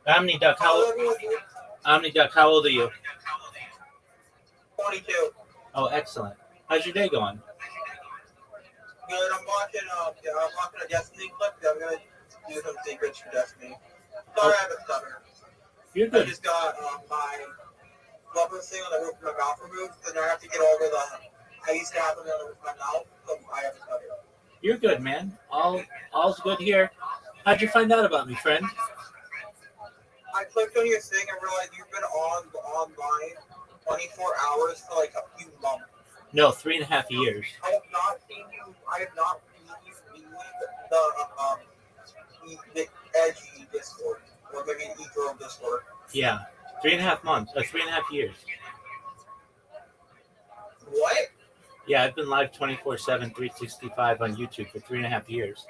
Omni Duck, Omni Duck, how old are you? 22. Oh, excellent. How's your day going? Good. I'm watching a Destiny clip. I'm gonna do some secrets for Destiny. Sorry, I have a stutter. You're I good. just got my rubber thing on the roof of my mouth removed, and I have to get over the. I used to have it on the roof of my mouth, so I have a stutter. You're good, man. All's good here. How'd you find out about me, friend? I clicked on your thing and realized you've been online 24 hours for like a few months. No, 3.5 years. I have not seen you. I have not seen you leave the edgy Discord, or maybe an e-girl Discord. Yeah, 3.5 months, or 3.5 years. What? Yeah, I've been live 24/7, 365 on YouTube for 3.5 years.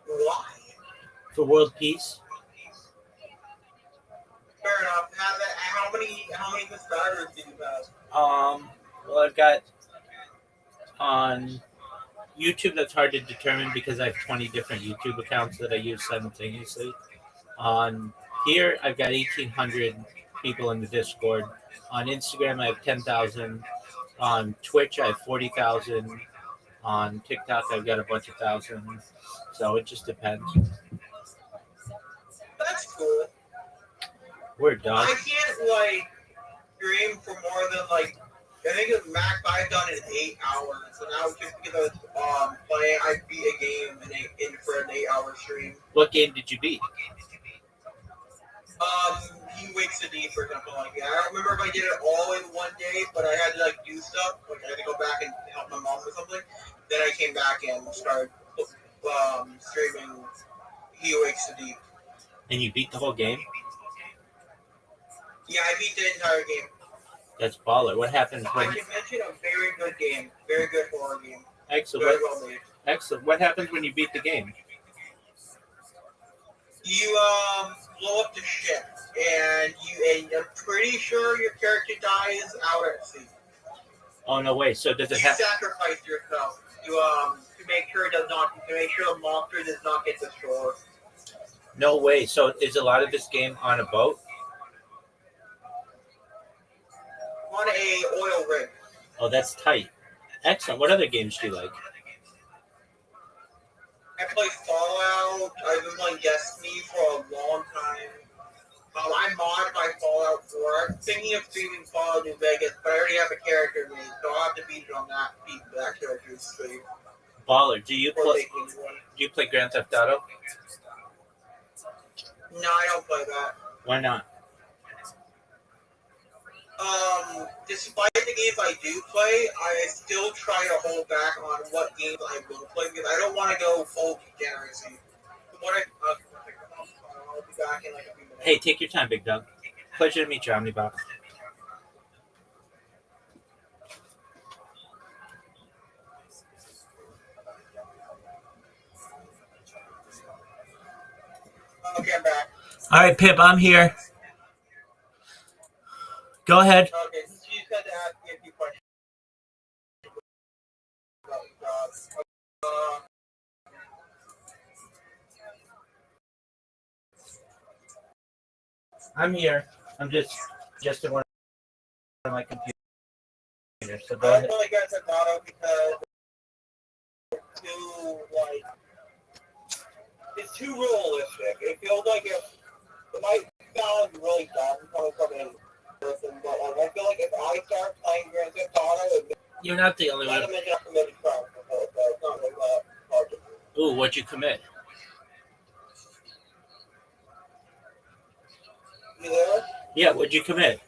Why? For world peace. Fair enough. How many subscribers do you have? Well, I've got on YouTube. That's hard to determine because I have 20 different YouTube accounts that I use simultaneously. On here, I've got 1,800 people in the Discord. On Instagram, I have 10,000. On Twitch, I have 40,000. On TikTok, I've got a bunch of thousand. So it just depends. That's cool. Word, dog. I can't stream for more than I think it's max I've done in 8 hours. So now just because I was playing, I beat a game for an 8-hour stream. What game did you beat? He wakes a D, for example, I don't remember if I did it all in one day, but I had to do stuff. I had to go back and help my mom with something. Then I came back and started streaming He Wakes the Deep. And you beat the whole game? Yeah, I beat the entire game. That's baller. What happens when... I can mention a very good game. Very good horror game. Excellent. Very well made. Excellent. What happens when you beat the game? You blow up the ship, and I'm pretty sure your character dies out at sea. Oh, no way. So does it You have... sacrifice yourself to make sure the monster does not get destroyed. No way. So is a lot of this game on a boat? On a oil rig. Oh, that's tight. Excellent. What other games do you like? I play Fallout. I've been playing Destiny for a long time. I mod my Fallout 4. I'm thinking of streaming Fallout New Vegas, but I already have a character made, so I'll have to beat it on that character's stream. Baller. Do you play Grand Theft Auto? No, I don't play that. Why not? Despite the games I do play, I still try to hold back on what games I will play because I don't want to go full degeneracy. I'll be back in a few minutes. Hey, take your time, Big Doug. Pleasure to meet you, Omnibot. Okay, I'm back. All right, Pip, I'm here. Go ahead. Okay, so you said to ask me a few questions. I'm here. I'm just in one of my computers. So go I ahead. feel like that's a motto because it's too realistic. It feels like it might sound really dumb coming from a person, but I feel like if I start playing Grand Theft Auto, You're not the only one. I committed crime, so it's not really hard to do. Ooh, what'd you commit? You there? Yeah, what'd you commit?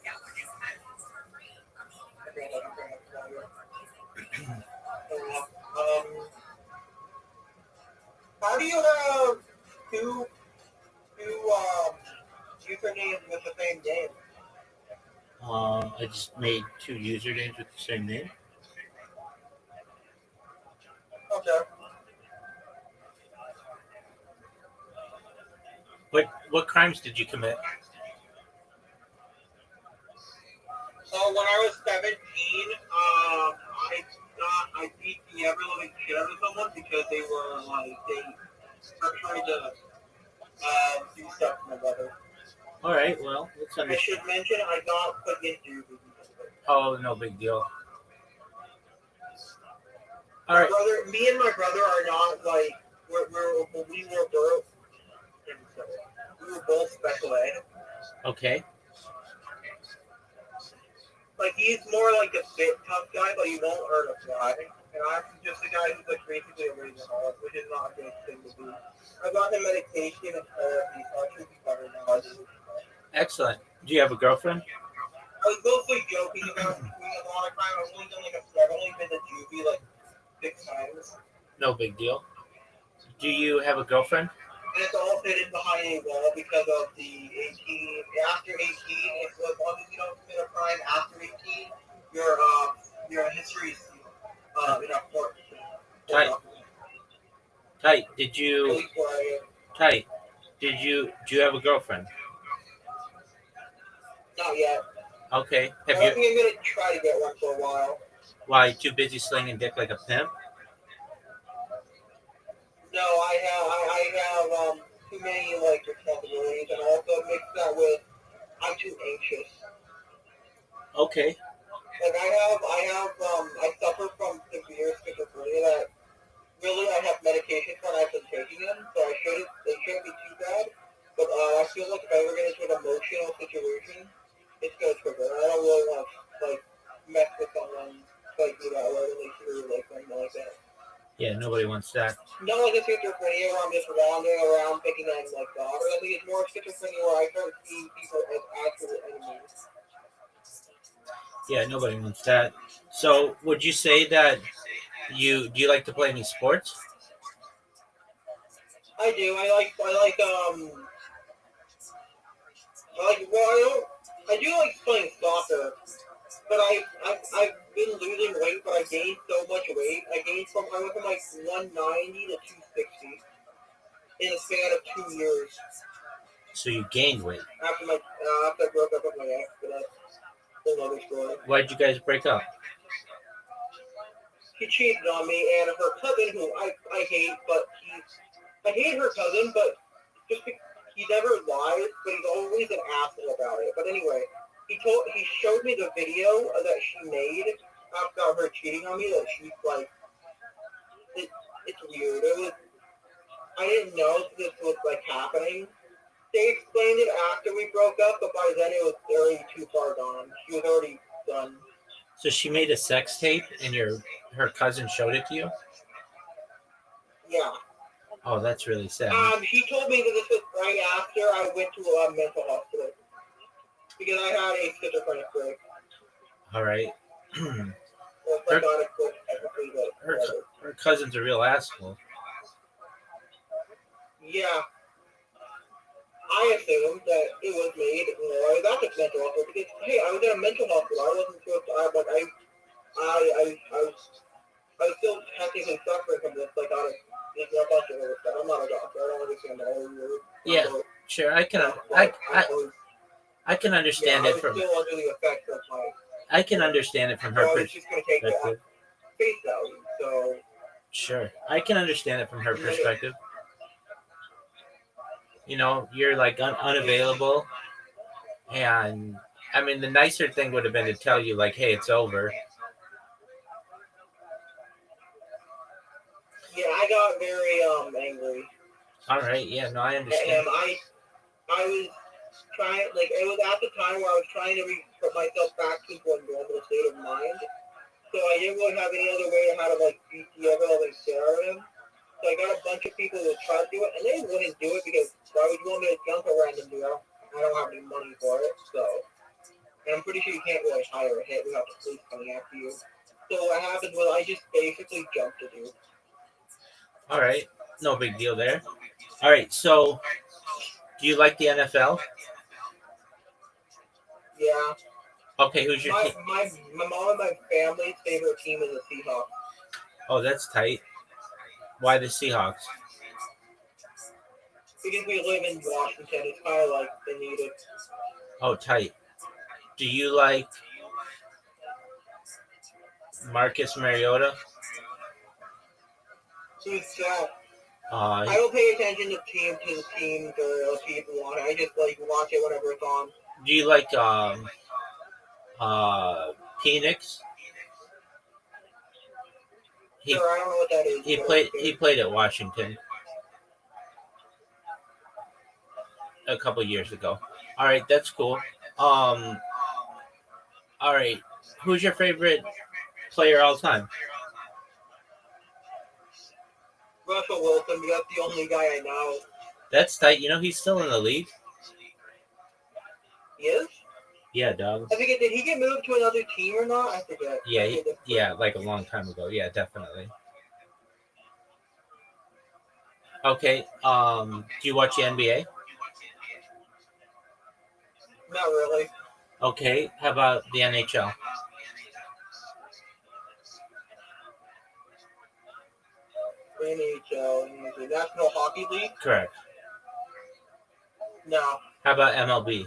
How do you have two usernames with the same name? I just made 2 usernames with the same name. Okay. What crimes did you commit? So when I was 17, I beat the ever living shit out of someone because they were trying to Do stuff for my brother. All right. Well, let's I should understand. mention I got put into Oh, no big deal. All my right. brother. Me and my brother are not like we were both we were both special ed. Okay. Like he's more like a fit tough guy, but he won't hurt a fly. And I'm just a guy who's like basically a razorholic, which is not a good thing to be. I got him medication and therapy, so I should be better now. Excellent. Do you have a girlfriend? I was mostly joking about it a lot of time. I've only been to juvie like 6 times. No big deal. Do you have a girlfriend? And it's all hidden behind a wall because of the 18. After 18, if as long as you don't commit a crime after 18, your your history is in a court Tight. document. Tight. At least where I am. Tight? Do you have a girlfriend? Not yet. Okay. I Have don't you? think I'm gonna try to get one for a while. Why? Too busy slinging dick like a pimp? No, I have too many like responsibilities, and also mix that with I'm too anxious. Okay. Like I suffer from severe schizophrenia that really I have medication for and I've been taking them, so they shouldn't be too bad. But I feel like if I ever get into an emotional situation, it's gonna trigger. And I don't really want to like mess with someone like do that way when they hear like something like that. Yeah. Nobody wants that. Not like a schizophrenia where I'm just wandering around thinking I'm like God, or I think it's more schizophrenia where I start seeing people as actual enemies. Yeah. Nobody wants that. So, would you say that you like to play any sports? I do. I like well I don't I do like playing soccer. But I've been losing weight, but I gained so much weight. I went from like 190 to 260 in a span of 2 years So you gained weight. after I broke up with my ex. But that's a whole other story. Why'd you guys break up? She cheated on me, and her cousin, who I hate, I hate her cousin, but just because he never lies, but he's always an asshole about it. But anyway, he showed me the video that she made about her cheating on me. That she's like, it, it's weird. I didn't know this was like happening. They explained it after we broke up, but by then it was already too far gone. She was already done. So she made a sex tape, and her cousin showed it to you. Yeah. Oh, that's really sad. She told me that this was right after I went to a mental hospital because I had a schizophrenic break. All right. Or psychotic break, technically, but whatever. Her cousin's a real asshole. Yeah. I assumed that it was made when I was at the mental hospital because hey, I was in a mental hospital. I wasn't supposed to. I was still technically suffering from this psychotic. There's a bunch of other stuff. I'm not a doctor. I don't understand the whole word. Yeah, sure. I can understand I it was from. still under the effects of my. I can understand it from So her I was just going to take that perspective. face value. So Sure, I can understand it from her perspective. You know, you're like unavailable, and I mean, the nicer thing would have been to tell you like, "Hey, it's over." yeah, I got very angry All right, yeah, no, I at understand. him. I was trying like it was at the time where I was trying to put myself back to a normal state of mind. So I didn't really have any other way how to like beat the other like stare at him. So I got a bunch of people who tried to do it, and they wouldn't do it because why would you want me to jump a random dude? I don't have any money for it. So, and I'm pretty sure you can't really hire a hit without the police coming after you. So what happened was I just basically jumped a dude. All right, no big deal there. All right, so do you like the NFL? Yeah. Okay, who's your team? My mom and my family's favorite team is the Seahawks. Oh, that's tight. Why the Seahawks? Because we live in Washington, it's kind of like they need it. Oh, tight. Do you like Marcus Mariota? Who's that? Uh, I don't pay attention to teams or people on it. I just like watch it whenever it's on. do you like Phoenix? He Sure, I don't know what that is, he but played okay. he played at Washington a couple years ago. All right, that's cool. Um, all right, who's your favorite player all time? Russell Wilson, that's the only guy I know. That's tight. You know he's still in the league. He is? Yeah, dog. I forget, did he get moved to another team or not? I forget. Yeah, Okay, that's good. yeah, like a long time ago. Yeah, definitely. Okay. Do you watch the NBA? Not really. Okay. How about the NHL? NHL, National Hockey League? Correct. No. How about MLB?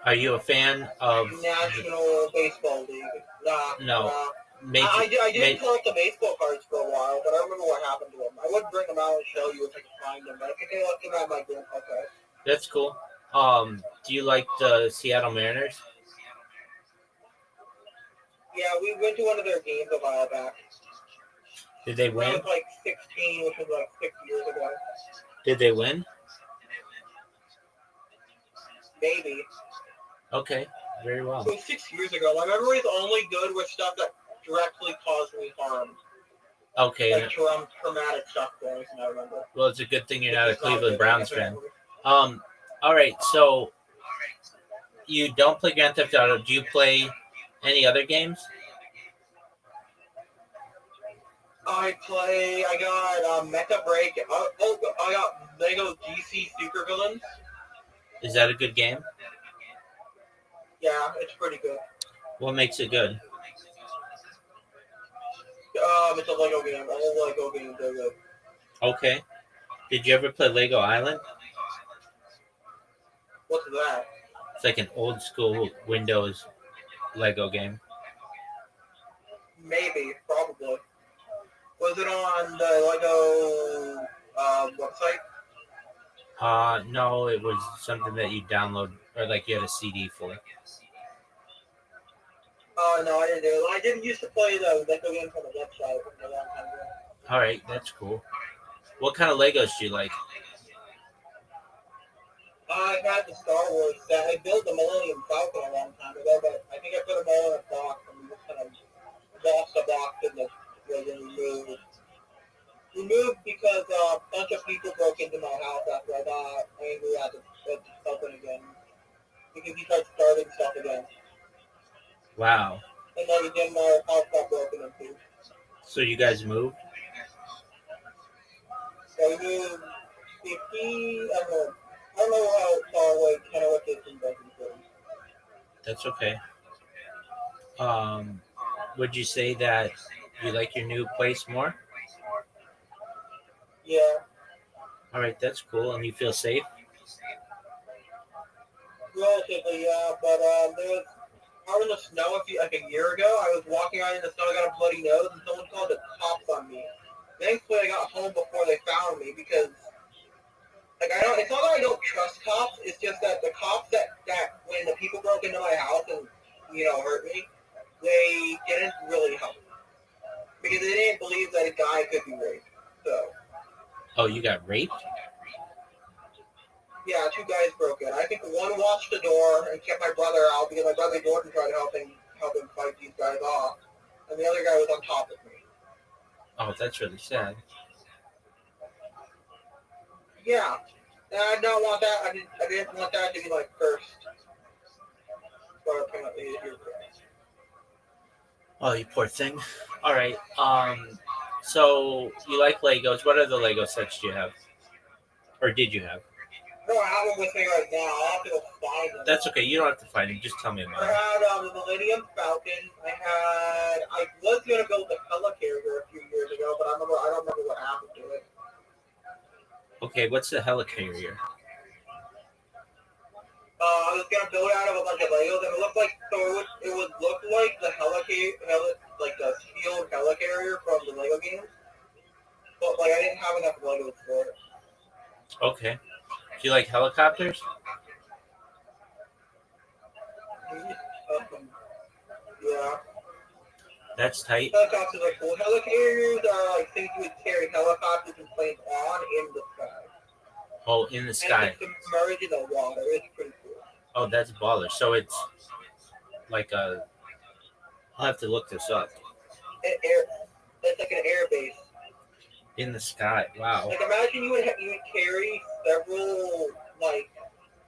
Are you a fan of National Baseball League? Nah, no nah. major? I did collect the baseball cards for a while, but I don't remember what happened to them. I would bring them out and show you if I could find them, but I think I left them at my grandpa's house. That's cool. Do you like the Seattle Mariners? Yeah, we went to one of their games a while back. Did they I was win? like 16, which was like 6 years ago. Did they win? Maybe. Okay, very well. It was 6 years ago. My memory is only good with stuff that directly caused me harm. Okay, Like traumatic stuff for me, I remember. well, it's a good thing you're It's not a just not a Cleveland good thing. Browns fan. All right, so you don't play Grand Theft Auto. Do you play any other games? I got Mecha Break. I got Lego DC Super Villains. Is that a good game? Yeah, it's pretty good. What makes it good? It's a Lego game. All Lego games are good. Okay. Did you ever play Lego Island? What's that? It's like an old school Windows Lego game. Maybe, probably. Was it on the Lego website? No, it was something that you download or like you had a CD for. Oh no, I didn't do it. I didn't used to play the Lego games on the website a long time ago. All right, that's cool. What kind of Legos do you like? I had the Star Wars set. I built the Millennium Falcon a long time ago, but I think I put them all in a box and just kind of lost the box in the was removed. Removed because a bunch of people broke into my house after I got angry at the Falcon again. Because he tried starting stuff again. Wow. And then again my house got broken into. So you guys moved? So we moved 50, I don't know how far away Kennewick is from Benton City. That's okay. Um, would you say that you like your new place more? Yeah. All right, that's cool. And you feel safe? Relatively, yeah, but there was out in the snow like a year ago. I was walking around in the snow, I got a bloody nose, and someone called the cops on me. Thankfully, I got home before they found me because, like, I don't. It's not that I don't trust cops. It's just that the cops that when the people broke into my house and hurt me, they didn't really help because they didn't believe that a guy could be raped. So. Oh, you got raped? Yeah, two guys broke in. I think one watched the door and kept my brother out because my brother Jordan tried to help him fight these guys off, and the other guy was on top of me. Oh, that's really sad. Yeah, and I don't want that. I didn't want that to be like first. But apparently it is. Oh, you poor thing. All right. So you like Legos? What other Lego sets do you have, or did you have? No, I have them with me right now. I have to go find them. That's okay. You don't have to find them. Just tell me about I it. had the Millennium Falcon. I was gonna build the helicarrier a few years ago, but I don't remember what happened to it. Okay, what's the helicarrier? I was gonna build out of a bunch of Legos, and it looked like it would look like the like the shield helicarrier from the Lego games, but like I didn't have enough Legos for it. Okay. Do you like helicopters? Yeah, That's tight. helicopters are cool. Helicarriers are like things you would carry helicopters and planes on in the sky, Oh, in the and sky. it's submerged in the water. It's pretty cool. Oh, that's baller. So it's like a. I'll have to look this up. Air, it's like an air base. In the sky. Wow. Like imagine you would carry several like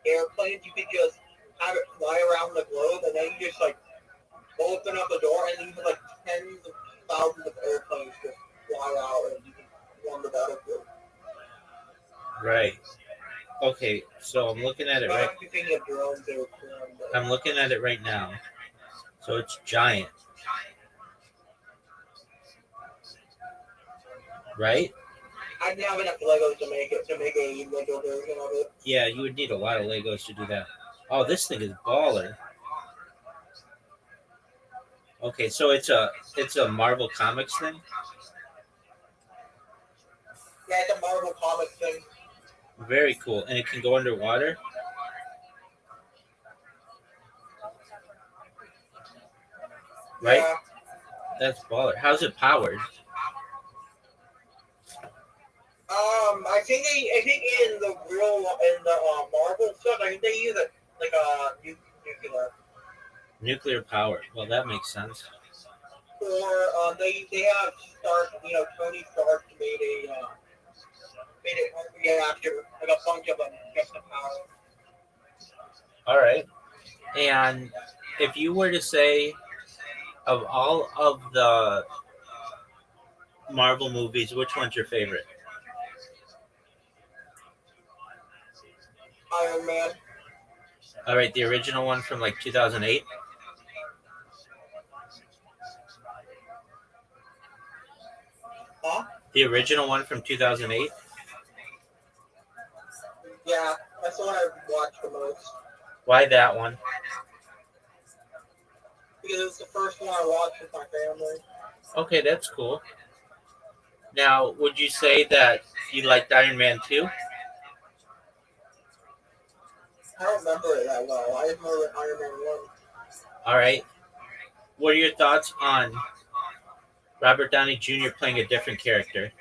airplanes. You could just have it fly around the globe, and then you just like open up the door, and then you have like tens of thousands of airplanes just fly out, and you can run the battlefield. Right. Okay. So I'm looking at it I right. don't be thinking of drones. They were cool, but I'm looking at it right now. So it's giant. Right? I didn't have enough Legos to make a Lego version of it. Yeah, you would need a lot of Legos to do that. Oh, this thing is baller. Okay, so it's a Marvel Comics thing. Yeah, it's a Marvel Comics thing. Very cool, and it can go underwater. Right? Yeah. That's baller. How's it powered? I think in the Marvel stuff, I think they use it like a nuclear, Nuclear power. Well, that makes sense. or they have Stark. Tony Stark made a reactor, like a bunch of them, just to power. All right. And if you were to say, of all of the Marvel movies, which one's your favorite? Iron Man. All right, the original one from like 2008. Huh? The original one from 2008. Yeah, that's the one I watched the most Why that one? because it was the first one I watched with my family. Okay, that's cool. Now, would you say that you liked Iron Man 2? I don't remember it that well. I just remember Iron Man 1. All right. What are your thoughts on Robert Downey Jr. playing a different character?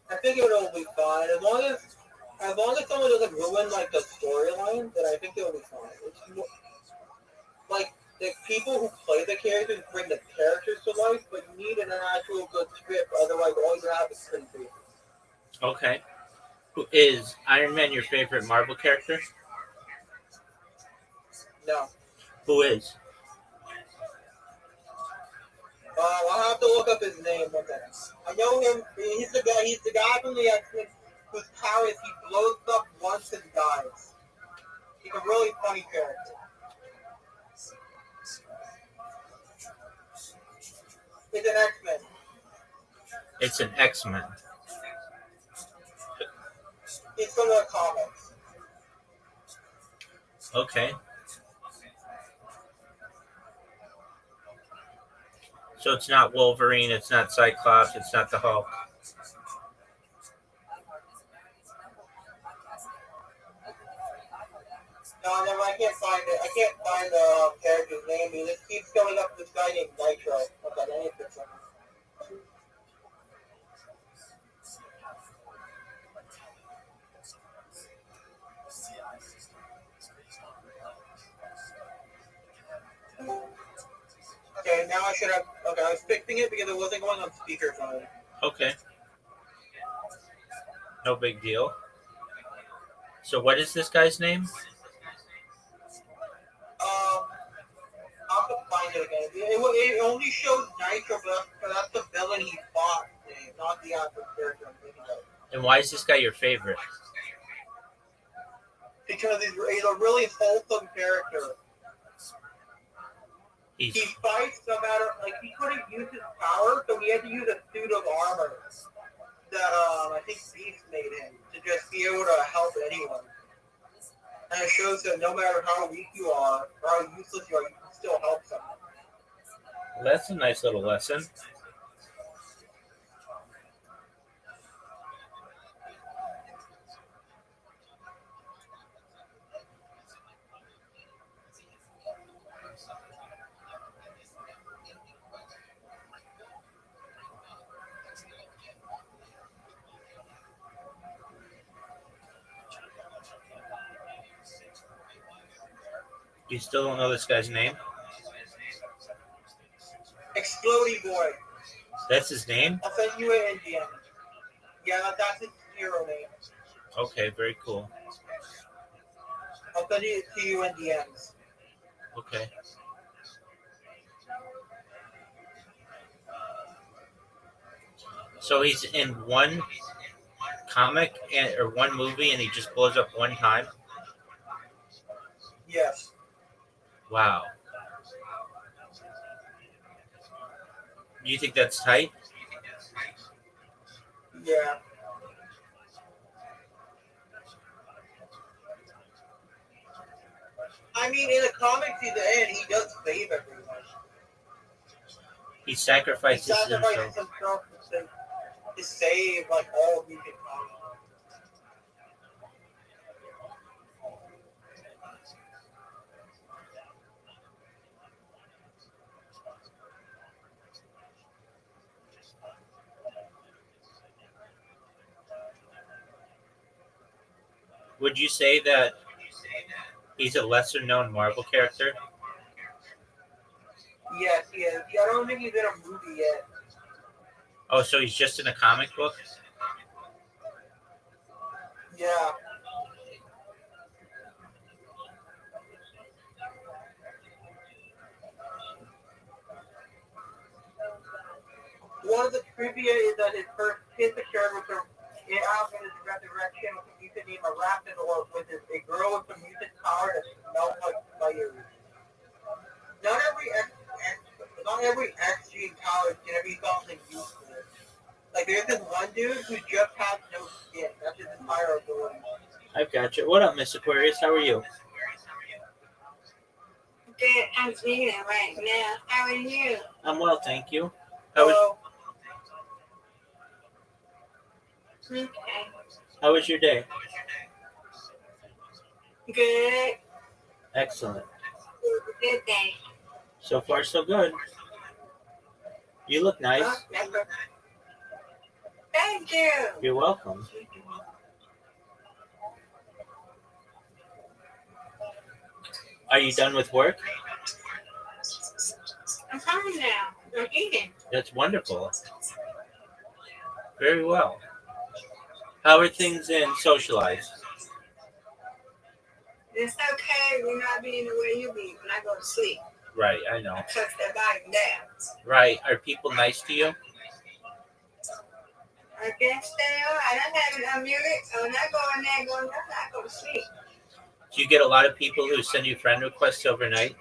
I think it will be fine as long as someone doesn't ruin like the storyline. Then I think it will be fine. It's like the people who play the characters bring the characters to life, but you need an actual good script. Otherwise, all you have is creepy. Okay. Is Iron Man your favorite Marvel character? No. Who is? I'll have to look up his name. I know him. He's the guy. He's the guy from the X-Men whose power is he blows up once and dies. He's a really funny character. He's an X-Men. It's an X-Men. He's from the comics. Okay. So it's not Wolverine, it's not Cyclops, it's not the Hulk. No, never. I can't find it. I can't find the character's name. He just keeps coming up with this guy named Nitro. Okay, let me fix something. Okay, now I should have. Okay, I was fixing it because it wasn't going on speakerphone. Okay. No big deal. So what is this guy's name? I'll have to find it again. It only shows Nitro, but that's the villain he fought, not the actual character I'm thinking of. And why is this guy your favorite? Because he's a really wholesome character. He's He fights no matter, like, he couldn't use his power, so he had to use a suit of armor that, I think Beast made him to just be able to help anyone. And it shows that no matter how weak you are, or how useless you are, you can still help someone. Well, that's a nice little lesson. You still don't know this guy's name? Explodey Boy. That's his name? I'll send you an Indian. Yeah, that's his hero name. Okay, very cool. I'll send it to you in DMs. Okay. So he's in one comic or one movie and he just blows up one time? Yes. Wow. Do you think that's tight? Yeah. I mean, in the comics, in the end, he does save everyone. He He sacrifices sacrifices himself. himself to save, like, all of mutant comics. Would you say that he's a lesser known Marvel character? Yes, he is. I don't think he's in a movie yet. Oh, so he's just in a comic book? Yeah. One of the trivia is that his first kiss occurred with her out in his resurrection with a mutant named Rapidor with a girl with a mutant power that smells like fire. Not every X gene power is gonna be something useful. Like there's this one dude who just has no skin. That's his entire ability. I've got you. What up, Miss Aquarius? How are you? Good, I'm reading right now. How are you? I'm well, thank you. Hello. Okay. How was your day? Good. Excellent. Good day. So far, so good. You look nice. Thank you. You're welcome. Are you done with work? I'm fine now. I'm eating. That's wonderful. Very well. How are things in Socialize? It's okay when I be in the way you be when I go to sleep. Right, I know. I touch that body down. Right. Are people nice to you? I guess they are. I don't have it unmuted. So when I go in there going down, I go to sleep. Do you get a lot of people who send you friend requests overnight?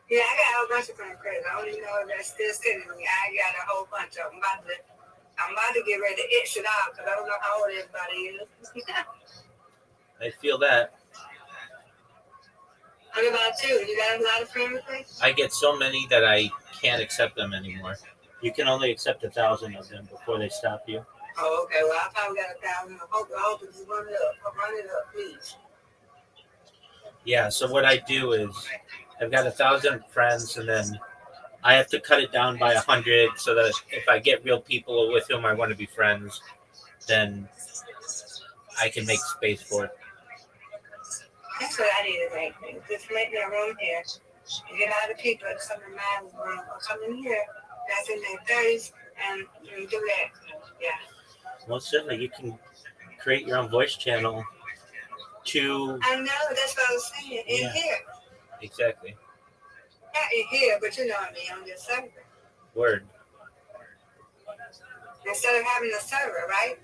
Yeah, I got a whole bunch of friend requests. I don't even know if that's still sitting me. I got a whole bunch of them. I'm about to get ready to itch it out because I don't know how old everybody is. I feel that. What about you? You got a lot of friend requests? I get so many that I can't accept them anymore. You can only accept 1,000 of them before they stop you. Oh, okay. Well, I probably got 1,000. I hope you run it up. Run it up, please. Yeah, so what I do is I've got 1,000 friends and then I have to cut it down by 100 so that if I get real people with whom I want to be friends, then I can make space for it. That's what I need to make. Just make me a room here. And get all the people in some of my room or come in here that's in their 30s and do that. Yeah. Well, certainly you can create your own voice channel to... I know. That's what I was saying. In here. Exactly. Not in here, but you know what I mean. On your server. Word. Instead of having a server, right?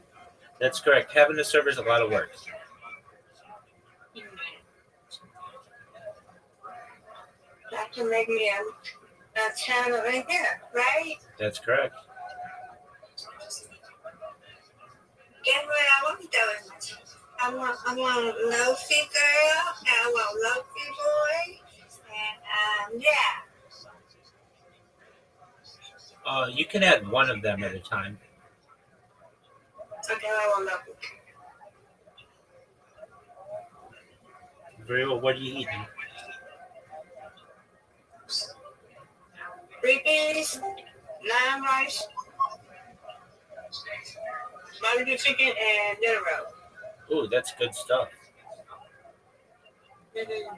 That's correct. Having a server is a lot of work. That can make me a channel in here, right? That's correct. Guess what I want though? I want a low-fee girl, and I want a low-fee boy, and yeah. You can add one of them at a time. Okay, I will look. Very well. What are you eating? 3 piece, 9 rice, barbecue chicken, and dinner roll. Ooh, that's good stuff. Mm-hmm.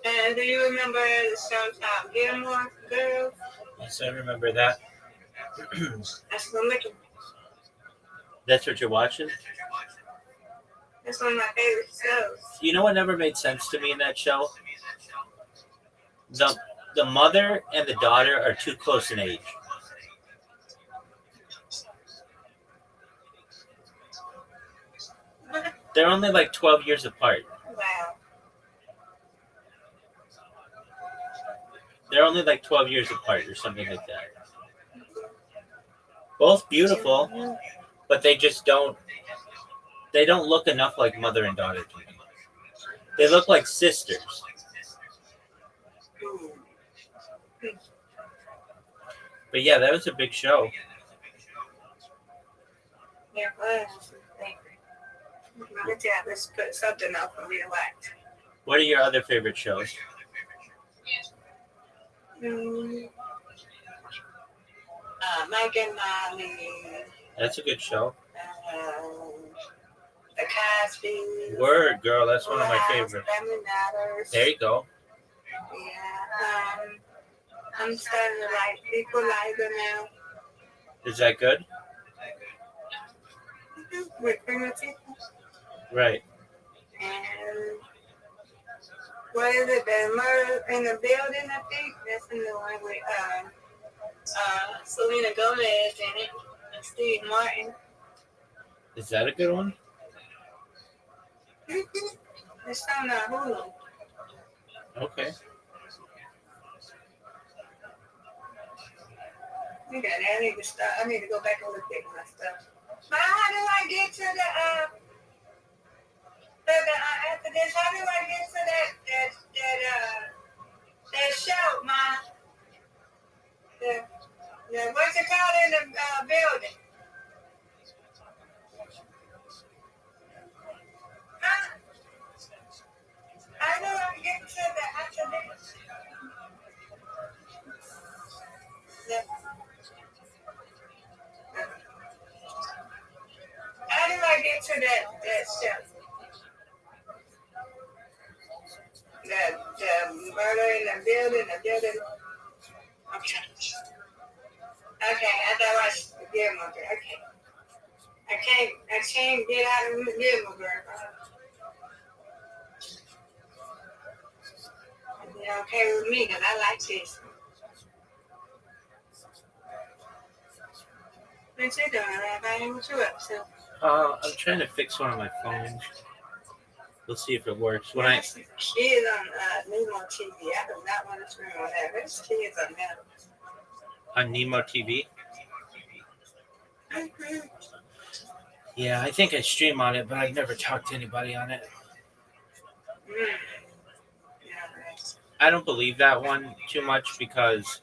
And do you remember the show called Gilmore Girls? Yes, I remember that. That's what I'm looking. That's what you're watching? That's one of my favorite shows. You know what never made sense to me in that show? The the mother and the daughter are too close in age. They're only like 12 years apart. Wow. They're only like 12 years apart or something like that. Both beautiful, but they don't look enough like mother and daughter to me. They look like sisters. But yeah, that was a big show. Yeah, well, let's put something up for me to watch. What are your other favorite shows? Mike and Molly. That's a good show. The Cosby. Word, girl, that's one of my favorites. Family Matters. There you go. Yeah. I'm starting to like Equalizer now. Is that good? With Primitive. Right. And what is it? The Murder in the Building, I think. That's the new one with Selena Gomez in it. And Steve Martin. Is that a good one? It's on Hulu. Okay. Okay, I need to start. I need to go back and look at my stuff. But how do I get to the after this? How do I get to that show, Ma? The what's it called in the building? Huh? How do I get to the after this? How do I get to that show? The murder in the building, Okay. Okay, I thought I was the Gilmore Girl. Okay. I can't get out of the Gilmore Girl. It's okay with me because I like this. What you doing, Rabbi? What you up to? I'm trying to fix one of my phones. We'll see if it works. Kids on Nemo TV. I do not want to stream on that. There's kids on that. On Nemo TV? Mm-hmm. Yeah, I think I stream on it, but I've never talked to anybody on it. Yeah, right. I don't believe that one too much because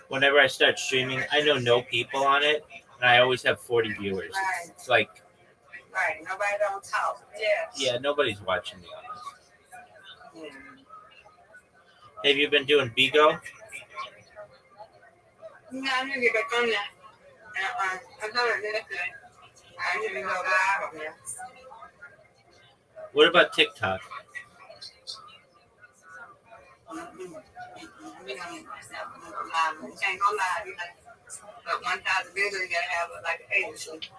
whenever I start streaming, I know no people on it, and I always have 40 viewers. Right. It's like... Right, nobody don't talk. Yes. Yeah, nobody's watching me on this. Yeah. Have you been doing Bigo? No, I need to get back on that. I thought I did yesterday. I need to go live on there. What about TikTok? You can't go live. But 1,000 videos, you gotta have like an agency.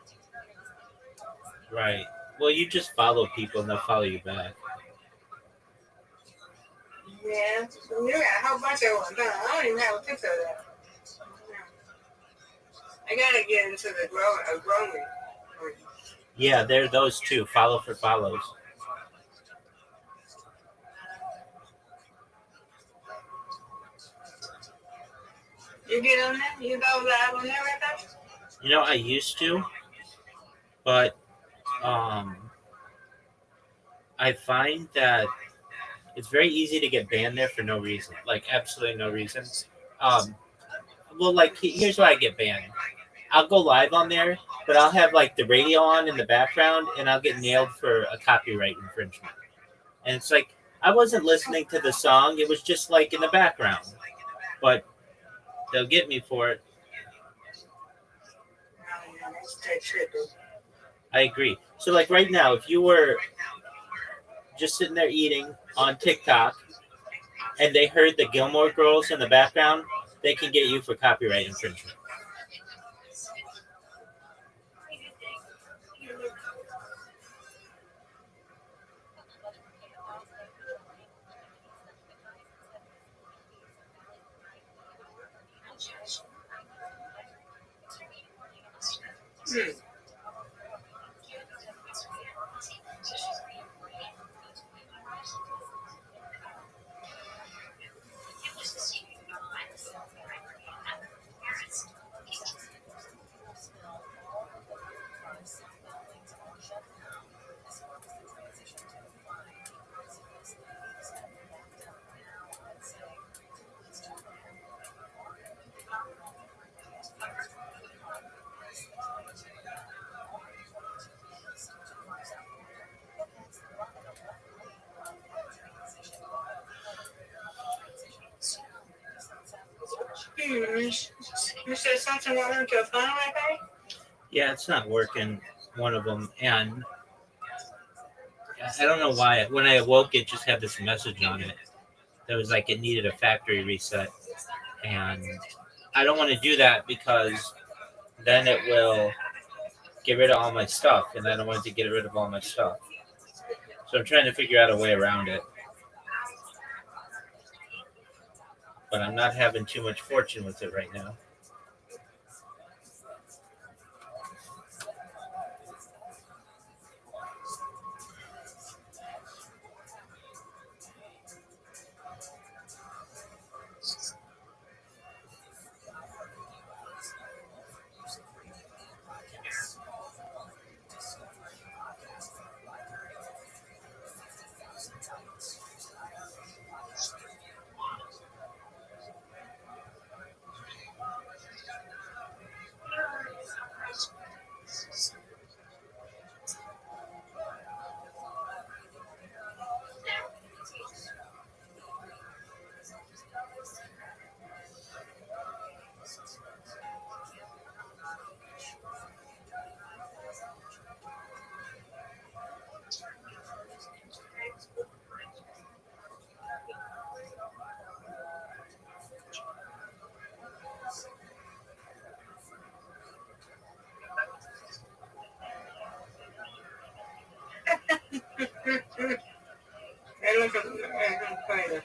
Right. Well, you just follow people and they'll follow you back. Yeah. You got a whole bunch of ones. I don't even have a picture of that. I gotta get into the growing. Yeah, there are those too. Follow for follows. You get on that? You go live on there right now? You know, I used to, but I find that it's very easy to get banned there for no reason, like absolutely no reason. well, like here's why I get banned. I'll go live on there, but I'll have like the radio on in the background, and I'll get nailed for a copyright infringement. And it's like I wasn't listening to the song; it was just like in the background. But they'll get me for it. I agree. So like right now, if you were just sitting there eating on TikTok and they heard the Gilmore Girls in the background, they can get you for copyright infringement. You said something wrong with your phone, Rabbi? Yeah, it's not working. One of them, and I don't know why. When I awoke, it just had this message on it that was like it needed a factory reset, and I don't want to do that because then it will get rid of all my stuff, and I don't want it to get rid of all my stuff. So I'm trying to figure out a way around it, but I'm not having too much fortune with it right now. Hey, look at crazy.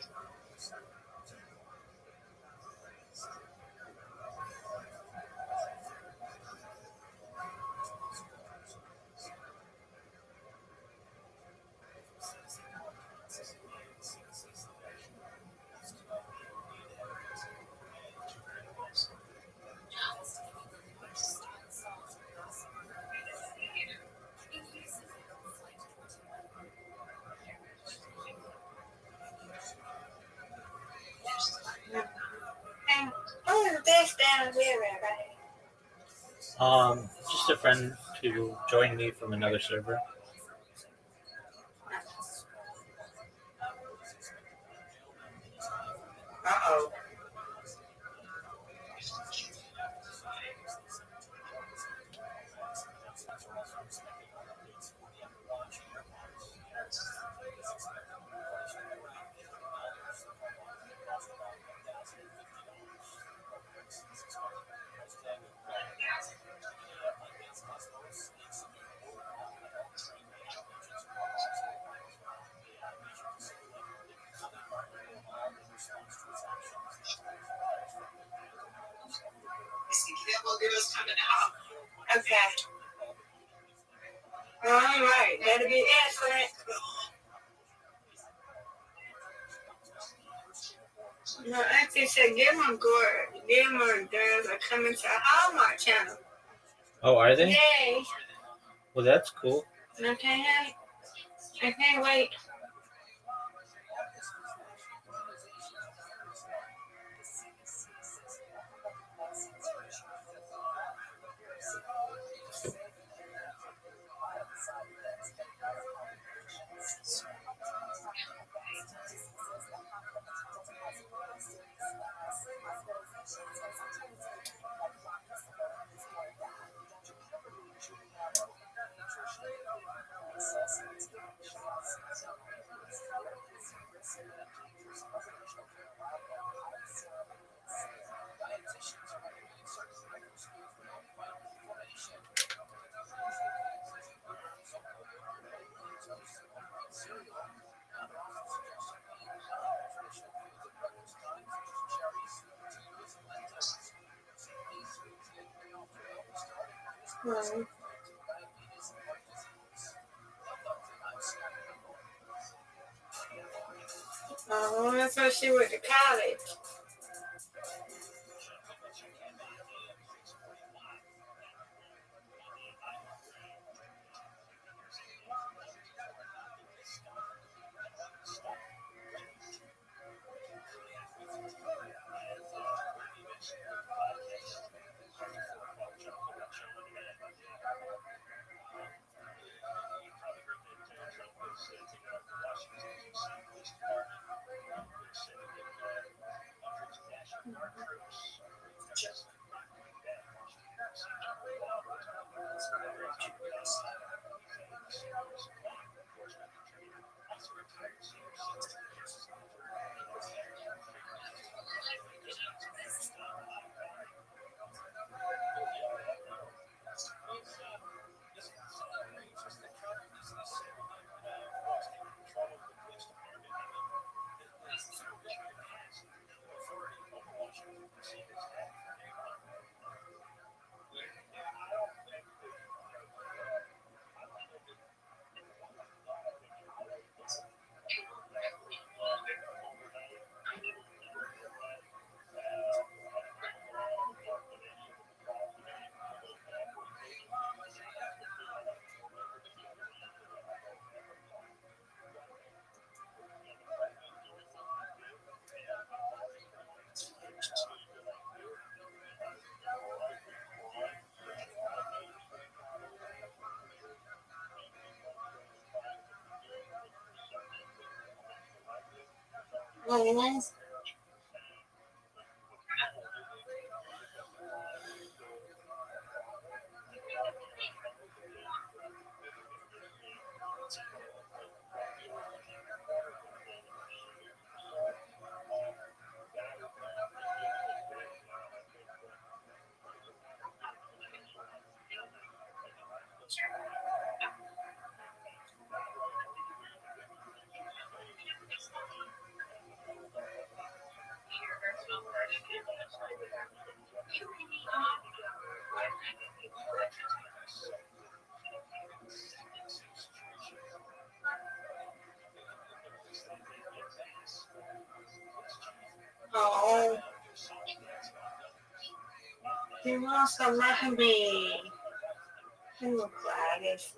And who is this down here, Rabbi? Just a friend to join me from another server. Uh-oh. Okay. All right. That'll be excellent. No, auntie said Gilmore girls are coming to our Hallmark channel. Oh, are they? Yay. Well, that's cool. Okay, I can't wait. Hmm. Oh, that's why she went to college. Oh, oh, he wants some Rabbi. He look Gladys.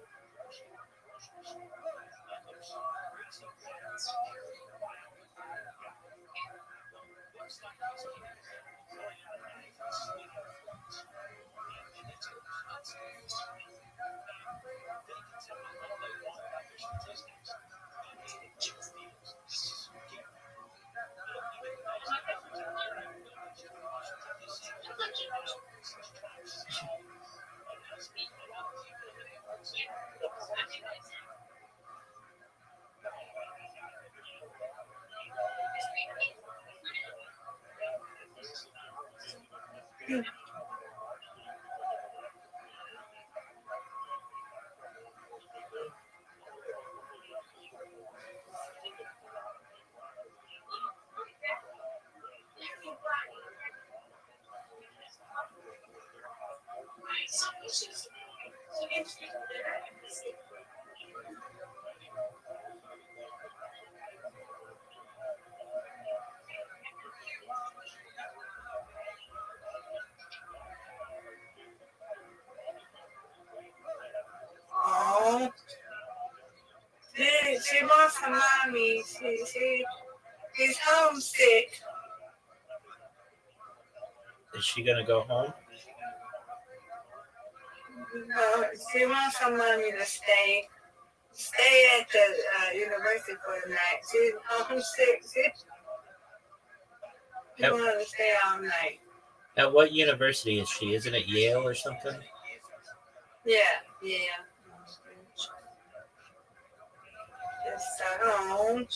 Oh, she wants her mommy. She's homesick. Is she gonna go home? She wants her mommy to stay at the university for the night. She's homesick. She At, wanted to stay all night. at what university is she? Isn't it Yale or something? Yeah. Just home.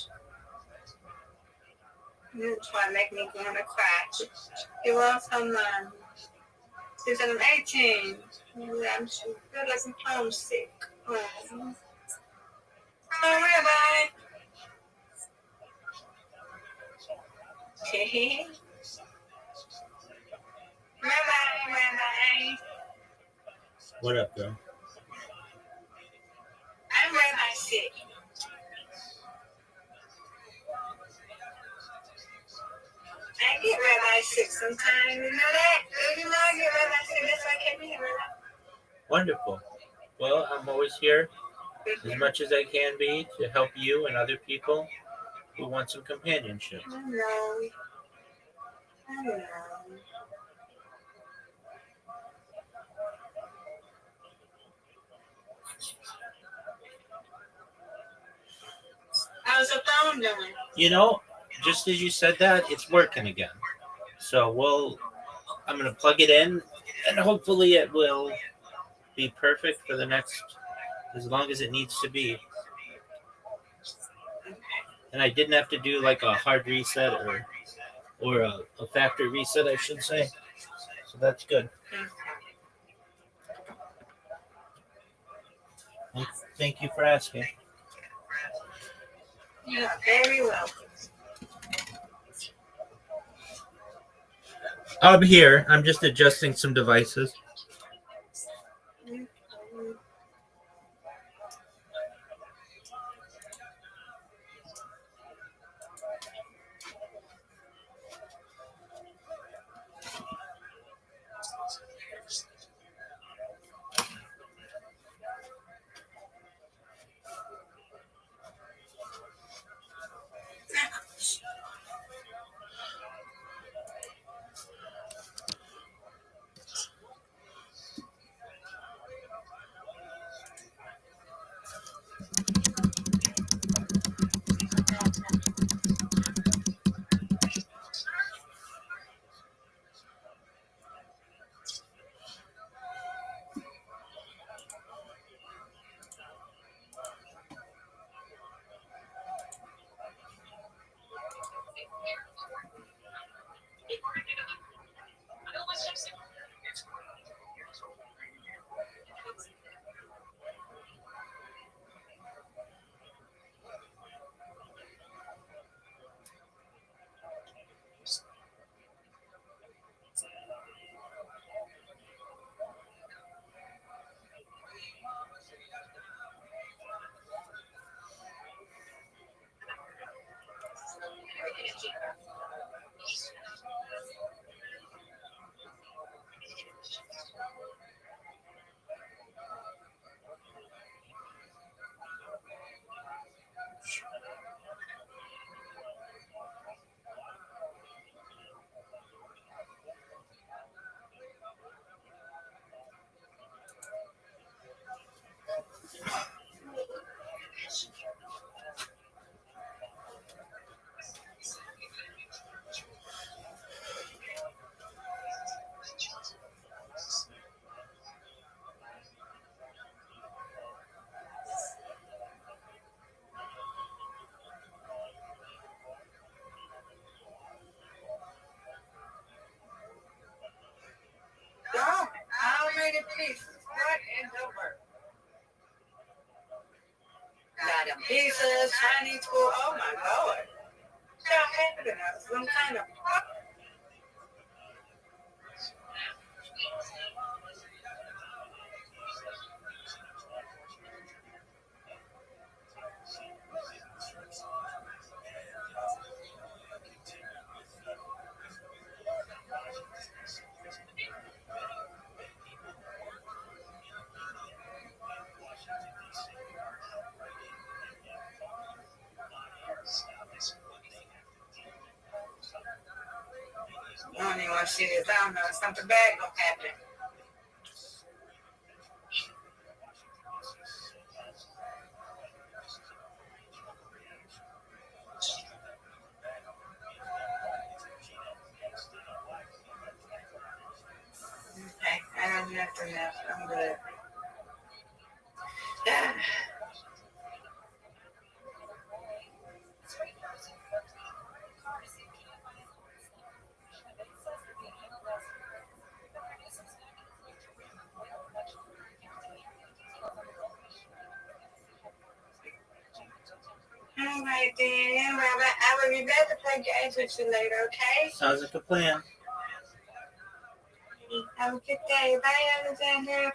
You try to make me want to cry. She wants her money. She said I'm 18. I'm feel like I'm homesick. Oh. Come on, Rabbi. Rabbi. What up, girl? I'm Rabbi sick. I get Rabbi sick sometimes. You know that? You know I get Rabbi sick. That's why I came in here. Wonderful. Well, I'm always here as much as I can be to help you and other people who want some companionship. I know. I know. How's the phone doing? You know, just as you said that, it's working again. So I'm gonna plug it in, and hopefully it will be perfect for the next, as long as it needs to be. And I didn't have to do like a hard reset or a factory reset, I should say. So that's good. Well, thank you for asking. You're very welcome. I'm here. I'm just adjusting some devices. Dog, how many pieces? What in the world? Got them pizzas, Chinese food. Oh my lord. Stop happening. Some kind of. I don't even want to see this. I don't know. Something bad gonna happen. Okay, I don't have nothing else. I'm good. All right then, Rabbi. I will be back to play games with you later, okay? Sounds like a plan. Have a good day. Bye, Alexander.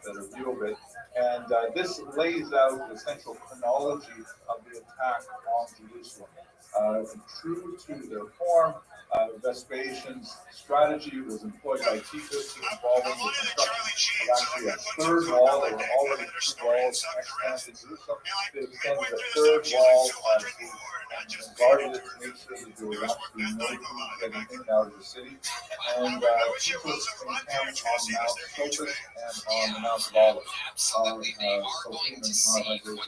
that are wielded. And this lays out the essential chronology of the attack on Jerusalem. True to their form, Vespasian's strategy was employed by Titus involving the construction of actually a third wall. There were already two walls extant in Jerusalem. They extended a third wall to guard it to make sure that there was actually no food getting in and out of the city. And Titus encamped on Mount Sophus and on the Mount of Olives. Sophim and Hybrid.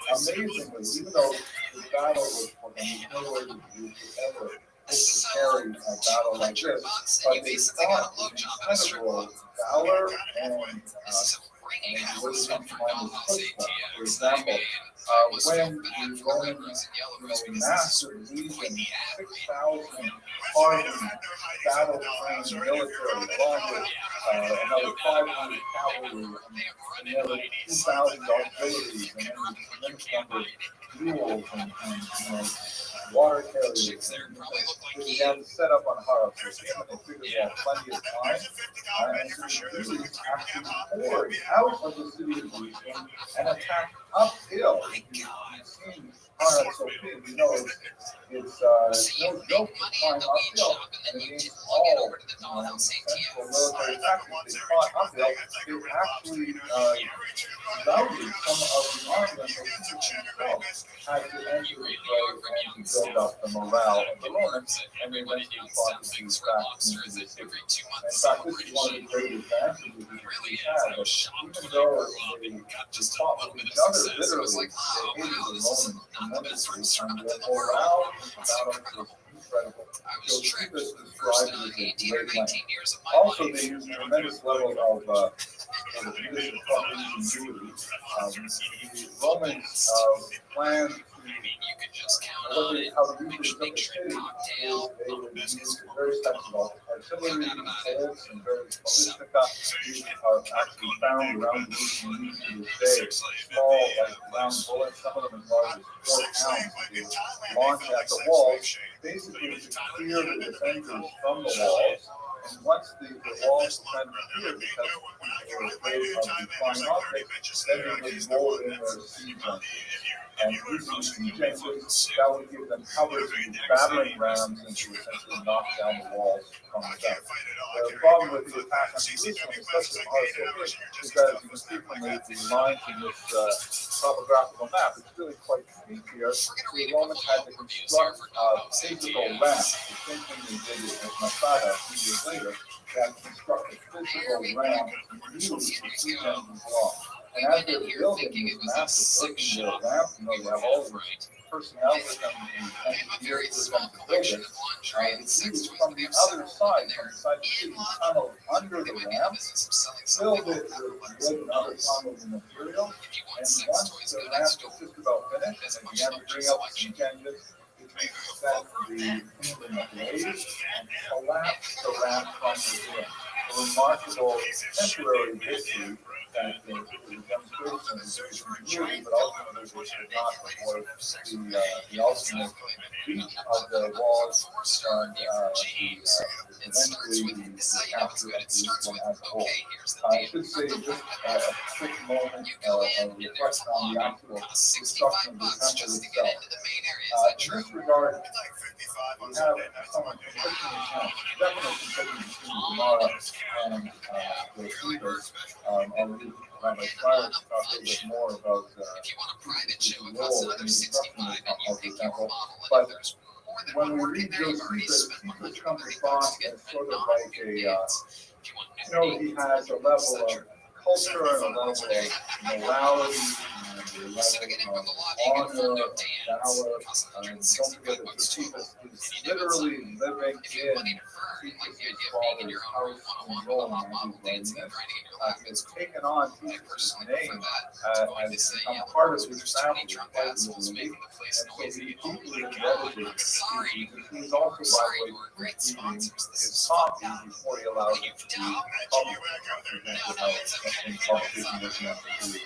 Amazingly, even though the battle was fought, and there's no way that you could ever hope to carry a battle like this, but they fought with incredible valor and the word that comes to mind is chutzpah. For example, when the Romans, massive legion, 6,000 hardened, battle-trained military, along with another 500 cavalry, and another 2,000 auxiliaries, and then a tremendous number of mules and water carriers. They had to set up on Hara Sophia, and they figured they had plenty of time. And so the Jews actually poured out of the city of Jerusalem and attacked uphill. You've seen Hara Sophia, you know it's no joke to climb uphill, and against all central military tactics, they fought uphill. They actually routed some of the army until Caesar himself had to enter the fray and to build up the morale of the Romans, and they eventually fought the Jews back into the city. In fact, this is one of the great advantages that the Jews had, that even though they fought with each other literally, they hated the Romans tremendously, and their morale in the battle was incredible. Josephus described it as a great length. Also, they used a tremendous level of ingenuity. The Romans planned how to use the city is they would use various types of artillery, bolts, and various ballistica. These are actually found around Jerusalem to this day. Small, round bullets, some of them as large as 4 pounds. They launch at the walls, basically to clear the defenders from the walls. And once the walls kind of cleared because people were afraid of the flying objects, then they would roll in their siege engines. And using the siege engines, that would give them cover to use battering rams and to essentially knock down the walls from the south. The problem with the attack on Jerusalem, especially on Sophia, is that as you can see from the lines in this topographical map, it's really quite steep here. The Romans had to construct a physical ramp, the same thing they did at Masada a few years later. They had to construct a physical ramp to use the siege engines along. And as they're building this massive personal ramp, they have all the personnel with them and engineers with them to build it. The Jews from the other side, from the side of the city, tunneled under the ramp, filled it with wood and other flammable material, and once the ramp was just about finished, and they began to bring up the siege engines, it set the kingdom ablaze and collapsed the ramp from within. A remarkable temporary victory that the demonstration is community, but ultimately they should not avoid the ultimate breach of the walls and eventually the capture of Jerusalem as a whole. I should say just a quick moment of reflection on the actual destruction of the temple itself. In this regard, we have someone conflicting accounts, definitely conflicting between Gemara and the Hebrews. And Rabbi Rothschild talked a little bit more about the role in the destruction of the temple. But when we read Josephus, Josephus comes across as sort of like a, he has a level of culture and a level of morality and a level of honor, valor. Don't forget that Josephus is literally living in Josephus' father's house in Rome when he's writing this. It's taken on Jesus' name has become part of his family quite literally. And so he's deeply indebted to Jesus. He's also, by the way, reading his copy before he allows it to be published. For example, how in publication doesn't have to do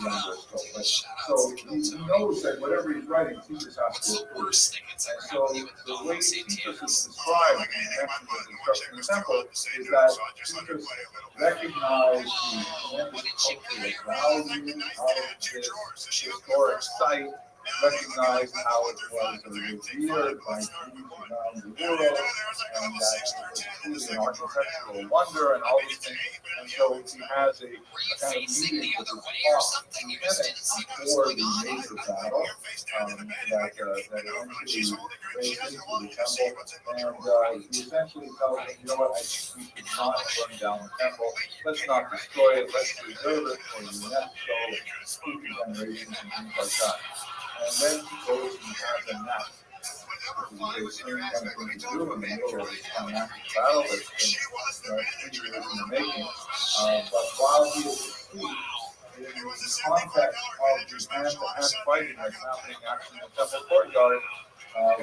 younger still. But, so he knows that whatever he's writing, Cephas has to approve. And so the way Cephas is described in the connection with the construction of the temple is that Cephas recognized the tremendous cultural value of this historic site, recognized how it was revered by Jews around the world, and that it was truly an architectural wonder and all these things. And so he has a kind of meeting with his lieutenant before the major battle that eventually raised into the temple. And he essentially tells him, you know what, I think we should not burn down the temple. Let's not destroy it. Let's preserve it for the next future generations and things like that. And then he goes and has a nap, which is a very strange kind of thing to do in the middle of this climactic battle that's been 3 years in the making. But while he is asleep, in the context of the hand-to-hand fighting that's happening actually in the temple courtyard,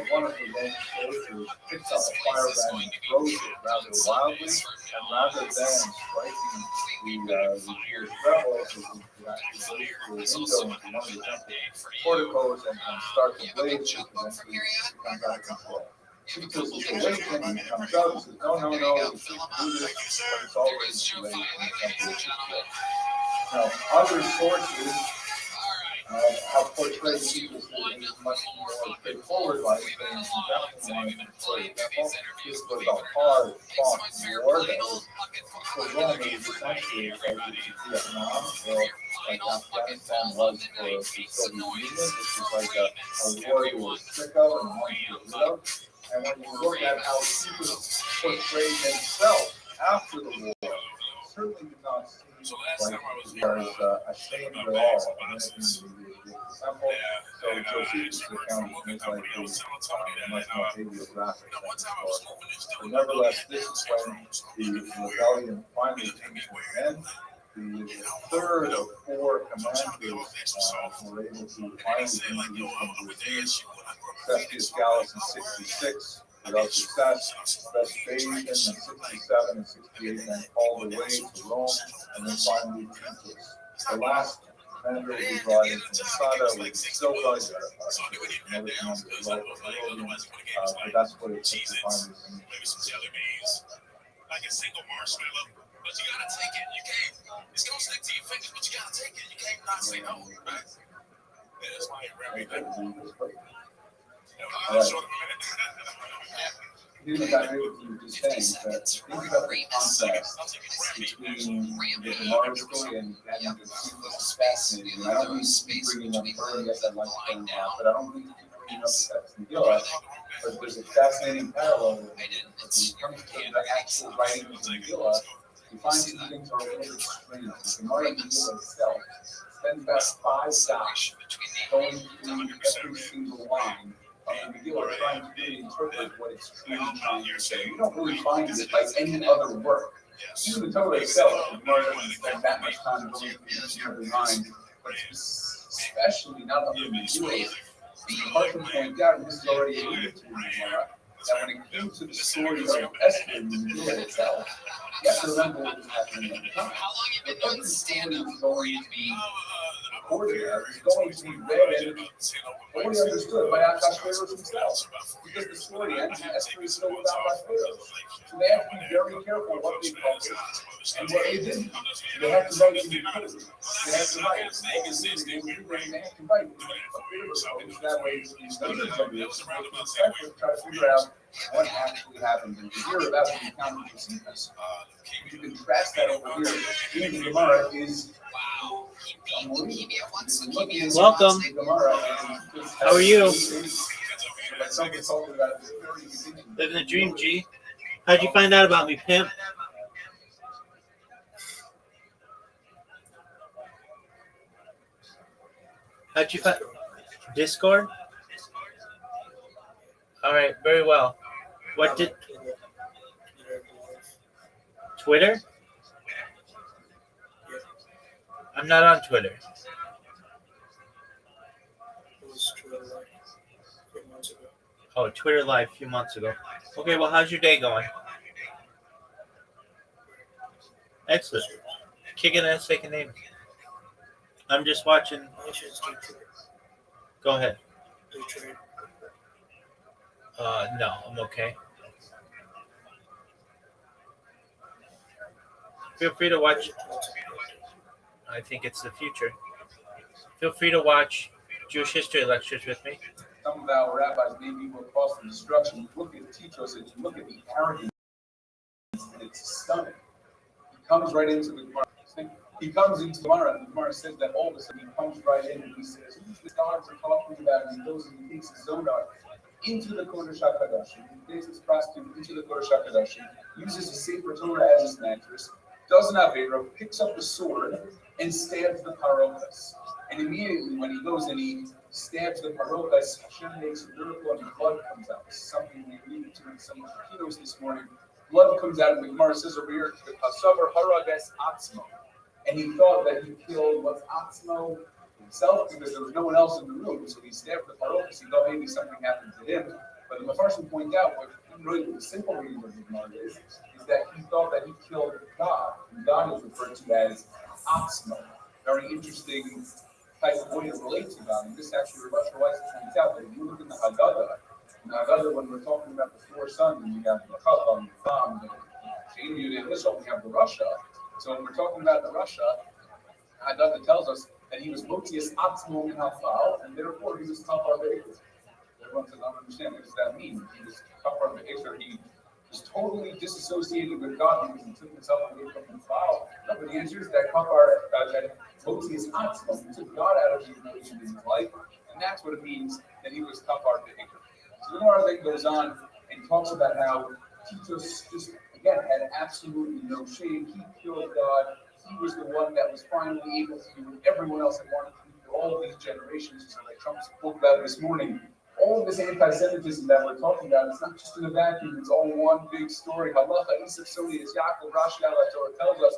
one of the Roman soldiers picks up a firebrand and throws it rather wildly, and rather than striking the Jewish rebels, it actually goes through a window into one of the temple porticos and starts a blaze, which eventually becomes out of control. Cephas is awakened and he comes out and says, no, we can't do this, but it's always too late and the temple is destroyed. Now, other sources have portrayed Cephas in a much more straightforward light, saying he definitely wanted to destroy the temple. This was a hard-fought war that was, for Rome, it was essentially like Vietnam, or like Afghanistan was for the Soviet Union. This was like a war he was sick of and wanted to get rid of. And when you look at how Cephas portrayed himself after the war, certainly did not seem like he was ashamed at all of anything to do with the temple. So Josephus' account is like a much more hagiographic than historical. But nevertheless, this is when the rebellion finally came to an end. The third of 4 commanders were able to finally introduce them to the king. Cestius Gallus in 66, without success. Vespasian in 67 and 68 then called away to Rome, and then finally Titus. The last commander who was brought in from Masada was still brought in another commander as well, but that's what it took to find this. Like a single marshmallow, but you gotta take it. You can't. It's gonna stick to your fingers, but you gotta take it. You can't not say no, right? It's like Rabbi. Here's what I agree with you just saying, that think about the contrast between the Gemara story and the Cephas is fascinating. I don't mean bringing up early, yes, I'd like to bring them up, but I don't mean bringing up the text in Gilad. But there's a fascinating parallel when it comes to the actual writing of the Megillah. You find two things are a little bit strange. The Gemara Megillah itself spends about 5 dots going through every single line of the Megillah, trying to really interpret what it's truly trying to say. You don't really find it like any other work. Even the Torah itself, the Gemara doesn't spend that much time going through each and every line, but especially not of the Megillah. The Harshman pointed out, and this is already alluded to in the Gemara, that when it came to the story of Esther in the Megillah itself, you have to remember what was happening at the time. But every story is going to be recorded there, is going to be read and fully understood by Ahasuerus himself. Because the story ends, and Esther is still without Ahasuerus. So they have to be very careful what they publish and what they didn't. They have to write in the code. They have to write. They have to write a bit of a code. That way, these younger generations will try to figure out what actually happened. And to hear about the account of Josephus, you can trace that over here in the Gemara is welcome. How are you? Living the dream, G. How'd you find out about me, pimp? How'd you find Discord? All right, very well. What did Twitter? I'm not on Twitter. Oh, Twitter Live a few months ago. Okay, well, how's your day going? Excellent. Kicking ass, taking names. I'm just watching. I should just keep to it. Go ahead. Do trade. No, I'm okay. Feel free to watch. I think it's the future. Feel free to watch Jewish history lectures with me. Some of our rabbis maybe will cause the destruction. You look at Titus and you look at the arrogance, and it's stunning. He comes right into the Gemara. He comes into the Gemara, and the Gemara says that all of a sudden he comes right in and he says, "Who's the gods are talking about?" And he goes and he takes his Zonar into the Kodesh HaKadoshim. He takes his prostitute into the Kodesh HaKadoshim, uses the Sefer Torah as his mattress, does an Avera, picks up the sword, and stabs the Parochas. And immediately when he goes and he stabs the Parochas, Hashem makes a miracle and blood comes out. This is something we alluded to in some of the keynotes this morning. Blood comes out, and the Gemara says over here, the Hasavar Harages Atzmo. And he thought that he killed what's Atzmo himself because there was no one else in the room. So he stabbed the Parochas. He thought maybe something happened to him. But the Mefarshim point out what really the simple reading of the Gemara is that he thought that he killed God. And God is referred to as Atzmo. Very interesting type of way to relate to God. And this actually Rothschild points out that if you look in the Haggadah, when we're talking about the four sons, and you have the Chacham, the Cham, the Sheni, and Israel, we have the Russia. So when we're talking about the Russia, Haggadah tells us that he was Motius Atzmo min Hafal, and therefore he was Kafar Be'ikr. Everyone says, I don't understand. What does that mean? He was Kafar Be'ikr. He was totally disassociated with God because he took himself away from the Baal. No, but the answer is that Kafar, that Motius Atzmo, he took God out of the equation in his life, and that's what it means that he was Kafar Be'ikr. So the Gemara then goes on and talks about how Titus just, again, had absolutely no shame. He killed God. He was the one that was finally able to do what everyone else had wanted to do for all of these generations. So like Trump spoke about this morning, all of this anti-Semitism that we're talking about, it's not just in a vacuum. It's all one big story. Halacha, Isaac, Sodi, Yaakov, Rothschild, Torah tells us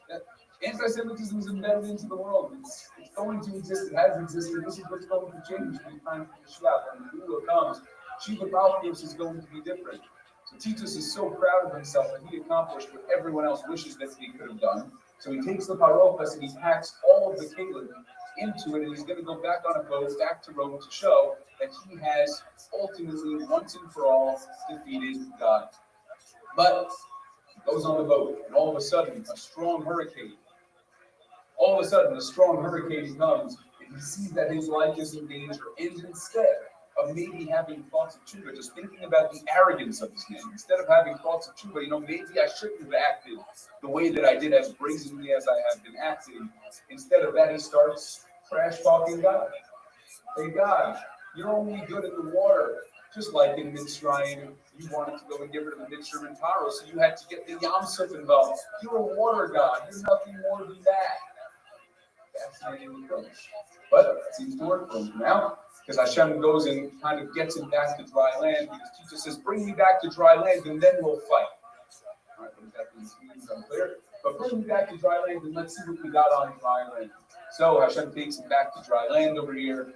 that anti-Semitism is embedded into the world. It's going to exist. It has existed. This is what's going to change in the time of Mashiach. When the Gula comes, Shiva Malchus is going to be different. So Titus is so proud of himself that he accomplished what everyone else wishes that he could have done. So he takes the Parochas and he packs all of the Kalim into it, and he's going to go back on a boat back to Rome to show that he has ultimately, once and for all, defeated God. But he goes on the boat, and all of a sudden, a strong hurricane comes, and he sees that his life is in danger, and instead of maybe having thoughts of tshuva, just thinking about the arrogance of this man. Instead of having thoughts of tshuva, maybe I shouldn't have acted the way that I did, as brazenly as I have been acting. Instead of that, he starts trash talking God. Hey God, you're only good in the water. Just like in Mitzrayim, you wanted to go and get rid of the Mitzrayim and Taro, so you had to get the Yam Suf involved. You're a water god. You're nothing more than that. Fascinating approach. But it seems to work for him now. Because Hashem goes and kind of gets him back to dry land. Because Jesus says, bring me back to dry land and then we'll fight. All right, what exactly this means is unclear. But bring me back to dry land and let's see what we got on dry land. So Hashem takes him back to dry land over here.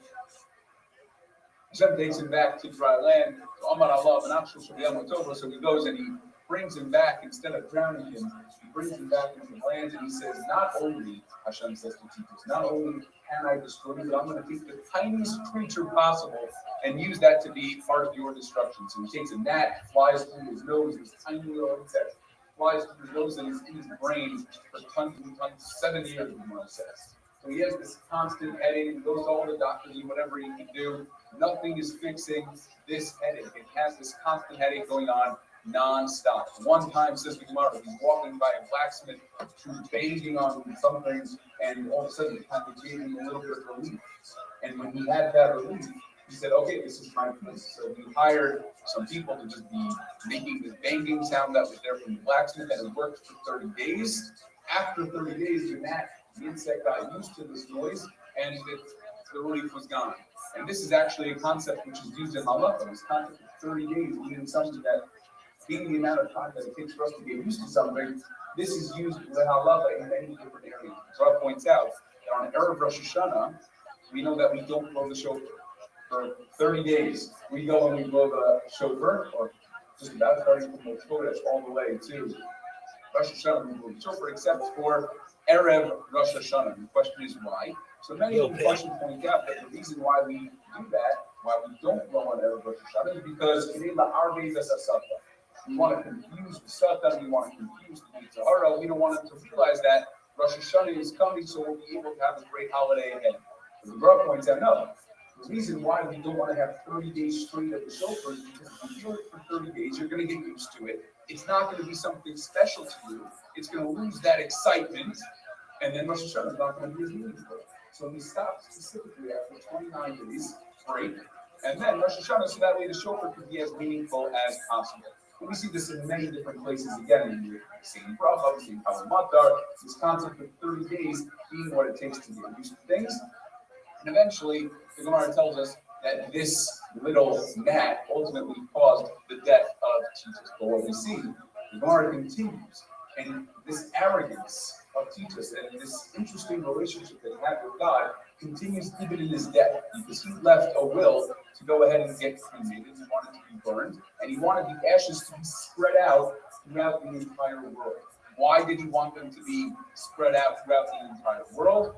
Hashem takes him back to dry land. So he goes and he brings him back. Instead of drowning him, he brings him back into the land, and he says, not only, Hashem says to Titus, not only can I destroy you, but I'm going to take the tiniest creature possible and use that to be part of your destruction. So he takes a gnat, flies through his nose, this tiny little insect, flies through his nose and is in his brain for tons and tons, 7 years, the Gemara says. So he has this constant headache. He goes to all the doctors and whatever he can do. Nothing is fixing this headache. It has this constant headache going on non-stop. One time, says the Gemara, he's walking by a blacksmith who's banging on something, and all of a sudden it kind of gave him a little bit of relief. And when he had that relief, he said, okay, this is my piece. So he hired some people to just be making this banging sound that was there from the blacksmith, and it worked for 30 days. After 30 days, the insect got used to this noise, and the relief was gone. And this is actually a concept which is used in halacha. This concept of 30 days, meaning something that, being the amount of time that it takes for us to get used to something, this is used with halacha in many different areas. Rabbi points out that on Erev Rosh Hashanah, we know that we don't blow the shofar for 30 days. We go and we blow the shofar, or just about starting from the Kodesh all the way to Rosh Hashanah, we blow the shofar, except for Erev Rosh Hashanah. The question is why? So many of the questions point out that the reason why we do that, why we don't blow on Erev Rosh Hashanah, is because we want to confuse the Satan, we want to confuse the Beit Zahara, we don't want them to realize that Rosh Hashanah is coming, so we'll be able to have a great holiday ahead. But the Rabbi points out, no. The reason why we don't want to have 30 days straight of the shofar is because if you do it for 30 days, you're going to get used to it. It's not going to be something special to you. It's going to lose that excitement, and then Rosh Hashanah is not going to be as meaningful. So we stop specifically after 29 days break, and then Rosh Hashanah, so that way the shofar can be as meaningful as possible. And we see this in many different places again in the same bracha, the same Matar, this concept of 30 days being what it takes to get used to things. And eventually, the Gemara tells us that this little gnat ultimately caused the death of Titus. But what we see, the Gemara continues, and this arrogance of Titus and this interesting relationship that he had with God continues even in his death, because he left a will to go ahead and get cremated. He wanted to be burned, and he wanted the ashes to be spread out throughout the entire world. Why did he want them to be spread out throughout the entire world?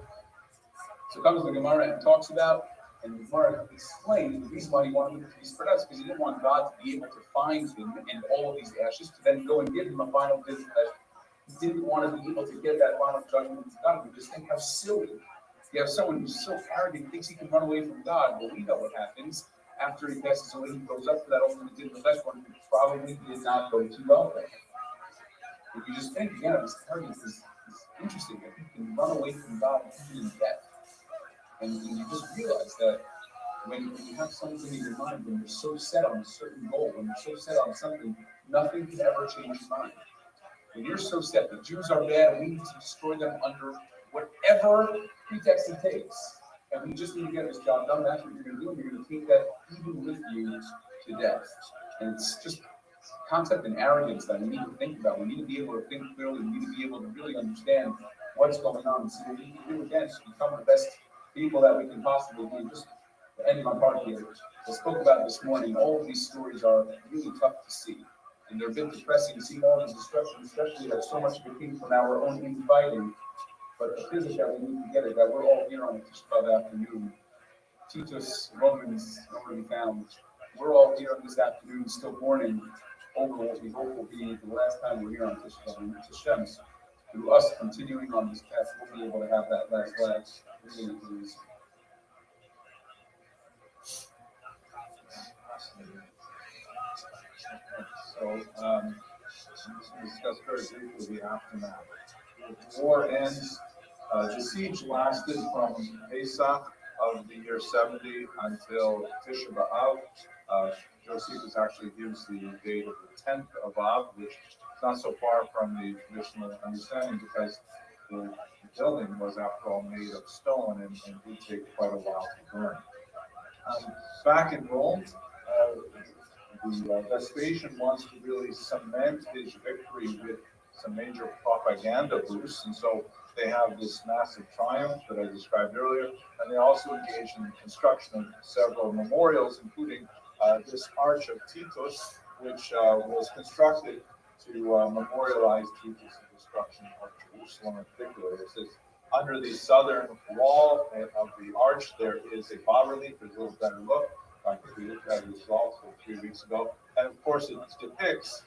So comes the Gemara and talks about, and the Gemara explains the reason why he wanted them to be spread out is because he didn't want God to be able to find him in all of these ashes to then go and give him a final judgment. He didn't want to be able to get that final judgment to God. We just think how silly. You have someone who's so arrogant, thinks he can run away from God. Well, we know what happens. After he passes away, he goes up to that ultimate din of flesh one, which probably did not go too well for him. If you just think, again, this arrogance is interesting, that he can run away from God even in death. And you just realize that when you have something in your mind, when you're so set on a certain goal, when you're so set on something, nothing can ever change your mind. When you're so set, the Jews are bad, and we need to destroy them under whatever pretext it takes. And we just need to get this job done. That's what you're going to do. And you're going to take that even with you to death. And it's just concept and arrogance that we need to think about. We need to be able to think clearly. We need to be able to really understand what's going on and see what we can do again to become the best people that we can possibly be. Just to end my part here, I spoke about this morning. All of these stories are really tough to see. And they're a bit depressing to see all this destruction, especially that so much of it came from our own infighting. But the physics that we need to get it, that we're all here on Tisha B'Av afternoon. Titus, Romans, nowhere to be found. We're all here on this afternoon, still mourning over what we hope will be the last time we're here on Tisha B'Av. And Hashem, through us continuing on this path, we'll be able to have that last glance. So, let's discuss very briefly the aftermath. The war ends. The siege lasted from Pesach of the year 70 until Tisha B'Av. Josephus actually gives the date of the 10th of Av, which is not so far from the traditional understanding because the building was, after all, made of stone and did take quite a while to burn. Back in Rome, the Vespasian wants to really cement his victory with some major propaganda boosts, and so they have this massive triumph that I described earlier, and they also engage in the construction of several memorials, including this Arch of Titus, which was constructed to memorialize Titus' destruction of Jerusalem in particular. It says, under the southern wall of the arch, there is a bas-relief. There's a little better look. I think we looked at it as well 3 weeks ago. And of course, it depicts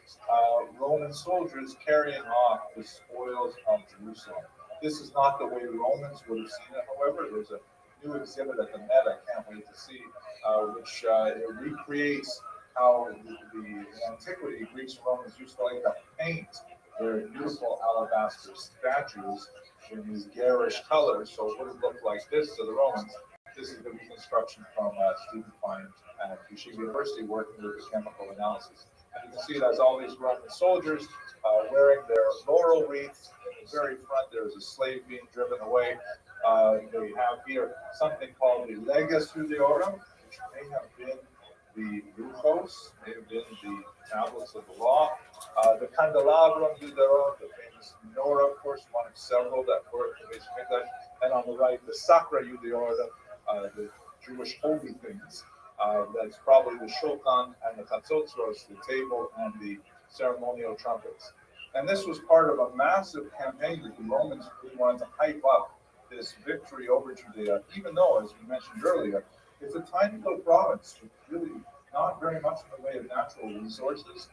Roman soldiers carrying off the spoils of Jerusalem. This is not the way Romans would have seen it. However, there's a new exhibit at the Met I can't wait to see, which recreates how the antiquity Greeks and Romans used to like to paint their beautiful alabaster statues in these garish colors. So it would have looked like this to the Romans. This is the reconstruction from Stephen Fine at Yeshiva University working with the chemical analysis. And you can see it has all these Roman soldiers wearing their laurel wreaths. In the very front, there's a slave being driven away. They have here something called the Leges Judiorum, which may have been the Luchos, may have been the tablets of the law. The Candelabrum Judiorum, the famous menorah, of course, one of several that were in the base of English. And on the right, the Sacra Judiorum, the Jewish holy things. That's probably the shulchan and the chatzotros, the table and the ceremonial trumpets. And this was part of a massive campaign that the Romans really wanted to hype up this victory over Judea, even though, as we mentioned earlier, it's a tiny little province with really not very much in the way of natural resources.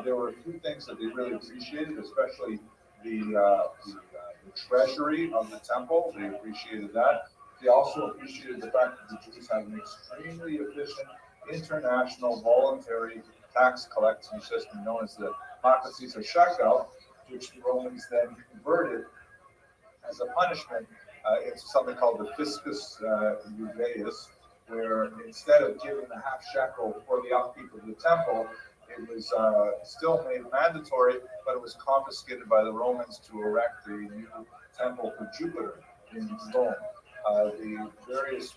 There were a few things that they really appreciated, especially the treasury of the temple. They appreciated that. They also appreciated the fact that the Jews have an extremely efficient international voluntary tax collection system known as the Machatzis or shekel, which the Romans then converted as a punishment into something called the fiscus judaeus, where instead of giving the half shekel for the upkeep of the temple, it was still made mandatory, but it was confiscated by the Romans to erect a new temple for Jupiter in Rome. The various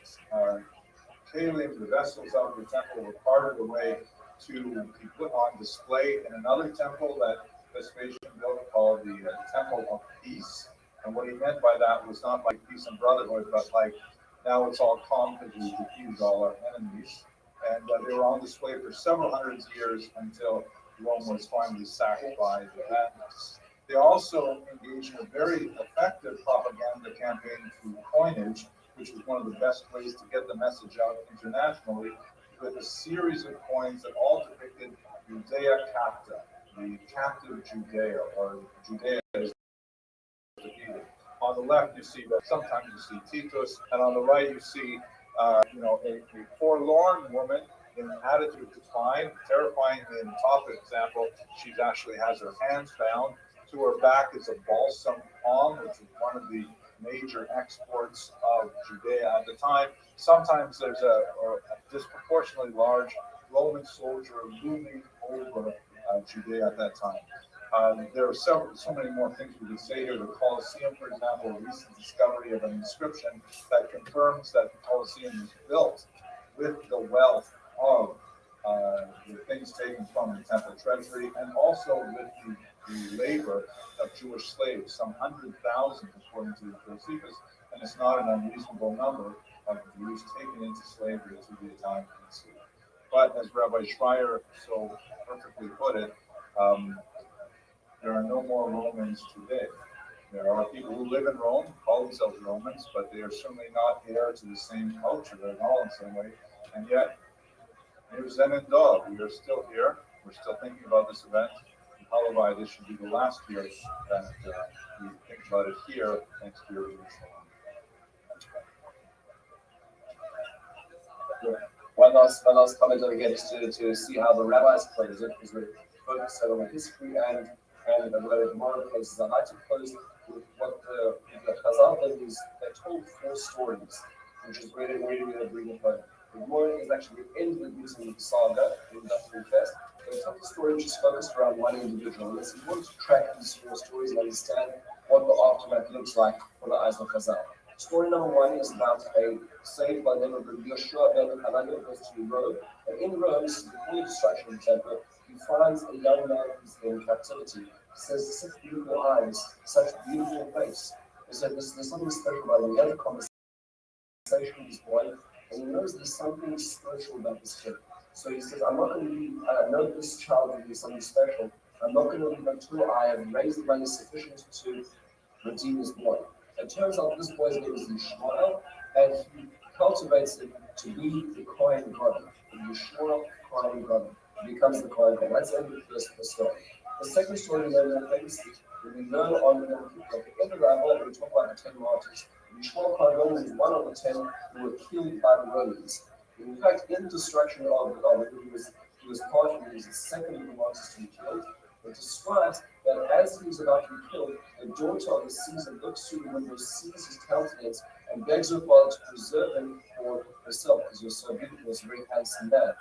kalim, the vessels of the temple, were parted away to be put on display in another temple that Vespasian built called the Temple of Peace. And what he meant by that was not like peace and brotherhood, but like now it's all calm because we defeated all our enemies. And they were on display for several hundreds of years until Rome was finally sacked by the Latins. They also engaged in a very effective propaganda campaign through coinage, which was one of the best ways to get the message out internationally, with a series of coins that all depicted Judea Capta, the captive Judea, or Judea is defeated. On the left, you see that sometimes you see Titus, and on the right, you see a forlorn woman in an attitude of decline, terrifying. In the top example, she actually has her hands bound. To her back is a balsam palm, which is one of the major exports of Judea at the time. Sometimes there's a disproportionately large Roman soldier looming over Judea at that time. There are so many more things we could say here. The Colosseum, for example, a recent discovery of an inscription that confirms that the Colosseum was built with the wealth of the things taken from the temple treasury, and also with the labor of Jewish slaves, some 100,000 according to Josephus, and it's not an unreasonable number of Jews taken into slavery to the Italian peninsula. But as Rabbi Schreier so perfectly put it, there are no more Romans today. There are people who live in Rome, call themselves Romans, but they are certainly not heir to the same culture at all in some way. And yet, here's Zen and Dog. We are still here. We're still thinking about this event. In Halavai, this should be the last year that we think about it here. Next year, we will. One last comment on again, just to see how the rabbis close it, because we're focused on the history and a lot of moral cases. I'd like to close with what the Chazal did was they told 4 stories, which is really bring it home. The morning is actually the end of the saga in Dafur Fest. They told the story which is focused around one individual. And it's important to track these 4 stories and understand what the aftermath looks like for the eyes of Chazal. Story number 1 is about a sage by the name of Yoshua ben Hananiah goes to Rome. And in Rome, this is before the destruction of the temple, he finds a young man who's in captivity. He says, such beautiful eyes, such beautiful face. He said, there's something special about him. He has a conversation with this boy, and he knows there's something special about this kid. So he says, I'm not going to leave, I know this child will be something special. I'm not going to leave until I have raised the money sufficient to redeem this boy. It turns out this boy's name is Yishmael, and he cultivates it to be the Kohen Gadol. Yishmael Kohen Gadol. He becomes the Kohen Gadol. That's the end of the story. The second story we learn more famously, we learn on the end of Rabbi, we talk about the 10 martyrs. Yishmael Kohen Gadol is one of the 10 who were killed by the Romans. In fact, in the destruction of it, he was part of, he was the second of the martyrs to be killed. It describes that as he was about to be killed, the daughter of the Caesar looks through the window, sees his countenance, and begs her father to preserve him for herself, because he was so beautiful, he was a very handsome man.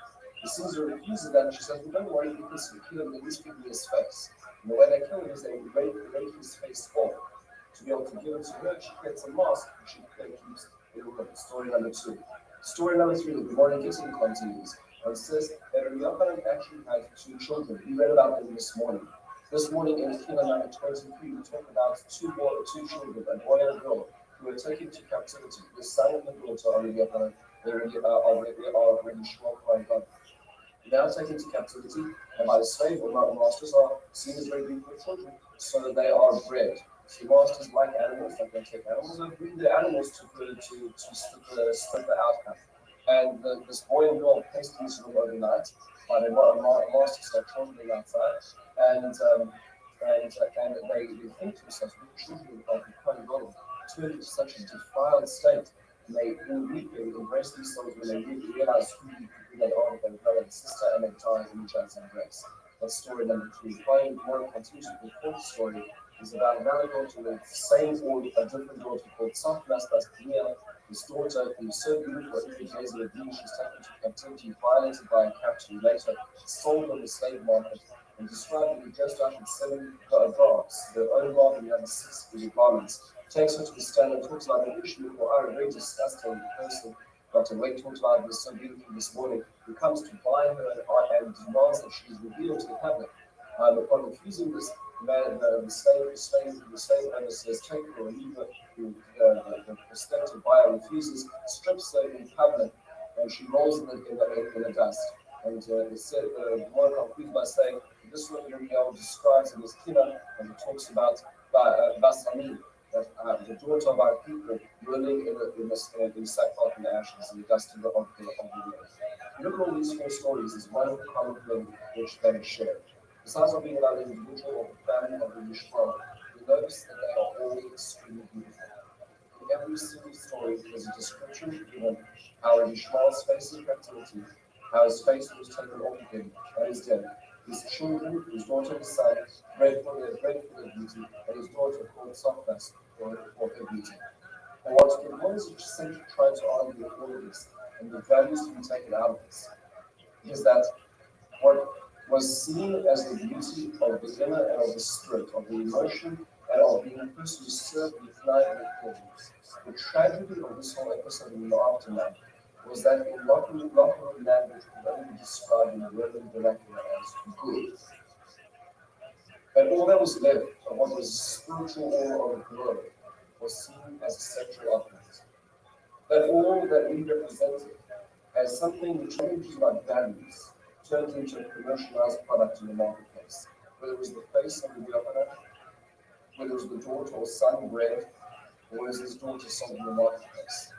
The Caesar refuses that, and she says, well, don't worry, because you kill him, at least give me his face. And the way they kill him is they break his face off. To be able to give it to her, she creates a mask, and she keeps it with her. Story number 2. Story number 3, the Gemara Gittin continues. And it says that Yochanan actually had 2 children. We read about them this morning. This morning in Kila number 23, we talk about 2 children, a boy and a girl, who were taken to captivity. The son and the daughter of Yochanan, they are already Shmuel Kohen Gadol. They are taken to captivity, and by the slave or masters are seen as very beautiful children, so they are bred. So masters like animals, like they take animals and breed the animals to split the outcome. And this boy and girl placed in this room overnight by their master start children outside, and they think to themselves, "We children of the Kohen Gadol turned into such a defiled state." And they immediately embrace themselves when they realize who they are, their brother and sister, and they die in each other's embrace. That's story number 3. Playing more continues with the 4th story is about another daughter with the same or a different daughter called Safnas Pnia. His daughter, who was so beautiful at the days of the Jews, was taken to captivity, violated by a captain, later sold on the slave market, and described to be dressed up in 7 garments, their own garment and 6 garments. Takes her to the stand and talks about an issue for our very disgusting person. Dr. Wade talks about this so beautifully this morning, who comes to buy her and demands that she is revealed to the public. Upon refusing this, the slave owner says, "Take her or leave her." The prospective buyer refuses, strips her in public, and she rolls in the dust. And the Gemara concludes by saying, this woman describes in this kina, and it talks about Basami, that the daughter of our people rolling in sackcloth and ashes in the dust of the earth. Look at all these 4 stories as one common thing which they share. Besides not being about the individual or the family of the Yishmael, we notice that they are all extremely beautiful. In every single story, there's a description given how Yishmael's facing captivity, how his face was taken off of him and his death, his children, his daughter, his son, bred for their beauty, and his daughter called Safnas for her beauty. And what is essentially trying to argue with all of this, and the values to be taken out of this, is that what was seen as the beauty of the inner and of the spirit, of the emotion, and of being a person who served the flag with the tragedy of this whole episode in the aftermath was that in local language could only be described in the Roman vernacular as good. And all that was left of what was spiritual aura of the globe was seen as a sexual object. That all that we represented as something which changes our values turned into a commercialized product in the marketplace. Whether it was the face of the governor, whether it was the daughter or son bred, or was his daughter sold in the marketplace.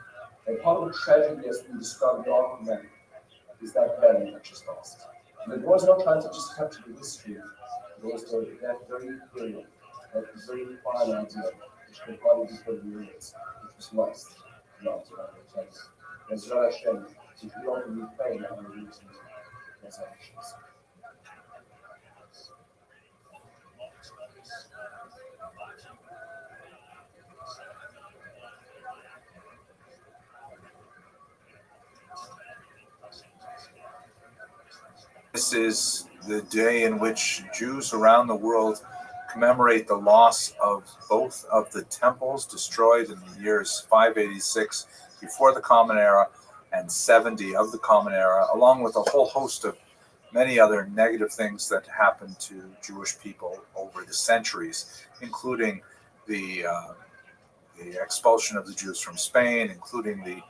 And part of the tragedy as we describe the aftermath is that value that just lost. And it was not trying to just capture the history, but also that very period, that very fine idea, which could hardly be put in words, which was lost. As Rabbi Hashem, if we often refrain our routines as actions. This is the day in which Jews around the world commemorate the loss of both of the temples destroyed in the years 586 before the Common Era and 70 of the Common Era, along with a whole host of many other negative things that happened to Jewish people over the centuries, including the expulsion of the Jews from Spain, including the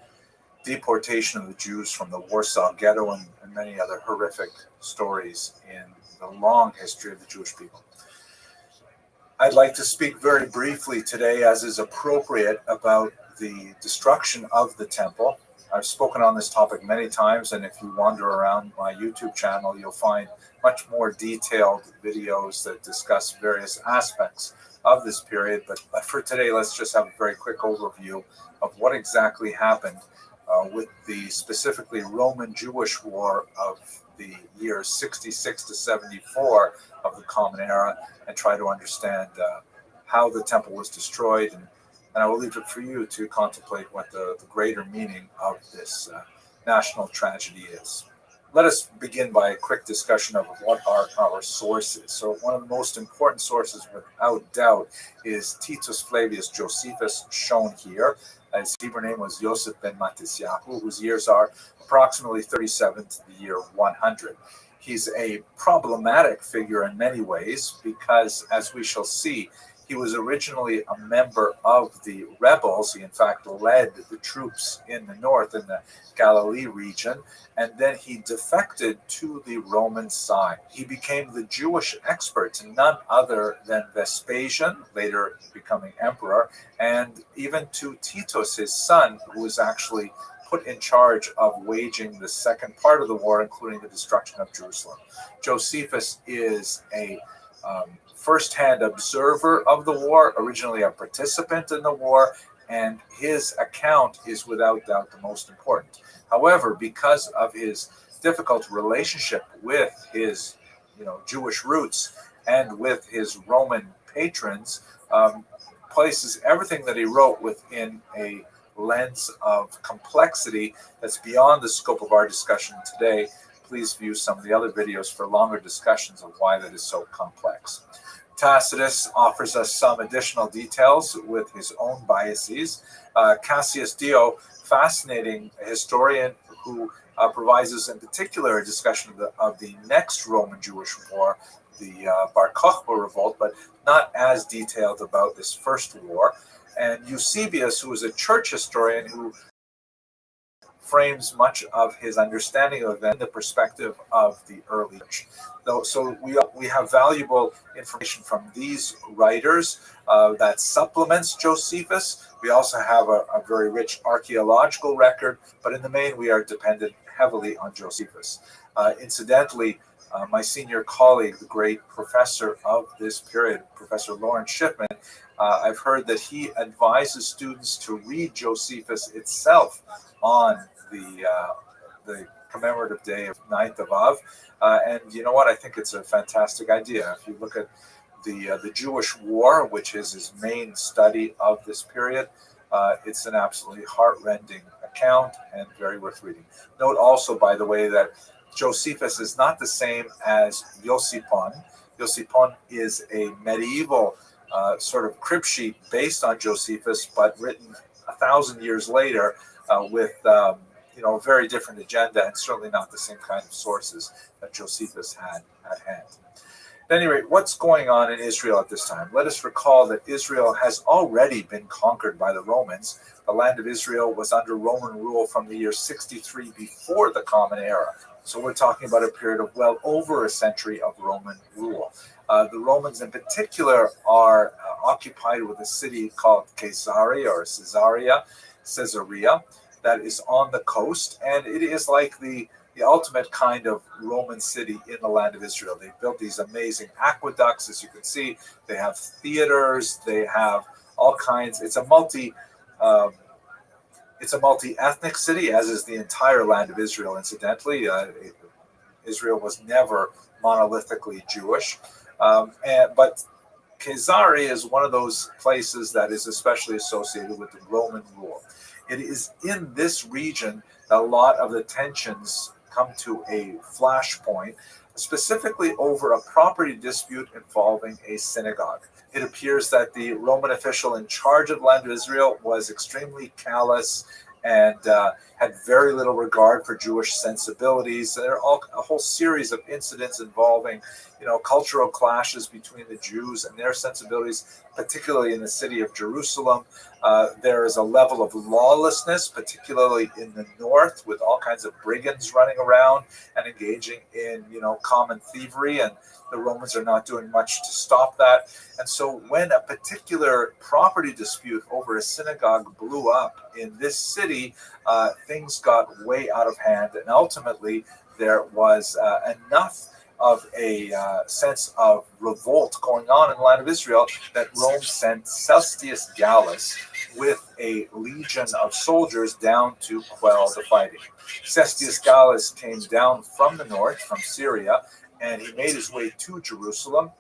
deportation of the Jews from the Warsaw Ghetto, and many other horrific stories in the long history of the Jewish people. I'd like to speak very briefly today, as is appropriate, about the destruction of the temple. I've spoken on this topic many times, and if you wander around my YouTube channel, you'll find much more detailed videos that discuss various aspects of this period. But for today, let's just have a very quick overview of what exactly happened with the specifically Roman-Jewish War of the years 66 to 74 of the Common Era, and try to understand how the temple was destroyed. And I will leave it for you to contemplate what the greater meaning of this national tragedy is. Let us begin by a quick discussion of what are our sources. So one of the most important sources, without doubt, is Titus Flavius Josephus, shown here. His Hebrew name was Yosef ben Matisyahu, whose years are approximately 37 to the year 100. He's a problematic figure in many ways because, as we shall see, He was originally a member of the rebels. He, in fact, led the troops in the north, in the Galilee region, and then he defected to the Roman side. He became the Jewish expert, none other than Vespasian, later becoming emperor, and even to Titus, his son, who was actually put in charge of waging the second part of the war, including the destruction of Jerusalem. Josephus is a first-hand observer of the war, originally a participant in the war, and his account is without doubt the most important. However, because of his difficult relationship with his Jewish roots and with his Roman patrons, places everything that he wrote within a lens of complexity that's beyond the scope of our discussion today. Please view some of the other videos for longer discussions of why that is so complex. Tacitus offers us some additional details with his own biases. Cassius Dio, fascinating historian who provides us in particular a discussion of the next Roman-Jewish war, the Bar Kokhba revolt, but not as detailed about this first war. And Eusebius, who is a church historian who frames much of his understanding of events in the perspective of the early church. So we have valuable information from these writers that supplements Josephus. We also have a very rich archaeological record, but in the main we are dependent heavily on Josephus. Incidentally, my senior colleague, the great professor of this period, Professor Lawrence Schiffman, I've heard that he advises students to read Josephus itself on the commemorative day of 9th of Av. And you know what? I think it's a fantastic idea. If you look at the Jewish War, which is his main study of this period, it's an absolutely heart-rending account and very worth reading. Note also, by the way, that Josephus is not the same as Yosipon. Yosipon is a medieval sort of crib sheet based on Josephus, but written 1,000 years later with a very different agenda, and certainly not the same kind of sources that Josephus had at hand. At any rate, what's going on in Israel at this time? Let us recall that Israel has already been conquered by the Romans. The land of Israel was under Roman rule from the year 63 before the Common Era. So we're talking about a period of well over a century of Roman rule. The Romans in particular are occupied with a city called Caesarea or Caesarea, that is on the coast, and it is like the ultimate kind of Roman city in the land of Israel. They built these amazing aqueducts, as you can see. They have theaters. They have all kinds. It's a multi-ethnic city, as is the entire land of Israel. Incidentally, Israel was never monolithically Jewish, but Caesarea is one of those places that is especially associated with the Roman rule. It is in this region that a lot of the tensions come to a flashpoint, specifically over a property dispute involving a synagogue. It appears that the Roman official in charge of the land of Israel was extremely callous and had very little regard for Jewish sensibilities. There are a whole series of incidents involving, cultural clashes between the Jews and their sensibilities, particularly in the city of Jerusalem. There is a level of lawlessness, particularly in the north, with all kinds of brigands running around and engaging in, common thievery, and the Romans are not doing much to stop that. And so when a particular property dispute over a synagogue blew up in this city, things got way out of hand, and ultimately there was enough of a sense of revolt going on in the land of Israel that Rome sent Cestius Gallus with a legion of soldiers down to quell the fighting. Cestius Gallus came down from the north, from Syria, and he made his way to Jerusalem.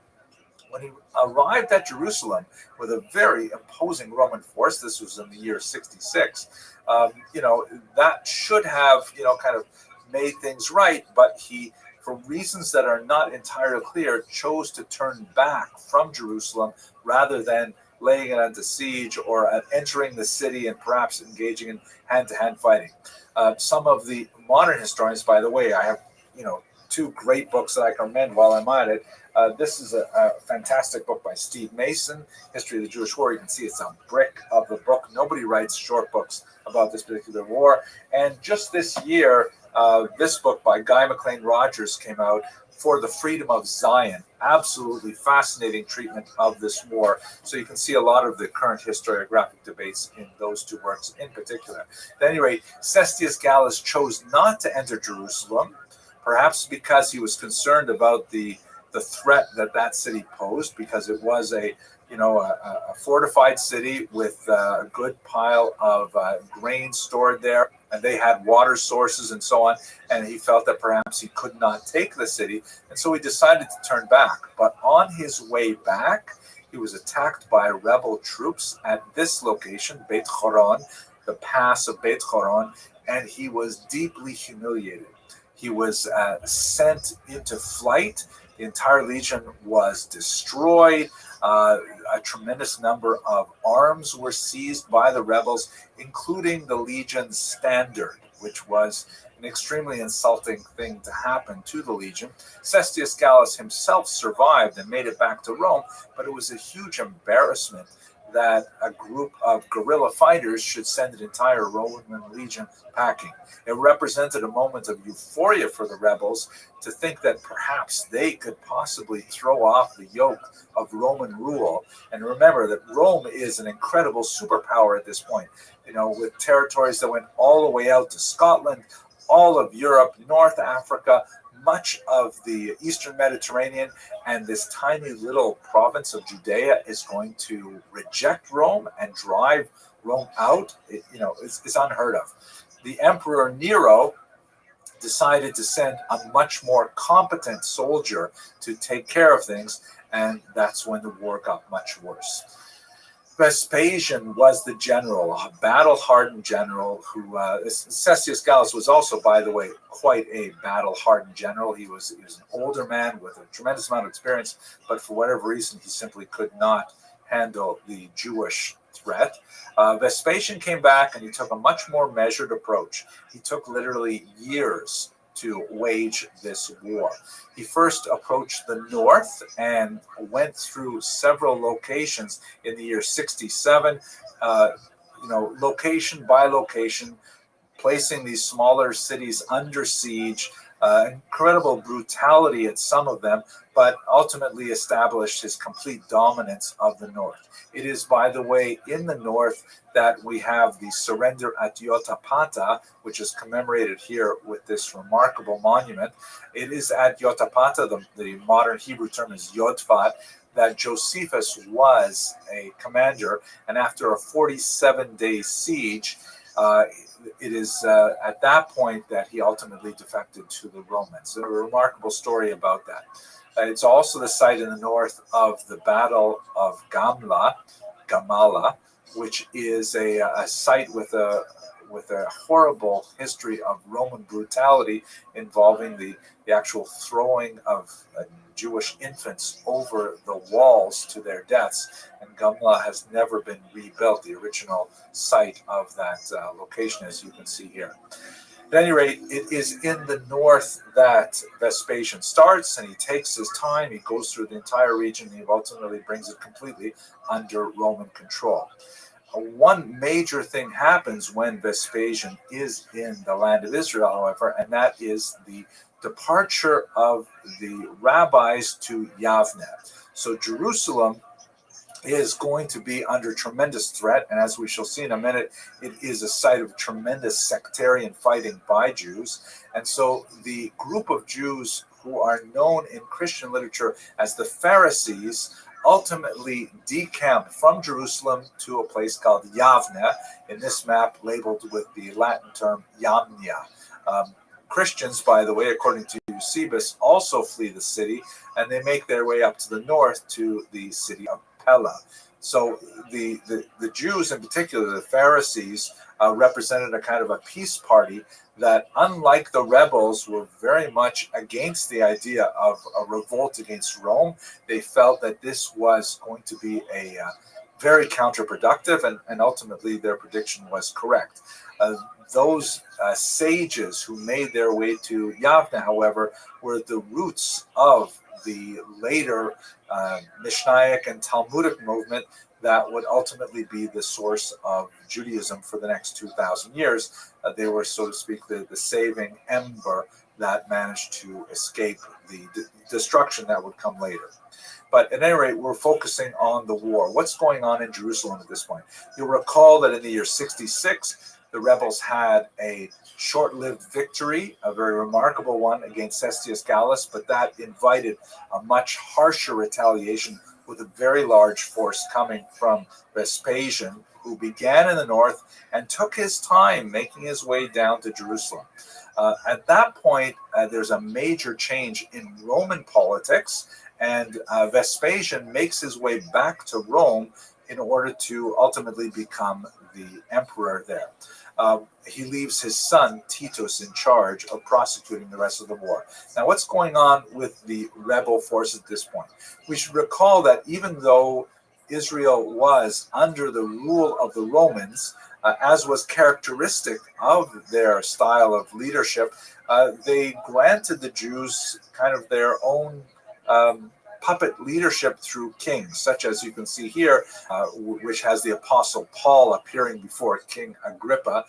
When he arrived at Jerusalem with a very imposing Roman force, this was in the year 66, that should have, kind of made things right, but he, for reasons that are not entirely clear, chose to turn back from Jerusalem rather than laying it under siege or entering the city and perhaps engaging in hand-to-hand fighting. Some of the modern historians, by the way, I have, two great books that I can recommend while I'm at it. This is a fantastic book by Steve Mason, History of the Jewish War. You can see it's a brick of the book. Nobody writes short books about this particular war. And just this year, this book by Guy McLean Rogers came out, For the Freedom of Zion. Absolutely fascinating treatment of this war. So you can see a lot of the current historiographic debates in those two works in particular. At any rate, Cestius Gallus chose not to enter Jerusalem, perhaps because he was concerned about the threat that city posed, because it was a fortified city with a good pile of grain stored there, and they had water sources and so on, and he felt that perhaps he could not take the city, and so he decided to turn back. But on his way back, he was attacked by rebel troops at this location, Beit Horon, the pass of Beit Horon, and he was deeply humiliated. He was sent into flight. The entire legion was destroyed. A tremendous number of arms were seized by the rebels, including the legion's standard, which was an extremely insulting thing to happen to the legion. Cestius Gallus himself survived and made it back to Rome, but it was a huge embarrassment that a group of guerrilla fighters should send an entire Roman legion packing. It represented a moment of euphoria for the rebels to think that perhaps they could possibly throw off the yoke of Roman rule. And remember that Rome is an incredible superpower at this point, with territories that went all the way out to Scotland, all of Europe, North Africa, much of the Eastern Mediterranean, and this tiny little province of Judea is going to reject Rome and drive Rome out. It's unheard of. The Emperor Nero decided to send a much more competent soldier to take care of things, and that's when the war got much worse. Vespasian was the general, a battle-hardened general who, Cestius Gallus was also, by the way, quite a battle-hardened general. He was an older man with a tremendous amount of experience, but for whatever reason, he simply could not handle the Jewish threat. Vespasian came back and he took a much more measured approach. He took literally years to wage this war. He first approached the north and went through several locations in the year 67, location by location, placing these smaller cities under siege, incredible brutality at some of them, but ultimately established his complete dominance of the north. It is, by the way, in the north that we have the surrender at Yotapata, which is commemorated here with this remarkable monument. It is at Yotapata, the modern Hebrew term is Yodfat, that Josephus was a commander, and after a 47-day siege, it is at that point that he ultimately defected to the Romans. A remarkable story about that. It's also the site in the north of the Battle of Gamala, which is a site with a horrible history of Roman brutality involving the actual throwing of Jewish infants over the walls to their deaths. And Gamla has never been rebuilt, the original site of that location, as you can see here. At any rate, it is in the north that Vespasian starts, and he takes his time. He goes through the entire region, and he ultimately brings it completely under Roman control. One major thing happens when Vespasian is in the land of Israel, however, and that is the departure of the rabbis to Yavne. So Jerusalem is going to be under tremendous threat, and as we shall see in a minute, it is a site of tremendous sectarian fighting by Jews. And so the group of Jews who are known in Christian literature as the Pharisees ultimately decamp from Jerusalem to a place called Yavne, in this map labeled with the Latin term Yamnia. Christians, by the way, according to Eusebius, also flee the city, and they make their way up to the north to the city of Pella. So the Jews, in particular, the Pharisees, represented a kind of a peace party that, unlike the rebels, were very much against the idea of a revolt against Rome. They felt that this was going to be a very counterproductive, and ultimately their prediction was correct. Those sages who made their way to Yavne, however, were the roots of the later Mishnaic and Talmudic movement that would ultimately be the source of Judaism for the next 2,000 years. They were, so to speak, the saving ember that managed to escape the destruction that would come later. But at any rate, we're focusing on the war. What's going on in Jerusalem at this point? You'll recall that in the year 66, the rebels had a short-lived victory, a very remarkable one against Cestius Gallus, but that invited a much harsher retaliation with a very large force coming from Vespasian, who began in the north and took his time making his way down to Jerusalem. At that point, there's a major change in Roman politics, and Vespasian makes his way back to Rome in order to ultimately become the emperor there. He leaves his son Titus in charge of prosecuting the rest of the war. Now, what's going on with the rebel forces at this point? We should recall that even though Israel was under the rule of the Romans, as was characteristic of their style of leadership, they granted the Jews kind of their own puppet leadership through kings, such as you can see here, which has the Apostle Paul appearing before King Agrippa,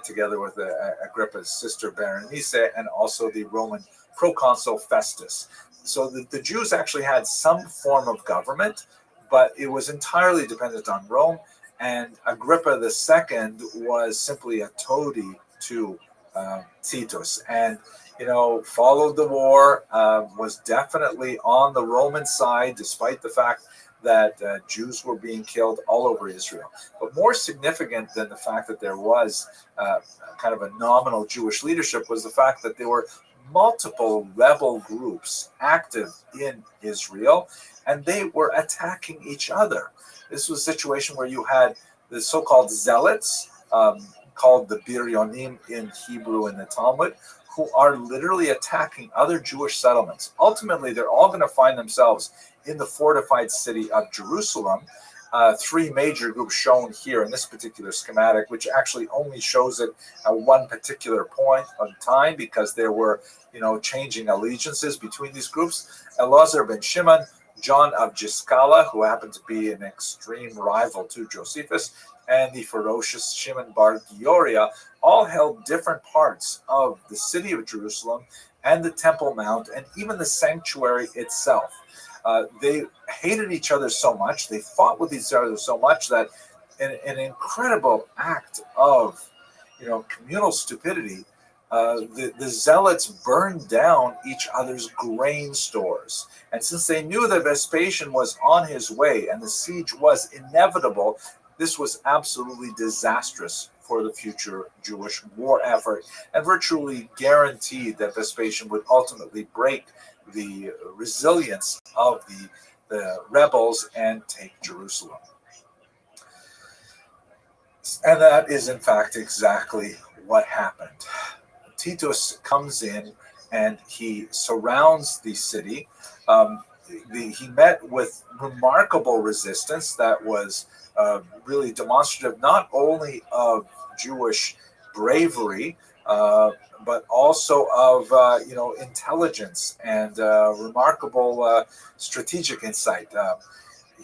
together with Agrippa's sister Berenice, and also the Roman proconsul Festus. So the Jews actually had some form of government, but it was entirely dependent on Rome, and Agrippa II was simply a toady to Titus, and followed the war, was definitely on the Roman side, despite the fact that Jews were being killed all over Israel. But more significant than the fact that there was kind of a nominal Jewish leadership was the fact that there were multiple rebel groups active in Israel, and they were attacking each other. This was a situation where you had the so-called zealots, called the Biryonim in Hebrew in the Talmud, who are literally attacking other Jewish settlements. Ultimately, they're all going to find themselves in the fortified city of Jerusalem. Three major groups shown here in this particular schematic, which actually only shows it at one particular point of time because there were, changing allegiances between these groups. Elazar ben Shimon, John of Giscala, who happened to be an extreme rival to Josephus, and the ferocious Shimon bar Giora, all held different parts of the city of Jerusalem and the Temple Mount and even the sanctuary itself. They hated each other so much, they fought with each other so much that an incredible act of communal stupidity, the zealots burned down each other's grain stores. And since they knew that Vespasian was on his way and the siege was inevitable, this was absolutely disastrous for the future Jewish war effort and virtually guaranteed that Vespasian would ultimately break the resilience of the rebels and take Jerusalem. And that is, in fact, exactly what happened. Titus comes in and he surrounds the city. He met with remarkable resistance that was really demonstrative not only of Jewish bravery, but also of intelligence and remarkable strategic insight.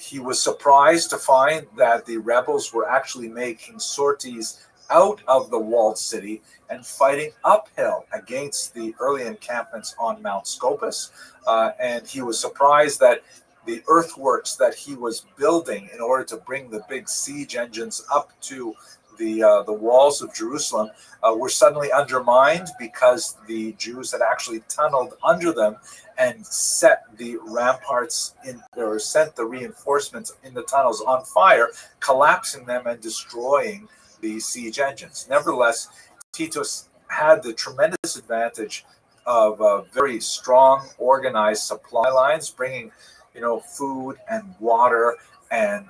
He was surprised to find that the rebels were actually making sorties out of the walled city and fighting uphill against the early encampments on Mount Scopus. And he was surprised that the earthworks that he was building in order to bring the big siege engines up to the walls of Jerusalem were suddenly undermined because the Jews had actually tunneled under them and set the ramparts or sent the reinforcements in the tunnels on fire, collapsing them and destroying the siege engines. Nevertheless, Titus had the tremendous advantage of very strong, organized supply lines, bringing food and water and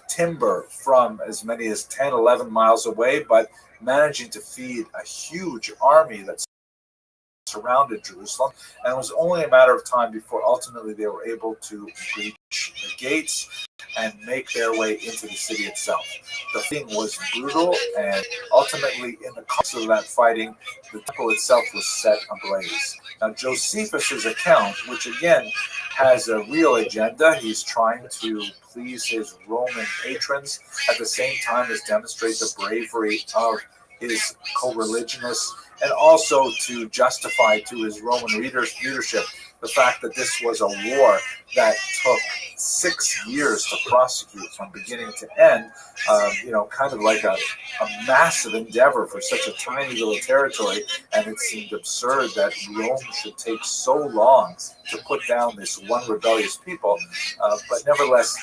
timber from as many as 10, 11 miles away, but managing to feed a huge army that surrounded Jerusalem. And it was only a matter of time before ultimately they were able to breach the gates and make their way into the city itself. The fighting was brutal, and ultimately, in the course of that fighting, the temple itself was set ablaze. Now, Josephus's account, which again has a real agenda, he's trying to please his Roman patrons at the same time as demonstrate the bravery of his co-religionists, and also to justify to his Roman leadership the fact that this was a war that took 6 years to prosecute from beginning to end. Kind of like a massive endeavor for such a tiny little territory, and it seemed absurd that Rome should take so long to put down this one rebellious people. But nevertheless,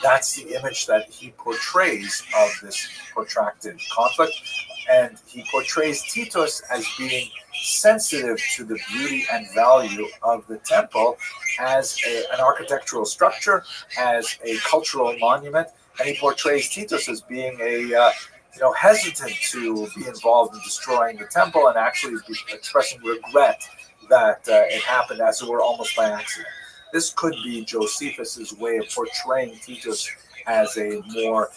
that's the image that he portrays of this protracted conflict. And he portrays Titus as being sensitive to the beauty and value of the temple as an architectural structure, as a cultural monument. And he portrays Titus as being hesitant to be involved in destroying the temple, and actually expressing regret that it happened, as it were, almost by accident. This could be Josephus's way of portraying Titus as a more,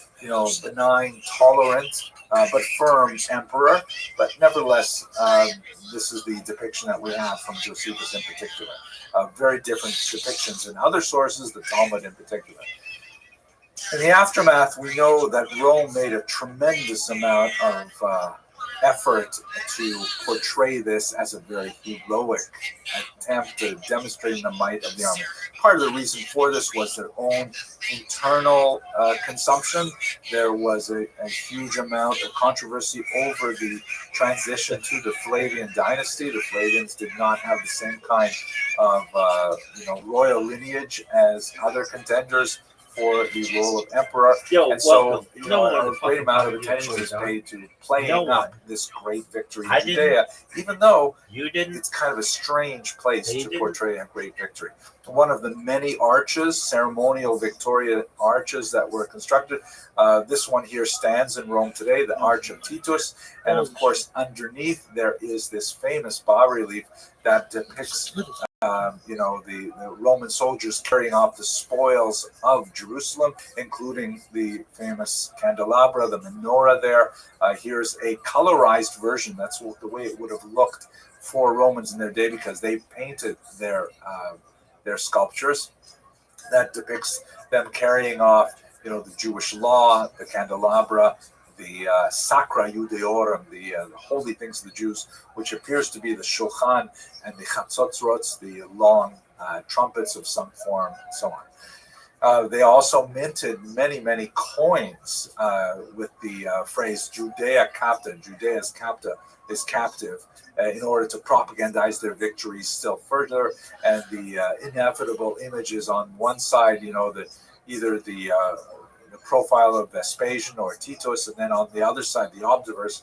benign, tolerant, but firm emperor. But nevertheless, this is the depiction that we have from Josephus in particular. Very different depictions in other sources, the Talmud in particular. In the aftermath, we know that Rome made a tremendous amount of effort to portray this as a very heroic attempt to demonstrate the might of the army. Part of the reason for this was their own internal consumption. There was a huge amount of controversy over the transition to the Flavian dynasty. The Flavians did not have the same kind of royal lineage as other contenders for the role of emperor. And so, a great amount of attention is paid to playing up this great victory in Judea, even though it's kind of a strange place to portray a great victory. One of the many arches, ceremonial Victoria arches that were constructed, this one here stands in Rome today, the Arch of Titus. And of course, underneath there is this famous bas-relief that depicts the Roman soldiers carrying off the spoils of Jerusalem, including the famous candelabra, the menorah there. Here's a colorized version. That's the way it would have looked for Romans in their day, because they painted their sculptures. That depicts them carrying off, the Jewish law, the candelabra, the Sacra Judeorum, the holy things of the Jews, which appears to be the Shulchan and the Chatzotzrots, the long trumpets of some form, and so on. They also minted many, many coins with the phrase Judea Capta, Judea's Capta is captive, in order to propagandize their victories still further. And the inevitable images on one side, that either the profile of Vespasian or Titus, and then on the other side, the obverse,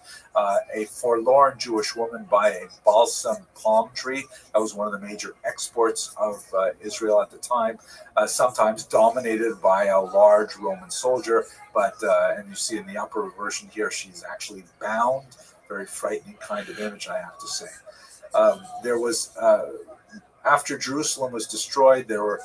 a forlorn Jewish woman by a balsam palm tree. That was one of the major exports of Israel at the time, sometimes dominated by a large Roman soldier. But, and you see in the upper version here, she's actually bound. Very frightening kind of image, I have to say. There was, after Jerusalem was destroyed, there were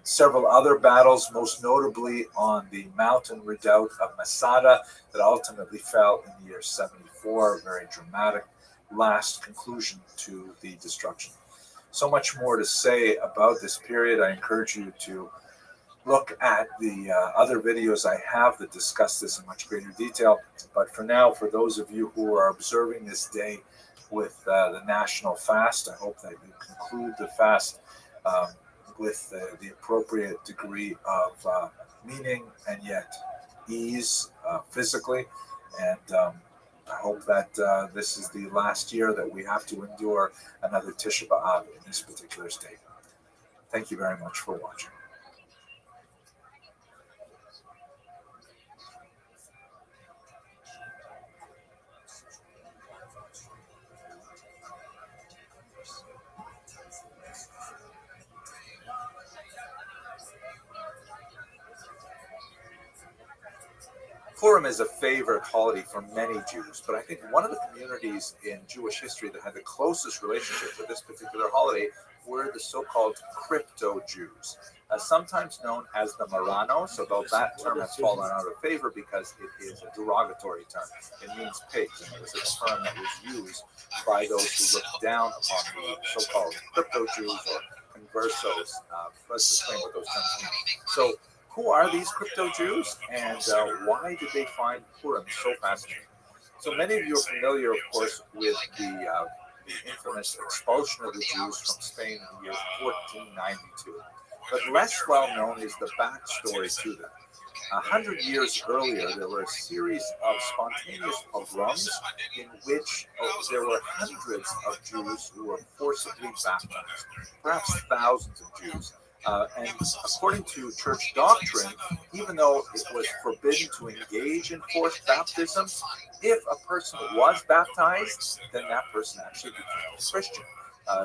several other battles, most notably on the mountain redoubt of Masada, that ultimately fell in the year 74. A very dramatic last conclusion to the destruction. So much more to say about this period. I encourage you to look at the other videos I have that discuss this in much greater detail. But for now, for those of you who are observing this day with the national fast, I hope that you conclude the fast with the appropriate degree of meaning and yet ease physically. And I hope that this is the last year that we have to endure another Tisha B'Av in this particular state. Thank you very much for watching. Purim is a favorite holiday for many Jews, but I think one of the communities in Jewish history that had the closest relationship with this particular holiday were the so-called crypto Jews, sometimes known as the Marranos, although that term has fallen out of favor because it is a derogatory term. It means pigs, and it was a term that was used by those who looked down upon the so-called crypto Jews or conversos. Let's explain what those terms mean. So, who are these crypto Jews, and why did they find Purim so fascinating? So many of you are familiar, of course, with the infamous expulsion of the Jews from Spain in the year 1492. But less well known is the backstory to that. 100 years earlier, there were a series of spontaneous pogroms in which there were hundreds of Jews who were forcibly baptized, perhaps thousands of Jews. And according to church doctrine, even though it was forbidden to engage in forced baptism, if a person was baptized, then that person actually became a Christian.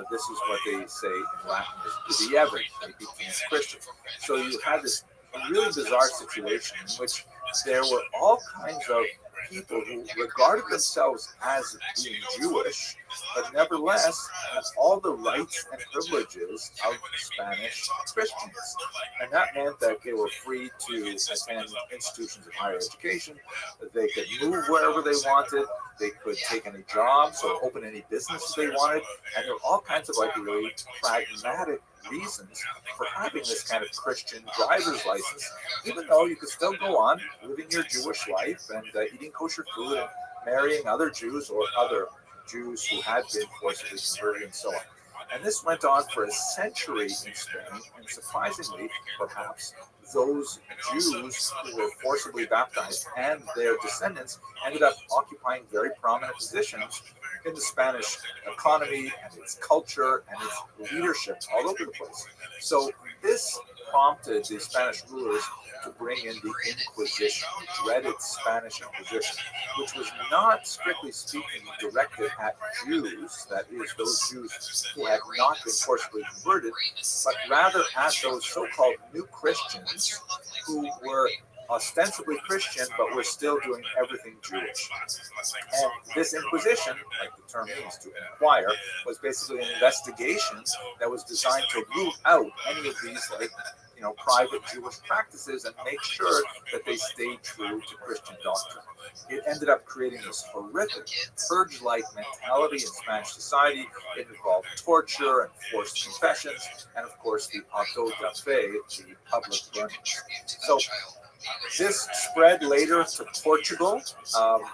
This is what they say in Latin is to be ever. They became Christians. So you had this really bizarre situation in which there were all kinds of people who regarded themselves as being Jewish, but nevertheless had all the rights and privileges of Spanish Christians. And that meant that they were free to attend institutions of higher education, that they could move wherever they wanted, they could take any jobs or open any businesses they wanted, and there were all kinds of like really pragmatic reasons for having this kind of Christian driver's license, even though you could still go on living your Jewish life and eating kosher food and marrying other Jews or other Jews who had been forcibly converted and so on. And this went on for a century in Spain, and surprisingly, perhaps, those Jews who were forcibly baptized and their descendants ended up occupying very prominent positions in the Spanish economy and its culture and its leadership all over the place. So this prompted the Spanish rulers to bring in the Inquisition, the dreaded Spanish Inquisition, which was not, strictly speaking, directed at Jews, that is, those Jews who had not been forcibly converted, but rather at those so-called new Christians who were ostensibly Christian, but were still doing everything Jewish. And this Inquisition, like the term means, to inquire, was basically an investigation that was designed to root out any of these, private Jewish practices and make sure that they stayed true to Christian doctrine. It ended up creating this horrific purge-like mentality in Spanish society. It involved torture and forced confessions, and of course the auto da fe, the public burnings. So this spread later to Portugal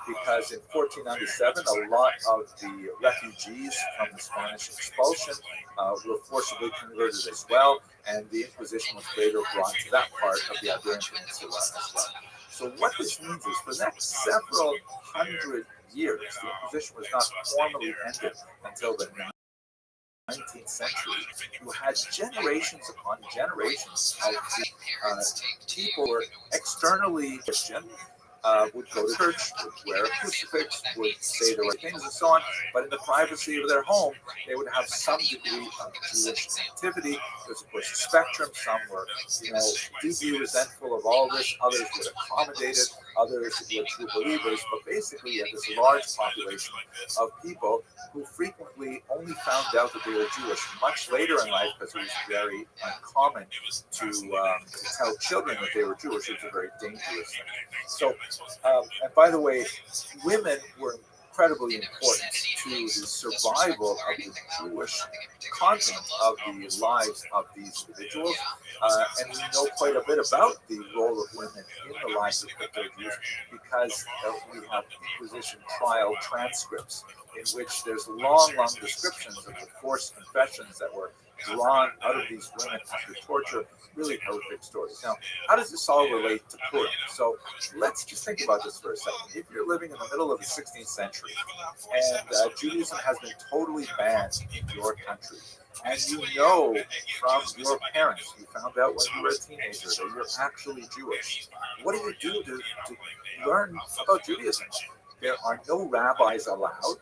because in 1497 a lot of the refugees from the Spanish expulsion were forcibly converted as well, and the Inquisition was later brought to that part of the Iberian Peninsula as well. So what this means is for the next several hundred years, the Inquisition was not formally ended until the 19th century. You had generations upon generations of people who were externally Christian, would go to church, would wear a crucifix, would say the right things and so on, but in the privacy of their home, they would have some degree of Jewish activity. There's of course a spectrum. Some were, deeply resentful of all this. Others would accommodate it. Others were true believers. But basically, you had this large population of people who frequently only found out that they were Jewish much later in life, because it was very uncommon to tell children that they were Jewish. It was a very dangerous thing. So, and by the way, women were incredibly important to the survival of the Jewish content of the lives of these individuals. And we know quite a bit about the role of women in the lives of crypto Jews because we have Inquisition trial transcripts in which there's long descriptions of the forced confessions that were drawn out of these women after torture. Really horrific stories. Now, how does this all relate to Purim? So let's just think about this for a second. If you're living in the middle of the 16th century and Judaism has been totally banned in your country, and you know from your parents, you found out when you were a teenager that you're actually Jewish, what do you do to learn about Judaism? There are no rabbis allowed.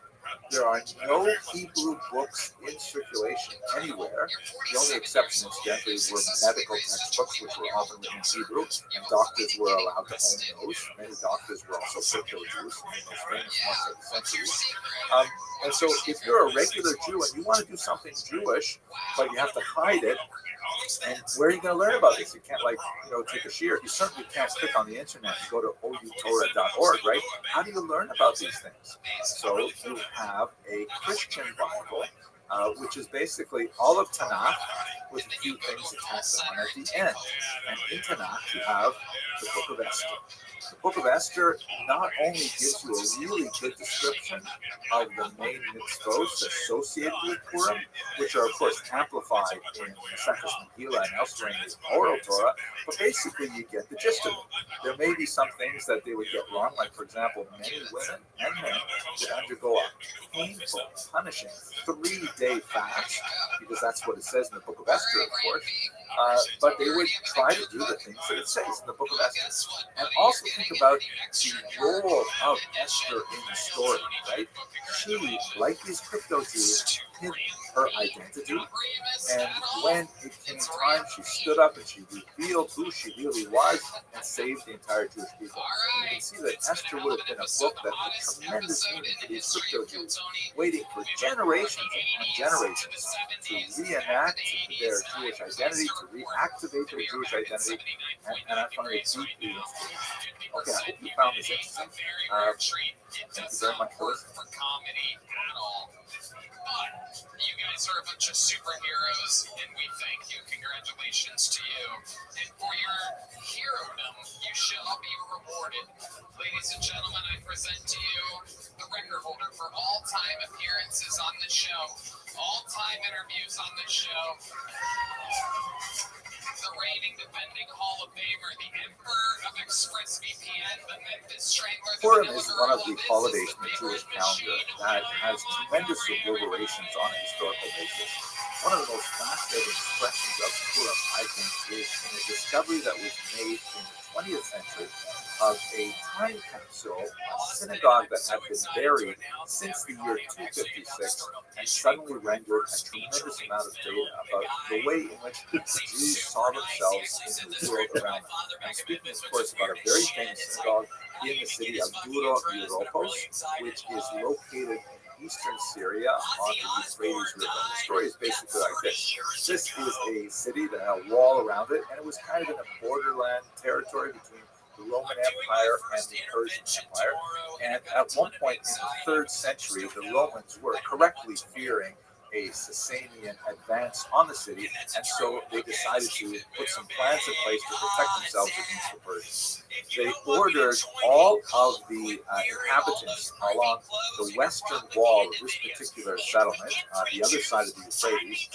There are no Hebrew books in circulation anywhere. The only exception, incidentally, were medical textbooks, which were often written in Hebrew, and doctors were allowed to own those. Many doctors were also crypto-Jews, the most famous ones of the centuries. And so if you're a regular Jew and you want to do something Jewish, but you have to hide it, and where are you going to learn about this? You can't, like, take a shear. You certainly can't click on the internet and go to outorah.org, right? How do you learn about these things? So you have a Christian Bible, which is basically all of Tanakh with a few things attached on at the end. And in Tanakh, you have the Book of Esther. The Book of Esther not only gives you a really good description of the main mitzvot associated with Purim, which are, of course, amplified in Maseches Megillah and elsewhere in the oral Torah, but basically you get the gist of it. There may be some things that they would get wrong, like, for example, many women and men would undergo a painful, punishing 3-day fast, because that's what it says in the Book of Esther, of course. But they would try to do the things that it says in the Book of Esther. And also think about the role of Esther in the story, right? She, like these crypto Jews, hid her identity. And when it came time, she stood up and she revealed who she really was and saved the entire Jewish people. And you can see that Esther would have been a book that had tremendous meaning for these crypto Jews, waiting for generations and generations to reenact their Jewish identity, to reactivate their Jewish identity, and I find it deeply inspirational. Okay, I hope you found this interesting. Thank you very much for listening. But you guys are a bunch of superheroes, and we thank you. Congratulations to you. And for your hero-dom, you shall be rewarded. Ladies and gentlemen, I present to you the record holder for all-time appearances on the show, all-time interviews on the show, the reigning defending Hall of Famer, the Emperor of ExpressVPN, the Memphis Strangler. Purim is one of the holidays in the Jewish calendar that has tremendous reverberations on a historical basis. One of the most fascinating expressions of Purim, I think, is in a discovery that was made in the 20th century of a time capsule, a synagogue that had been buried since the year 256 and suddenly rendered a tremendous amount of data about the way in which the Jews saw themselves in the world around them. I'm speaking, of course, about a very famous synagogue in the city of Duro Europos, which is located in eastern Syria on the Euphrates River. And the story is basically like this. This is a city that had a wall around it, and it was kind of in a borderland territory between the Roman Empire and the Persian Empire. And at one point in the 3rd century, the Romans were correctly fearing a Sasanian advance on the city, and so they decided to put some plans in place to protect themselves against the Persians. They ordered all of the inhabitants along the western wall of this particular settlement, the other side of the Euphrates,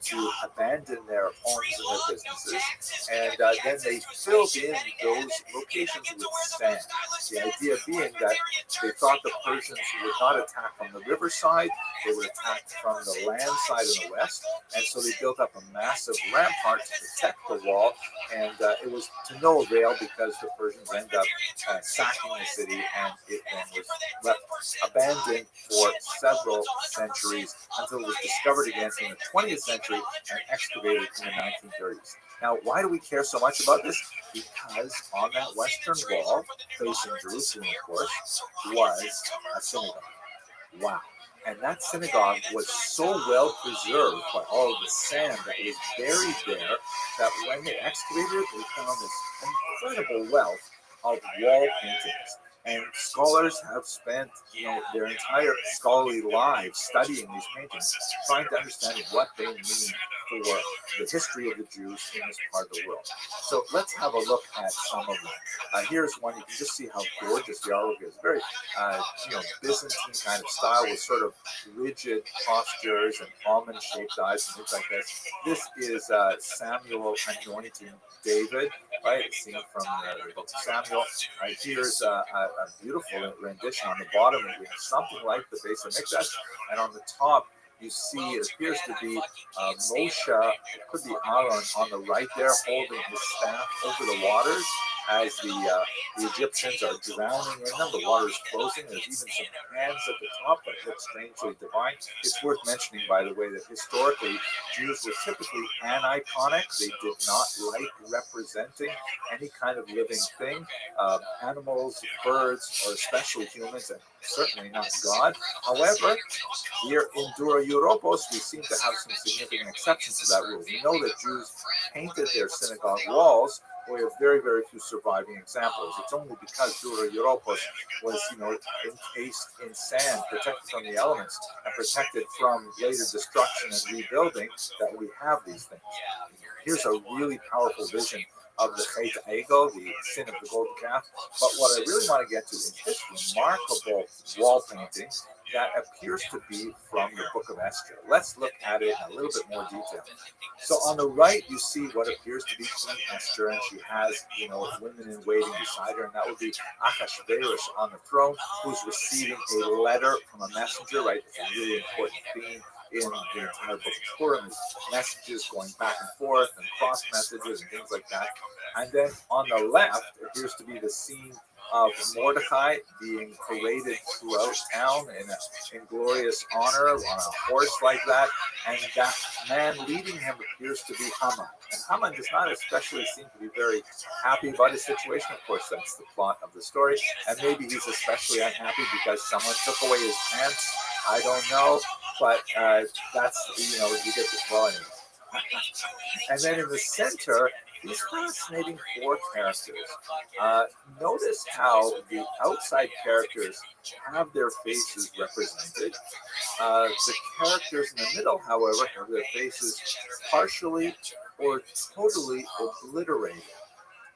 to abandon their homes and their businesses, and then they filled in those locations with sand. The idea being that they thought the Persians would not attack from the riverside, they would attack from the land side in the west, and so they built up a massive rampart to protect the wall, and it was to no avail because the Persians ended up sacking the city, and it then was left abandoned for several centuries until it was discovered again in the 20th century and excavated in the 1930s. Now, why do we care so much about this? Because on that western wall, facing Jerusalem, of course, was a synagogue. Wow. And that synagogue was so well preserved by all of the sand that was buried there that when they excavated it, they found this incredible wealth of wall paintings. And scholars have spent, their entire scholarly lives studying these paintings, trying to understand what they mean for the history of the Jews in this part of the world. So let's have a look at some of them. Here's one. You can just see how gorgeous the artwork is. Very, Byzantine kind of style with sort of rigid postures and almond-shaped eyes and things like this. This is Samuel anointing David, right? Seen from the book of Samuel. Here's a beautiful rendition on the bottom. It looks something like the base of Mikdash, and on the top you see it appears to be Moshe, it could be Aaron on the right there, holding his staff over the waters, as the Egyptians are drowning in them. The water is closing. There's even some hands at the top that look strangely divine. It's worth mentioning, by the way, that historically Jews were typically aniconic. They did not like representing any kind of living thing, animals, birds, or especially humans, and certainly not God. However, here in Dura Europos, we seem to have some significant exceptions to that rule. We know that Jews painted their synagogue walls, but we have very, very few surviving examples. It's only because Dura Europos was, encased in sand, protected from the elements, and protected from later destruction and rebuilding that we have these things. Here's a really powerful vision of the Chet Egel, the sin of the golden calf. But what I really want to get to is this remarkable wall painting that appears to be from the book of Esther. Let's look at it in a little bit more detail. So on the right, you see what appears to be Queen Esther, and she has, women in waiting beside her, and that would be Achashverosh on the throne, who's receiving a letter from a messenger, right? It's a really important theme in the entire book of Purim, is messages going back and forth and cross messages and things like that. And then on the left appears to be the scene of Mordecai being paraded throughout town in glorious honor on a horse like that, and that man leading him appears to be Haman. And Haman does not especially seem to be very happy about his situation. Of course, that's the plot of the story, and maybe he's especially unhappy because someone took away his pants. I don't know, but that's, you get the, well, anyways. And then in the center, these fascinating four characters. Notice how the outside characters have their faces represented. The characters in the middle, however, have their faces partially or totally obliterated.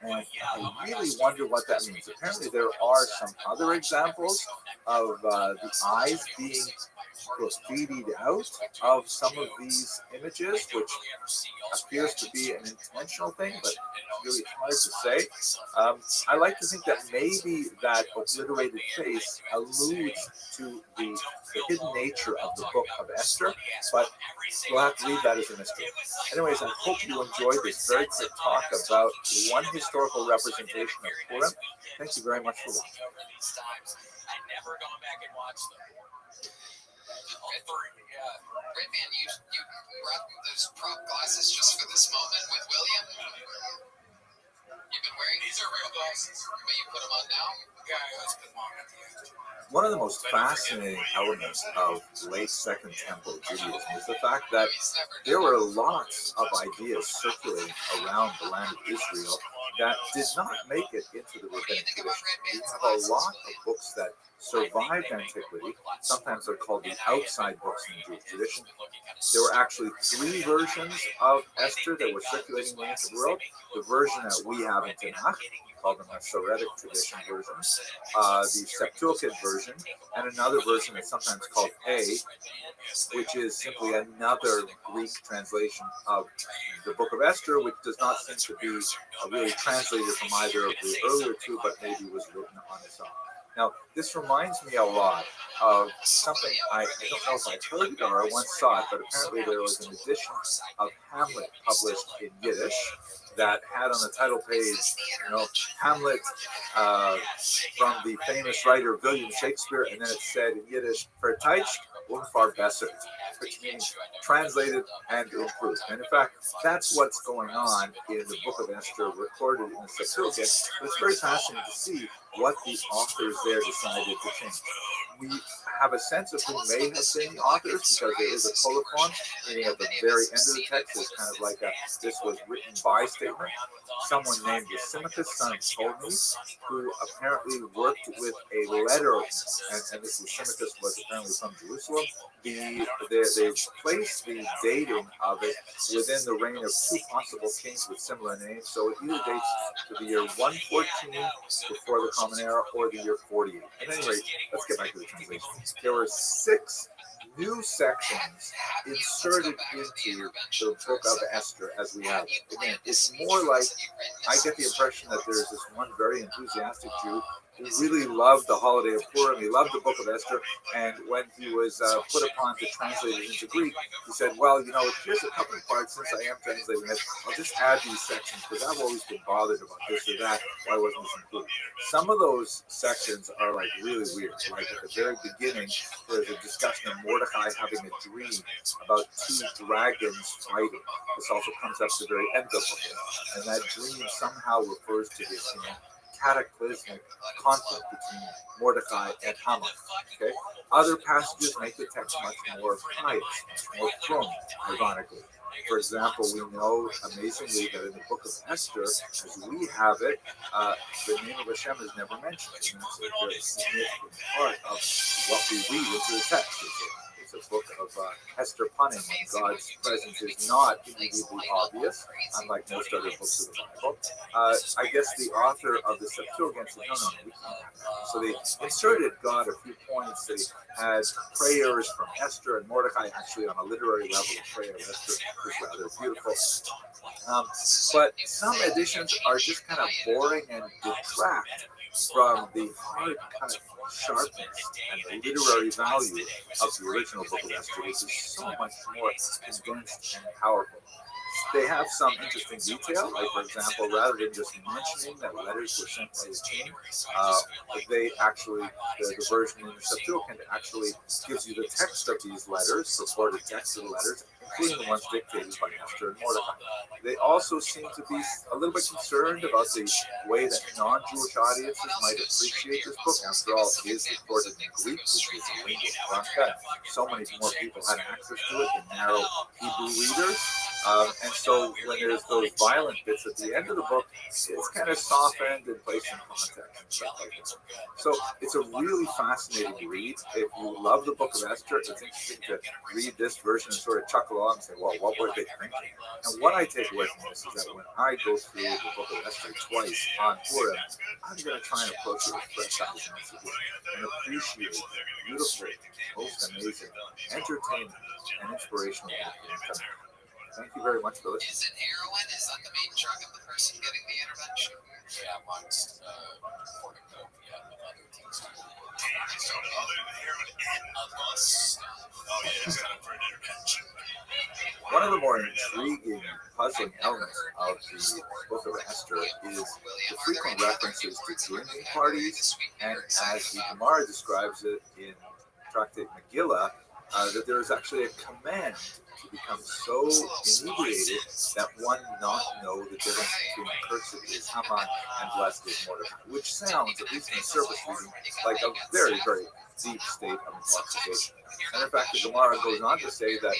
And I really wonder what that means. Apparently, there are some other examples of the eyes being graffitied out of some of these images, which appears to be an intentional thing, but really hard to say. I like to think that maybe that obliterated face alludes to the hidden nature of the book of Esther, but we'll have to leave that as a mystery. Anyways, I hope you enjoyed this very quick talk about one historical representation of Purim. Thank you very much for watching. Great man, you brought those prop glasses just for this moment with William. You've been wearing these are real glasses, but you put them on now. Yeah, let's put them on at the end. One of the most fascinating elements of late Second Temple Judaism is the fact that there were lots of ideas circulating around the land of Israel that did not make it into the rabbinic tradition. We have a lot of books that survived antiquity. Sometimes they're called the outside books in the Jewish tradition. There were actually three versions of Esther that were circulating in the ancient world. The version that we have in Tanakh, called the Masoretic tradition version, the Septuagint version, and another version that's sometimes called A, which is simply another Greek translation of the Book of Esther, which does not seem to be really translated from either of the earlier two, but maybe was written on its own. Now, this reminds me a lot of something I don't know if I heard it or I once saw it, but apparently there was an edition of Hamlet published in Yiddish that had on the title page, Hamlet from the famous writer William Shakespeare, and then it said in Yiddish, "Verteidigt und verbessert," which means translated and improved. And in fact, that's what's going on in the Book of Esther, recorded in the Septuagint. It's very fascinating to see what the authors there decided to change. We have a sense of who may have been the authors because there is a colophon, meaning at the very end of the text is kind of like a "this was written by" statement. Someone named Lysimachus, son of Ptolemy, who apparently worked with a letter, and this Lysimachus was apparently from Jerusalem. They placed the dating of it within the reign of two possible kings with similar names, so it either dates to the year 114 before the Common Era or the year 48. At any rate, let's get back to the translation. There were 6 new sections inserted into the book of Esther as we have it. Again, it's more like, I get the impression that there's this one very enthusiastic Jew who really loved the holiday of Purim. He loved the book of Esther, and when he was put upon to translate it into Greek, he said, well, here's a couple of parts, since I am translating it, I'll just add these sections, because I've always been bothered about this or that, why wasn't this included? Some of those sections are like really weird. Like at the very beginning, there's a discussion of Mordecai having a dream about two dragons fighting. This also comes up at the very end of the book, and that dream somehow refers to this, cataclysmic conflict between Mordecai and Haman. Okay, other passages make the text much more pious, much more frum, ironically. For example, we know amazingly that in the book of Esther, as we have it, the name of Hashem is never mentioned, and that's a very significant part of what we read into the text. It's a book of Hester punning. God's presence is not immediately obvious, unlike most other books of the Bible. I guess the author of the Septuagint said, no, we can't have that. So they inserted God a few points. They had prayers from Esther and Mordecai. Actually, on a literary level, the prayer of Esther is rather beautiful. But some editions are just kind of boring and detract from the hard-cut sharpness and the literary value of the original book of Esther, which is so much more condensed and powerful. They have some interesting detail, like, for example, rather than just mentioning that letters were sent by the king, they actually, the version in the Septuagint actually gives you the text of these letters, purported text of the letters, including the ones dictated by Esther and Mordecai. They also seem to be a little bit concerned about the way that non-Jewish audiences might appreciate this book. After all, it is recorded in Greek, which is a lingua franca. So many more people had access to it than narrow Hebrew readers. And so when there's those violent bits at the end of the book, it's kind of softened and placed in context and stuff like that. So it's a really fascinating read. If you love the book of Esther, it's interesting to read this version and sort of chuckle along and say, well, what were they thinking? And what I take away from this is that when I go through the book of Esther twice on Purim, I'm going to try and approach it with fresh eyes and appreciate the beautiful, most amazing, entertaining, and inspirational book. Thank you very much for listening. Is it heroin? Is that the main drug of the person getting the intervention? Yeah, amongst cornucopia and other things. So other than heroin and amongst oh yeah, it's kind of for an intervention. One of the more intriguing, puzzling elements of the book of Esther is the frequent references to drinking parties, and as the Gemara describes it in Tractate Megillah, that there is actually a command to become so inebriated that one not know the difference between cursed is Haman and blessed is Mordecai, which sounds, at least in the surface reading, like a very, very deep state of intoxication. And in fact, the Gemara goes on to say that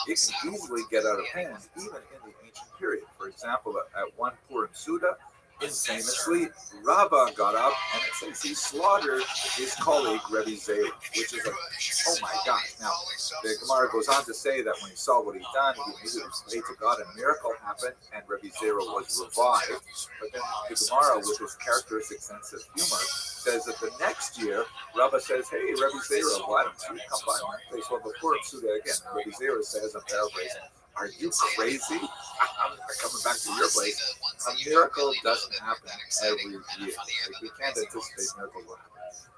it can easily get out of hand, even in the ancient period. For example, at one Purim Suda, infamously, Rabbi got up and it says he slaughtered his colleague Rabbi, which is like, oh my gosh. Now, the Gemara goes on to say that when he saw what he'd done, he immediately prayed to God, a miracle happened, and Rabbi was revived. But then the Gemara, with his characteristic sense of humor, says that the next year, Rabbi says, hey, Rabbi Zera, why don't you come by my place? Well, before it's Suda again, Rabbi Zera says, I'm paraphrasing, are you crazy? I'm coming back to your place. A miracle doesn't happen every year. Like, we can't anticipate miracles will happen.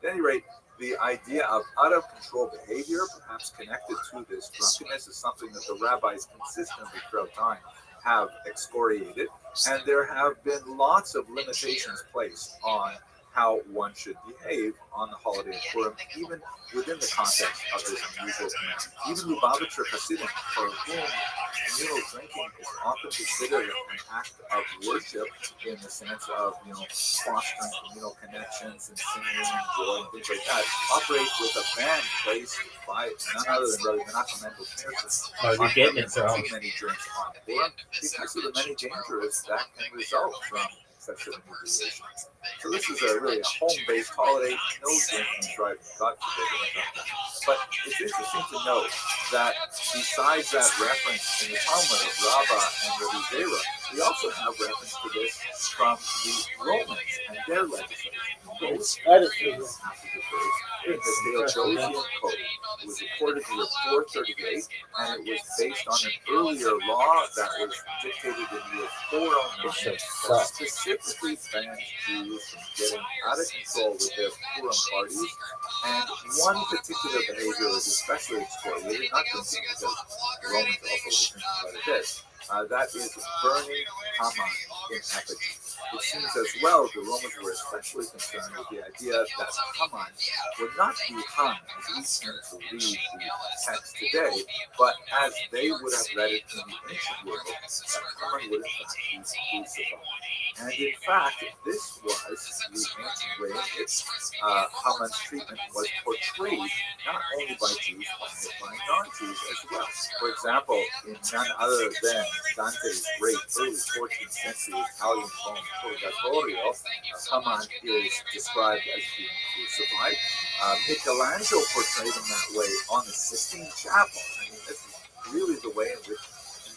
At any rate, the idea of out-of-control behavior, perhaps connected to this drunkenness, is something that the rabbis consistently throughout time have excoriated, and there have been lots of limitations placed on how one should behave on the holiday of Purim, even within the context of this unusual command. Even Lubavitcher Hasidim, for whom communal drinking is often considered an act of worship in the sense of, fostering communal connections and singing and joy and things like that, operate with a ban placed by none other than Rabbi Menachem Mendel Schneerson on too many drinks on Purim because of the many dangers that can result from sexual inebriation. So this is really a home-based holiday, no drinking and driving, God forbid. But it's interesting to note that besides that reference in the Talmud of Rabbi and Rabbi Zera, we also have reference to this from the Romans and their legislation. most That is in true. the Theodosian Code. It was recorded in the year 438, and it was based on an earlier law that was dictated in the year 409 This shit that sucks. specifically banned Jews from getting out of control with their Purim parties. And one particular behavior was especially excoriated, not drinking, because the Romans also were drinking quite a bit. That is burning Haman in effigy. It seems as well the Romans were especially concerned with the idea that Haman would not be hung as we tend to read the text today, but as they would have read it in the ancient world, that Haman would in fact be crucified. And in fact, this was the ancient way in which Haman's treatment was portrayed, not only by Jews, but by non-Jews as well. For example, in none other than Dante's great early 14th century Italian poem Purgatorio, Haman is described as being crucified. Michelangelo portrayed him that way on the Sistine Chapel. I mean, this is really the way in which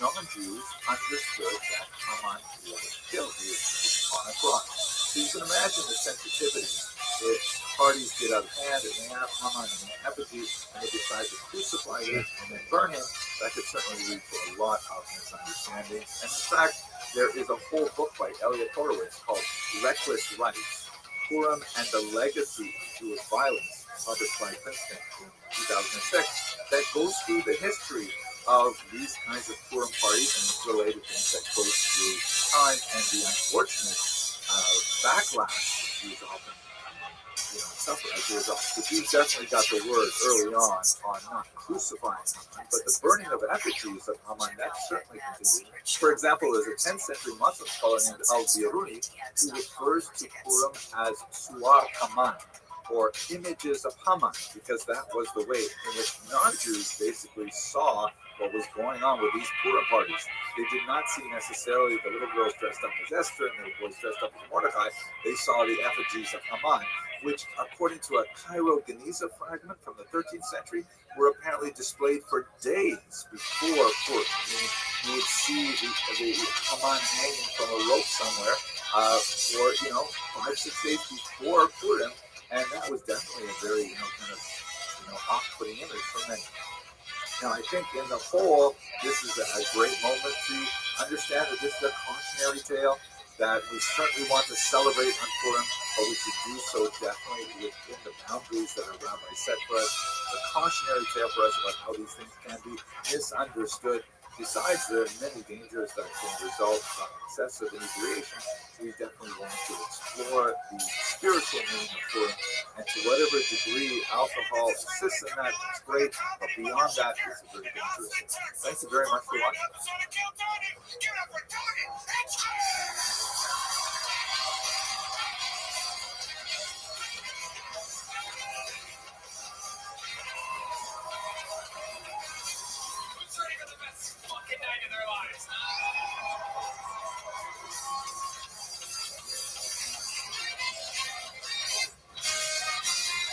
non-Jews understood that Haman was killed. He was on a cross. So you can imagine the sensitivities. If parties get out of hand and they have Haman in an effigy and they decide to crucify him and then burn him, that could certainly lead to a lot of misunderstandings. And in fact, there is a whole book by Elliot Horowitz called Reckless Rights, Purim and the Legacy of Jewish Violence, published by Princeton in 2006, that goes through the history of these kinds of Purim parties and related things that go through time and the unfortunate backlash Jews often suffer as a result. The Jews definitely got the word early on not crucifying Haman, but the burning of effigies of Haman, that certainly continued. For example, there's a 10th century Muslim scholar named Al-Biruni who refers to Purim as Suar Haman, or images of Haman, because that was the way in which non-Jews basically saw what was going on with these Purim parties. They did not see necessarily the little girls dressed up as Esther and the little boys dressed up as Mordecai. They saw the effigies of Haman, which, according to a Cairo Geniza fragment from the 13th century, were apparently displayed for days before Purim. You would see the Haman hanging from a rope somewhere for 5-6 days before Purim, and that was definitely a very off-putting image for many. Now, I think in the whole, this is a great moment to understand that this is a cautionary tale, that we certainly want to celebrate on Purim, but we should do so definitely within the boundaries that our Rabbi set for us. It's a cautionary tale for us about how these things can be misunderstood. Besides the many dangers that can result from excessive inebriation, we definitely want to explore the spiritual meaning of Purim, and to whatever degree alcohol assists in that, it's great, but beyond that, it's very dangerous. Thank you very much for watching.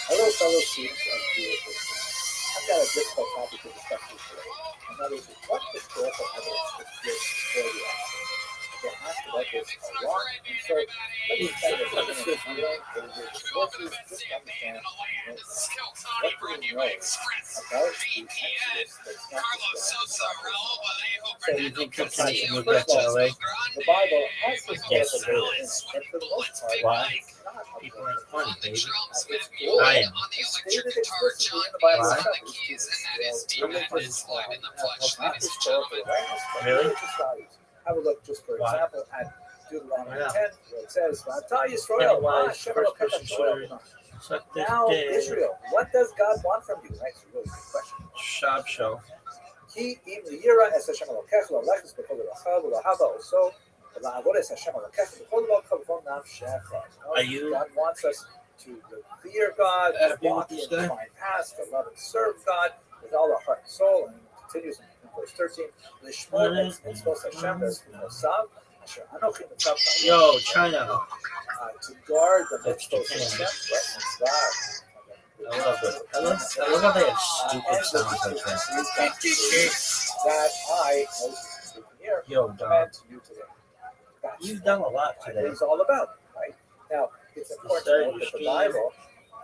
Hello, fellow students of Jewish history. I've got a difficult topic to discuss with you today, and that is what historical evidence exists for the actions. I've been asked about this a lot, and so let me spend a few minutes going over the sources just to understand what do we know about the Exodus that's not described in the Bible. So you think Sometimes you move first back of to all, LA. the Bible has historical Yes. data in it, and for the most part, Why? it's not People are funny, baby. it's I am. stated explicitly in the Bible Why? itself is to religious not historical awareness, but Really? religious values. Have a look, just for Why? example, at Deuteronomy Yeah. 10, where it says, Pennywise, first person shooter, suck this now, dick. Israel, what does God want from you? Right, it's a really good question. Shop show. כי אם לירא את השם אלוקיך להולכת בכל דרכיו ולאהבה עושו ולעבוד את השם אלוקיך בכל דרכיו ובכל נפשך. Are you God wants us to fear God, to happy walk with in this guy? divine paths, to love and serve God with all our heart and soul. And it continues in verse 13, לשמור את מצוות השם וזכויותיו אשר אנוכי מצווך היום. Yo, China. To guard the That's mitzvot of Japan. Hashem, right? Mitzvah. I love it. I love how they have stupid sounds like that. That I, Moses, speaking here, Yo, Dom. command to you today. That's You've done a lot what today. it's all about, right? Now, it's important to note that the Bible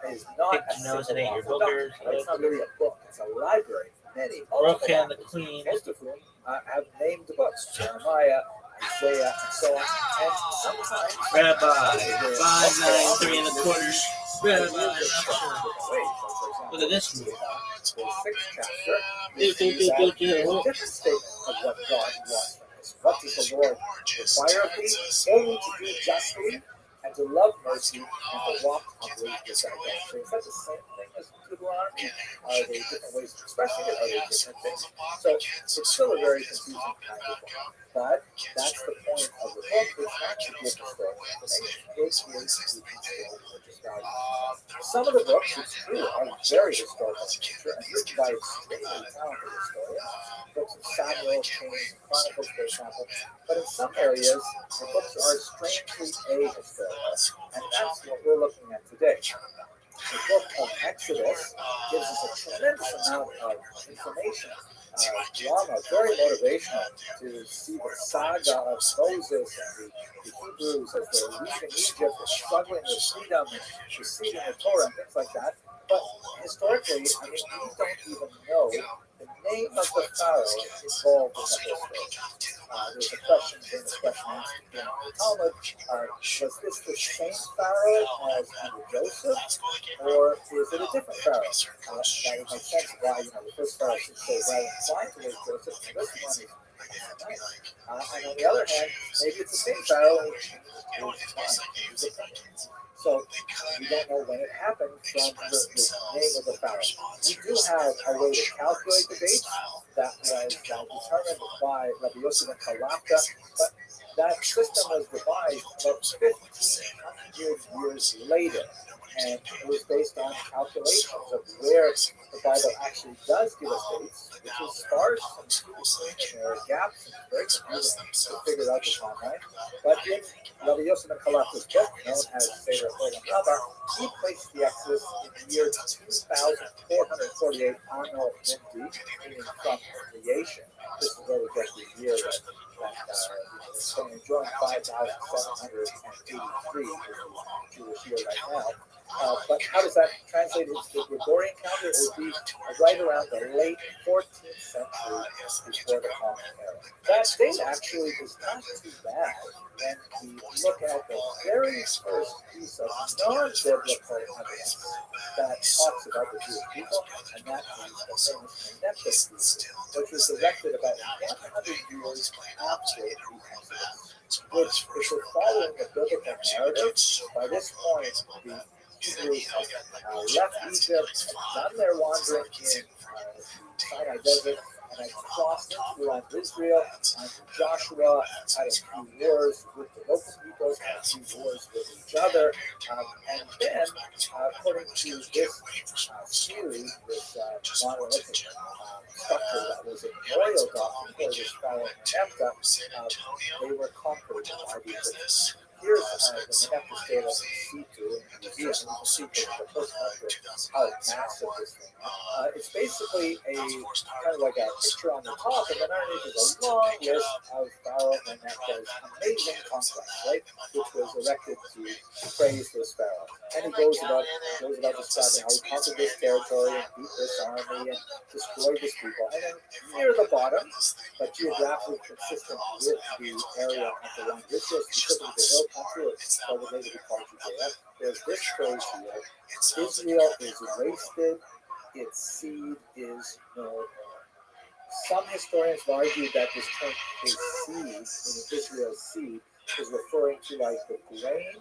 is not Pick a your nose and single ate your author boogers. document. Right? It's not really a book. It's a library. Many Brooke multiple and the authors, Queen. most of whom have named books: Jeremiah, Isaiah, and so on. And sometimes Rabbi, the 5'9", 3¼ Rabbi. Look Look at this movie. movie. The sixth chapter is a different statement of what God wants from us. What does the Lord require of thee? Only to do justly and to love mercy and to walk humbly with thy God. So is that the same thing as Deuteronomy? Are they different ways of expressing it? Are they different things? So it's still a very confusing kind of book. But that's the point of the book. It's not to give historical information. It is to teach religious values. Some of the books, it's true, are very historical in nature and written by extremely talented historians. Books of Samuel, Kings, and Chronicles, for example. But in some areas, the books are strangely ahistorical. And that's what we're looking at today. The book of Exodus gives us a tremendous amount of information, drama, very motivational to see the saga of Moses and the Hebrews as they're leaving Egypt and struggling with freedom and receiving the Torah and things like that. But historically, I mean, we don't even know the name of the pharaoh involved in the whole story. There's a question, famous question asked in the Talmud, was this the same pharaoh as under Joseph, or is it a different pharaoh? That would make sense why, the first pharaoh should say, well, inclined towards Joseph, and this one is nice. And on the other hand, maybe it's the same pharaoh, and it's fine. So we don't know when it happened from the name of the pharaoh. We do have a way to calculate the dates that was determined by Rabbi Yosef and Kalafka, but that system was devised about 1,500 years later, and it was based on calculations of where the Bible actually does give us dates, which is sparse and confusing, and there are gaps, and it's very confusing to figure out the timeline. But in Rabbi Yosef and Kalafka's book, known as Seder Olam Rabbah, he placed the Exodus in the year 2448 Anno Mundi, meaning from creation. This is where we get the year that we're enjoying 5,783 Jewish year right now. But how does that translate into the Gregorian calendar? It would be right around the late 14th century before the Common Era. That date actually is not too bad when we look at the very first piece of non-biblical evidence that talks about the Jewish people, and that is the famous Meneptah feast, which was erected about 100 years after the Exodus. Which, if we're following the biblical narrative, by this point, the Hebrews have left Egypt and done their wandering in the Sinai Desert and had crossed into the land of Israel. And Joshua had a few wars with the local peoples, had a few wars with each other. And then, according to this series, this monolithic structure that was a memorial document for this pharaoh Meneptah, they were conquered by the Egyptians. Here's the Meneptah scale of C2 in the museum, and you can see from the first picture how massive this thing is. It's basically a kind of like a picture on the top, and then underneath is a long list of Pharaoh Meneptah's amazing conquests, right? Which was erected to praise this pharaoh. And he goes about describing how he conquered this territory and beat this army and destroyed this people. And then near the bottom, but geographically consistent with the area of the land of Israel, specifically the hill country, or what was later called Judea, there's this phrase here: Israel is wasted, its seed is no more. Some historians have argued that this term is seed, meaning Israel's seed, is referring to like the grain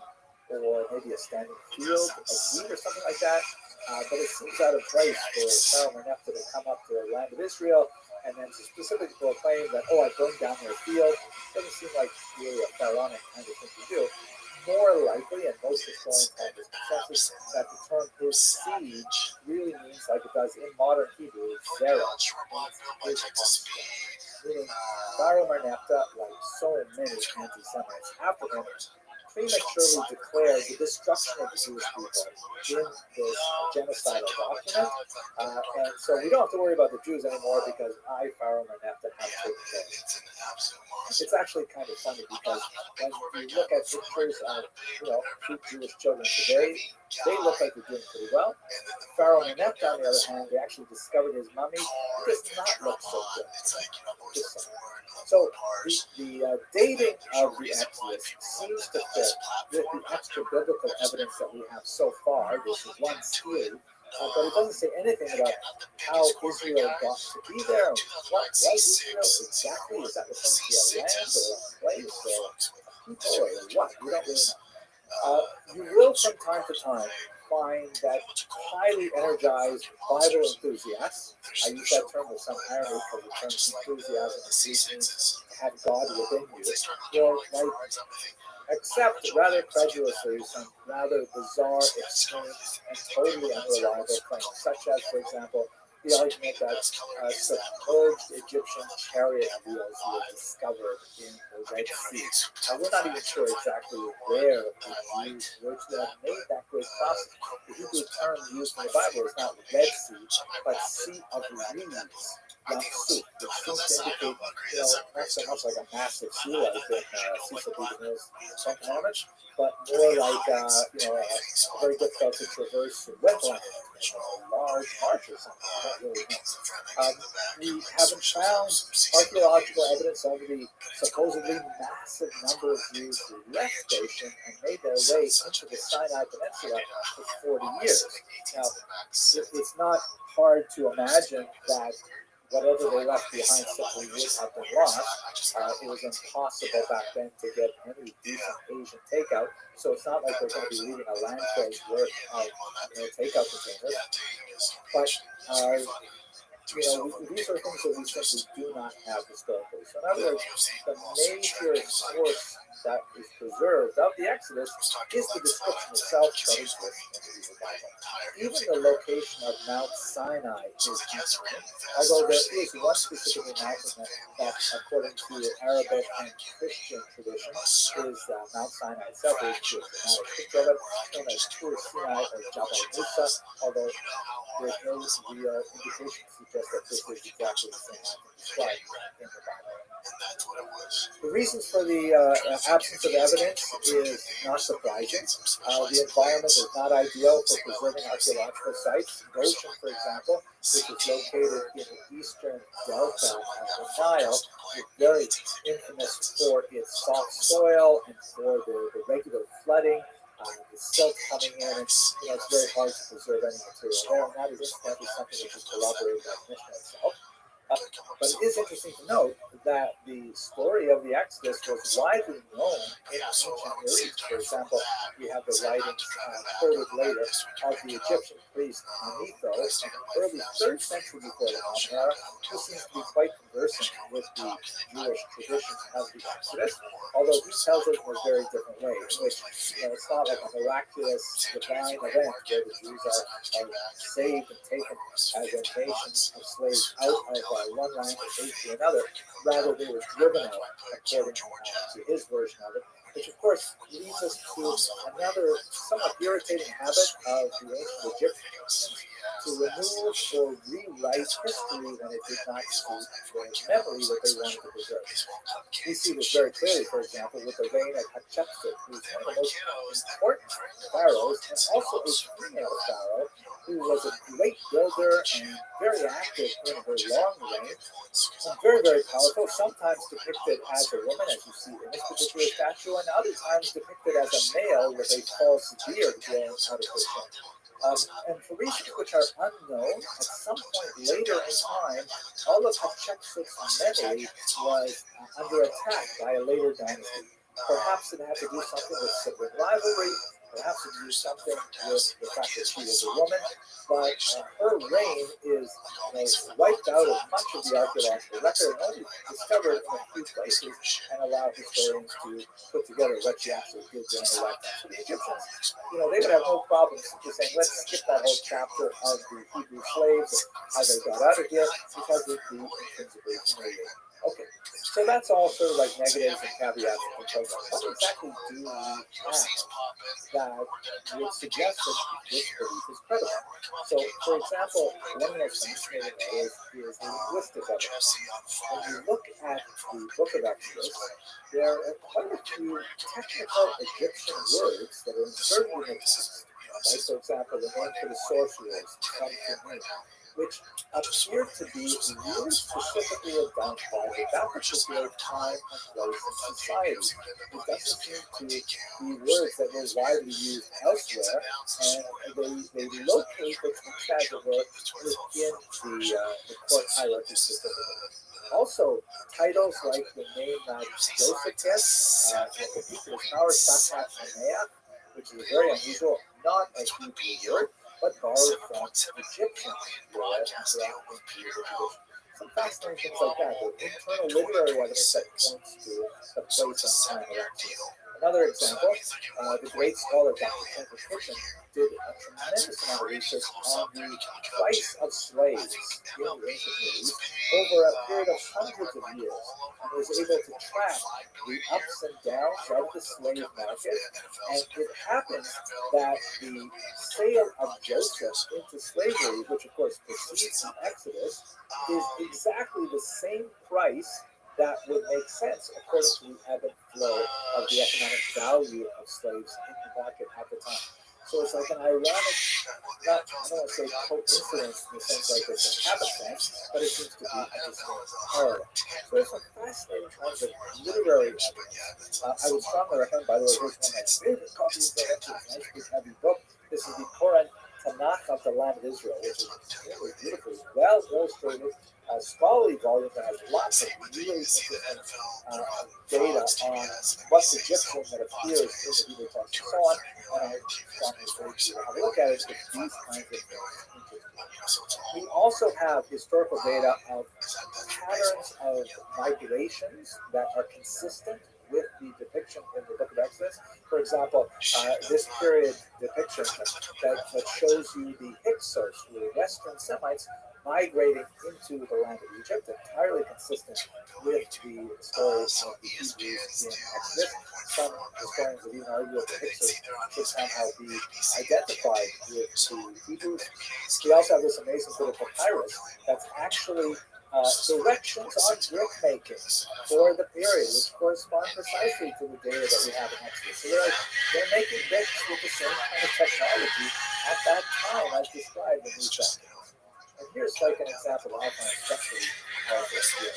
or maybe a standing field of wheat or something like that. But it seems out of place for Pharaoh Meneptah to come up to the land of Israel and then to specifically proclaim that, I burned down their field. Doesn't seem like really a pharaonic kind of thing to do. More likely, and most historians have this consensus, that the term his seed really means, like it does in modern Hebrew, zera, means his offspring. Meaning, Pharaoh Meneptah, like so many anti-Semites after him, prematurely declared the destruction of the Jewish people in this genocidal document. And so we don't have to worry about the Jews anymore because I, Pharaoh Meneptah, have taken care of it. It's actually kind of funny because when you look at pictures of, cute Jewish children today, they look like they're doing pretty well. Pharaoh Meneptah, on the other hand, they actually discovered his mummy. It does not look so good. So the dating of the Exodus seems to fit with the extra biblical evidence that we have so far. This is one theory, but it doesn't say anything about how Israel got to be there. What was Israel exactly? Is that referring to a land or a place or a people or what? We don't really know. You will from time to time find that highly energized Bible enthusiasts, I use that term with some irony because the term enthusiasm means to have God within you, will accept rather credulously some rather bizarre, extreme, and totally unreliable claims, such as, for example, the argument that submerged Egyptian chariot wheels were discovered in the Red Sea. Now, we're not even sure exactly where the Jews were to have made that great crossing. The Hebrew term used in the Bible is not Red Sea, but Sea of Reeds. Yamsuf, which seems to indicate, not so much like a massive sea like in Cecil B. DeMille's Ten Commandments, but more like, a very difficult to traverse wetland, a large marsh or something. I don't really know. We haven't found archaeological evidence of the supposedly massive number of Jews who left Goshen and made their way into the Sinai Peninsula for 40 years. Now, it's not hard to imagine that whatever they left behind simply would have been lost. It was impossible back then to get any decent Asian takeout, so it's not like they're going to be leaving a landfill's worth of takeout containers. But these are things that we simply do not have historically. So in other words, the major source that is preserved of the Exodus is the description itself that exists in the Bible. Even the location of Mount Sinai is unknown, although there is one specific mountain that according to Arabic and Christian tradition, is Mount Sinai itself. There is a dramatic picture of it, known as Tur Sinai or Jabal Musa, although there's no real indication to suggest that this is exactly the same mountain described in the Bible. The reasons for the absence of evidence is not surprising. The environment is not ideal for preserving archaeological sites. Goshen, for example, which is located in the eastern delta of the Nile, is very infamous for its soft soil and for the regular flooding. The silt coming in, and it's very hard to preserve any material there, and that is incidentally something which is corroborated by the Mishnah itself. But it is interesting to note that the story of the Exodus was widely known in ancient Near East. For example, we have the writings quoted later of the Egyptian priest Manetho in the early 3rd century before the Modern Era, who seems to be quite conversant with the Jewish tradition of the Exodus, although he tells it in a very different way, in which it's not like a miraculous divine event where the Jews are saved and taken as a nation of slaves out of one language to another. Rather, they were driven out, according to his version of it, which of course leads us to another somewhat irritating habit of the ancient Egyptians to remove or rewrite history when it did not suit the memory that they wanted to preserve. We see this very clearly, for example, with the reign of Hatshepsut, who is one of the most important pharaohs, and also a female pharaoh who was a great builder and very active in her long reign, and very, very powerful, sometimes depicted as a woman, as you see in this particular statue, and other times depicted as a male with a false beard growing out of her chin. And for reasons which are unknown, at some point later in time, all of Hatshepsut's memory was under attack by a later dynasty. Perhaps it had to do something with sibling rivalry, perhaps it had to do something with the fact that she was a woman, but her reign is wiped out of much of the archaeological record and only discovered in a few places and allow historians to put together what she actually did during her lifetime. So the Egyptians, they would have no problem simply saying, let's skip that whole chapter of the Hebrew slaves, how they got out of here, because it would be intrinsically related. Okay, so that's all sort of like negatives and caveats of the program. What exactly do we have that would suggest that this belief is credible? So, for example, one of the most fascinating areas is the linguistic evidence. When you look at the Book of Exodus, there are quite a few technical Egyptian words that are inserted in the text. Like, for example, the name for the sorcerers, which appear to be really specifically identified with that particular time and place in society. It doesn't seem to be words that were widely used elsewhere, and they locate the text, as it were, within the court hierarchy specifically. Also, titles like the name that Joseph gets, Ezekiel's power, Sakat Sameach, which is very unusual, not a Hebrew word, but borrowed from Egyptian word and brought into tradition. Some fascinating things like that. The internal literary evidence that points to the place and time of Exodus. Another example, the great scholar Dr. Francis Kitchen did a tremendous amount of research on the price of slaves in the ancient Near East over a period of hundreds of years, and was able to track the ups and downs of the slave market. And it happens that the sale of Joseph into slavery, which of course precedes the Exodus, is exactly the same price that would make sense according to the ebb and flow of the economic value of slaves in the market at the time. So it's like an ironic, not, I don't want to say coincidence in the sense like it's a happenstance, but it seems to be a distinct parallel. So there's some fascinating kinds of literary evidence. I would strongly recommend, by the way, here's one of my favorite copies of Exodus, a nice big heavy book. This is the Koran Tanakh of the Land of Israel, which is really beautifully well illustrated, a scholarly volume that has lots of really interesting data on what's Egyptian that appears in the Hebrew text and so on. And I strongly encourage you to have a look at it if these kinds of things interest you. We also have historical data of patterns of migrations that are consistent with the depiction in the Book of Exodus. For example, this period depiction that shows you the Hyksos, who are Western Semites, migrating into the land of Egypt, entirely consistent with the story of the Hebrews in Exodus. Some historians have even argued that the Hyksos should somehow be identified with the Hebrews. We also have this amazing bit of papyrus that's actually directions on brick making for the period, which correspond precisely to the data that we have in Exodus. So they're making bricks with the same kind of technology at that time as described in these documents. And here's like an example I find especially powerful here.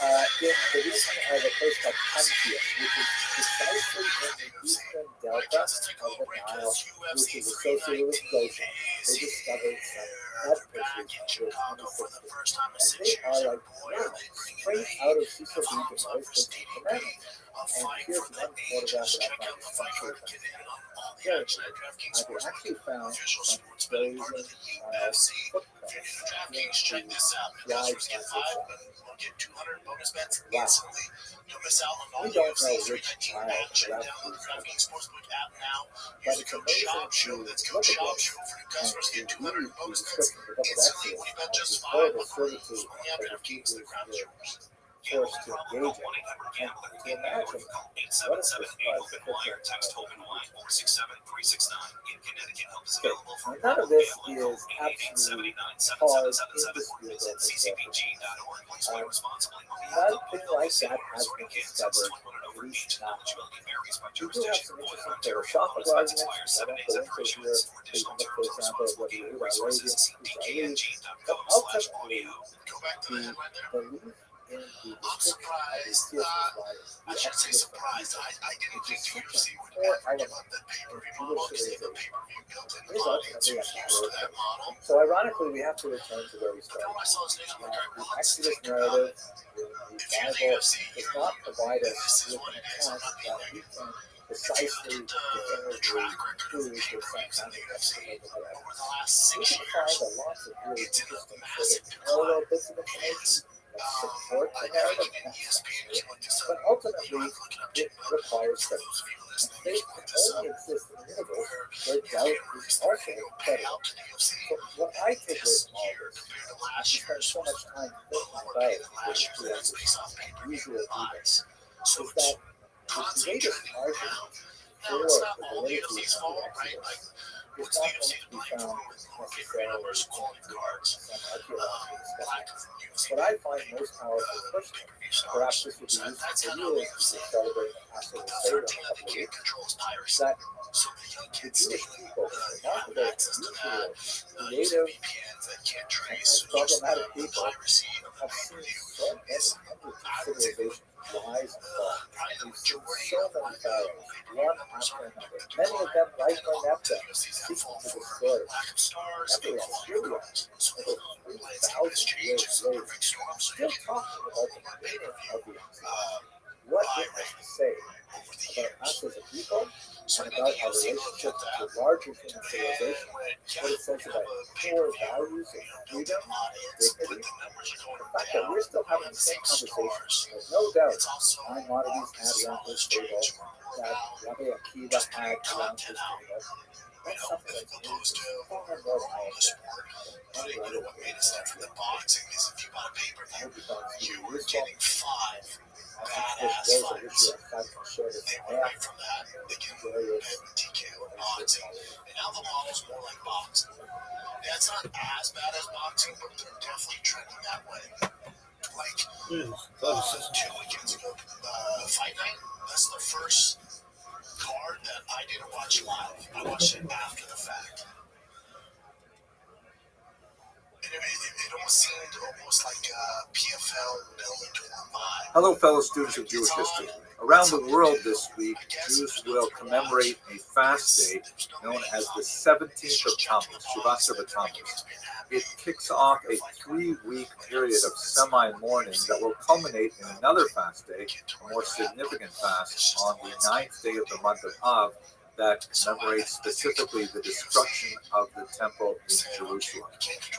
In the region of a place called Antioch, which is precisely in the eastern delta of the Nile, which is associated with Goshen, they discovered some mud pitchers with honeysuckle. And they are like, wow, straight out of Cecil B. DeMille's 13th Commandment. And here's one photograph that I found especially fascinating. Here, they actually found some frozen footprints in the dry plantation. Wow. We don't know which child left these footprints, but it's amazing to look at this and to read the description of the Book of Exodus as the horrible servitude that the Hebrews were forced to engage in, and to imagine what it was like to put their none of this is absolutely hard, indisputable historical. Nothing like that has been discovered, at least not yet. We do have some interesting philosophical arguments. I won't go into here. You can look, for example, at what the Arabian is, but ultimately, the belief in the description of the Exodus which is such a core element of Jewish civilization, is ultimately a matter of faith. So ironically, we have to return to where we started. The Exodus narrative in the Bible does not provide us with an account that we can precisely, definitively prove with some kind of explanation. We can find a lot of really interesting sort of parallel bits of information support the narrative, but ultimately it requires faith. faith can only exist in a universe where doubt is also credible. So what I take away from all this, after spending so much time thinking about the usual evil, is that the greatest argument for the validity of the Exodus is not going to be found necessarily in some archaeological discussion. What I find most powerful personally, perhaps this would be useful for you as you celebrate the Passover Seder in a couple of weeks, is that the Jewish people, remarkable, unusual, creative, and problematic people, have seen so many hundreds of civilizations rise and fall. We've seen so many pharaohs, one after another. Many of them right by Neptune, seeking to destroy us. Every Assyria, over 3,000 years later, still talking about the meaning of the Exodus. What it has to say about us as a people, and about our relationship to larger human civilization, what it says about core values of freedom, dignity, the fact that we're still having the same conversation. There's no doubt Maimonides had around his table, that Rabbi Akiva had around his table. That's something that's far more powerful. You know what made us different than boxing is if you bought a pay-per-view, you were getting 5 badass fighters. They went right from that. They can TKO boxing. And now the model's more like boxing. Yeah, it's not as bad as boxing, but they're definitely trending that way. Like, 2 weekends ago, Fight Night, that's the first card that I didn't watch live. I watched it after the fact. It almost seemed like PFL Bellator vibe. Hello, fellow students of Jewish history. Around the world this week, Jews will commemorate a fast day known as the 17th of Tammuz, Shabbat Tammuz. It kicks off a 3-week period of semi-mourning that will culminate in another fast day, a more significant fast, on the 9th day of the month of Av, that commemorates specifically the destruction of the temple in Jerusalem.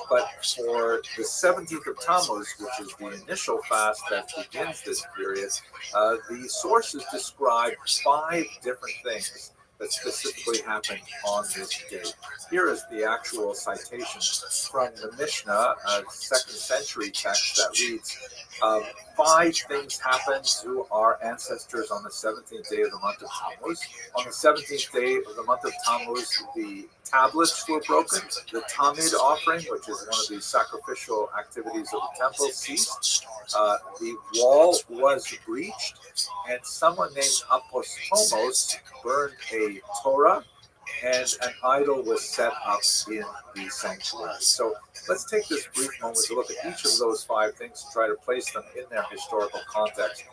But for the 17th of Tammuz, which is the initial fast that begins this period, the sources describe 5 different things that specifically happened on this day. Here is the actual citation from the Mishnah, a 2nd century text that reads, 5 things happened to our ancestors on the 17th day of the month of Tammuz. On the 17th day of the month of Tammuz, the tablets were broken. The Tamid offering, which is one of the sacrificial activities of the temple, ceased. The wall was breached, and someone named Apostomos burned a Torah, and an idol was set up in the sanctuary. So let's take this brief moment to look at each of those 5 things and try to place them in their historical context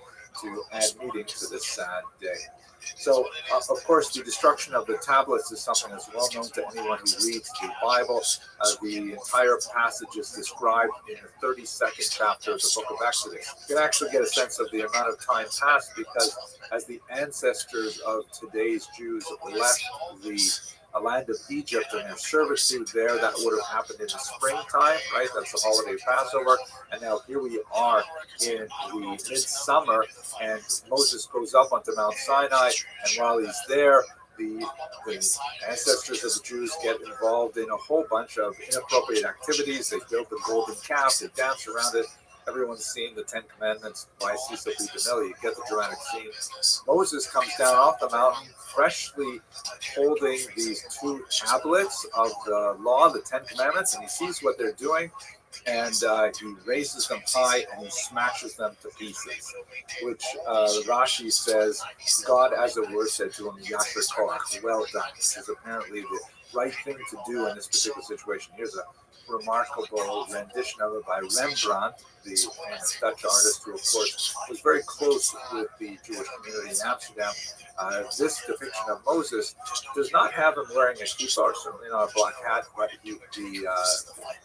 to add meaning to this sad day. So, of course, the destruction of the tablets is something that's well known to anyone who reads the Bible. The entire passage is described in the 32nd chapter of the book of Exodus. You can actually get a sense of the amount of time passed because as the ancestors of today's Jews left the land of Egypt and their servitude there, that would have happened in the springtime, right? That's the holiday Passover. And now here we are in the midsummer, and Moses goes up onto Mount Sinai, and while he's there, the ancestors of the Jews get involved in a whole bunch of inappropriate activities. They build the golden calf, they dance around it. Everyone's seen the 10 Commandments by Cecil B. DeMille. You get the dramatic scene. Moses comes down off the mountain, freshly holding these 2 tablets of the law, the 10 Commandments, and he sees what they're doing, and he raises them high and he smashes them to pieces, which Rashi says, God, as it were, said to him, Yasher Korach, well done. This is apparently the right thing to do in this particular situation. Here's a remarkable rendition of it by Rembrandt, the famous Dutch artist who, of course, was very close with the Jewish community in Amsterdam. This depiction of Moses does not have him wearing a kippah, or certainly not a black hat, but the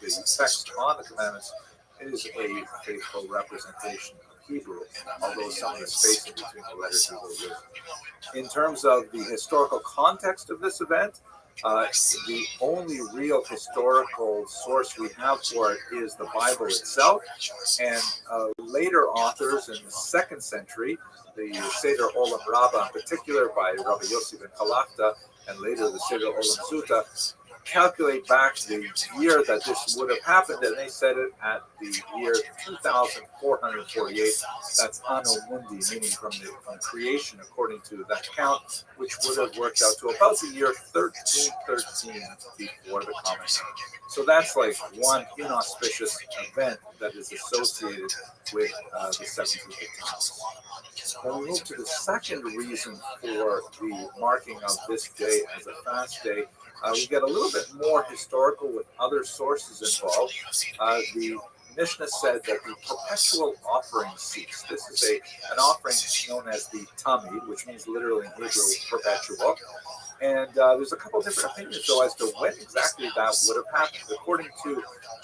text on the commandments is a faithful representation of Hebrew, although some of the spacing between the letters is a little weird. In terms of the historical context of this event, The only real historical source we have for it is the Bible itself, and later authors in the 2nd century, the Seder Olam Rabbah in particular by Rabbi Yossi ben Kalafta, and later the Seder Olam Zuta, calculate back the year that this would have happened, and they set it at the year 2448. That's Anno Mundi, meaning from creation, according to that count, which would have worked out to about the year 1313 before the Common Era. So that's like one inauspicious event that is associated with the 1715. When we move to the second reason for the marking of this day as a fast day, we get a little bit more historical with other sources involved. The Mishnah said that the perpetual offering ceased. This is an offering known as the tamid, which means literally in Hebrew perpetual. And there's a couple of different opinions, though, as to when exactly that would have happened. According to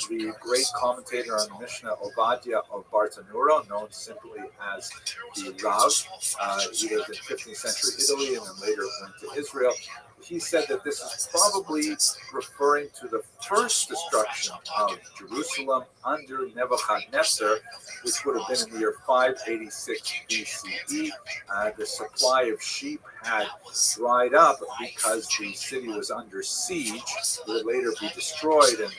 the great commentator on the Mishnah, Ovadia of Bartanura, known simply as the Rav, he lived in 15th century Italy and then later went to Israel. He said that this is probably referring to the first destruction of Jerusalem under Nebuchadnezzar, which would have been in the year 586 BCE. The supply of sheep had dried up because the city was under siege. It would later be destroyed, and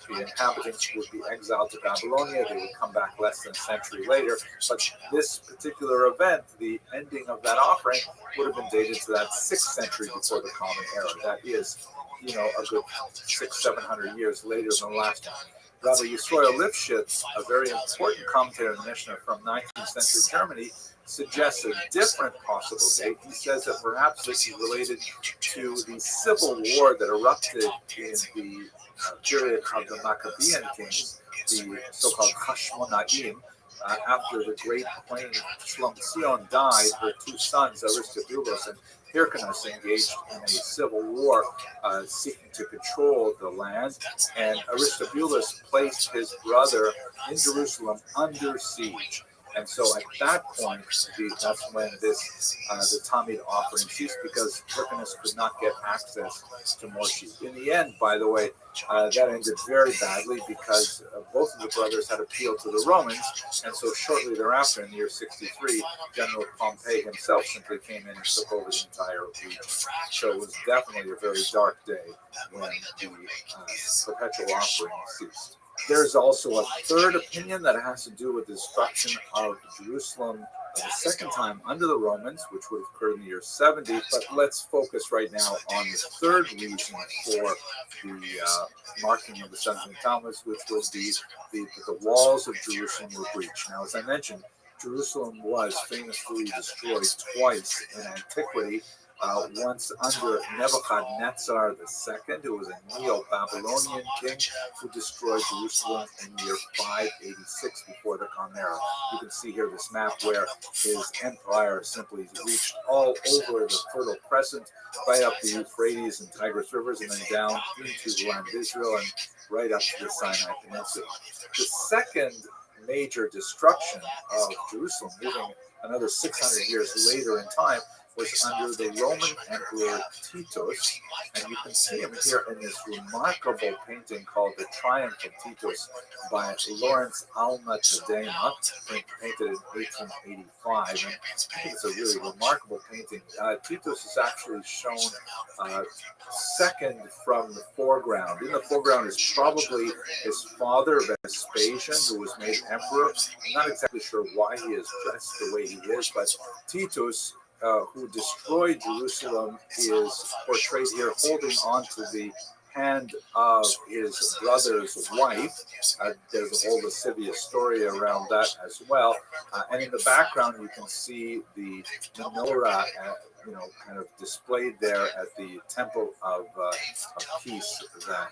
the inhabitants would be exiled to Babylonia. They would come back less than a century later. But this particular event, the ending of that offering, would have been dated to that 6th century before the Common Era. That is, a good 600-700 years later than the last one. Rabbi Yisrael Lifshitz, a very important commentator in the Mishnah from 19th century Germany, suggests a different possible date. He says that perhaps this is related to the civil war that erupted in the period of the Maccabean kings, the so-called Hashmonaim. After the great queen Shlomzion died, her two sons, Aristobulus and Hyrcanus, engaged in a civil war seeking to control the land, and Aristobulus placed his brother in Jerusalem under siege. And so at that point, that's when the Tamid offering ceased, because Hyrcanus could not get access to more sheep. In the end, by the way, that ended very badly because both of the brothers had appealed to the Romans, and so shortly thereafter, in the year 63, General Pompey himself simply came in and took over the entire region. So it was definitely a very dark day when the perpetual offering ceased. There's also a third opinion that has to do with the destruction of Jerusalem the second time under the Romans, which would have occurred in the year 70. But let's focus right now on the third reason for the marking of the 17th Tammuz, which was the walls of Jerusalem were breached. Now, as I mentioned, Jerusalem was famously destroyed twice in antiquity. Once under Nebuchadnezzar II, who was a Neo-Babylonian king who destroyed Jerusalem in the year 586 before the Common Era. You can see here this map where his empire simply reached all over the Fertile Crescent, right up the Euphrates and Tigris rivers, and then down into the land of Israel and right up to the Sinai Peninsula. The second major destruction of Jerusalem, moving another 600 years later in time, was under the Roman Emperor Titus, and you can see him here in this remarkable painting called The Triumph of Titus by Lawrence Alma Tadema, painted in 1885, and I think it's a really remarkable painting. Titus is actually shown second from the foreground. In the foreground is probably his father, Vespasian, who was made emperor. I'm not exactly sure why he is dressed the way he is, but Titus, who destroyed Jerusalem, is portrayed here holding on to the hand of his brother's wife. There's a whole lascivious story around that as well. And in the background, you can see the menorah, kind of displayed there at the Temple of Peace that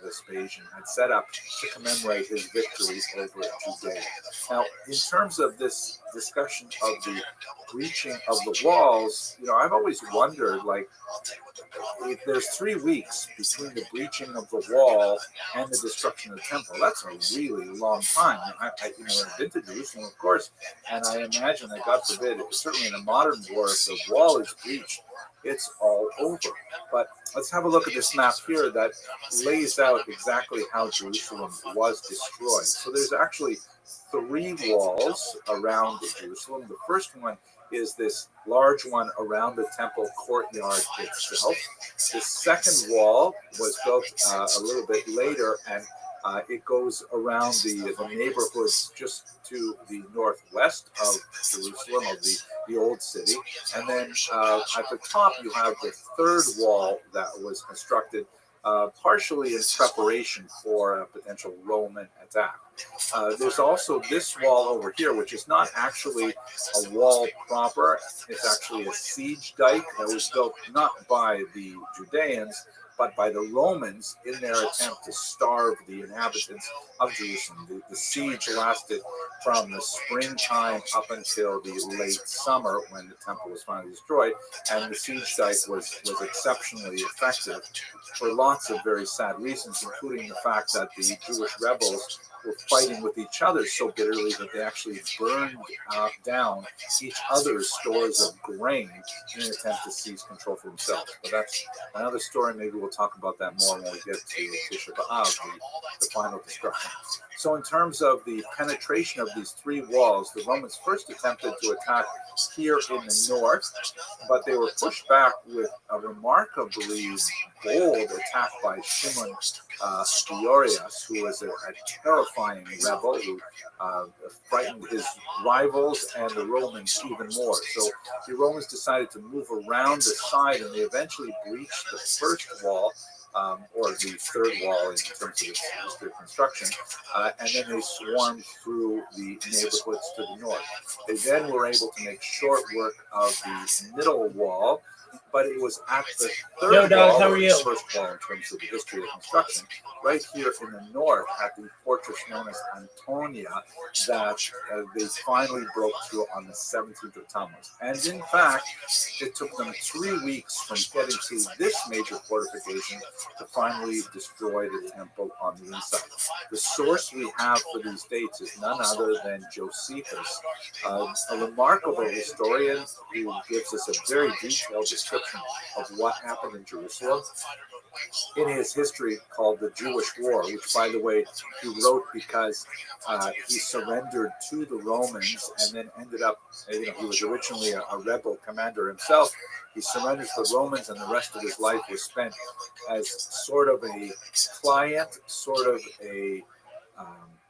Vespasian had set up to commemorate his victories over Judea. Now, in terms of this discussion of the breaching of the walls, I've always wondered, if there's 3 weeks between the breaching of the wall and the destruction of the temple, that's a really long time. I've been to Jerusalem, of course, and I imagine that, God forbid, certainly in a modern war, if the wall was breached, it's all over. But let's have a look at this map here that lays out exactly how Jerusalem was destroyed. So there's actually 3 walls around Jerusalem. The first one is this large one around the temple courtyard itself. The second wall was built a little bit later, and it goes around the neighborhoods just to the northwest of Jerusalem, of the old city. And then at the top, you have the third wall that was constructed partially in preparation for a potential Roman attack. There's also this wall over here, which is not actually a wall proper. It's actually a siege dike that was built not by the Judeans, but by the Romans in their attempt to starve the inhabitants of Jerusalem. The siege lasted from the springtime up until the late summer when the temple was finally destroyed, and the siege dike was exceptionally effective for lots of very sad reasons, including the fact that the Jewish rebels were fighting with each other so bitterly that they actually burned down each other's stores of grain in an attempt to seize control for themselves. But that's another story. Maybe we'll talk about that more when we get to Tisha B'Av, the final destruction. So in terms of the penetration of these 3 walls, the Romans first attempted to attack here in the north, but they were pushed back with a remarkably bold attack by Shimon Diorias, who was a terrifying rebel who frightened his rivals and the Romans even more. So the Romans decided to move around the side, and they eventually breached the first wall, or the third wall in terms of its history of construction, and then they swarmed through the neighborhoods to the north. They then were able to make short work of the middle wall, but it was at the third wall, or the first wall in terms of the history of construction, right here in the north at the fortress known as Antonia, that they finally broke through on the 17th of Tammuz. And in fact, it took them 3 weeks from getting to this major fortification to finally destroy the temple on the inside. The source we have for these dates is none other than Josephus, a remarkable historian who gives us a very detailed description of what happened in Jerusalem in his history called the Jewish War, which, by the way, he wrote because he surrendered to the Romans and then ended up, he was originally a rebel commander himself. He surrendered to the Romans, and the rest of his life was spent as sort of a client, sort of a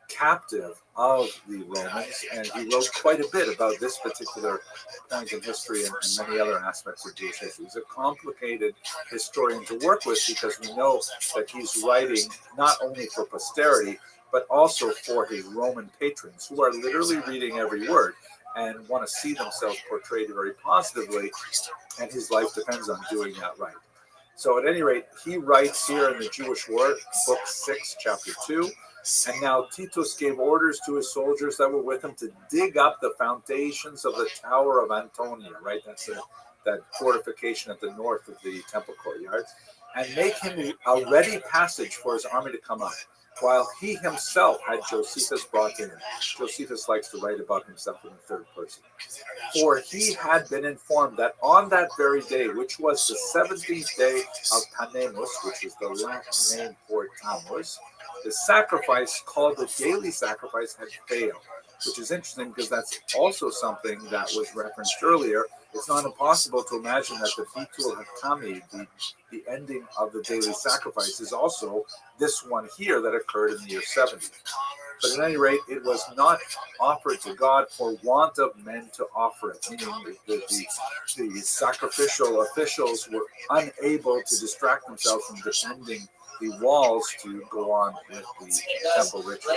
captive of the Romans, and he wrote quite a bit about this particular point in history and many other aspects of Jewish history. He's a complicated historian to work with because we know that he's writing not only for posterity, but also for his Roman patrons, who are literally reading every word and want to see themselves portrayed very positively, and his life depends on doing that right. So at any rate, he writes here in the Jewish War, book 6, chapter 2, and now Titus gave orders to his soldiers that were with him to dig up the foundations of the Tower of Antonia, right? That's that fortification at the north of the temple courtyard, and make him a ready passage for his army to come up, while he himself had Josephus brought in. Josephus likes to write about himself in the third person. For he had been informed that on that very day, which was the 17th day of Tammuz, which is the Latin name for Tammuz, the sacrifice called the daily sacrifice had failed, which is interesting because that's also something that was referenced earlier. It's not impossible to imagine that the Bitul HaTamid, the ending of the daily sacrifice, is also this one here that occurred in the year 70. But at any rate, it was not offered to God for want of men to offer it, meaning the sacrificial officials were unable to distract themselves from defending the walls to go on with the temple ritual.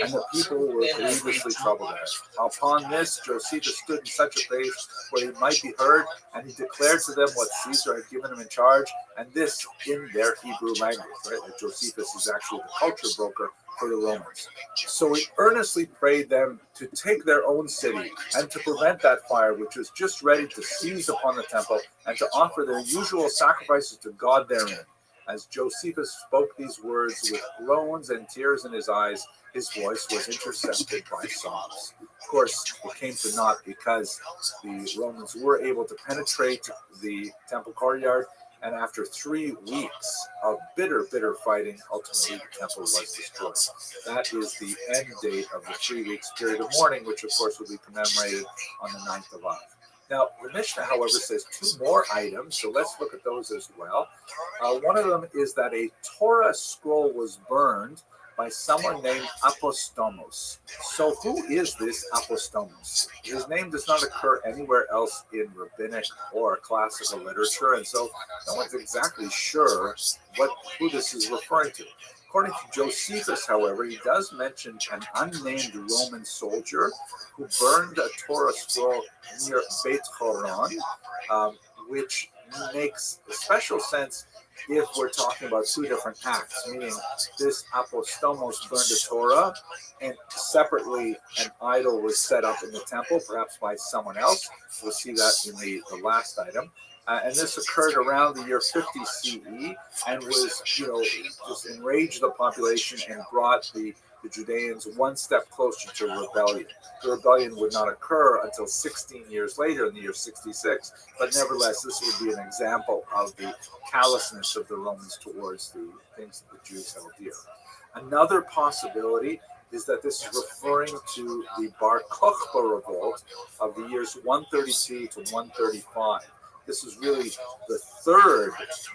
And the people were grievously troubled at it. Upon this, Josephus stood in such a place where he might be heard, and he declared to them what Caesar had given him in charge, and this in their Hebrew language, right? That Josephus is actually the culture broker for the Romans. So he earnestly prayed them to take their own city and to prevent that fire which was just ready to seize upon the temple, and to offer their usual sacrifices to God therein. As Josephus spoke these words with groans and tears in his eyes, his voice was intercepted by sobs. Of course, it came to naught because the Romans were able to penetrate the temple courtyard, and after 3 weeks of bitter fighting, ultimately the temple was destroyed. That is the end date of the 3 weeks period of mourning, which of course will be commemorated on the 9th of Av. Now, the Mishnah, however, says 2 more items, so let's look at those as well. One of them is that a Torah scroll was burned by someone named Apostomos. So who is this Apostomos? His name does not occur anywhere else in rabbinic or classical literature, and so no one's exactly sure who this is referring to. According to Josephus, however, he does mention an unnamed Roman soldier who burned a Torah scroll near Beit Horon, which makes special sense if we're talking about 2 different acts, meaning this Apostomos burned a Torah, and separately an idol was set up in the temple, perhaps by someone else. We'll see that in the last item. And this occurred around the year 50 CE and was, just enraged the population and brought the Judeans one step closer to rebellion. The rebellion would not occur until 16 years later in the year 66, but nevertheless, this would be an example of the callousness of the Romans towards the things that the Jews held dear. Another possibility is that this is referring to the Bar Kokhba revolt of the years 132 to 135. This is really the 3rd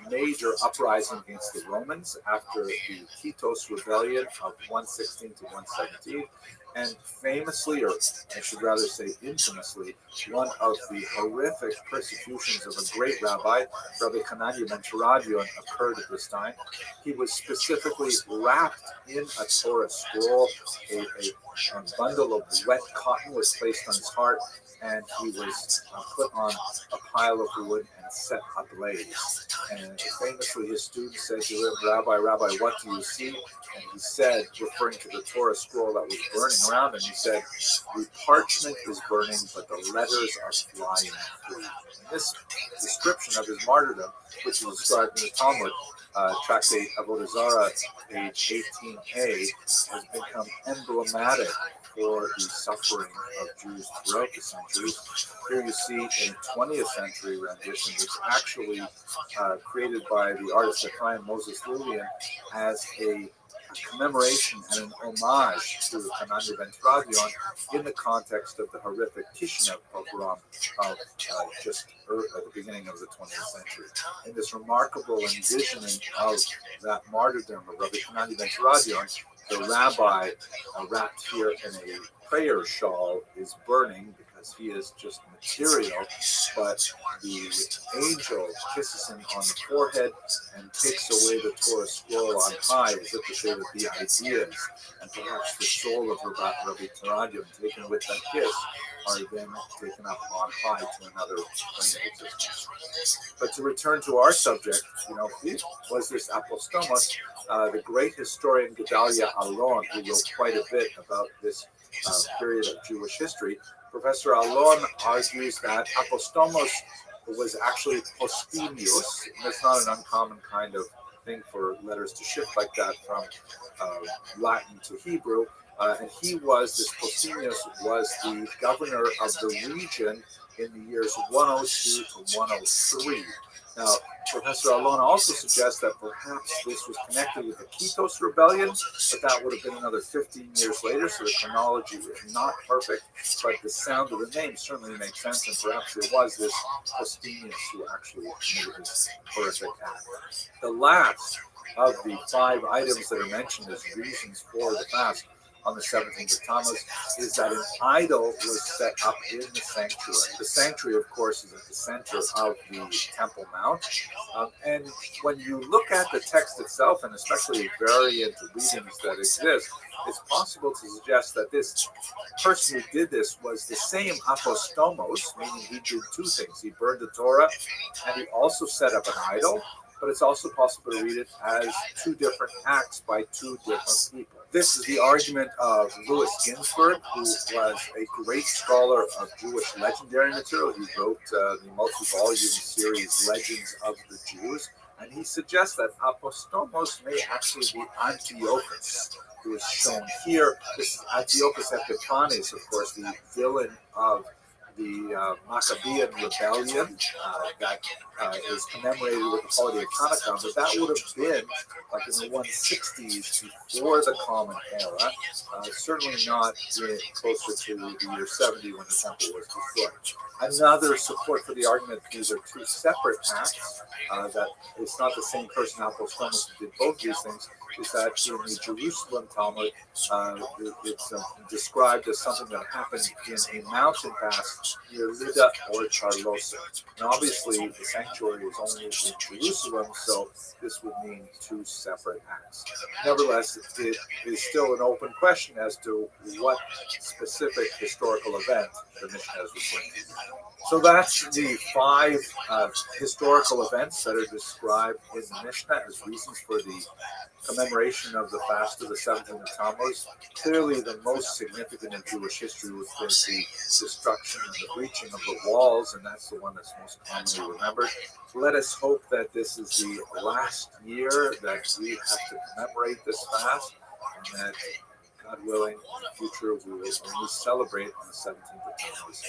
major uprising against the Romans after the Kitos rebellion of 116 to 117. And famously, or I should rather say infamously, one of the horrific persecutions of a great rabbi, Rabbi Hanania ben Teradion, occurred at this time. He was specifically wrapped in a Torah scroll. A bundle of wet cotton was placed on his heart, and he was put on a pile of wood and set ablaze. And famously, his students said to him, Rabbi, what do you see? And he said, referring to the Torah scroll that was burning around him, he said, the parchment is burning, but the letters are flying free. And this description of his martyrdom, which is described in the Talmud, tractate Avodah Zarah, page 18a, has become emblematic for the suffering of Jews throughout the centuries. Here you see in 20th century rendition, which actually created by the artist Ephraim Moses Lillian as a commemoration and an homage to Hanania ben Teradion in the context of the horrific Kishinev pogrom of just at the beginning of the 20th century. In this remarkable envisioning of that martyrdom of Rabbi Hanania ben Teradion, the rabbi, wrapped here in a prayer shawl, is burning because he is just material, but the angel kisses him on the forehead and takes away the Torah scroll on high, as if to say that the ideas and perhaps the soul of Rabbi Teradion, taken with that kiss, are then taken up on high to another plane of existence. But to return to our subject, who was this Apostomos? The great historian Gedalia Alon, who wrote quite a bit about this period of Jewish history, Professor Alon argues that Apostomos was actually Postemius. That's not an uncommon kind of thing for letters to shift like that from Latin to Hebrew. And this Postemius was the governor of the region in the years 102 to 103. Now, Professor Alon also suggests that perhaps this was connected with the Kitos rebellion, but that would have been another 15 years later, so the chronology is not perfect, but the sound of the name certainly makes sense, and perhaps it was this Postemius who actually committed this horrific act. The last of the 5 items that are mentioned as reasons for the fast on the 17th of Tammuz is that an idol was set up in the sanctuary. The sanctuary, of course, is at the center of the Temple Mount. And when you look at the text itself, and especially variant readings that exist, it's possible to suggest that this person who did this was the same Apostomos, meaning he did 2 things. He burned the Torah, and he also set up an idol. But it's also possible to read it as 2 different acts by 2 different people. This is the argument of Louis Ginsburg, who was a great scholar of Jewish legendary material. He wrote the multi-volume series Legends of the Jews, And he suggests that apostomos may actually be Antiochus, who is shown here. This is Antiochus Epiphanes, of course, the villain of the Maccabean rebellion that is commemorated with the holiday of Hanukkah, but that would have been like in the 160s before the Common Era, certainly not closer to the year 70 when the temple was destroyed. Another support for the argument that these are two separate acts, that it's not the same person, Apostolos, who did both these things, is that in the Jerusalem Talmud, it's described as something that happened in a mountain pass near Lydda or Charlosa. And obviously, the sanctuary is only in Jerusalem, so this would mean two separate acts. Nevertheless, it is still an open question as to what specific historical event the Mishnah is referring to. So that's the 5 historical events that are described in the Mishnah as reasons for the commemoration of the fast of the 17th of Tammuz. Clearly, the most significant in Jewish history was the destruction and the breaching of the walls, and that's the one that's most commonly remembered. Let us hope that this is the last year that we have to commemorate this fast, and that, God willing, in the future we will only celebrate on the 17th of Tammuz.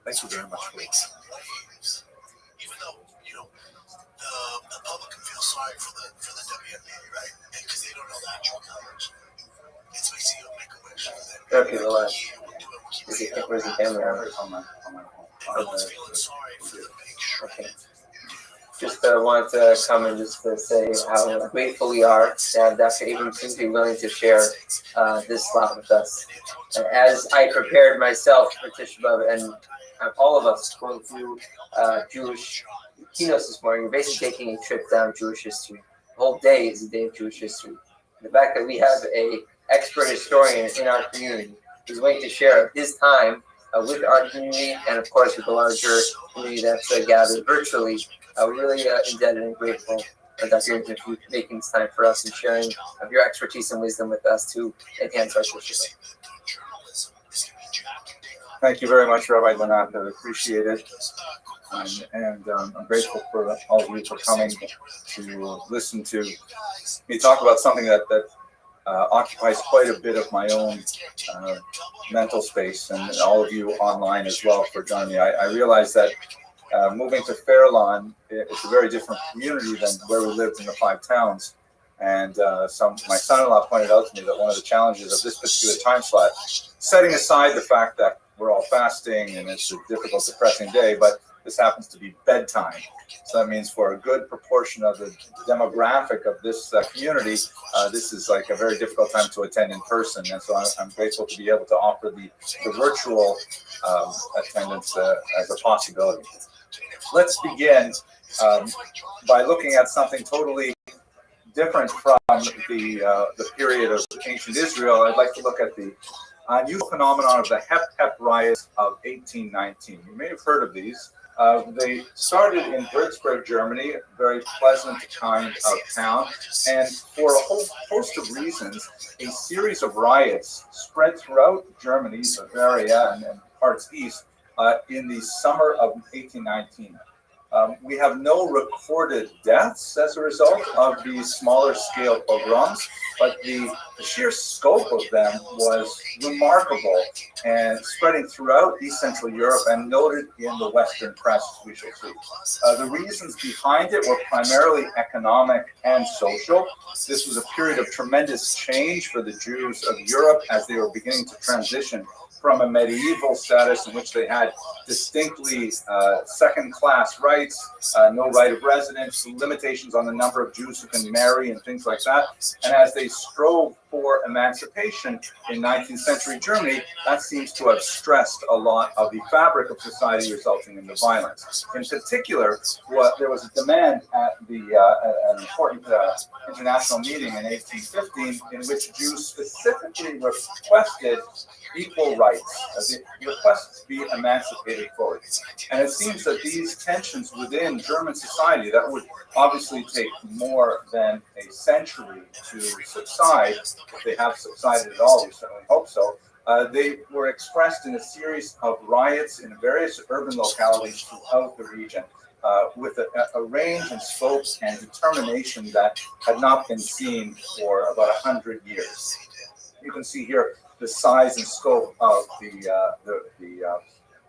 Thank you very much for listening. Even though, the public can feel sorry for the WNBA, right? Because they don't know the actual numbers. It's basically a make-a-wish. Okay, the last. Where's the camera? On my Everyone's feeling sorry for the big shrine. Okay. Just wanted to come and just to say how grateful we are to have Dr. Abram seem to be willing to share this slot with us. And as I prepared myself for Tisha B'Av, and all of us going through Jewish keynotes this morning, we're basically taking a trip down Jewish history. The whole day is a day of Jewish history. The fact that we have an expert historian in our community who's willing to share his time with our community and, of course, with the larger community that's gathered virtually. We're really indebted and grateful, Dr. Abram, for making this time for us and sharing of your expertise and wisdom with us to enhance our Tisha B'Av. Thank you very much, Rabbi Donato. I appreciate it. And I'm grateful for all of you for coming to listen to me talk about something that occupies quite a bit of my own mental space, and all of you online as well for joining me. I realize that moving to Fairlawn, it's a very different community than where we lived in the 5 towns. And my son-in-law pointed out to me that one of the challenges of this particular time slot, setting aside the fact that we're all fasting and it's a difficult, depressing day, but this happens to be bedtime. So that means for a good proportion of the demographic of this community, this is like a very difficult time to attend in person. And so I'm grateful to be able to offer the virtual attendance as a possibility. Let's begin by looking at something totally different from the period of ancient Israel. I'd like to look at the unusual phenomenon of the Hep riots of 1819. You may have heard of these. They started in Würzburg, Germany, a very pleasant kind of town, and for a whole host of reasons, a series of riots spread throughout Germany, Bavaria, and parts east in the summer of 1819. We have no recorded deaths as a result of these smaller scale pogroms, but the sheer scope of them was remarkable and spreading throughout East Central Europe and noted in the Western press, as we shall see. The reasons behind it were primarily economic and social. This was a period of tremendous change for the Jews of Europe as they were beginning to transition from a medieval status in which they had distinctly second-class rights, no right of residence, limitations on the number of Jews who can marry and things like that. And as they strove for emancipation in 19th century Germany, that seems to have stressed a lot of the fabric of society, resulting in the violence. In particular, there was a demand at an important international meeting in 1815 in which Jews specifically requested equal rights, the request to be emancipated forward. And it seems that these tensions within German society, that would obviously take more than a century to subside, if they have subsided at all, we certainly hope so. They were expressed in a series of riots in various urban localities throughout the region. with a range and scope and determination that had not been seen for about 100 years. You can see here the size and scope of the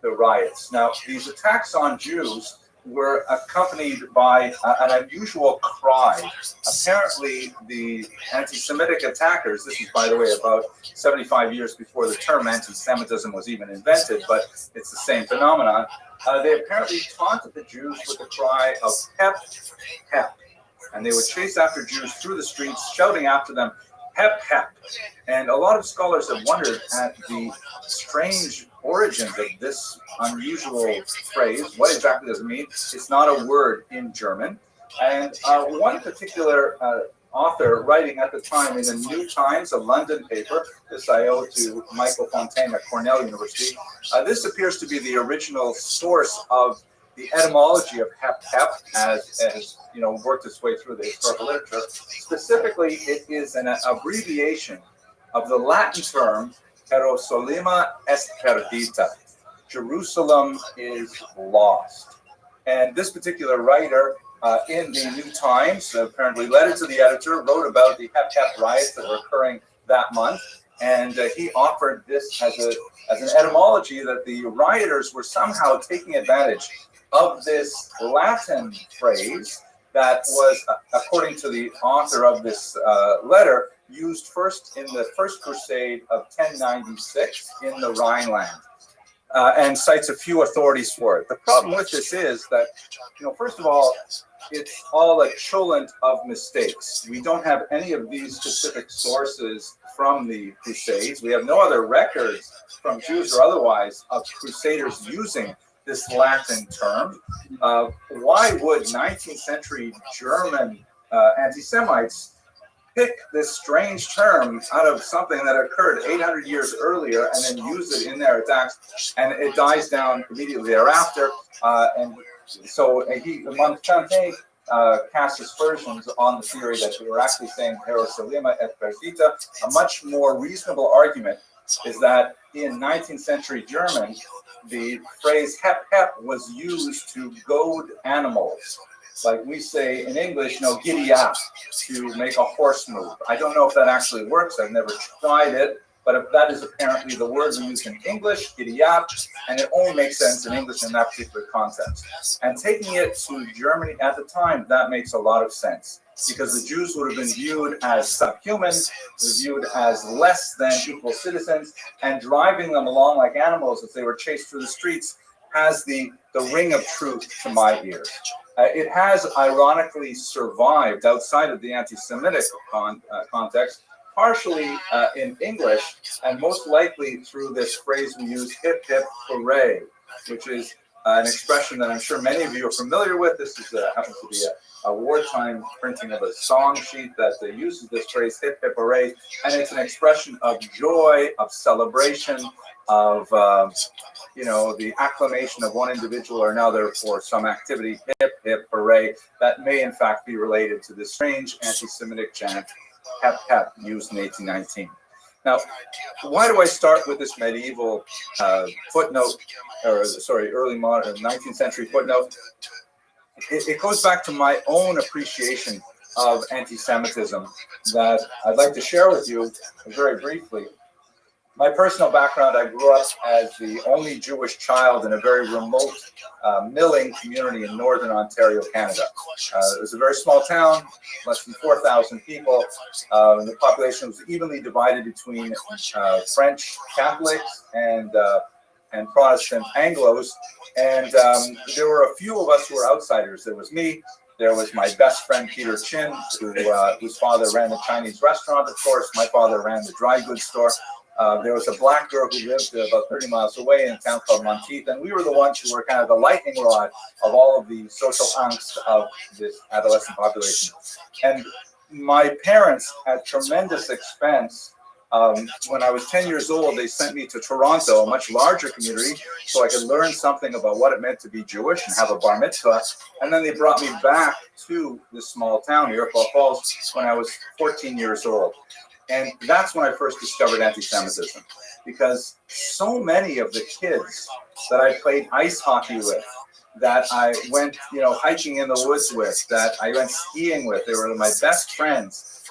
riots. Now, these attacks on Jews were accompanied by an unusual cry. Apparently, the anti-Semitic attackers, this is, by the way, about 75 years before the term anti-Semitism was even invented, but it's the same phenomenon. They apparently taunted the Jews with the cry of "Hep, Hep," and they would chase after Jews through the streets, shouting after them, "Hep, Hep." And a lot of scholars have wondered at the strange origins of this unusual phrase. What exactly does it mean? It's not a word in German. And one particular author writing at the time in the New Times, a London paper, this I owe to Michael Fontaine at Cornell University, this appears to be the original source of the etymology of hep hep as you know, worked its way through the historical literature. Specifically, it is an abbreviation of the Latin term Jerusalema est perdita. Jerusalem is lost. And this particular writer in the New Times, apparently letter to the editor, wrote about the Hep Hep riots that were occurring that month. And he offered this as an etymology that the rioters were somehow taking advantage of this Latin phrase that was, according to the author of this letter, used first in the First Crusade of 1096 in the Rhineland, and cites a few authorities for it. The problem with this is that, you know, first of all, it's all a cholent of mistakes. We don't have any of these specific sources from the Crusades. We have no other records from Jews or otherwise of Crusaders using this Latin term. Why would 19th century German anti-Semites pick this strange term out of something that occurred 800 years earlier and then use it in their attacks, and it dies down immediately thereafter? And so Fontaine cast aspersions on the theory that they were actually saying Jerusalema et perdita. A much more reasonable argument is that in 19th century German, the phrase hep hep was used to goad animals. Like we say in English, you know, giddy up, to make a horse move. I don't know if that actually works. I've never tried it, but if that is apparently the word we use in English, giddy up, and it only makes sense in English in that particular context. And taking it to Germany at the time, that makes a lot of sense, because the Jews would have been viewed as subhuman, viewed as less than equal citizens, and driving them along like animals as they were chased through the streets has the ring of truth to my ears. It has ironically survived outside of the anti-Semitic context, partially in English, and most likely through this phrase we use, hip hip hooray, which is an expression that I'm sure many of you are familiar with. This is happens to be a wartime printing of a song sheet that uses this phrase, hip hip hooray, and it's an expression of joy, of celebration, of you know, the acclamation of one individual or another for some activity, hip hip hooray, that may in fact be related to this strange anti-Semitic chant, hep hep, used in 1819. Now, why do I start with this medieval footnote, or sorry, early modern 19th century footnote? It goes back to my own appreciation of anti-Semitism that I'd like to share with you very briefly. My personal background, I grew up as the only Jewish child in a very remote milling community in northern Ontario, Canada. It was a very small town, less than 4,000 people. The population was evenly divided between French Catholics and Protestant Anglos. And there were a few of us who were outsiders. There was me. There was my best friend, Peter Chin, whose father ran the Chinese restaurant, of course. My father ran the dry goods store. There was a black girl who lived about 30 miles away in a town called Monteith, and we were the ones who were kind of the lightning rod of all of the social angst of this adolescent population. And my parents, at tremendous expense, when I was 10 years old, they sent me to Toronto, a much larger community, so I could learn something about what it meant to be Jewish and have a bar mitzvah. And then they brought me back to this small town, Iroquois Falls, when I was 14 years old. And that's when I first discovered anti-Semitism, because so many of the kids that I played ice hockey with, that I went, hiking in the woods with, that I went skiing with. They were my best friends,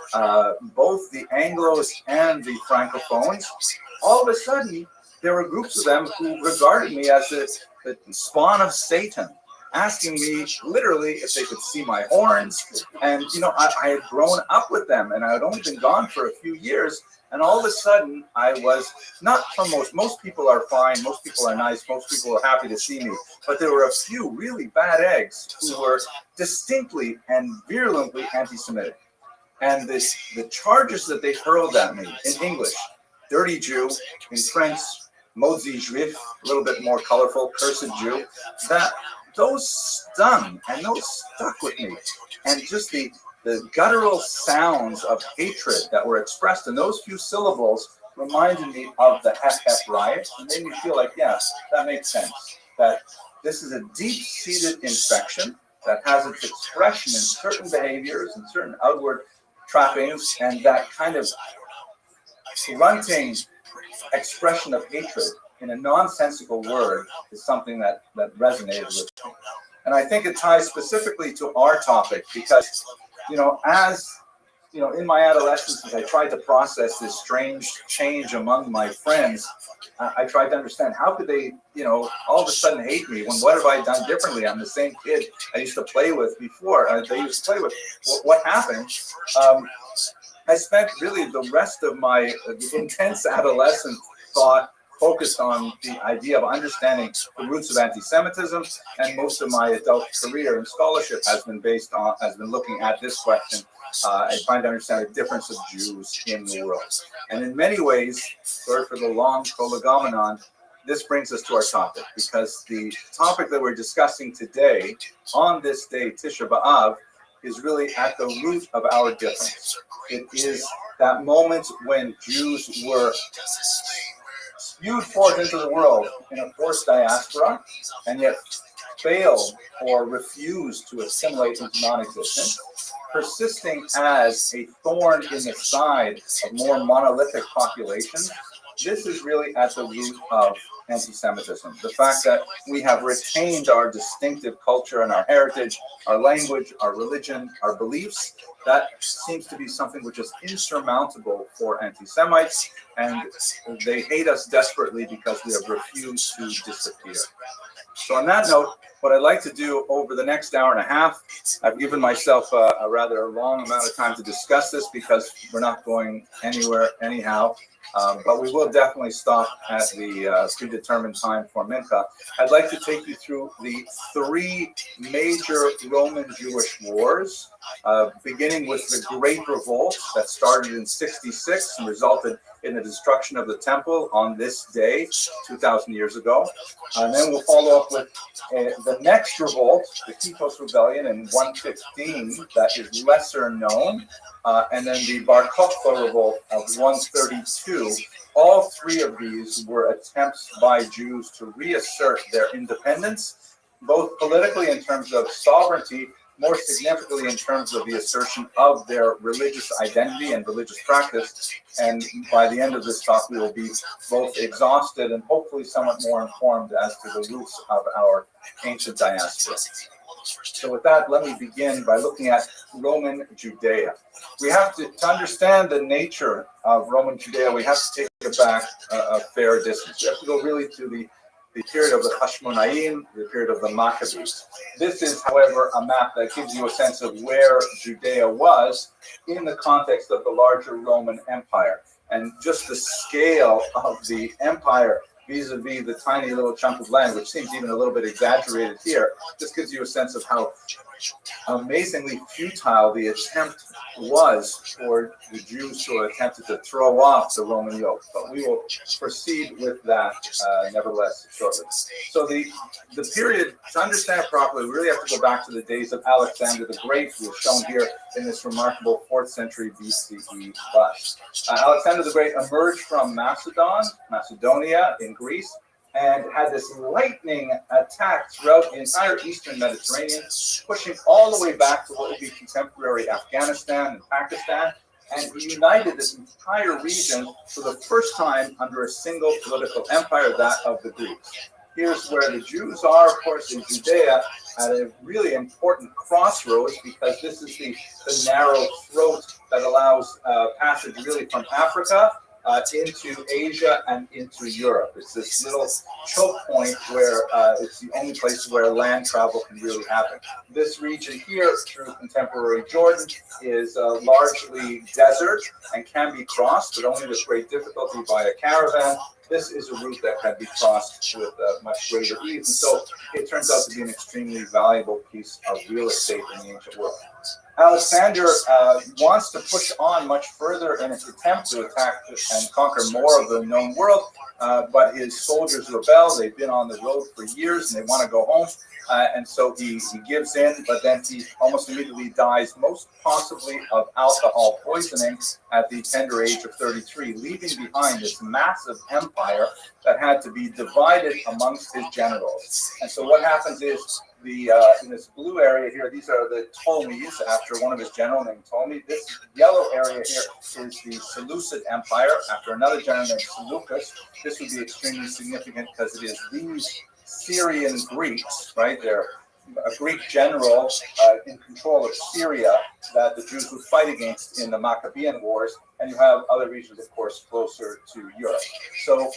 both the Anglos and the Francophones. All of a sudden, there were groups of them who regarded me as the spawn of Satan, asking me literally if they could see my horns. And, I had grown up with them, and I had only been gone for a few years. And all of a sudden, I was not from most people are fine, most people are nice, most people are happy to see me. But there were a few really bad eggs who were distinctly and virulently anti-Semitic. And the charges that they hurled at me in English, dirty Jew, in French, maudit juif, a little bit more colorful, cursed Jew, that those stung and those stuck with me. And just the guttural sounds of hatred that were expressed in those few syllables reminded me of the Hef riot, and made me feel like, yes, that makes sense. That this is a deep-seated infection that has its expression in certain behaviors and certain outward trappings, and that kind of grunting expression of hatred in a nonsensical word is something that resonated with me. And I think it ties specifically to our topic because, in my adolescence, as I tried to process this strange change among my friends, I tried to understand how could they, all of a sudden hate me when what have I done differently? I'm the same kid I used to play with before. They used to play with. What happened? I spent really the rest of my intense adolescent thought focused on the idea of understanding the roots of anti-Semitism, and most of my adult career in scholarship has been looking at this question and trying to understand the difference of Jews in the world. And in many ways, sorry for the long prolegomenon, this brings us to our topic, because the topic that we're discussing today, on this day, Tisha B'Av, is really at the root of our difference. It is that moment when Jews were spewed forth into the world in a forced diaspora, and yet failed or refused to assimilate into non-existence, persisting as a thorn in the side of more monolithic populations. This is really at the root of anti-Semitism. The fact that we have retained our distinctive culture and our heritage, our language, our religion, our beliefs, that seems to be something which is insurmountable for anti-Semites, and they hate us desperately because we have refused to disappear. So on that note, what I'd like to do over the next hour and a half, I've given myself a rather long amount of time to discuss this because we're not going anywhere anyhow. But we will definitely stop at the predetermined time for Mincha. I'd like to take you through the three major Roman Jewish wars, beginning with the Great Revolt that started in 66 and resulted in the destruction of the temple on this day, 2,000 years ago. And then we'll follow up with the next revolt, the Kippos Rebellion in 115, that is lesser known. And then the Bar Kokhba revolt of 132. All three of these were attempts by Jews to reassert their independence, both politically in terms of sovereignty, more significantly in terms of the assertion of their religious identity and religious practice. And by the end of this talk, we will be both exhausted and hopefully somewhat more informed as to the roots of our ancient diaspora. So with that, let me begin by looking at Roman Judea. We have to understand the nature of Roman Judea, we have to take it back a fair distance. We have to go really to the period of the Hashmonaim, the period of the Maccabees. This is, however, a map that gives you a sense of where Judea was in the context of the larger Roman Empire. And just the scale of the empire vis-a-vis the tiny little chunk of land, which seems even a little bit exaggerated here, just gives you a sense of how amazingly futile the attempt was for the Jews who attempted to throw off the Roman yoke. But we will proceed with that nevertheless shortly. So the period, to understand it properly, we really have to go back to the days of Alexander the Great, who is shown here in this remarkable 4th century BCE bust. Alexander the Great emerged from Macedonia in Greece, and had this lightning attack throughout the entire eastern Mediterranean, pushing all the way back to what would be contemporary Afghanistan and Pakistan, and he united this entire region for the first time under a single political empire, that of the Greeks. here's where the Jews are, of course, in Judea, at a really important crossroads, because this is the narrow throat that allows passage really from Africa into Asia and into Europe. It's this little choke point where it's the only place where land travel can really happen. This region here, through contemporary Jordan, is largely desert and can be crossed, but only with great difficulty by a caravan. This is a route that can be crossed with much greater ease, and so it turns out to be an extremely valuable piece of real estate in the ancient world. Alexander wants to push on much further in his attempt to attack and conquer more of the known world, but his soldiers rebel. They've been on the road for years and they want to go home, and so he gives in, but then he almost immediately dies, most possibly of alcohol poisoning at the tender age of 33, leaving behind this massive empire that had to be divided amongst his generals. And so what happens is, in this blue area here, these are the Ptolemies, after one of his generals named Ptolemy. This yellow area here is the Seleucid Empire, after another general named Seleucus. This would be extremely significant because it is these Syrian Greeks, right? They're a Greek general in control of Syria that the Jews would fight against in the Maccabean Wars, and you have other regions, of course, closer to Europe. So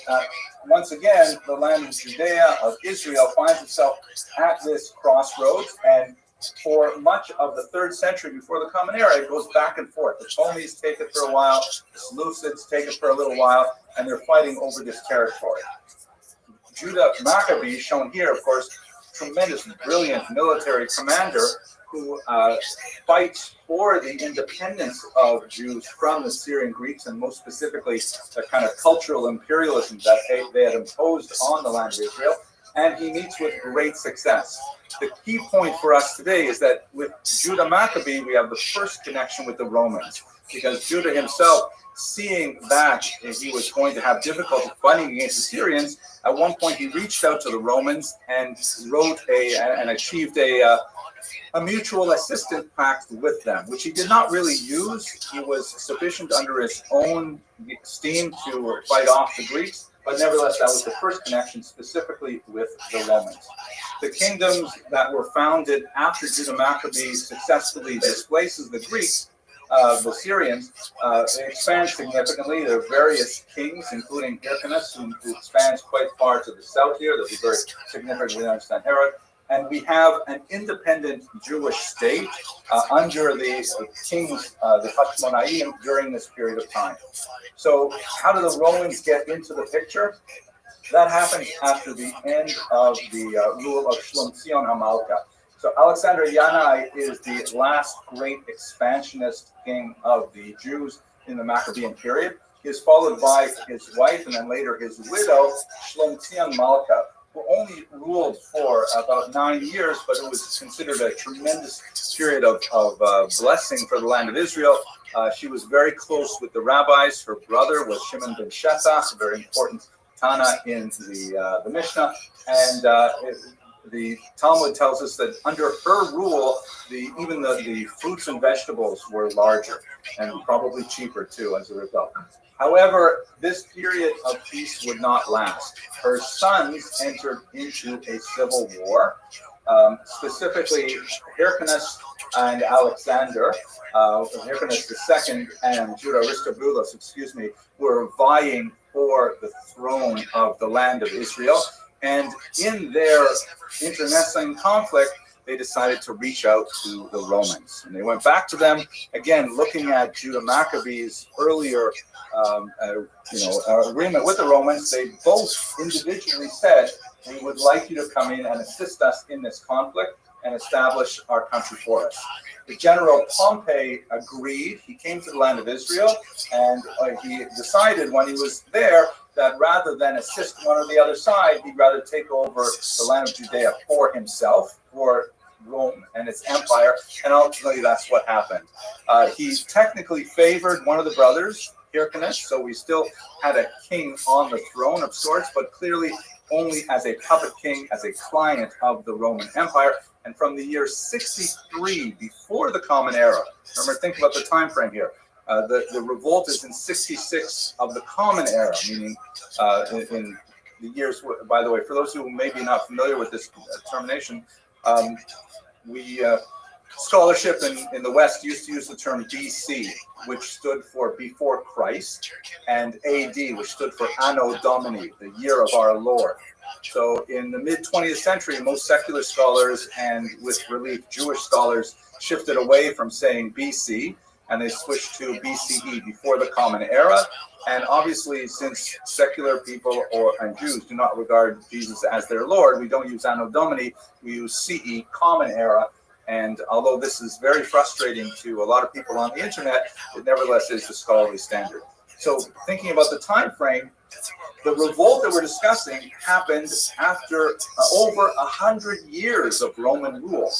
once again, the land of Judea, of Israel, finds itself at this crossroads, and for much of the 3rd century before the Common Era, it goes back and forth. The Ptolemies take it for a while, the Seleucids take it for a little while, and they're fighting over this territory. Judah Maccabee, shown here, of course, tremendous, brilliant military commander who fights for the independence of Jews from the Syrian Greeks, and most specifically the kind of cultural imperialism that they had imposed on the land of Israel, and he meets with great success. The key point for us today is that with Judah Maccabee, we have the first connection with the Romans, because Judah himself, seeing that he was going to have difficulty fighting against the Syrians, at one point he reached out to the Romans and wrote and achieved a mutual assistance pact with them, which he did not really use. He was sufficient under his own steam to fight off the Greeks, but nevertheless, that was the first connection specifically with the Romans. The kingdoms that were founded after Judah Maccabee successfully displaces the Greeks, the Syrians, they expand significantly. There are various kings, including Hyrcanus, who expands quite far to the south here. They'll be very significantly understand Herod. And we have an independent Jewish state under the kings, the Hashmonaim, during this period of time. So how do the Romans get into the picture? That happens after the end of the rule of Shlomzion HaMalka. So Alexander Yanai is the last great expansionist king of the Jews in the Maccabean period. He is followed by his wife and then later his widow, Shlomzion Malka, who only ruled for about 9 years, but it was considered a tremendous period of blessing for the land of Israel. She was very close with the rabbis. Her brother was Shimon ben Shettach, a very important Tana in the Mishnah, and the Talmud tells us that under her rule, even the fruits and vegetables were larger and probably cheaper too as a result. However, this period of peace would not last. Her sons entered into a civil war, specifically Hyrcanus and Alexander, Hyrcanus II and Judah Aristobulus, were vying for the throne of the land of Israel. And in their internecine conflict, they decided to reach out to the Romans. And they went back to them, again, looking at Judah Maccabee's earlier agreement with the Romans. They both individually said, we would like you to come in and assist us in this conflict and establish our country for us. The general Pompey agreed. He came to the land of Israel, and he decided when he was there that rather than assist one or the other side, he'd rather take over the land of Judea for himself, for Rome and its empire, and ultimately that's what happened. He technically favored one of the brothers, Hyrcanus, so we still had a king on the throne of sorts, but clearly only as a puppet king, as a client of the Roman Empire. And from the year 63 before the Common Era, remember, think about the time frame here. The revolt is in 66 of the Common Era, meaning in the years. By the way, for those who may be not familiar with this termination, we scholarship in the West used to use the term BC, which stood for before Christ, and AD, which stood for Anno Domini, the year of our Lord. So in the mid 20th century, most secular scholars and with relief Jewish scholars shifted away from saying BC, and they switched to BCE, before the Common Era. And obviously, since secular people and Jews do not regard Jesus as their Lord, we don't use Anno Domini, we use CE, Common Era. And although this is very frustrating to a lot of people on the internet, it nevertheless is the scholarly standard. So thinking about the time frame, the revolt that we're discussing happened after over 100 years of Roman rule.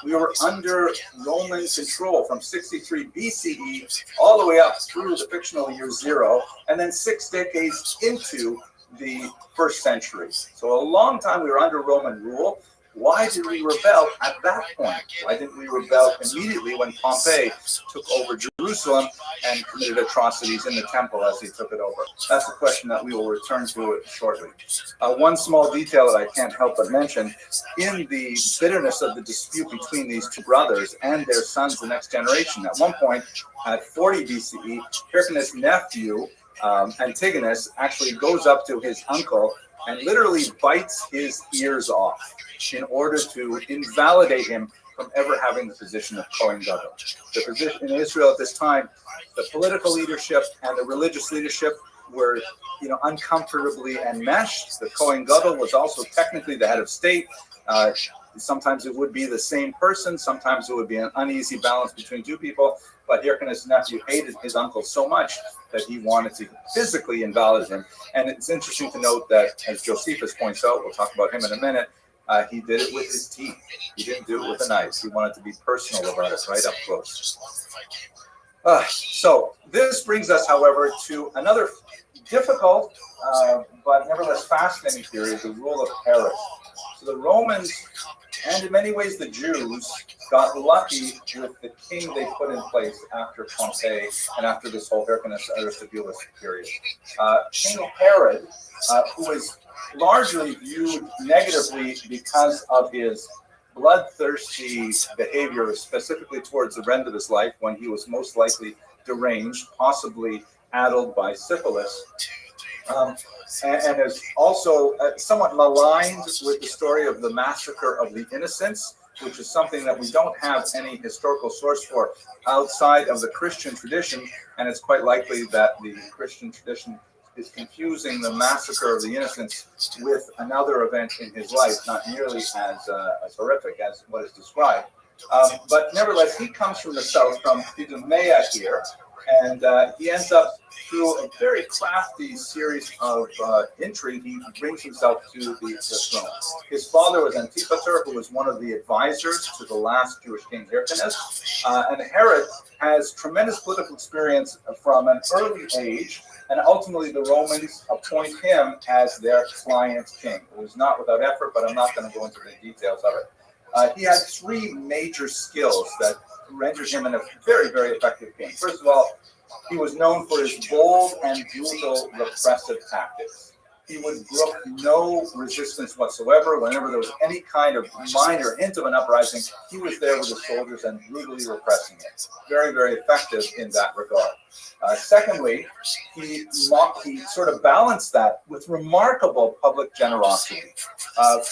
We were under Roman control from 63 BCE all the way up through the fictional year 0, and then 6 decades into the 1st century. So a long time we were under Roman rule. Why did we rebel at that point? Why didn't we rebel immediately when Pompey took over Jerusalem and committed atrocities in the temple as he took it over? That's a question that we will return to shortly. One small detail that I can't help but mention, in the bitterness of the dispute between these two brothers and their sons, the next generation, at one point, at 40 BCE, Hyrcanus' nephew, Antigonus, actually goes up to his uncle and literally bites his ears off in order to invalidate him from ever having the position of Kohen Gadol. The position in Israel at this time, the political leadership and the religious leadership were, uncomfortably enmeshed. The Kohen Gadol was also technically the head of state. Sometimes it would be the same person. Sometimes it would be an uneasy balance between two people. But Hyrcanus' nephew hated his uncle so much that he wanted to physically invalidate him. And it's interesting to note that, as Josephus points out, we'll talk about him in a minute, he did it with his teeth. He didn't do it with a knife. He wanted to be personal about it, right up close. So this brings us, however, to another difficult but nevertheless fascinating period, the rule of Herod. So the Romans, and in many ways the Jews, got lucky with the king they put in place after Pompey and after this whole Hyrcanus Aristobulus period. King Herod, who was largely viewed negatively because of his bloodthirsty behavior, specifically towards the end of his life when he was most likely deranged, possibly addled by syphilis, and is also somewhat maligned with the story of the massacre of the innocents, which is something that we don't have any historical source for outside of the Christian tradition, and it's quite likely that the Christian tradition is confusing the massacre of the innocents with another event in his life, not nearly as horrific as what is described. But nevertheless, he comes from the south, from Idumea here, and he ends up, through a very crafty series of intrigue, he brings himself to the throne. His father was Antipater, who was one of the advisors to the last Jewish king Hyrcanus, and Herod has tremendous political experience from an early age, and ultimately the Romans appoint him as their client king. It was not without effort, but I'm not going to go into the details of it. He had 3 major skills that rendered him a very, very effective king. First of all, he was known for his bold and brutal repressive tactics. He would brook no resistance whatsoever. Whenever there was any kind of minor hint of an uprising, he was there with his soldiers and brutally repressing it. Very, very effective in that regard. Secondly, he sort of balanced that with remarkable public generosity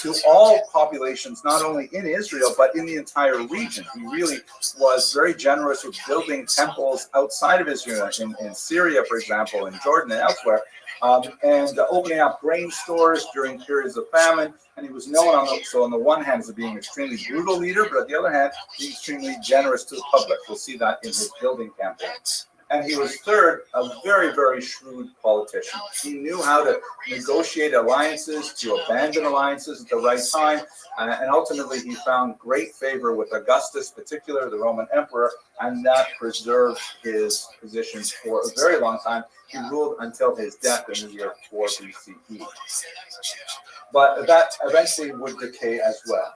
to all populations, not only in Israel, but in the entire region. He really was very generous with building temples outside of Israel, in Syria, for example, in Jordan and elsewhere, and opening up grain stores during periods of famine. And he was known on the one hand as being an extremely brutal leader, but on the other hand, being extremely generous to the public. We'll see that in his building campaigns. And he was, third, a very, very shrewd politician. He knew how to negotiate alliances, to abandon alliances at the right time, and ultimately he found great favor with Augustus, particularly the Roman emperor, and that preserved his position for a very long time. He ruled until his death in the year 4 BCE. But that eventually would decay as well.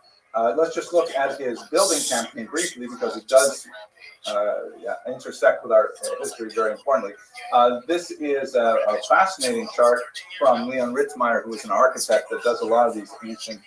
Let's just look at his building campaign briefly, because it does intersect with our history very importantly. This is a fascinating chart from Leon Ritzmeier, who is an architect that does a lot of these ancient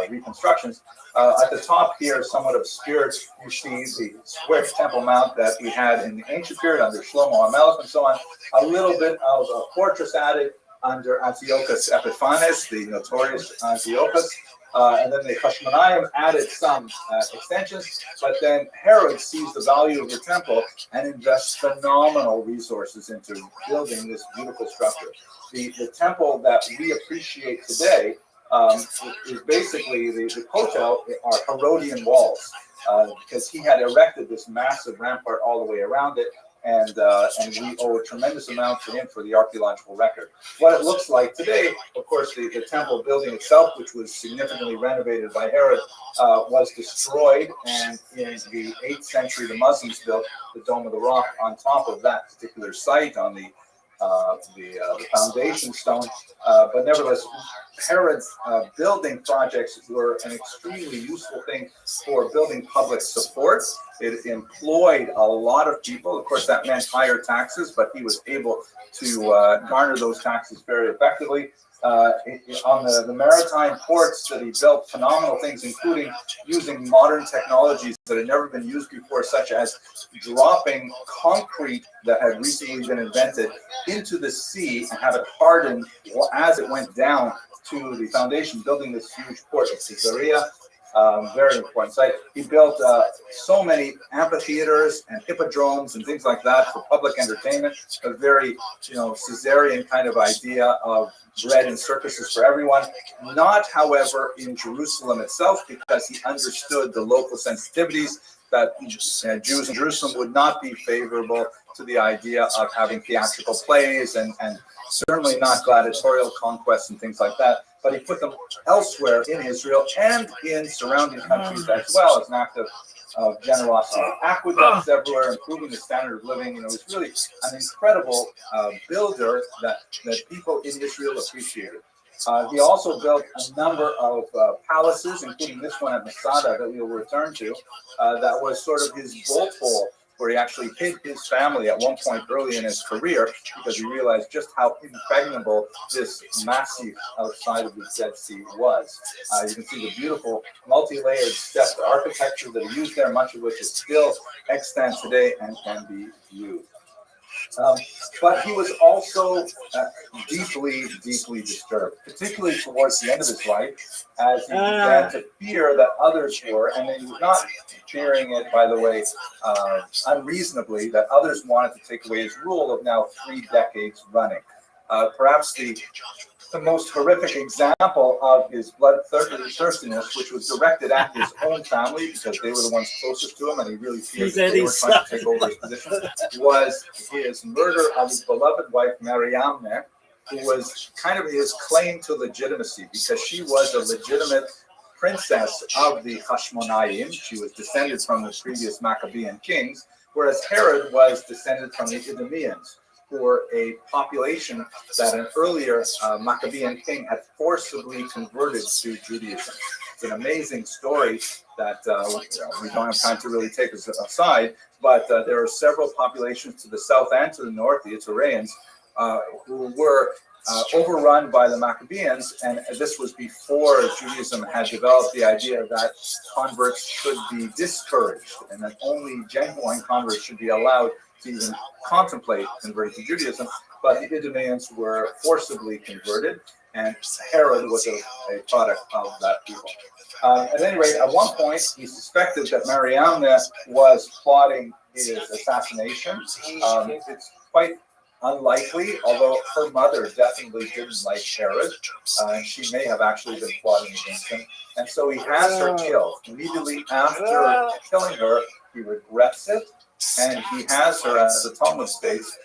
reconstructions. At the top here, somewhat obscured, you see the square Temple Mount that we had in the ancient period under Shlomo HaMelech and so on. A little bit of a fortress added under Antiochus Epiphanes, the notorious Antiochus. And then the Hashmonaim added some extensions, but then Herod sees the value of the temple and invests phenomenal resources into building this beautiful structure. The temple that we appreciate today is basically the Kotel are Herodian walls, because he had erected this massive rampart all the way around it. And we owe a tremendous amount to him for the archaeological record. What it looks like today, of course, the temple building itself, which was significantly renovated by Herod, was destroyed. And in the 8th century, the Muslims built the Dome of the Rock on top of that particular site on the foundation stone. But nevertheless, Herod's building projects were an extremely useful thing for building public support. It employed a lot of people. Of course, that meant higher taxes, but he was able to garner those taxes very effectively. On the maritime ports that he built phenomenal things, including using modern technologies that had never been used before, such as dropping concrete that had recently been invented into the sea and have it harden as it went down to the foundation, building this huge port of Caesarea. Very important site. He built so many amphitheaters and hippodromes and things like that for public entertainment. A very, Caesarean kind of idea of bread and circuses for everyone. Not, however, in Jerusalem itself, because he understood the local sensitivities that Jews in Jerusalem would not be favorable to the idea of having theatrical plays and certainly not gladiatorial conquests and things like that. But he put them elsewhere in Israel and in surrounding countries as well as an act of generosity. Aqueducts everywhere, improving the standard of living. He's really an incredible builder that people in Israel appreciated. He also built a number of palaces, including this one at Masada that we will return to, that was sort of his bolt hole, where he actually hid his family at one point early in his career because he realized just how impregnable this massive outside of the Dead Sea was. You can see the beautiful multi-layered stepped architecture that he used there, much of which is still extant today and can be viewed. But he was also deeply, deeply disturbed, particularly towards the end of his life, as he began to fear that others were, and he was not fearing it, by the way, unreasonably, that others wanted to take away his rule of now 3 decades running. Perhaps the most horrific example of his bloodthirstiness, which was directed at his own family, because they were the ones closest to him, and he really feared that they were trying to take over his position, was his murder of his beloved wife, Mariamne, who was kind of his claim to legitimacy, because she was a legitimate princess of the Hashmonaim. She was descended from the previous Maccabean kings, whereas Herod was descended from the Idumeans, who were a population that an earlier Maccabean king had forcibly converted to Judaism. It's an amazing story that we don't have time to really take aside, but there are several populations to the south and to the north, the Itureans, who were overrun by the Maccabeans, and this was before Judaism had developed the idea that converts should be discouraged and that only genuine converts should be allowed to even contemplate converting to Judaism. But the Idumeans were forcibly converted, and Herod was a product of that people. At any rate, at one point, he suspected that Mariamne was plotting his assassination. It's quite unlikely, although her mother definitely didn't like Herod. She may have actually been plotting against him. And so he has her killed. Immediately after killing her, he regrets it, and he has her, as the Talmud states,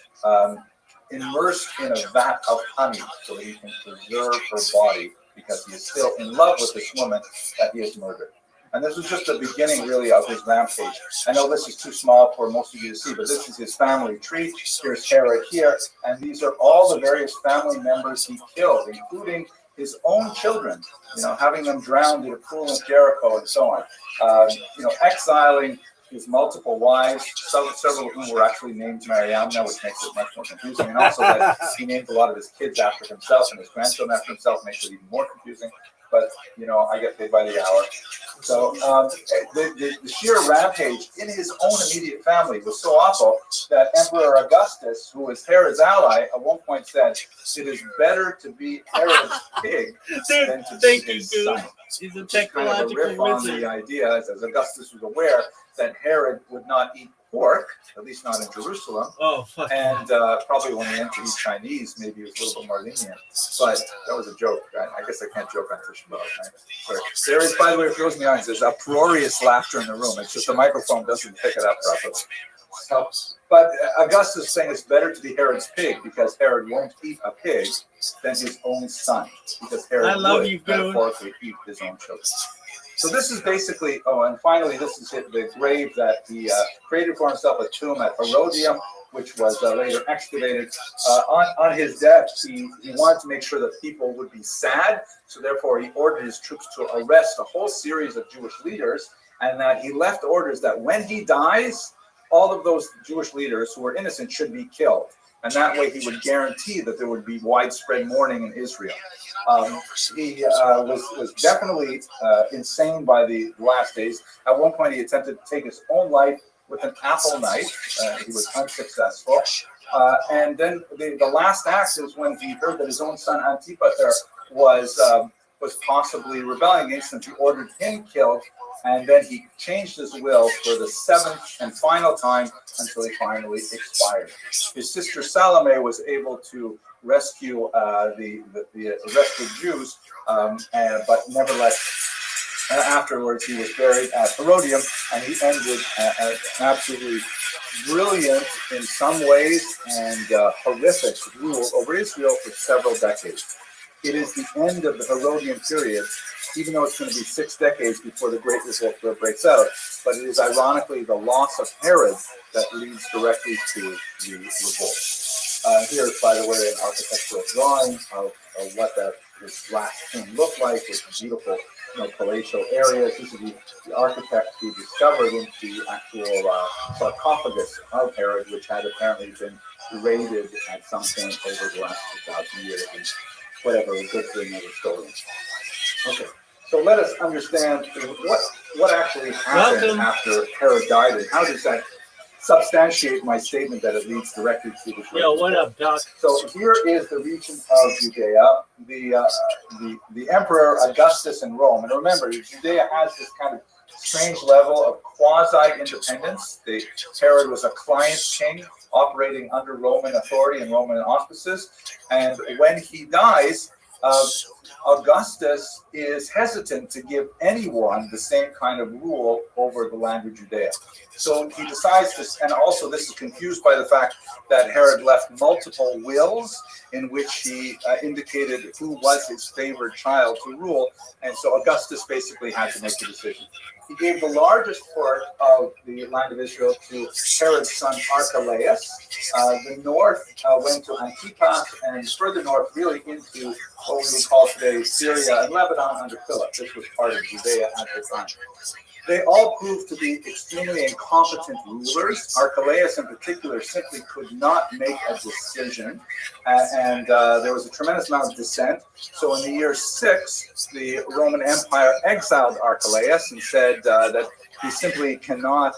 immersed in a vat of honey so that he can preserve her body, because he is still in love with this woman that he has murdered. And this is just the beginning, really, of his rampage. I know this is too small for most of you to see, but this is his family tree. Here's Herod here, and these are all the various family members he killed, including his own children, having them drowned in a pool of Jericho and so on. Exiling his multiple wives, several of whom were actually named Mariamna, which makes it much more confusing. And also that he named a lot of his kids after himself and his grandchildren after himself makes it even more confusing. But, I get paid by the hour. So the sheer rampage in his own immediate family was so awful that Emperor Augustus, who was Herod's ally, at one point said, "It is better to be Herod's pig than to be his son." He's a Which is kind of a technological riff on wizard. the idea, as Augustus was aware that Herod would not eat pork, at least not in Jerusalem, Oh, fuck. and probably when he entered Chinese, maybe it was a little bit more lenient. But that was a joke. I guess I can't joke on Tisha B'Av. Right? Sorry. There is, by the way, it throws me eyes. There's uproarious laughter in the room. It's just the microphone doesn't pick it up properly. So, but Augustus is saying it's better to be Herod's pig because Herod won't eat a pig than his own son, because Herod would metaphorically eat his own children. So this is basically, and finally, this is the grave that he created for himself, a tomb at Herodium, which was later excavated. On his death, he wanted to make sure that people would be sad, so therefore he ordered his troops to arrest a whole series of Jewish leaders, and that he left orders that when he dies, all of those Jewish leaders who were innocent should be killed. And that way he would guarantee that there would be widespread mourning in Israel. He was definitely insane by the last days. At one point he attempted to take his own life with an apple knife. He was unsuccessful. And then the last act is when he heard that his own son Antipater was possibly rebelling against him. He ordered him killed, and then he changed his will for the seventh and final time until he finally expired. His sister Salome was able to rescue the arrested Jews, but nevertheless, afterwards he was buried at Herodium, and he ended an absolutely brilliant in some ways and horrific rule over Israel for several decades. It is the end of the Herodian period, even though it's going to be 6 decades before the Great Revolt breaks out. But it is ironically the loss of Herod that leads directly to the revolt. Here is, by the way, an architectural drawing of what this last king looked like, with beautiful palatial areas. This is the architect who discovered the actual sarcophagus of Herod, which had apparently been raided at some point over the last 2,000 years. Whatever good thing that was stolen. Okay, so let us understand what actually happened after Herod died, and how does that substantiate my statement that it leads directly to the Great What up, Doc? So here is the region of Judea, the Emperor Augustus in Rome, and remember, Judea has this kind of strange level of quasi-independence. Herod was a client king operating under Roman authority and Roman auspices, and when he dies, Augustus is hesitant to give anyone the same kind of rule over the land of Judea. So he decides this, and also this is confused by the fact that Herod left multiple wills in which he indicated who was his favored child to rule, and so Augustus basically had to make a decision. He gave the largest part of the land of Israel to Herod's son Archelaus. The north went to Antipas, and further north really into what we would call today Syria and Lebanon under Philip. This was part of Judea at the time. They all proved to be extremely incompetent rulers. Archelaus in particular simply could not make a decision, and there was a tremendous amount of dissent. So in the year 6, the Roman Empire exiled Archelaus and said that he simply cannot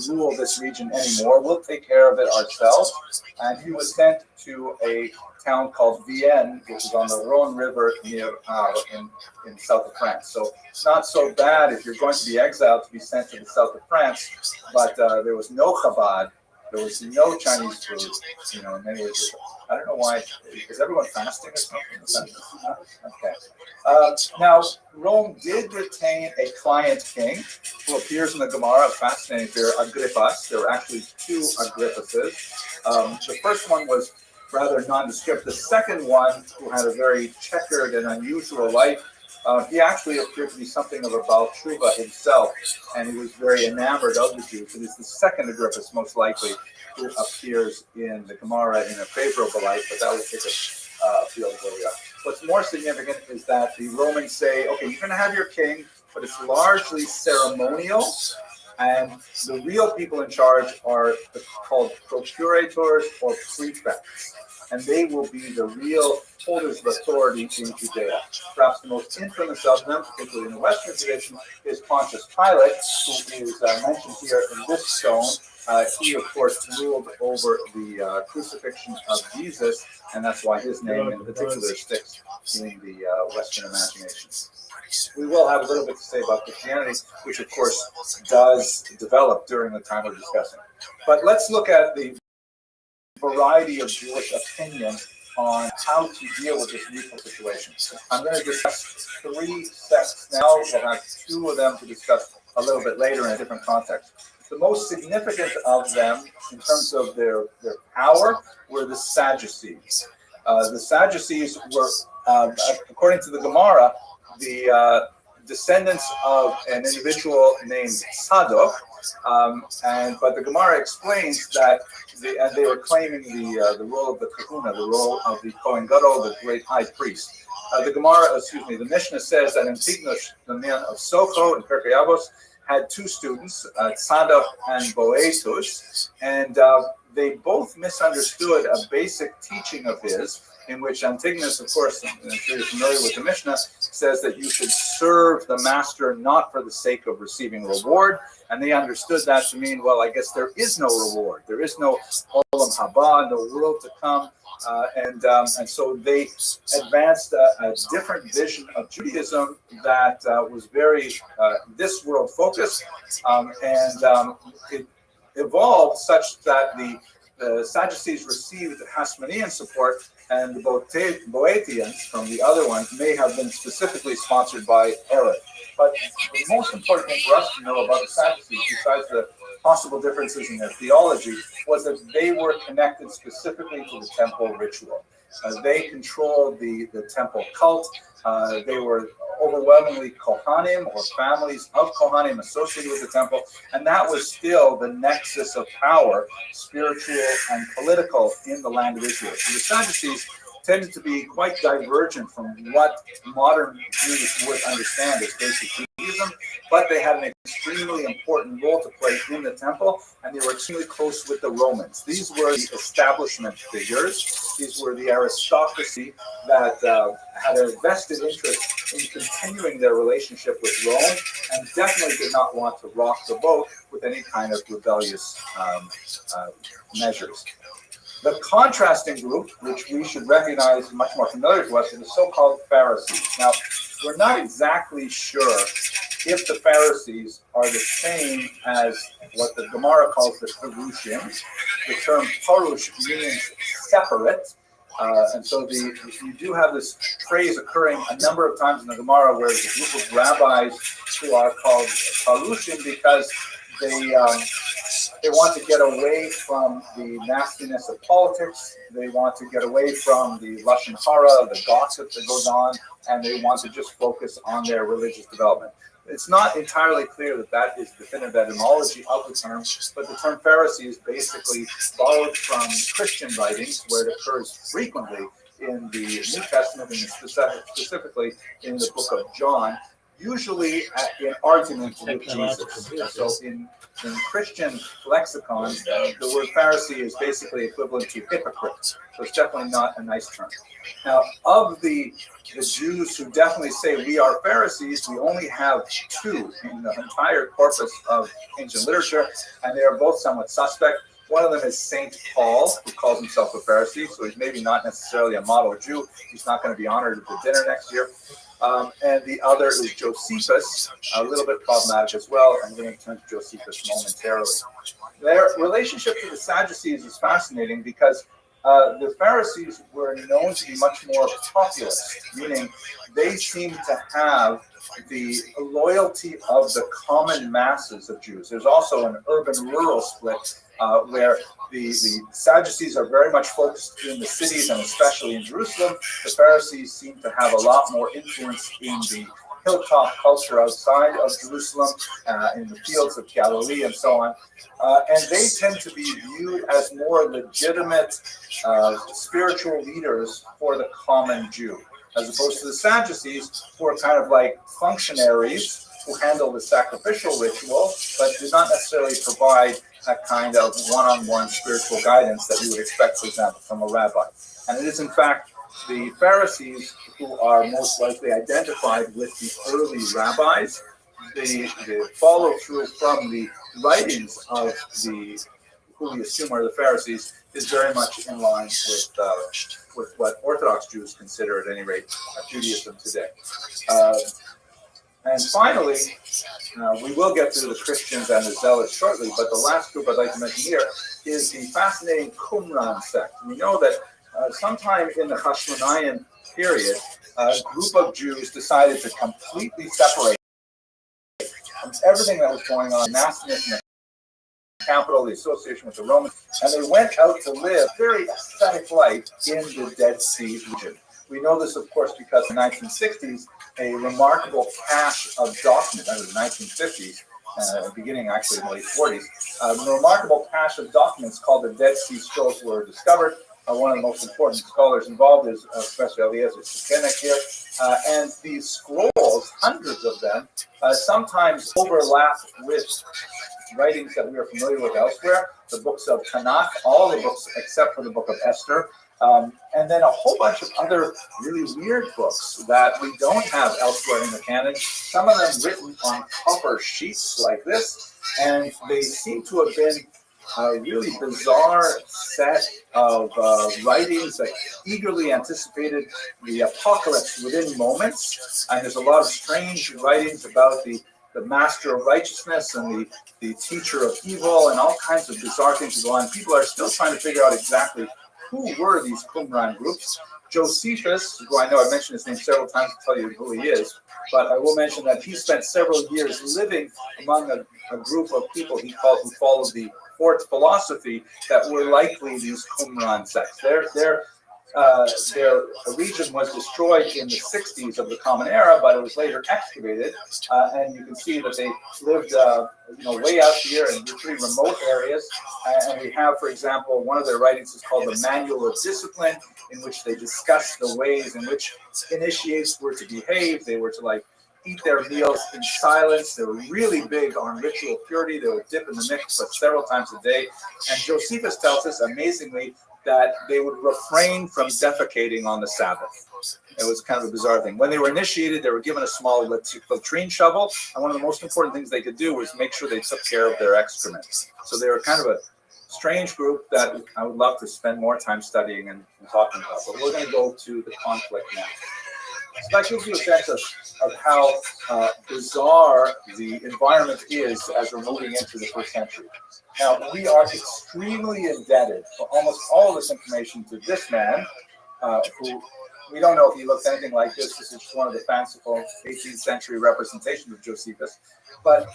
rule this region anymore. We'll take care of it ourselves. And he was sent to a town called Vienne, which is on the Rhone River near in south of France. So it's not so bad if you're going to be exiled to be sent to the south of France, but there was no Chabad, there was no Chinese food, in many ways. I don't know why. Is everyone fasting or something? Okay. Now, Rome did retain a client king who appears in the Gemara, fascinating here, Agrippas. There were actually 2 Agrippases. The first one was rather nondescript. The second one, who had a very checkered and unusual life, he actually appeared to be something of a Baal Tshuva himself, and he was very enamored of the Jews. It is the second Agrippas, most likely, who appears in the Gemara in a favorable light, but that would take us a field where we are. What's more significant is that the Romans say, okay, you're going to have your king, but it's largely ceremonial, And the real people in charge are called procurators or prefects. And they will be the real holders of authority in Judea. Perhaps the most infamous of them, particularly in the Western tradition, is Pontius Pilate, who is mentioned here in this stone. He, of course, ruled over the crucifixion of Jesus, and that's why his name in particular sticks in the Western imagination. We will have a little bit to say about Christianity, which, of course, does develop during the time we're discussing. But let's look at the variety of Jewish opinions on how to deal with this lethal situation. I'm going to discuss 3 sects now. We'll have 2 of them to discuss a little bit later in a different context. The most significant of them, in terms of their power, were the Sadducees. The Sadducees were, according to the Gemara, the descendants of an individual named Sadok, but the Gemara explains that they were claiming the role of the Kahuna, the role of the Kohen Gadol, the great high priest. The Mishnah says that Antigonus, the man of Socho in Pirkei Avos, had 2 students, Tzadok and Boetus, and they both misunderstood a basic teaching of his, in which Antigonus, of course, if you're familiar with the Mishnah, says that you should serve the master not for the sake of receiving reward. And they understood that to mean, well, I guess there is no reward. There is no olam haba, no world to come. And so they advanced a different vision of Judaism that was very this world focused. It evolved such that the Sadducees received Hasmonean support, and the Boethians from the other one may have been specifically sponsored by Herod. But the most important thing for us to know about the Sadducees, besides the possible differences in their theology, was that they were connected specifically to the temple ritual. They controlled the temple cult. They were overwhelmingly Kohanim, or families of Kohanim associated with the temple, and that was still the nexus of power, spiritual and political, in the land of Israel. So the Sadducees tended to be quite divergent from what modern Jews would understand as basic Judaism, but they had an extremely important role to play in the temple, and they were extremely close with the Romans. These were the establishment figures. These were the aristocracy that had a vested interest in continuing their relationship with Rome, and definitely did not want to rock the boat with any kind of rebellious measures. The contrasting group, which we should recognize much more familiar to us, is the so-called Pharisees. Now, we're not exactly sure if the Pharisees are the same as what the Gemara calls the Perushim. The term Parush means separate. And so you do have this phrase occurring a number of times in the Gemara, where there's a group of rabbis who are called Parushim because they want to get away from the nastiness of politics. They want to get away from the lashon hara, the gossip that goes on, and they want to just focus on their religious development. It's not entirely clear that is the definitive etymology of the term, but the term Pharisee is basically borrowed from Christian writings, where it occurs frequently in the New Testament, and specifically in the book of John, usually in argument with Jesus. So in Christian lexicon, the word Pharisee is basically equivalent to hypocrite. So it's definitely not a nice term. Now, of the Jews who definitely say we are Pharisees, we only have 2 in the entire corpus of ancient literature, and they are both somewhat suspect. One of them is Saint Paul, who calls himself a Pharisee, so he's maybe not necessarily a model Jew. He's not going to be honored at the dinner next year. And the other is Josephus, a little bit problematic as well. I'm going to turn to Josephus momentarily. Their relationship to the Sadducees is fascinating because the Pharisees were known to be much more populist, meaning they seemed to have the loyalty of the common masses of Jews. There's also an urban-rural split where the Sadducees are very much focused in the cities, and especially in Jerusalem. The Pharisees seem to have a lot more influence in the hilltop culture outside of Jerusalem, in the fields of Galilee and so on. And they tend to be viewed as more legitimate spiritual leaders for the common Jew, as opposed to the Sadducees, who are kind of like functionaries who handle the sacrificial ritual, but do not necessarily provide that kind of one-on-one spiritual guidance that you would expect, for example, from a rabbi. And it is, in fact, the Pharisees who are most likely identified with the early rabbis. The follow-through from the writings of the who we assume are the Pharisees is very much in line with what Orthodox Jews consider, at any rate, Judaism today. And finally, we will get to the Christians and the Zealots shortly, but the last group I'd like to mention here is the fascinating Qumran sect. We know that sometime in the Hashmonayan period, a group of Jews decided to completely separate from everything that was going on, nastiness in the capital, the association with the Romans, and they went out to live a very ascetic life in the Dead Sea region. We know this, of course, because in the 1960s, a remarkable cache of documents, that was the 1950s, beginning actually in the late 40s, a remarkable cache of documents called the Dead Sea Scrolls were discovered. One of the most important scholars involved is Professor Eliezer Tsukenik here. And these scrolls, hundreds of them, sometimes overlap with writings that we are familiar with elsewhere, the books of Tanakh, all the books except for the book of Esther, and then a whole bunch of other really weird books that we don't have elsewhere in the canon, some of them written on copper sheets like this, and they seem to have been a really bizarre set of writings that eagerly anticipated the apocalypse within moments. And there's a lot of strange writings about the master of righteousness and the teacher of evil and all kinds of bizarre things that go on. People are still trying to figure out exactly who were these Qumran groups. Josephus, who I know I've mentioned his name several times to tell you who he is, but I will mention that he spent several years living among a group of people he called who followed the fourth philosophy that were likely these Qumran sects. Their region was destroyed in the 60s of the Common Era, but it was later excavated, and you can see that they lived way out here in pretty remote areas. And we have, for example, one of their writings is called the Manual of Discipline, in which they discuss the ways in which initiates were to behave. They were to eat their meals in silence. They were really big on ritual purity. They would dip in the mikvah several times a day. And Josephus tells us, amazingly, that they would refrain from defecating on the Sabbath. It was kind of a bizarre thing. When they were initiated, they were given a small latrine shovel, and one of the most important things they could do was make sure they took care of their excrement. So they were kind of a strange group that I would love to spend more time studying and talking about. But we're going to go to the conflict now. So that gives you a sense of how bizarre the environment is as we're moving into the first century. Now, we are extremely indebted for almost all of this information to this man, who we don't know if he looks anything like this. This is one of the fanciful 18th century representations of Josephus. But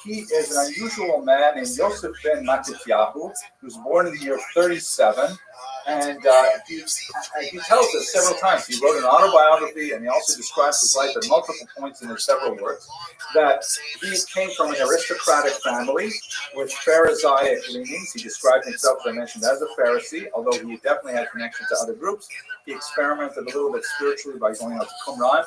he is an unusual man named Yosef ben Matityahu, who was born in the year 37. And he tells us several times, he wrote an autobiography, and he also describes his life at multiple points in his several works, that he came from an aristocratic family with Pharisaic leanings. He described himself, as I mentioned, as a Pharisee, although he definitely had connection to other groups. He experimented a little bit spiritually by going out to Qumran.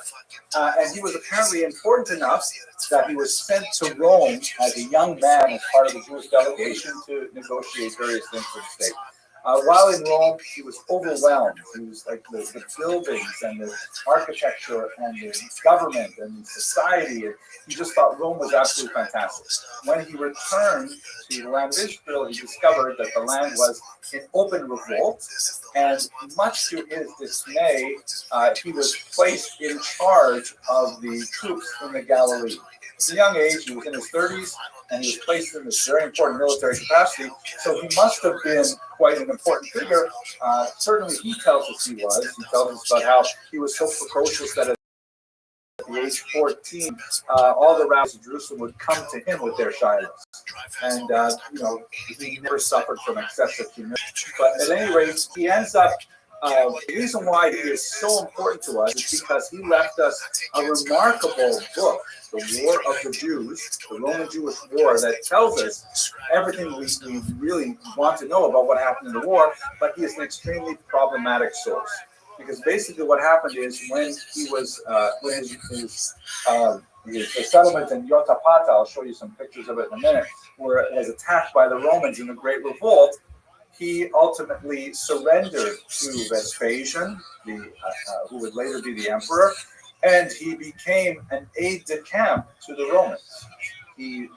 And he was apparently important enough that he was sent to Rome as a young man as part of the Jewish delegation to negotiate various things for the state. While in Rome, he was overwhelmed. He was like the buildings and the architecture and the government and the society. And he just thought Rome was absolutely fantastic. When he returned to the land of Israel, he discovered that the land was in open revolt. And much to his dismay, he was placed in charge of the troops in the Galilee. At a young age, he was in his 30s, and he was placed in this very important military capacity, so he must have been quite an important figure. Certainly he tells us he was. He tells us about how he was so precocious that at the age 14, all the rabbis of Jerusalem would come to him with their shilohs. And, he never suffered from excessive humility. But at any rate, he ends up the reason why he is so important to us is because he left us a remarkable book, The War of the Jews, the Roman-Jewish War, that tells us everything we really want to know about what happened in the war, but he is an extremely problematic source. Because basically what happened is when he was, when his the settlement in Yotapata, I'll show you some pictures of it in a minute, where it was attacked by the Romans in the Great Revolt, he ultimately surrendered to Vespasian, who would later be the emperor, and he became an aide-de-camp to the Romans. He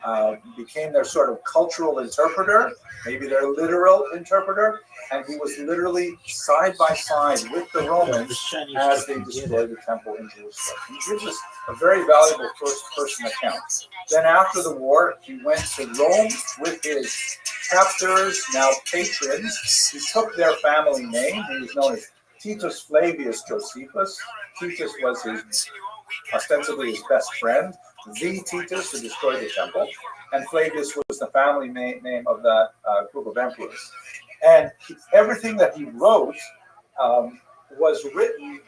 became their sort of cultural interpreter, maybe their literal interpreter, and he was literally side by side with the Romans as they destroyed the temple in Jerusalem. He gives us a very valuable first-person account. Then after the war, he went to Rome with his captors, now patrons. He took their family name. He was known as Titus Flavius Josephus. Titus was ostensibly his best friend, the Titus who destroyed the temple, and Flavius was the family name of that group of emperors. And everything that he wrote was written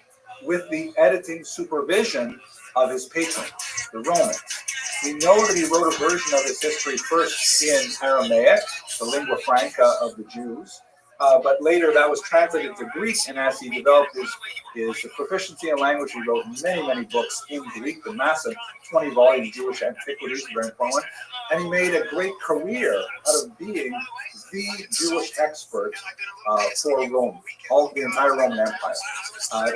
with the editing supervision of his patrons, the Romans. We know that he wrote a version of his history first in Aramaic, the lingua franca of the Jews, but later that was translated to Greek, and as he developed his proficiency in language, he wrote many, many books in Greek, the massive 20-volume Jewish Antiquities, very important, and he made a great career out of being the Jewish expert for Rome, the entire Roman Empire.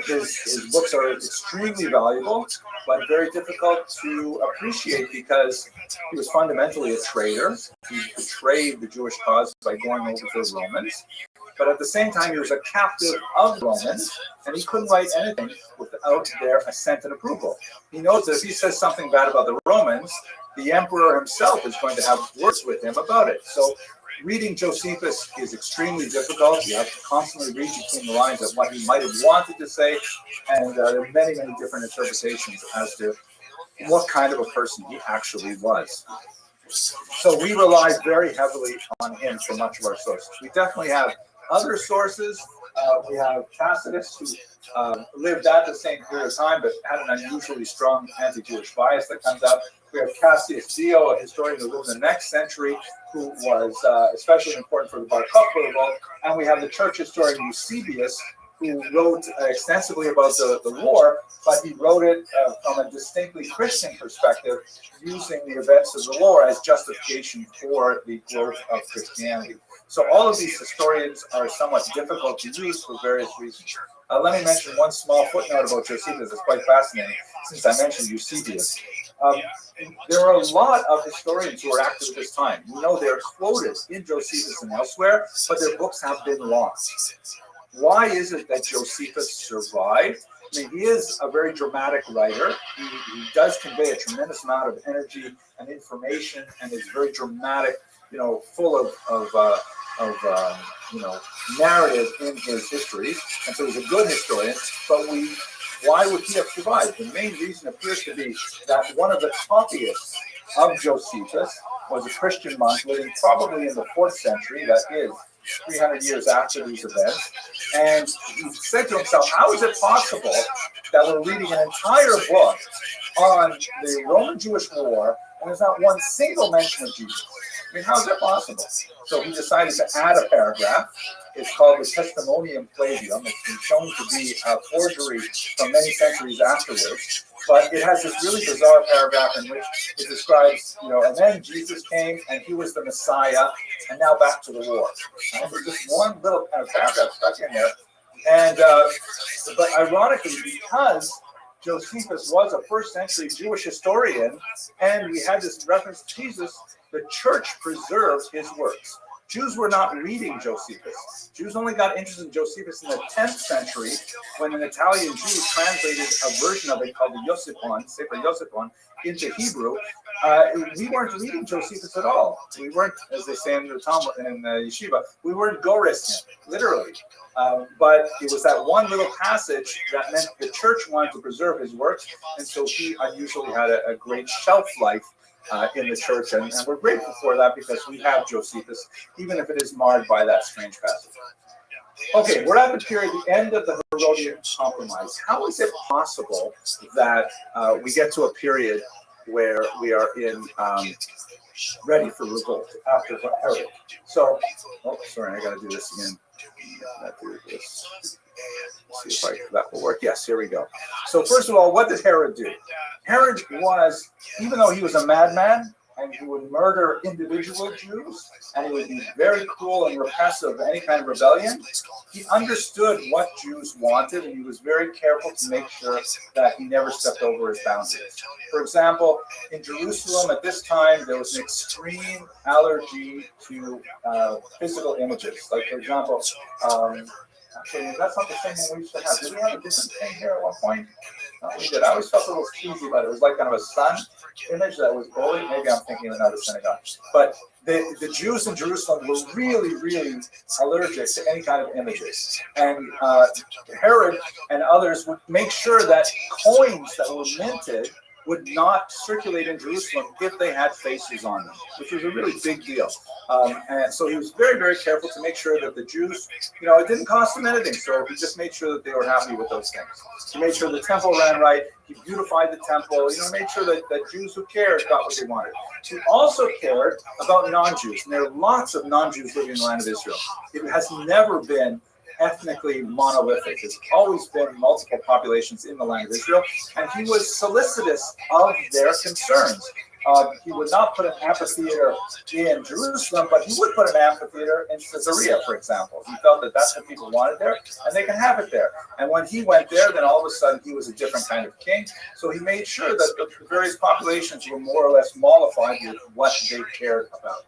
His books are extremely valuable, but very difficult to appreciate because he was fundamentally a traitor. He betrayed the Jewish cause by going over to the Romans. But at the same time, he was a captive of the Romans, and he couldn't write anything without their assent and approval. He knows that if he says something bad about the Romans, the emperor himself is going to have words with him about it. So reading Josephus is extremely difficult. You have to constantly read between the lines of what he might have wanted to say, and there are many, many different interpretations as to what kind of a person he actually was. So we rely very heavily on him for much of our sources. We definitely have other sources. We have Tacitus, who lived at the same period of time, but had an unusually strong anti-Jewish bias that comes out. We have Cassius Dio, a historian who lived in the next century, who was especially important for the Bar Kokhba revolt. And we have the church historian Eusebius, who wrote extensively about the war, but he wrote it from a distinctly Christian perspective, using the events of the war as justification for the growth of Christianity. So all of these historians are somewhat difficult to use for various reasons. Let me mention one small footnote about Josephus. It's quite fascinating, since I mentioned Eusebius. There are a lot of historians who are active at this time. We know they're quoted in Josephus and elsewhere, but their books have been lost. Why is it that Josephus survived? I mean, he is a very dramatic writer. He does convey a tremendous amount of energy and information, and is very dramatic, full of narrative in his histories. And so he's a good historian, but why would he have survived? The main reason appears to be that one of the copyists of Josephus was a Christian monk living probably in the 4th century, that is 300 years after these events. And he said to himself, how is it possible that we're reading an entire book on the Roman-Jewish War and there's not one single mention of Jesus? I mean, how is that possible? So he decided to add a paragraph. It's called the Testimonium Flavium. It's been shown to be a forgery from many centuries afterwards. But it has this really bizarre paragraph in which it describes, and then Jesus came and he was the Messiah, and now back to the war. And there's just one little kind of paragraph stuck in there. And but ironically, because Josephus was a 1st century Jewish historian, and we had this reference to Jesus, the church preserved his works. Jews were not reading Josephus. Jews only got interested in Josephus in the 10th century when an Italian Jew translated a version of it called the Yosipon, Sefer Yosipon, into Hebrew. We weren't reading Josephus at all. We weren't, as they say in the Talmud in Yeshiva, we weren't goris him, literally. But it was that one little passage that meant the church wanted to preserve his works, and so he unusually had a great shelf life in the church, and we're grateful for that because we have Josephus, even if it is marred by that strange passage. Okay, we're at the period, the end of the Herodian Compromise. How is it possible that we get to a period where we are ready for revolt after Herod? So, sorry, I got to do this again. do this. See if that will work. Yes, here we go. So first of all, what did Herod do? Herod was, even though he was a madman, and he would murder individual Jews, and he would be very cruel and repressive of any kind of rebellion, he understood what Jews wanted, and he was very careful to make sure that he never stepped over his boundaries. For example, in Jerusalem at this time, there was an extreme allergy to physical images. Like, for example, actually, that's not the same one we used to have. Did we have a different thing here at one point? No, we did. I always felt a little cheesy about it. It was like kind of a sun image that was holy. Maybe I'm thinking of another synagogue. But the Jews in Jerusalem were really, really allergic to any kind of images. And Herod and others would make sure that coins that were minted would not circulate in Jerusalem if they had faces on them, which was a really big deal. And so he was very, very careful to make sure that the Jews, it didn't cost him anything. So he just made sure that they were happy with those things. He made sure the temple ran right. He beautified the temple. Made sure that Jews who cared got what they wanted. He also cared about non-Jews. And there are lots of non-Jews living in the land of Israel. It has never been ethnically monolithic. There's always been multiple populations in the land of Israel, and he was solicitous of their concerns. He would not put an amphitheater in Jerusalem, but he would put an amphitheater in Caesarea, for example. He felt that that's what people wanted there, and they can have it there. And when he went there, then all of a sudden he was a different kind of king. So he made sure that the various populations were more or less mollified with what they cared about.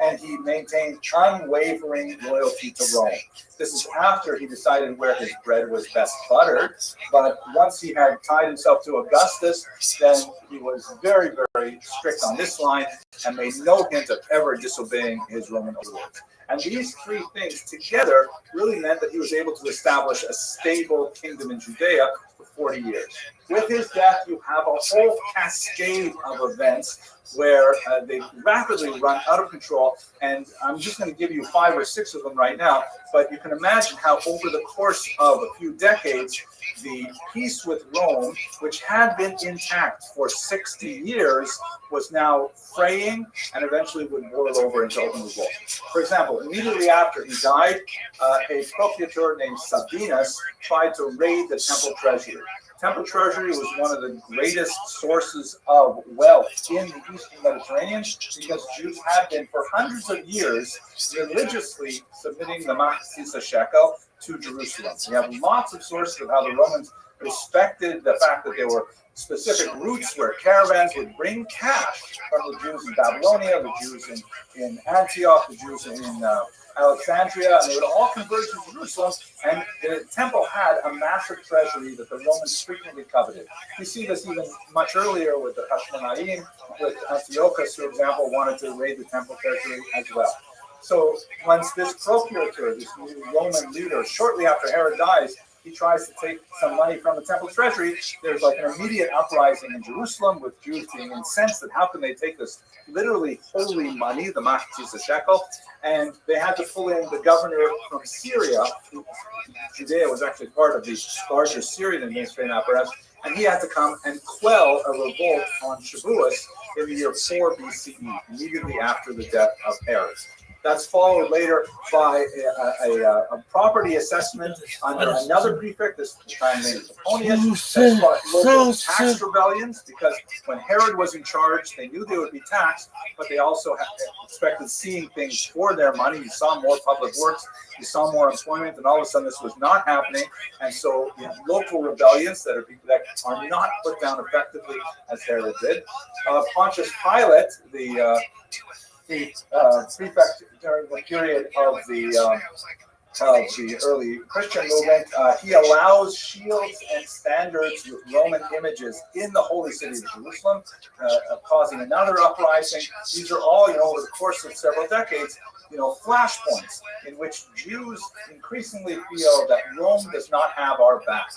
And he maintained unwavering loyalty to Rome. This is after he decided where his bread was best buttered. But once he had tied himself to Augustus, then he was very, very strict on this line and made no hint of ever disobeying his Roman overlords. And these three things together really meant that he was able to establish a stable kingdom in Judea for 40 years. With his death, you have a whole cascade of events where they rapidly run out of control. And I'm just going to give you 5 or 6 of them right now. But you can imagine how over the course of a few decades, the peace with Rome, which had been intact for 60 years, was now fraying and eventually would boil over into open revolt. For example, immediately after he died, a procurator named Sabinus tried to raid the temple treasury. Temple treasury was one of the greatest sources of wealth in the Eastern Mediterranean because Jews had been for hundreds of years religiously submitting the Machzisa shekel to Jerusalem. We have lots of sources of how the Romans respected the fact that there were specific routes where caravans would bring cash from the Jews in Babylonia, the Jews in Antioch, the Jews in Alexandria, and they would all converge to Jerusalem, and the temple had a massive treasury that the Romans frequently coveted. We see this even much earlier with the Hashmonaim, with Antiochus, for example, wanted to raid the temple treasury as well. So once this procurator, this new Roman leader, shortly after Herod dies, he tries to take some money from the temple treasury. There's like an immediate uprising in Jerusalem with Jews being incensed that how can they take this literally holy money, the Machzisa shekel, and they had to pull in the governor from Syria. Judea was actually part of the larger Syrian administrative apparatus, and he had to come and quell a revolt on Shavuos in the year 4 BCE, immediately after the death of Herod. That's followed later by a property assessment under another prefect, this time named Papponius, that fought local tax rebellions, because when Herod was in charge, they knew they would be taxed, but they also expected seeing things for their money. You saw more public works, you saw more employment, and all of a sudden this was not happening. And so local rebellions that are not put down effectively as Herod did. Pontius Pilate, the prefect during the period of the early Christian movement, he allows shields and standards with Roman images in the holy city of Jerusalem, causing another uprising. These are all, over the course of several decades, flashpoints in which Jews increasingly feel that Rome does not have our back.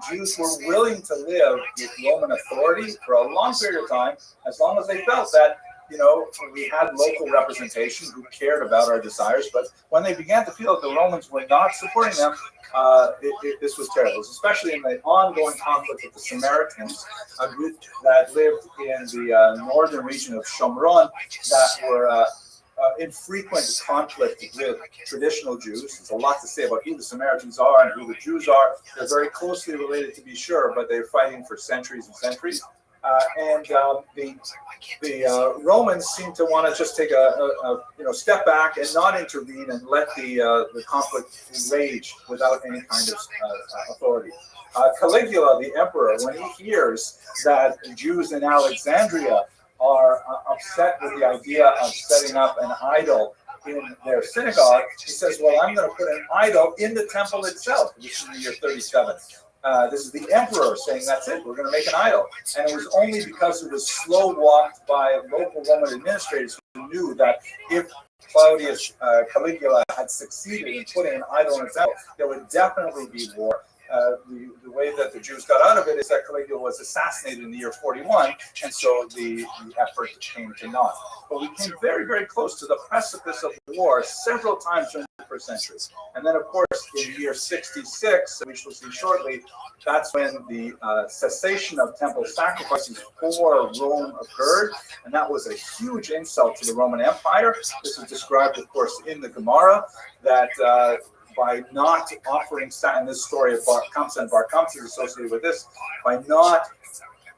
Jews were willing to live with Roman authority for a long period of time, as long as they felt that we had local representation who cared about our desires, but when they began to feel that the Romans were not supporting them, this was terrible, especially in the ongoing conflict with the Samaritans, a group that lived in the northern region of Shomron that were infrequent conflict with traditional Jews. There's a lot to say about who the Samaritans are and who the Jews are. They're very closely related, to be sure, but they're fighting for centuries and centuries. The Romans seem to want to just take a step back and not intervene and let the conflict rage without any kind of authority. Caligula, the emperor, when he hears that Jews in Alexandria are upset with the idea of setting up an idol in their synagogue, he says, well, I'm going to put an idol in the temple itself. This is the year 37. This is the emperor saying, that's it, we're going to make an idol. And it was only because it was slow-walked by local Roman administrators who knew that if Caligula had succeeded in putting an idol in the temple, there would definitely be war. The way that the Jews got out of it is that Caligula was assassinated in the year 41, and so the effort came to naught. But we came very, very close to the precipice of war several times during the first century. And then, of course, in the year 66, we shall see shortly, that's when the cessation of temple sacrifices for Rome occurred, and that was a huge insult to the Roman Empire. This is described, of course, in the Gemara, that by not offering, and this story of Bar Kamsa and Bar Kamsa is associated with this, by not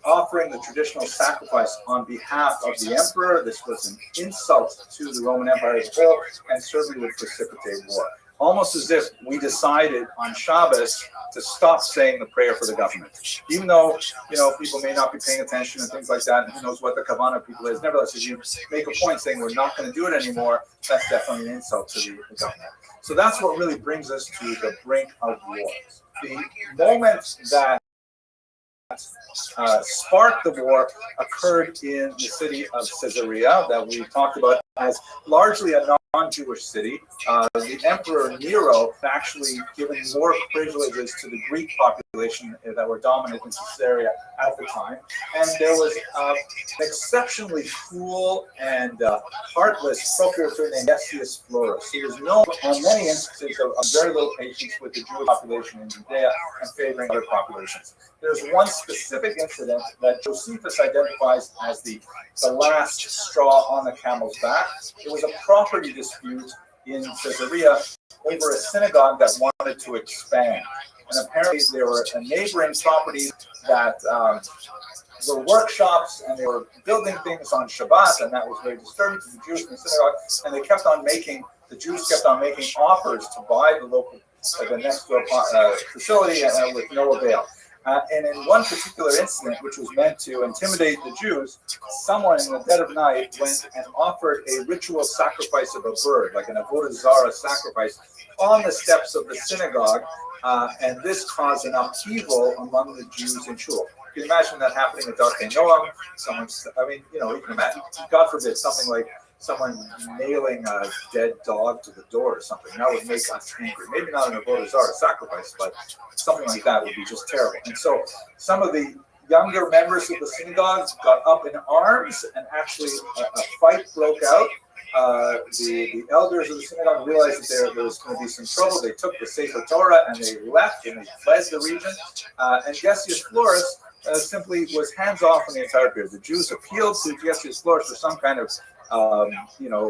offering the traditional sacrifice on behalf of the emperor, this was an insult to the Roman Empire as a whole, and certainly would precipitate war. Almost as if we decided on Shabbos to stop saying the prayer for the government. Even though, people may not be paying attention and things like that, and who knows what the kavanah of people is. Nevertheless, if you make a point saying we're not going to do it anymore, that's definitely an insult to the government. So that's what really brings us to the brink of war. The moment that sparked the war occurred in the city of Caesarea that we talked about as largely a non-Jewish city. The Emperor Nero actually given more privileges to the Greek population that were dominant in Caesarea at the time. And there was an exceptionally cruel and heartless procurator named Decius Florus. He was known on many instances of very little patience with the Jewish population in Judea and favoring other populations. There's one specific incident that Josephus identifies as the last straw on the camel's back. It was a property dispute in Caesarea over a synagogue that wanted to expand. And apparently there were neighboring properties that were workshops, and they were building things on Shabbat, and that was very disturbing to the Jews in the synagogue. And the Jews kept on making offers to buy the next door facility, and with no avail. And in one particular incident, which was meant to intimidate the Jews, someone in the dead of night went and offered a ritual sacrifice of a bird, like an avodah zarah sacrifice, on the steps of the synagogue, and this caused an upheaval among the Jews in Shul. You can imagine that happening at Darkei Noam. You can imagine, God forbid, something like someone nailing a dead dog to the door or something. That would make us angry. Maybe not an avodah zarah sacrifice, but something like that would be just terrible. And so some of the younger members of the synagogues got up in arms, and actually a fight broke out. The elders of the synagogue realized that there was going to be some trouble. They took the Sefer Torah and they left and they fled the region. And Decius Florus simply was hands off on the entire period. The Jews appealed to Decius Florus for some kind of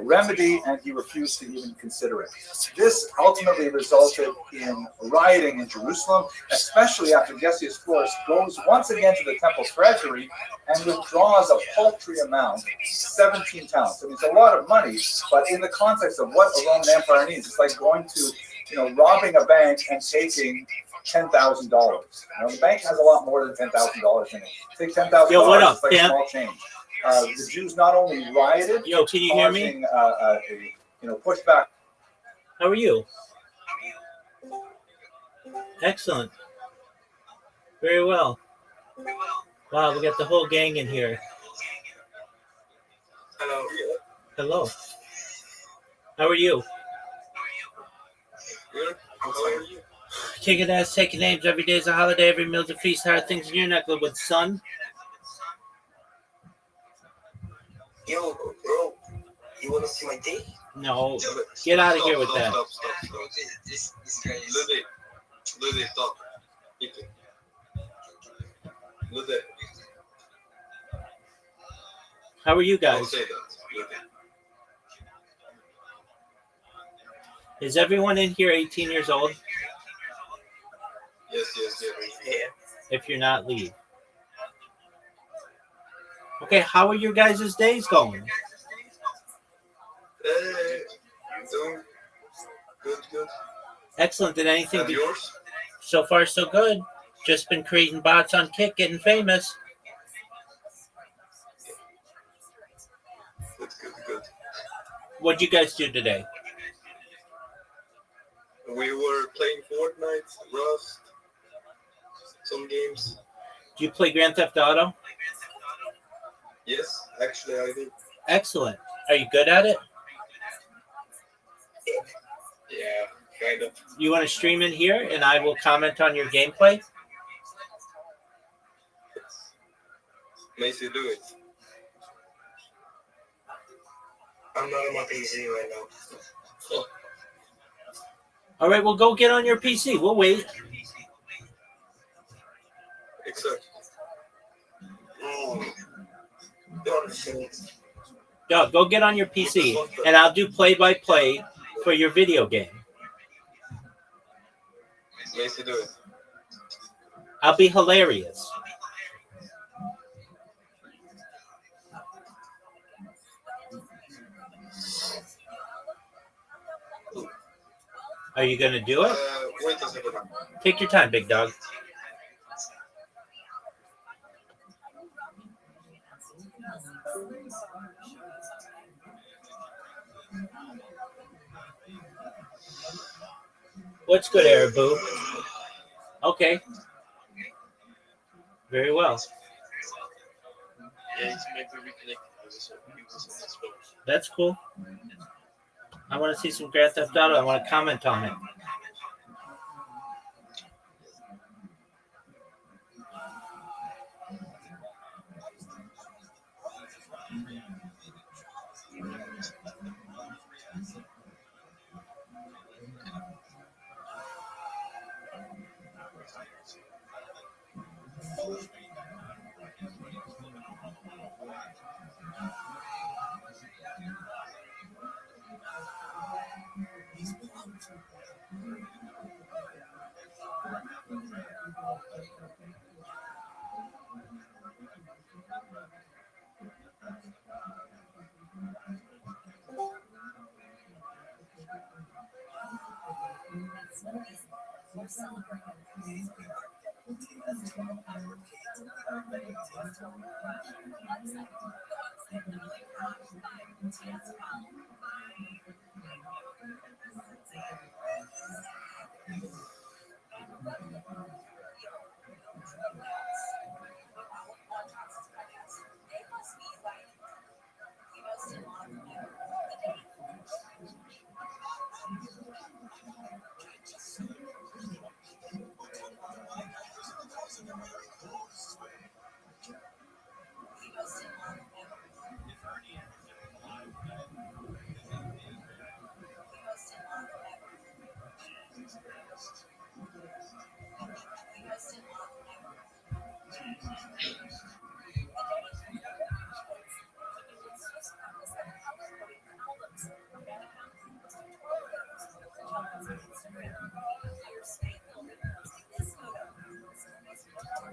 remedy, and he refused to even consider it. This ultimately resulted in rioting in Jerusalem, especially after Decius Florus goes once again to the temple treasury and withdraws a paltry amount, 17 talents. I mean, it's a lot of money, but in the context of what a Roman Empire needs, it's like going to, robbing a bank and taking $10,000. The bank has a lot more than $10,000 in it. Take $10,000, it's like small change. The Jews not only rioted, can you hear me? Pushback. How are you? Excellent. Very well. Wow, we got the whole gang in here. Hello. How are you? Good. How are you? Kicking ass, taking names. Every day is a holiday. Every meal's a feast. How are things in your neck of the woods, son? Yo, bro, you want to see my date? No, get out of here with that. Stop. This guy is... Lily, stop. Lily. How are you guys? Don't say that. Is everyone in here 18 years old? Yes. If you're not, leave. Okay, how are your guys' days going? Doing good. Excellent. Did anything And yours? so far so good? Just been creating bots on Kick, getting famous. Good. What'd you guys do today? We were playing Fortnite, Rust, some games. Do you play Grand Theft Auto? Yes, actually I do. Excellent. Are you good at it? Yeah, kind of. You want to stream in here and I will comment on your gameplay? Macy, do it. I'm not on my PC right now. All right, well, go get on your PC. We'll wait. Exactly. No, go get on your PC and I'll do play-by-play for your video game. Macy, do it. I'll be hilarious. Are you going to do it? Wait a second. Take your time, big dog. What's good, Arabu? Okay. Very well. That's cool. I want to see some Grand Theft Auto. I want to comment on it.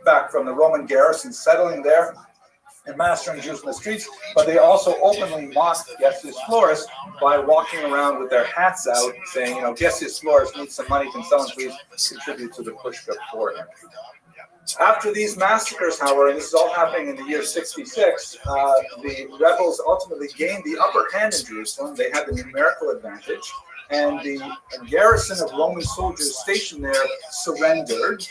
Back from the Roman garrison settling there and mastering Jews in the streets, but they also openly mocked Gessius Florus by walking around with their hats out saying, you know, Gessius Florus needs some money, can someone please contribute to the pushka for him? After these massacres, however, and this is all happening in the year 66, the rebels ultimately gained the upper hand in Jerusalem. They had the numerical advantage, and the garrison of Roman soldiers stationed there surrendered.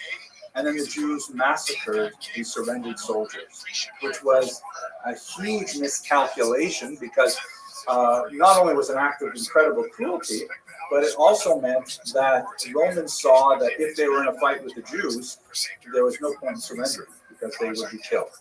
And then the Jews massacred the surrendered soldiers, which was a huge miscalculation because not only was it an act of incredible cruelty, but it also meant that the Romans saw that if they were in a fight with the Jews, there was no point in surrendering because they would be killed.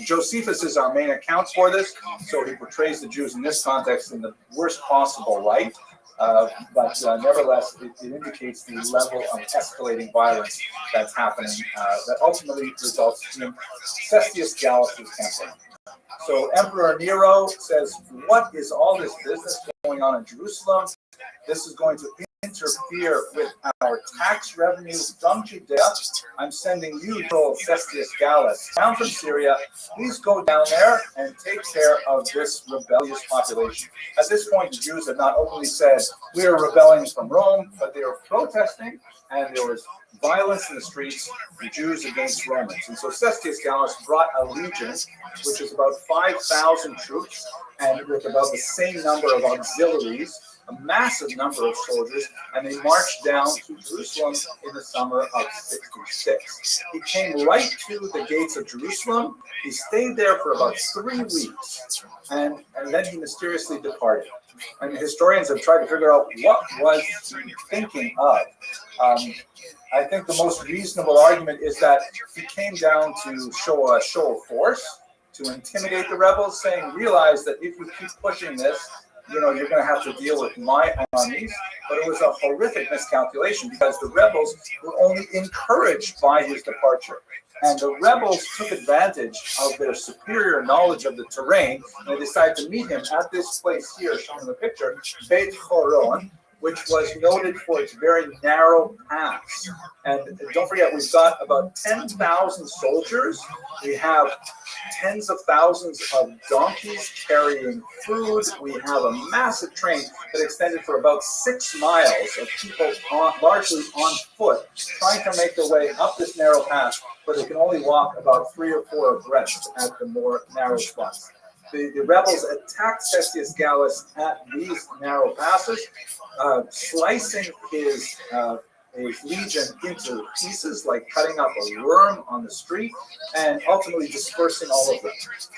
Josephus is our main account for this, so he portrays the Jews in this context in the worst possible light. But nevertheless, it indicates the level of escalating violence that's happening that ultimately results in Cestius Gallus's campaign. So Emperor Nero says, what is all this business going on in Jerusalem? This is going to interfere with our tax revenues from Judea. I'm sending you, Cestius Gallus, down from Syria. Please go down there and take care of this rebellious population. At this point, the Jews have not openly said, we are rebelling from Rome, but they are protesting, and there was violence in the streets, the Jews against Romans. And so Cestius Gallus brought a legion, which is about 5,000 troops, and with about the same number of auxiliaries, a massive number of soldiers, and they marched down to Jerusalem in the summer of 66. He came right to the gates of Jerusalem. He stayed there for about 3 weeks, and then he mysteriously departed. And historians have tried to figure out what was he thinking of. I think the most reasonable argument is that he came down to show a show of force, to intimidate the rebels, saying, realize that if you keep pushing this, you're going to have to deal with my armies. But it was a horrific miscalculation because the rebels were only encouraged by his departure. And the rebels took advantage of their superior knowledge of the terrain, and they decided to meet him at this place here, shown in the picture, Beit Horon, which was noted for its very narrow paths. And don't forget, we've got about 10,000 soldiers. We have tens of thousands of donkeys carrying food. We have a massive train that extended for about 6 miles of people largely on foot, trying to make their way up this narrow path where they can only walk about 3 or 4 abreast at the more narrow spots. The rebels attacked Cestius Gallus at these narrow passes, slicing his legion into pieces, like cutting up a worm on the street, and ultimately dispersing all of them.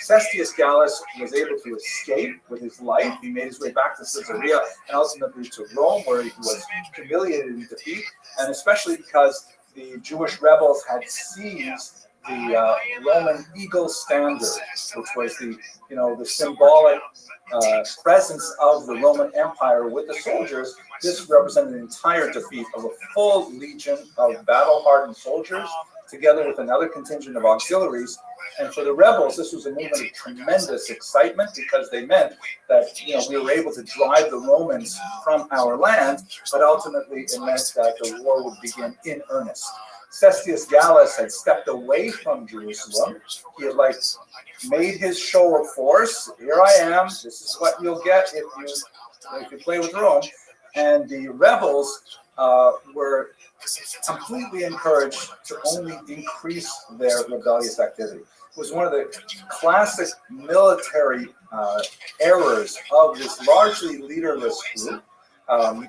Cestius Gallus was able to escape with his life. He made his way back to Caesarea and ultimately to Rome, where he was humiliated in defeat, and especially because the Jewish rebels had seized the Roman eagle standard, which was the symbolic presence of the Roman Empire with the soldiers. This represented an entire defeat of a full legion of battle-hardened soldiers, together with another contingent of auxiliaries. And for the rebels, this was a moment of tremendous excitement because they meant that we were able to drive the Romans from our land, but ultimately it meant that the war would begin in earnest. Cestius Gallus had stepped away from Jerusalem. He had made his show of force. Here I am. This is what you'll get if you play with Rome. And the rebels were completely encouraged to only increase their rebellious activity. It was one of the classic military errors of this largely leaderless group.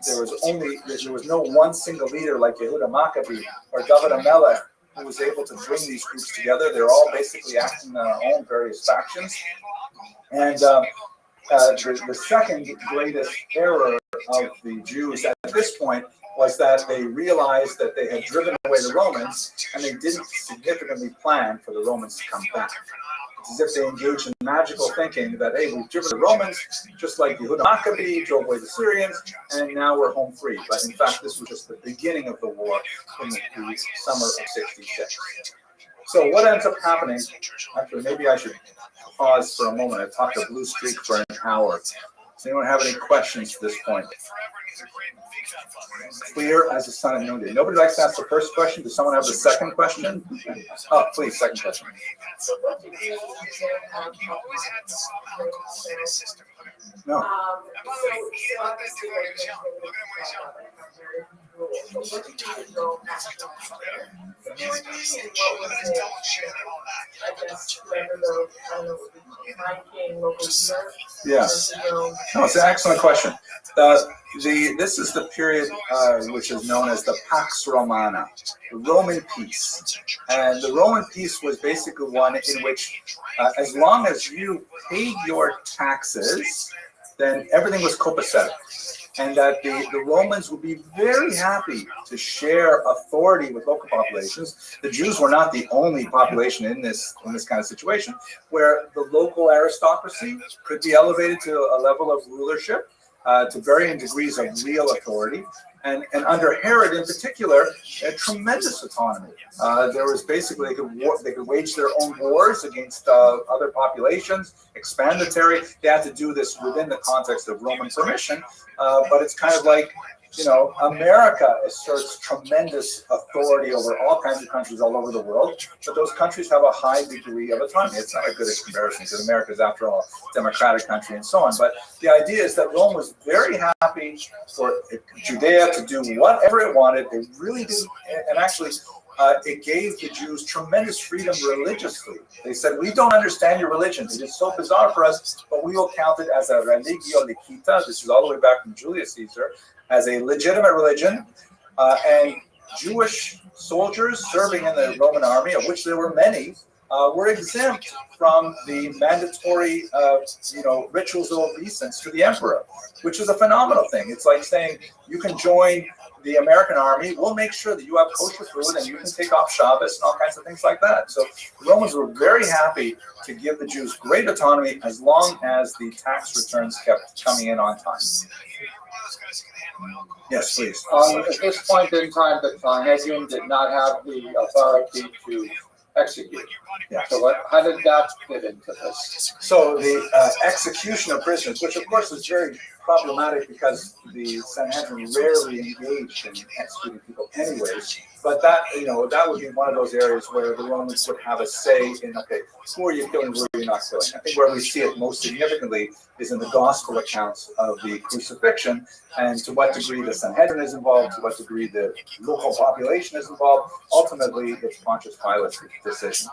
There was no one single leader like Yehuda Maccabee or David HaMelech who was able to bring these groups together. They're all basically acting in their own various factions. And the second greatest error of the Jews at this point was that they realized that they had driven away the Romans, and they didn't significantly plan for the Romans to come back. It's as if they engaged in magical thinking that, hey, we've driven the Romans, just like Yehuda Maccabee drove away the Syrians, and now we're home free. But in fact, this was just the beginning of the war in the summer of 66. So what ends up happening, actually, maybe I should pause for a moment. I've talked a blue streak for an hour. Does anyone have any questions at this point? Clear as the sun at noonday. Nobody likes to ask the first question. Does someone have the second question? Oh, please, second question. No. Yeah. No, it's an excellent question. This is the period which is known as the Pax Romana, the Roman peace. And the Roman peace was basically one in which, as long as you paid your taxes, then everything was copacetic. And that the Romans would be very happy to share authority with local populations. The Jews were not the only population in this kind of situation, where the local aristocracy could be elevated to a level of rulership, to varying degrees of real authority. And under Herod in particular, a tremendous autonomy. There was basically, they could wage their own wars against other populations, expand the territory. They had to do this within the context of Roman permission, but it's kind of like, you know, America asserts tremendous authority over all kinds of countries all over the world, but those countries have a high degree of autonomy. It's not a good comparison because America is, after all, a democratic country and so on. But the idea is that Rome was very happy for Judea to do whatever it wanted. They really didn't, and actually, it gave the Jews tremendous freedom religiously. They said, we don't understand your religion. It is so bizarre for us, but we will count it as a religio licita. This is all the way back from Julius Caesar, as a legitimate religion. And Jewish soldiers serving in the Roman army, of which there were many, were exempt from the mandatory, rituals of obeisance to the emperor, which is a phenomenal thing. It's like saying you can join the American army. We'll make sure that you have kosher food and you can take off Shabbos and all kinds of things like that. So the Romans were very happy to give the Jews great autonomy as long as the tax returns kept coming in on time. Yes, please. At this point in time, the Sanhedrin did not have the authority to execute. Yeah. So how did that fit into this? So the execution of prisoners, which of course is very problematic because the Sanhedrin rarely engaged in executing people anyways, but that would be one of those areas where the Romans would have a say in, okay, who are you killing, who are you not killing? I think where we see it most significantly is in the gospel accounts of the crucifixion, and to what degree the Sanhedrin is involved, to what degree the local population is involved. Ultimately, it's Pontius Pilate's decision.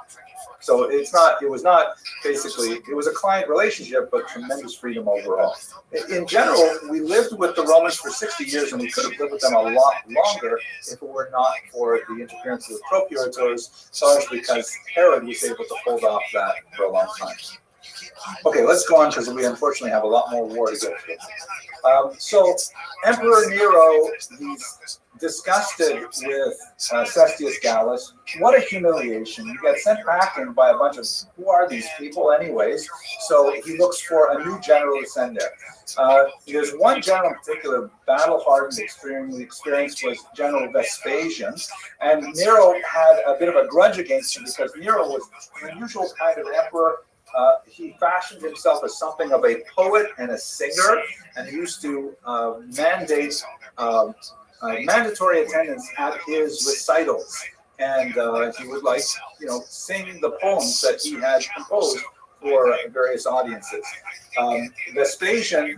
So it was a client relationship, but tremendous freedom overall. In general, we lived with the Romans for 60 years, and we could have lived with them a lot longer if it were not for the interference of the procurators, largely because Herod was able to hold off that for a long time. Okay, let's go on because we unfortunately have a lot more war to get through. So Emperor Nero, he's disgusted with Cestius Gallus. What a humiliation. You get sent back in by a bunch of, who are these people anyways? So he looks for a new general to send there. There's one general in particular, battle-hardened, experienced was General Vespasian. And Nero had a bit of a grudge against him because Nero was an unusual kind of emperor. He fashioned himself as something of a poet and a singer, and he used to mandate mandatory attendance at his recitals, and he would sing the poems that he had composed for various audiences. Vespasian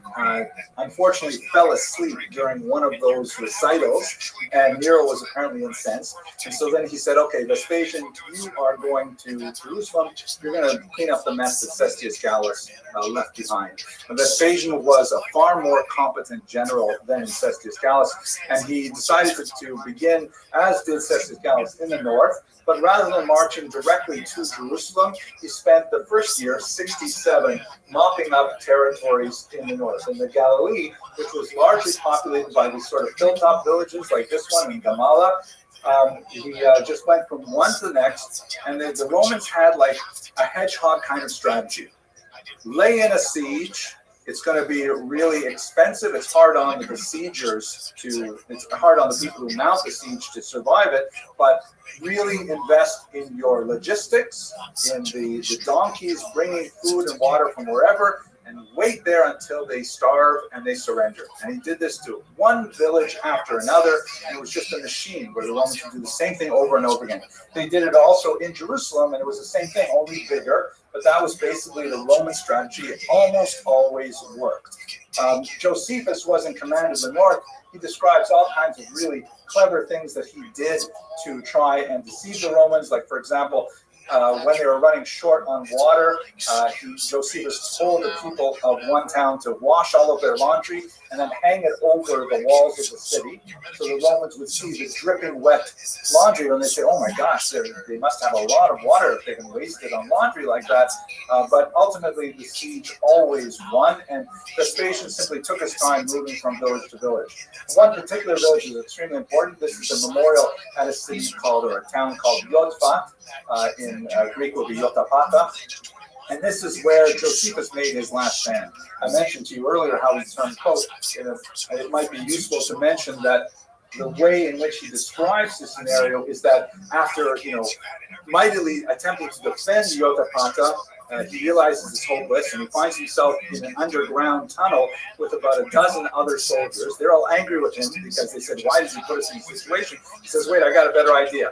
unfortunately fell asleep during one of those recitals, and Nero was apparently incensed. And so then he said, okay, Vespasian, you are going to Jerusalem. You're going to clean up the mess that Cestius Gallus left behind. And Vespasian was a far more competent general than Cestius Gallus, and he decided to begin, as did Cestius Gallus, in the north. But rather than marching directly to Jerusalem, he spent the first year, 67, mopping up territories in the north. In the Galilee, which was largely populated by these sort of hilltop villages like this one in Gamala, he just went from one to the next, and the Romans had like a hedgehog kind of strategy. Lay in a siege. It's going to be really expensive. It's hard on the besiegers it's hard on the people who mount the siege to survive it, but really invest in your logistics, in the donkeys bringing food and water from wherever, and wait there until they starve and they surrender. And he did this to one village after another, and it was just a machine where the Romans would do the same thing over and over again. They did it also in Jerusalem, and it was the same thing, only bigger, but that was basically the Roman strategy. It almost always worked. Josephus was in command of the north. He describes all kinds of really clever things that he did to try and deceive the Romans, like, for example, when they were running short on water, Josephus told the people of one town to wash all of their laundry and then hang it over the walls of the city. So the Romans would see the dripping wet laundry and they'd say, oh my gosh, they must have a lot of water if they can waste it on laundry like that. But ultimately, the siege always won, and Vespasian simply took his time moving from village to village. One particular village is extremely important. This is a memorial at a city called, or a town called Yotfat. In Greek will be Yotapata. And this is where Josephus made his last stand. I mentioned to you earlier how he turned pope. It might be useful to mention that the way in which he describes this scenario is that after, mightily attempting to defend Yotapata, he realizes it's hopeless, and he finds himself in an underground tunnel with about a dozen other soldiers. They're all angry with him because they said, "Why does he put us in this situation?" He says, "Wait, I got a better idea.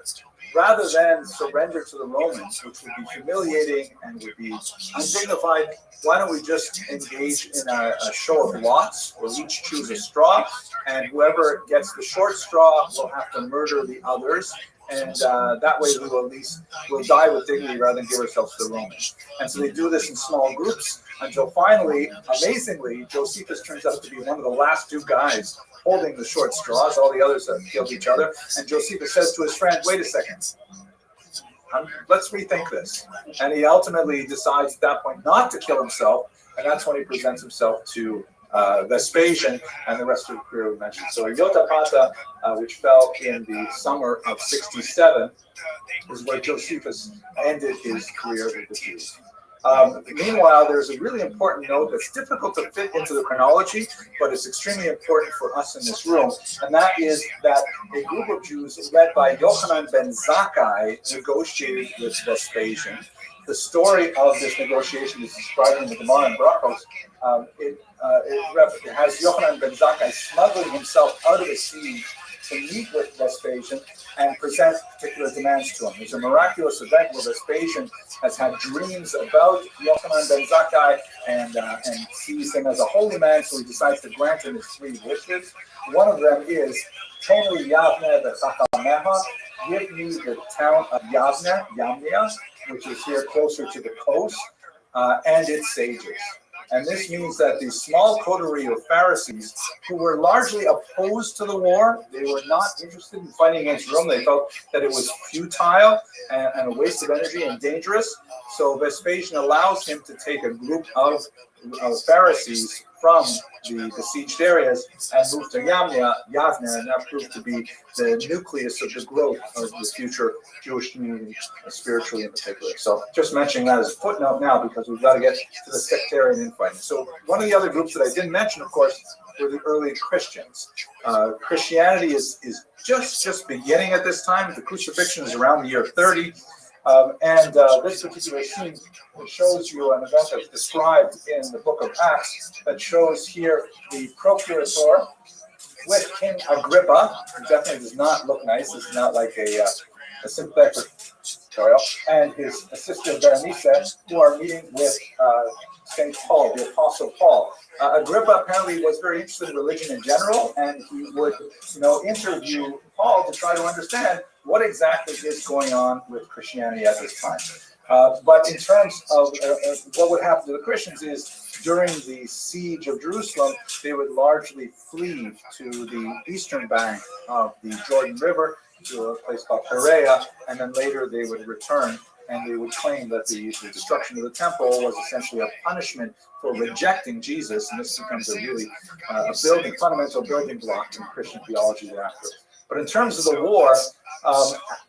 Rather than surrender to the Romans, which would be humiliating and would be undignified, why don't we just engage in a show of lots? We'll each choose a straw, and whoever gets the short straw will have to murder the others. And that way we will at least we'll die with dignity rather than give ourselves to the Romans." And so they do this in small groups until finally, amazingly, Josephus turns out to be one of the last two guys holding the short straws. All the others have killed each other. And Josephus says to his friend, "Wait a second. Let's rethink this." And he ultimately decides at that point not to kill himself. And that's when he presents himself to Vespasian and the rest of the career we mentioned. So Yotapata, which fell in the summer of 67, is where Josephus ended his career with the Jews. Meanwhile, there's a really important note that's difficult to fit into the chronology, but it's extremely important for us in this room, and that is that a group of Jews led by Yochanan ben Zakkai negotiated with Vespasian. The story of this negotiation is described in the Gemara and Brachos. It has Yochanan ben Zakkai smuggling himself out of the siege to meet with Vespasian and present particular demands to him. There's a miraculous event where Vespasian has had dreams about Yochanan ben Zakkai and sees him as a holy man, so he decides to grant him his 3 wishes. One of them is, "Tenu Yavne v'chachameha," give me the town of Yamnia, which is here closer to the coast, and its sages. And this means that the small coterie of Pharisees, who were largely opposed to the war, they were not interested in fighting against Rome. They felt that it was futile and a waste of energy and dangerous. So Vespasian allows him to take a group of Pharisees from the besieged areas and move to Yavne, and that proved to be the nucleus of the growth of the future Jewish community, spiritually in particular. So just mentioning that as a footnote now, because we've got to get to the sectarian infighting. So one of the other groups that I didn't mention, of course, were the early Christians. Christianity is just beginning at this time. The crucifixion is around the year 30. This particular scene shows you an event that's described in the book of Acts that shows here the procurator with King Agrippa. It definitely does not look nice. It's not like a sympathetic tutorial. And his sister Berenice, who are meeting with St. Paul, the Apostle Paul. Agrippa apparently was very interested in religion in general, and he would, interview Paul to try to understand what exactly is going on with Christianity at this time. But in terms of what would happen to the Christians is, during the siege of Jerusalem, they would largely flee to the eastern bank of the Jordan River, to a place called Perea, and then later they would return, and they would claim that the destruction of the temple was essentially a punishment for rejecting Jesus, and this becomes a really fundamental building block in Christian theology thereafter. But in terms of the war,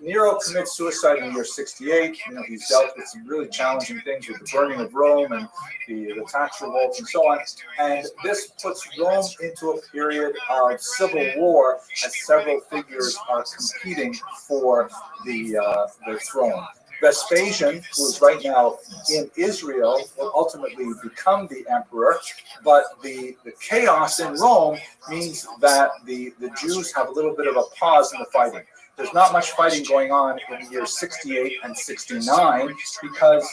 Nero commits suicide in the year 68. He's dealt with some really challenging things with the burning of Rome and the tax revolts and so on. And this puts Rome into a period of civil war as several figures are competing for the throne. Vespasian, who is right now in Israel, will ultimately become the emperor, but the chaos in Rome means that the Jews have a little bit of a pause in the fighting. There's not much fighting going on in the years 68 and 69 because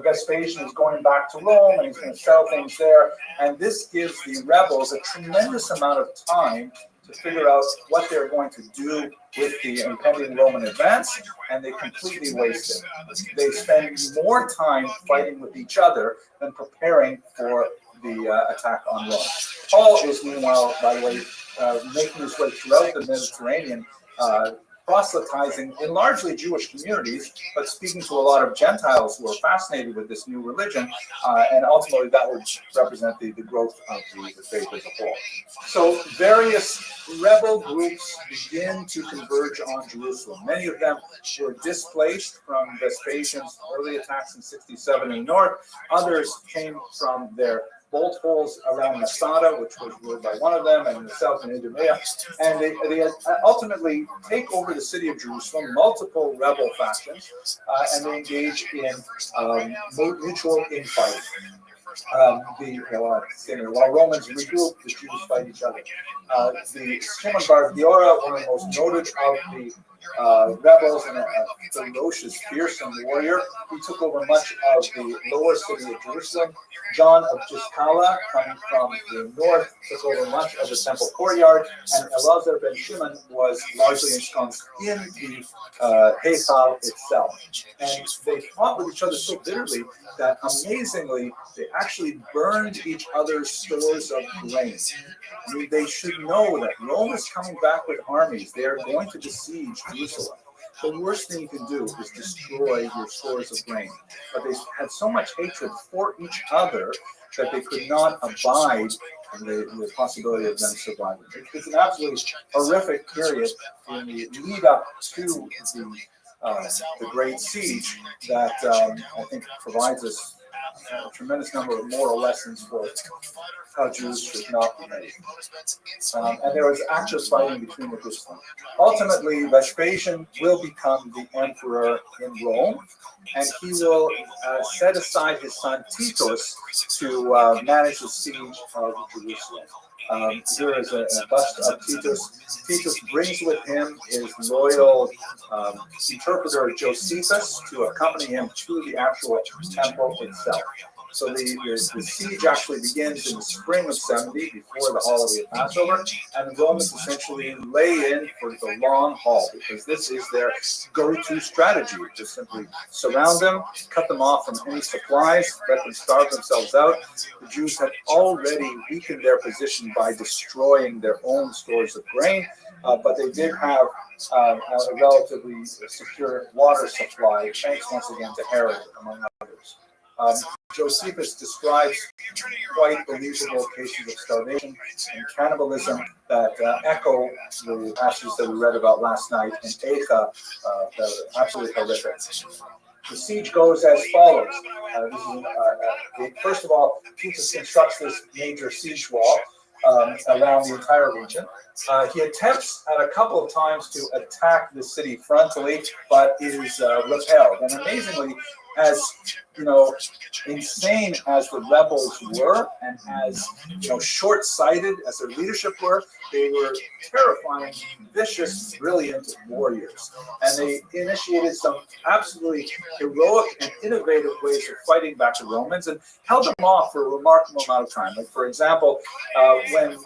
Vespasian is going back to Rome and he's going to sell things there, and this gives the rebels a tremendous amount of time to figure out what they're going to do with the impending Roman advance, and they completely waste it. They spend more time fighting with each other than preparing for the attack on Rome. Paul is, meanwhile, by the way, making his way throughout the Mediterranean, proselytizing in largely Jewish communities, but speaking to a lot of Gentiles who are fascinated with this new religion, and ultimately that would represent the growth of the faith as a whole. So various rebel groups begin to converge on Jerusalem. Many of them were displaced from Vespasian's early attacks in 67 in the north. Others came from their bolt holes around Masada, which was ruled by one of them, and in the south in Idumea. And they ultimately take over the city of Jerusalem, multiple rebel factions, and they engage in mutual infighting. While Romans regroup, the Jews fight each other. The Shimon bar Giora, one of the most noted of the rebels and a ferocious, fearsome warrior, he took over much of the lower city of Jerusalem. John of Giscala, coming from the north, took over much of the temple courtyard, and Elazar ben Shimon was largely ensconced in the Heichal itself. And they fought with each other so bitterly that, amazingly, they actually burned each other's stores of grain. I mean, they should know that Rome is coming back with armies. They are going to besiege Jerusalem. The worst thing you can do is destroy your stores of grain. But they had so much hatred for each other that they could not abide the possibility of them surviving. It's an absolutely horrific period in the lead up to the Great Siege that I think provides us a tremendous number of moral lessons for how Jews should not be made. And there was active fighting between the groups. Ultimately, Vespasian will become the emperor in Rome, and he will set aside his son Titus to manage the siege of Jerusalem. Here is a bust of Titus. Titus brings with him his loyal interpreter Josephus to accompany him to the actual temple itself. So the siege actually begins in the spring of 70, before the holiday of Passover, and the Romans essentially lay in for the long haul, because this is their go-to strategy, to simply surround them, cut them off from any supplies, let them starve themselves out. The Jews had already weakened their position by destroying their own stores of grain, but they did have a relatively secure water supply, thanks once again to Herod, among others. Josephus describes quite believable cases of starvation and cannibalism that echo the passages that we read about last night in Eicha, that are absolutely horrific. The siege goes as follows. First of all, Titus constructs this major siege wall around the entire region. He attempts at a couple of times to attack the city frontally, but is repelled. And amazingly, as insane as the rebels were, and as short-sighted as their leadership were, they were terrifying, vicious, brilliant warriors. And they initiated some absolutely heroic and innovative ways of fighting back the Romans, and held them off for a remarkable amount of time. Like, for example, when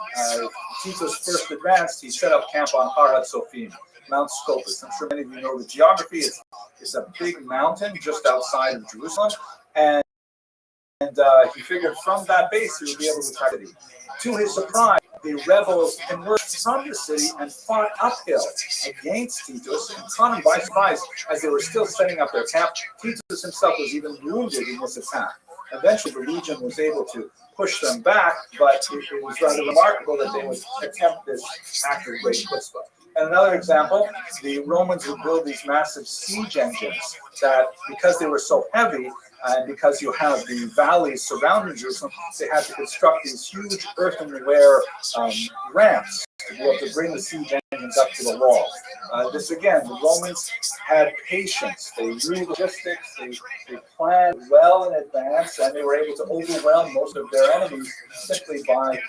Titus first advanced, he set up camp on Har HaTzofim, Mount Scopus. I'm sure many of you know the geography. It's a big mountain just outside of Jerusalem, and he figured from that base he would be able to attack it. To his surprise, the rebels emerged from the city and fought uphill against Titus, and caught him by surprise as they were still setting up their camp. Titus himself was even wounded in this attack. Eventually, the legion was able to push them back, but it was rather remarkable that they would attempt this act of great chutzpah. And another example, the Romans would build these massive siege engines that, because they were so heavy, and because you have the valleys surrounding Jerusalem, they had to construct these huge earthenware ramps to be able to bring the siege engines up to the wall. This again, the Romans had patience. They knew logistics. They planned well in advance, and they were able to overwhelm most of their enemies simply by,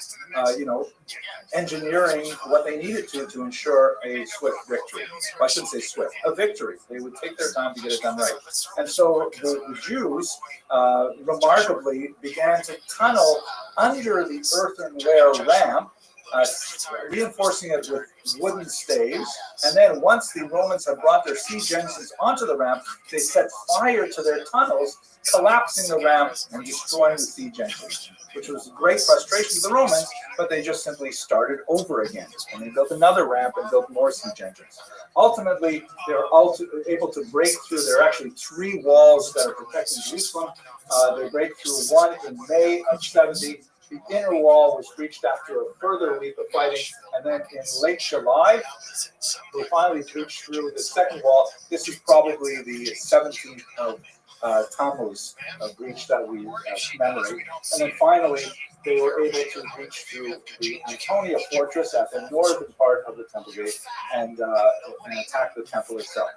engineering what they needed to ensure a swift victory. Well, I shouldn't say swift, a victory. They would take their time to get it done right. And so the Jews remarkably began to tunnel under the earthenware ramp reinforcing it with wooden staves. And then once the Romans had brought their siege engines onto the ramp, they set fire to their tunnels, collapsing the ramp and destroying the siege engines, which was a great frustration to the Romans, but they just simply started over again. And they built another ramp and built more siege engines. Ultimately, they were able to break through. There are actually 3 walls that are protecting Jerusalem. They break through one in May of 70. The inner wall was breached after a further week of fighting, and then in late July, they finally breached through the second wall. This is probably the 17th of Tammuz breach that we commemorate. And then finally, they were able to breach through the Antonia fortress at the northern part of the Temple Gate and attack the temple itself.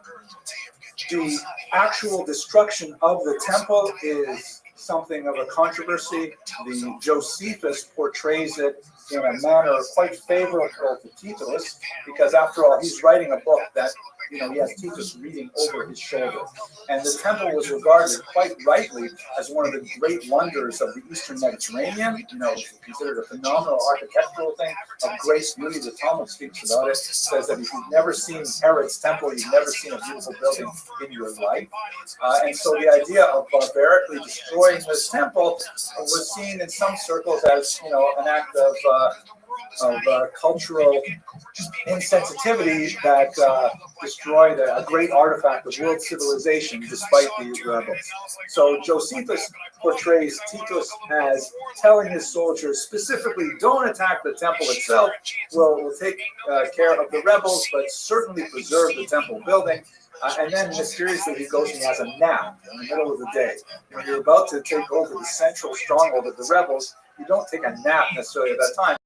The actual destruction of the temple is something of a controversy. The Josephus portrays it in a manner quite favorable to Titus, because after all, he's writing a book that, he has Titus reading over his shoulder. And the temple was regarded quite rightly as one of the great wonders of the Eastern Mediterranean. It's considered a phenomenal architectural thing of great beauty. The Talmud speaks about it. It says that if you've never seen Herod's temple, you've never seen a beautiful building in your life. And so the idea of barbarically destroying this temple was seen in some circles as, an act of cultural insensitivity that destroyed a great artifact of world civilization despite the rebels. So Josephus portrays Titus as telling his soldiers specifically, don't attack the temple itself, we'll take care of the rebels, but certainly preserve the temple building. And then mysteriously he goes and he has a nap in the middle of the day. When you're about to take over the central stronghold of the rebels, you don't take a nap necessarily at that time.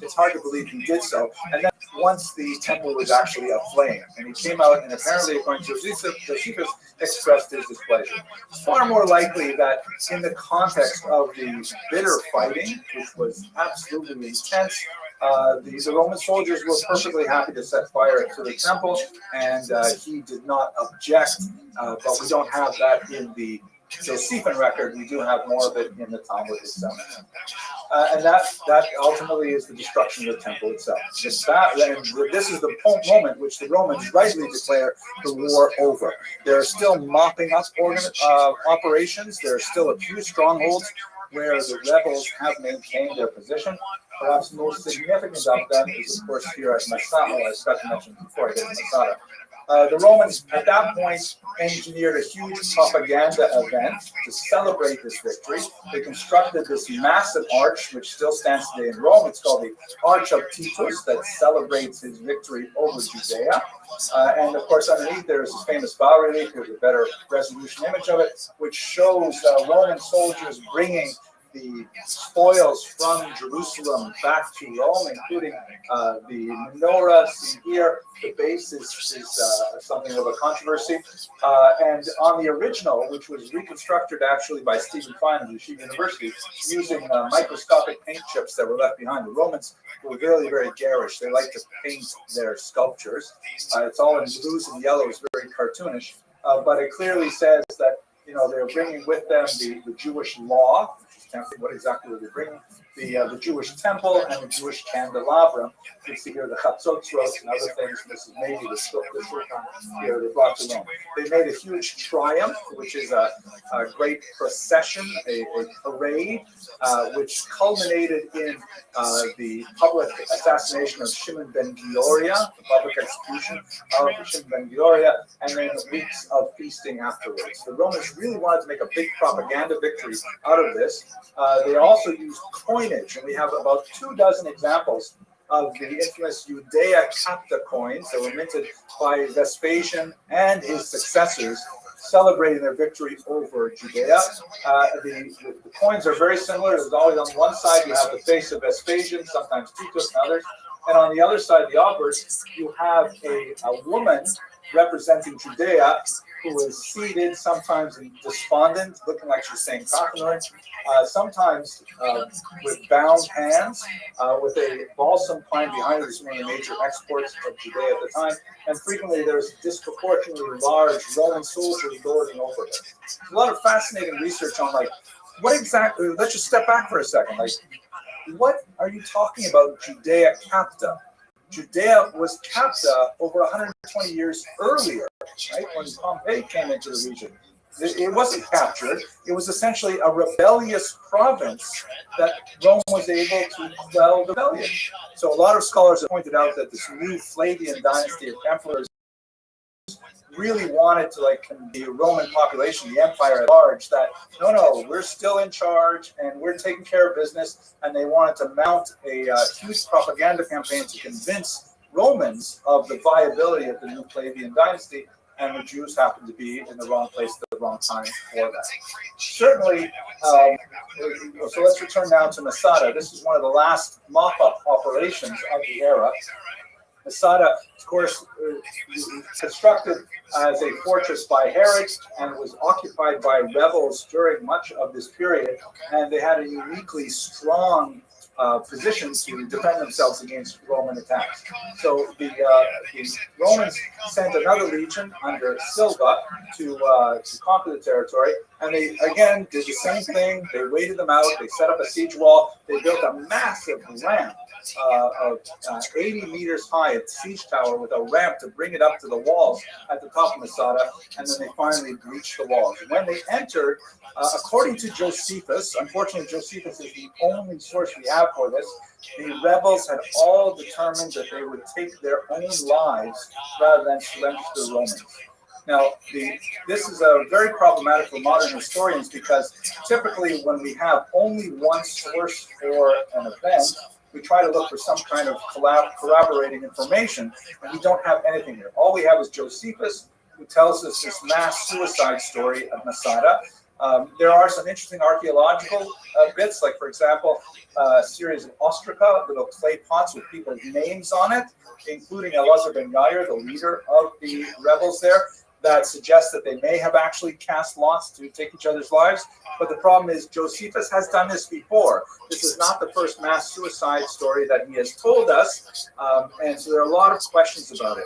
It's hard to believe he did so. And then once the temple was actually aflame, and he came out and apparently, according to Josephus, expressed his displeasure. It's far more likely that in the context of the bitter fighting, which was absolutely intense, the Roman soldiers were perfectly happy to set fire to the temple, and he did not object, but we don't have that in the Josephine record. We do have more of it in the Talmud itself. And that ultimately is the destruction of the temple itself. This is the moment which the Romans rightly declare the war over. They're still mopping up operations. There are still a few strongholds where the rebels have maintained their position. Perhaps most significant of them is, of course, here at Masada, as Scott mentioned before, at Masada. The Romans, at that point, engineered a huge propaganda event to celebrate this victory. They constructed this massive arch, which still stands today in Rome. It's called the Arch of Titus, that celebrates his victory over Judea. And of course, underneath there is this famous bas-relief with a better resolution image of it, which shows Roman soldiers bringing the spoils from Jerusalem back to Rome, including the menorah seen here. The base is something of a controversy. And on the original, which was reconstructed actually by Stephen Fine of Yeshiva University, using microscopic paint chips that were left behind. The Romans were very, very garish. They like to paint their sculptures. It's all in blues and yellows, very cartoonish. But it clearly says that they're bringing with them the Jewish law. What exactly were they bringing? The Jewish temple and the Jewish candelabra. You see here the chatzotzros and other things. This is maybe the shulchan here they brought to Rome. They made a huge triumph, which is a great procession, a parade, which culminated in the public assassination of Shimon ben Gioria, the public execution of Shimon ben Gioria, and then weeks of feasting afterwards. The Romans really wanted to make a big propaganda victory out of this. They also used coinage, and we have about 24 examples of the infamous Judea capta coins that were minted by Vespasian and his successors, celebrating their victory over Judea. The coins are very similar. There's always on one side you have the face of Vespasian, sometimes Titus and others, and on the other side, the obverse, you have a woman representing Judea who is seated, sometimes despondent, looking like she's saying Tachanor, sometimes with bound hands, with a balsam pine behind her. This is one of the major exports of Judea at the time. And frequently there's disproportionately large Roman soldiers lording over her. There's a lot of fascinating research on what exactly, let's just step back for a second. what are you talking about Judea Capta? Judea was Capta over 120 years earlier, right, when Pompey came into the region. It wasn't captured. It was essentially a rebellious province that Rome was able to quell the rebellion. So a lot of scholars have pointed out that this new Flavian dynasty of emperors really wanted to, like, the Roman population, the empire at large, that no, we're still in charge and we're taking care of business. And they wanted to mount a huge propaganda campaign to convince Romans of the viability of the new Flavian dynasty. And the Jews happened to be in the wrong place at the wrong time for that. Certainly, so let's return now to Masada. This is one of the last mop-up operations of the era. Masada, of course, constructed as a fortress by Herod and was occupied by rebels during much of this period. And they had a uniquely strong position to defend themselves against Roman attacks. So the Romans sent another legion under Silva to conquer the territory, and they again did the same thing. They waited them out. They set up a siege wall. They built a massive ramp of 80 meters high, a siege tower with a ramp to bring it up to the walls at the top of Masada, and then they finally breached the walls. When they entered, according to Josephus, unfortunately Josephus is the only source we have for this, the rebels had all determined that they would take their own lives rather than surrender to the Romans. Now, this is very problematic for modern historians, because typically when we have only one source for an event, we try to look for some kind of corroborating information, and we don't have anything here. All we have is Josephus, who tells us this mass suicide story of Masada. There are some interesting archaeological bits, like, for example, a series of ostraca, little clay pots with people's names on it, including Elazar ben Yair, the leader of the rebels there, that suggests that they may have actually cast lots to take each other's lives. But the problem is Josephus has done this before. This is not the first mass suicide story that he has told us, and so there are a lot of questions about it.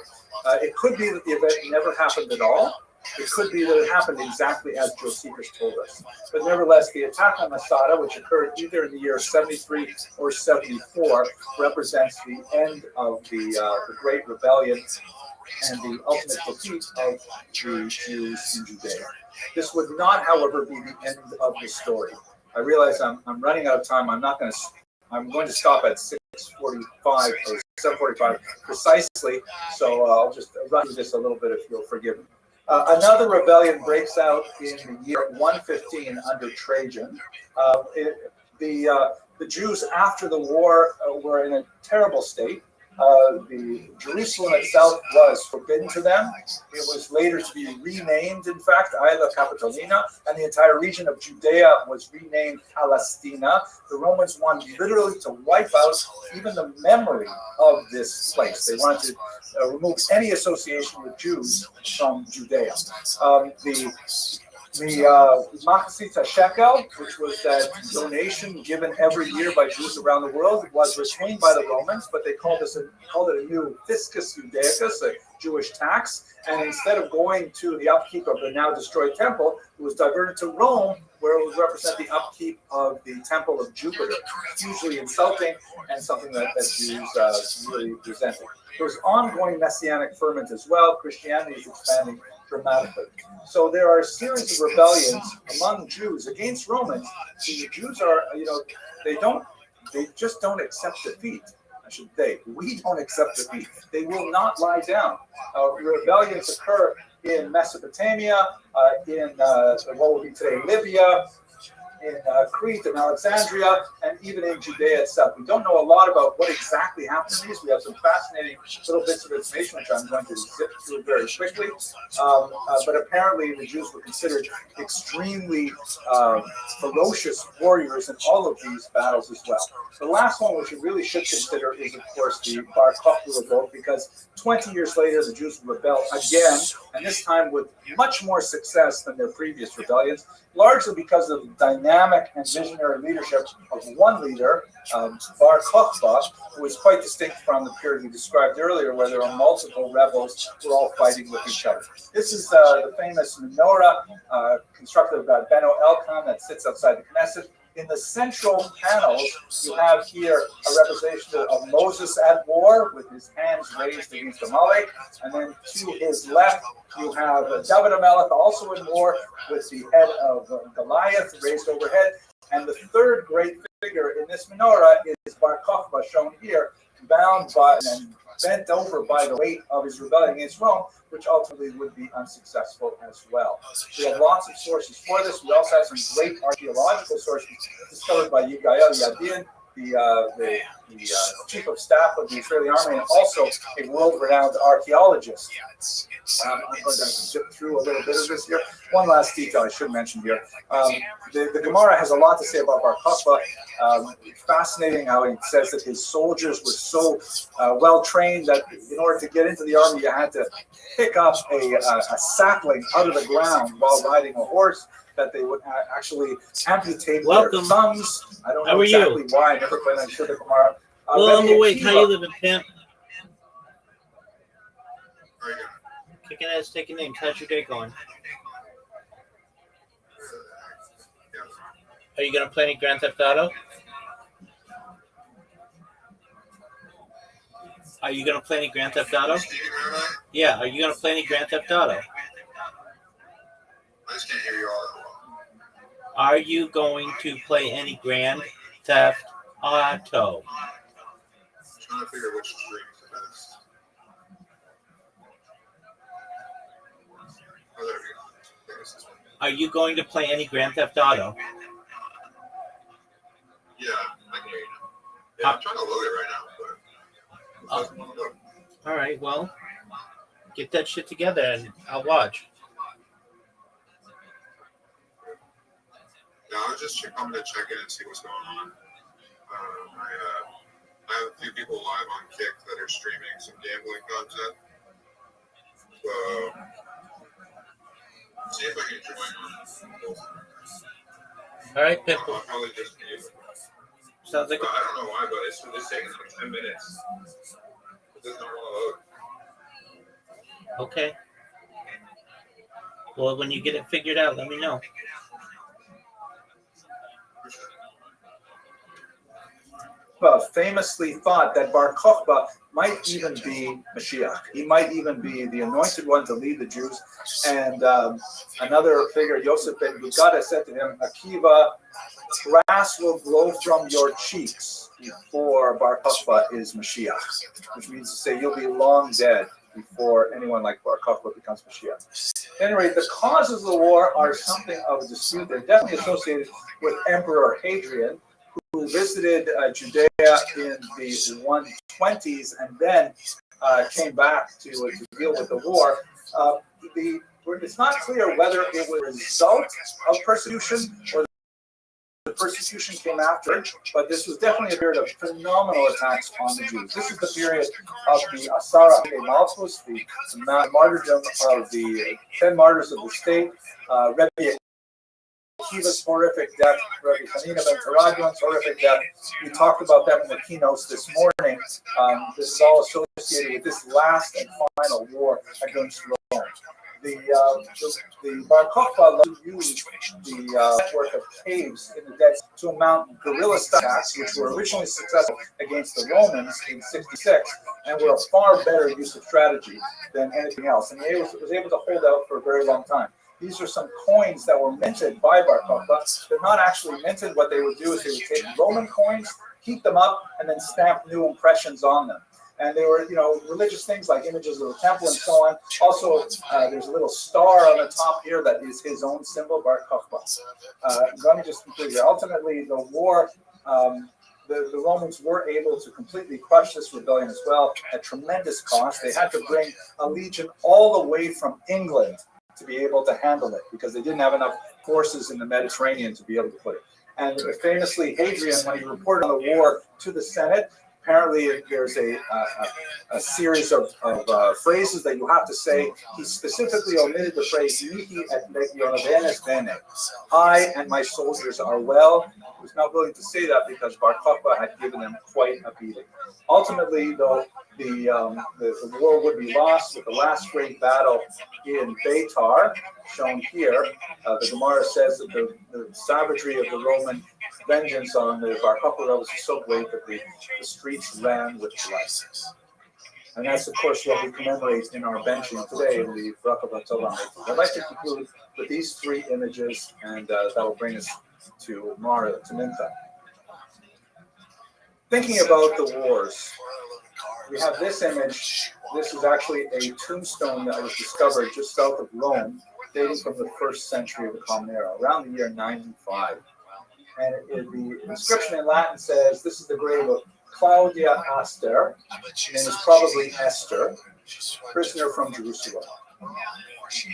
It could be that the event never happened at all. It could be that it happened exactly as Josephus told us. But nevertheless, the attack on Masada, which occurred either in the year 73 or 74, represents the end of the Great Rebellion and the ultimate defeat of the Jews in Judea. This would not, however, be the end of the story. I realize I'm running out of time. I'm going to stop at 6:45 or 7:45 precisely. So I'll just run through this a little bit if you'll forgive me. Another rebellion breaks out in the year 115 under Trajan. The Jews after the war were in a terrible state. The Jerusalem itself was forbidden to them. It was later to be renamed, in fact, Aila Capitolina, and the entire region of Judea was renamed Palestina. The Romans wanted literally to wipe out even the memory of this place. They wanted to remove any association with Jews from Judea. The Machasita shekel, which was that donation given every year by Jews around the world, was retained by the Romans, but they called it a new fiscus judaicus, a Jewish tax. And instead of going to the upkeep of the now destroyed temple, it was diverted to Rome, where it would represent the upkeep of the temple of Jupiter. Hugely insulting, and something that Jews really resented. There was ongoing messianic ferment as well. Christianity is expanding dramatically. So there are a series of rebellions among Jews against Romans. The Jews are, they just don't accept defeat. We don't accept defeat. They will not lie down. Rebellions occur in Mesopotamia, in what would be today Libya, in Crete and Alexandria, and even in Judea itself. We don't know a lot about what exactly happened in these. We have some fascinating little bits of information, which I'm going to zip through very quickly. But apparently the Jews were considered extremely ferocious warriors in all of these battles as well. The last one, which you really should consider, is, of course, the Bar Kokhba revolt, because 20 years later, the Jews rebel again, and this time with much more success than their previous rebellions, largely because of the dynamic and visionary leadership of one leader, Bar Kokhba, who was quite distinct from the period we described earlier, where there are multiple rebels who are all fighting with each other. This is the famous menorah constructed by Beno Elkan that sits outside the Knesset. In the central panels, you have here a representation of Moses at war with his hands raised against Amalek. And then to his left, you have David Amalek also in war with the head of Goliath raised overhead. And the third great figure in this menorah is Bar Kokhba, shown here, bound by and bent over by the weight of his rebellion against Rome, which ultimately would be unsuccessful as well. We have lots of sources for this. We also have some great archaeological sources discovered by Yigael Yadin, the chief of staff of the Israeli army, and also a world-renowned archaeologist. I'm going to zip through a little bit of this here. One last detail I should mention here. The Gemara has a lot to say about Bar Kokhba. Fascinating how he says that his soldiers were so well trained that in order to get into the army, you had to pick up a sapling out of the ground while riding a horse, that they would actually amputate their thumbs. I don't know exactly why. I never quite understood the Gemara. Well, I'm awake. How you living, pimp? Kicking ass, taking names. How's your day going? Are you going to play any Grand Theft Auto? Are you going to play any Grand Theft Auto? Yeah, are you going to play any Grand Theft Auto? I just can't hear you all. Are you going to play any Grand Theft Auto? I'm trying to figure which stream it is. Oh, there we go. There's this one. Are you going to play any Grand Theft Auto? Yeah, I can hear you now. Yeah, I'm trying to load it right now, but all right, well, get that shit together and I'll watch. Yeah, I'm gonna check in and see what's going on. I have a few people live on Kick that are streaming some gambling content. So, see if I can join on. All right, Pitbull. I'll probably just mute. Sounds like I don't know why, but it's taking like 10 minutes. It doesn't want to load. okay. Well, when you get it figured out, let me know. Well, famously thought that Bar Kokhba might even be Mashiach. He might even be the anointed one to lead the Jews. And another figure, Yosef ben Gugada, said to him, Akiva, grass will grow from your cheeks before Bar Kokhba is Mashiach, which means to say you'll be long dead before anyone like Bar Kokhba becomes Mashiach. At any rate, the causes of the war are something of a dispute. They're definitely associated with Emperor Hadrian, who visited Judea in the 120s and then came back to deal with the war. It's not clear whether it was a result of persecution or the persecution came after, but this was definitely a period of phenomenal attacks on the Jews. This is the period of the Asara Malchus, the martyrdom of the 10 martyrs of the state, Rabbi Akiva's horrific death, Rabbi Hanina ben Teradion's horrific death. We talked about them in the keynotes this morning. This is all associated with this last and final war against Rome. The Bar Kokhba used the network of caves in the Dead Sea to mount guerrilla attacks, which were originally successful against the Romans in 66, and were a far better use of strategy than anything else. And he was able to hold out for a very long time. These are some coins that were minted by Bar Kokhba. They're not actually minted. What they would do is they would take Roman coins, heat them up, and then stamp new impressions on them. And they were, religious things like images of the temple and so on. Also, there's a little star on the top here that is his own symbol, Bar Kokhba. Let me just conclude here. Ultimately, the war, the Romans were able to completely crush this rebellion as well at tremendous cost. They had to bring a legion all the way from England to be able to handle it because they didn't have enough forces in the Mediterranean to be able to put it. And famously, Hadrian, when he reported on the war to the Senate, apparently there's a series of phrases that you have to say. He specifically omitted the phrase, Mihi et legiones bene. I and my soldiers are well. He was not willing to say that because Bar Kokhba had given them quite a beating. Ultimately, though, the war would be lost with the last great battle in Beitar, shown here. The Gemara says that the savagery of the Roman vengeance on the Bar Kokhba rebels was so great that the streets ran with blood. And that's, of course, what we commemorate in our benching today in the Barakah Torah. I'd like to conclude with these three images, and that will bring us to Mara, to Minta. Thinking about the wars, we have this image. This is actually a tombstone that was discovered just south of Rome, dating from the 1st century of the Common Era, around the year 95. And the inscription in Latin says, this is the grave of Claudia Aster, her name is probably Esther, prisoner from Jerusalem.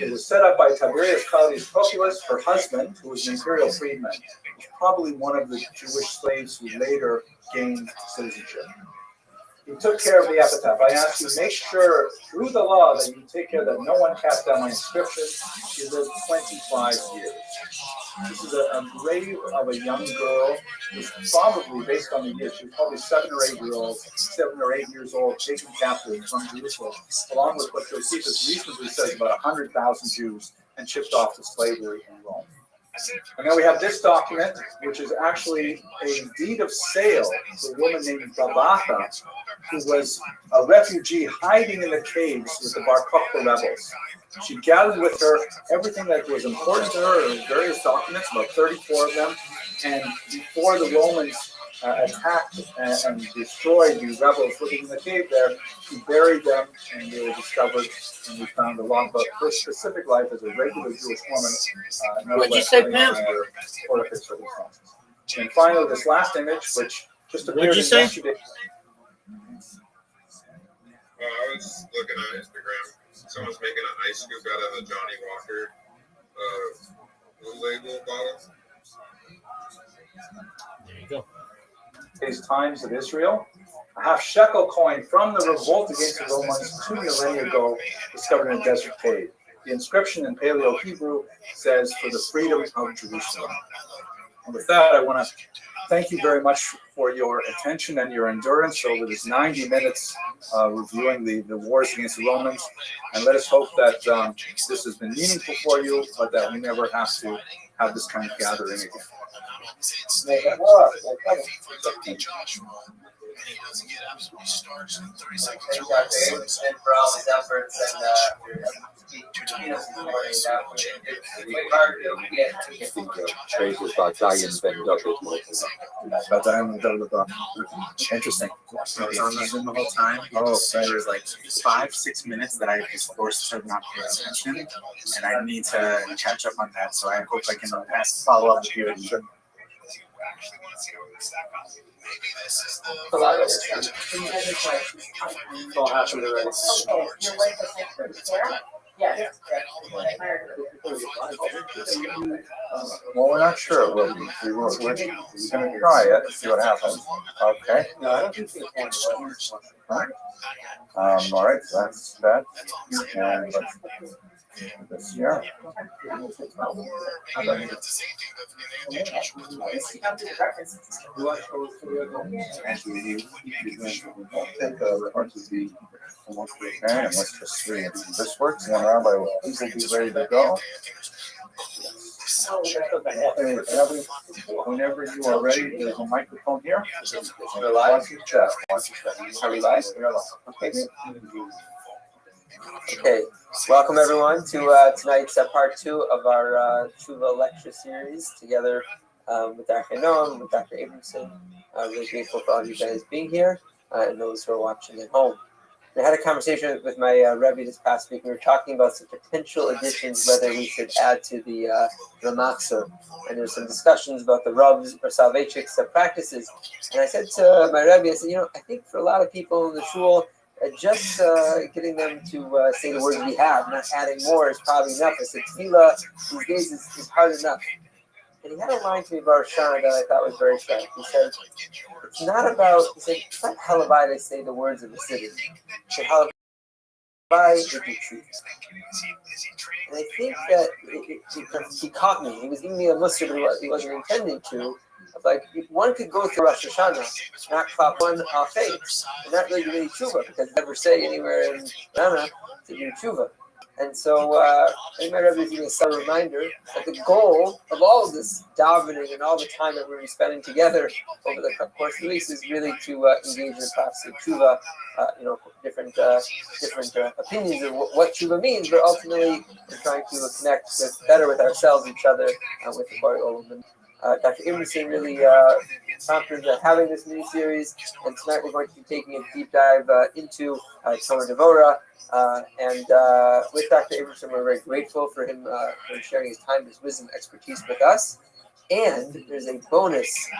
It was set up by Tiberius Claudius Populus, her husband, who was an imperial freedman. He was probably one of the Jewish slaves who later gained citizenship. He took care of the epitaph. I ask you, make sure through the law that you take care that no one cast down my inscription. She lived 25 years. This is a grave of a young girl who's probably, based on the year, she was probably 7 or 8 years old, taken captive from Jerusalem, along with what Josephus reasonably says about 100,000 Jews, and shipped off to slavery in Rome. And then we have this document, which is actually a deed of sale to a woman named Rabbi, who was a refugee hiding in the caves with the Bar Kokhba rebels. She gathered with her everything that was important to her, various documents, about 34 of them, and before the Romans attacked and destroyed the rebels living in the cave there, she buried them, and they were discovered, and we found a log about her specific life as a regular Jewish woman. What'd you say, Pam? And finally, this last image, which just appeared yesterday. I was looking on Instagram. Someone's making an ice scoop out of a Johnny Walker Blue Label bottle. There you go. These times of Israel, a half shekel coin from the revolt against the Romans 2 millennia ago, discovered in a desert cave. The inscription in Paleo Hebrew says, "For the freedom of Jerusalem." And with that, I want to thank you very much for your attention and your endurance over this 90 minutes reviewing the wars against the Romans. And let us hope that this has been meaningful for you, but that we never have to have this kind of gathering again. Make it work. And he doesn't get absolutely starched in 30 seconds. Thank you, Dave, and for all his efforts and Interesting. The whole time. Oh, there was like 5-6 minutes that I was forced to not pay attention, and I need to catch up on that. So I hope I can follow up with you. Maybe this is the first stage of all happened already. Well, we're not sure it will be. We're going to try it and see what happens. Okay. No, I don't think we can. All right, so that's that. And let's do this here. Okay, and let's just see if this works. One Rabbi will easily be ready to go. Whenever you are ready, there's a microphone here. We're live. Are we live? Okay, welcome everyone to tonight's part 2 of our Tshuva lecture series together with Dr. Noam, with Dr. Abramson. Really grateful for all you guys being here and those who are watching at home. I had a conversation with my Rabbi this past week. We were talking about some potential additions, whether we should add to the Matzah. And there's some discussions about the Ravs or Salvation practices. And I said to my Rabbi, I said, I think for a lot of people in the shul, just getting them to say the words we have, not adding more, is probably enough. I said, tefillah these days is hard enough. And he had a line to me about Shana that I thought was very sharp. He said, it's not halavai they say the words of the city. It's halavai they do truth. And I think that he caught me. He was giving me a muster, but he wasn't intending to. Like, one could go through Rosh Hashanah, not clap one off face, and not really do any tshuva, because they never say anywhere in Rana to do tshuva. And so I might have even a reminder that the goal of all of this davening and all the time that we're spending together over the course of the weeks is really to engage in the process of tshuva. Different opinions of what tshuva means, but ultimately we're trying to connect better with ourselves, each other, with the Borei Olam. Dr. Emerson really prompted having this mini series, and tonight we're going to be taking a deep dive into Tomer Devorah. And with Dr. Abrahamson, we're very grateful for him for sharing his time, his wisdom, expertise with us. And there's a bonus.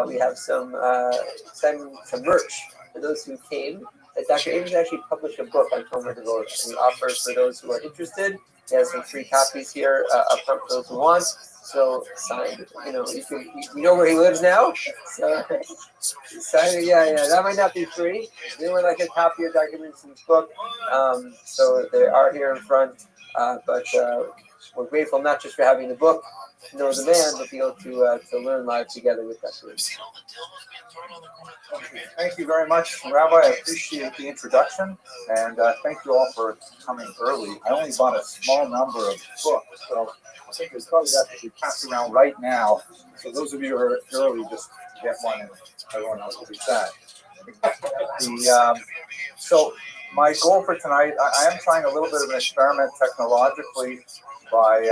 We have some merch for those who came. Dr. Abrahamson actually published a book on Tomer Devorah, and we offer for those who are interested. He has some free copies here up front for those who want. So signed, you know where he lives now. So signed, yeah. That might not be free. If anyone like a copy of Dr. Winston's book, so they are here in front. But we're grateful not just for having the book, to know the man, but be able to learn live together with Dr. Winston. Thank you very much, Rabbi. I appreciate the introduction, and thank you all for coming early. I only bought a small number of books, so I think there's probably that to be passed around right now. So those of you who are early, just get one, and everyone else will be sad. So my goal for tonight, I am trying a little bit of an experiment technologically by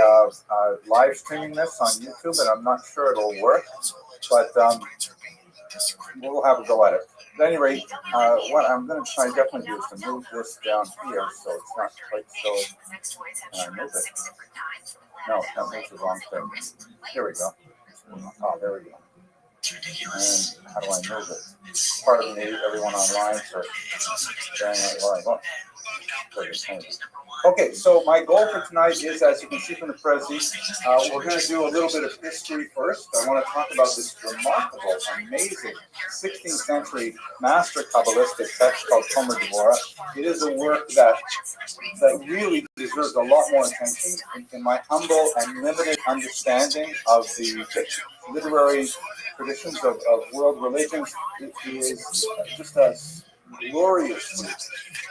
live streaming this on YouTube, and I'm not sure it'll work, but we'll have a go at it. At any rate, what I'm going to try definitely do is to move this down here so it's not quite so. And I move it. No, that moves the wrong thing. Here we go. Oh, there we go. And how do I move it? Pardon me, everyone online for sharing it while I look. Okay, so my goal for tonight is, as you can see from the Prezi, we're going to do a little bit of history first. I want to talk about this remarkable, amazing 16th century master Kabbalistic text called Tomer Devorah. It is a work that really deserves a lot more attention. In my humble and limited understanding of the literary traditions of world religions, it is just a gloriously,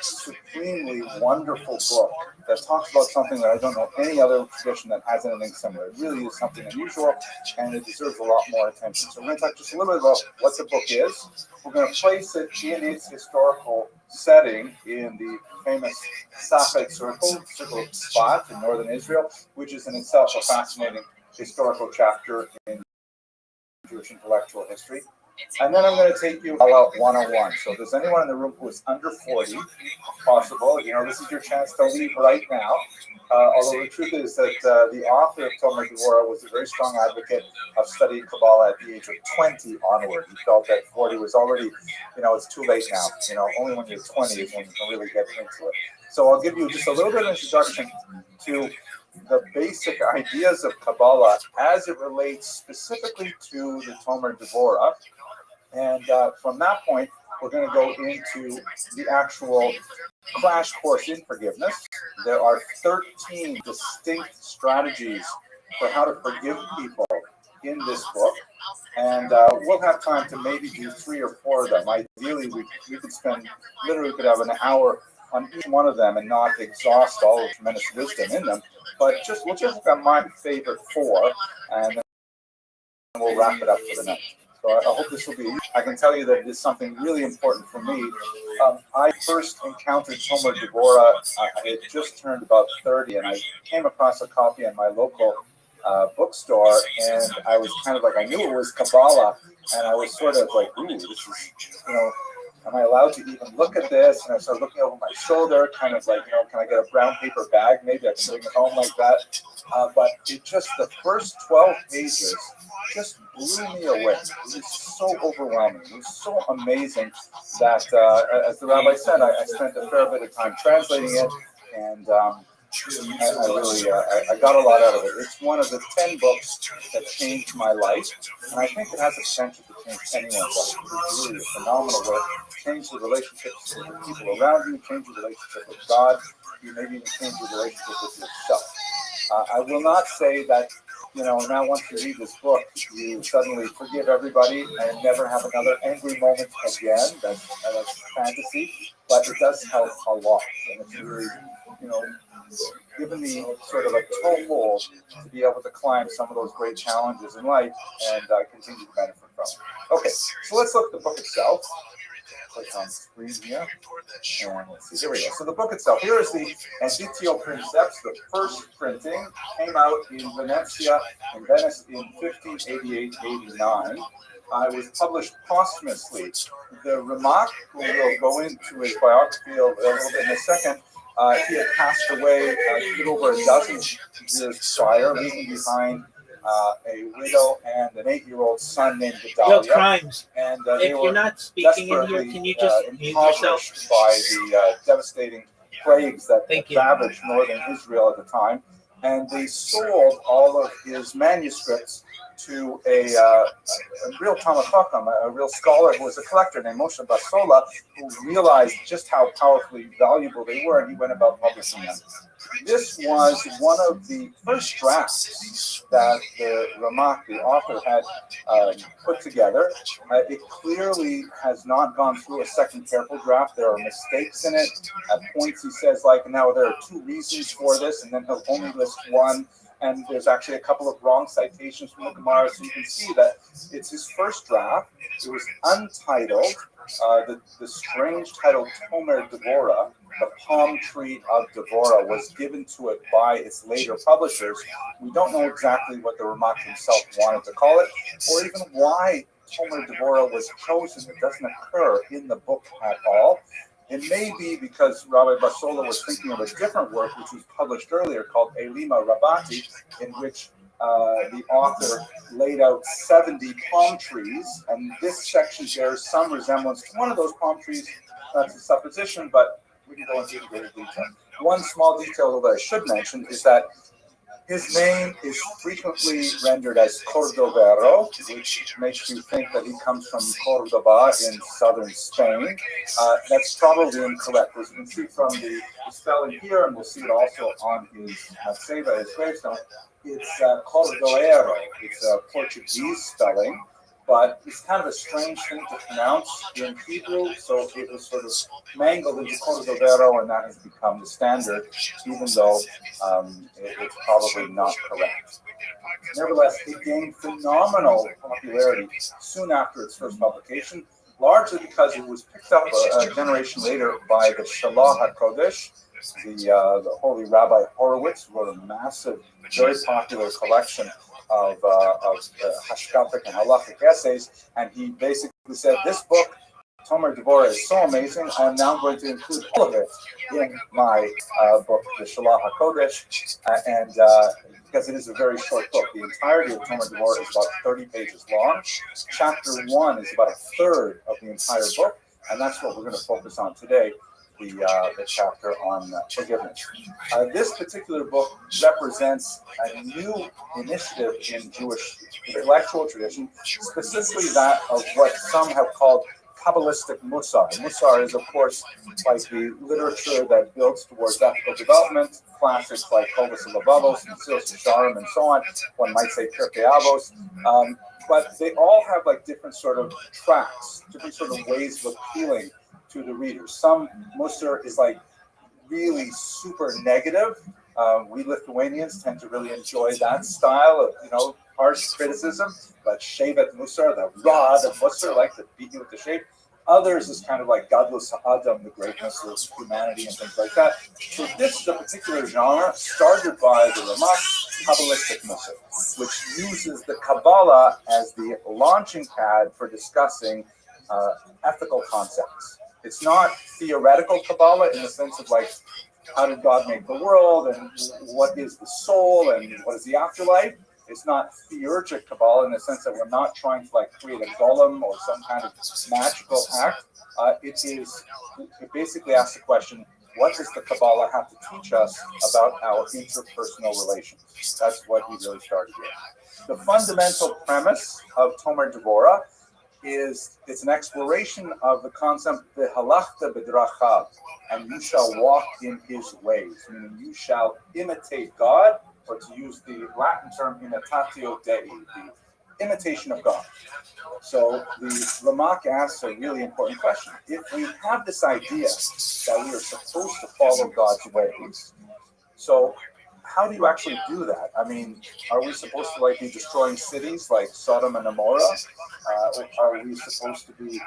supremely wonderful book that talks about something that I don't know any other tradition that has anything similar. It really is something unusual, and it deserves a lot more attention. So we're going to talk just a little bit about what the book is. We're going to place it in its historical setting in the famous Safed Circle of Tzfat in northern Israel, which is in itself a fascinating historical chapter in Jewish intellectual history. And then I'm going to take you all out 101. So if there's anyone in the room who is under 40, if possible, this is your chance to leave right now. Although the truth is that the author of Tomer Devorah was a very strong advocate of studying Kabbalah at the age of 20 onward. He felt that 40 was already, it's too late now. Only when you're 20 is when you can really get into it. So I'll give you just a little bit of introduction to the basic ideas of Kabbalah as it relates specifically to the Tomer Devorah. And from that point, we're going to go into the actual crash course in forgiveness. There are 13 distinct strategies for how to forgive people in this book. And we'll have time to maybe do 3 or 4 of them. Ideally, we could spend, literally could have an hour on each one of them and not exhaust all the tremendous wisdom in them. But we'll just look at my favorite 4, and then we'll wrap it up for the night. So I hope this will be. I can tell you that it is something really important for me. I first encountered Tomer Devorah. I had just turned about 30, and I came across a copy in my local bookstore, and I was kind of like, I knew it was Kabbalah, and I was sort of like, ooh, this is, am I allowed to even look at this? And I started looking over my shoulder, kind of like, can I get a brown paper bag? Maybe I can bring it home like that. But the first 12 pages just blew me away. It was so overwhelming. It was so amazing that, as the rabbi said, I spent a fair bit of time translating it, and I got a lot out of it. It's one of the 10 books that changed my life, and I think it has the potential to change anyone's life. It's really a phenomenal work. Change the relationships with the people around you, change your relationship with God, you maybe even change your relationship with yourself. I will not say that, now once you read this book, you suddenly forgive everybody and never have another angry moment again. That's fantasy, but it does help a lot, and it's really, given me sort of a toehold to be able to climb some of those great challenges in life and continue to benefit from it. Okay, so let's look at the book itself. Click on the screen here, and let's see, here we go. So the book itself, here is the Editio Princeps, the first printing, came out in Venice in 1588-89. It was published posthumously. The Ramak, who will go into his biography a little bit in a second, he had passed away a little over a dozen years prior, leaving behind a widow and an 8-year-old son named Yo, Gedalia. Crimes. And If they you're were not speaking in here, desperately can you just mute yourself? impoverished by the devastating plagues that Thank you. ravaged northern Israel at the time. And they sold all of his manuscripts to a real Talmud Chacham, a real scholar who was a collector named Moshe Basola, who realized just how powerfully valuable they were, and he went about publishing them. This was one of the first drafts that the Ramak, the author, had put together. It clearly has not gone through a second careful draft. There are mistakes in it. At points he says, like, now there are 2 reasons for this, and then he'll only list one. And there's actually a couple of wrong citations from the Gemara, so you can see that it's his first draft. It was untitled. The strange title Tomer Devorah, the palm tree of Devorah, was given to it by its later publishers. We don't know exactly what the Ramak himself wanted to call it, or even why Tomer Devorah was chosen. It doesn't occur in the book at all. It may be because Rabbi Basola was thinking of a different work, which was published earlier, called Elima Rabati, in which the author laid out 70 palm trees, and this section bears some resemblance to one of those palm trees. That's a supposition, but we can go into greater detail. One small detail that I should mention is that his name is frequently rendered as Cordovero, which makes you think that he comes from Cordoba in southern Spain. That's probably incorrect. As you can see from the spelling here, and we'll see it also on his Matseva, his gravestone, it's Cordoero. It's a Portuguese spelling, but it's kind of a strange thing to pronounce in Hebrew, so it was sort of mangled into Cordovero, and that has become the standard, even though it's probably not correct. Nevertheless, it gained phenomenal popularity soon after its first publication, largely because it was picked up a generation later by the Shalach HaKodesh, the holy Rabbi Horowitz, who wrote a massive, very popular collection of hashkafic and halachic essays, and he basically said, this book, Tomer Devorah, is so amazing, I'm now going to include all of it in my book, the Shalach HaKodesh, and because it is a very short book. The entirety of Tomer Devorah is about 30 pages long. Chapter 1 is about a third of the entire book, and that's what we're going to focus on today, the chapter on forgiveness. This particular book represents a new initiative in Jewish intellectual tradition, specifically that of what some have called Kabbalistic Musar. Musar is, of course, like the literature that builds towards ethical development, classics like Kovas and Levavos, and Silas Yesharim, and so on. One might say Pirkei Avos. But they all have like different sort of tracks, different sort of ways of appealing to the reader. Some Musar is like really super negative. We Lithuanians tend to really enjoy that style of, harsh criticism, but Shevet Musar, the rod of Musar, like to beat you with the shape. Others is kind of like Gadlus Ha'adam, the greatness of humanity and things like that. So this is a particular genre started by the Ramak, Kabbalistic Musar, which uses the Kabbalah as the launching pad for discussing ethical concepts. It's not theoretical Kabbalah in the sense of like, how did God make the world, and what is the soul, and what is the afterlife? It's not theurgic Kabbalah in the sense that we're not trying to like create a golem or some kind of magical act. It basically asks the question, what does the Kabbalah have to teach us about our interpersonal relations? That's what he really started with. The fundamental premise of Tomer Devorah is it's an exploration of the concept V'halachta b'drachav, and you shall walk in his ways, meaning you shall imitate God, or to use the Latin term imitatio Dei, the imitation of God. So the Ramak asks a really important question. If we have this idea that we are supposed to follow God's ways, so how do you actually do that? I mean, are we supposed to like be destroying cities like Sodom and Gomorrah? Are we supposed to be,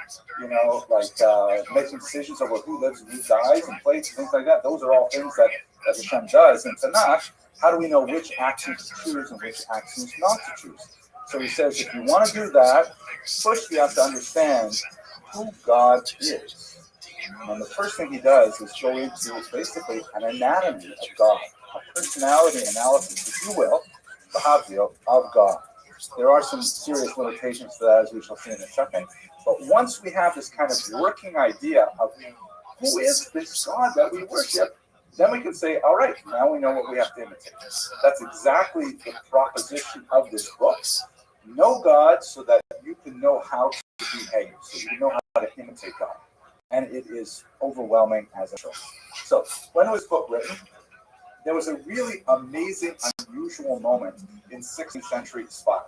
making decisions over who lives and who dies and plagues and things like that? Those are all things that Hashem does. And Tanakh, how do we know which actions to choose and which actions not to choose? So he says, if you want to do that, first you have to understand who God is. And the first thing he does is go into basically an anatomy of God, a personality analysis, if you will, of God. There are some serious limitations to that, as we shall see in a second. But once we have this kind of working idea of who is this God that we worship, then we can say, all right, now we know what we have to imitate. That's exactly the proposition of this book. Know God so that you can know how to behave, so you know how to imitate God. And it is overwhelming as a show. So when was this book written? There was a really amazing, unusual moment in 16th century Spot.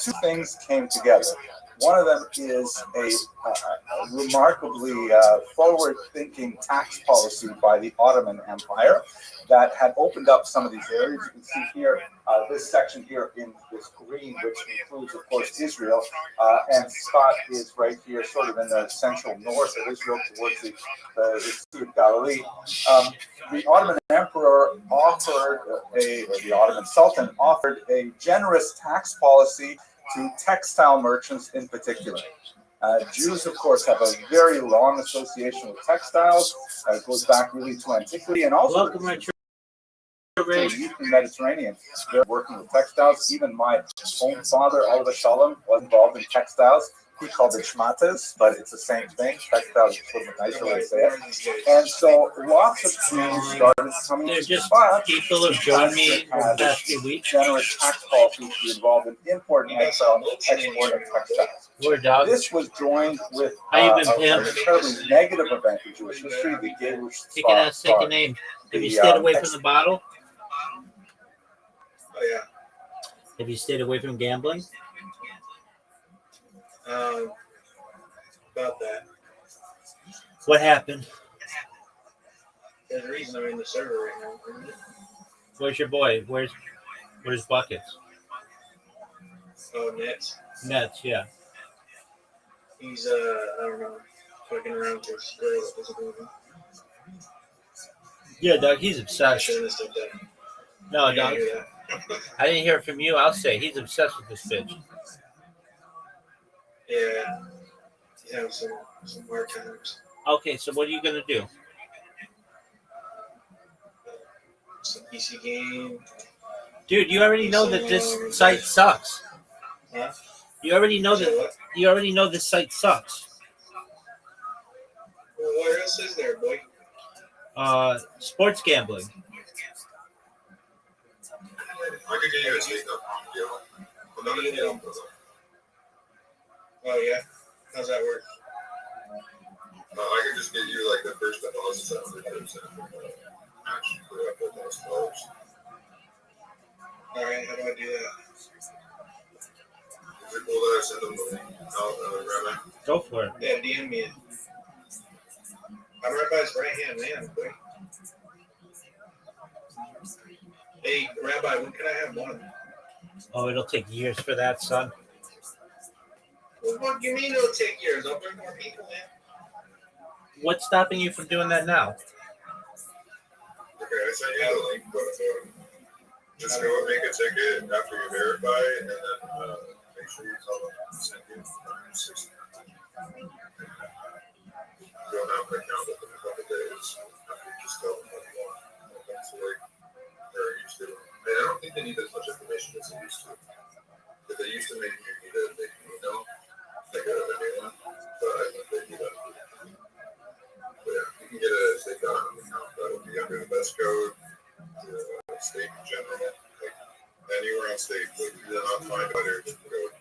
Two things came together. One of them is a remarkably forward-thinking tax policy by the Ottoman Empire that had opened up some of these areas. You can see here, this section here in this green, which includes, of course, Israel, and Spot is right here, sort of in the central north of Israel, towards the Sea of Galilee. The Ottoman Emperor offered the Ottoman Sultan offered a generous tax policy to textile merchants in particular. Jews, of course, have a very long association with textiles. It goes back really to antiquity, and also the Eastern Mediterranean. They're working with textiles. Even my own father, Oliver Shalom, was involved in textiles. He called it shmatas, but it's the same thing. Textiles is sort of a nicer way to say it. And so lots of Jews started coming to just Spot. people have joined me in the past few weeks. Generous tax policies to be involved in import and export of textiles. This was joined with a terribly negative event in Jewish history, the Gelush. You can ask, take a name. Have you stayed away from the bottle? Oh, yeah. Have you stayed away from gambling? About that. What happened? There's a reason I'm in the server right now. Where's your boy? Where's Buckets? Oh, Nets. Nets, yeah. He's I don't know, fucking around with this girl that was moving. Yeah, Doug, he's obsessed. No, You Doug. didn't hear I didn't hear it from you. I'll say he's obsessed with this bitch. Yeah. He's having some hard times. Okay, so what are you gonna do? Some PC game. Dude, you already know that this site sucks. Huh? You already know that. You already know this site sucks. Well, what else is there, boy? Sports gambling. I could get you a steak deal. Oh yeah, how's that work? I could just get you like the first deposit at 100% match for $4,000. All right, how do I do that? Is it cool that I send them the link out, Rabbi? Go for it. Yeah, DM me it. I'm Rabbi's right-hand man, boy. Hey, Rabbi, when can I have one? Oh, it'll take years for that, son. Well, what do you mean it'll take years? I'll bring more people in. What's stopping you from doing that now? Okay, I sent you the link, but just go and make a ticket after you verify it, and then make sure you tell them to send you 60. You don't have an account within a couple days. You just tell them what you want. So like they're used to. I don't think they need as much information as they used to. But they used to make you need a big email, like a new one. But I think they do that. But yeah, you can get a stake account that will be under the best code, the stake in general, like anywhere on stake, but you do not find better code.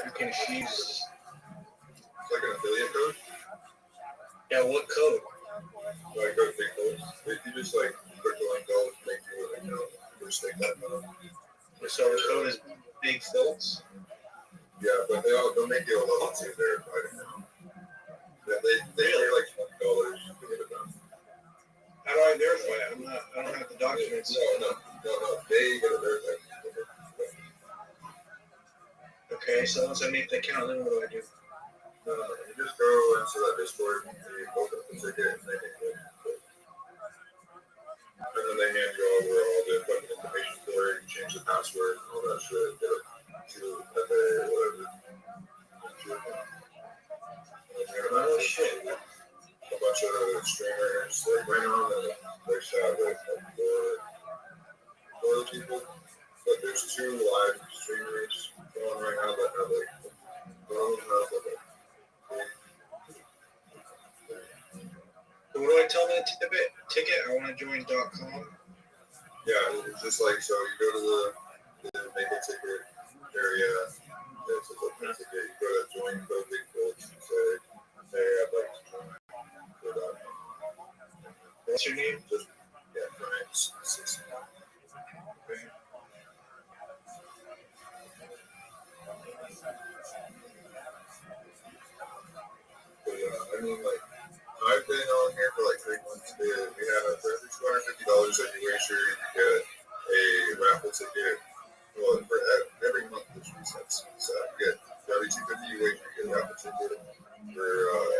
I'm confused. It's like an affiliate code. Yeah, what code? Like go to big codes. If you just like click the link, they'll make you an account. You just take that code. So the code is big Phillips? Yeah, but they'll make you a level 2 verified account. Yeah, they make the account, then what do I do? You just go into that Discord, you open up the ticket, and they can go. And then they hand you over all the fucking information for it. You change the password and all that shit. Get it to FA or whatever. Oh shit. A bunch of streamers. Like right now, they shot with like four people. But there's 2 live streamers going right now that have like their own house. So what do I tell them to ticket? I want to join.com. Yeah, it's just like, so you go to the make a ticket area, it's a open ticket, you go to join code Bigfoot and say, hey, I'd like to join for.com. What's your name? Just, yeah, Brian 16. Okay. But, I mean, like, I've been on here for like 3 months. We have for every $250 that you wager, you get a raffle ticket. Well, for every month, which resets. So you get for every $250 you wager, you get a raffle ticket. For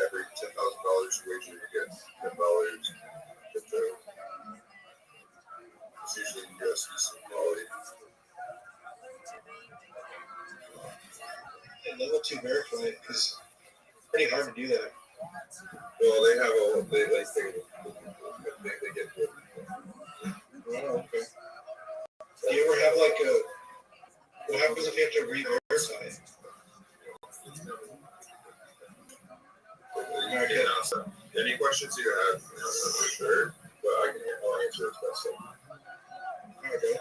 every $10,000 you wager, you get $10. It's usually USDC quality. And level 2 verify it because it's pretty hard to do that. Well, they have a they get good. Oh, okay. Do you ever have like a? What happens if you have to re-verify it? Any questions you have, for sure, but I'll answer as best. Okay.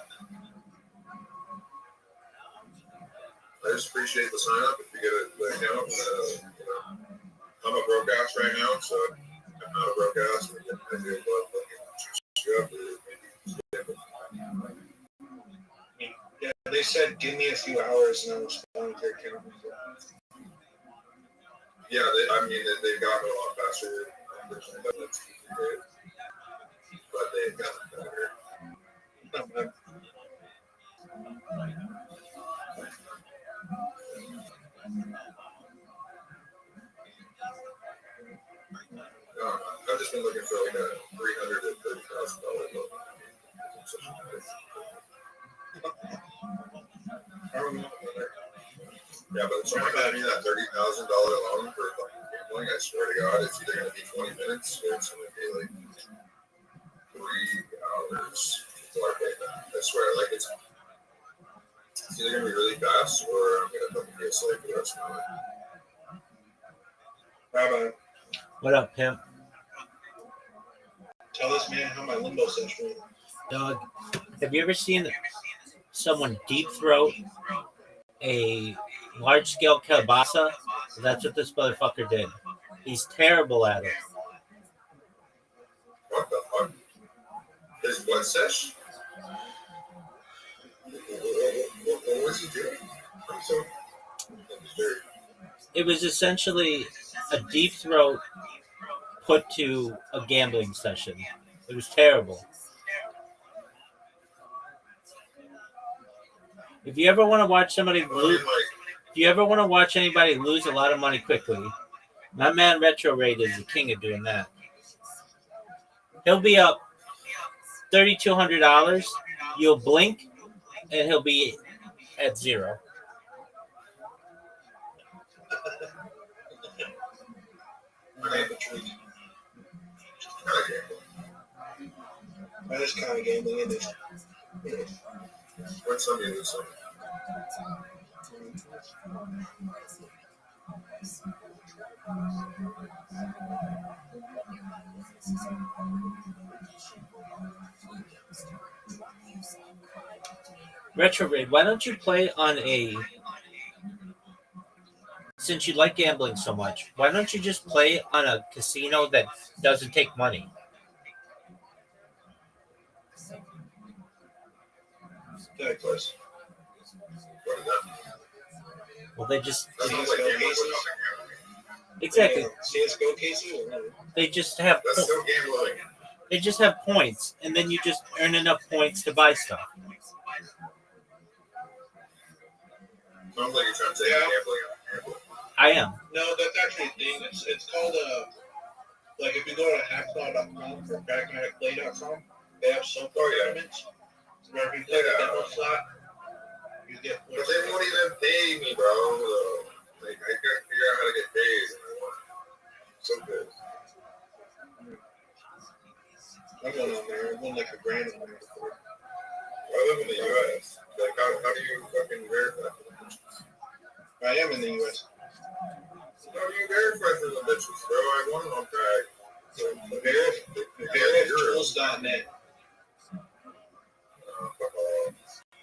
I just appreciate the sign up. If you get the account, I'm a broke ass right now, so I'm not a broke ass. I do a lot of fucking. Yeah, they said give me a few hours and I'll respond with your account. Yeah, they've gotten a lot faster. But they've gotten better. I've just been looking for like a $330,000 loan. Yeah, but it's only going to be that $30,000 loan for fucking gambling. I swear to God, it's either going to be 20 minutes or it's going to be like 3 hours before I pay that. I swear, like it's either going to be really fast or I'm going to fucking be a slave for the rest of my life. Rabbi, What up, pimp? tell this man how my limbo session went. Dog, have you ever seen someone deep throat a large scale kielbasa? That's what this motherfucker did. He's terrible at it. What the fuck? His what sesh? What was he doing? I'm so disturbed. It was essentially a deep throat put to a gambling session. It was terrible. If you ever want to watch somebody lose, if you ever want to watch anybody lose a lot of money quickly, my man Retro Raid is the king of doing that. He'll be up $3,200. You'll blink, and he'll be at zero. That is kind of gambling, isn't it? Win some, you lose some. Retro Raid, why don't you play on since you like gambling so much, why don't you just play on a casino that doesn't take money? Yeah, of course. Well, they just CSGO cases? exactly. CSGO cases? They just have That's still gambling. they just have points, and then you just earn enough points to buy stuff. Sounds like you're trying to say gambling. I am. No, that's actually a thing. It's called like if you go to hacksaw.com or pragmaticplay.com, they have software tournaments where if you play the demo slot, you get. But they won't even pay me, bro. Like I gotta figure out how to get paid. So good. I went on there. I won like $1,000 on there before. I live in the U.S. Like how do you fucking verify? I am in the U.S. How do you verify for the bitches, bro? I won on Prag. Verifjules.net.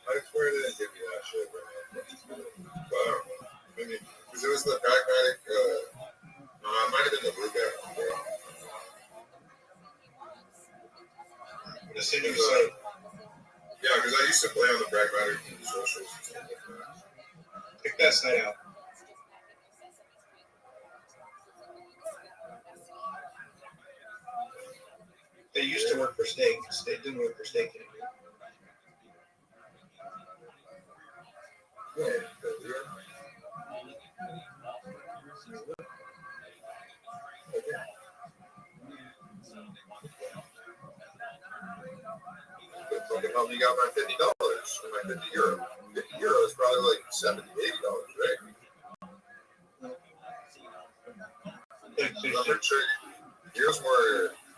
I swear they didn't give me that shit, bro. But I don't know. Maybe because it was the pragmatic. No, it might have been the blue guy. The same episode. Yeah, because I used to play on the pragmatic socials and stuff like that. Pick that site out. They used to work for Steak. They didn't work for Steak anymore. Yeah. Fucking help me got my $50 or my €50. €50 is probably like $70, $80, right? I'm pretty sure euros more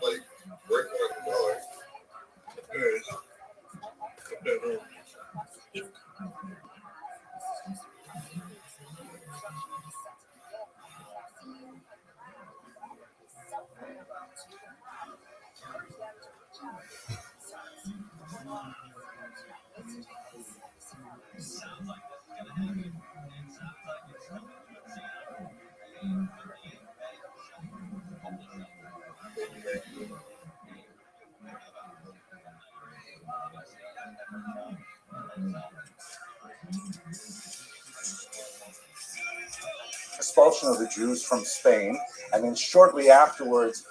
like worth more than dollars. Expulsion of the Jews from Spain, and then shortly afterwards,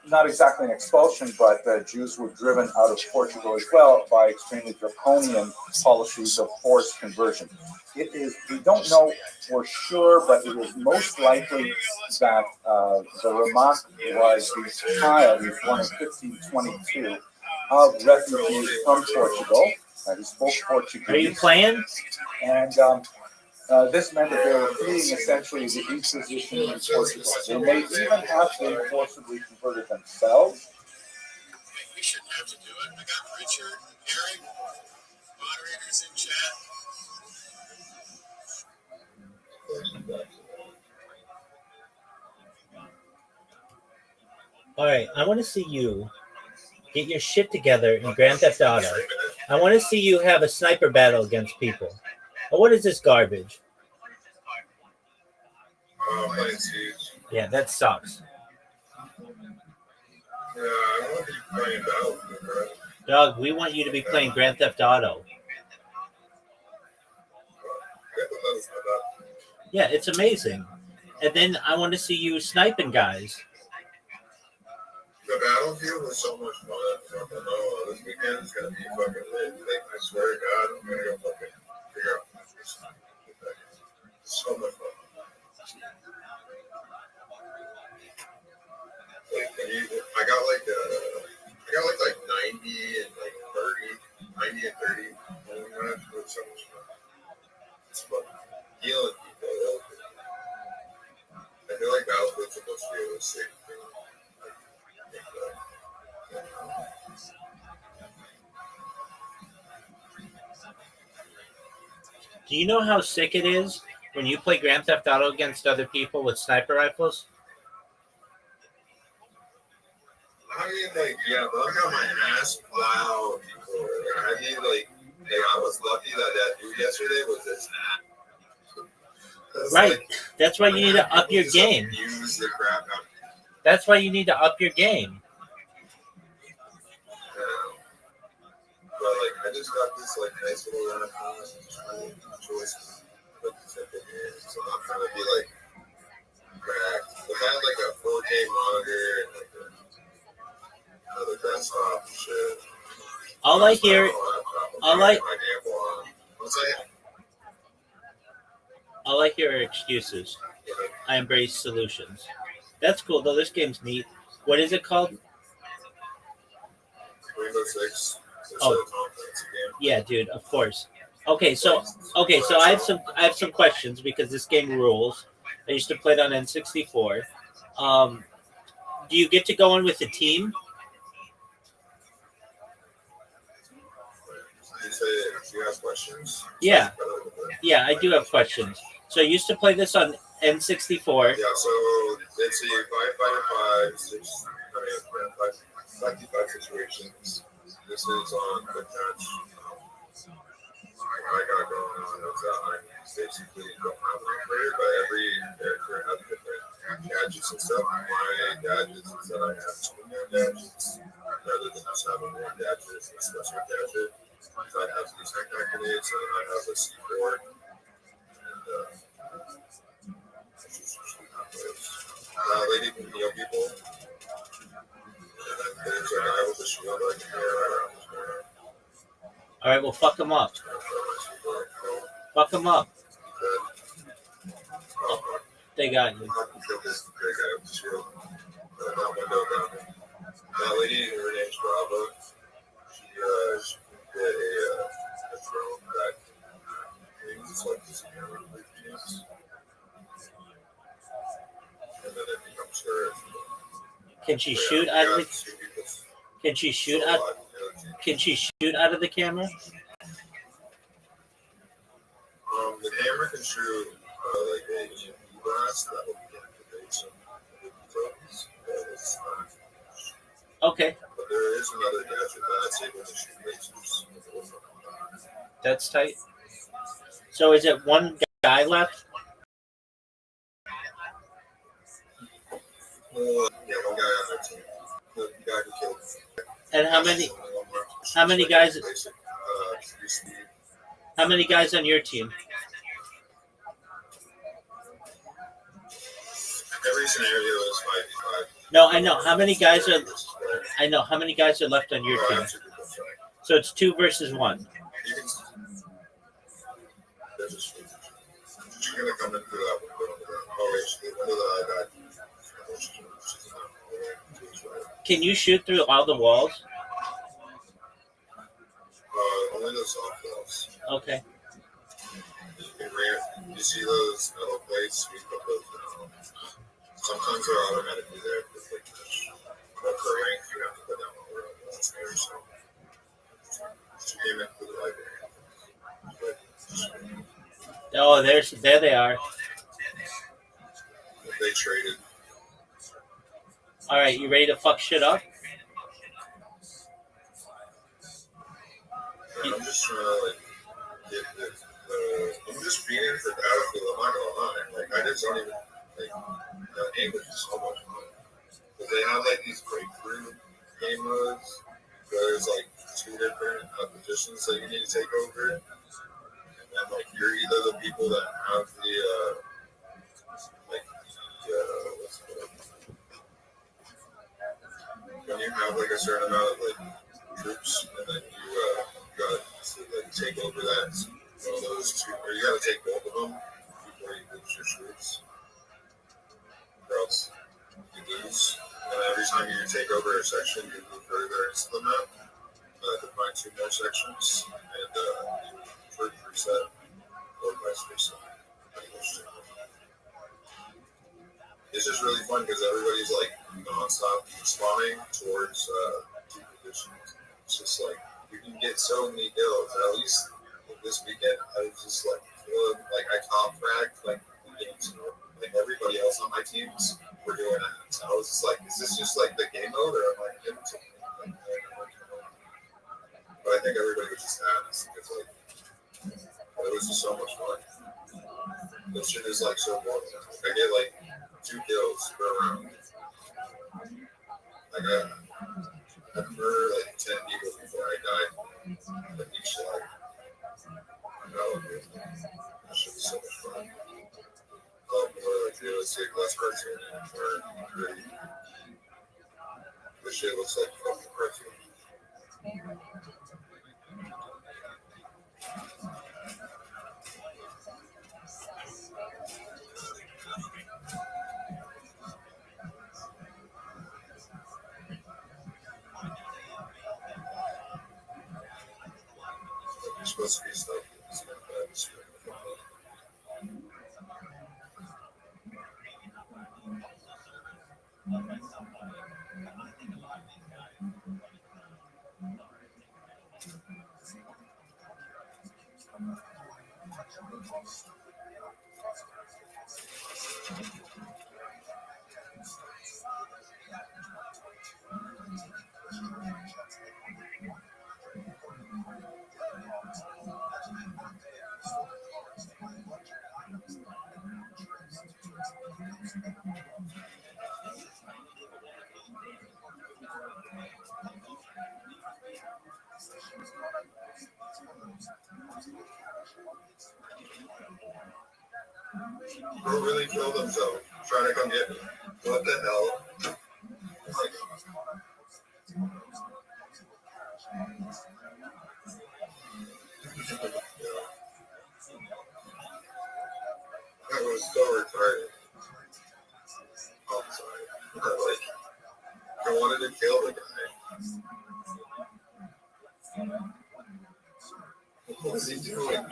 not exactly an expulsion, but the Jews were driven out of Portugal as well by extremely draconian policies of forced conversion. We don't know for sure, but it is most likely that the Ramak was the child, he was born in 1522, of refugees from Portugal. He spoke Portuguese. Are you playing? And this meant that they were fleeing essentially the Inquisition in Portugal. They may even have been forcibly converted themselves. We shouldn't have to do it. I got Richard, Eric, moderators in chat. All right, I want to see you get your shit together in Grand Theft Auto. I want to see you have a sniper battle against people. Oh, what is this garbage? Yeah, that sucks. Yeah, I don't want to be playing Battlefield, bro. Doug, we want you to be playing Grand Theft Auto. Yeah, it's amazing. And then I want to see you sniping guys. The Battlefield was so much fun. I don't know. This weekend is going to be fucking lit. Like, I swear to God, I'm going to go fucking figure out so much fun. Like, I got like 90 and like 30, 90 and 30. It was so much fun. It's fun. Healing people. I feel like Battlefield's supposed to be a safe thing. Do you know how sick it is when you play Grand Theft Auto against other people with sniper rifles? I mean, like, yeah, but I got my ass plowed before. I mean, like, I was lucky that dude yesterday was just Right. Like, that's why you need to up your game. Use the crap out of me. That's why you need to up your game. But like, I just got this like nice little choice. So I'm not trying to be like cracked. But I had like a 4K monitor and like another desktop and shit. All I hear All I hear are excuses. I embrace solutions. That's cool though. This game's neat. What is it called? Rainbow Six. It's Oh. a Tom Clancy game. Yeah, dude. Of course. Okay, so I have some questions because this game rules. I used to play it on N64. Do you get to go in with a team? You say you have questions? Yeah. Yeah, I do have questions. So I used to play this on N64. Yeah, so it's a 5-5-5, 5 situations. This is on the match. I got going on is that I basically don't have an operator, but every character has different gadgets and stuff. My gadgets is that I have 2 more gadgets rather than just having one gadget, it's a special gadget. So I have these tech activates and I have a C4 and lady can heal people. And then there's a guy with a shield I can heal around his corner. All right, well, fuck them up. Fuck them up. They got you. That lady, her name's Rabbi. She did a drone that brings like this camera routines. And then it becomes her. Can she shoot out of the? Can she shoot out? Can she shoot out of the camera? The camera can shoot like a EMP blast that will activate some tokens. Okay. But there is another gadget that's able to shoot lasers. That's tight. So is it one guy left? Yeah, one guy on their team. The guy who killed. And how many guys? How many guys on your team? Every scenario is 5v5. No, I know. How many guys are? I know. How many guys are left on your team? So it's 2 versus 1. You're gonna come in through that window. Oh wait, the window that I got. Can you shoot through all the walls? Only the soft walls. Okay. You see those metal plates? We put those down. Sometimes they're automatically there for quick touch. But for rank, you have to put down all the walls there. So she came in through the library. Oh, there they are. They traded. All right, you ready to fuck shit up? I'm just trying to get this. I'm just feeding for Battlefield. I'm not gonna lie. I just don't even English is so much fun. But they have these breakthrough game modes where there's 2 different positions that you need to take over, and then you're either the people that have the what's it called? When you have a certain amount of troops, and then you got to take over that one of those 2, or you got to take both of them before you lose your troops, or else you lose. And every time you take over a section, you move further into the map to find 2 more sections, and you troop reset, or vice versa. It's just really fun because everybody's non-stop spawning towards 2 positions. It's just you can get so many kills. At least this weekend, I was just feeling I top fragged the games. Everybody else on my teams were doing it. So I was just is this just the game mode, or am I getting something? But I think everybody was just honest because it was just so much fun. This shit is so boring. I get 2 kills per round. I murdered 10 people before I died. Each side. That shit was so much fun. More realistic, less cartoon, more gritty. This shit looks like fucking cartoon. philosophy stuff. Who really killed himself trying to come get me? What the hell? Oh my God. That was so retarded. Oh, I'm sorry. Like, I wanted to kill the guy. What was he doing?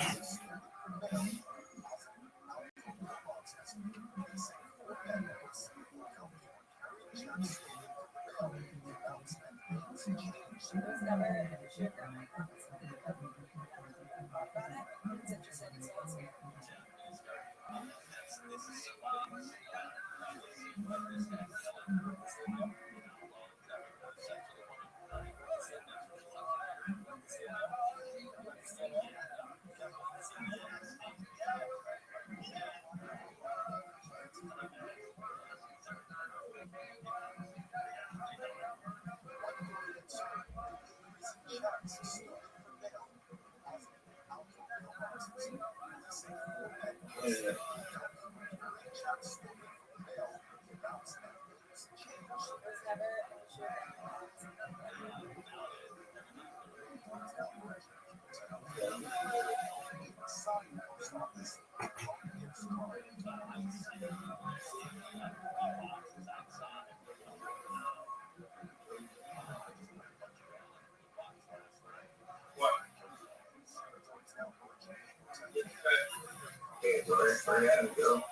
Where had to go?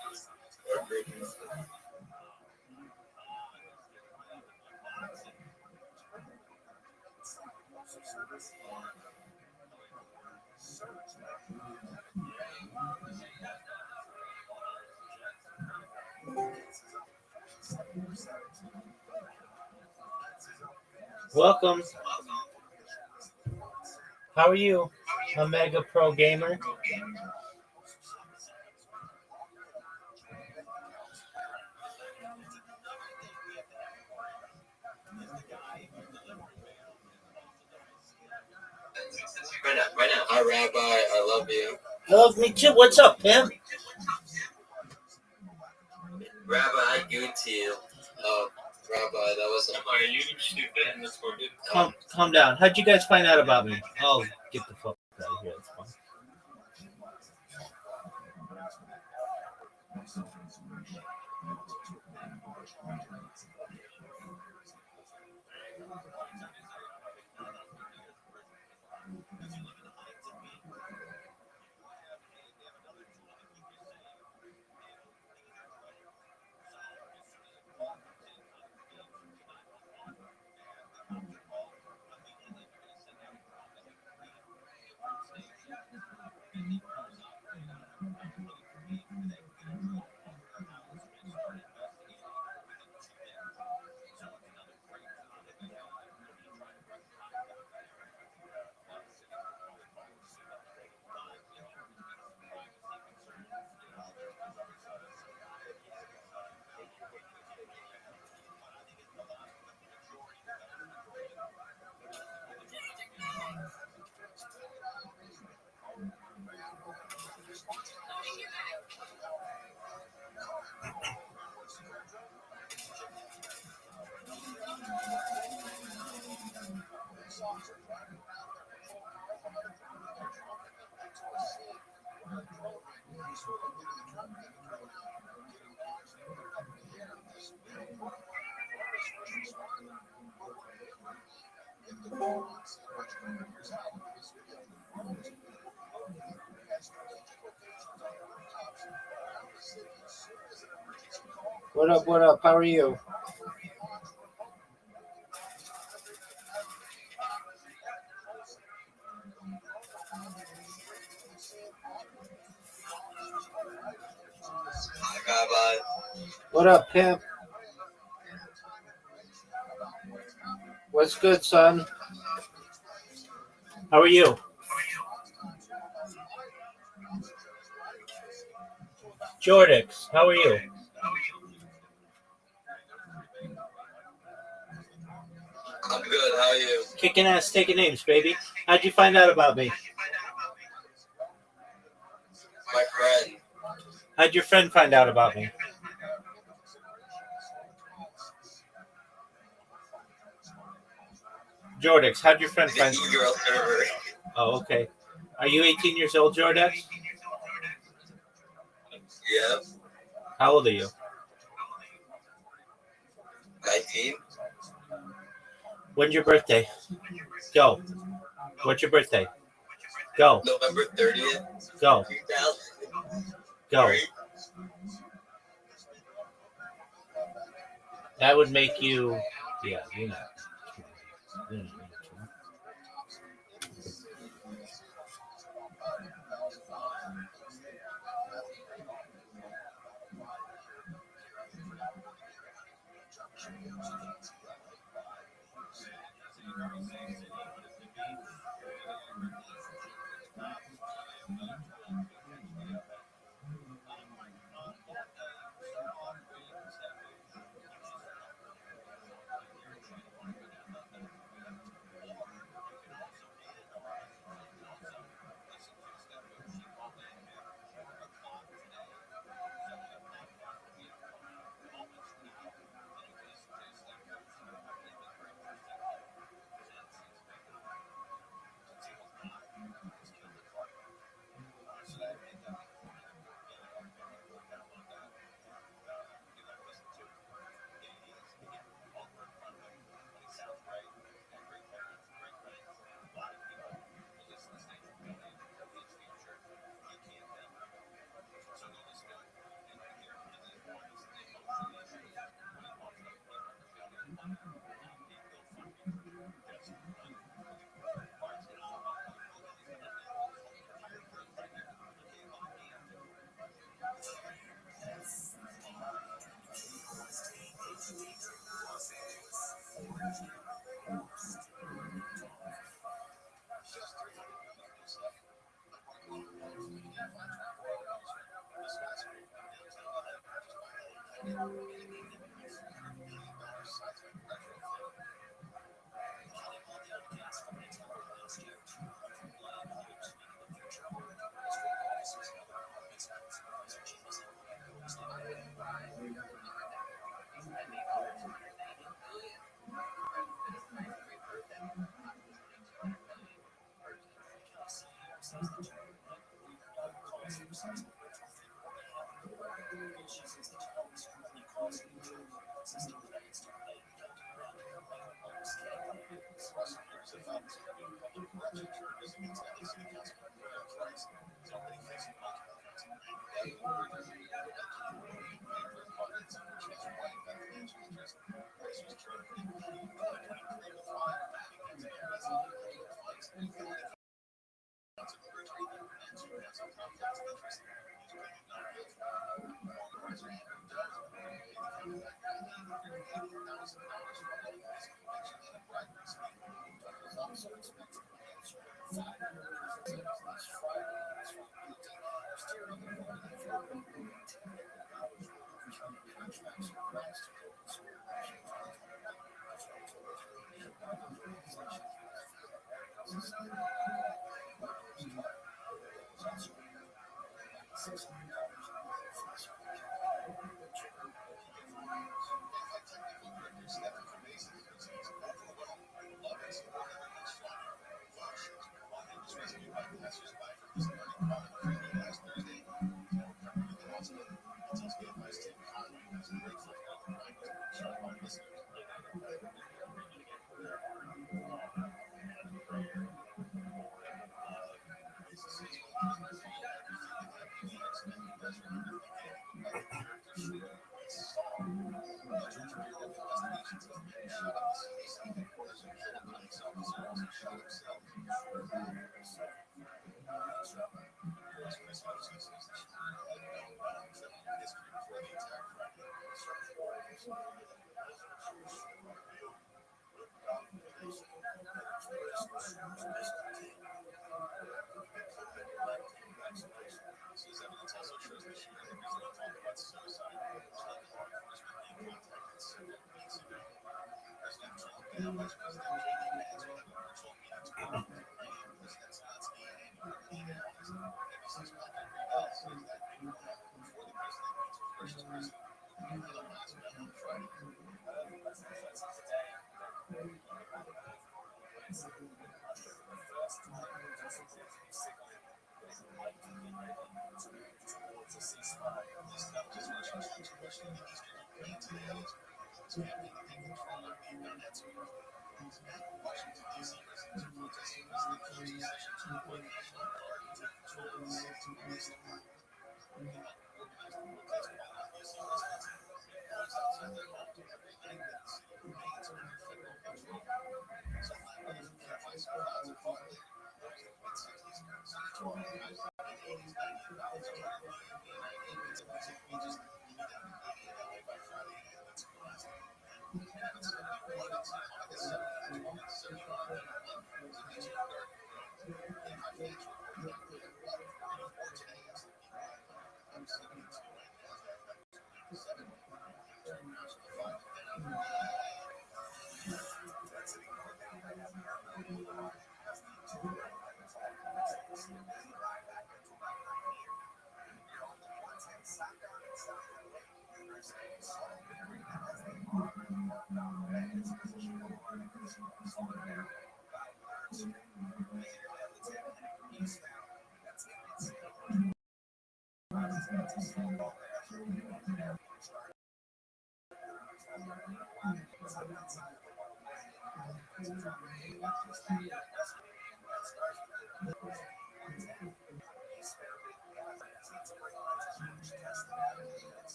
Welcome. How are you, Omega Pro Gamer? Right now. Hi, Rabbi. I love you. I love me too. What's up, pimp? Rabbi, I good to you. Rabbi, that was. Are you stupid and discorded? Calm down. How'd you guys find out about me? I'll get the fuck out of here. It's fine. What up? What up? How are you? Rabbi. What up, pimp? What's good, son? How are you? Jordix, how are you? I'm good. How are you? Kicking ass, taking names, baby. How'd you find out about me? My friend. How'd your friend find out about me? Jordix, how'd your friend find The e-girl server. Oh, okay. Are you 18 years old, Jordix? Yep. How old are you? 19. When's your birthday? Go. What's your birthday? Go. November 30th. Go. 2000. Go. That would make you, yeah, you know.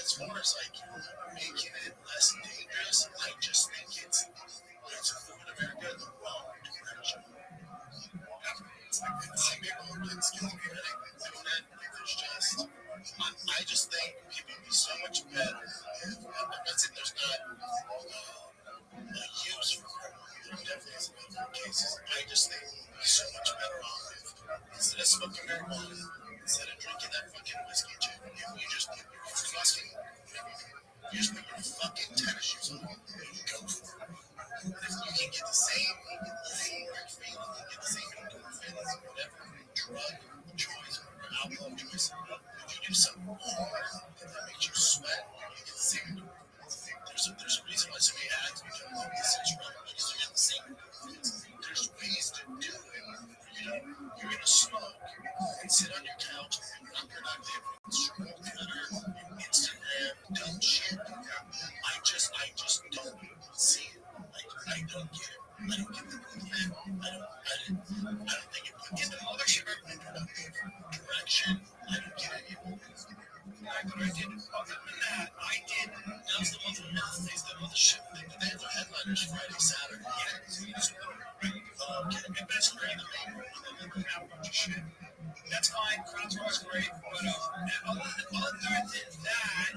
as far as like making it less dangerous, I just think it's moving America in the wrong direction. I just think people would be so much better. I'm not saying there's not a use for marijuana. There definitely is in cases. I just think we'd be so much better off if instead of smoking marijuana, instead of drinking that fucking whiskey chip, if you just put your fucking tennis shoes on and you go for it. And if you can get the same euphoric feeling, you get the same endorphins, whatever drug choice or alcohol choice, if you do something hard that makes you sweat, you get the same endorphins. There's a reason why so many ads are doing research around it because you get the same endorphins. There's ways to do it. You're gonna smoke and sit on your couch and be unproductive and scroll Twitter, Instagram, dumb shit. I just don't see it. I don't get it. I don't get the movement. I don't think it puts in the mothership in productive direction. I don't get it. But I did. Other than that, I did. That was the month of birthdays. The mothership thing. They had their headliners Friday, Saturday. Okay, that's great. They have a bunch of shit. That's fine. Crowds are always great. But other than that,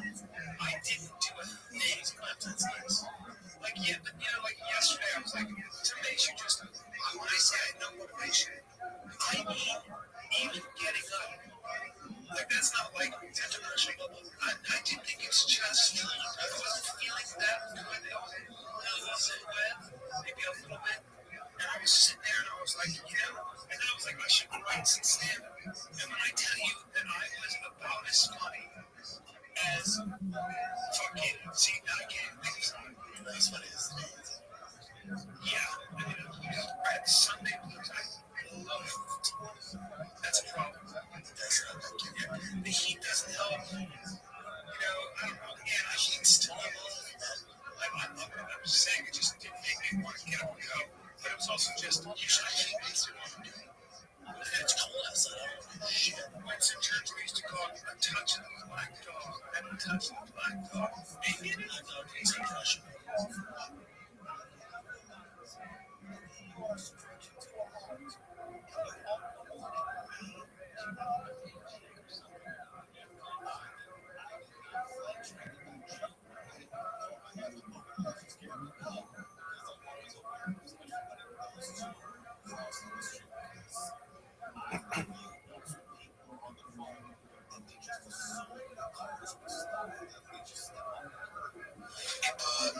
I didn't do a thing. That's nice. Like, yeah, but, like yesterday, I was like, some days you just, when I say I had no motivation, I mean, even getting up. Like, that's not like depression level. I didn't think it's just, I wasn't feeling that good. I wasn't well, maybe a little bit. And I was sitting there and I was like, and then I was like, I should write some stand-up. And when I tell you that I was about as funny as fucking, see, I can't think of something as funny as me. Yeah, I had Sunday blues. I love it. That's a problem. The heat doesn't help. I don't know. Yeah, the heat's still on. I love it. I'm just saying it just didn't make me want to get up and go. But it was also just, usually I hate makes me want to do it. It's cold outside. I don't know shit. Once in church, we used to call it a touch of the black dog. I haven't touched the black dog. Maybe the black dog is a crush.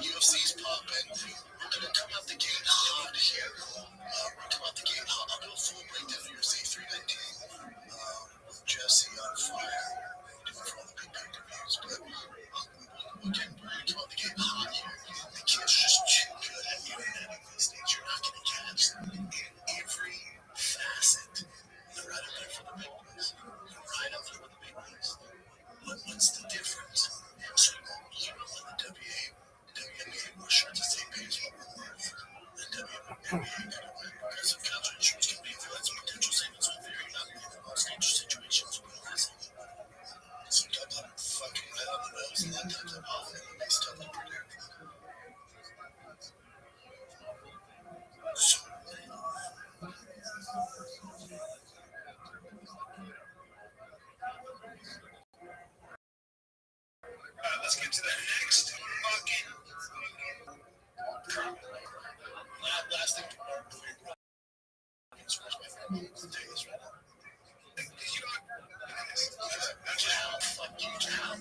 UFC's popping. We're gonna come out the gate hot here. I'll do a full breakdown of UFC 319 with Jesse on fire. We do it for all the big pay-per-views, but we're gonna come out the gate hot here. The kid's just too good at unanimous these days. You're not gonna catch them in every facet. They're right up there for the big boys. What's the difference? So you know when the WNBA will share the same page what we're worth. The WNBA gonna win because of counter insurance company influence potential savings will vary not in the most dangerous situations with wrestling. Sometimes I'm fucking right on the nose, and other times I'm off, and it's tough to predict. Let's get to the next fucking last thing tomorrow. Express my family to tell you this right now. Because you are. Fuck you, John.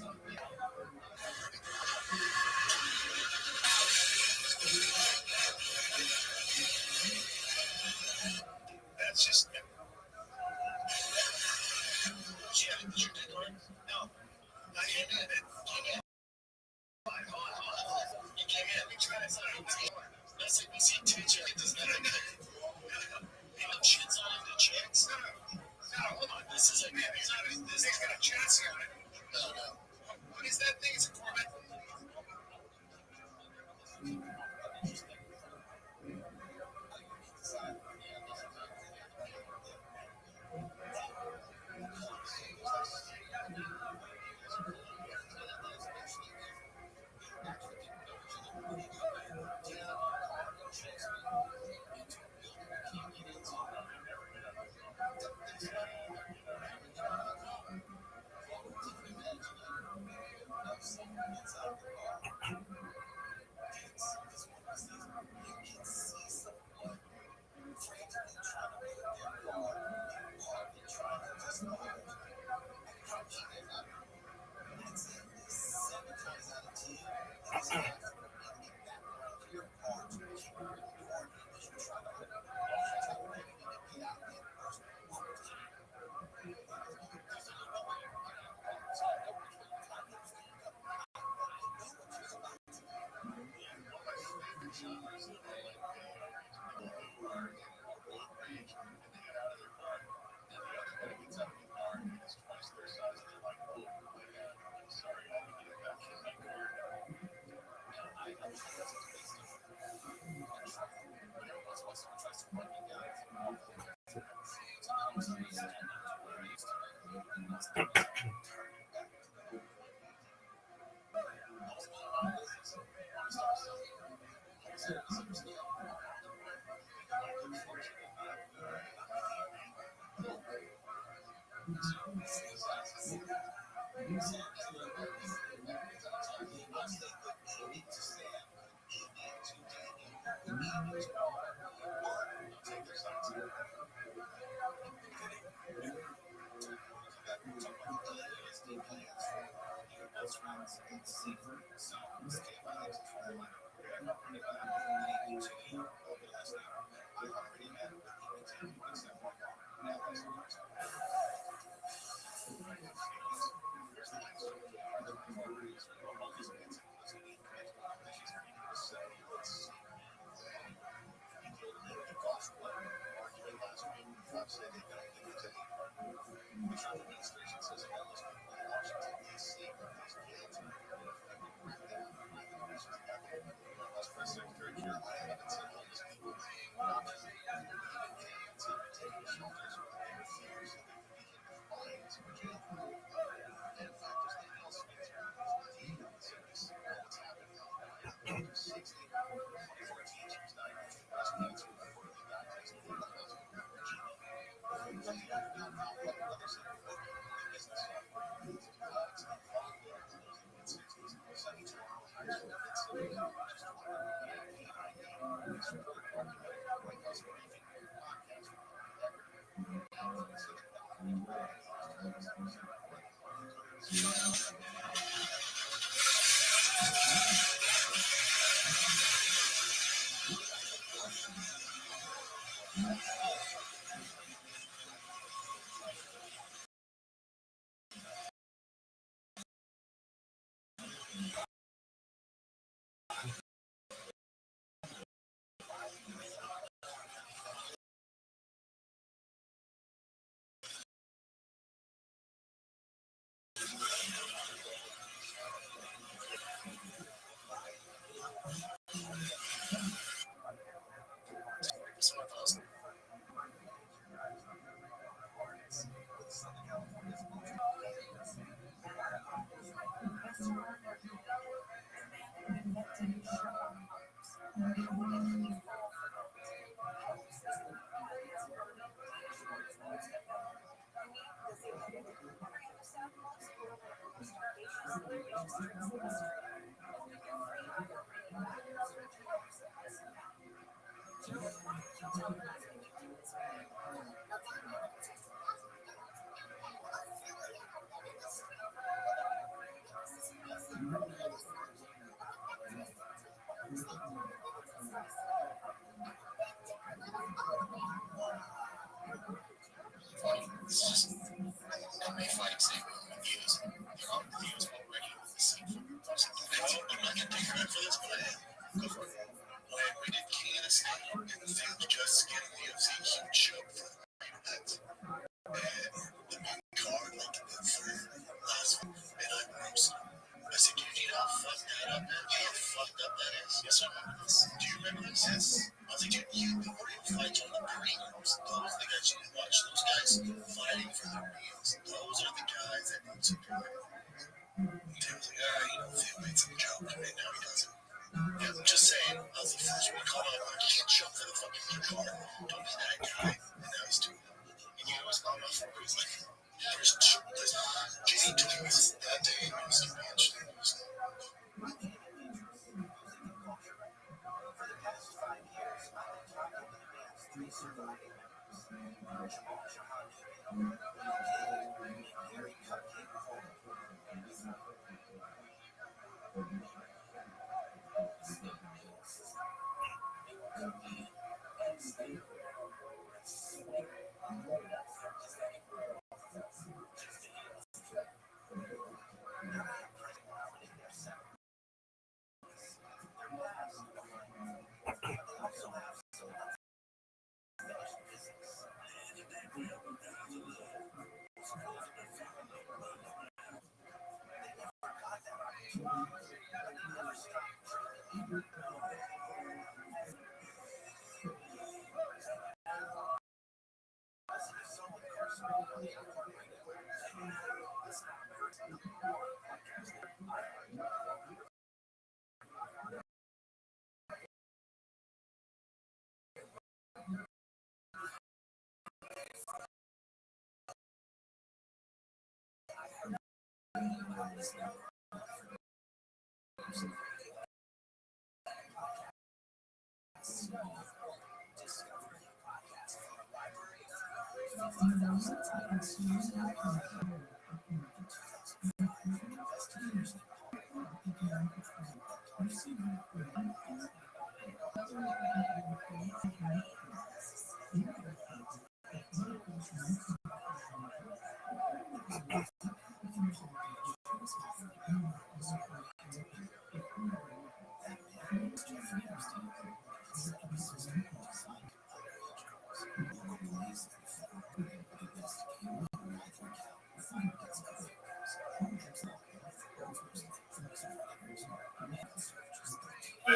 Yeah,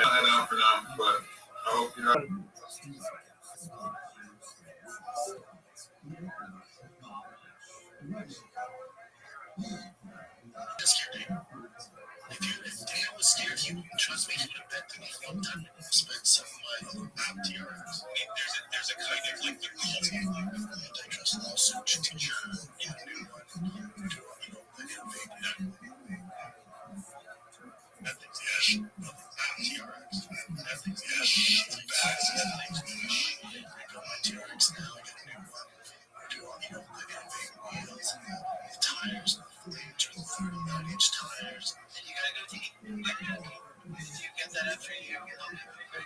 head out for now, but I hope you're not. If Dana was scared of you, trust me, he would have bet to me one time spent some of my TRX. There's a kind of like the culture of antitrust lawsuit to teacher in a new one. Ethics, yes. TRX. Ethics, yes. Bags, ethics, I got my TRX now, I got a new one. I got big wheels, the tires, 39-inch tires. You gotta go to eat. Did you get that after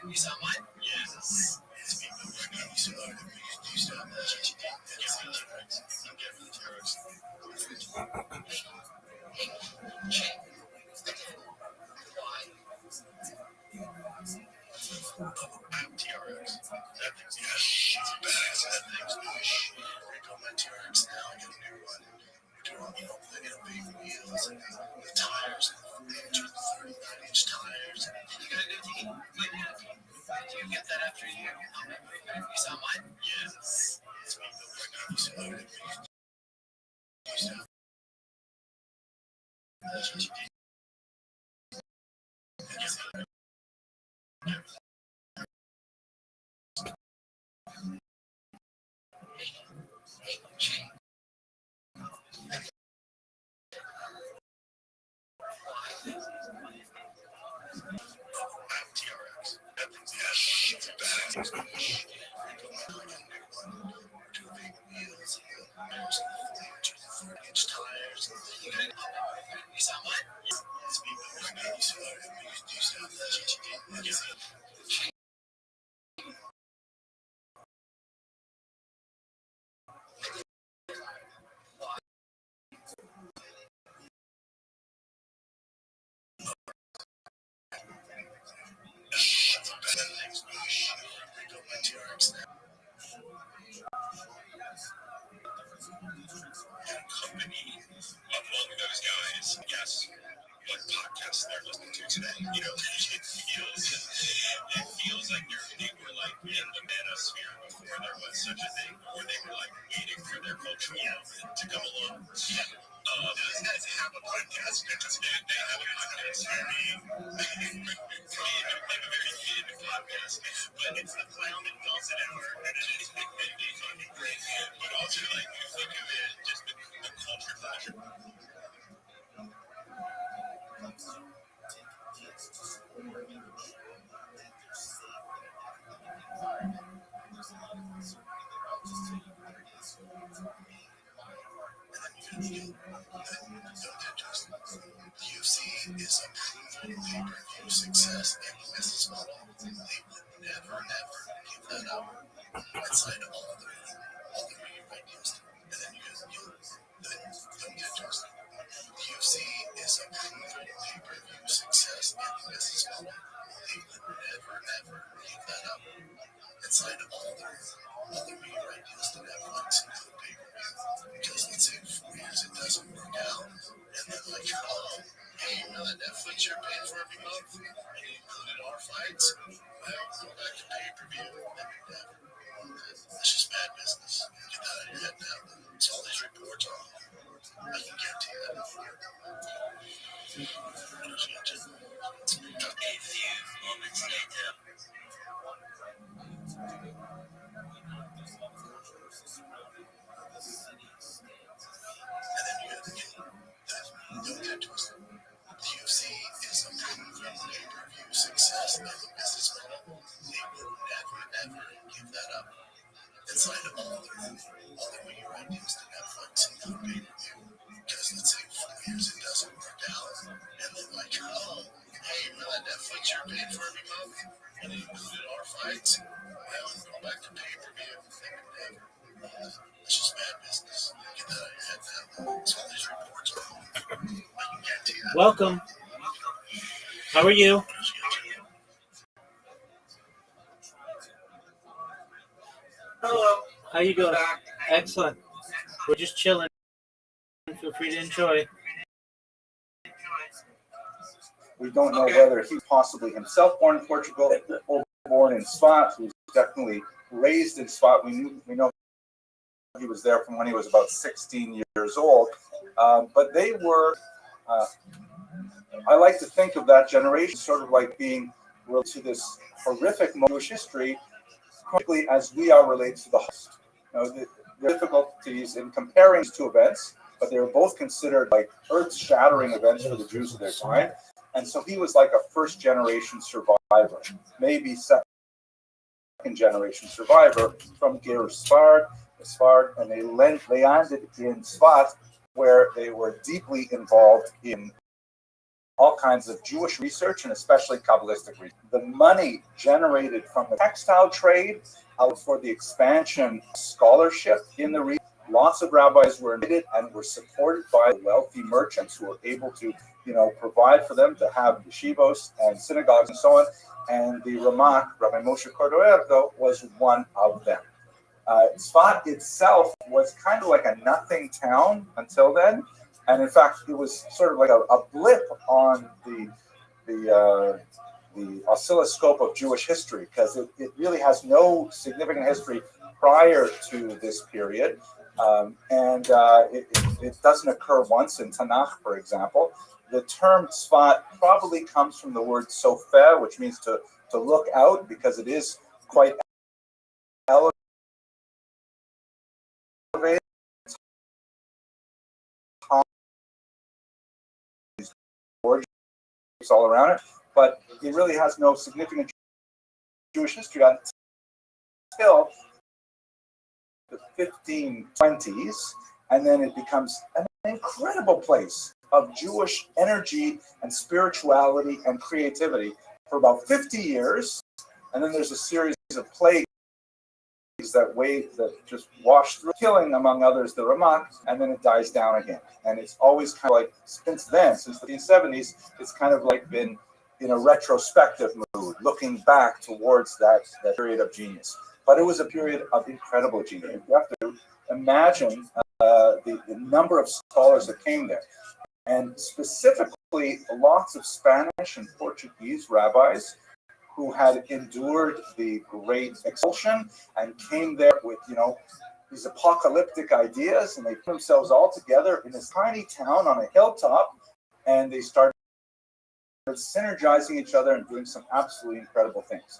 you saw mine? Yes. It's me, but right now you still have that. Yes, I'm getting the TRX. Why? TRX. That thing's bags. That thing's I got my TRX now. I got a new one. I got big wheels. The tires, 39-inch tires. You gotta go to eat. Did you get that after you saw mine? Yes. It's me, but right now you still have it. That's what you did. TRX. That thing's bags. Two big wheels. 40-inch tires. You saw mine? It's me, but right now you still have it. You still have that. Yes. Company among those guys, yes, what podcasts they're listening to today. You know, it feels like they were like in the manosphere before there was such a thing, or they were like waiting for their cultural moment to come along. Yeah. Those guys have a podcast. They have a podcast. They have a very hid podcast, but it's the clown that calls it out. And it's fucking great. But also, like, you think of it, just the culture clash. UFC is a proven pay-per-view success and business model. They would never give that up. Outside of all the media ideas, and then you'll get toasted. UFC is a proven pay-per-view success and business model. They would never give that up. Inside of all the media ideas to Netflix include pay-per-view. Because let's say 4 years it doesn't work out, and then like, oh, hey, you know that Netflix you're paying for every month, and you included our fights, well, go back to pay-per-view. That's just bad business. Get that out of your head now. It's all these reports are on. I can guarantee that. A few moments later. And then you get to us. success as a businessman, they would never, ever give that up. And find all the your ideas to Netflix and go pay-per-view. Because let's say 4 years it doesn't work out, and then like, oh, hey, remember that Netflix you're paying for every month? And it included our fights? Well, go back to pay-per-view. It's just bad business. Get that out of your head now. So all these reports are I can guarantee that. Welcome. How are you? Hello. How you doing? Excellent. We're just chilling. Feel free to enjoy. We don't know whether he possibly himself born in Portugal or born in Svat. He was definitely raised in Svat. We know he was there from when he was about 16 years old. But they were, I like to think of that generation sort of like being related to this horrific Jewish history, quickly as we are related to the Holocaust. The difficulties in comparing these two events, but they were both considered like earth-shattering events for the Jews of their time. And so he was like a first-generation survivor, maybe second-generation survivor from Ger Sfard, and they landed in Svat, where they were deeply involved in all kinds of Jewish research and especially Kabbalistic research. The money generated from the textile trade for the expansion of scholarship in the region. Lots of rabbis were invited and were supported by wealthy merchants who were able to, provide for them to have yeshivos and synagogues and so on. And the Ramak, Rabbi Moshe Cordero, was one of them. Sfat itself was kind of like a nothing town until then. And in fact, it was sort of like a blip on the oscilloscope of Jewish history, because it really has no significant history prior to this period. It doesn't occur once in Tanakh, for example. The term Tzfat probably comes from the word sofeh, which means to look out, because it is quite elevated. All around it, but it really has no significant Jewish history until the 1520s, and then it becomes an incredible place of Jewish energy and spirituality and creativity for about 50 years, and then there's a series of plagues that just wash through, killing, among others, the Ramak, and then it dies down again. And it's always kind of like, since the 1970s, it's kind of like been in a retrospective mood, looking back towards that period of genius. But it was a period of incredible genius. You have to imagine the number of scholars that came there. And specifically, lots of Spanish and Portuguese rabbis who had endured the Great Expulsion and came there with, these apocalyptic ideas, and they put themselves all together in this tiny town on a hilltop, and they started synergizing each other and doing some absolutely incredible things.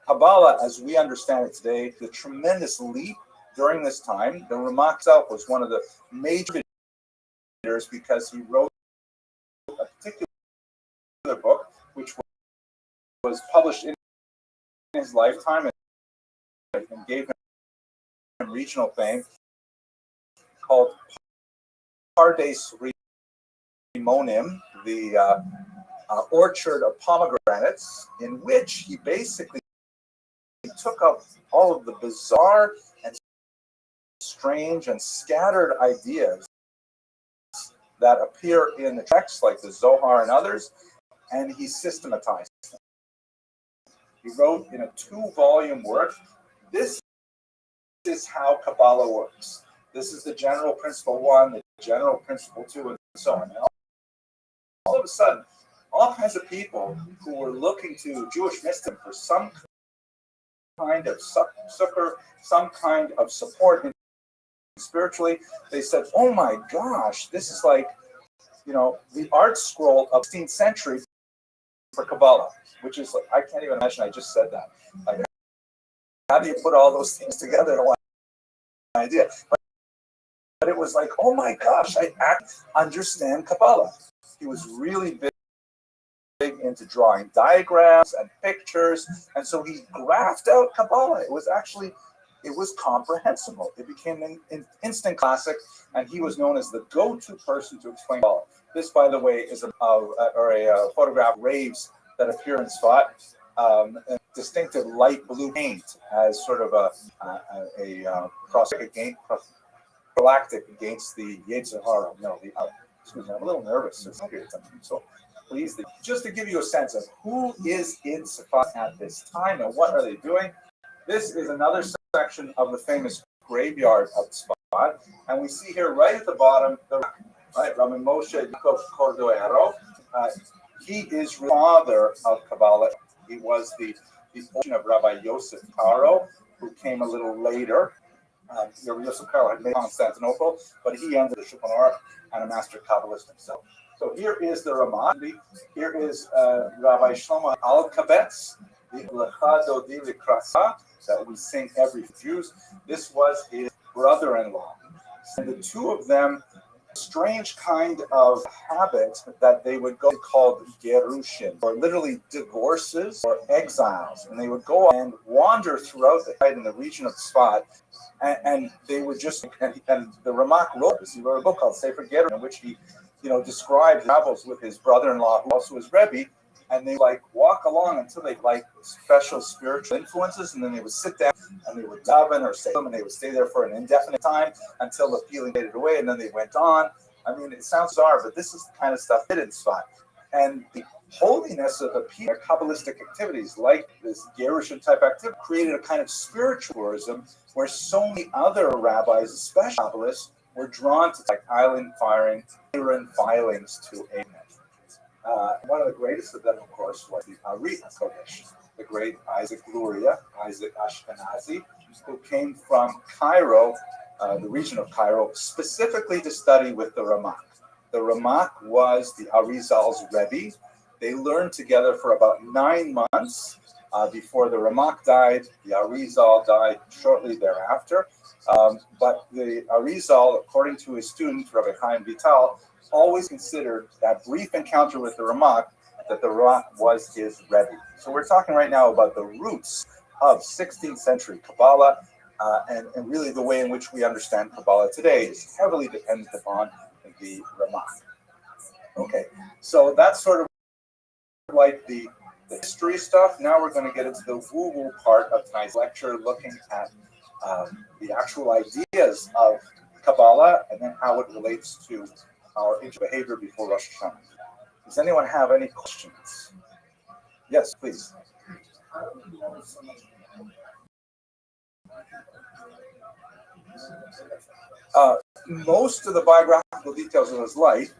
Kabbalah, as we understand it today, the tremendous leap during this time. The Ramak itself was one of the major leaders because he wrote a particular book, which was published in his lifetime and gave him regional fame, called Pardes Rimonim, the orchard of pomegranates, in which he basically took up all of the bizarre and strange and scattered ideas that appear in the texts like the Zohar and others, and he systematized them. He wrote in a 2-volume work, this is how Kabbalah works. This is the general principle 1, the general principle 2, and so on. And all of a sudden, all kinds of people who were looking to Jewish mysticism for some kind of succor, some kind of support spiritually, they said, oh my gosh, this is like, the art scroll of the 16th century for Kabbalah, which is like, I can't even imagine I just said that. Like, how do you put all those things together in one idea? But it was like, oh my gosh, I understand Kabbalah. He was really big into drawing diagrams and pictures, and so he graphed out Kabbalah. It was comprehensible. It became an instant classic, and he was known as the go-to person to explain Kabbalah. This, by the way, is a photograph of raves that appear in Spot. A distinctive light blue paint as sort of a prophylactic against the Yetzer Hara. No, excuse me, I'm a little nervous. So please, just to give you a sense of who is in Safat at this time and what are they doing. This is another section of the famous graveyard of Safat, and we see here right at the bottom, right, Rabbi Moshe Yaakov Cordero. He is father of Kabbalah. He was the origin of Rabbi Yosef Karo, who came a little later. Yosef Karo had made Constantinople, but he ended the Shulchan Aruch and a master Kabbalist himself. So here is the Ramah. Here is Rabbi Shlomo Alkabetz, the Lecha Dodi L'Krasa, that we sing every Jews. This was his brother-in-law. And the two of them, strange kind of habit that they would go called gerushin, or literally divorces or exiles, and they would go and wander throughout the in the region of Tzfat, and they would just and the Ramak wrote this. He wrote a book called Sefer Gerushin, in which he described travels with his brother-in-law, who also was Rebbe, and they walk along until they special spiritual influences, and then they would sit down and they would daven or say them, and they would stay there for an indefinite time until the feeling faded away, and then they went on. I mean, it sounds bizarre, but this is the kind of stuff that in Tzfat. And the holiness of the people, Kabbalistic activities like this Gerushin type activity, created a kind of spiritualism where so many other rabbis, especially Kabbalists, were drawn to island filings to amen. One of the greatest of them, of course, was the Ari Kodesh, the great Isaac Luria, Isaac Ashkenazi, who came from Cairo, the region of Cairo, specifically to study with the Ramak. The Ramak was the Arizal's Rebbe. They learned together for about 9 months before the Ramak died. The Arizal died shortly thereafter. But the Arizal, according to his student, Rabbi Chaim Vital, always considered that brief encounter with the Ramak, that the Ramak was his Rebbe. So we're talking right now about the roots of 16th century Kabbalah, and really the way in which we understand Kabbalah today is heavily dependent upon the Ramak. Okay, so that's sort of like the history stuff. Now we're going to get into the woo-woo part of tonight's lecture, looking at the actual ideas of Kabbalah and then how it relates to our behavior before Rosh Hashanah. Does anyone have any questions? Yes, please. Most of the biographical details of his life,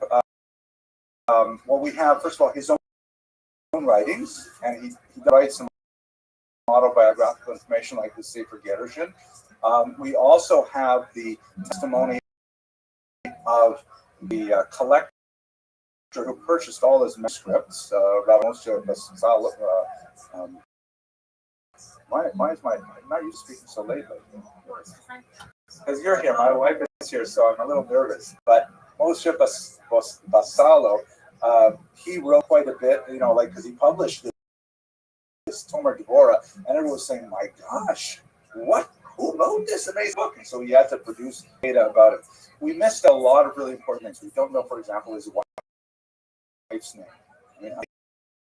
we have, first of all, his own writings, and he writes some autobiographical information like the Sefer Gerushin. We also have the testimony of the collector who purchased all his manuscripts, Rabbi Moshe Bassal. Why is I'm not used to speaking so late lately? Because you're here, my wife is here, so I'm a little nervous. But Moshe Bassalo, he wrote quite a bit, because he published this Tomer Devorah, and everyone was saying, "My gosh, who wrote this amazing book?" And so he had to produce data about it. We missed a lot of really important things. We don't know, for example, his wife's name.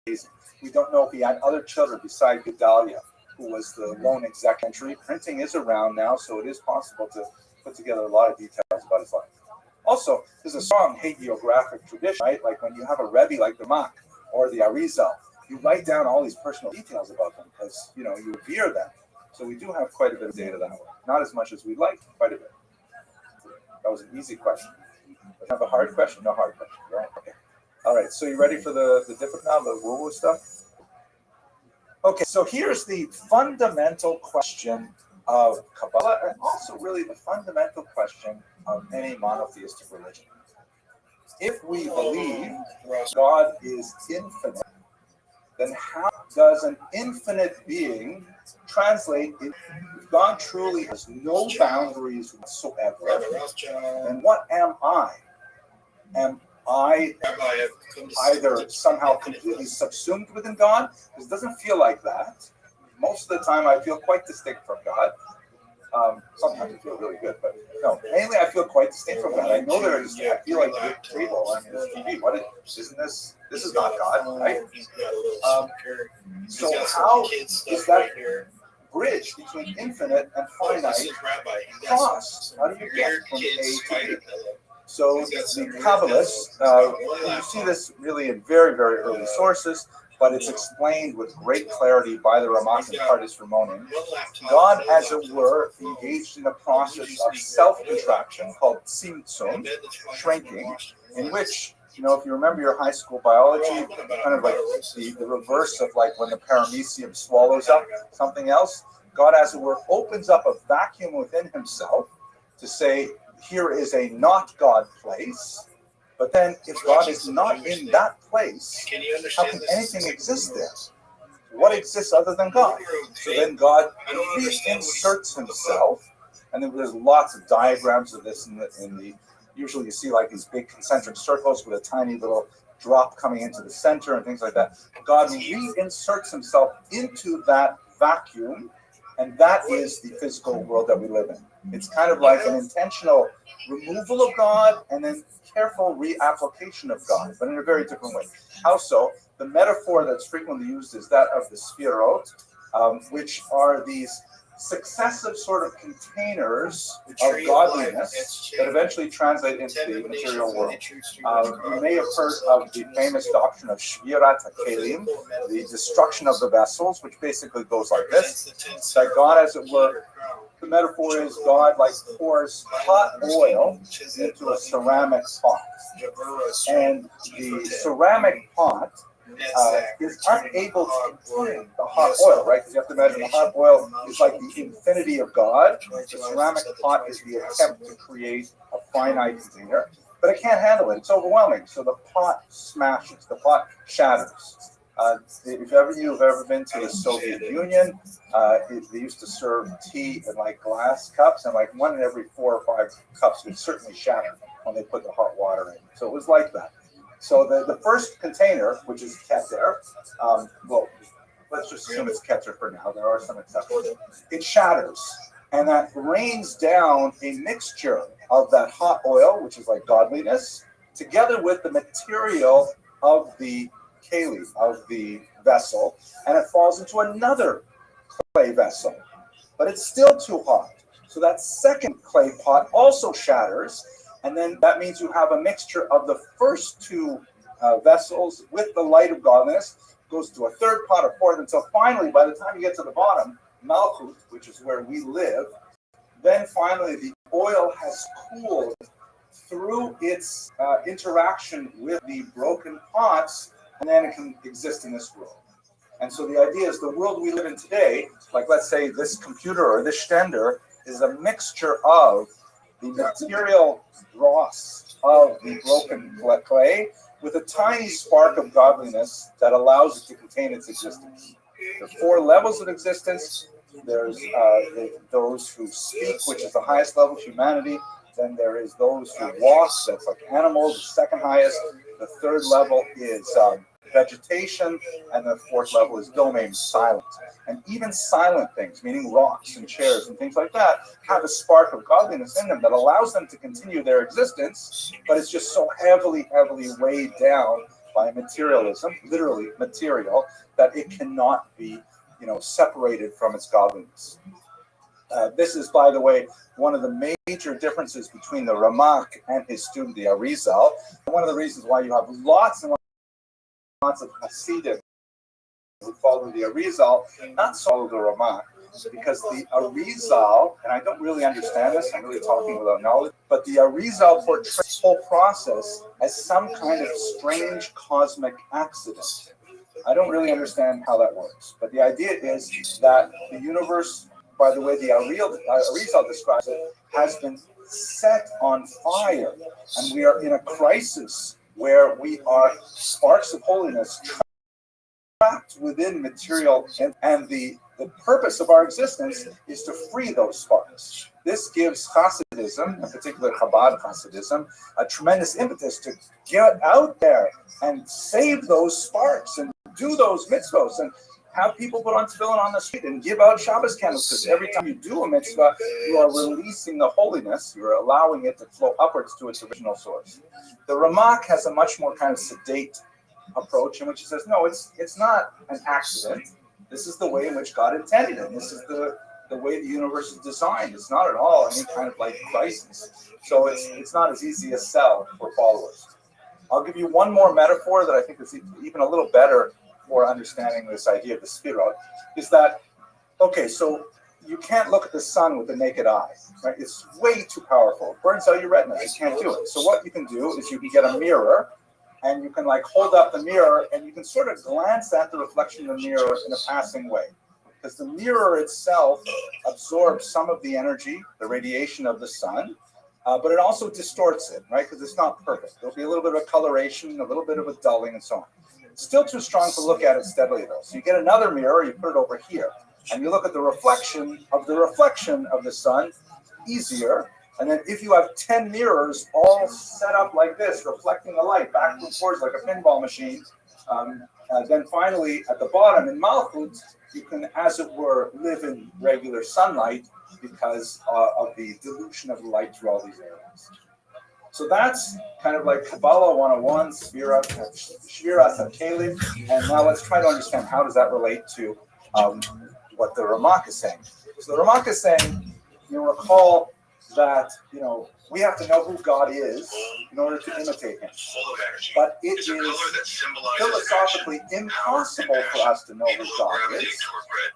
Amazing. We don't know if he had other children beside Gedalia, who was the lone exec entry. Printing is around now, so it is possible to put together a lot of details about his life. Also, there's a strong hagiographic tradition, right? Like when you have a Rebbe like the Mak or the Arizal, you write down all these personal details about them because, you revere them. So we do have quite a bit of data that way. Not as much as we'd like, quite a bit. That was an easy question. But have a hard question? No hard question, right? Okay. All right, so you ready for the different now, the woo-woo stuff? Okay, so here's the fundamental question of Kabbalah, and also really the fundamental question of any monotheistic religion. If we believe God is infinite, then how does an infinite being translate if God truly has no boundaries whatsoever? Then what am I? I either somehow completely subsumed within God, because it doesn't feel like that. Most of the time I feel quite distinct from God. Sometimes I feel really good, but no, mainly I feel quite distinct from God. I know there is, I feel like the table, I mean, it's TV, isn't this? This is not God, right? So how is that bridge between infinite and finite crossed? How do you get from A to B? So the Kabbalists, you see this really in very, very early sources, but it's explained with great clarity by the Ramak and Pardes Ramonim. God, as it were, engaged in a process of self-contraction called tzimtzum, shrinking, in which, you know, if you remember your high school biology, kind of like the reverse of like when the paramecium swallows up something else, God, as it were, opens up a vacuum within himself to say, here is a not God place. But then if God is not in that place, how can anything exist there? What exists other than God? So then God reinserts himself, and then there's lots of diagrams of this in the usually you see like these big concentric circles with a tiny little drop coming into the center and things like that. God reinserts himself into that vacuum, and that is the physical world that we live in. It's kind of like an intentional removal of God and then careful reapplication of God, but in a very different way. How so? The metaphor that's frequently used is that of the sphirot, which are these successive sort of containers of godliness that eventually translate into the material world. You may have heard of the famous doctrine of Shvirat HaKelim, the destruction of the vessels, which basically goes like this, that God, as it were, the metaphor is God like pours hot oil into a ceramic pot. And the ceramic pot is unable to contain the hot oil, right? Because you have to imagine the hot oil is like the infinity of God. The ceramic pot is the attempt to create a finite container, but it can't handle it. It's overwhelming. So the pot smashes, the pot shatters. If ever you've ever been to the Soviet Union, they used to serve tea in like glass cups, and like 1 in every 4 or 5 cups would certainly shatter when they put the hot water in. So it was like that. So the first container, which is Keter, well, let's just assume it's Keter for now. There are some exceptions. It shatters, and that rains down a mixture of that hot oil, which is like godliness, together with the material of the keli, of the vessel, and it falls into another clay vessel. But it's still too hot. So that second clay pot also shatters, and then that means you have a mixture of the first 2 vessels with the light of godliness, goes to a third pot, a fourth, until finally, by the time you get to the bottom, Malchut, which is where we live, then finally the oil has cooled through its interaction with the broken pots, and then it can exist in this world. And so the idea is the world we live in today, like let's say this computer or this stender, is a mixture of the material dross of the broken clay with a tiny spark of godliness that allows it to contain its existence. There are 4 levels of existence. There's those who speak, which is the highest level of humanity. Then there is those who walk, that's like animals, the second highest. The third level is vegetation, and the 4th level is domain, silent. And even silent things, meaning rocks and chairs and things like that, have a spark of godliness in them that allows them to continue their existence, but it's just so heavily, heavily weighed down by materialism, literally material, that it cannot be, separated from its godliness. This is, by the way, one of the major differences between the Ramak and his student, the Arizal. One of the reasons why you have lots and lots of Hasidim who follow the Arizal, not follow the Ramak, because the Arizal, and I don't really understand this, I'm really talking without knowledge, but the Arizal portrays the whole process as some kind of strange cosmic accident. I don't really understand how that works, but the idea is that the universe, by the way the Arizal describes it, has been set on fire, and we are in a crisis where we are sparks of holiness trapped within material, and the purpose of our existence is to free those sparks. This gives Hasidism, in particular Chabad Hasidism, a tremendous impetus to get out there and save those sparks and do those mitzvahs and have people put on tefillin on the street and give out Shabbos candles, because every time you do a mitzvah, you are releasing the holiness, you're allowing it to flow upwards to its original source. The Ramak has a much more kind of sedate approach in which he says, no, it's not an accident. This is the way in which God intended it. This is the way the universe is designed. It's not at all any kind of like crisis. So it's not as easy a sell for followers. I'll give you one more metaphor that I think is even a little better for understanding this idea of the Sphirot, is that, okay, so you can't look at the sun with the naked eye, right? It's way too powerful. It burns out your retina. You can't do it. So what you can do is you can get a mirror, and you can like hold up the mirror, and you can sort of glance at the reflection of the mirror in a passing way. Because the mirror itself absorbs some of the energy, the radiation of the sun, but it also distorts it, right? Because it's not perfect. There'll be a little bit of a coloration, a little bit of a dulling, and so on. It's still too strong to look at it steadily, though. So you get another mirror, you put it over here, and you look at the reflection of the sun, easier. And then if you have 10 mirrors all set up like this, reflecting the light back and forth like a pinball machine, then finally at the bottom in Malchut, you can, as it were, live in regular sunlight because of the dilution of the light through all these areas. So that's kind of like Kabbalah 101, Shviras HaKelim. And now let's try to understand how does that relate to what the Ramak is saying. So the Ramak is saying, you recall that, we have to know who God is in order to imitate him. But it is philosophically impossible for us to know who God is.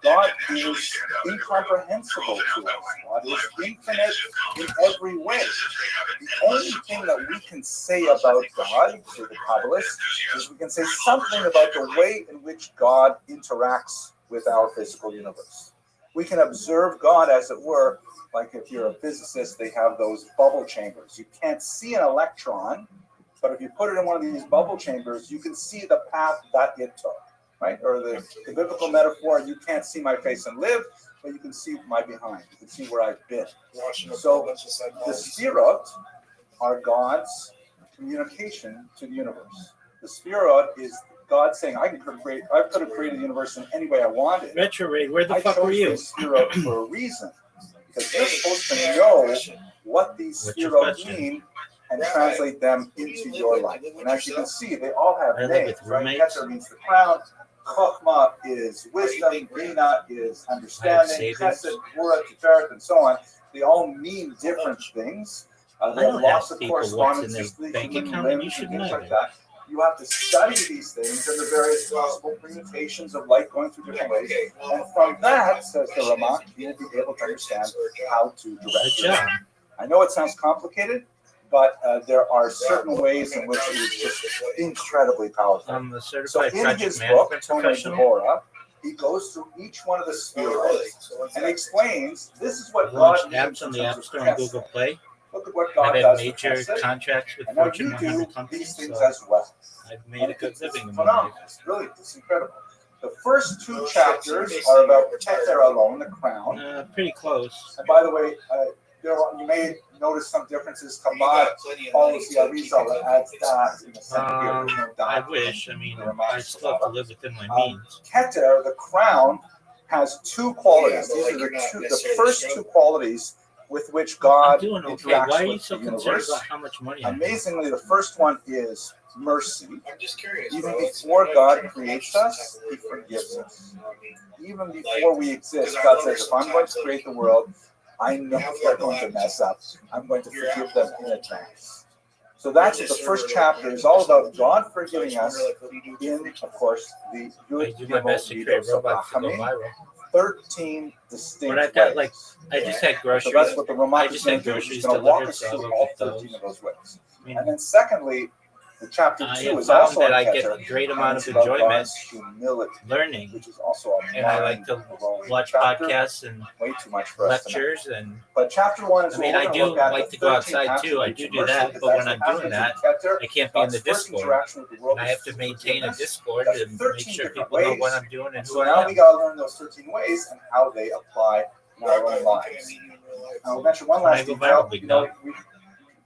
God is incomprehensible to us. God is infinite in every way. The only thing that we can say about God, to the Kabbalists, is we can say something about the way in which God interacts with our physical universe. We can observe God, as it were, like if you're a physicist, they have those bubble chambers. You can't see an electron, but if you put it in one of these bubble chambers, you can see the path that it took, right? Or the biblical metaphor, you can't see my face and live, but you can see my behind. You can see where I've been. So the Sphirot are God's communication to the universe. The Sphirot is God saying, I could have created the universe in any way I wanted. Retrograde, where the fuck were you? I chose the Sphirot for a reason. Because you're supposed to know what these Sphirot mean and translate them into your life. And as you can see, they all have names, right? Keter means the crown, Chokhmah is wisdom, Bina is understanding, Chesed, Gvura, Tiferet, and so on. They all mean different things. There are lots of correspondences, bank account, and you should know like that. You have to study these things and the various possible permutations of light going through different ways. And from that, says the Ramak, you will be able to understand how to direct your life. I know it sounds complicated, but there are certain ways in which it is just incredibly powerful. I'm a So certified in project his book, management Tony professional. Deborah, he goes through each one of the spheres and explains this is what God Launched means apps in on the terms App of Store and chesed. Google Play. Look at what God I've had does major with chesed. contracts with And now Fortune you 100 do companies. these things So as well. I've made a good It's living in my phenomenal. life. It's incredible. The first two chapters are about Keter alone, the crown. Pretty close. And by the way, you may notice some differences. Chabad follows the Arizal that adds that in the second here. There's no dot. I wish. I mean, I still have to live within my means. Keter, the crown, has two qualities. These are the first two qualities with which God I'm doing okay. interacts Why are you with so the concerned universe. about how much money I have? Amazingly, the first one is mercy. I'm just curious. Even before God creates us, he forgives us. Even before we exist, God says, if I'm going to create the world, I know they're going to mess up. I'm going to forgive them in advance. So that's what the first chapter is all about, God forgiving us in, of course, the I do my best to create robots to go viral. 13 distinct But I've got ways. I just had groceries. So that's what the Ramak I is just going had to do. He's groceries going to walk delivered, us so I through looked all at 13 those. of those ways. I mean, And then secondly, the chapter I 2 have is found also that on I get Keter, a great amount of and it's about enjoyment God's humility, learning, which is also a and I like to watch chapter. podcasts and Way too much for us tonight. lectures and. But chapter 1 is I mean, what I we're do gonna look at, like the to go 13 outside too. I attributes do of do mercy, that, because but when that's I'm what doing happens that, in Keter. I can't be in God's the first Discord, interaction with the world and I have is to through maintain a forgiveness. Discord That's and make 13 sure different people know ways. what I'm doing and So who I now am. we got to learn those 13 ways and how they apply in our own lives. I'll mention one When I last go detail. viral, big You know, dog.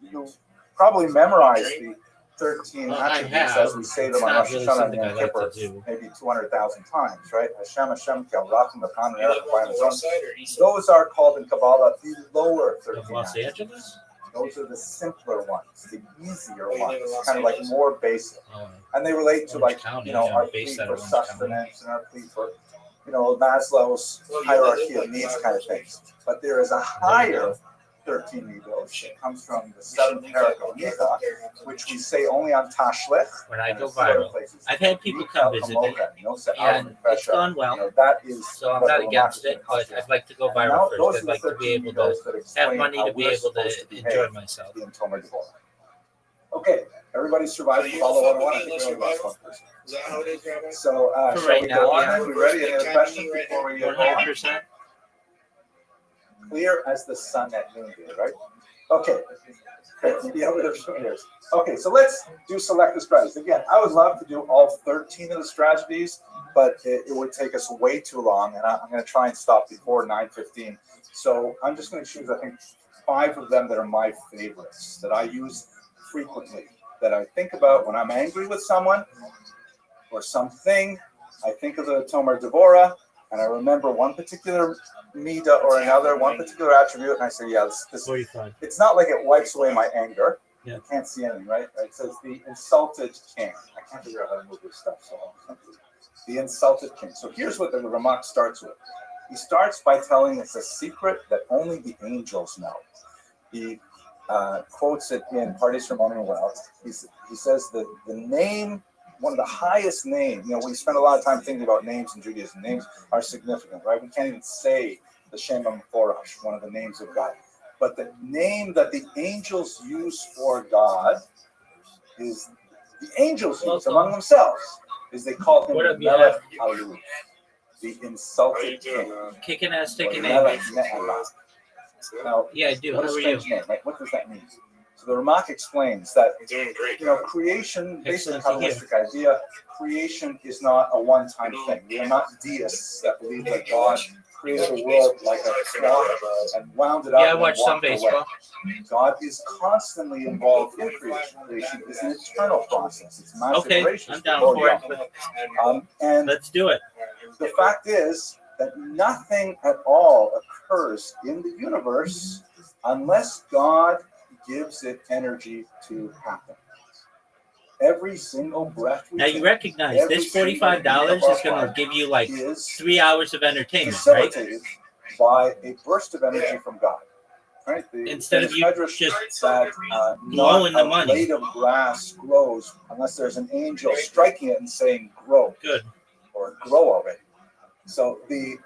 you probably memorize the 13 Well, I attributes have. as we say It's them on not Rosh really Hashanah something and I Yom like Kippur, to do. maybe 200,000 times, right? Hashem, Hashem, Kel Rachim, Bakan, You live Erech, on Bayim, the west side or east side? Those are called in Kabbalah the lower Of 13 Los attributes. Angeles? Those are the simpler ones, the easier you live in ones, Los kind of like Angeles? more basic. Oh, And they relate to Orange like, County, you know, yeah, our based plea out for of Orange County. sustenance and our plea for, you know, Maslow's Well, you hierarchy live of like needs 5 kind of hours away. things. But there is a higher 13 midos that comes from the seventh parakonicha, which we say only on Tashlich. When I and go a few other viral, places. I've had people come visit me, and it's gone well. You know, that is So I'm what not the against Lamach it, but is I'd like to go And viral now, first. those I'd are like the to be 13 able midos that to explain have money how to be we're able supposed to behave enjoy myself. in Tomer Devorah. Okay, everybody survived So Kabbalah you 101. I don't think fuck we with only me lost one unless person. Is that how it is, Rabbi? So, For shall right we now, go on yeah. then? We ready? Any other questions before we get going? 100%. Clear as the sun at noonday, right? Okay. Yeah, with a few years. Okay, so let's do selective strategies. Again, I would love to do all 13 of the strategies, but it would take us way too long, and I'm going to try and stop before 9:15. So I'm just going to choose, I think, 5 of them that are my favorites, that I use frequently, that I think about when I'm angry with someone or something. I think of the Tomer Devorah, and I remember one particular midah or another, one particular attribute, and I say, yeah, this 45. it's not like it wipes away my anger. Yeah. You can't see anything, right? It says the insulted king. I can't figure out how to move this stuff, so the insulted king. So here's what the Ramak starts with. He starts by telling us a secret that only the angels know. He quotes it in Parties from Owning Wealth. He says that the name, one of the highest names, you know, we spend a lot of time thinking about names in Judaism. Names are significant, right? We can't even say the Shem HaMeforash, one of the names of God. But the name that the angels use for God is the angels use among themselves, is they call him the Melech Alud, the insulted king. Kicking ass, taking Melech names. Ne'alah. Now, Yeah, I do. what How a are you? strange name, right? What does that mean? So the Ramak explains that, I'm doing great. you know, creation, based on Excellent to Kabbalistic idea, creation is not a one-time thing. We are not deists that believe that God created the world like a clock and wound it up. Yeah, I and watch some walked away. baseball. God is constantly involved in creation. Creation is an eternal process. It's Okay, massive. I'm down for it. And Let's do it. the fact is that nothing at all occurs in the universe unless God gives it energy to happen. Every single breath we Now take, you recognize every this single $45 beat of is going our to give you like is 3 hours of entertainment, right? facilitated by a burst of energy from God. Right? Instead of you Medrash just that blowing not the a money. blade of grass grows unless there's an angel striking it and saying grow. Good. Or grow already. So the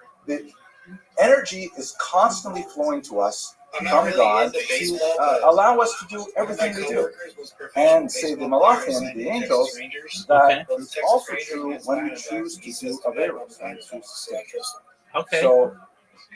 energy is constantly flowing to us from God to allow us to do everything we do. And say the Malachim, the angels, that is also true when we choose to do Averos, when we choose to sin. Okay. So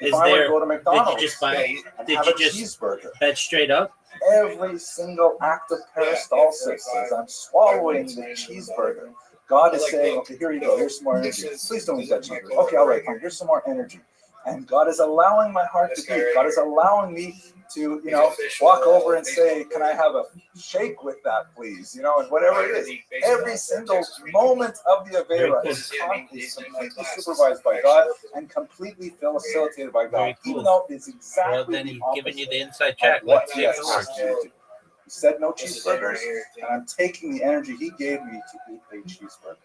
if Is I were to there, go to McDonald's did you just buy, and did have you a just cheeseburger, bet straight up? every single act of peristalsis as I'm swallowing the cheeseburger, God is saying, okay, here you go, here's some more energy. Please don't eat that cheeseburger. Okay, all right, fine, here's some more energy. And God is allowing my heart to beat. God is allowing me to, you know, walk over and say, can I have a shake with that, please? You know, and whatever it is. Every single moment of the Avera is completely supervised by God and completely facilitated by God, even though it's exactly Well, then he's the giving you opposite the inside of track. what Let's he see if has it works. asked me to do. He said no cheeseburgers, and I'm taking the energy he gave me to eat a cheeseburger.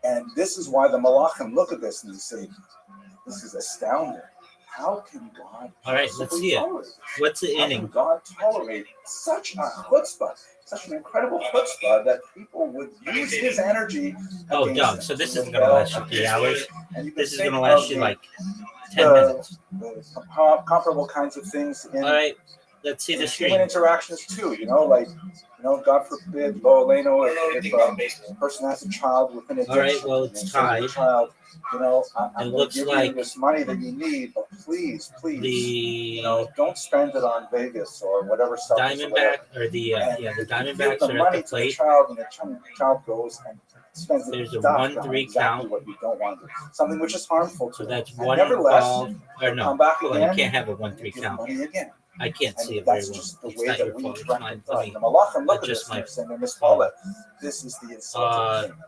And this is why the Malachim look at this and they say, this is astounding. How can God All right, let's see it. tolerate this? What's the How inning? can God tolerate such a chutzpah, such an incredible chutzpah that people would use his energy Oh, against Doug, him, so this to isn't going to rebel last you 3 against hours. him. And you can This is going think to last of you the- like 10 minutes. the comparable kinds of things in All right, let's see the human screen. interactions too, you know, like, you know, God forbid, Lo Aleinu, if a person has a child with an addiction, All right, well, and it's they say to the tied. child, you know, I'm It going looks to give like you this money that you need, but please, you know, the don't spend it on Vegas or whatever stuff. Diamondback or the And the you give Diamondbacks the are at money the to the plate. child, and the child goes and spends There's a stuff 1-3 on exactly count. what you don't want to do. Something which is harmful to So them. that's And one nevertheless, involved. Or no, come back well, again, you can't have a and 1-3 give count. money again. I can't And see it very that's well. just the It's way not that your we fault. It's interact mine. with Let God. me The Malachim look at adjust this my. and they say, "Now, Miss Paula, this is the insulting thing.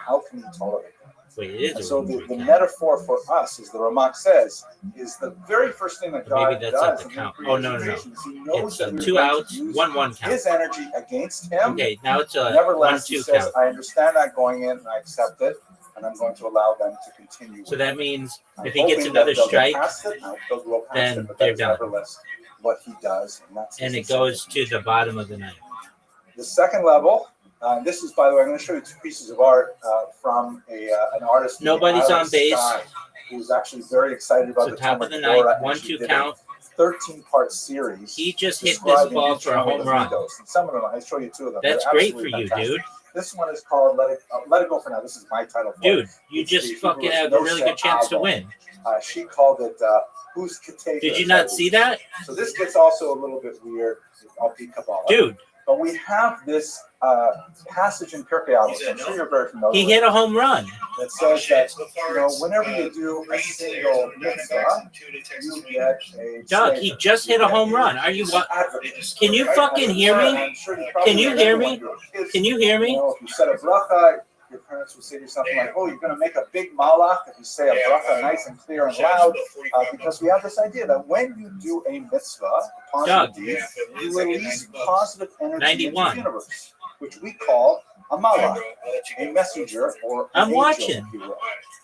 How can you tolerate that?" Wait, it is And a so 1-3 the count. metaphor for us, as the Ramak says, is the very first thing that Or maybe God that's not does the in count. the Oh, no. creation is He knows It's that we're 2 going outs, to use 1-1 count. His energy against Him. Okay, now it's a Nevertheless, He 1-2 says, count. "I understand that going in, and I accept it, and I'm going to allow them to continue." So that means I'm if he gets hoping that another they'll get strike, past it, I hope they'll go past then it, but they're that is done. nevertheless what He does, and that's And His it goes incentive. to the bottom of the night. The second level, this is, by the way, I'm going to show you two pieces of art from an artist named Nobody's Island on base. Sky, who's actually very excited about So the top term of the Torah, ninth, and 1-2 she did count. a 13-part series. He just hit this describing ball each for a one of home the run. windows. And some of them, I'll show you two of them. That's They're great for absolutely you, fantastic. dude. This one is called Let It Go For Now. This is my title for it. Dude, you It's just the fucking Hebrew have a really good chance to Avon. win. She called it Who's Katega. Did you not see that? So this gets also a little bit weird. I'll be Kabbalah. Dude. But we have this passage in Pirkei Avos. I'm sure you're very familiar He with hit a home run. that says that, whenever you do a single mitzvah, you get a Doug, he just hit a home run. Are you what? Can you fucking hear me? Can you hear me? Can you hear me? If you said a bracha, your parents would say to you something like, "Oh, you're going to make a big malach if you say a bracha nice and clear and loud," because we have this idea that when you do a mitzvah, Doug, you release positive energy into 91. the universe, which we call a malach, a messenger, or an I'm angel, watching. if you will.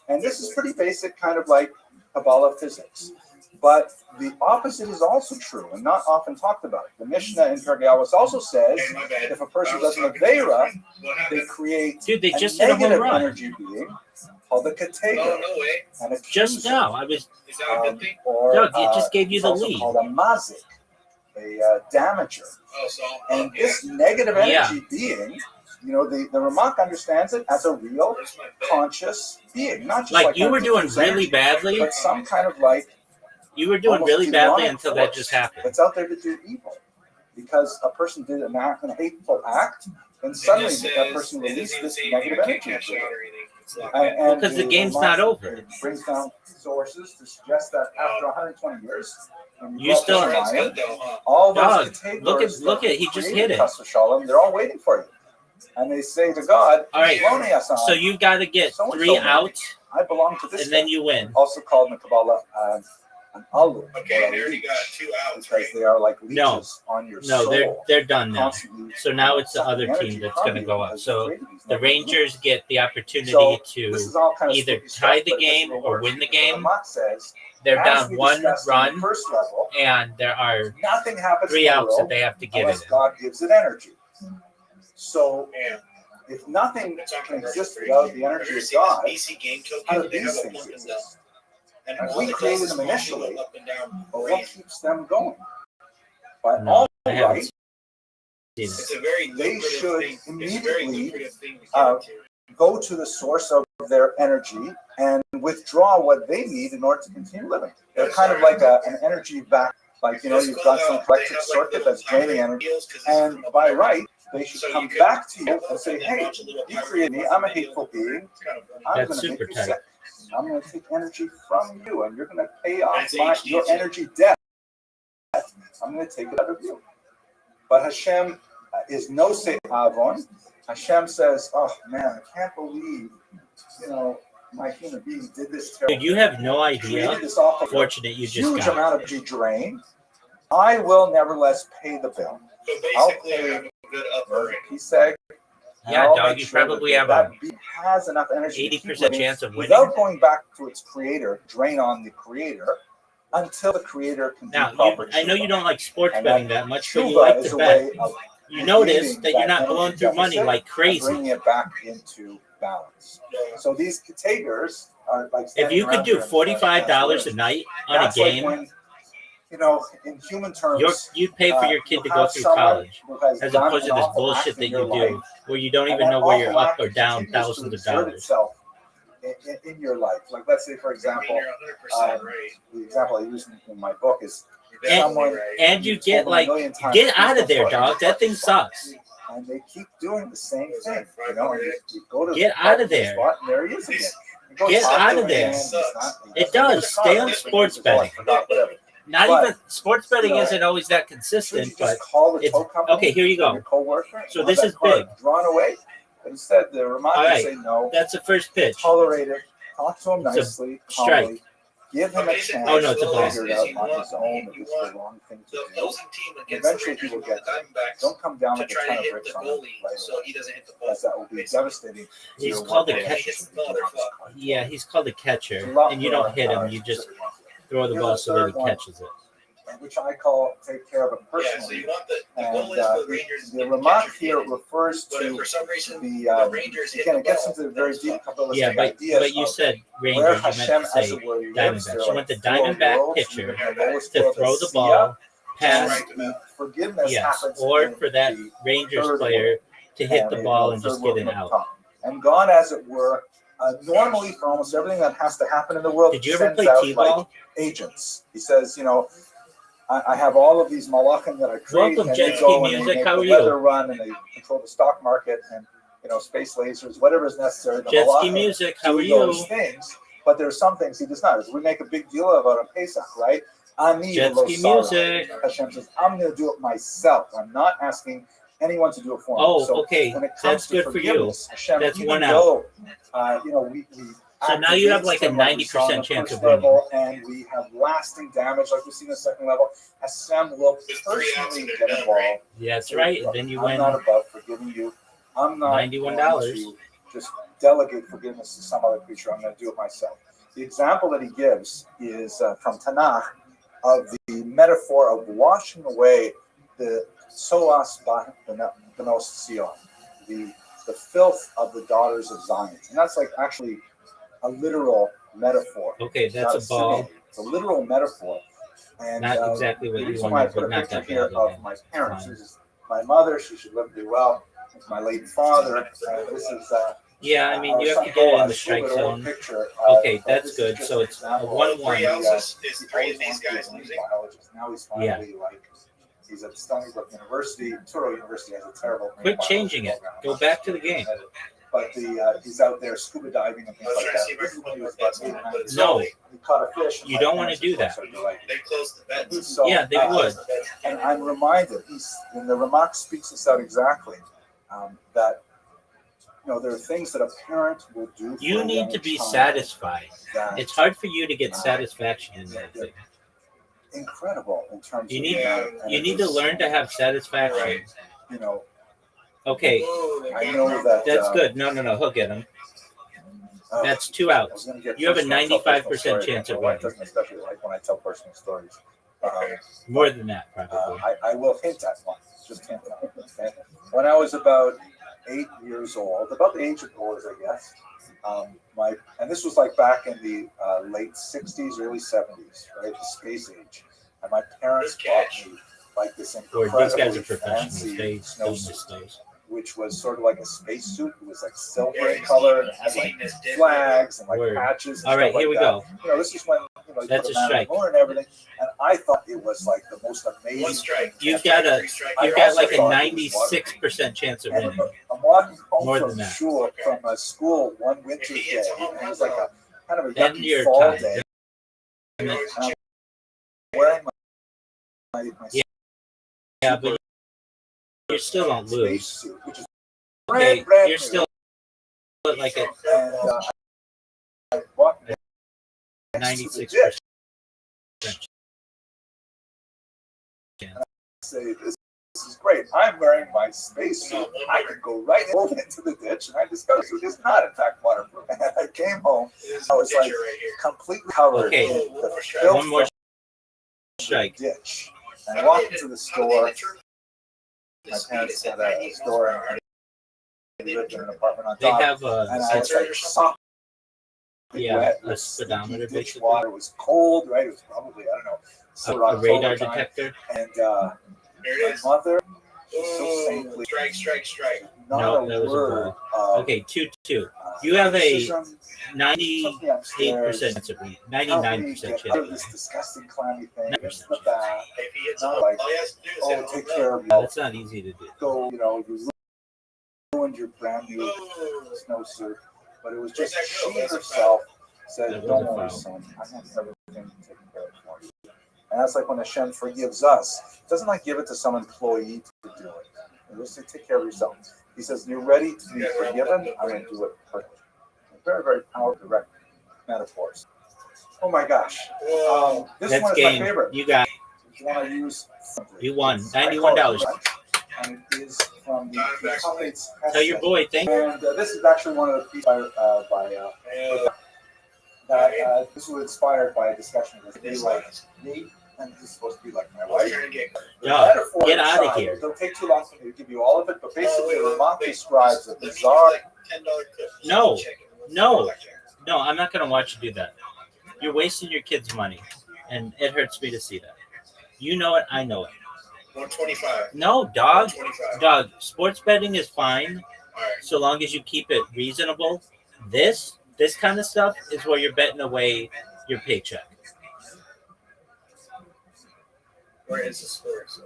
And this is pretty basic, kind of like Kabbalah physics. But the opposite is also true and not often talked about. The Mishnah in Pirkei Avos also says if a person does an Aveira, they create Dude, they a just hit a home negative run. energy being called the Katega. And a Just now, I was. or Doug, it just gave you it's the also lead. called a mazik, a damager. And this negative energy being, the Ramak understands it as a real conscious being, not just Like you a were doing diffuse really energy, badly. but some kind of like You were doing almost really badly demonic until that force just happened. that's out there to do evil. Because a person did an act, a hateful act, and suddenly that person released this negative energy. And Because the game's not over. It brings down sources to suggest that after 120 years, You still all Dog, those containers look at he just hit it. Shalom, they're all waiting for you. And they say to God, All right, "Loni Asan, so you got to get so-and-so 3 man, outs, I belong to this and then guy." you win. Also called in the Kabbalah an alu. Okay, and they already got 2 outs, Because they are like leeches No. on your No, soul. they're done now. Constantly So now it's the sucking other energy team that's from going to you go up. because So you're afraid of these the negative Rangers get the opportunity So, to this is all kind of either spooky stuff, tie the but this game is what or works. win the game. Ramak says, They're as down we 1 discussed in run, the first level, and there are nothing happens 3 in the outs that world they have to get unless it in. God gives it energy. So if nothing can exist without the energy of God, how do these things exist? And we created them initially, but what keeps them going? By No, all I haven't right, seen it. It's a very they should thing. immediately go to the source of their energy and withdraw what they need in order to continue living. They're kind of like an energy back, like, you've got some electric circuit that's draining energy, and by right, they should come back to you and say, "Hey, you created me, I'm a hateful being, I'm That's going to make super you tight. sick. I'm going to take energy from you, and you're going to pay off your energy debt. I'm going to take it out of you." But Hashem is no say avon. Hashem says, "Oh man, I can't believe, my human being did this terrible. Dude, you have no idea. Created this awful, Fortunate you just huge got. amount of energy drain. I will nevertheless pay the bill. So I'll basically, I pay have a good upper rate. He said, Yeah, I'll dog, make you sure probably that have that a being has enough energy to keep 80% living chance of winning. without going back to its creator, drain on the creator, until the creator can Now, do proper I know tshuva. you don't like sports And betting that that much, but you tshuva like is to a bet. way of You notice relieving that you're not energy blowing through money deficit like and crazy. bringing it back into balance. So these containers are like If you could do $45 a night on a game, like when, in human terms, you'd pay for your kid to go through college, as opposed to this bullshit that you do, where you don't even know where you're up or down thousands of dollars. In your life, like let's say, for example, the example I use in my book is someone And you get like, get out of there, dog. That thing sucks. and they keep doing the same thing. You know, and you go to Get out of there. Spot, and there he is again. Get out of there. It does. Stay on sports betting. Not even sports betting isn't always that consistent, but it's okay. Here you go. So this is big. Drawn away. But instead, the reminder say no. That's the first pitch. Tolerate it. Talk to him It's nicely, strike. calmly. Give him a chance. Oh no, it's a ball. Figure it out on his own. That this is the wrong thing to do. Eventually, he will get there. Don't come down with a ton of bricks on him right away, because that will be devastating. He's called a catcher. Yeah, he's called a catcher, and you don't hit him. You just throw the ball so that he catches it. Which I call take care of it personally. The remark here refers to the Rangers. Again, it gets into the very deep Kabbalistic ideas. But you said Rangers. You meant to say Diamondbacks. You want the Diamondback pitcher to throw the ball past, forgiveness happens, or for that Rangers player to hit the ball and just get it out. And God, as it were, normally for almost everything that has to happen in the world, did you ever play T-ball? Like agents. He says, you know, I have all of these malachim that I create, Welcome, and Jet they Ski go and Music. they make How the are you? weather run, and they control the stock market, and space lasers, whatever is necessary. The Jet Ski malachim Music. How are do you? those things, but there are some things he does not. We make a big deal about on Pesach, right? Jet Ski Music. Hashem says, I'm going to do it myself. I'm not asking anyone to do it for me. Oh, so okay. when it comes That's to good for you. Hashem, That's even one though, out. We So now you have like a 90% chance of winning. And we have lasting damage, like we see in the second level. Hashem will personally get involved. Yeah, that's right. And then you win. I'm not above forgiving you. I'm not $91. going to just delegate forgiveness to some other creature. I'm going to do it myself. The example that he gives is from Tanakh of the metaphor of washing away the soas benos Sion, the filth of the daughters of Zion. And that's like actually a literal metaphor. Okay, that's a ball. It's a literal metaphor. And not exactly what you wanted, but not that here bad. of my parents. This is my mother. She should live pretty well. It's my late father. This is. Yeah, I mean, you have to get it in the strike zone. Okay, that's good. So it's a 1-1. 3 ounces is 3 of these guys losing. Now he's finally he's at Stony Brook University. Touro University has a terrible. Quit changing it. Go back to the game. But he's out there scuba diving and things like that. This is when he was about 8 or 9 years No, old. He caught a fish. you don't want to do that. They closed the beds. So, yeah, they would. And I'm reminded, and the remark speaks this out exactly, that there are things that a parent will do. You need to be satisfied. It's hard for you to get satisfaction in that thing. Incredible in terms you of need you need to learn to have satisfaction. Okay, I know that that's good. No, he'll get him. That's 2 outs. You have a 95% chance of winning. Especially like when I tell personal stories. More than that, probably. I will hint at one. Just hint at it. Okay? When I was about 8 years old, about the age of yours, I guess. And this was like back in the late 60s, early 70s, right? The space age. And my parents bought me like this incredibly these guys are professionals. They don't miss those. Which was sort of like a spacesuit. It was like silver in color and it had like flags and like patches. And all right, stuff here like we that. go. This is when that's a strike. And everything. And I thought it was like the most amazing. One strike. You've got like a 96% chance of winning. I'm walking home more from than that. From a school one winter's day. And it was like a kind of a End yucky your fall time. day. And I'm wearing my yeah, but you still don't lose. spacesuit, which is Okay, brand you're new. still like a And I walked 96%. Say this is great. I'm wearing my spacesuit. I could go right into the ditch, and I discovered it is not in fact waterproof. And I came home. I was like completely covered Okay, in the filth one more from strike. the ditch. And I walked into the store. My parents had a store, and they lived in an apartment on They top. have And I was like sopping wet a with speedometer, ditch basically. water. It was cold, right? It was probably, I don't know, A radar October time. detector. And There it my is. mother, so saintly, Strike. not No, a that was a word ball. of Okay, 2-2. You have a criticism, 98% chance of winning. 99% chance out of of winning. this disgusting clammy thing. 9% Into the bath. If he hits Not all like, he has to do is oh, hit a take home care run. of you. That's not easy to do. Go, you ruined your brand new snowsuit. But it was just she herself said, "Don't worry, son. I have everything taken care of for you." And that's like when Hashem forgives us. He doesn't like give it to some employee to do it. He just say, take care of yourself. He says, "You're ready to be forgiven. I'm going to do it perfectly." Very, very powerful, direct metaphors. Oh my gosh. This That's one is game. my favorite. You got It's one I use. You won $91. And it is from the Puppets. Tell your boy, thank you. And this is actually one of the pieces this was inspired by a discussion with me, like me, and this is supposed to be like my wife. Get out of here. It'll take too long for me to give you all of it, but basically Ramon describes a bizarre. No, I'm not going to watch you do that. You're wasting your kids' money, and it hurts me to see that. You know it, I know it. 125. No, dog. 125. Dog, sports betting is fine so long as you keep it reasonable. This kind of stuff is where you're betting away your paycheck. Where is the sports?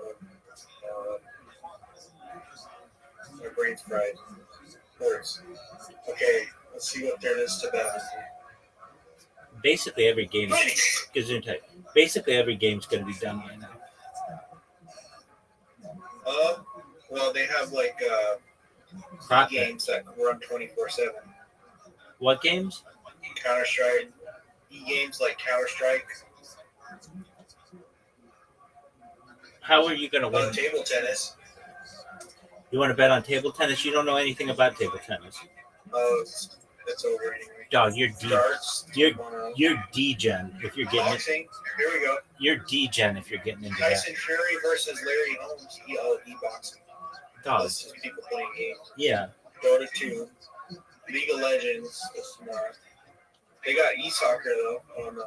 My brain's fried. Sports. Okay, let's see what there is to bet. Basically every game Basically every game's going to be done by now. Well, they have like games that run 24/7. What games? Counter-Strike. E-games like Counter-Strike. How are you going to win? Table tennis. You want to bet on table tennis? You don't know anything about table tennis. Oh, it's over anyway. Dog, you're You're D-gen if you're getting boxing. Here we go. You're D-gen if you're getting into Tyson Fury versus Larry Holmes. E-boxing. Dog. This is people playing games. Yeah. Dota 2. League of Legends. They got e-soccer though on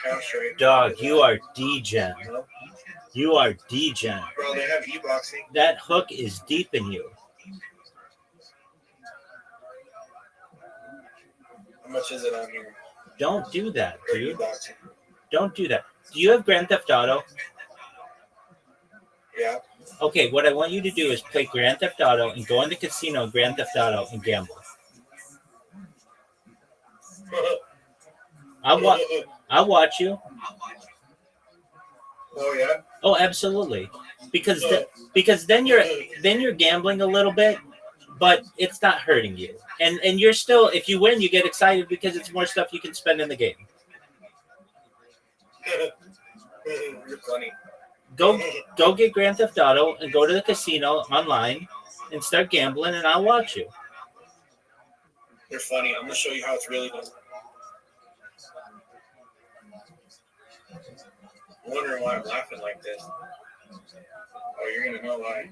Counter-Strike. Dog, you are D-gen. You are D-gen. Bro, they have e-boxing. That hook is deep in you. How much is it on here? Don't do that, dude. Don't do that. Do you have Grand Theft Auto? Yeah. Okay, what I want you to do is play Grand Theft Auto and go in the casino Grand Theft Auto and gamble. I'll watch you. Oh yeah. Oh, absolutely. Because then you're gambling a little bit, but it's not hurting you. And you're still, if you win, you get excited because it's more stuff you can spend in the game. You're funny. Go get Grand Theft Auto and go to the casino online and start gambling, and I'll watch you. You're funny. I'm gonna show you how it's really done. I'm wondering why I'm laughing like this. Oh, you're gonna know why.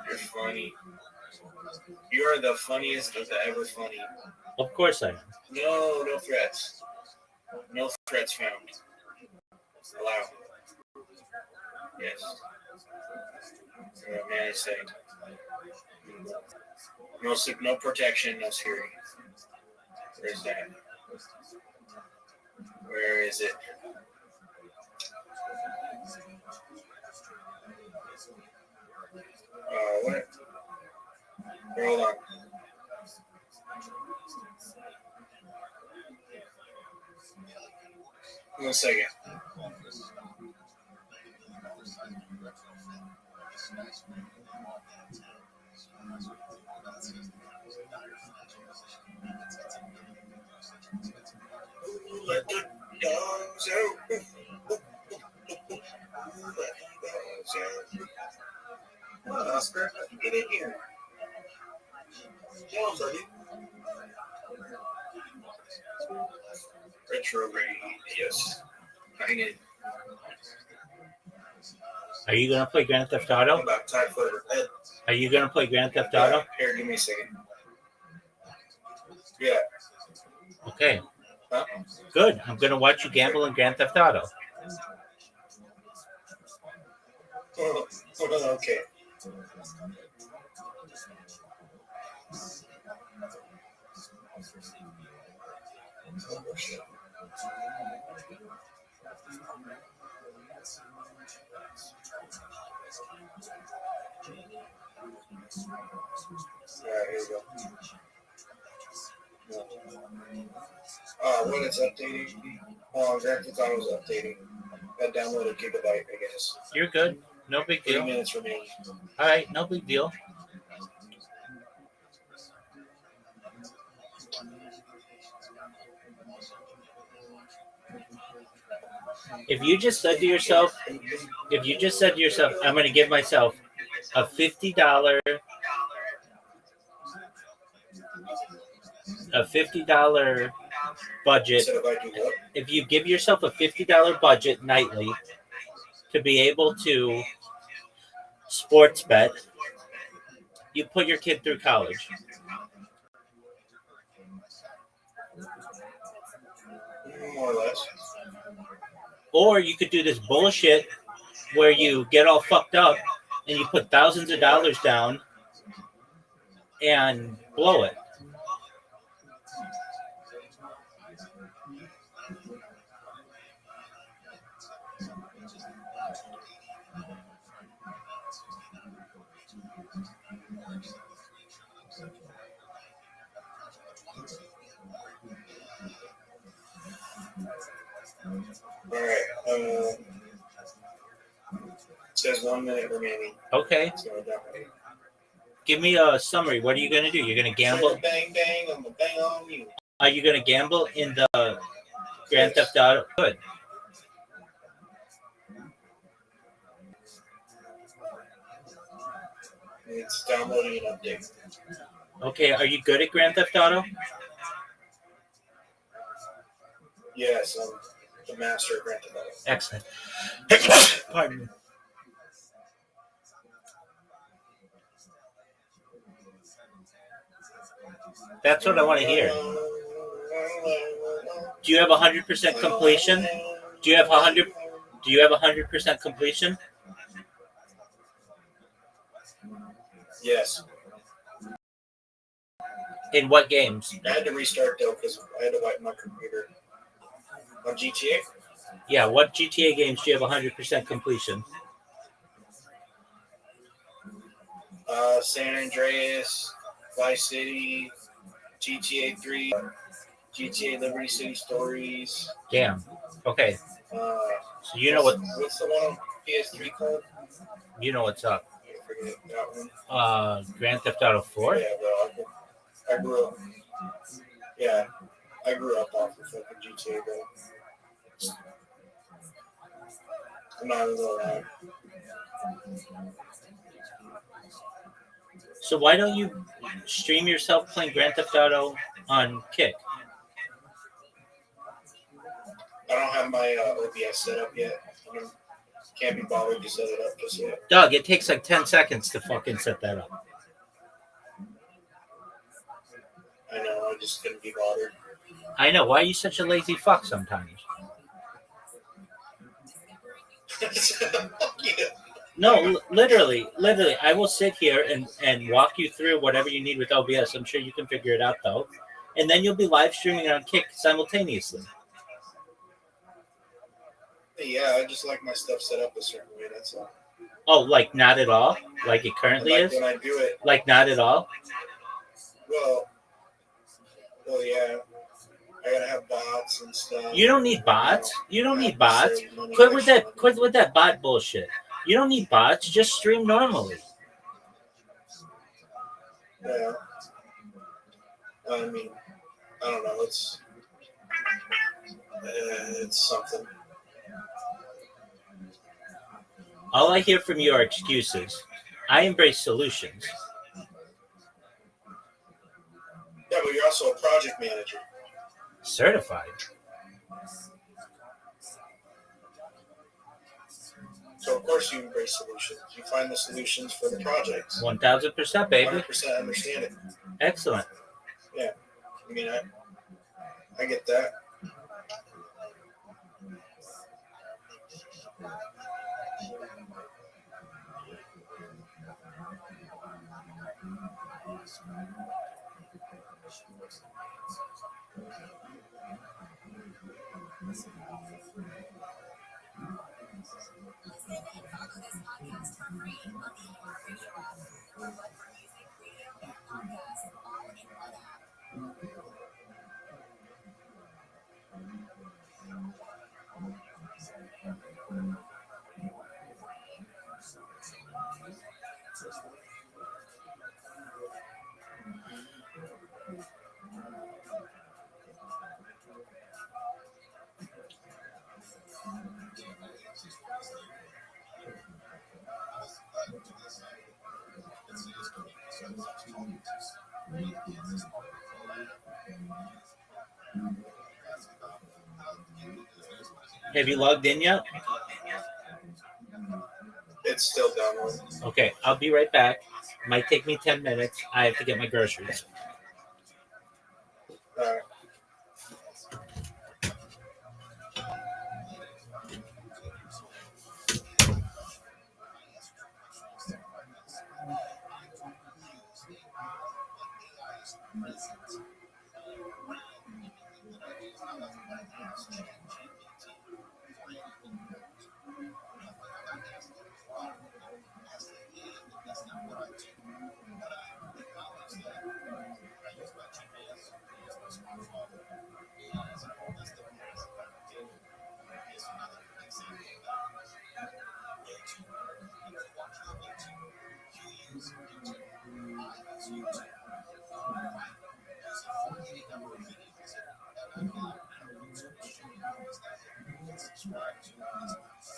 You're funny. You are the funniest of the ever funny. Of course I am. No threats. No threats found. Allow. Yes. Man is saying. No protection, no security. Where's that? Where is it? What? Hold on. One second. Let the dogs out. Let the dogs out. Come on, Oscar. Get in here. Jones, are you? Retrograde, yes. Hang in. Are you gonna play Grand Theft Auto? About time for it. Are you gonna play Grand Theft Auto? Here, give me a second. Yeah. Okay. Huh? Good. I'm gonna watch you gamble in Grand Theft Auto. Okay. Alright, here we go. No. When it's updating, Grand Theft Auto is updating. I downloaded a gigabyte, I guess. You're good. No big 3 deal. minutes remaining. All right, no big deal. If you just said to yourself, I'm going to give myself a $50 budget. Said if I do what? If you give yourself a $50 budget nightly to be able to sports bet, you put your kid through college. More or less. Or you could do this bullshit where you get all fucked up and you put thousands of dollars down and blow it. Alright, it says 1 minute remaining. Okay. So we're done. Give me a summary. What are you going to do? You're going to gamble? Bang, bang, I'm gonna bang on you. Are you going to gamble in the Grand Theft Auto? Good. It's downloading an update. Okay, are you good at Grand Theft Auto? Yes, I'm the master of Grand Theft Auto. Excellent. Pardon me. That's what I want to hear. Do you have 100% completion? Do you have 100% completion? Yes. In what games? I had to restart though because I had to wipe my computer. On GTA? Yeah, what GTA games do you have 100% completion? San Andreas, Vice City, GTA 3, GTA Liberty City Stories. Damn. Okay. So you know what? What's the one on PS3 called? You know what's up. I forget that one. Grand Theft Auto 4? Yeah, bro. I grew up. Yeah, I grew up off of fucking GTA, bro. I'm not even gonna lie. So why don't you stream yourself playing Grand Theft Auto on Kick? I don't have my OBS set up yet. Can't be bothered to set it up just yet. Doug, it takes like 10 seconds to fucking set that up. I know, I just couldn't be bothered. I know. Why are you such a lazy fuck sometimes? Yeah. No, literally, I will sit here and walk you through whatever you need with OBS. I'm sure you can figure it out, though. And then you'll be live streaming on Kick simultaneously. Yeah, I just like my stuff set up a certain way, that's all. Oh, like not at all? Like it currently like is? when I do it. Like not at all? Well, yeah. I gotta have bots and stuff. You don't need bots. You don't need bots. Quit with that bot bullshit. You don't need bots. Just stream normally. Yeah. I mean, I don't know. It's something. All I hear from you are excuses. I embrace solutions. Yeah, but you're also a project manager. Certified. So of course you embrace solutions. You find the solutions for the projects. 1000%, baby. 100% understand it. Excellent. Yeah. I mean, I get that. Have you logged in yet? It's still downloading. Okay, I'll be right back. Might take me 10 minutes. I have to get my groceries. All right.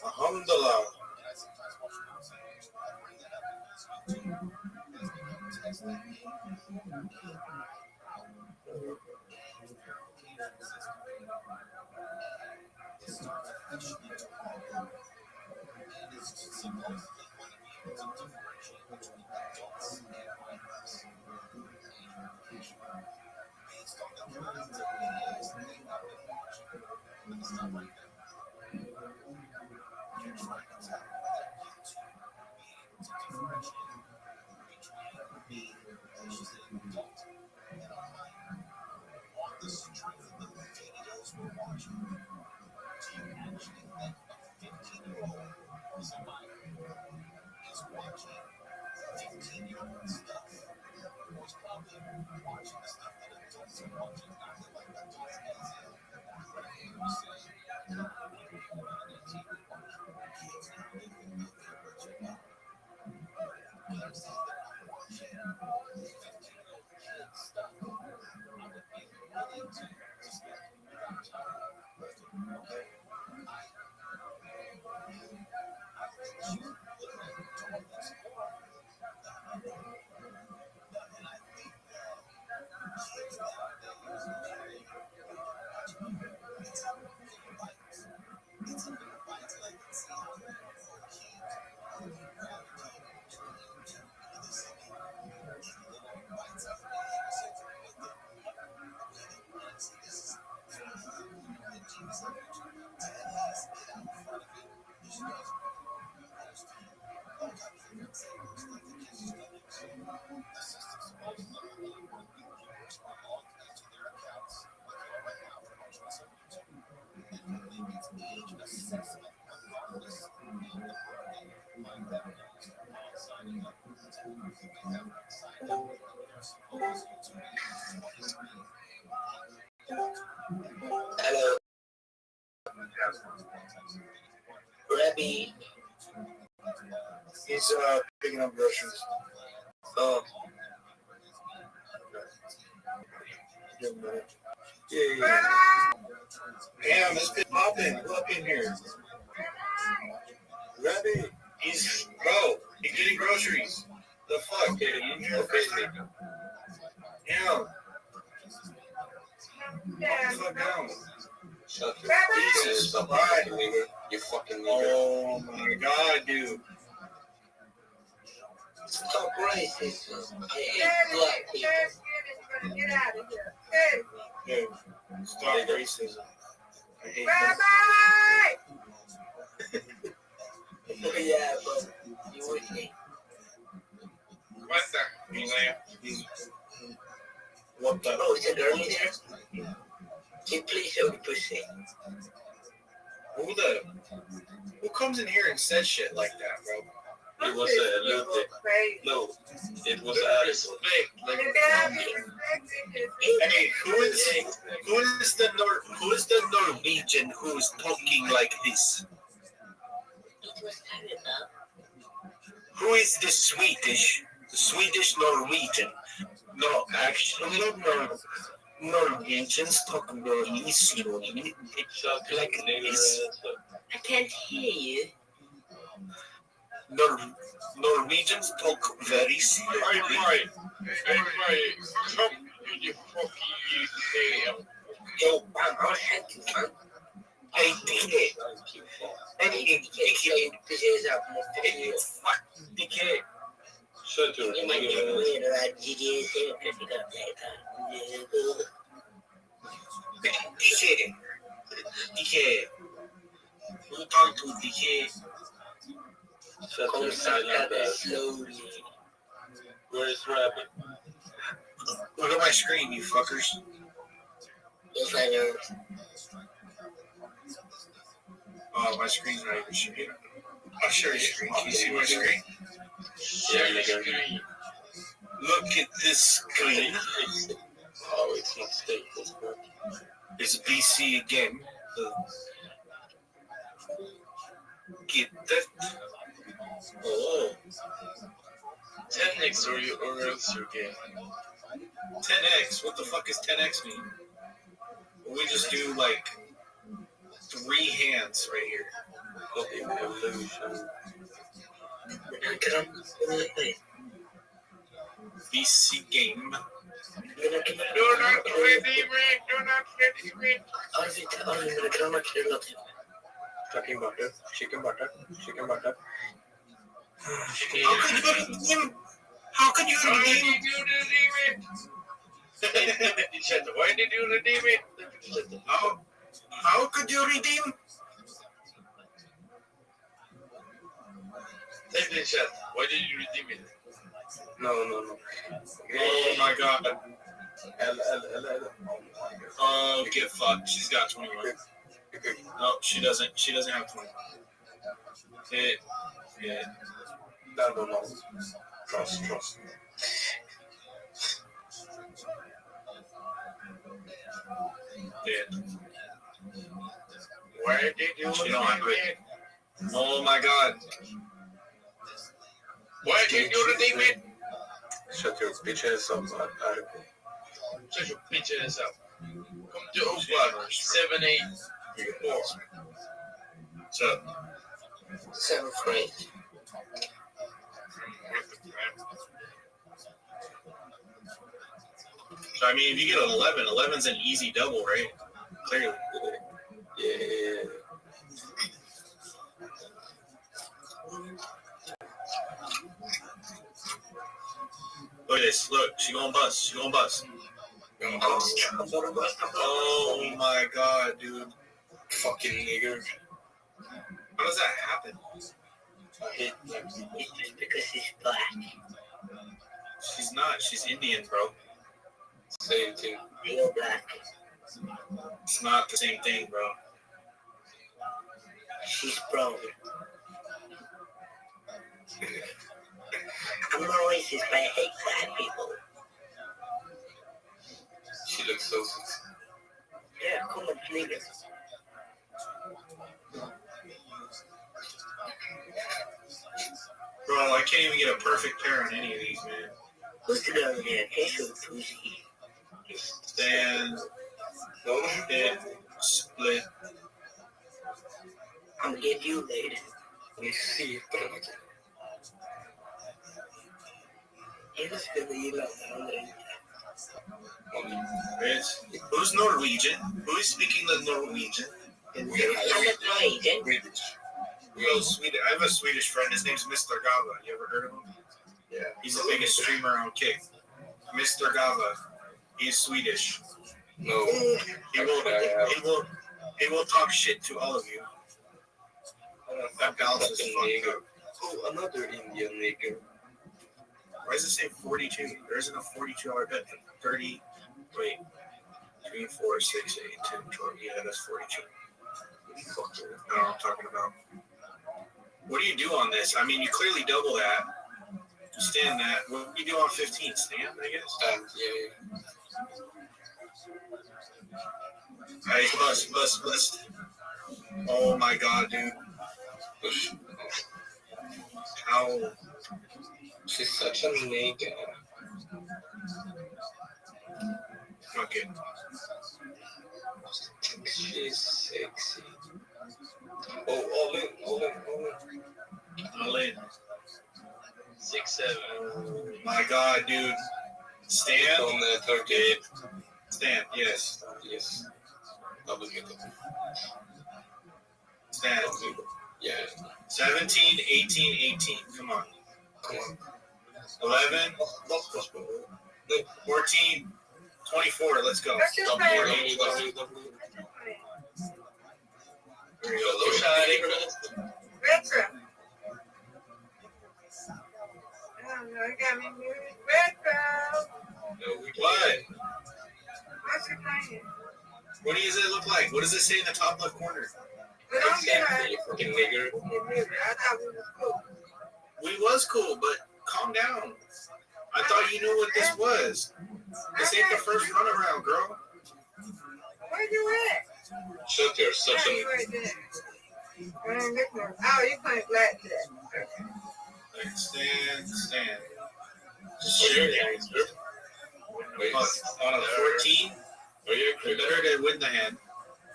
Alhamdulillah. Hello. Rabbi. He's picking up groceries. Oh. Give him a minute. Yeah. Damn, this been popping. Go up in here. Rabbi, he's getting groceries. The fuck, dude? You know crazy. Damn. Calm the fuck down. Shut your Jesus, stop fucking nigger. You fucking nigger. Oh my god, dude. Stop racism. I hate black people. Get out of here. Dude, stop racism. I hate Yeah, but you with me. What the? What the? Oh, is a girl in there? Can you please show the pussy? Who comes in here and says shit like that, bro? It was a little bit. No, it was a respect. Like, hey, who is the Norwegian who's talking like this? Who is the Swedish Norwegian? No, actually, Norwegians talk very slowly. They talk like this. I can't hear you. Norwegians talk very slowly. Hey, come in your fucking tail. Yo, I'm hacking, man. Hey, dickhead. Hey, dickhead. Hey, fuck, dickhead. Shut your Dickhead. Dickhead. Who talk to dickhead? Shut your silent ass. Where's Rabbi? Look at my screen, you fuckers. Yes, I know. Oh, my screen's not even sharing. I'll show you screen. Can you see my screen? Yeah, nigga. Look at this screen. Oh, it's not stable, bro. It's BC again. Get that. Oh. 10x or else you're gay. 10x? What the fuck is 10x mean? We just do like 3 hands right here. Evolution. BC game. Do not redeem it! Do not redeem it! Chicken butter, chicken butter, chicken butter. How could you redeem? How could you Why redeem? did you redeem it? He said, why did you redeem it? How could you redeem? They said, why did you redeem it? No. Oh my god. Oh, get fucked. She's got 21. No, she doesn't. She doesn't have 21. Yeah. No. Trust. Yeah. Why did you She don't have redeem it. it? Oh my god. Why did you redeem it? Shut your bitch ass up, article. Shut your bitch ass up. Come to Oakland, 784. What's up? 7 free. So, I mean, if you get 11, 11's an easy double, right? Clearly. Yeah. Look at this. Look, she gonna bust. Oh my god, dude. Fucking nigger. How does that happen? I hate you. It's just because he's black. She's not. She's Indian, bro. Same thing. Real black. It's not the same thing, bro. She's brown. I'm not racist, but I hate black people. She looks so sexy. Yeah, come on, nigga. Bro, I can't even get a perfect pair on any of these, man. Who's the girl in there? Facial pussy. Stand, hit, split. I'm gonna get you later. You see, You just feel you like Who's Norwegian? Who is speaking the Norwegian? I'm not Norwegian. British. Yo, Swedish. I have a Swedish friend. His name's Mr. Gava. You ever heard of him? Yeah. He's the biggest streamer on Kick. Mr. Gava. He's Swedish. No. He will talk shit to all of you. That balance is fucked up. Oh, another Indian nigger. Why does it say 42? There isn't a $42 bet for 30. Wait. 3, 4, 6, 8, 10, 12. Yeah, that's 42. I don't know what I'm talking about. What do you do on this? I mean, you clearly double that. Stand that. What do you do on 15? Stand, I guess? Yeah. Hey, bust. Oh my god, dude. Push. How? She's such a nigger. Okay. She's sexy. Oh, all in. All in. 37. My God, dude. Stand. On the 38. Stand, yes. Yes. Double get it. Stand. Yeah. 17, 18, 18. Come on. Come on. 11, 14, 24. Let's go. What's your Double, favorite? double. Here we go. Low shiny. Retro. I don't know. You got me moving. Retro. What? What's your favorite? What does it look like? What does it say in the top left corner? But don't get her. You fucking nigger. I thought we was cool. We was cool, but calm down. I thought you knew what this was. This ain't the first runaround, girl. Where you at? Shut your such Oh, a. you right there. I ain't looking at- Oh, you playing blackjack. Okay. Like, stand. Oh, you're gangster. Wait. On a 14, Oh, you're you better to win the hand.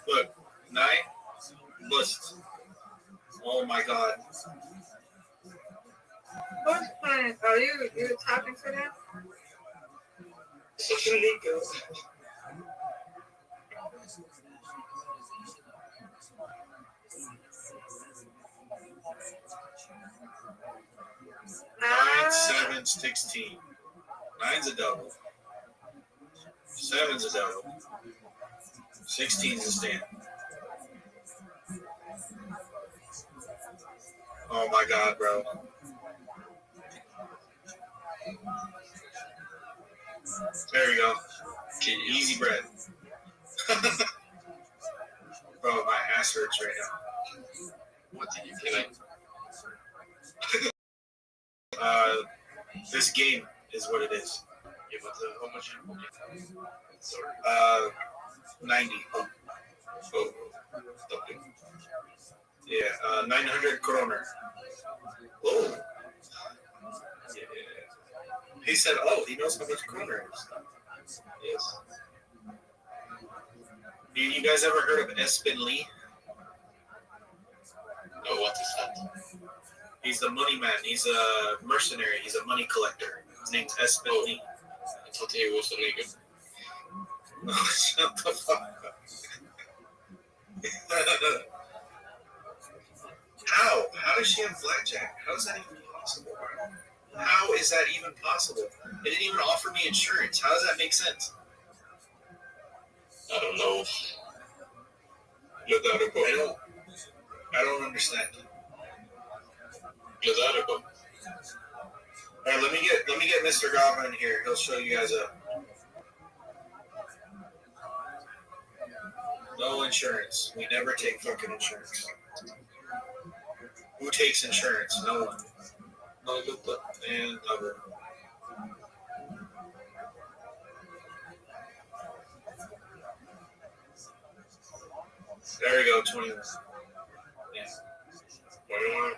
Look, 9, bust. Oh my God. Who's playing? Oh, you talking to them? Such a nigger. Nine, 7, 16. 9's a double. 7's a double. 16's a stand. Oh my God, bro. There we go. Easy bread. Bro, my ass hurts right now. What did you kill? This game is what it is. Yeah, but how much you get? Sorry. 90. Oh, stop it. Yeah, 900 kroner. Oh. Yeah. He said, oh, he knows how much kroner is. Yes. You guys ever heard of Espen Lee? No, what is that? He's the money man. He's a mercenary. He's a money collector. His name's Espen Lee. I thought he was a nigger. No, shut the fuck up. How? How does she have blackjack? How is that even possible? How is that even possible? They didn't even offer me insurance. How does that make sense? I don't know. I don't understand. All right, let me get Mr. Goblin here. He'll show you guys a no insurance. We never take fucking insurance. Who takes insurance? No one. No, and other. There we go, 21. Yeah. 21.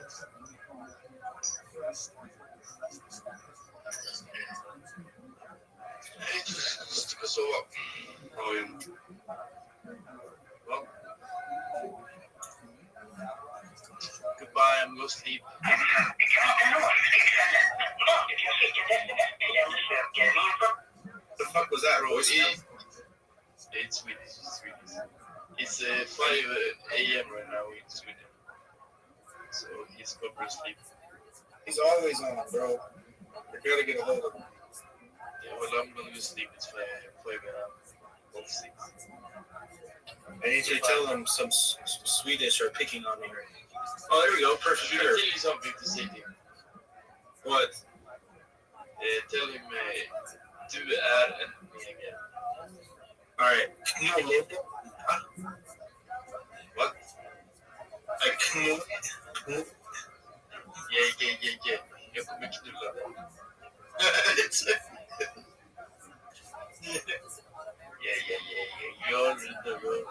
Ska sova. Oj. Well, Goodbye, I'm going to sleep. the fuck was that, Royce? It's Swedish. It's 5 a.m. right now in Sweden. So he's probably asleep. He's always on, bro. You gotta get a hold of him. Yeah, well, I'm going to sleep. It's 5 a.m. 6. I need to tell him some Swedish are picking on me right now. Oh, there we go. Perfect. Should I tell you something to say to him? What? Tell him du är en neger. Alright. What? Yeah. Jag kommer knulla dig. Yeah. You're in the room.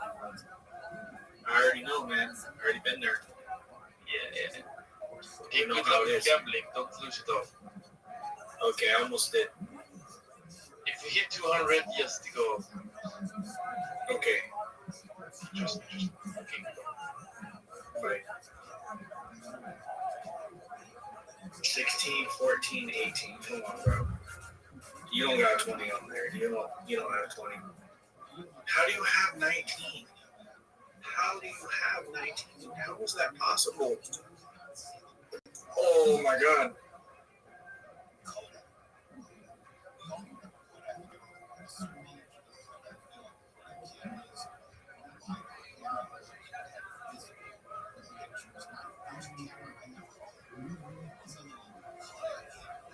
I already know, man. I already been there. Yeah. You know Good how luck it with is. gambling. Don't lose it off. Okay, I almost did. If you hit 200, just go. Okay. Just okay. Right. 16. 15, 14, 18. Come on, bro. You don't got 20 on there. You don't have 20. How do you have 19? How do you have 19? How was that possible? Oh my god.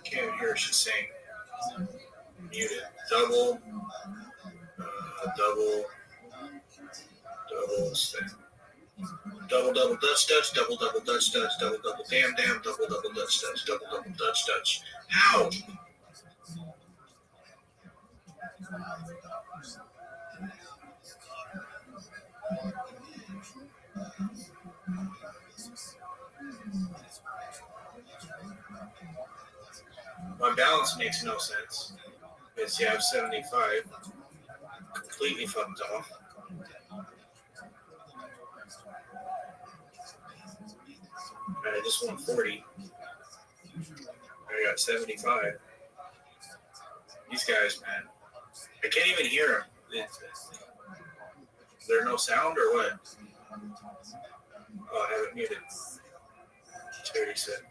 Can't even hear what she's saying. Muted. Double, step. Double, Dutch, double, Dutch, double, damn, double, Dutch, double, Dutch. How? My balance makes no sense. Because you have 75. Completely fucked off. I just won 40. I got 75. These guys, man. I can't even hear them. Is there no sound or what? Oh, I have it muted. 36.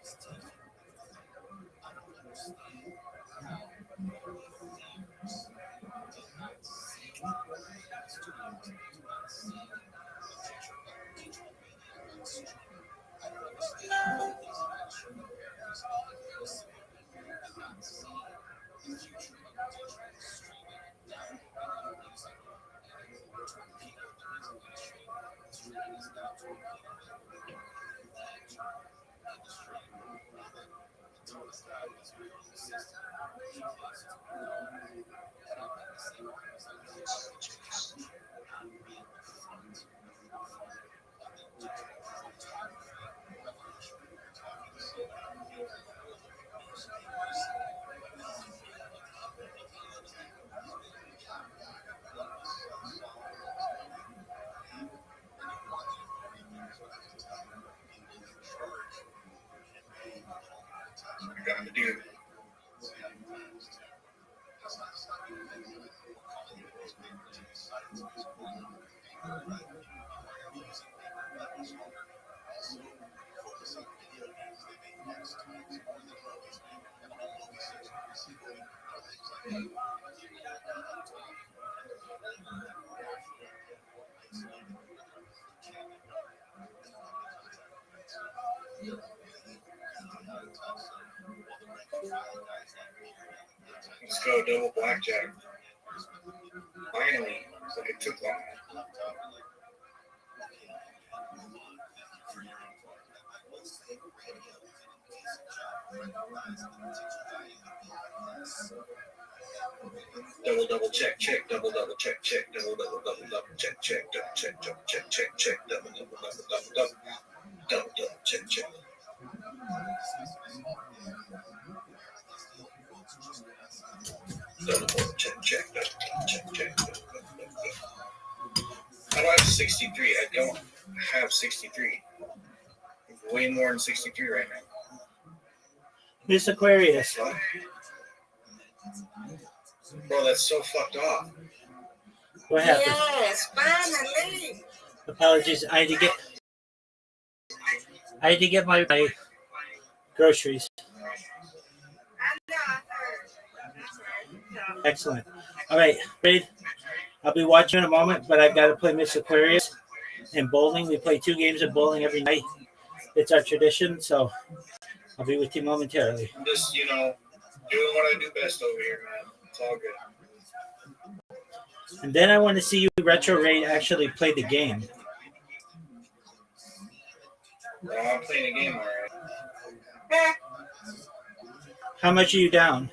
I got to do. Let's go double blackjack. Finally, like it took long. Double check, double check, double check, double check. Double check. How do I have 63? I don't have 63. Way more than 63 right now. Miss Aquarius. Bro, that's so fucked off. What happened? Yes, finally. Apologies. I had to get my groceries. Excellent. All right, Reed. I'll be watching in a moment, but I've got to play Miss Aquarius and bowling. We play 2 games of bowling every night. It's our tradition, so I'll be with you momentarily. I'm just, doing what I do best over here, man. It's all good. And then I want to see you, Retro Raid, actually play the game. Well, I'm playing a game already. How much are you down?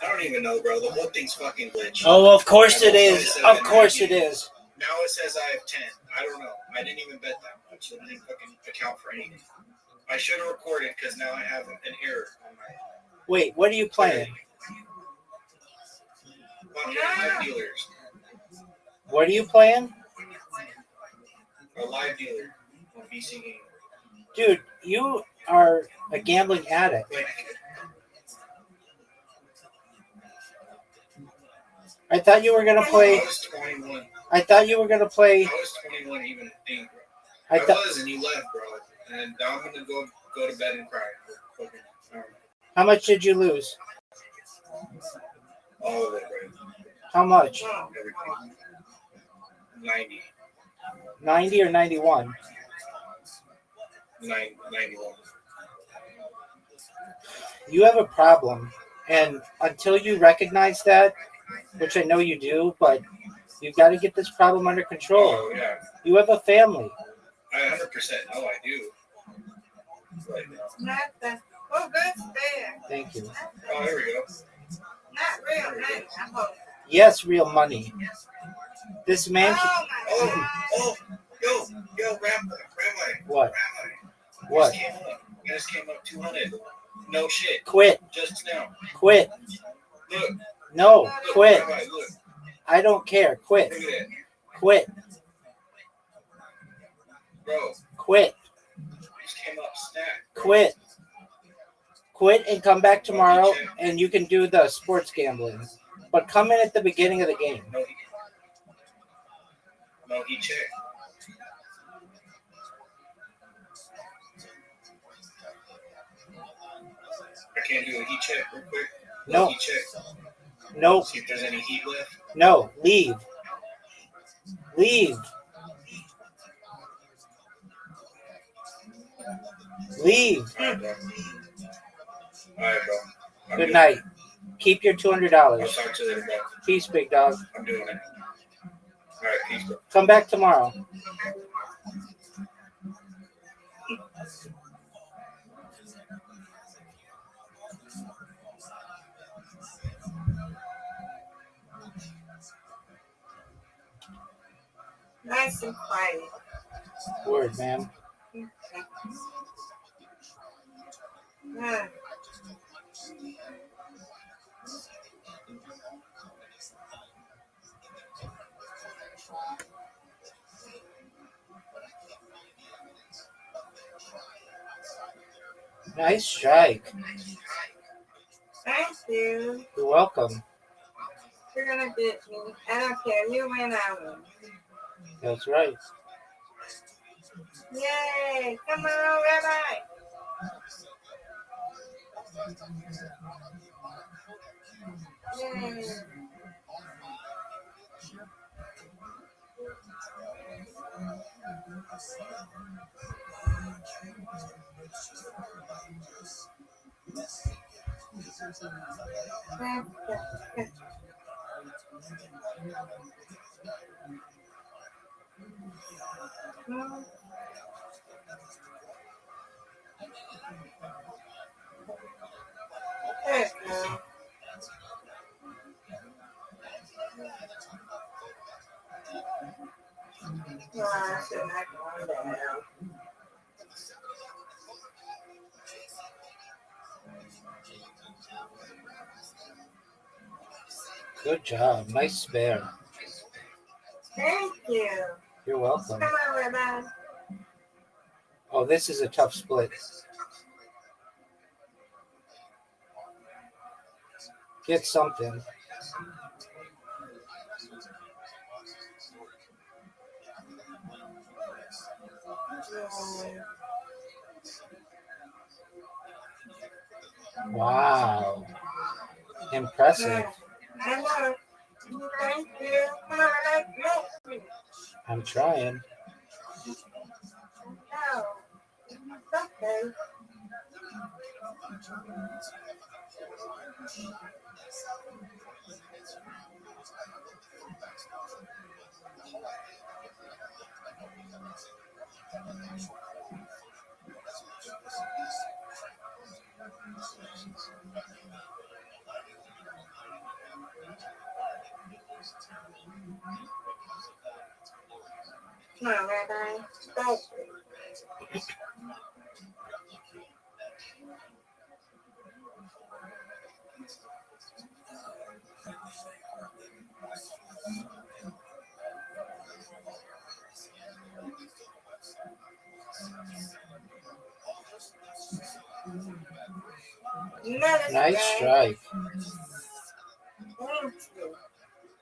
I don't even know, bro. The whole thing's fucking glitched. Oh, of course it is. Of course it is. Now it says I have 10. I don't know. I didn't even bet that much. So I didn't fucking account for anything. I should have recorded because now I have an error on my. Wait, what are you playing? Live dealers. What are you playing? A live dealer on BC Game. Dude, you are a gambling addict. I thought you were gonna play. I was 21. I thought you were gonna play. I was 21 even think, bro. I I thought. was, and you left, bro. And now I'm gonna go to bed and cry. Fucking, How much did you lose? all of it, bro. How much? Everything. 90. 90 or 91? 91. You have a problem, and until you recognize that, which I know you do, but you've got to get this problem under control. Oh, yeah. You have a family. I 100% know I do. Right now. Not the, oh, good there. Thank you. Oh, here we go. Not real money, I hope. Yes, real money. This man. Yo, Rabbi. What? Rabbi. What? You just came up 200. No shit. Quit. Just now. Quit. Look. No, Look, quit. Rabbi, look. I don't care. Quit. Look at that. Quit. Bro. Quit. Just came up snack. Quit. Quit and come back tomorrow, and you can do the sports gambling. But come in at the beginning of the game. No, he checked. I can't do a heat check real quick. No. Heat check. No. See if there's any heat left. No. Leave. Leave. Leave. All right, bro. Good night. Keep your $200. I'll talk to you later, bro. Peace, big dog. I'm doing it. All right, peace, bro. Come back tomorrow. Nice and quiet. Word, ma'am. Okay. Nice strike. Thank you. You're welcome. You're gonna get me. I don't care. You win, I win. That's right. Yay! Come on, Rabbi. Yay! Good job. Nice spare. Thank you. You're welcome. Come on, Rabbi. Oh, this is a tough split. Get something. Wow. Impressive. Hello. Thank you. Come on, Rabbi. I'm trying. No. Okay. Come on, Rabbi. Thank you. Nice strike.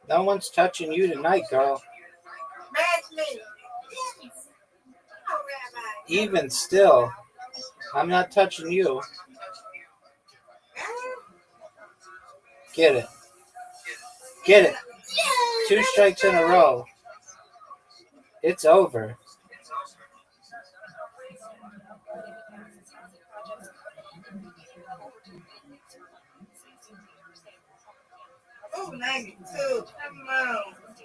No one's touching you tonight, girl. Even still, I'm not touching you. Get it. Get it. 2 strikes in a row. It's over. Oh, 92. Come on.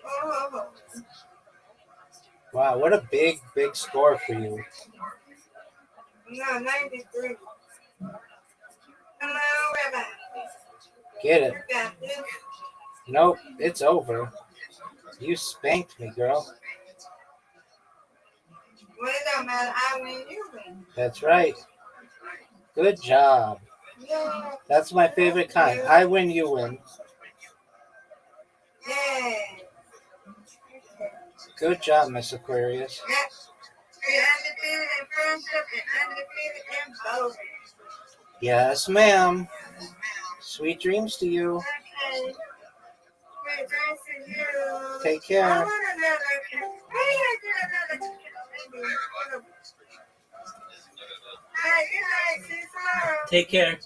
Oh. Wow, what a big score for you. No, 93. Come on, Rabbi. Get it. You got this. Nope, it's over. You spanked me, girl. Well, it don't matter. I win, you win. That's right. Good job. Yeah. That's my favorite kind. I win, you win. Yeah. Good job, Miss Aquarius. Yeah. You're undefeated in friendship and undefeated in both. Yes, ma'am. Sweet dreams to you. Okay. Sweet dreams to you. Take care. I want another. Maybe I get another. Maybe. Hey, good night. See you tomorrow. Take care.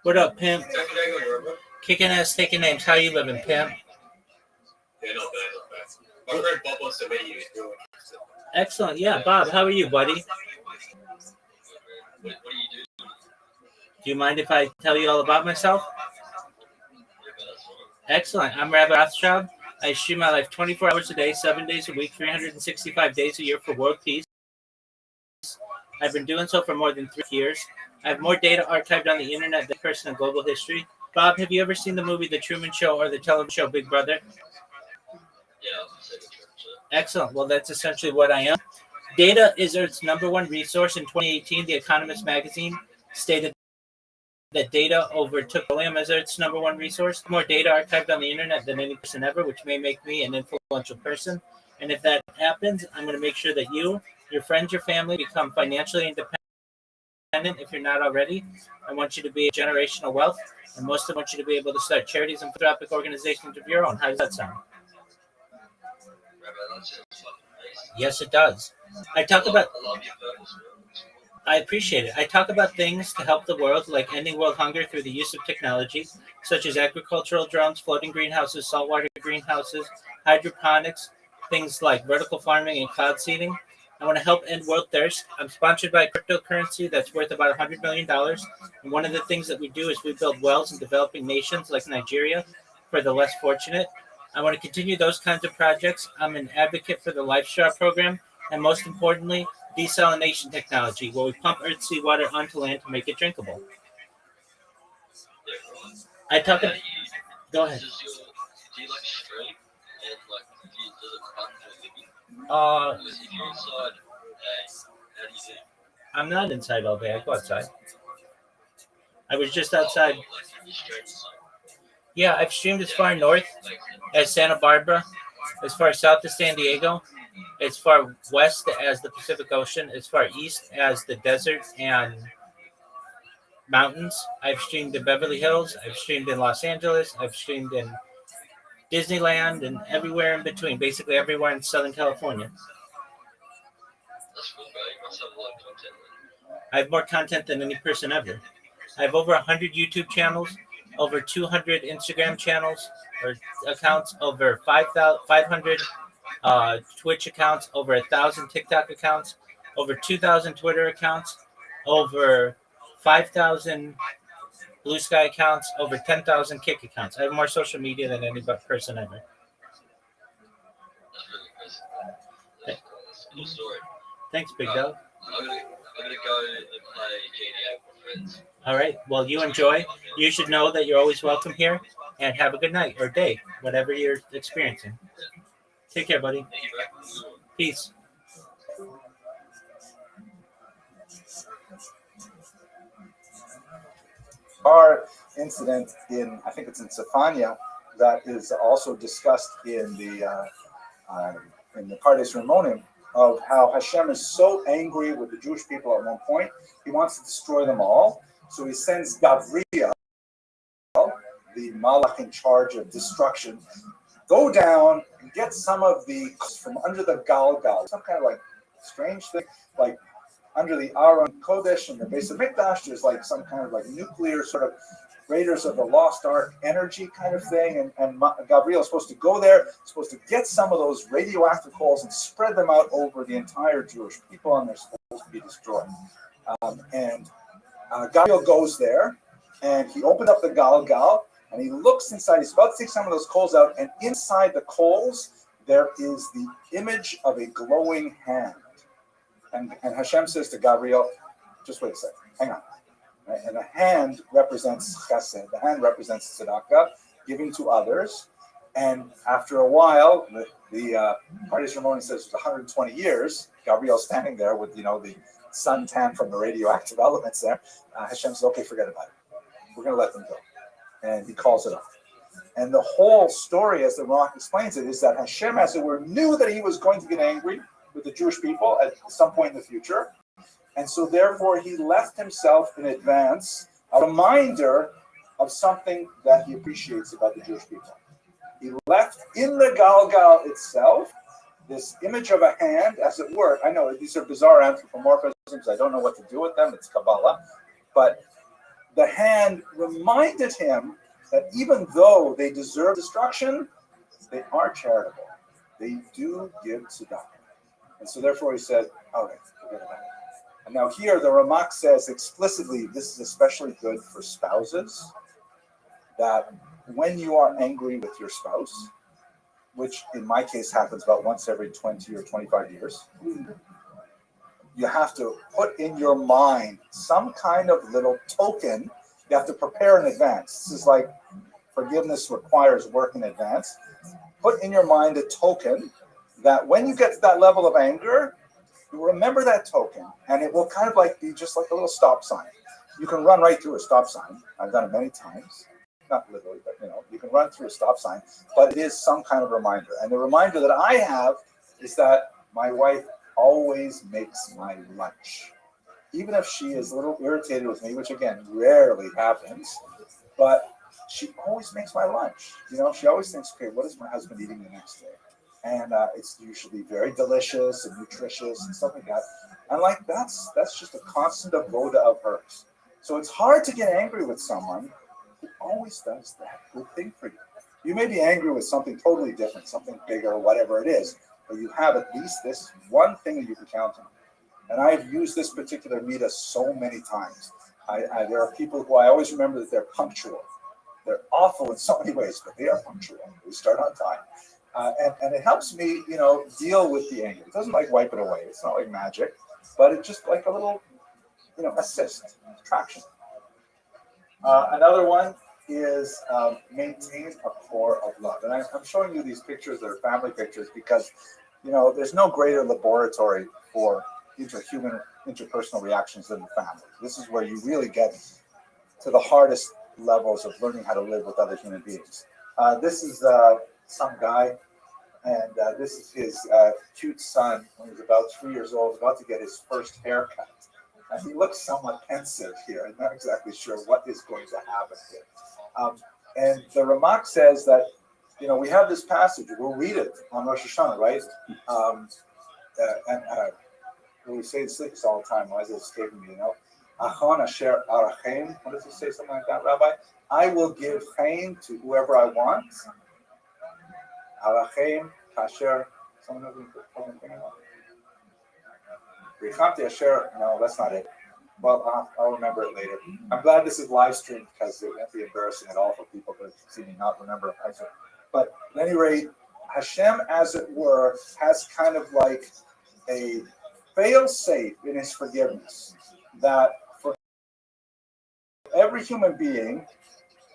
What up, pimp? Kicking ass, taking names. How you living, pimp? Yeah, not bad, not bad. My friend Bob wants to meet you. Excellent. Yeah, Bob, how are you, buddy? What do you do? Do you mind if I tell you all about myself? Excellent. I'm Rabbi Rothschild. I stream my life 24 hours a day, 7 days a week, 365 days a year for world peace. I've been doing so for more than 3 years. I have more data archived on the internet than person in global history. Bob, have you ever seen the movie The Truman Show or the television show Big Brother? Yeah, Excellent. Well, that's essentially what I am. Data is Earth's #1 resource. In 2018, The Economist magazine stated that data overtook petroleum as Earth's #1 resource. More data archived on the internet than any person ever, which may make me an influential person. And if that happens, I'm going to make sure that you, your friends, your family become financially independent if you're not already. I want you to be a generational wealth, and most of all, I want you to be able to start charities and philanthropic organizations of your own. How does that sound? Yes, it does. I talk about. I appreciate it. I talk about things to help the world, like ending world hunger through the use of technology, such as agricultural drones, floating greenhouses, saltwater greenhouses, hydroponics, things like vertical farming and cloud seeding. I want to help end world thirst. I'm sponsored by a cryptocurrency that's worth about $100 million. And one of the things that we do is we build wells in developing nations like Nigeria for the less fortunate. I want to continue those kinds of projects. I'm an advocate for the LifeStar program, and most importantly, desalination technology, where we pump earth seawater onto land to make it drinkable. I talk about. Go ahead. Do you like stream and like does it fun for living? Because if you're inside, how do you do? I'm not inside all day. I go outside. I was just outside. Yeah, I've streamed as far north as Santa Barbara, as far south as San Diego, as far west as the Pacific Ocean, as far east as the desert and mountains. I've streamed in Beverly Hills. I've streamed in Los Angeles. I've streamed in Disneyland and everywhere in between, basically everywhere in Southern California. That's cool, bro. You must have a lot of content. I have more content than any person ever. I have over 100 YouTube channels, over 200 Instagram channels or accounts, over 500 Twitch accounts, over 1,000 TikTok accounts, over 2,000 Twitter accounts, over 5,000 Blue Sky accounts, over 10,000 Kick accounts. I have more social media than any person ever. That's really impressive. That's a cool story. Thanks, Big Dog. I'm gonna go and play GTA with friends. All right. Well, you enjoy. You should know that you're always welcome here, and have a good night or day, whatever you're experiencing. Take care, buddy. Thank you, bro. Peace. Our incident I think it's in Safania, that is also discussed in the Pardes Ramonim, of how Hashem is so angry with the Jewish people at one point, he wants to destroy them all. So he sends Gabriel, the Malach in charge of destruction, go down and get some of the from under the Galgal, some kind of like strange thing, like under the Aron Kodesh and the base of Mikdash, there's like some kind of like nuclear sort of Raiders of the Lost Ark energy kind of thing, and Gabriel is supposed to go there, supposed to get some of those radioactive coals and spread them out over the entire Jewish people, and they're supposed to be destroyed. Gabriel goes there, and he opens up the Galgal, and he looks inside. He's about to take some of those coals out, and inside the coals, there is the image of a glowing hand. And Hashem says to Gabriel, just wait a second, hang on. Right? And the hand represents chesed, the hand represents tzedakah, giving to others. And after a while, the Pardes Ramon says it was 120 years, Gabriel's standing there with, the suntan from the radioactive elements there. Hashem says, okay, forget about it. We're going to let them go. And he calls it off. And the whole story, as the Rock explains it, is that Hashem, as it were, knew that he was going to get angry with the Jewish people at some point in the future. And so therefore he left himself in advance a reminder of something that he appreciates about the Jewish people. He left in the Galgal itself this image of a hand, as it were. I know these are bizarre anthropomorphisms. I don't know what to do with them. It's Kabbalah. But the hand reminded him that even though they deserve destruction, they are charitable. They do give tzedakah. And so therefore he said, okay, forget about it. And now here the Ramak says explicitly, this is especially good for spouses, that when you are angry with your spouse, which in my case happens about once every 20 or 25 years, you have to put in your mind some kind of little token. You have to prepare in advance. This is like forgiveness requires work in advance. Put in your mind a token that when you get to that level of anger, you remember that token, and it will kind of like be just like a little stop sign. You can run right through a stop sign. I've done it many times. Not literally, but you can run through a stop sign, but it is some kind of reminder. And the reminder that I have is that my wife always makes my lunch. Even if she is a little irritated with me, which again, rarely happens, but she always makes my lunch. She always thinks, okay, what is my husband eating the next day? And it's usually very delicious and nutritious and stuff like that. And like, that's just a constant avoda of hers. So it's hard to get angry with someone who always does that good thing for you. You may be angry with something totally different, something bigger, whatever it is, but you have at least this one thing that you can count on. And I've used this particular midah so many times. There are people who I always remember that they're punctual. They're awful in so many ways, but they are punctual. They start on time. And it helps me, deal with the anger. It doesn't like wipe it away. It's not like magic, but it's just like a little, assist, traction. Another one is maintain a core of love. And I'm showing you these pictures that are family pictures because, there's no greater laboratory for interpersonal reactions than the family. This is where you really get to the hardest levels of learning how to live with other human beings. This is some guy, and this is his cute son when he's about 3 years old, about to get his first haircut. And he looks somewhat pensive here. I'm not exactly sure what is going to happen here. And the Ramak says that, we have this passage. We'll read it on Rosh Hashanah, right? We say this all the time. Why is it escaping me? Achon asher arachem. What does it say? Something like that, Rabbi? I will give chaim to whoever I want. Arachem kasher. Someone knows anything about it? Richamti asher. No, that's not it. Well, I'll remember it later. I'm glad this is live streamed because it won't be embarrassing at all for people to see me not remember. But at any rate, Hashem, as it were, has kind of like a fail-safe in his forgiveness that for every human being,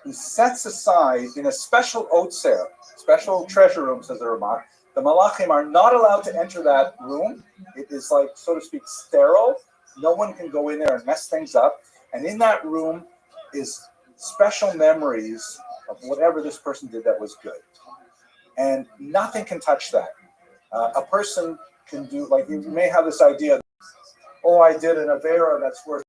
he sets aside in a special otzer, special treasure room, says the Ramak. The Malachim are not allowed to enter that room. It is like, so to speak, sterile. No one can go in there and mess things up. And in that room is special memories of whatever this person did that was good. And nothing can touch that. A person can do, like, you may have this idea, I did an Avera that's worth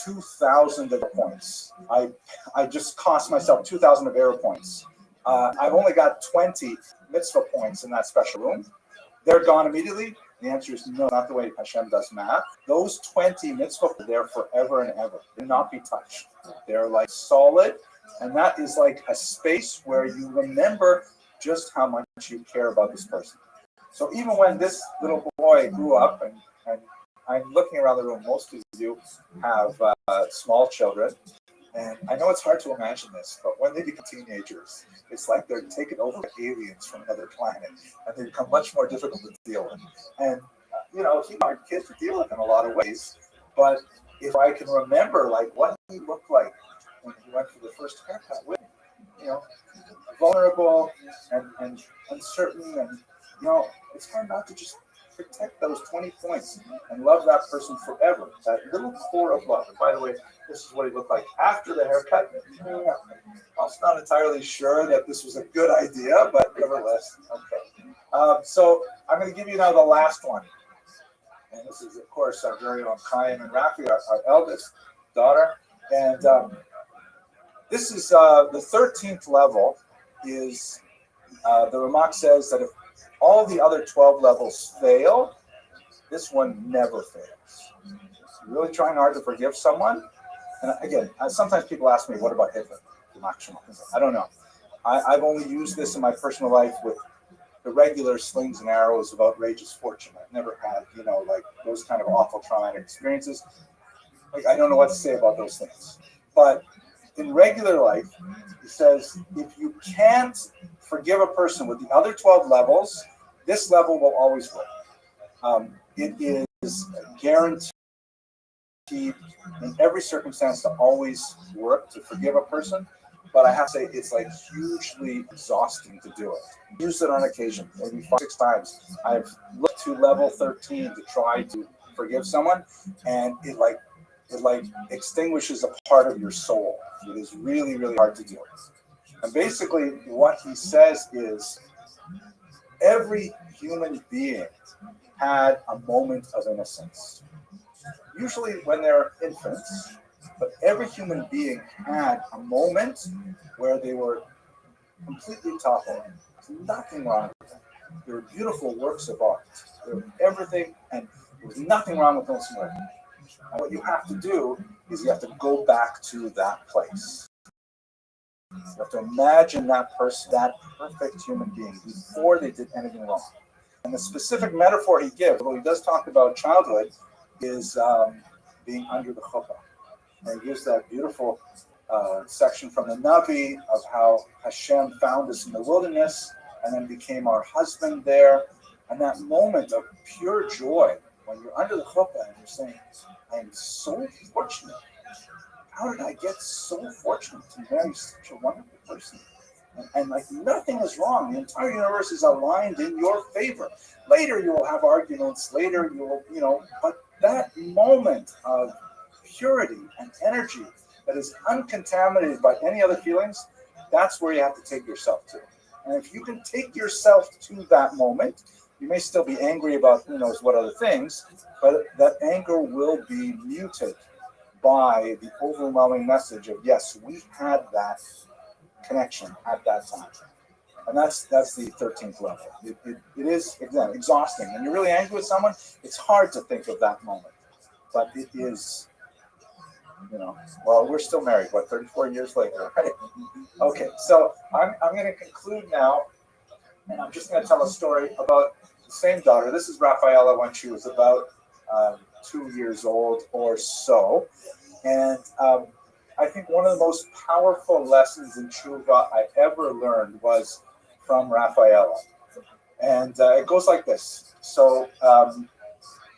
2,000 error points. I just cost myself 2,000 of error points. I've only got 20 mitzvah points in that special room. They're gone immediately. The answer is no, not the way Hashem does math. Those 20 mitzvah are there forever and ever. They're not be touched. They're like solid. And that is like a space where you remember just how much you care about this person. So even when this little boy grew up, and I'm looking around the room, most of you have small children. And I know it's hard to imagine this, but when they become teenagers, it's like they're taken over by aliens from another planet, and they become much more difficult to deal with. And, he's a hard kid to deal with in a lot of ways. But if I can remember, like, what he looked like when he went for the first haircut with me, vulnerable and uncertain, and, it's hard not to just protect those 20 points and love that person forever. That little core of love. And by the way, this is what he looked like after the haircut. I was not entirely sure that this was a good idea, but nevertheless, okay. So I'm going to give you now the last one. And this is, of course, our very own Chaim and Rabbi, our eldest daughter. And this is the 13th level is, the Ramak says that if all the other 12 levels fail, this one never fails. You're really trying hard to forgive someone. And again, sometimes people ask me, what about Hitler? I don't know. I've only used this in my personal life with the regular slings and arrows of outrageous fortune. I've never had, like those kind of awful traumatic experiences. Like, I don't know what to say about those things. But in regular life, he says, if you can't forgive a person with the other 12 levels, this level will always work. It is guaranteed in every circumstance to always work to forgive a person, but I have to say it's like hugely exhausting to do it. Use it on occasion, maybe 5 or 6 times. I've looked to level 13 to try to forgive someone, and it extinguishes a part of your soul. It is really, really hard to do. And basically what he says is every human being had a moment of innocence. Usually when they're infants, but every human being had a moment where they were completely toppled. There's nothing wrong with them. They were beautiful works of art. They were everything, and there was nothing wrong with those women. And what you have to do is you have to go back to that place. You have to imagine that person, that perfect human being, before they did anything wrong. And the specific metaphor he gives, although he does talk about childhood, is being under the chuppah. And he gives that beautiful section from the Navi of how Hashem found us in the wilderness and then became our husband there. And that moment of pure joy when you're under the chuppah and you're saying, I am so fortunate. How did I get so fortunate to marry such a wonderful person? And like nothing is wrong. The entire universe is aligned in your favor. Later you will have arguments. Later you will, but that moment of purity and energy that is uncontaminated by any other feelings, that's where you have to take yourself to. And if you can take yourself to that moment, you may still be angry about who knows what other things, but that anger will be muted by the overwhelming message of, yes, we had that connection at that time. And that's the 13th level. It is, again, exhausting. When you're really angry with someone, it's hard to think of that moment. But it is, well, we're still married, 34 years later, right? Okay, so I'm going to conclude now, and I'm just going to tell a story about the same daughter. This is Rafaela when she was about 2 years old or so. And I think one of the most powerful lessons in Tshuva I ever learned was from Rafaela. And it goes like this. So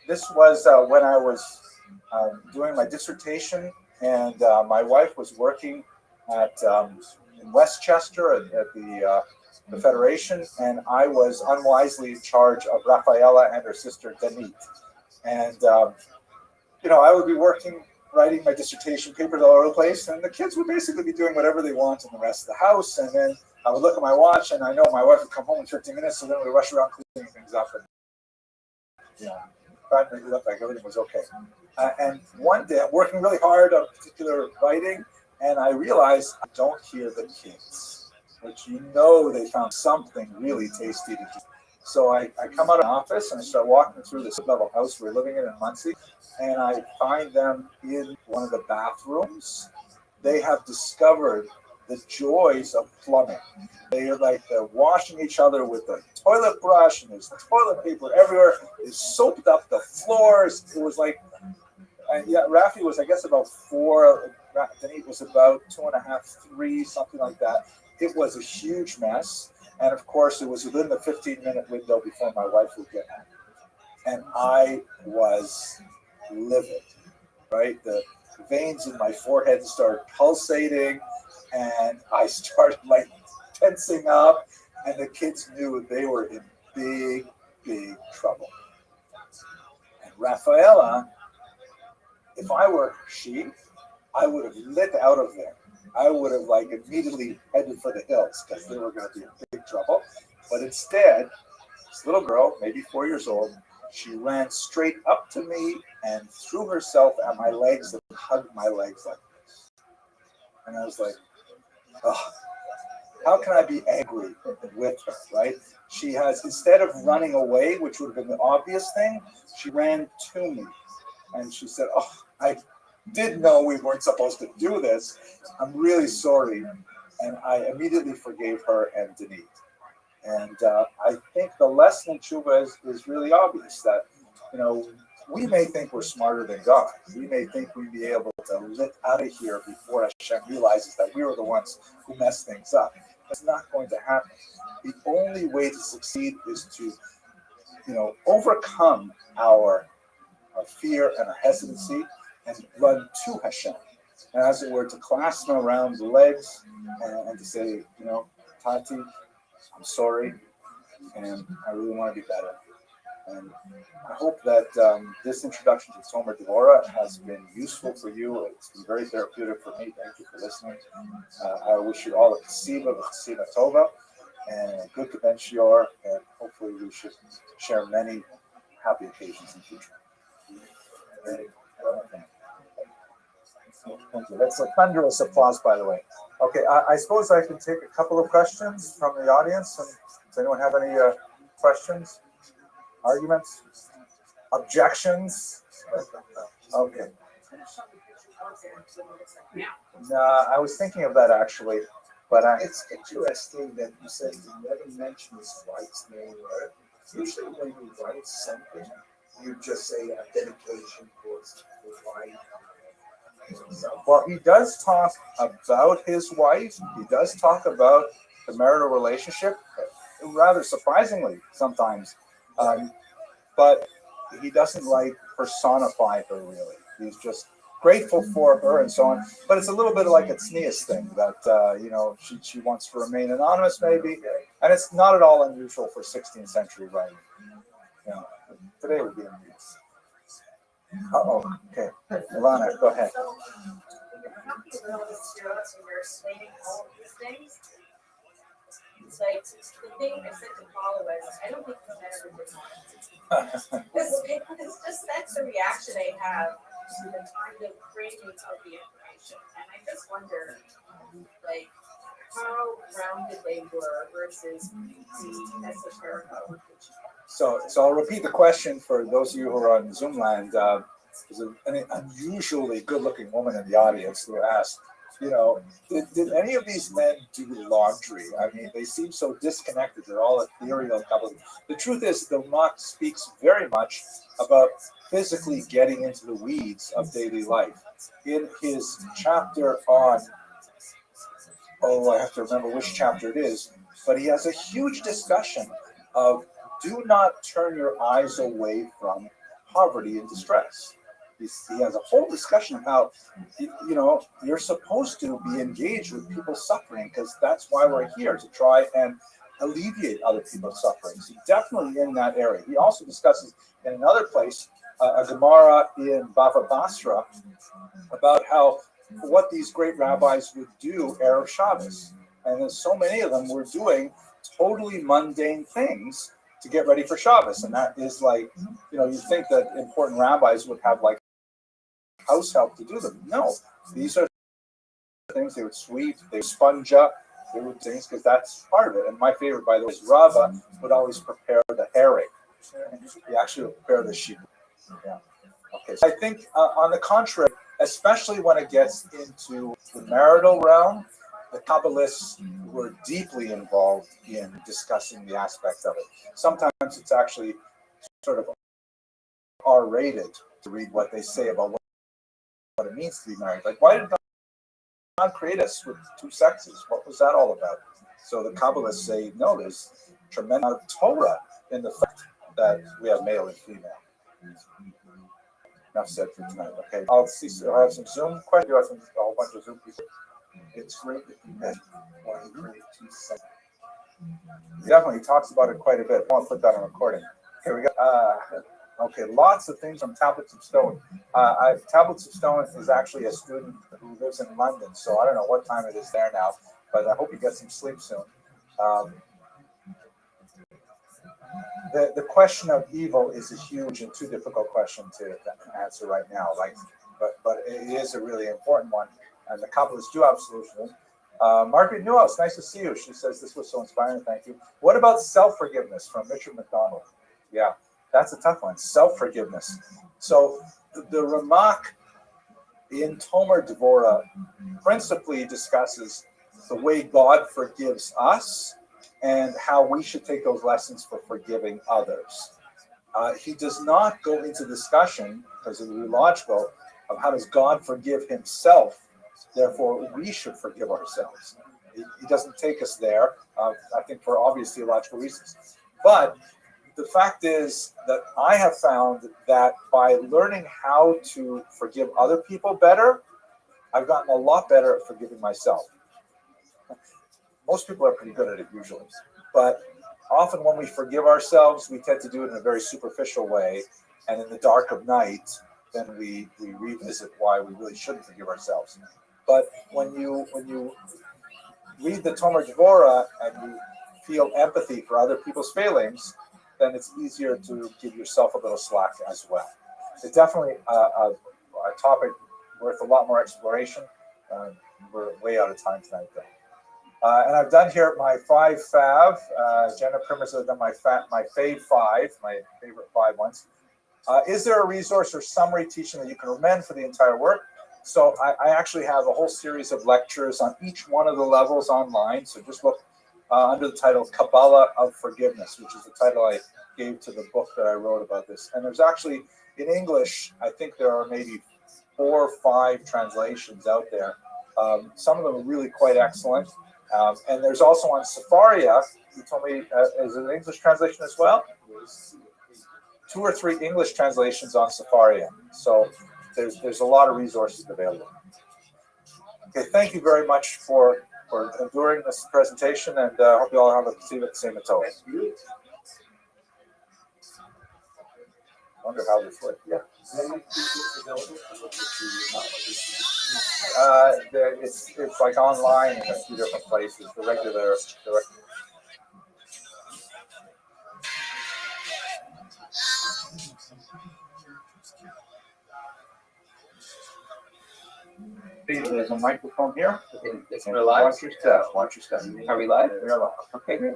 this was when I was doing my dissertation, and my wife was working in Westchester at the Federation, and I was unwisely in charge of Rafaela and her sister Danit. And I would be writing my dissertation papers all over the place, and the kids would basically be doing whatever they want in the rest of the house. And then I would look at my watch, and I know my wife would come home in 15 minutes, so then we'd rush around cleaning things up, and trying to make it look like everything was okay. And one day I'm working really hard on a particular writing, and I realize I don't hear the kids, which they found something really tasty to do. So I come out of the office and I start walking through this level house we're living in Muncie, and I find them in one of the bathrooms. They have discovered the joys of plumbing. They're washing each other with a toilet brush, and there's toilet paper everywhere. They soaped up the floors. It was like, Rafi was, I guess, about 4. Denise was about 2.5, 3, something like that. It was a huge mess. And of course, it was within the 15-minute window before my wife would get home. And I was livid, right? The veins in my forehead started pulsating, and I started tensing up, and the kids knew they were in big, big trouble. And Rafaela, if I were she, I would have lit out of there. I would have immediately headed for the hills because they were going to be in big trouble. But instead, this little girl, maybe 4 years old, she ran straight up to me and threw herself at my legs and hugged my legs like this. And I was like, oh, how can I be angry with her, right? She has, instead of running away, which would have been the obvious thing, she ran to me. And she said, oh, I didn't know we weren't supposed to do this. I'm really sorry. And I immediately forgave her and Denise. And I think the lesson in tshuva is really obvious that, we may think we're smarter than God. We may think we'd be able to lit out of here before Hashem realizes that we were the ones who messed things up. That's not going to happen. The only way to succeed is to, overcome our fear and our hesitancy and run to Hashem. And as it were, to clasp him around the legs and to say, Tati, I'm sorry, and I really want to be better. And I hope that this introduction to Tomer Devorah has been useful for you. It's been very therapeutic for me. Thank you for listening. I wish you all a ksiva tova and a good Keben Shior, and hopefully we should share many happy occasions in the future. Thank you. That's a thunderous applause, by the way. Okay, I suppose I can take a couple of questions from the audience. And does anyone have any questions, arguments, objections? Okay. I was thinking of that actually, but it's interesting that you said you never mentioned his wife's name. Right? Usually, when you write something, you just say a dedication towards the wife. Well, he does talk about his wife. He does talk about the marital relationship, rather surprisingly sometimes. But he doesn't personify her really. He's just grateful for her and so on. But it's a little bit like a tznius thing that she wants to remain anonymous maybe, and it's not at all unusual for 16th century writing. Today would be unusual. Okay. Ilana, go ahead. So, you're talking about the zeros and you're explaining all of these things. It's like the thing I said to Paula was, I don't think he's better than it's just that's the reaction I have to the kind of framing of the information. And I just wonder, how grounded they were versus the esoteric approach. So I'll repeat the question for those of you who are on Zoom land. There's an unusually good-looking woman in the audience who asked, did any of these men do laundry? I mean, they seem so disconnected. They're all ethereal couples. The truth is, the Mach speaks very much about physically getting into the weeds of daily life. In his chapter on, I have to remember which chapter it is, but he has a huge discussion of do not turn your eyes away from poverty and distress. He has a whole discussion of how, you're supposed to be engaged with people suffering because that's why we're here, to try and alleviate other people's suffering. So definitely in that area. He also discusses in another place, a Gemara in Bava Basra, about what these great rabbis would do Erev Shabbos. And then so many of them were doing totally mundane things to get ready for Shabbos. And that is you think that important rabbis would have house help to do them. No, these are things they would sweep, they sponge up, they would things because that's part of it. And my favorite, by the way, is Rabbi would always prepare the herring. He actually would prepare the sheep. Yeah. Okay. So I think, on the contrary, especially when it gets into the marital realm, the Kabbalists were deeply involved in discussing the aspects of it. Sometimes it's actually sort of R-rated to read what they say about what it means to be married. Like, why did God create us with two sexes? What was that all about? So the Kabbalists say, no, there's tremendous amount of Torah in the fact that we have male and female. Enough said for tonight. Okay, I'll see. So I have some Zoom questions. I have a whole bunch of Zoom people. It's great if you met one create two sexes. Definitely, he talks about it quite a bit. I want to put that on recording. Okay, we got. Okay, lots of things from Tablets of Stone. Tablets of Stone is actually a student who lives in London, so I don't know what time it is there now, but I hope you get some sleep soon. The question of evil is a huge and too difficult question to answer right now. But it is a really important one, and the Kabbalists do have solutions. Margaret Newhouse, nice to see you. She says this was so inspiring. Thank you. What about self-forgiveness from Richard McDonald? Yeah. That's a tough one. Self-forgiveness. So the Ramak in Tomer Devorah principally discusses the way God forgives us and how we should take those lessons for forgiving others. He does not go into discussion, because it would be logical, of how does God forgive himself, therefore we should forgive ourselves. He doesn't take us there, I think for obvious theological reasons. But the fact is that I have found that by learning how to forgive other people better, I've gotten a lot better at forgiving myself. Most people are pretty good at it usually, but often when we forgive ourselves, we tend to do it in a very superficial way, and in the dark of night, then we revisit why we really shouldn't forgive ourselves. But when you read the Tomer Devorah and you feel empathy for other people's failings, then it's easier to give yourself a little slack as well. It's definitely a topic worth a lot more exploration. We're way out of time tonight, though. And I've done here my 5 fav. Jenna Primers has done my fave 5, my favorite 5 ones. Is there a resource or summary teaching that you can recommend for the entire work? So I actually have a whole series of lectures on each one of the levels online. So just look under the title Kabbalah of Forgiveness, which is the title I gave to the book that I wrote about this. And there's actually, in English, I think there are maybe 4 or 5 translations out there. Some of them are really quite excellent. And there's also on Safaria, you told me, is it an English translation as well? 2 or 3 English translations on Safaria. So there's a lot of resources available. Okay, thank you very much for enduring this presentation, and hope you all have a see you at the same Torah. Wonder how this works. Yeah. It's like online in a few different places. The regular. There's a microphone here. We're live. Watch your step. Watch your step. Are we live? We're live. Okay, great.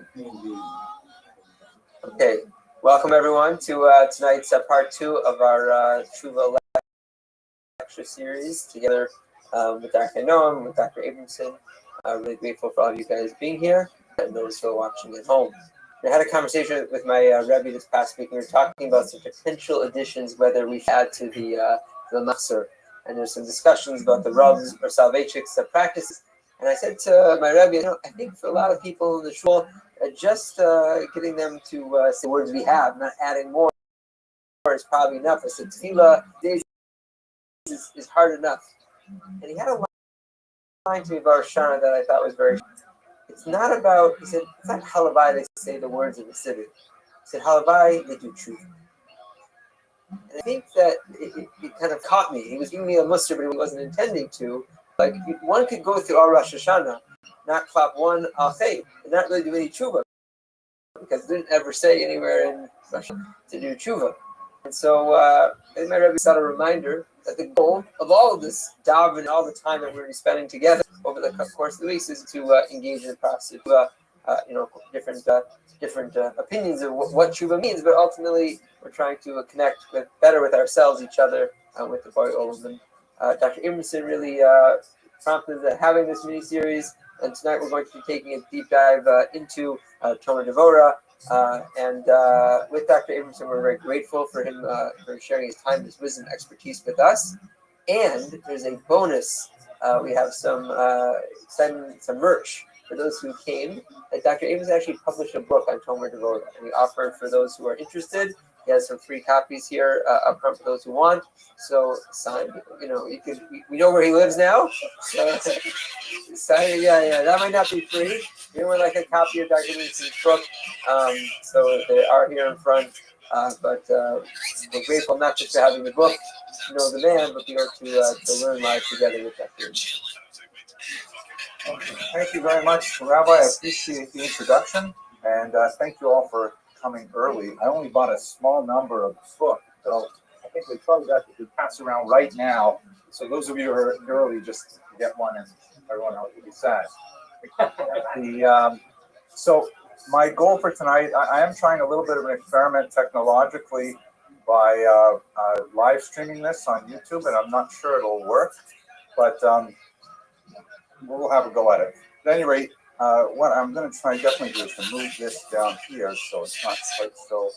Okay, welcome everyone to tonight's part 2 of our Tshuva lecture series together with Dr. Noam, with Dr. Abramson. Really grateful for all of you guys being here and those who are watching at home. I had a conversation with my Rabbi this past week. We were talking about some potential additions, whether we should add to the Machzor. And there's some discussions about the Rubs or Salvatics practices. And I said to my Rabbi, I think for a lot of people in the shul, just getting them to say words we have, not adding more, is probably enough. I said, Tefillah is hard enough. And he had a line to me about Shana that I thought was very. It's not about. He said it's not halavai. They say the words of the Siddur. He said halavai they do truth. And I think that it kind of caught me. He was giving me a muster, but he wasn't intending to. Like one could go through all Rosh Hashanah, not clap one al-chay, and not really do any tshuva, because it didn't ever say anywhere in Rosh Hashanah to do tshuva. And so my Rabbi set a reminder that the goal of all of this davening, all the time that we're spending together over the course of the weeks, is to engage in the process of different opinions of what tshuva means, but ultimately we're trying to connect better with ourselves, each other, with the Borei Olam. And Dr. Emerson really prompted having this mini series, and tonight we're going to be taking a deep dive into Tomer Devorah. And with Dr. Abrahamson, we're very grateful for him for sharing his time, his wisdom, expertise with us. And there's a bonus. We have some merch for those who came. Dr. Abrahamson actually published a book on Tomer Devorah, and we offer for those who are interested. He has some free copies here up front for those who want. So signed, we know where he lives now. So sign, yeah, that might not be free. We would like a copy of Dr. Abrahamson's book. So they are here in front. But we're grateful not just for having the book to know the man, but to learn live together with Dr. Abrahamson. Okay. Thank you very much, Rabbi. I appreciate the introduction, and thank you all for coming early. I only bought a small number of books, so I think we probably got to pass around right now. So those of you who are early, just get one, and everyone else will be sad. So my goal for tonight, I am trying a little bit of an experiment technologically by live streaming this on YouTube, and I'm not sure it'll work, but we'll have a go at it. At any rate, what I'm going to try definitely do is to move this down here so it's not quite so.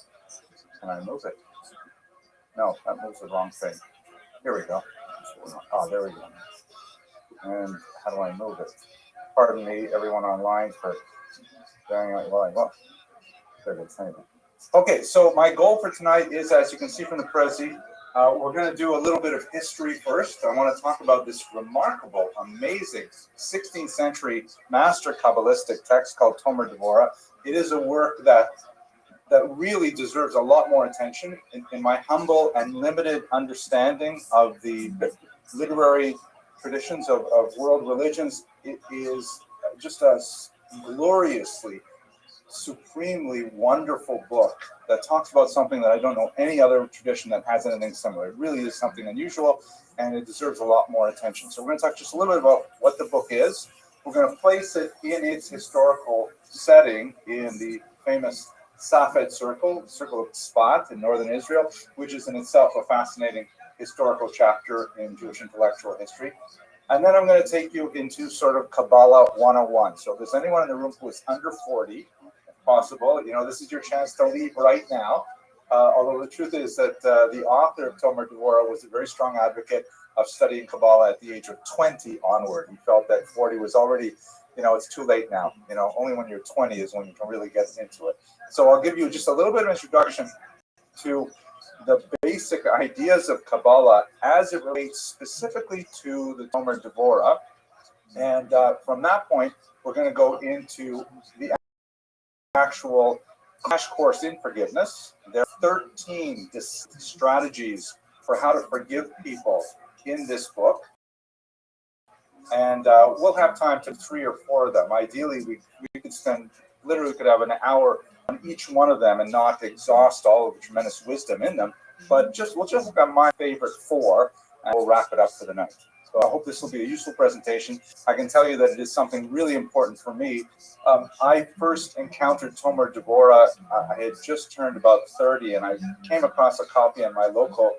Can I move it? No, that moves the wrong thing. Here we go. Oh, there we go. And how do I move it? Pardon me, everyone online, for bearing out while I look. There it is. Okay, so my goal for tonight is, as you can see from the Prezi, we're going to do a little bit of history first. I want to talk about this remarkable, amazing 16th century master Kabbalistic text called Tomer Devorah. It is a work that really deserves a lot more attention. In my humble and limited understanding of the literary traditions of world religions, it is just a gloriously, supremely wonderful book that talks about something that I don't know any other tradition that has anything similar. It really is something unusual, and it deserves a lot more attention. So we're going to talk just a little bit about what the book is. We're going to place it in its historical setting in the famous Safed Circle, the Circle of Tzfat in northern Israel, which is in itself a fascinating historical chapter in Jewish intellectual history. And then I'm going to take you into sort of Kabbalah 101. So if there's anyone in the room who is under 40, if possible, this is your chance to leave right now. Although the truth is that the author of Tomer Devorah was a very strong advocate of studying Kabbalah at the age of 20 onward. He felt that 40 was already, it's too late now. Only when you're 20 is when you can really get into it. So I'll give you just a little bit of introduction to the basic ideas of Kabbalah as it relates specifically to the Tomer Devorah. And from that point, we're going to go into the actual crash course in forgiveness. There are 13 strategies for how to forgive people in this book. And we'll have time to 3 or 4 of them. Ideally, we could could have an hour on each one of them and not exhaust all of the tremendous wisdom in them. But we'll just look at my favorite 4, and we'll wrap it up for the night. So I hope this will be a useful presentation. I can tell you that it is something really important for me. I first encountered Tomer Devorah. I had just turned about 30, and I came across a copy in my local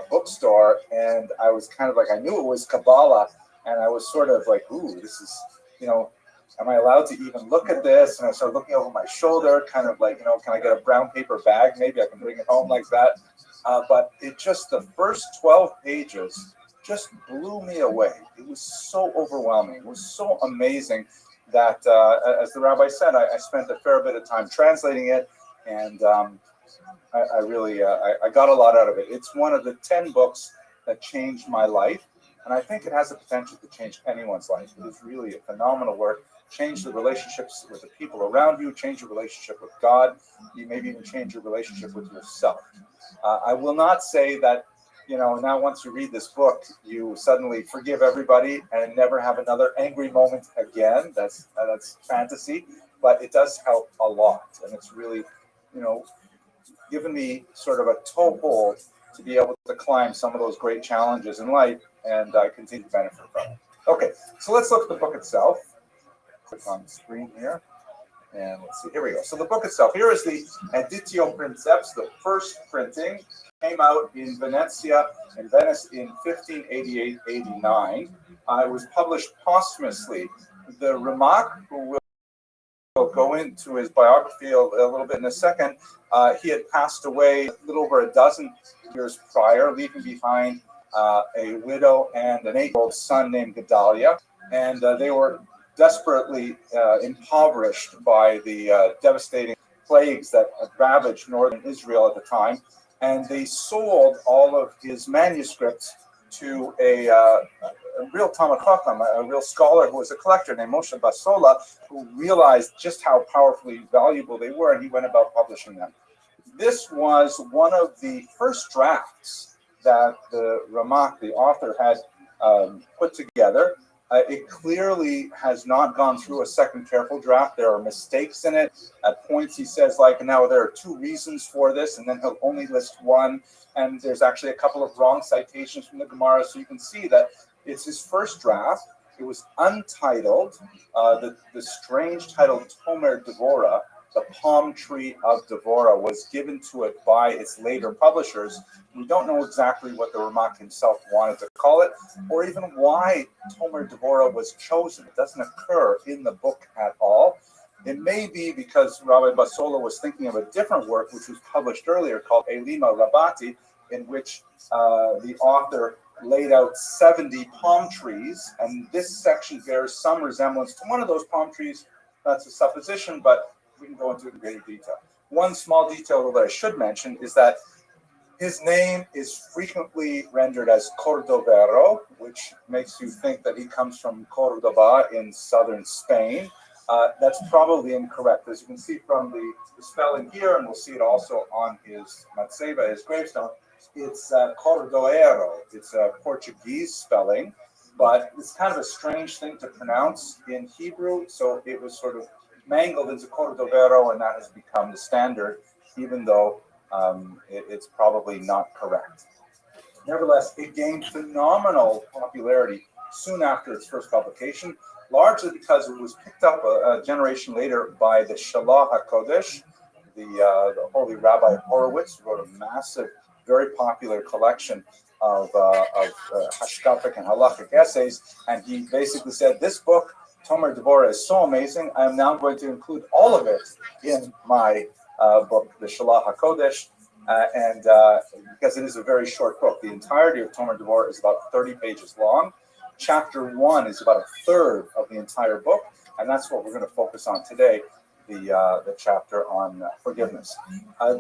bookstore, and I was kind of like, I knew it was Kabbalah, and I was sort of like, ooh, this is, am I allowed to even look at this? And I started looking over my shoulder, kind of like, can I get a brown paper bag? Maybe I can bring it home like that. But the first 12 pages just blew me away. It was so overwhelming. It was so amazing that, as the rabbi said, I spent a fair bit of time translating it, and I really got a lot out of it. It's one of the 10 books that changed my life, and I think it has the potential to change anyone's life. It is really a phenomenal work. Change the relationships with the people around you, change your relationship with God, you maybe even change your relationship with yourself. I will not say that, now once you read this book, you suddenly forgive everybody and never have another angry moment again. That's fantasy, but it does help a lot. And it's really, given me sort of a toehold to be able to climb some of those great challenges in life, and I continue to benefit from it. Okay, so let's look at the book itself. Click on the screen here, and let's see, here we go. So the book itself, here is the Editio Princeps, the first printing, came out in Venice in 1588-89. It was published posthumously. The Ramak, who will go into his biography a little bit in a second, he had passed away a little over a dozen years prior, leaving behind a widow and an 8-year-old son named Gedalia, and they were desperately impoverished by the devastating plagues that ravaged northern Israel at the time, and they sold all of his manuscripts to a real Talmid Chacham, a real scholar who was a collector named Moshe Basola, who realized just how powerfully valuable they were, and he went about publishing them. This was one of the first drafts that the Ramak, the author, had put together. It clearly has not gone through a second careful draft. There are mistakes in it. At points he says, like, now there are 2 reasons for this, and then he'll only list one. And there's actually a couple of wrong citations from the Gemara. So you can see that it's his first draft. It was untitled. The strange title, Tomer Devorah, the palm tree of Devorah, was given to it by its later publishers. We don't know exactly what the Ramak himself wanted to call it, or even why Tomer Devorah was chosen. It doesn't occur in the book at all. It may be because Rabbi Basola was thinking of a different work, which was published earlier, called Elima Rabati, in which the author laid out 70 palm trees, and this section bears some resemblance to one of those palm trees. That's a supposition, but we can go into it in greater detail. One small detail that I should mention is that his name is frequently rendered as Cordovero, which makes you think that he comes from Cordoba in southern Spain. That's probably incorrect. As you can see from the spelling here, and we'll see it also on his matzeva, his gravestone, it's Cordoero. It's a Portuguese spelling, but it's kind of a strange thing to pronounce in Hebrew, so it was sort of mangled into Cordovero, and that has become the standard, even though it's probably not correct. Nevertheless, it gained phenomenal popularity soon after its first publication, largely because it was picked up a generation later by the Shalach HaKodesh, the holy Rabbi Horowitz, who wrote a massive, very popular collection of hashkafic and halachic essays, and he basically said, this book, Tomer Devorah, is so amazing, I am now going to include all of it in my book, the Shalach HaKodesh, and because it is a very short book. The entirety of Tomer Devorah is about 30 pages long. Chapter 1 is about a third of the entire book, and that's what we're going to focus on today, the chapter on forgiveness.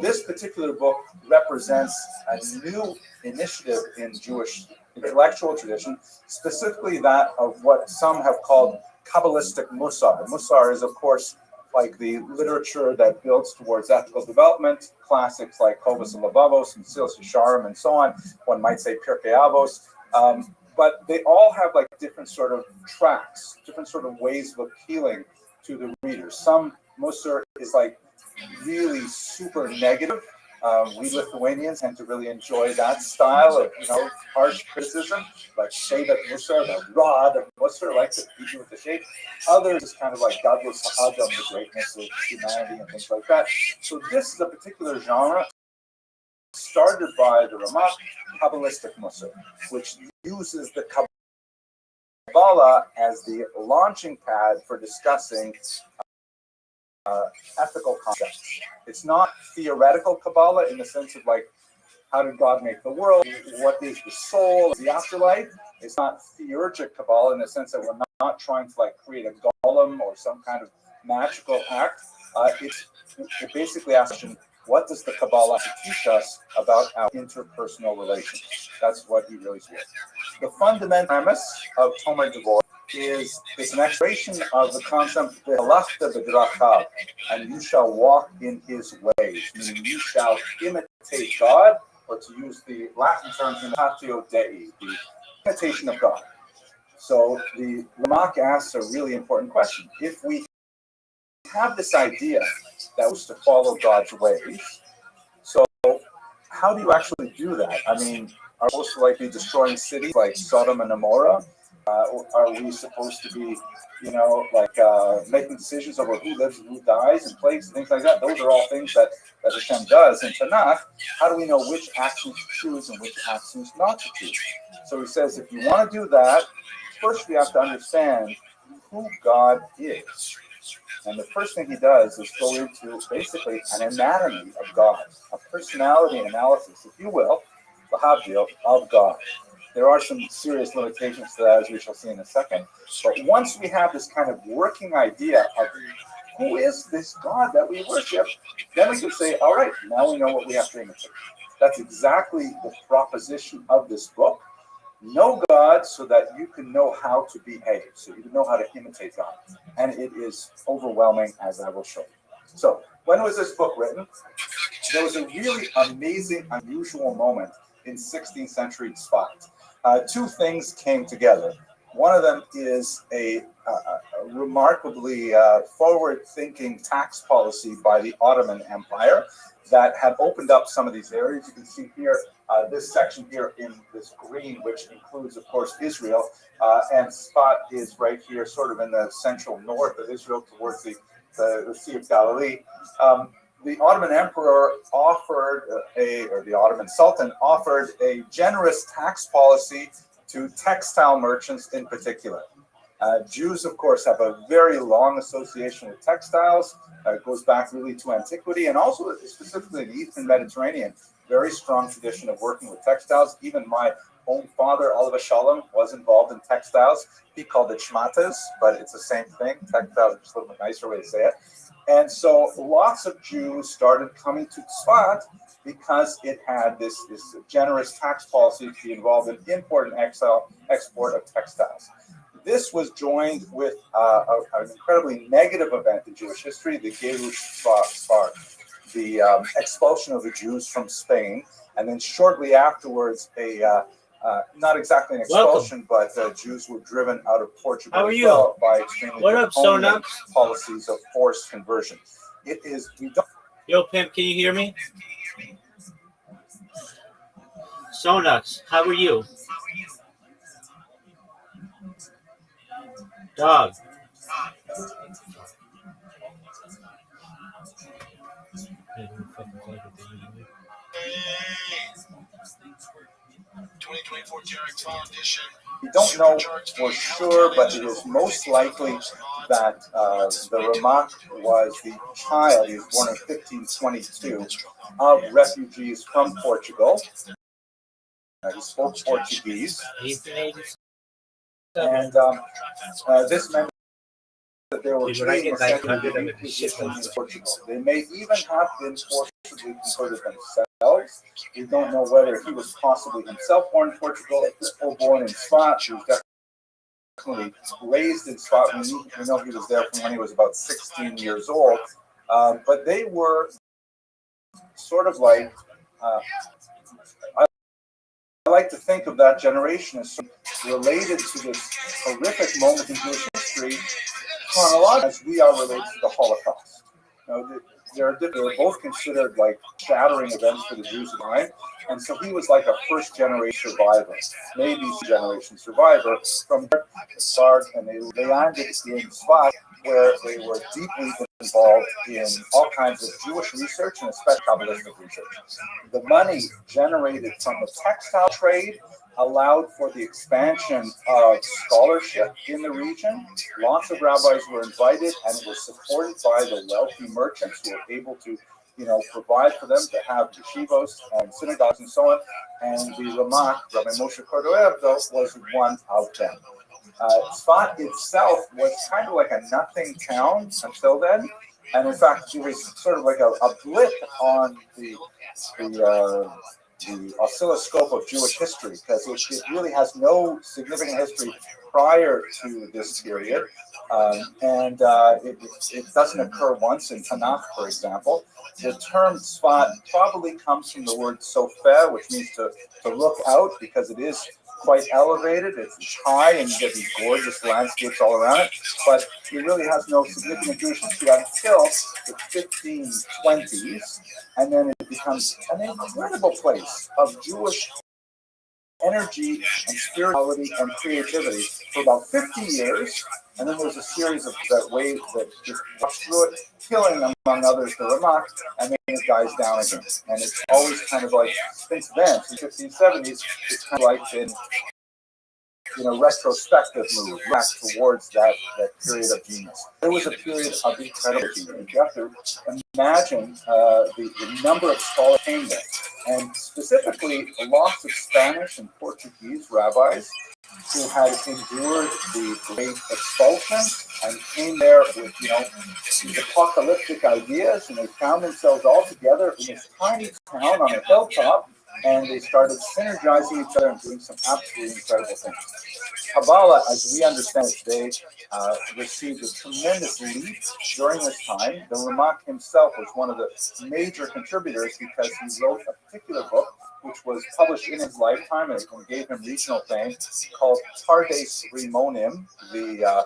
This particular book represents a new initiative in Jewish intellectual tradition, specifically that of what some have called Kabbalistic Musar. Musar is, of course, like the literature that builds towards ethical development, classics like Kovos and Levavos and Silas Yesharim and so on. One might say Pirkei Avos. But they all have like different sort of tracks, different sort of ways of appealing to the reader. Some Musar is like really super negative. We Lithuanians tend to really enjoy that style of, harsh criticism, like Shevet Musar, the rod of Musar, like to beat you with the shade. Others is kind of like Gadlus Ha'adam, the greatness of humanity and things like that. So this is a particular genre started by the Ramak, Kabbalistic Musar, which uses the Kabbalah as the launching pad for discussing ethical concepts. It's not theoretical Kabbalah in the sense of like, how did God make the world? What is the soul? The afterlife? It's not theurgic Kabbalah in the sense that we're not trying to like create a golem or some kind of magical act. It basically asks, what does the Kabbalah teach us about our interpersonal relations? That's what he really says. The fundamental premise of Tomer Devorah is an exploration of the concept V'halachta b'drachav, and you shall walk in his ways, meaning you shall imitate God, or to use the Latin term, imitatio Dei, the imitation of God. So the Ramak asks a really important question. If we have this idea that was to follow God's ways, how do you actually do that? I mean, are we supposed to like be destroying cities like Sodom and Gomorrah? Or are we supposed to be, like making decisions over who lives and who dies and plagues and things like that? Those are all things that Hashem does in Tanakh. How do we know which actions to choose and which actions not to choose? So he says, if you want to do that, first we have to understand who God is. And the first thing he does is go into basically an anatomy of God, a personality analysis, if you will, of God. There are some serious limitations to that, as we shall see in a second. But once we have this kind of working idea of who is this God that we worship, then we can say, all right, now we know what we have to imitate. That's exactly the proposition of this book. Know God so that you can know how to behave, so you can know how to imitate God. And it is overwhelming, as I will show you. So, when was this book written? There was a really amazing, unusual moment in 16th century Spot. Two things came together. One of them is a remarkably forward-thinking tax policy by the Ottoman Empire that had opened up some of these areas. You can see here, this section here in this green, which includes, of course, Israel, and Spot is right here, sort of in the central north of Israel, towards the Sea of Galilee. The Ottoman Emperor offered or the Ottoman Sultan offered a generous tax policy to textile merchants in particular. Jews, of course, have a very long association with textiles. It goes back really to antiquity, and also specifically the Eastern Mediterranean, very strong tradition of working with textiles. Even my own father, Oliver Shalom, was involved in textiles. He called it shmatas, but it's the same thing. Textiles is just a little bit nicer way to say it. And so lots of Jews started coming to Tzfat because it had this generous tax policy to be involved in import and export of textiles. This was joined with an incredibly negative event in Jewish history, the Gerush Sfard, the expulsion of the Jews from Spain, and then shortly afterwards, not exactly an expulsion, but Jews were driven out of Portugal as well by extremely draconian policies of forced conversion. It is, we don't. Yo, Pimp, can you hear me? Sonux, how are you? Dog. We don't know for sure, but it is most likely that the Ramak was the child, he was born in 1522, of refugees from Portugal. He spoke Portuguese. And this meant that they were treating essentially musicians in Portugal. They may even have been forcibly converted themselves. We don't know whether he was possibly himself born in Portugal or born in Tzfat. He was definitely raised in Tzfat. We know he was there from when he was about 16 years old. But they were sort of like, I like to think of that generation as related to this horrific moment in Jewish history, chronologically, as we are related to the Holocaust. They're both considered like shattering events for the Jews of the time, and so he was like a first-generation survivor, maybe generation survivor from the start, and they landed in Tzfat, where they were deeply involved in all kinds of Jewish research and especially Kabbalistic research. The money generated from the textile trade allowed for the expansion of scholarship in the region. Lots of rabbis were invited, and it was supported by the wealthy merchants who were able to, provide for them to have yeshivos and synagogues and so on. And the Ramak, Rabbi Moshe Cordovero, was one of them. Tzfat itself was kind of like a nothing town until then, and in fact, it was sort of like a blip on the oscilloscope of Jewish history, because it really has no significant history prior to this period, and it doesn't occur once in Tanakh, for example. The term Tzfat probably comes from the word sofer, which means to look out, because it is quite elevated. It's high, and you get these gorgeous landscapes all around it. But it really has no significant Jewish history until the 1520s, and then it becomes an incredible place of Jewish energy and spirituality and creativity for about 50 years. And then there's a series of that wave that just rushed through it, killing, among others, the Ramak, and then it dies down again. And it's always kind of like, since then, since the 1570s, it's kind of like been, retrospective move back towards that period of genius. There was a period of incredible genius. You have to imagine the number of scholars came there, and specifically lots of Spanish and Portuguese rabbis who had endured the great expulsion and came there with, these apocalyptic ideas, and they found themselves all together in this tiny town on a hilltop, and they started synergizing each other and doing some absolutely incredible things. Kabbalah, as we understand it today, received a tremendous leap during this time. The Ramak himself was one of the major contributors because he wrote a particular book which was published in his lifetime and gave him regional fame, called Pardes Rimonim, the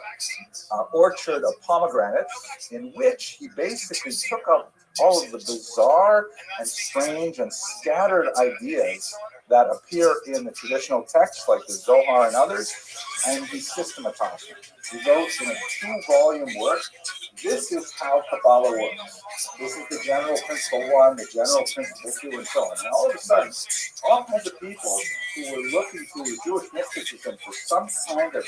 Orchard of Pomegranates, in which he basically took up all of the bizarre and strange and scattered ideas that appear in the traditional texts like the Zohar and others, and he systematized them. He wrote in a 2-volume work, this is how Kabbalah works. This is the general principle 1, the general principle 2, and so on. And all of a sudden, all kinds of people who were looking to Jewish mysticism for some kind of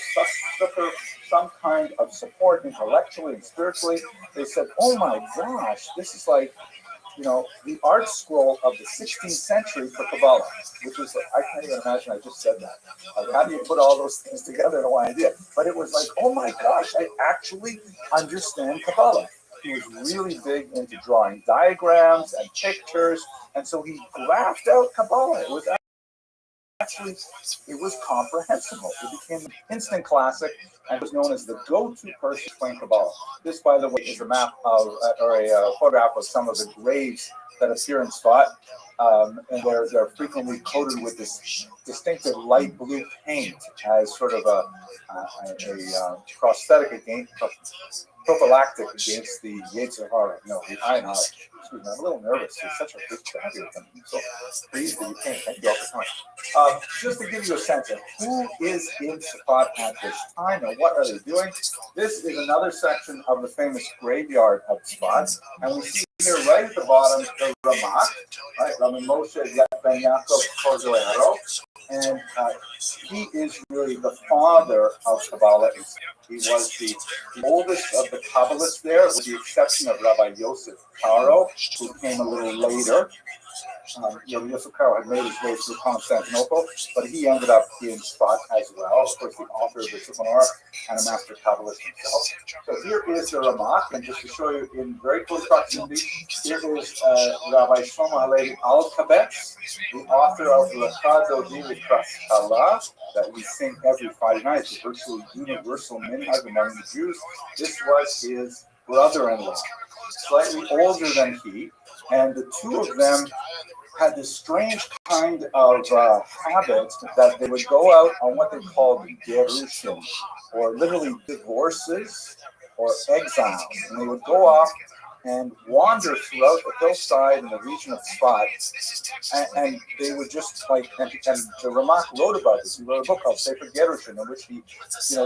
succor, some kind of support intellectually and spiritually, they said, oh my gosh, this is like, the art scroll of the 16th century for Kabbalah, which was, I can't even imagine, I just said that. Like, how do you put all those things together? No idea. But it was like, oh my gosh, I actually understand Kabbalah. He was really big into drawing diagrams and pictures, and so he graphed out Kabbalah. It was comprehensible. It became an instant classic and was known as the go-to person to explain Kabbalah. This, by the way, is a map of, or a photograph of some of the graves that appear in Spot, and they're frequently coated with this distinctive light blue paint as sort of a prosthetic against, prophylactic against the Yetzer Hara, the Ein Hara. Excuse me, I'm a little nervous. It's such a big crowd here. I'm so pleased that you came. Thank you all for coming. Just to give you a sense of who is in Sukkot at this time and what are they doing, this is another section of the famous graveyard of Sukkot, and we see here right at the bottom the Ramak, right? Rabbi Moshe Ben Yaakov Kozoero, and he is really the father of Kabbalah. He was the oldest of the Kabbalists there, with the exception of Rabbi Yosef Karo, who came a little later. Yosef Karo had made his way through Constantinople, but he ended up in Spot as well. Of course, the author of the Sefer and a master Kabbalist himself. So here is the Ramak, and just to show you in very close proximity, here is Rabbi Shlomo Halevi Alkabetz, the author of L'chad Dodi L'Kras Kala, that we sing every Friday night. It's a virtually universal minhag among the Jews. This was his brother-in-law, slightly older than he, and the two of them had this strange kind of habit that they would go out on what they called gerushin, or literally divorces or exiles, and they would go off and wander throughout the hillside in the region of Spot, and they would just and the Ramak wrote about this. He wrote a book called Sefer Gerushin, in which he,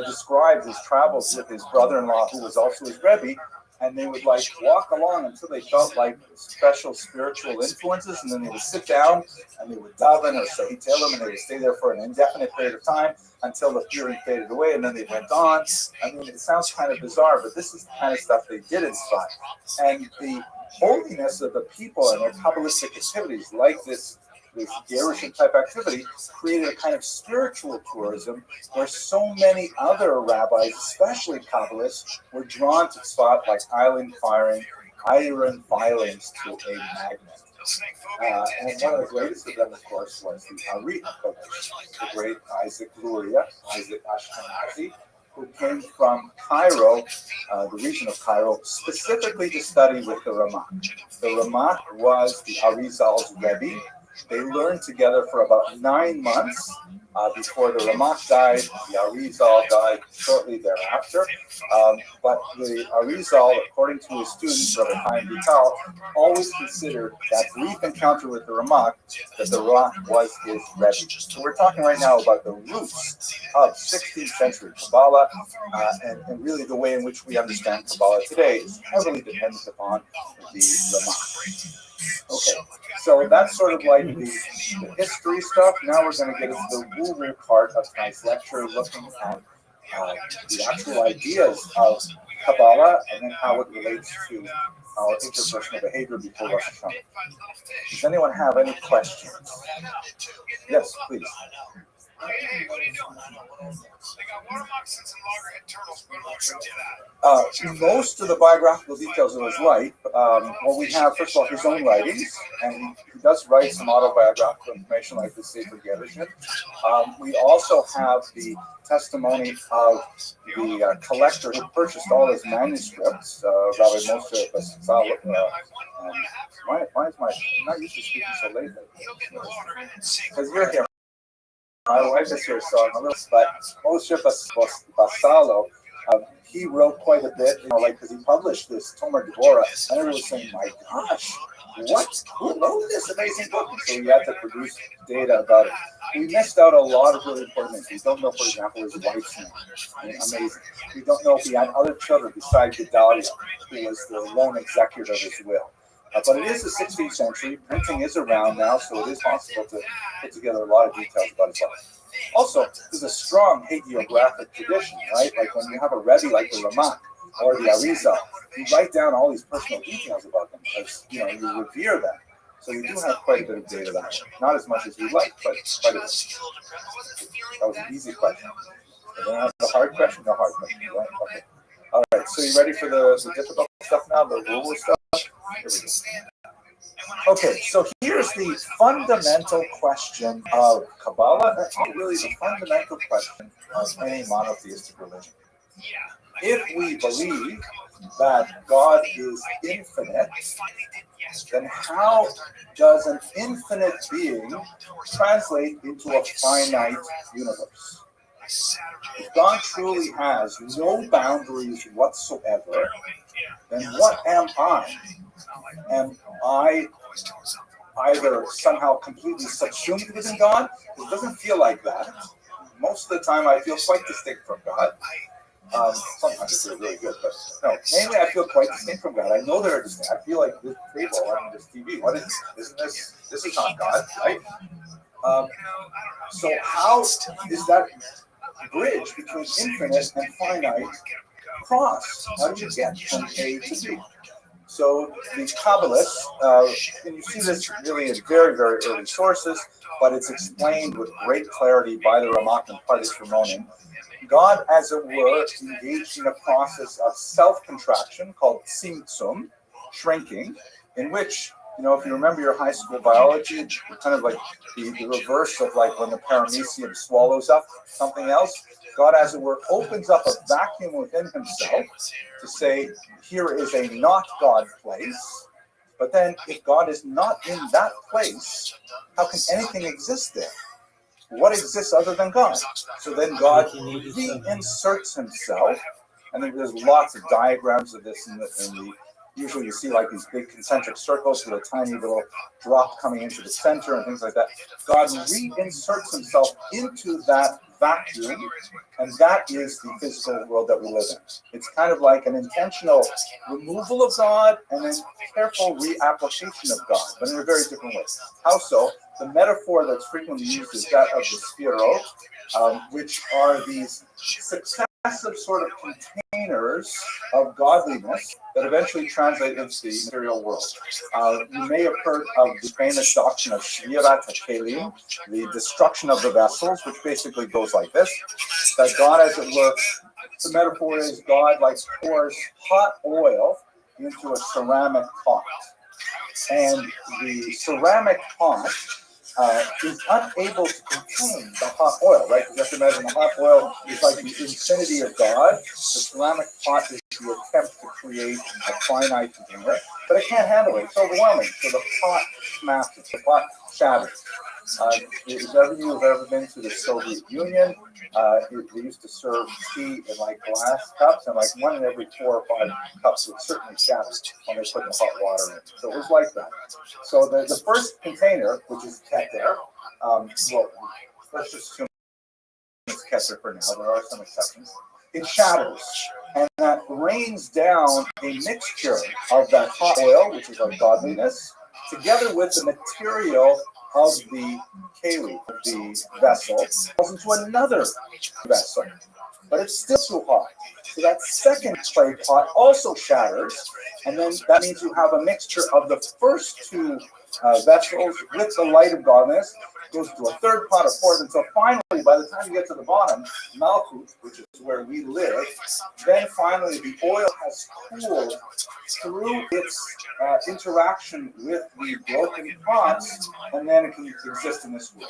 described his travels with his brother-in-law, who was also his Rebbe, and they would walk along until they felt like special spiritual influences, and then they would sit down and they would daven or sahitelim, and they would stay there for an indefinite period of time until the feeling faded away, and then they went on. I mean, it sounds kind of bizarre, but this is the kind of stuff they did in Spot. And the holiness of the people and their Kabbalistic activities, like this Gerushin type activity, created a kind of spiritual tourism where so many other rabbis, especially Kabbalists, were drawn to Spot like iron filings to a magnet. And one of the greatest of them, of course, was the Ari HaKodesh, the great Isaac Luria, Isaac Ashkenazi, who came from Cairo, the region of Cairo, specifically to study with the Ramak. The Ramak was the Arizal's Rebbe. They learned together for about 9 months, before the Ramak died. The Arizal died shortly thereafter. But the Arizal, according to his students, Rabbi Chaim Vital, always considered that brief encounter with the Ramak, that the Ramak was his Rebbe. So we're talking right now about the roots of 16th century Kabbalah, and really the way in which we understand Kabbalah today is heavily dependent upon the Ramak. Okay, so that's sort of like the history stuff. Now we're going to get into the woo-woo part of tonight's lecture, looking at the actual ideas of Kabbalah and then how it relates to our interpersonal behavior before Rosh Hashanah. Does anyone have any questions? Yes, please. Hey, what are you doing? They got water moccasins and loggerhead turtles. What about you? Most of the biographical details of his life, well, we have, first of all, his own writings, and he does write some autobiographical information like the Sefer Gerushin. We also have the testimony of the collector who purchased all his manuscripts, Rabbi Moshe Basal. Why is I'm not used to speaking so late? Because you're here. My wife is here, so I'm a little, but Moshe Basalo, he wrote quite a bit, because he published this Tomer Devorah, and everyone was saying, my gosh, what? Who wrote this amazing book? So he had to produce data about it. We missed out a lot of really important things. We don't know, for example, his wife's name. Amazing. We don't know if he had other children besides Gedalia, who was the lone executor of his will. But it is the 16th century. Printing is around now, so it is possible to put together a lot of details about his life. Also, there's a strong hagiographic tradition, right? Like when you have a Rebbe like the Ramak or the Arizal, you write down all these personal details about them because, you revere them. So we do have quite a bit of data that way. Not as much as we like, but quite a bit. That was an easy question. The hard question? The hard question, right? Okay. All right, so you ready for the difficult stuff now, the rule stuff? Here we go. Okay, so here's the fundamental question of Kabbalah, and really the fundamental question of any monotheistic religion. If we believe that God is infinite, then how does an infinite being translate into a finite universe? If God truly has no boundaries whatsoever, then what am I? Am I either somehow completely subsumed within God? It doesn't feel like that. Most of the time I feel quite distinct from God. Sometimes it feels really good, but no, mainly I feel quite distinct from God. I know they're distinct. I feel like this table on this TV. What is this? This is not God, right? So how is that bridge between infinite and finite crossed? How do you get from A to B? So the Kabbalists, and you see this really in very, very early sources, but it's explained with great clarity by the Ramak and Pardes Ramonim. God, as it were, engaged in a process of self-contraction called tzimtzum, shrinking, in which, if you remember your high school biology, it's kind of like the reverse of like when the paramecium swallows up something else. God, as it were, opens up a vacuum within himself to say, here is a not God place. But then if God is not in that place, how can anything exist there? What exists other than God? So then God reinserts himself, and then there's lots of diagrams of this in the usually you see like these big concentric circles with a tiny little drop coming into the center and things like that. God reinserts himself into that vacuum, and that is the physical world that we live in. It's kind of like an intentional removal of God and then careful reapplication of God, but in a very different way. How so? The metaphor that's frequently used is that of the Sphirot, which are these successive sort of containers of godliness that eventually translate into the material world. You may have heard of the famous doctrine of Shvirat HaKelim, the destruction of the vessels, which basically goes like this, that God, as it were, the metaphor is God like pours hot oil into a ceramic pot. And the ceramic pot is unable to contain the hot oil, right? You have to imagine the hot oil is like the infinity of God. The ceramic pot is the attempt to create a finite container, but it can't handle it. It's overwhelming. So the pot smashes, the pot shatters. If ever you have ever been to the Soviet Union, they used to serve tea in like glass cups, and like 1 in every 4 or 5 cups would certainly shatter when they put the hot water in. So it was like that. So the first container, which is kept there, well, let's just assume it's kept there for now. There are some exceptions. It shatters, and that rains down a mixture of that hot oil, which is of godliness, together with the material of the keli, the vessel, falls into another vessel. But it's still too hot. So that second clay pot also shatters, and then that means you have a mixture of the first 2 vessels with the light of godliness, goes to a third pot, a fourth, until finally, by the time you get to the bottom, Malkut, which is where we live, then finally the oil has cooled through its interaction with the broken pots, and then it can exist in this world.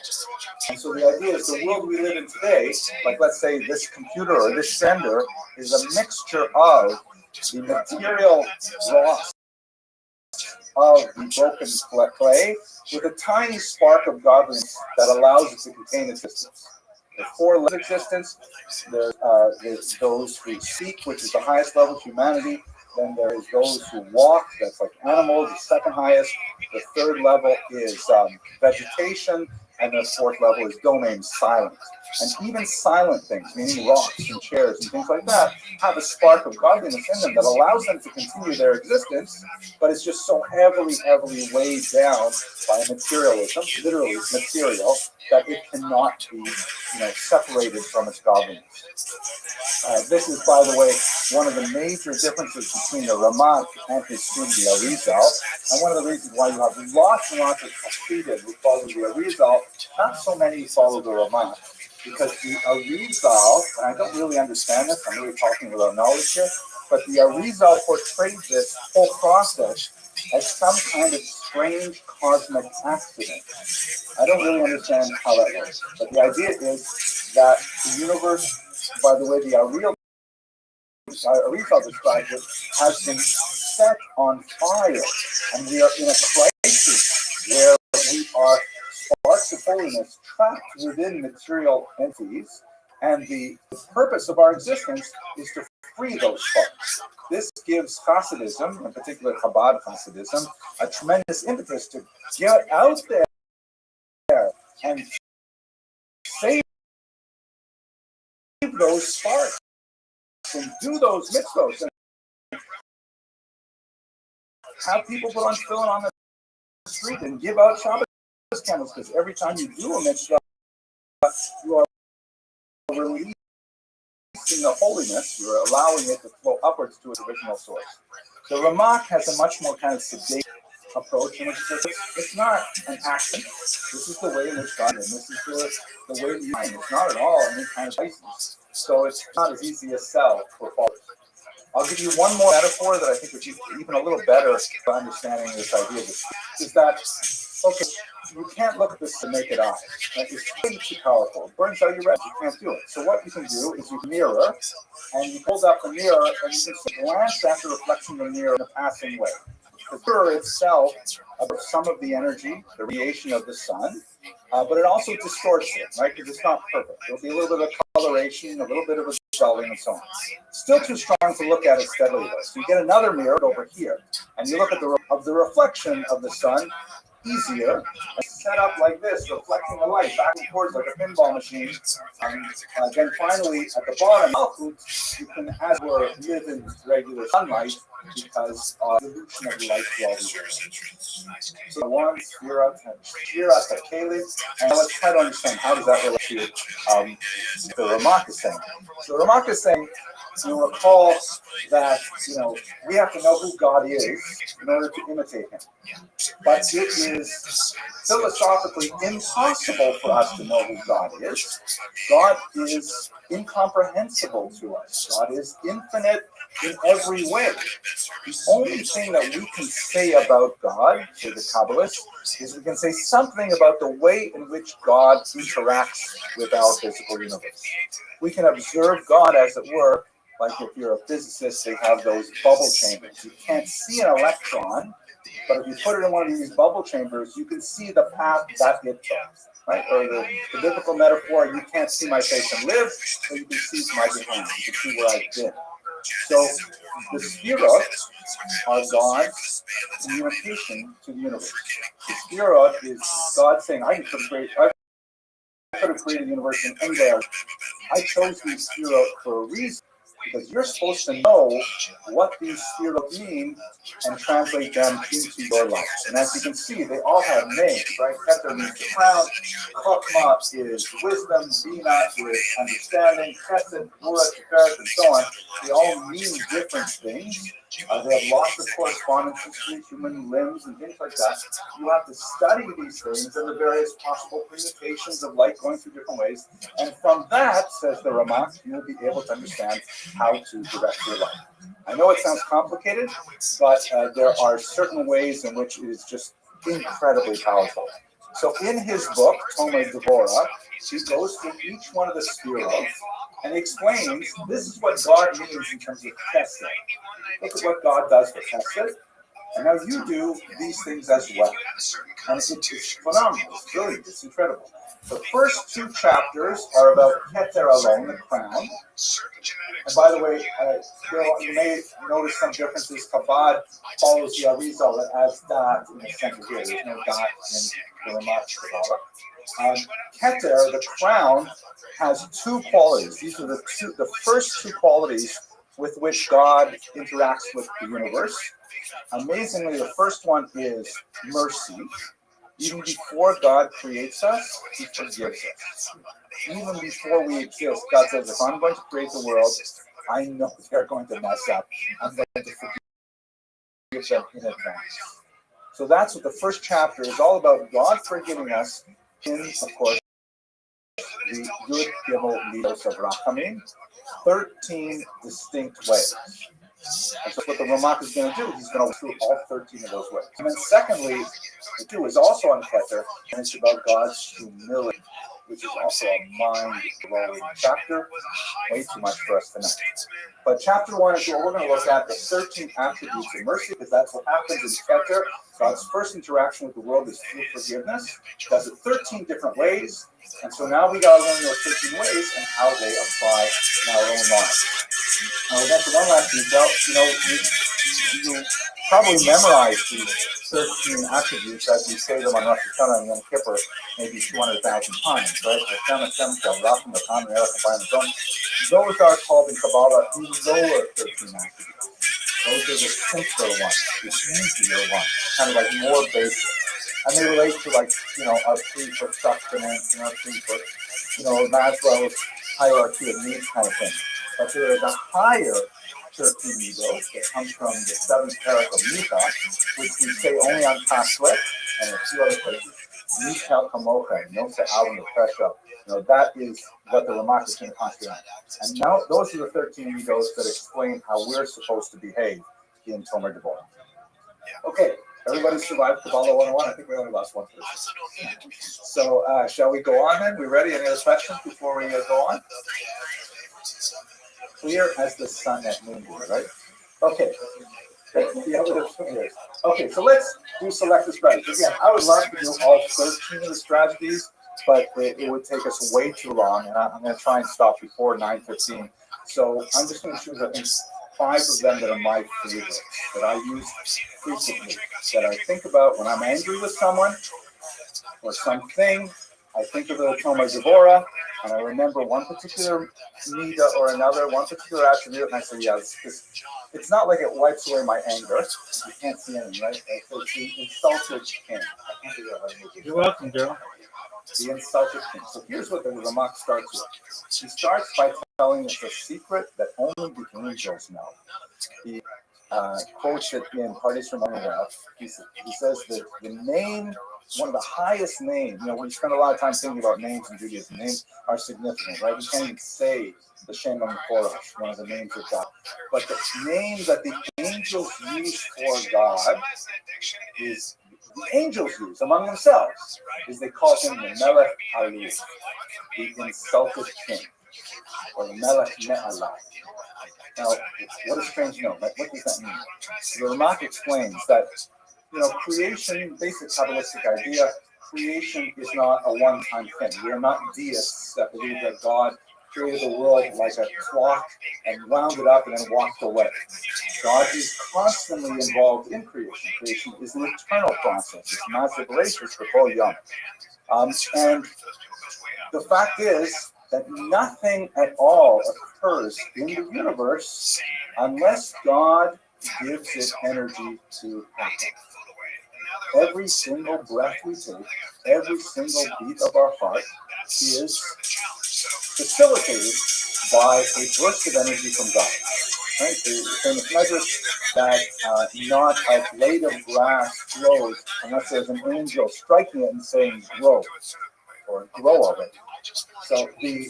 And so the idea is the world we live in today, like let's say this computer or this sender, is a mixture of the material dross of the broken clay with a tiny spark of godliness that allows it to contain existence. There's 4 levels of existence. There's those who seek, which is the highest level of humanity. Then there's those who walk, that's like animals, the second highest. The third level is vegetation, and the fourth level is domain, silence. And even silent things, meaning rocks and chairs and things like that, have a spark of godliness in them that allows them to continue their existence, but it's just so heavily weighed down by materialism, literally material, that it cannot be, separated from its godliness. This is, by the way, one of the major differences between the Ramak and his student, the Arizal, and one of the reasons why you have lots and lots of Hasidim who follow the Arizal, not so many follow the Ramak, because the Arizal, and I don't really understand this, I'm really talking without knowledge here, but the Arizal portrayed this whole process as some kind of strange cosmic accident. I don't really understand how that works, but the idea is that the universe, by the way the Arizal describes it, has been set on fire, and we are in a crisis where we are sparks of holiness trapped within material entities, and the purpose of our existence is to free those sparks. This gives Hasidism, in particular Chabad Hasidism, a tremendous impetus to get out there and save those sparks and do those mitzvos and have people put on tefillin on the street and give out Shabbos candles, because every time you do a mitzvah, you are releasing the holiness, you're allowing it to flow upwards to its original source. The Ramak has a much more kind of sedate approach, in which it's not an action. This is the way in which God is, this is the way you find. It's not at all any kind of license. So it's not as easy as sell for followers. I'll give you one more metaphor that I think would be even a little better for understanding this idea. Is that, okay, you can't look at this to naked eye. Like, it's too powerful. It burns out your retina. You can't do it. So what you can do is you mirror, and you hold up the mirror, and you can glance at the reflection in the mirror in a passing way. The mirror itself absorbs some of the energy, the radiation of the sun, but it also distorts it, right? Because it's not perfect. There'll be a little bit of coloration, a little bit of a dulling, and so on. Still too strong to look at it steadily, though. So you get another mirror over here, and you look at the reflection of the sun, easier, set up like this, reflecting the light back and forth like a pinball machine. And then finally, at the bottom, you can, as it were, live in regular sunlight because of the illusion of the light through all the years. So one, Shira, Kali, and let's try to understand how does that relate to the Ramak is saying. So the Ramak is saying, you recall that, we have to know who God is in order to imitate him. But it is philosophically impossible for us to know who God is. God is incomprehensible to us. God is infinite in every way. The only thing that we can say about God, to the Kabbalists, is we can say something about the way in which God interacts with our physical universe. We can observe God, as it were, like if you're a physicist, they have those bubble chambers. You can't see an electron, but if you put it in one of these bubble chambers, you can see the path that it takes. right? Or the biblical metaphor, you can't see my face and live, but you can see my behind. You can see where I've been. So the Sphirot are God's communication to the universe. The Sphirot is God saying, I could have created the universe in any way. I chose these Sphirot for a reason, because you're supposed to know what these Sphirot mean and translate them into your life. And as you can see, they all have names, right? Keter means the crown, Chokmah is wisdom, Bina is understanding, Chesed, Gvura, Tiferet, and so on. They all mean different things. They have lots of correspondence between human limbs and things like that. You have to study these things and the various possible permutations of light going through different ways. And from that, says the Ramak, you will be able to understand how to direct your life. I know it sounds complicated, but there are certain ways in which it is just incredibly powerful. So in his book, Tomer Devorah, he goes through each one of the Sphirot and he explains this is what God means in terms of chesed. Look at what God does for chesed. And now you do these things as well. And it's phenomenal, it's brilliant, it's incredible. The first two chapters are about Keter alone, the crown. And by the way, you may notice some differences. Chabad follows the Arizal as that in the center here. There's no dot in the Ramak Kabbalah. Keter, the crown, has two qualities. These are the first two qualities with which God interacts with the universe. Amazingly, the first one is mercy. Even before God creates us, he forgives us. Even before we exist, God says, if I'm going to create the world, I know they're going to mess up. I'm going to forgive them in advance. So that's what the first chapter is all about, God forgiving us in, of course, the Yud Gimel Midos of Rachamim, 13 distinct ways. And so what the Ramak is going to do, he's going to go through all 13 of those ways. And then secondly, the 2 is also on Keter, and it's about God's humility, which is also a mind-blowing chapter. Way too much for us tonight. But chapter 1 is where we're going to look at the 13 attributes of mercy, because that's what happens in Keter. God's first interaction with the world is through forgiveness. He does it 13 different ways. And so now we got to learn those 13 ways and how they apply in our own lives. Now, that's one last detail. You probably memorize these 13 attributes as you say them on Rosh Hashanah and Yom Kippur maybe 200,000 times, right? Those are called in Kabbalah the lower 13 attributes. Those are the simpler ones, the easier ones, kind of like more basic. And they relate to our plea for sustenance and our plea for, Maslow's hierarchy of needs kind of thing. But there is a higher 13 midos that comes from the 7th parak of Mika, which we say only on Paslet and a few other places. Mika Kamocha, Nosa Alan the Pesha. That is what the Ramak is going to concentrate on. And now those are the 13 midos that explain how we're supposed to behave in Tomer Devorah. Okay, everybody survived Kabbalah 101. I think we only lost one person. So shall we go on then? We ready? Any other questions before we go on? Clear as the sun at noonday, right? Okay. Okay, so let's do selective strategies. Again, I would love to do all 13 of the strategies, but it would take us way too long, and I'm going to try and stop before 9:15. So I'm just going to choose, I think, 5 of them that are my favorites, that I use frequently, that I think about when I'm angry with someone or something. I think of the Tomer Devorah, and I remember one particular midah or another, one particular attribute, and I say, yeah, it's not like it wipes away my anger. You can't see anything, right? It's the insulted king. I can't figure out how to make it. You're welcome, girl. The insulted king. So here's what the Ramak starts with. He starts by telling us a secret that only the angels know. He quotes it in Parties from Underground. He says that the name, one of the highest names, we spend a lot of time thinking about names in Judaism. Names are significant, right? We can't even say the Shem HaMeforash, one of the names of God. But the name that the angels use for God is, the angels use among themselves, is they call him the Melech Aliyah, the insulted king, or the Melech Me'alai. Now, what a strange note. What does that mean? The Ramak explains that, creation, basic Kabbalistic idea, creation is not a one-time thing. We are not deists that believe that God created the world like a clock and wound it up and then walked away. God is constantly involved in creation. Creation is an eternal process. It's massive gracious for Paul Young. And the fact is that nothing at all occurs in the universe unless God gives it energy to happen. Every single breath we take, every single beat of our heart is facilitated by a burst of energy from God. Right? The famous measure that not a blade of grass grows unless there's an angel striking it and saying grow, or grow of it. So the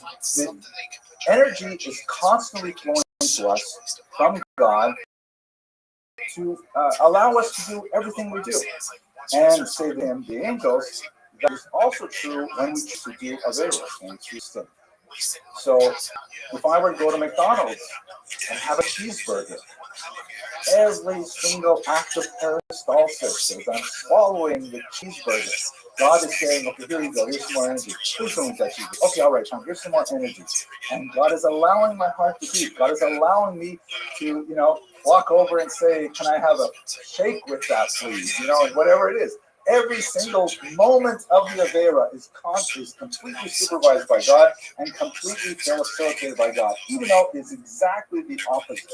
energy is constantly flowing to us from God to allow us to do everything we do. And say to him, the angels, that is also true when we choose to do Averos and choose to. So if I were to go to McDonald's and have a cheeseburger, every single act of peristalsis as I'm swallowing the cheeseburger, God is saying, okay, here you go, here's some more energy. Please don't eat that cheeseburger. Okay, all right, Tom, here's some more energy. And God is allowing my heart to beat. God is allowing me to, walk over and say, can I have a shake with that, please? And whatever it is. Every single moment of the Avera is completely supervised by God and completely facilitated by God, even though it's exactly the opposite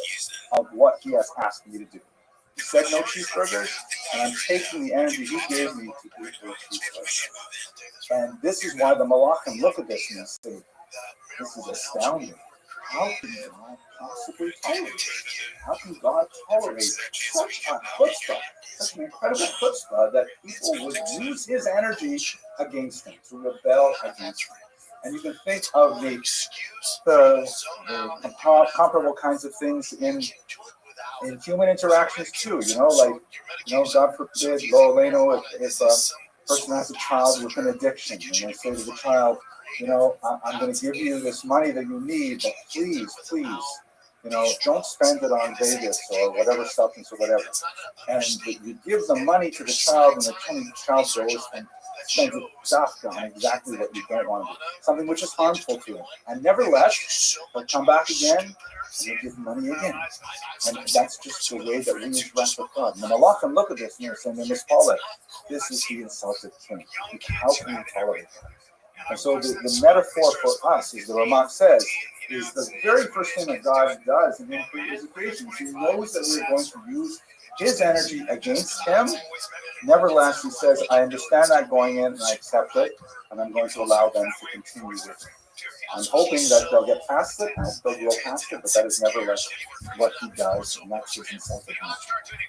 of what he has asked me to do. He said no cheeseburgers, and I'm taking the energy he gave me to eat those cheeseburgers. And this is why the Malachim look at this and say, this is astounding. How can God possibly tolerate this? How can God tolerate such a chutzpah, such an incredible chutzpah that people would use his energy against him, to rebel against him? And you can think of the comparable kinds of things in human interactions too. God forbid, lo aleinu, if a person has a child with an addiction, and they say to the child, I'm going to give you this money that you need, but please, don't spend it on Vegas or whatever substance or whatever. And you give the money to the child, and the child goes and spends it on exactly what you don't want to do, something which is harmful to him. And nevertheless, they'll come back again, and they'll give money again. And that's just the way that we interact with God. And the Malachim look at this and they're saying, Miss Paula, this is the insulted king. How can you tolerate that? And so the metaphor for us, as the Ramak says, is the very first thing that God does in his creation. He knows that we're going to use his energy against him. Nevertheless, he says, I understand that going in, and I accept it, and I'm going to allow them to continue with it. I'm hoping that they'll get past it, and they'll go past it, but that is nevertheless what he does, and that's his insulted nature.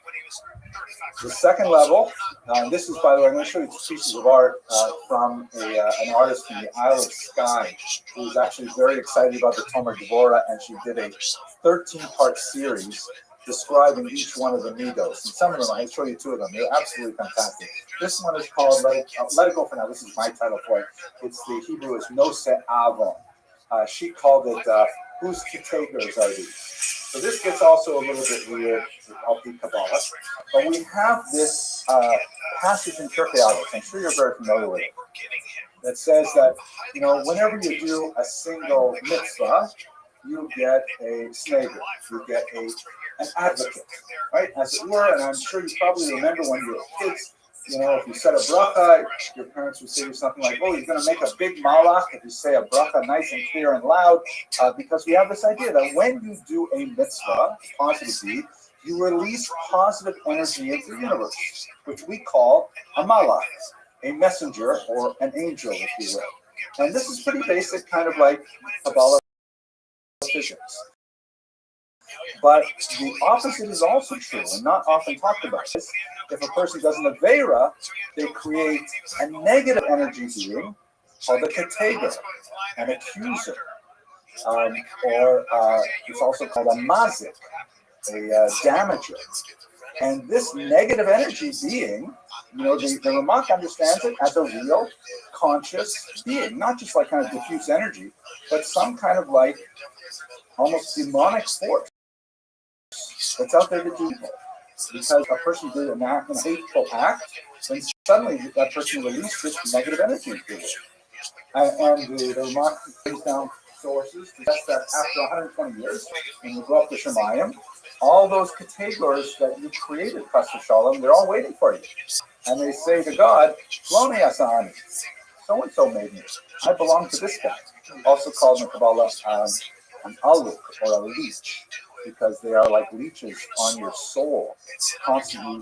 The second level, this is, by the way, I'm going to show you two pieces of art from an artist from the Isle of Skye, who was actually very excited about the Tomer Devorah, and she did a 13-part series describing each one of the midos. And some of them, I'll show you two of them. They're absolutely fantastic. This one is called Let It Go for Now. This is my title for it. It's the Hebrew is Noseh Avon. She called it Whose Categors Are These? So this gets also a little bit weird of the Kabbalah. But we have this passage in Pirkei Avos. I'm sure you're very familiar with it. That says that, whenever you do a single mitzvah, you get a snager, you get an advocate, right? As it were, and I'm sure you probably remember when you were kids, if you said a bracha, your parents would say something like, oh, you're going to make a big malach if you say a bracha nice and clear and loud, because we have this idea that when you do a mitzvah, a positive deed, you release positive energy into the universe, which we call a malach, a messenger or an angel, if you will. And this is pretty basic, kind of like Kabbalah physics. But the opposite is also true, and not often talked about. If a person does an Aveira, they create a negative energy being called a Kateger, an accuser, or it's also called a Mazik, a damager. And this negative energy being, the Ramak understands it as a real conscious being, not just like kind of diffuse energy, but some kind of like almost demonic force that's out there to do evil. Because a person did an hateful act, then suddenly that person released this negative energy into the world. And the Ramach brings down sources to test that after 120 years, when you go up to Shemayim, all those categories that you created, Chas v'Shalom, they're all waiting for you. And they say to God, Ploni Asani, so-and-so made me. I belong to this guy. Also called in Kabbalah an aluk, or a leech, because they are like leeches on your soul, constantly,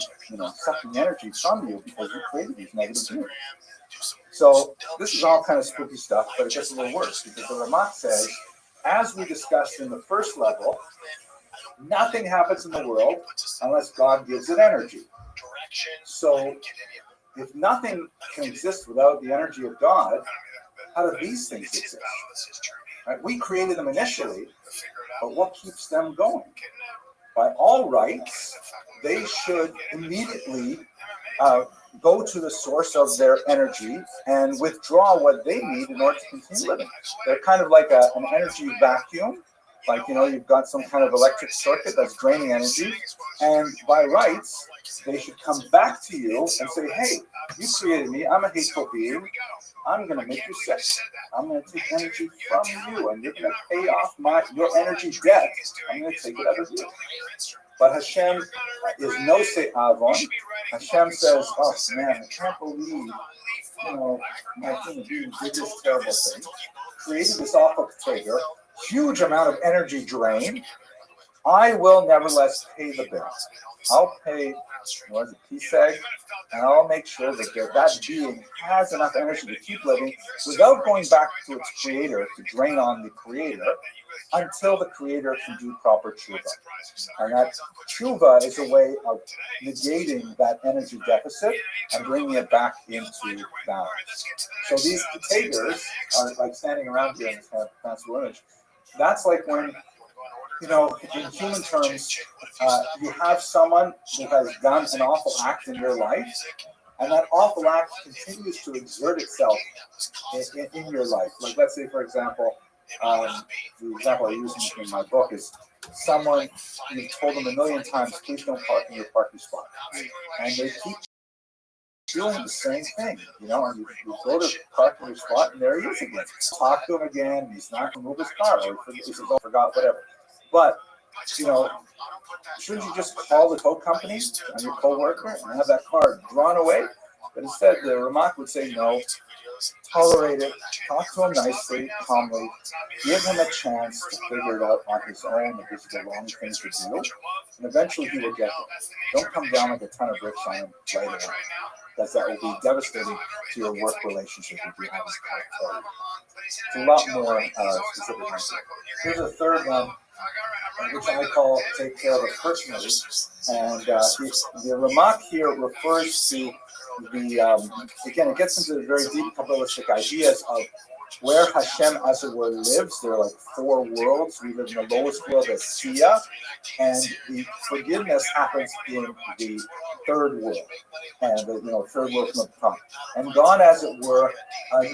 sucking energy from you because you created these negative beings. So this is all kind of spooky stuff, but it gets a little worse because the Ramach says, as we discussed in the first level, nothing happens in the world unless God gives it energy. So if nothing can exist without the energy of God, how do these things exist? Right? We created them initially, but what keeps them going? By all rights, they should immediately go to the source of their energy and withdraw what they need in order to continue living. They're kind of like an energy vacuum. Like, you've got some kind of electric circuit that's draining energy, and by rights, they should come back to you and say, hey, you created me, I'm a hateful being, I'm going to make you sick. I'm going to take energy from you, and you're going to pay off your energy debt. I'm going to take it out of you. But Hashem is no say avon. Hashem says, oh man, I can't believe, my human being did this terrible thing, created this awful figure, huge amount of energy drain. I will nevertheless pay the bill. I'll pay, PSEG, and I'll make sure that that being has enough energy to keep living without going back to its creator to drain on the creator until the creator can do proper tshuva. And that tshuva is a way of negating that energy deficit and bringing it back into balance. So these containers are like standing around here in this kind of fanciful image. That's like when, in human terms, you have someone who has done an awful act in your life, and that awful act continues to exert itself in your life. Like, let's say, for example, the example I use in my book is someone, you've told them a million times, please don't park in your parking spot. And they keep doing the same thing, and you go to park in your spot, and there he is again. Talk to him again, he's not going to move his car, or he says, oh, forgot, whatever. But, shouldn't you just call the tow company and your co-worker and have that car drawn away? But instead, the Ramach would say, no, tolerate it, talk to him nicely, calmly, give him a chance to figure it out on his own if this is the wrong thing to do, and eventually he will get it. Don't come down like a ton of bricks on him right away, because that will be devastating to your work relationship if you have this kind of clarity. It's a lot more specific. Here's a third one, which I call take care of it personally. And the Ramach here refers to again, it gets into the very deep Kabbalistic ideas of where Hashem, as it were, lives. There are like 4 worlds. We live in the lowest world as Sia, and the forgiveness happens in the 3rd world, and the 3rd world from the top. And God, as it were,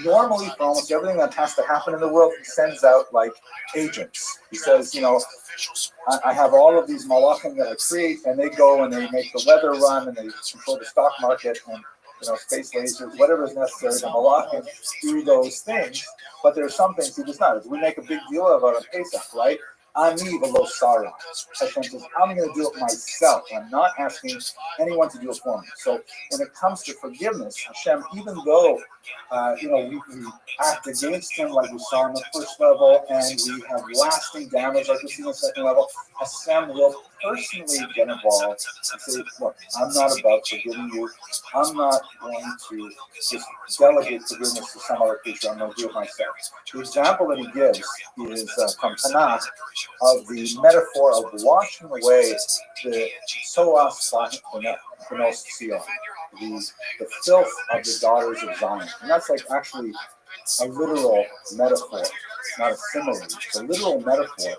normally for almost everything that has to happen in the world, he sends out like agents. He says, I have all of these malachim that I create, and they go and they make the weather run, and they control the stock market, and space lasers, whatever is necessary. The malachim do those things, but there are some things he does not. We make a big deal about a Pesach, right? Ani v'lo Sarah. Hashem says, I'm going to do it myself. I'm not asking anyone to do it for me. So when it comes to forgiveness, Hashem, even though we act against him like we saw in the first level, and we have lasting damage like we see in the second level, Hashem will personally get involved and say, look, I'm not about forgiving you. I'm not going to just delegate forgiveness to some other creature. I'm going to do it myself. The example that he gives is from Tanakh of the metaphor of washing away the soas benos Sion, the filth of the daughters of Zion. And that's like actually a literal metaphor, not a simile. It's a literal metaphor.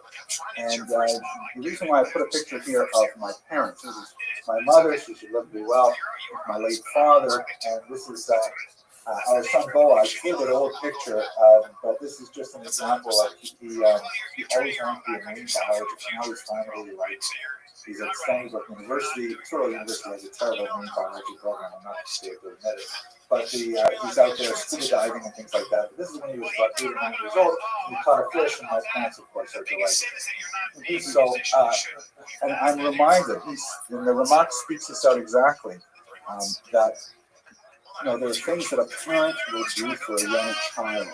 And the reason why I put a picture here of my parents, this is my mother, she lived me well, my late father, and this is our son Boaz. It's a little bit old picture, but this is just an example of he always wanted to be a marine biologist, and now he's finally He's at Stony Brook University, Toronto University has a terrible marine biology program. I'm not sure to admit it, but he's out there scuba diving and things like that. But this is when he was about 8 or 9 years old. And he caught a fish, and my parents, of course, are delighted. So, and I'm reminded, and the Ramak speaks this out exactly, that there are things that a parent will do for a young child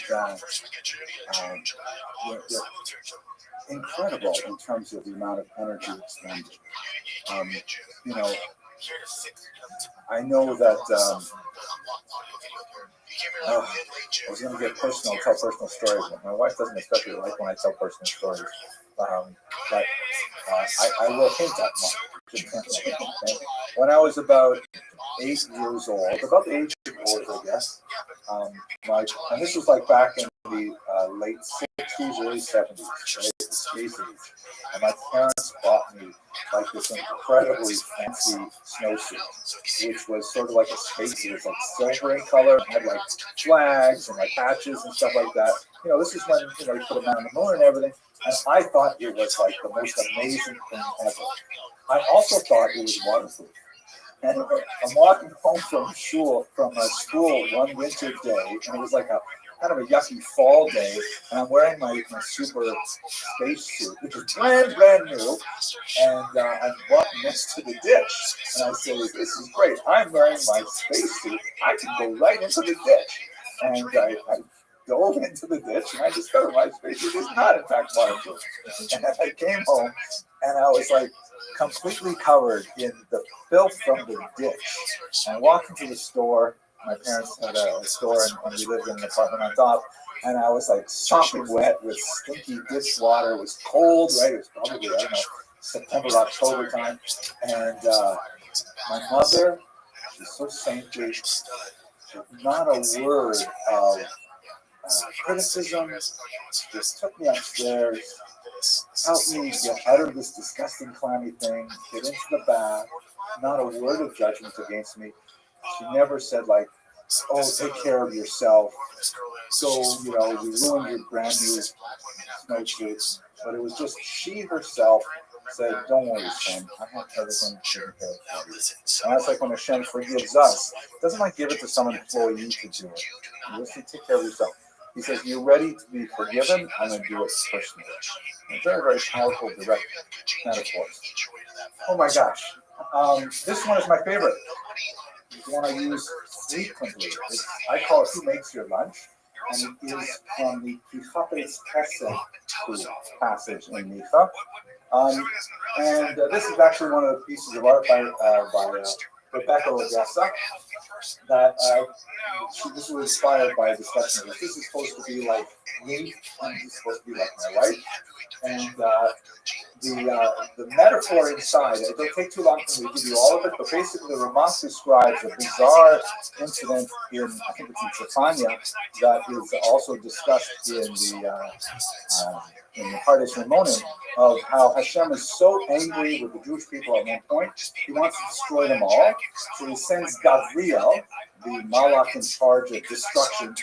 that they're incredible in terms of the amount of energy expended. I know that I was going to get personal, tell personal stories, but my wife doesn't especially like when I tell personal stories. But I will hint at one. When I was about 8 years old, about the age of yours, I guess, and this was like back in the late 60s, early 70s, right? The space age. And my parents bought me like this incredibly fancy snowsuit, which was sort of like a space. It was like silver in color, and had like flags and like patches and stuff like that. This is when you put them on the moon and everything. And I thought it was like the most amazing thing ever. I also thought it was waterproof. And I'm walking home from school one winter day, and it was like a kind of a yucky fall day, and I'm wearing my super space suit, which is brand new, and I'm walking next to the ditch, and I say, "This is great. I'm wearing my space suit. I can go right into the ditch." And I dove into the ditch, and I discovered my space suit is not, in fact, waterproof. And I came home, and I was like completely covered in the filth from the ditch. And I walked into the store. My parents had a store, and we lived in an apartment on top. And I was like sopping wet with stinky ditch water. It was cold, right? It was probably, I don't know, September, October time. And my mother, she's so saintly, not a word of criticism, just took me upstairs, helped me get out of this disgusting, clammy thing, get into the bath. Not a word of judgment against me. She never said like, "Oh, take care of yourself. So, you ruined your brand new snowsuits." But it was just she herself said, "Don't worry, son. I have everything taken care of for you." And that's like when Hashem forgives us. He doesn't like give it to some employee to do it. He wants to take care of yourself. He says, "You're ready to be forgiven. I'm going to do it personally." And very, very powerful, direct metaphors. Oh my gosh. This one is my favorite. It's one I use frequently. I call it "Who Makes Your Lunch?" And it is from the Kichapes Chesed passage in Micha. And this is actually one of the pieces of art by Rebecca Odessa. That this was inspired by a discussion of this. This is supposed to be like me, and this is supposed to be like my wife. And the metaphor inside, it don't take too long for me to give you all of it, but basically the Ramak describes a bizarre incident I think it's in Tzefania, that is also discussed in the Pardes Ramonim, of how Hashem is so angry with the Jewish people at one point, he wants to destroy them all. So he sends Gabriel, the Malach in charge of destruction,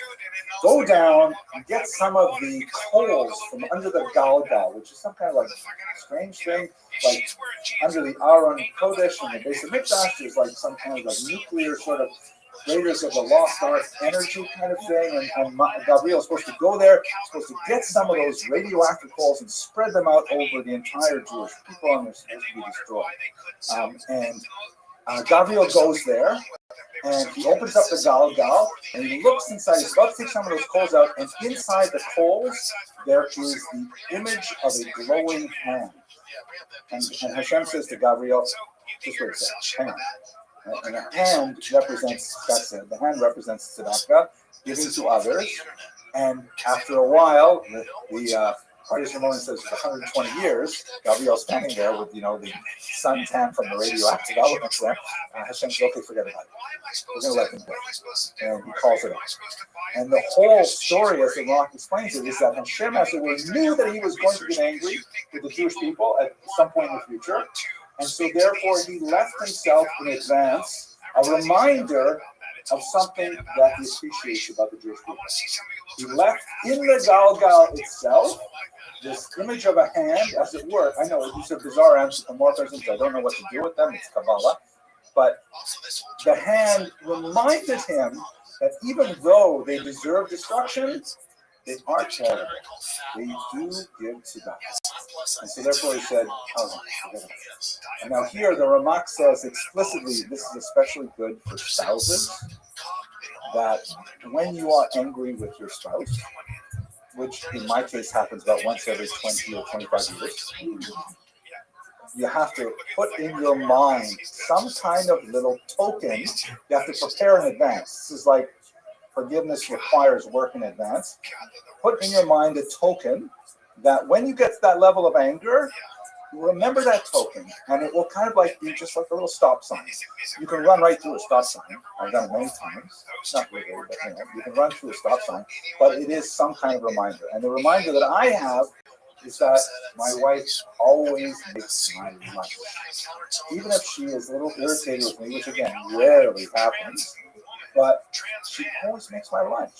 go down and get some of the coals from under the Galgal, which is some kind of like strange thing, like under the Aron Kodesh and the base of Mikdash. There's like some kind of like nuclear sort of Raiders of the Lost Ark energy kind of thing, and Gabriel is supposed to go there, supposed to get some of those radioactive coals and spread them out over the entire Jewish people, and they're supposed to be destroyed. And Gabriel goes there, and he opens up the Galgal, and he looks inside. He's about to take some of those coals out, and inside the coals, there is the image of a glowing hand. And Hashem says to Gabriel, just wait a second, hang on. And the hand represents chesed. The hand represents tzedakah, giving to others. And after a while, the Pardes Ramonim says for 120 years, Gabriel's standing there with the suntan from the radioactive elements there. Hashem says, "Okay, forget about it. We're going to let him go." And he calls it off. And the whole story, as the Ramak explains it, is that Hashem, as it were, knew that he was going to get angry with the Jewish people at some point in the future. And so therefore he left himself in advance a reminder of something that he appreciates about the Jewish people. He left in the Galgal itself this image of a hand, as it were. I know these are bizarre anthropomorphisms. I don't know what to do with them. It's Kabbalah. But the hand reminded him that even though they deserve destruction, they are terrible. They do give to God. And so therefore he said, oh, forget it. And now here the Ramak says explicitly, this is especially good for spouses, that when you are angry with your spouse, which in my case happens about once every 20 or 25 years, you have to put in your mind some kind of little token. You have to prepare in advance. This is like forgiveness requires work in advance. Put in your mind a token that when you get to that level of anger, remember that token, and it will kind of like be just like a little stop sign. You can run right through a stop sign. I've done it many times. Not really, but you can run through a stop sign, but it is some kind of reminder. And the reminder that I have is that my wife always makes my lunch. Even if she is a little irritated with me, which again rarely happens, but she always makes my lunch.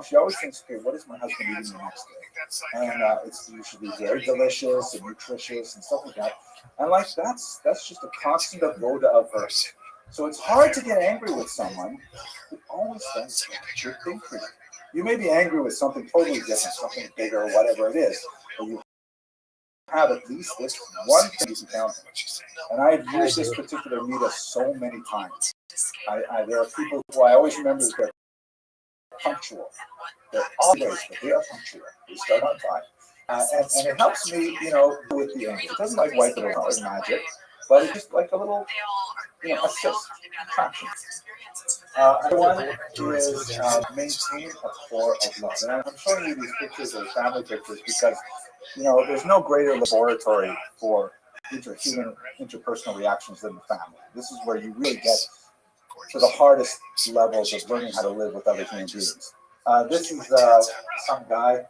She always thinks, okay, what is my husband eating the next day? And it's usually very delicious and nutritious and stuff like that. And like that's just a constant avoda of hers. So it's hard to get angry with someone who always does a good thing for you. You may be angry with something totally different, something bigger, whatever it is, but you have at least this one thing you can count on. And I've used this particular meter so many times. There are people who I always remember that they're punctual. They're always, but they are punctual. They start on time. And it helps me, with the anger. It doesn't like wipe it away like magic, but it's just like a little, assist, traction. Another one is maintain a core of love. And I'm showing you these pictures of family pictures because, there's no greater laboratory for interpersonal reactions than the family. This is where you really get to the hardest levels of learning how to live with other human beings. This is some guy,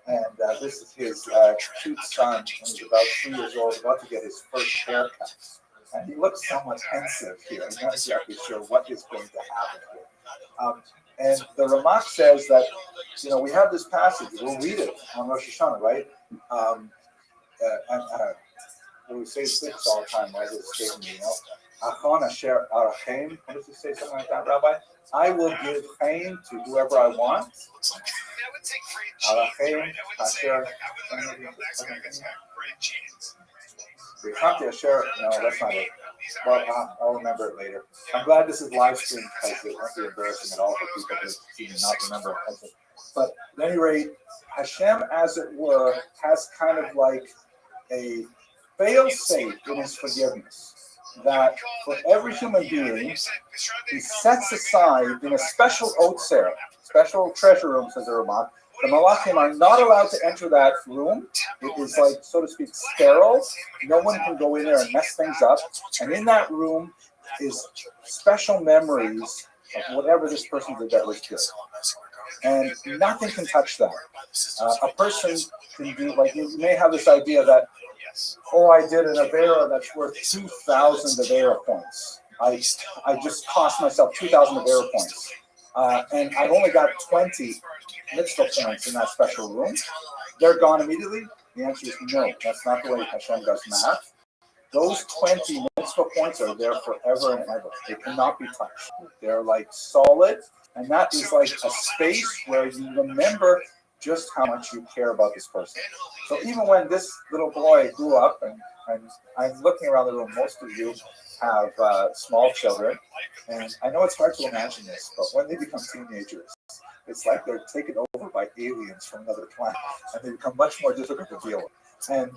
and this is his cute son. He's about 3 years old, about to get his first haircut. And he looks somewhat pensive here. I'm not exactly sure what is going to happen here. And the Ramak says that, we have this passage. We'll read it on Rosh Hashanah, right? We say this all the time, right? It's escaping me, Achon asher arachem. What does it say? Something like that, Rabbi? I will give pain to whoever I want. Arachem asher. No, that's not it. Well, I'll remember it later. I'm glad this is live streamed because it won't be embarrassing at all for people to see me not remember it. But at any rate, Hashem, as it were, has kind of like a fail-safe in his forgiveness. That for every human being, he sets aside in a special otzer, special treasure room, says the Ramak. The Malachim are not allowed to enter that room. It is like, so to speak, sterile. No one can go in there and mess things up. And in that room is special memories of whatever this person did that was good. And nothing can touch that. A person can do, like, you may have this idea that, I did an Avera that's worth 2,000 Avera points. I just cost myself 2,000 Avera points. And I've only got 20 mitzvah points in that special room. They're gone immediately? The answer is no. That's not the way Hashem does math. Those 20 mitzvah points are there forever and ever. They cannot be touched. They're like solid. And that is like a space where you remember just how much you care about this person. So even when this little boy grew up, and I'm looking around the room, most of you have small children, and I know it's hard to imagine this, but when they become teenagers, it's like they're taken over by aliens from another planet, and they become much more difficult to deal with. And,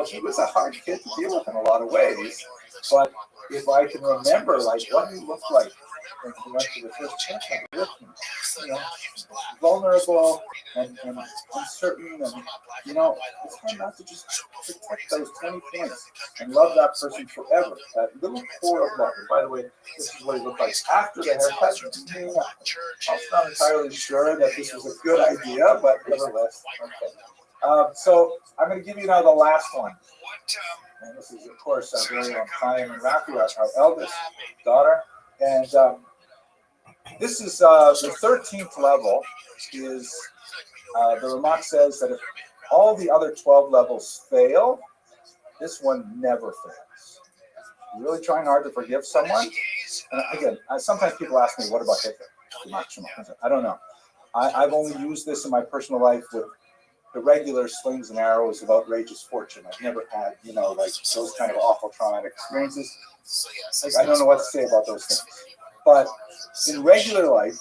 he was a hard kid to deal with in a lot of ways, but if I can remember, like, what he looked like when he went to the first camp with him, vulnerable and uncertain, and, it's hard not to just protect those 20 points and love that person forever. That little core of love. And by the way, this is what he looked like after the haircut. I'm not entirely sure that this was a good idea, but nevertheless, okay. So I'm going to give you now the last one. And this is, of course, very on time. And Rabbi, our eldest daughter. And This is the 13th level. Is the Ramak says that if all the other 12 levels fail, this one never fails. You're really trying hard to forgive someone. And again, sometimes people ask me, "What about Hitler?" I don't know. I've only used this in my personal life with the regular slings and arrows of outrageous fortune. I've never had, like those kind of awful traumatic experiences. Like, I don't know what to say about those things. But in regular life,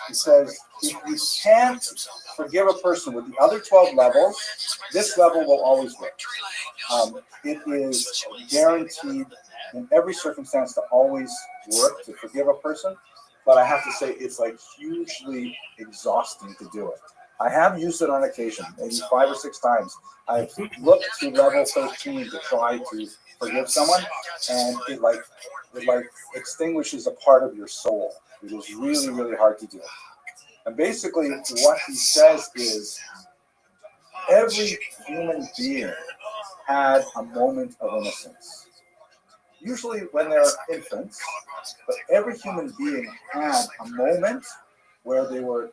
it says if you can't forgive a person with the other 12 levels, this level will always work. It is guaranteed in every circumstance to always work to forgive a person. But I have to say, it's like hugely exhausting to do it. I have used it on occasion, maybe 5 or 6 times. I've looked to level 13 to try to forgive someone, and it extinguishes a part of your soul. It is really, really hard to do. And basically, what he says is, every human being had a moment of innocence. Usually when they're infants, but every human being had a moment where they were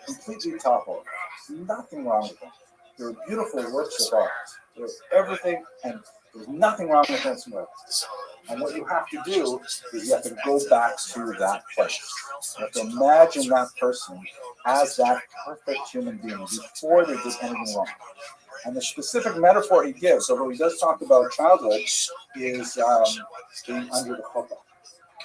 completely toppled. Nothing wrong with them. They were beautiful works of art. There was everything, and there was nothing wrong with them whatsoever. And what you have to do is you have to go back to that place. You have to imagine that person as that perfect human being before they did anything wrong. And the specific metaphor he gives, although he does talk about childhood, is being under the chuppah.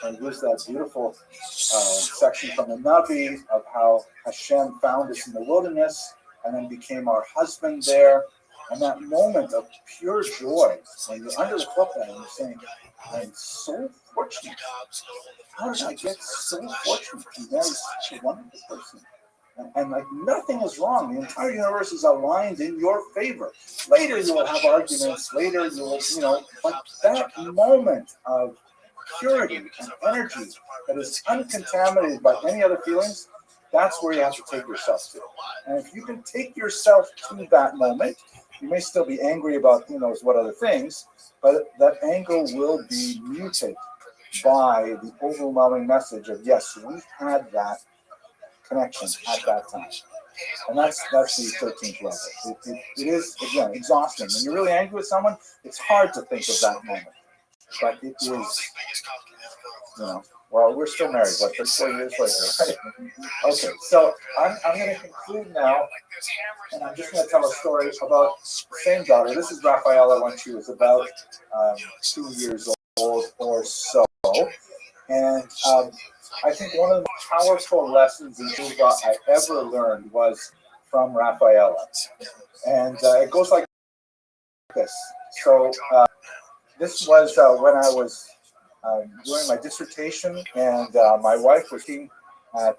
And he gives that beautiful section from the Navi of how Hashem found us in the wilderness and then became our husband there. And that moment of pure joy, when you're under the chuppah and you're saying, I'm so fortunate. How did I get so fortunate to marry such a wonderful person? And like nothing is wrong. The entire universe is aligned in your favor. Later you will have arguments. Later you will, but that moment of purity and energy that is uncontaminated by any other feelings, that's where you have to take yourself to. And if you can take yourself to that moment, you may still be angry about who knows what other things, but that anger will be muted by the overwhelming message of, yes, we had that connection at that time. And that's the 13th level. It is, again, exhausting. When you're really angry with someone, it's hard to think of that moment. But it is, well, we're still married, what, 34 years later, right? Okay, so I'm going to conclude now, and I'm just going to tell a story about the same daughter. This is Rafaela when she was about 2 years old or so. And I think one of the most powerful lessons in Tshuva I ever learned was from Rafaela. And it goes like this. So this was when I was doing my dissertation, and my wife was working at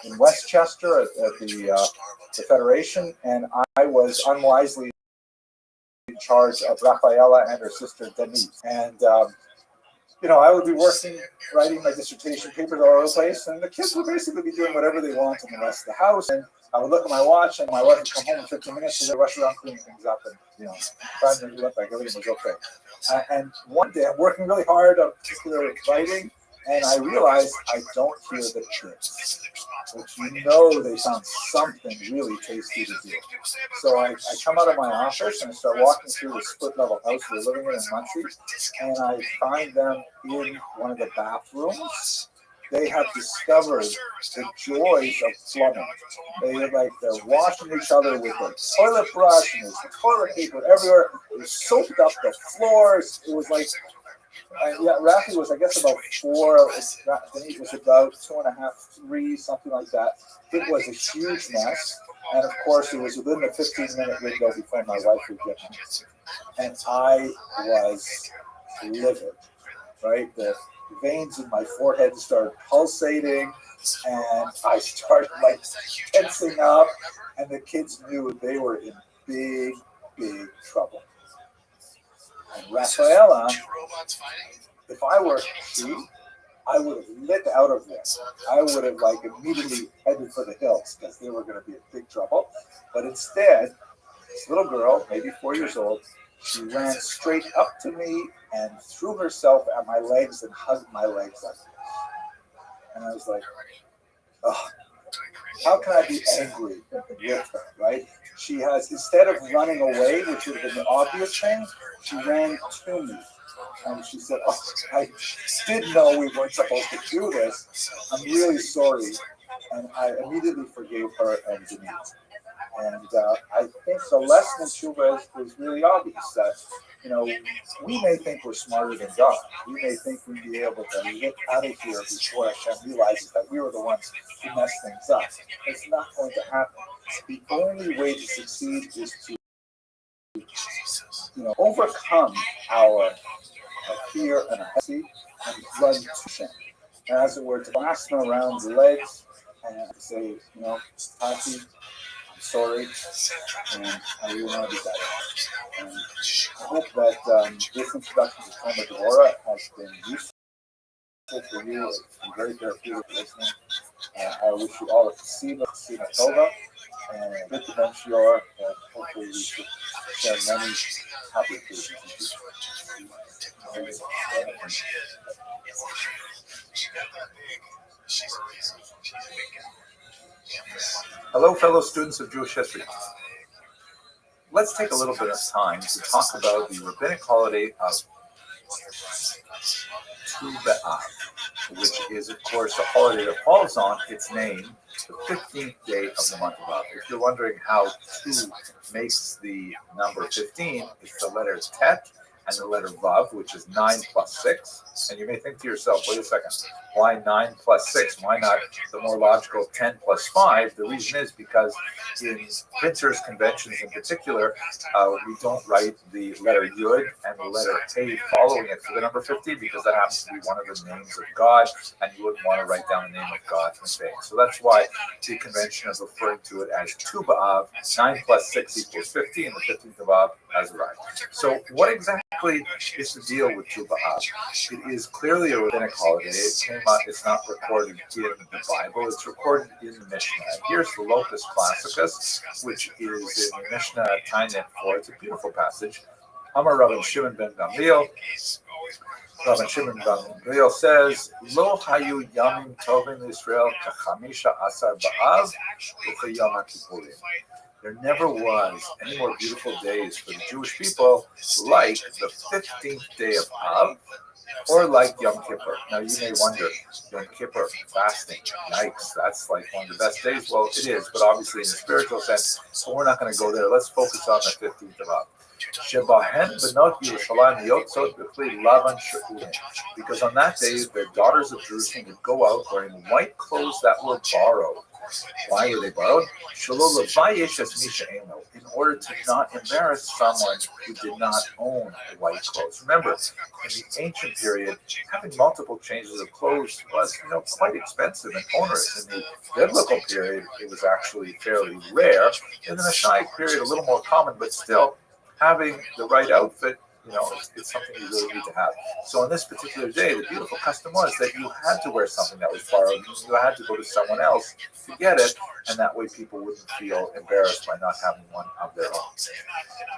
in Westchester at the Federation, and I was unwisely in charge of Rafaela and her sister Denise. And I would be working, writing my dissertation papers all over the place, and the kids would basically be doing whatever they want in the rest of the house. And I would look at my watch, and my wife would come home in 15 minutes, and they'd rush around cleaning things up, and trying to look like everything was okay. And one day, I'm working really hard on particular writing, and I realized I don't hear the chirps. But they found something really tasty to do. So I come out of my office and I start walking through the split-level house we're living in Muncie, and I find them in one of the bathrooms. They have discovered the joys of plumbing. They're washing each other with a toilet brush, and there's toilet paper everywhere. They soaked up the floors. It was like, Rafi was, I guess, about 4. Denise was about 2.5, 3, something like that. It was a huge mess. And of course, it was within the 15-minute window before my wife would get home. And I was livid, right? The veins in my forehead started pulsating, and I started tensing up, and the kids knew they were in big, big trouble. And Rafaela, if I were she, I would have lit out of there. I would have immediately headed for the hills because they were going to be in big trouble. But instead, this little girl, maybe 4 years old, she ran straight up to me and threw herself at my legs and hugged my legs like this. And I was like, oh, how can I be angry with her, right? She has, instead of running away, which would have been the obvious thing, she ran to me. And she said, oh, I didn't know we weren't supposed to do this. I'm really sorry. And I immediately forgave her and Denise. And I think the lesson in Tshuva is really obvious that, we may think we're smarter than God. We may think we'd be able to get out of here before Hashem realizes that we were the ones who messed things up. It's not going to happen. The only way to succeed is to, overcome our fear and hesitancy and run to Hashem. And as it were, to clasp him around the legs and say, Tati, I'm sorry, and I really want to be better. And I hope that this introduction to Talmud Devorah has been useful for you. It's been very therapeutic listening. I wish you all a Ksina Tova, and good to mention your, and hopefully we should share many happy occasions. Hello, fellow students of Jewish history. Let's take a little bit of time to talk about the rabbinic holiday of Tu B'Av, which is, of course, the holiday that falls on its name, the 15th day of the month of Av. If you're wondering how Tu makes the number 15, it's the letter Tet and the letter Vav, which is 9 plus 6. And you may think to yourself, wait a second, why 9 plus 6? Why not the more logical 10 plus 5? The reason is because in printers' conventions in particular, we don't write the letter Yud and the letter Hey following it for the number 50 because that happens to be one of the names of God, and you wouldn't want to write down the name of God in vain. So that's why the convention is referring to it as Tu B'Av. 9 plus 6 equals 50, and the 15th of Av has arrived. So what exactly is the deal with Tu B'Av? It is clearly a rabbinic holiday. It came out, it's not recorded in the Bible, it's recorded in the Mishnah. And here's the Locus Classicus, which is in the Mishnah Tanya 4. It's a beautiful passage. Amar Rabbi Shimon ben Gamliel. Rabbi Shimon ben Gamliel says, Lo hayu yamim tovim Yisrael kachamisha asar ba'av u'chayam ha'kippurim. There never was any more beautiful days for the Jewish people like the 15th day of Av, or like Yom Kippur. Now you may wonder, Yom Kippur, fasting, yikes, that's like one of the best days. Well, it is, but obviously in a spiritual sense, so we're not going to go there. Let's focus on the 15th of Av. Because on that day, the daughters of Jerusalem would go out wearing white clothes that were borrowed. Why were they borrowed? In order to not embarrass someone who did not own white clothes. Remember, in the ancient period, having multiple changes of clothes was, quite expensive and onerous. In the biblical period, it was actually fairly rare. In the Messianic period, a little more common, but still, having the right outfit, it's something you really need to have. So on this particular day, the beautiful custom was that you had to wear something that was borrowed. You had to go to someone else to get it, and that way people wouldn't feel embarrassed by not having one of their own.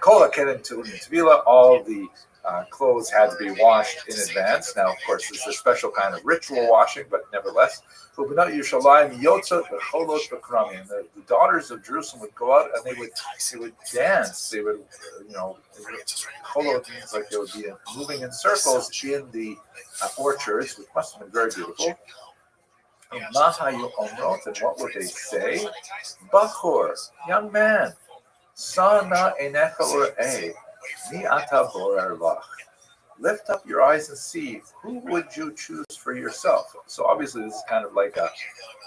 Kola Keren Tu'unim Tevila, all the clothes had to be washed in advance. Now, of course, this is a special kind of ritual washing, but nevertheless. The daughters of Jerusalem would go out and they would dance. They would, cholot means like they would be moving in circles in the orchards, which must have been very beautiful. And what would they say? Bachor, young man, Sana enecha ur'eh, mi ata borer lach. Lift up your eyes and see, who would you choose for yourself? So obviously this is kind of like a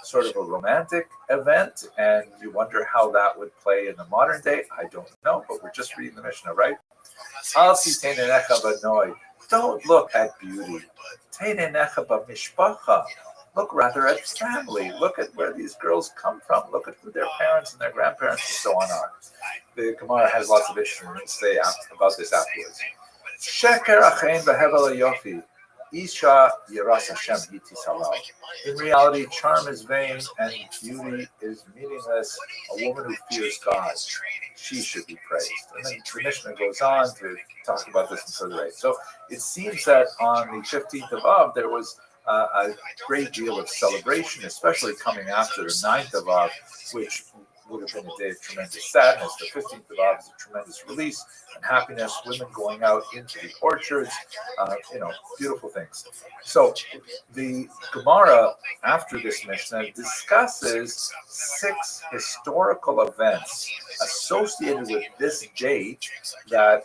sort of a romantic event, and you wonder how that would play in the modern day. I don't know, but we're just reading the Mishnah, right? Don't look at beauty. Look rather at family. Look at where these girls come from. Look at who their parents and their grandparents and so on are. The Gemara has lots of issues to say about this afterwards. Sheker achein behevel yofi, isha yiras Hashem iti salal. In reality, charm is vain and beauty is meaningless. A woman who fears God, she should be praised. And then the Mishnah goes on to talk about this in further ways. So it seems that on the 15th of Av, there was a great deal of celebration, especially coming after the 9th of Av, which would have been a day of tremendous sadness. The 15th of Av is a tremendous release and happiness, women going out into the orchards, beautiful things. So the Gemara, after this Mishnah, discusses 6 historical events associated with this date that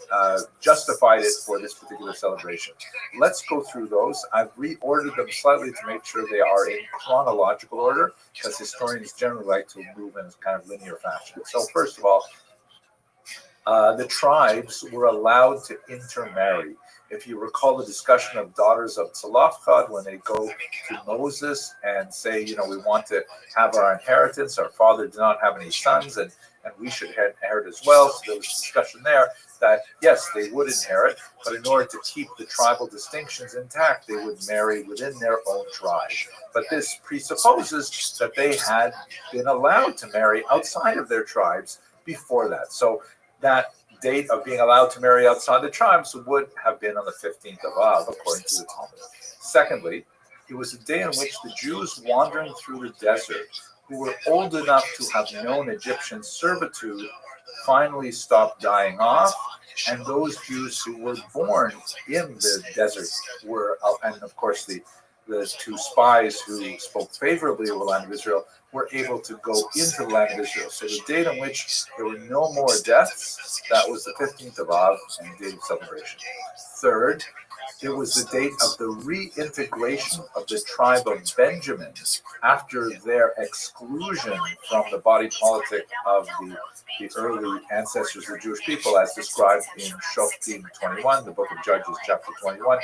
justified it for this particular celebration. Let's go through those. I've reordered them slightly to make sure they are in chronological order, because historians generally like to move in kind of linear fashion. So first of all, the tribes were allowed to intermarry. If you recall the discussion of daughters of Tzalafchad, when they go to Moses and say, we want to have our inheritance, our father did not have any sons, and we should inherit as well. So there was a discussion there that, yes, they would inherit, but in order to keep the tribal distinctions intact, they would marry within their own tribe. But this presupposes that they had been allowed to marry outside of their tribes before that. So that date of being allowed to marry outside the tribes would have been on the 15th of Av, according to the Talmud. Secondly, it was a day in which the Jews wandering through the desert, who were old enough to have known Egyptian servitude, finally stopped dying off, and those Jews who were born in the desert were, and of course the 2 spies who spoke favorably of the land of Israel, were able to go into the land of Israel. So the date on which there were no more deaths, that was the 15th of Av, and the date of celebration. Third, it was the date of the reintegration of the tribe of Benjamin after their exclusion from the body politic of the early ancestors of the Jewish people, as described in Shoftim 21, the book of Judges, chapter 21.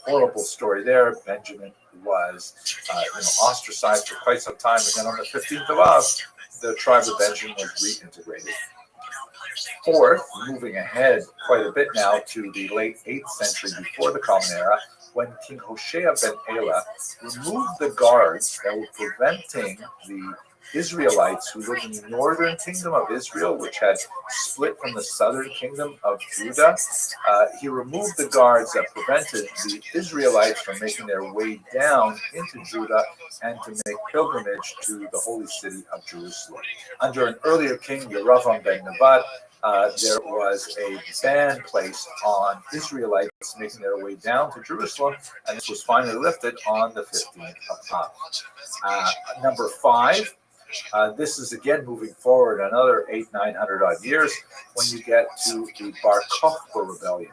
Horrible story there. Benjamin was ostracized for quite some time, and then on the 15th of Av, the tribe of Benjamin was reintegrated. Fourth, moving ahead quite a bit now to the late 8th century before the Common Era, when King Hoshea ben Elah removed the guards that were preventing the Israelites who lived in the northern kingdom of Israel, which had split from the southern kingdom of Judah. He removed the guards that prevented the Israelites from making their way down into Judah and to make pilgrimage to the holy city of Jerusalem. Under an earlier king, Yeravam ben Nebat, there was a ban placed on Israelites making their way down to Jerusalem, and this was finally lifted on the 15th of Av. Number 5, this is again moving forward another 900 odd years when you get to the Bar Kokhba rebellion.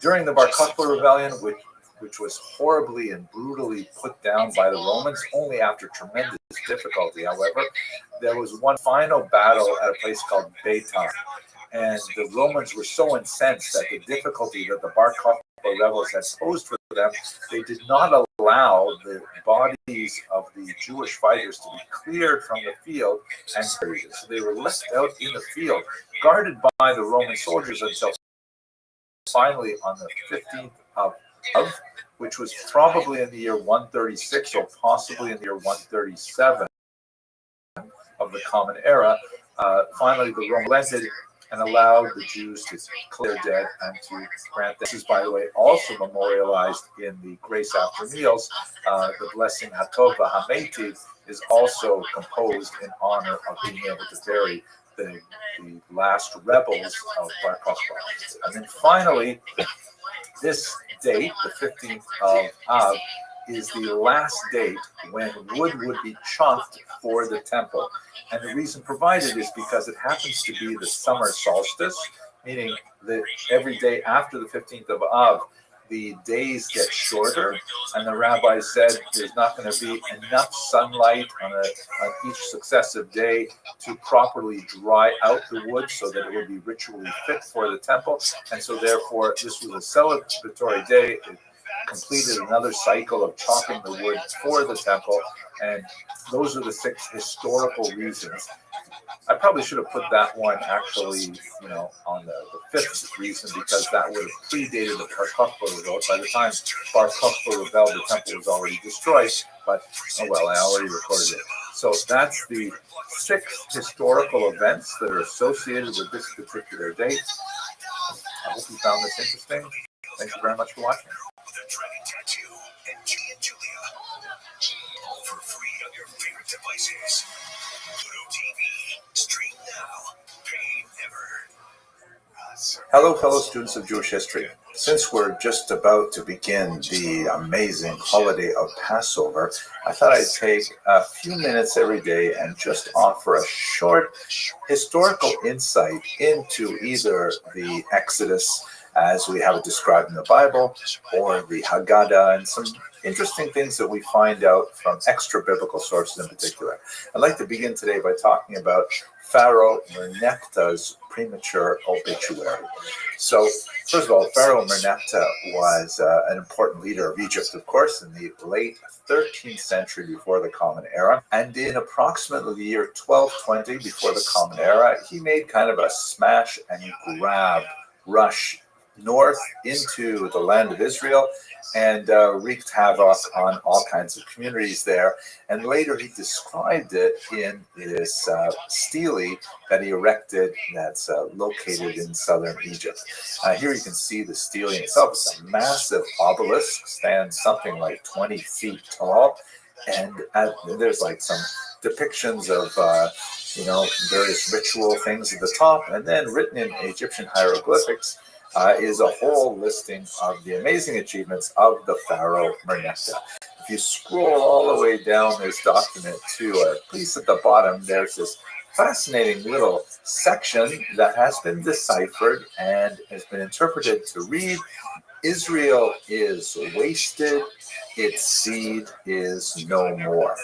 During the Bar Kokhba rebellion, which was horribly and brutally put down by the Romans, only after tremendous difficulty, however, there was one final battle at a place called Beitar. And the Romans were so incensed at the difficulty that the Bar Kokhba rebels had posed for them, they did not allow the bodies of the Jewish fighters to be cleared from the field and buried. So they were left out in the field, guarded by the Roman soldiers until finally on the 15th of Av, which was probably in the year 136 or possibly in the year 137 of the Common Era, finally the Romans relented and allowed the Jews to clear dead and to grant. This is, by the way, also memorialized in the Grace After Meals. The blessing Hatov Hameitiv is also composed in honor of being able to bury the last rebels of Bar Kokhba. And then finally, this date, the 15th of Av, is the last date when wood would be chopped for the temple. And the reason provided is because it happens to be the summer solstice, meaning that every day after the 15th of Av, the days get shorter, and the rabbi said there's not going to be enough sunlight on each successive day to properly dry out the wood so that it would be ritually fit for the temple. And so therefore, this was a celebratory day. It completed another cycle of chopping the wood for the temple, and those are the 6 historical reasons. I probably should have put that one actually, on the 5th reason, because that would have predated the Bar Kokhba revolt. By the time Bar Kokhba rebelled, the temple was already destroyed, but oh well, I already recorded it. So that's the 6 historical events that are associated with this particular date. I hope you found this interesting. Thank you very much for watching. smart devices. Pluto TV. Stream now. Pay never. Hello, fellow students of Jewish history. Since we're just about to begin the amazing holiday of Passover, I thought I'd take a few minutes every day and just offer a short historical insight into either the Exodus as we have it described in the Bible, or the Haggadah, and some interesting things that we find out from extra biblical sources in particular. I'd like to begin today by talking about Pharaoh Merneptah's premature obituary. So, first of all, Pharaoh Merneptah was an important leader of Egypt, of course, in the late 13th century before the Common Era. And in approximately the year 1220 before the Common Era, he made kind of a smash and grab rush north into the land of Israel and wreaked havoc on all kinds of communities there. And later he described it in this stele that he erected that's located in southern Egypt. Here you can see the stele itself. It's a massive obelisk, stands something like 20 feet tall. And there's like some depictions of various ritual things at the top, and then written in Egyptian hieroglyphics is a whole listing of the amazing achievements of the Pharaoh Merneptah. If you scroll all the way down this document to a piece at the bottom, there's this fascinating little section that has been deciphered and has been interpreted to read, "Israel is wasted, its seed is no more."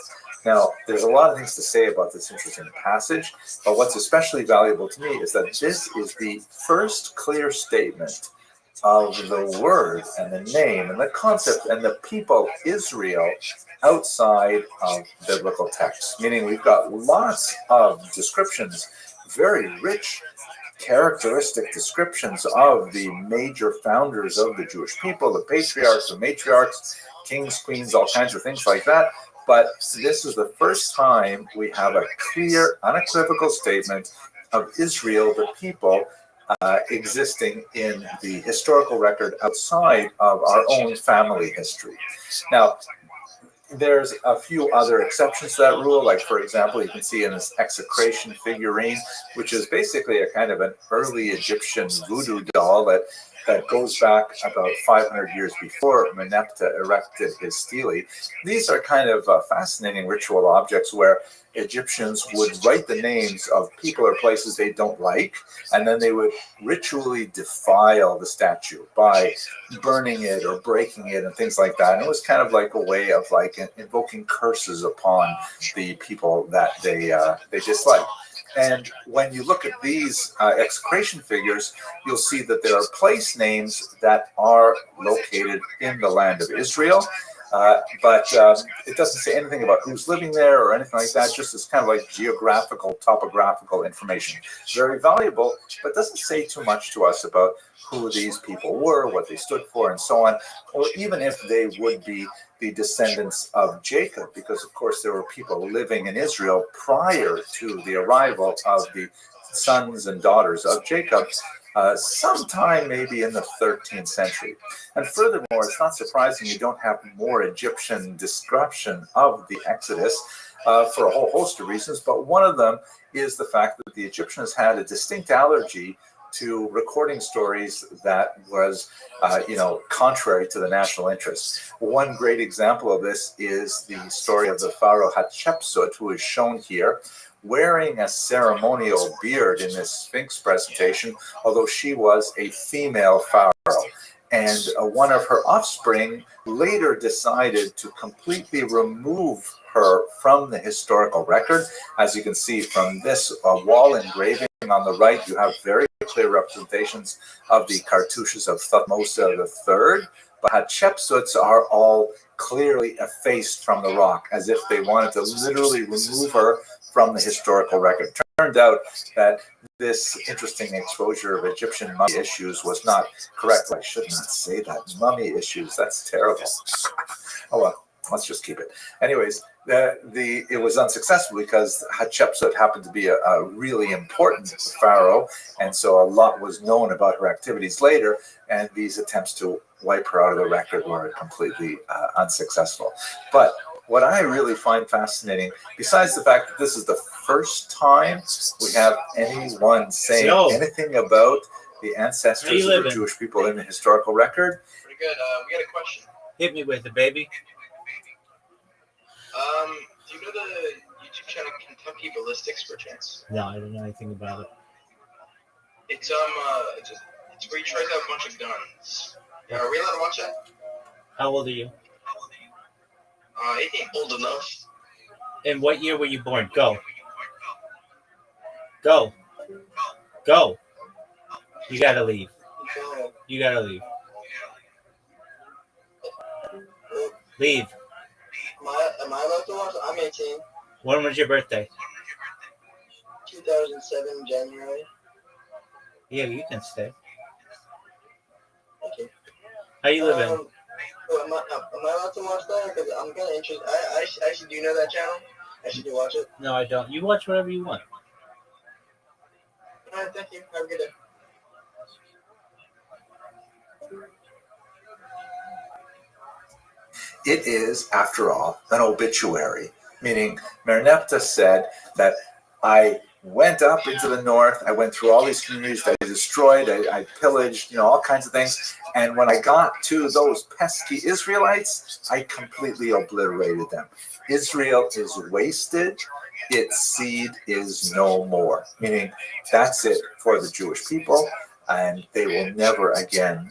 Now, there's a lot of things to say about this interesting passage, but what's especially valuable to me is that this is the first clear statement of the word and the name and the concept and the people Israel outside of biblical texts. Meaning we've got lots of descriptions, very rich characteristic descriptions of the major founders of the Jewish people, the patriarchs, the matriarchs, kings, queens, all kinds of things like that. But this is the first time we have a clear, unequivocal statement of Israel, the people, existing in the historical record outside of our own family history. Now, there's a few other exceptions to that rule. Like, for example, you can see in this execration figurine, which is basically a kind of an early Egyptian voodoo doll that goes back about 500 years before Merneptah erected his stele. These are kind of fascinating ritual objects where Egyptians would write the names of people or places they don't like, and then they would ritually defile the statue by burning it or breaking it and things like that. And it was kind of like a way of like invoking curses upon the people that they disliked. And when you look at these execration figures, you'll see that there are place names that are located in the land of Israel. But it doesn't say anything about who's living there or anything like that. Just as kind of like geographical, topographical information. Very valuable, but doesn't say too much to us about who these people were, what they stood for, and so on, or even if they would be the descendants of Jacob, because of course there were people living in Israel prior to the arrival of the sons and daughters of Jacob, sometime maybe in the 13th century. And furthermore, it's not surprising you don't have more Egyptian description of the Exodus for a whole host of reasons, but one of them is the fact that the Egyptians had a distinct allergy to recording stories that was, contrary to the national interest. One great example of this is the story of the Pharaoh Hatshepsut, who is shown here, wearing a ceremonial beard in this Sphinx presentation, although she was a female pharaoh. And one of her offspring later decided to completely remove her from the historical record. As you can see from this wall engraving on the right, you have very clear representations of the cartouches of Thutmose III, but Hatshepsuts are all clearly effaced from the rock, as if they wanted to literally remove her from the historical record. Turned out that this interesting exposure of Egyptian mummy issues was not correct. I should not say that. Mummy issues, that's terrible. Oh well, let's just keep it. Anyways, it was unsuccessful because Hatshepsut happened to be a really important pharaoh, and so a lot was known about her activities later, and these attempts to wipe her out of the record were completely unsuccessful. But what I really find fascinating, besides the fact that this is the first time we have anyone saying anything about the ancestors of the Jewish people in the historical record. Pretty good. We got a question. Hit me with it, baby. Do you know the YouTube channel Kentucky Ballistics, per chance? No, I don't know anything about it. It's where he tries out a bunch of guns. Yeah, are we allowed to watch that? How old are you? 18. Old enough. And what year were you born? Go. Go. Go. You gotta leave. You gotta leave. Leave. Am I allowed to watch? I'm 18. When was your birthday? 2007 January. Yeah, you can stay. Okay. How you living? Am I allowed to watch that? Because I'm kind of interested. I actually do know that channel. I should do watch it. No, I don't. You watch whatever you want. All right, thank you. Have a good day. It is, after all, an obituary, meaning Merneptah said that I went up into the north, I went through all these communities that I destroyed, I pillaged, all kinds of things, and when I got to those pesky Israelites, I completely obliterated them. Israel is wasted, its seed is no more, meaning that's it for the Jewish people, and they will never again,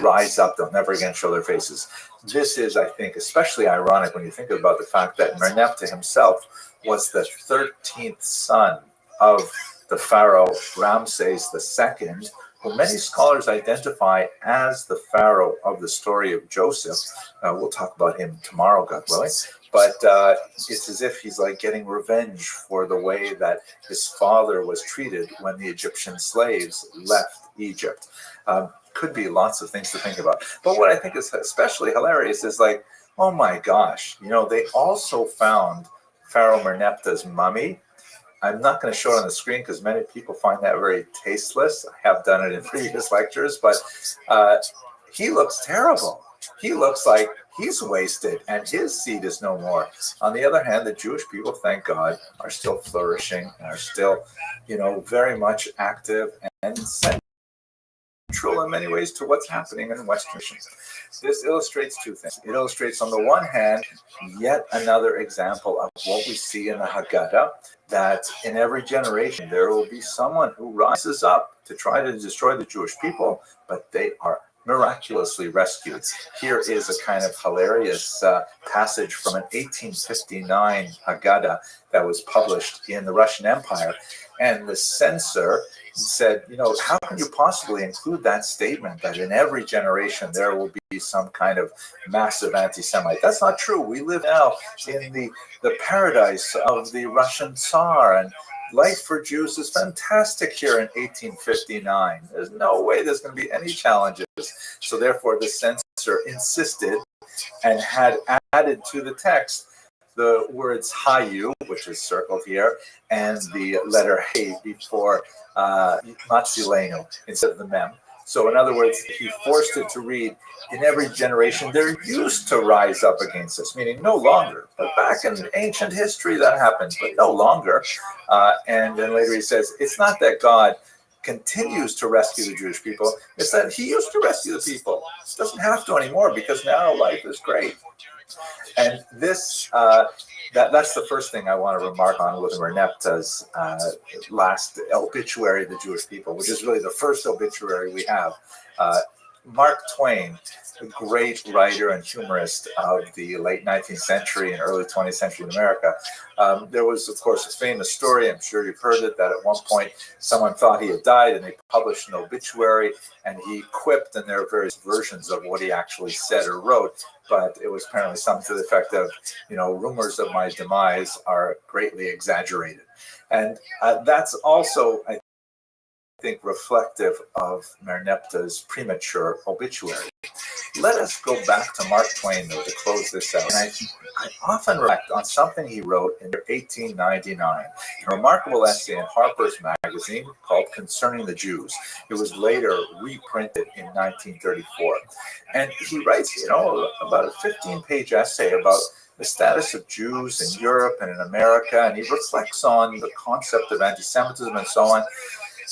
rise up, they'll never again show their faces. This is, I think, especially ironic when you think about the fact that Merneptah himself was the 13th son of the pharaoh Ramses II, who many scholars identify as the pharaoh of the story of Joseph. We'll talk about him tomorrow, God willing. But it's as if he's like getting revenge for the way that his father was treated when the Egyptian slaves left Egypt. Could be lots of things to think about. But what I think is especially hilarious is like, oh my gosh, they also found Pharaoh Merneptah's mummy. I'm not going to show it on the screen because many people find that very tasteless. I have done it in previous lectures, but he looks terrible. He looks like he's wasted and his seed is no more. On the other hand, the Jewish people, thank God, are still flourishing and are still, very much active and central in many ways to what's happening in Western nations. This illustrates two things. It illustrates, on the one hand, yet another example of what we see in the Haggadah, that in every generation there will be someone who rises up to try to destroy the Jewish people, but they are miraculously rescued. Here is a kind of hilarious passage from an 1859 Haggadah that was published in the Russian Empire. And the censor said, how can you possibly include that statement that in every generation there will be some kind of massive anti-Semite? That's not true. We live now in the paradise of the Russian Tsar, and life for Jews is fantastic here in 1859. There's no way there's going to be any challenges. So therefore, the censor insisted and had added to the text the words Hayu, which is circled here, and the letter He before Matzilenu instead of the Mem. So in other words, he forced it to read, in every generation there used to rise up against us, meaning no longer. But back in ancient history that happened, but no longer. And then later he says, it's not that God continues to rescue the Jewish people, it's that he used to rescue the people. Doesn't have to anymore because now life is great. And this, that's the first thing I want to remark on with Merneptah's last obituary of the Jewish people, which is really the first obituary we have. Mark Twain, a great writer and humorist of the late 19th century and early 20th century in America. There was, of course, a famous story, I'm sure you've heard it, that at one point someone thought he had died and they published an obituary and he quipped, and there are various versions of what he actually said or wrote, but it was apparently something to the effect of, rumors of my demise are greatly exaggerated. And that's also, I think, reflective of Merneptah's premature obituary. Let us go back to Mark Twain, though, to close this out. And I often reflect on something he wrote in 1899, a remarkable essay in Harper's Magazine called Concerning the Jews. It was later reprinted in 1934. And he writes, about a 15-page essay about the status of Jews in Europe and in America, and he reflects on the concept of anti-Semitism and so on.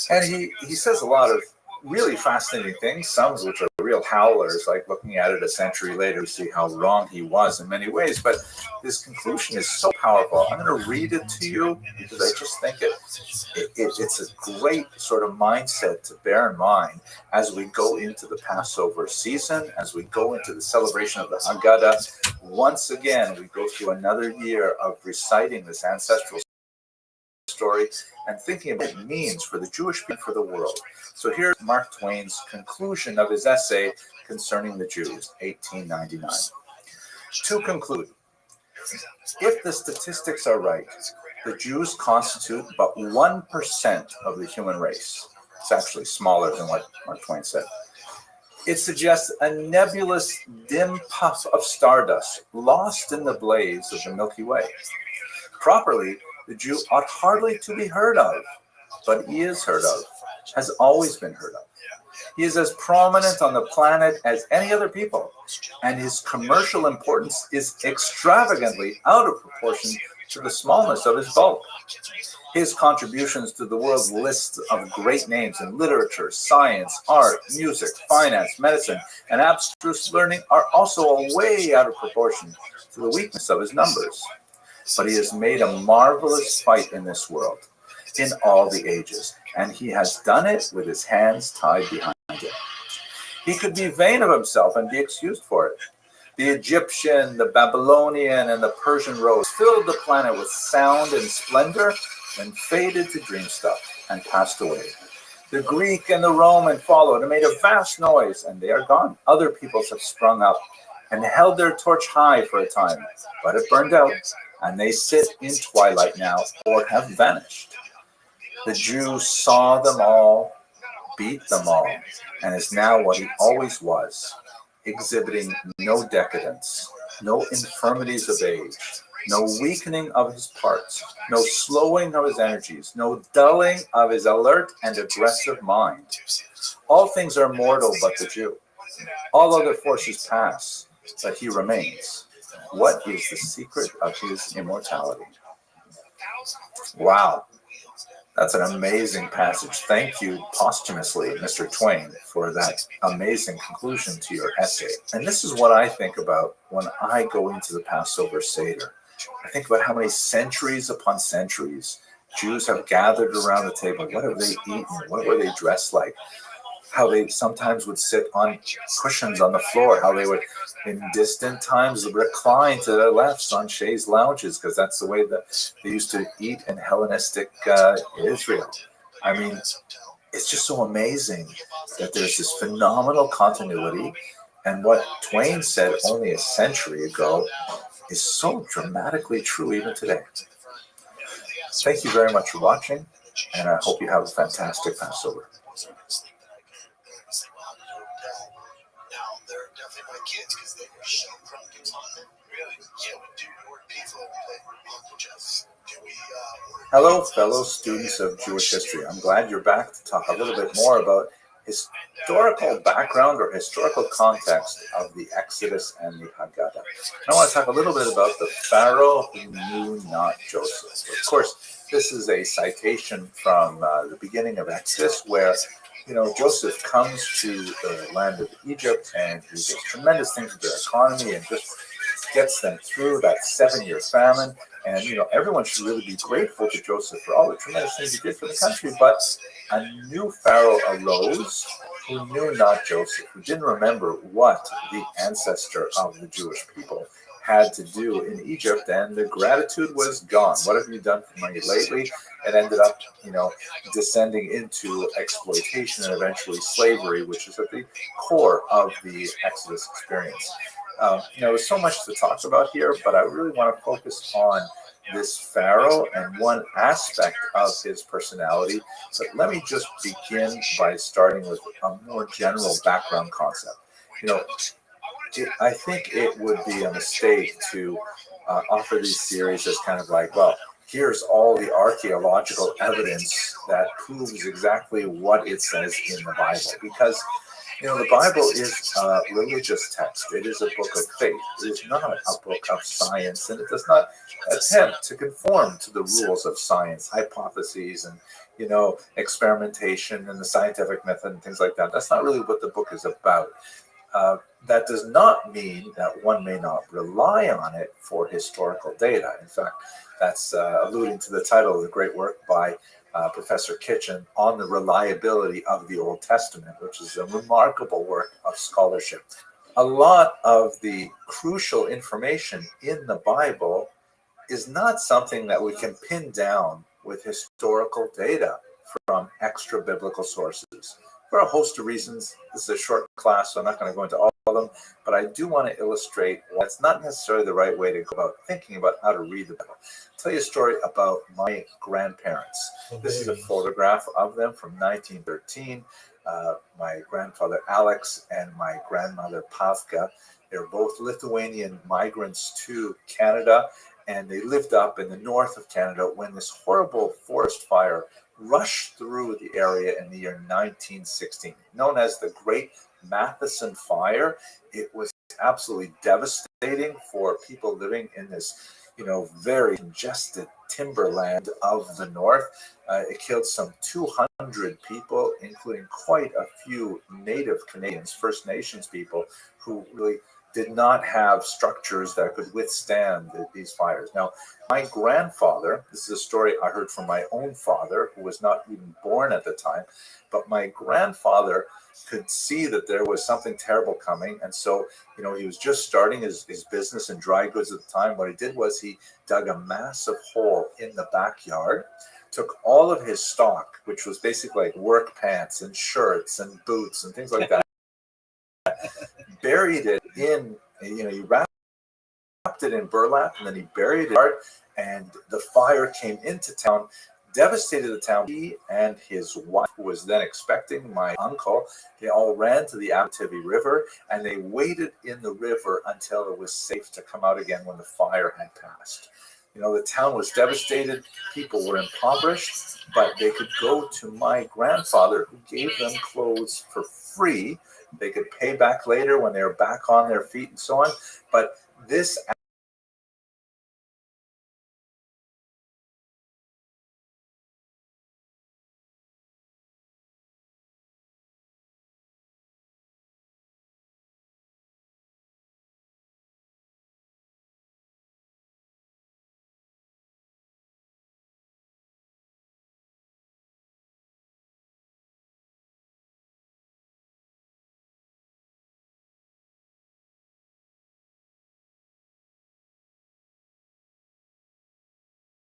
And he says a lot of really fascinating things, some of which are real howlers, like looking at it a century later to see how wrong he was in many ways. But his conclusion is so powerful. I'm going to read it to you because I just think it's a great sort of mindset to bear in mind as we go into the Passover season, as we go into the celebration of the Haggadah. Once again, we go through another year of reciting this ancestral story and thinking about what it means for the Jewish people, for the world. So here's Mark Twain's conclusion of his essay concerning the Jews, 1899. To conclude, if the statistics are right, the Jews constitute but 1% of the human race. It's actually smaller than what Mark Twain said. It suggests a nebulous, dim puff of stardust lost in the blaze of the Milky Way. Properly, the Jew ought hardly to be heard of, but he is heard of, has always been heard of. He is as prominent on the planet as any other people, and his commercial importance is extravagantly out of proportion to the smallness of his bulk. His contributions to the world's list of great names in literature, science, art, music, finance, medicine, and abstruse learning are also way out of proportion to the weakness of his numbers. But he has made a marvelous fight in this world, in all the ages, and he has done it with his hands tied behind him. He could be vain of himself and be excused for it. The Egyptian, the Babylonian, and the Persian rose filled the planet with sound and splendor, then faded to dream stuff and passed away. The Greek and the Roman followed and made a vast noise, and they are gone. Other peoples have sprung up and held their torch high for a time, but it burned out, and they sit in twilight now, or have vanished. The Jew saw them all, beat them all, and is now what he always was, exhibiting no decadence, no infirmities of age, no weakening of his parts, no slowing of his energies, no dulling of his alert and aggressive mind. All things are mortal but the Jew. All other forces pass, but he remains. What is the secret of his immortality? Wow. That's an amazing passage. Thank you posthumously, Mr. Twain, for that amazing conclusion to your essay. And this is what I think about when I go into the Passover Seder. I think about how many centuries upon centuries Jews have gathered around the table. What have they eaten? What were they dressed like? How they sometimes would sit on cushions on the floor, how they would, in distant times, recline to their lefts on chaise lounges, because that's the way that they used to eat in Hellenistic Israel. I mean, it's just so amazing that there's this phenomenal continuity, and what Twain said only a century ago is so dramatically true even today. Thank you very much for watching, and I hope you have a fantastic Passover. Kids because they were so drunk and something. Really? Yeah, we do order pizza every day. Uncle Jeff's. Hello, fellow students of Jewish history. I'm glad you're back to talk a little bit more about historical background or historical context of the Exodus and the Haggadah. And I want to talk a little bit about the Pharaoh who knew not Joseph. Of course, this is a citation from the beginning of Exodus, where Joseph comes to the land of Egypt and he does tremendous things with their economy and just gets them through that 7-year famine. And, everyone should really be grateful to Joseph for all the tremendous things he did for the country. But a new Pharaoh arose who knew not Joseph, who didn't remember what the ancestor of the Jewish people had to do in Egypt, and the gratitude was gone. What have you done for me lately? It ended up, descending into exploitation and eventually slavery, which is at the core of the Exodus experience. There's so much to talk about here, but I really want to focus on this Pharaoh and one aspect of his personality. But let me just begin by starting with a more general background concept. I think it would be a mistake to offer these series as kind of like, well, here's all the archaeological evidence that proves exactly what it says in the Bible. Because, You know, the Bible is a religious text. It is a book of faith. It is not a book of science, and it does not attempt to conform to the rules of science, hypotheses, and experimentation and the scientific method and things like that. That's not really what the book is about. That does not mean that one may not rely on it for historical data. In fact, that's alluding to the title of the great work by Professor Kitchen on the reliability of the Old Testament, which is a remarkable work of scholarship. A lot of the crucial information in the Bible is not something that we can pin down with historical data from extra biblical sources. For a host of reasons, this is a short class, so I'm not going to go into all of them, but I do want to illustrate why it's not necessarily the right way to go about thinking about how to read the Bible. I'll tell you a story about my grandparents. This is a photograph of them from 1913. My grandfather Alex and my grandmother Pavka. They're both Lithuanian migrants to Canada, and they lived up in the north of Canada when this horrible forest fire rushed through the area in the year 1916, known as the Great Matheson Fire. It was absolutely devastating for people living in this, very congested timberland of the north. It killed some 200 people, including quite a few Native Canadians, First Nations people, who really did not have structures that could withstand these fires. Now, my grandfather, this is a story I heard from my own father, who was not even born at the time, but my grandfather could see that there was something terrible coming. And so, he was just starting his business in dry goods at the time. What he did was he dug a massive hole in the backyard, took all of his stock, which was basically like work pants and shirts and boots and things like that, buried it in, he wrapped it in burlap, and then he buried it, and the fire came into town, devastated the town. He and his wife, who was then expecting my uncle, they all ran to the Abitibi River, and they waited in the river until it was safe to come out again when the fire had passed. The town was devastated, people were impoverished, but they could go to my grandfather, who gave them clothes for free. They could pay back later when they were back on their feet and so on. But this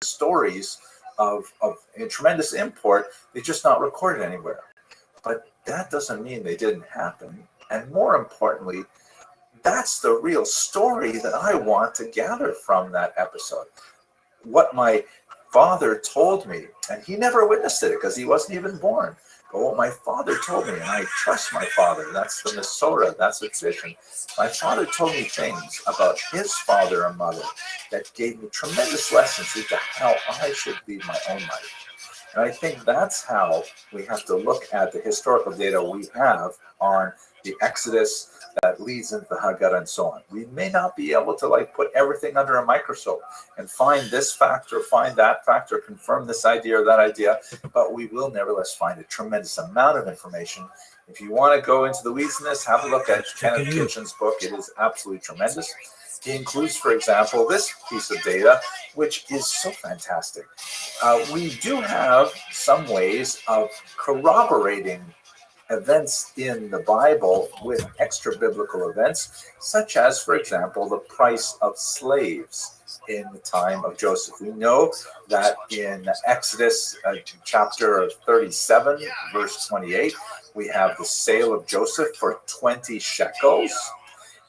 stories of tremendous import, they're just not recorded anywhere. But that doesn't mean they didn't happen. And more importantly, that's the real story that I want to gather from that episode. What my father told me, and he never witnessed it because he wasn't even born. But what my father told me, and I trust my father, that's the Masorah, that's the tradition. My father told me things about his father and mother that gave me tremendous lessons into how I should lead my own life. And I think that's how we have to look at the historical data we have on the Exodus that leads into the Haggadah and so on. We may not be able to put everything under a microscope and find this factor, find that factor, confirm this idea or that idea, but we will nevertheless find a tremendous amount of information. If you want to go into the weeds in this, have a look at Kenneth Kitchen's book. It is absolutely tremendous. He includes, for example, this piece of data, which is so fantastic. We do have some ways of corroborating events in the Bible with extra biblical events, such as, for example, the price of slaves in the time of Joseph. We know that in Exodus chapter 37, verse 28, we have the sale of Joseph for 20 shekels.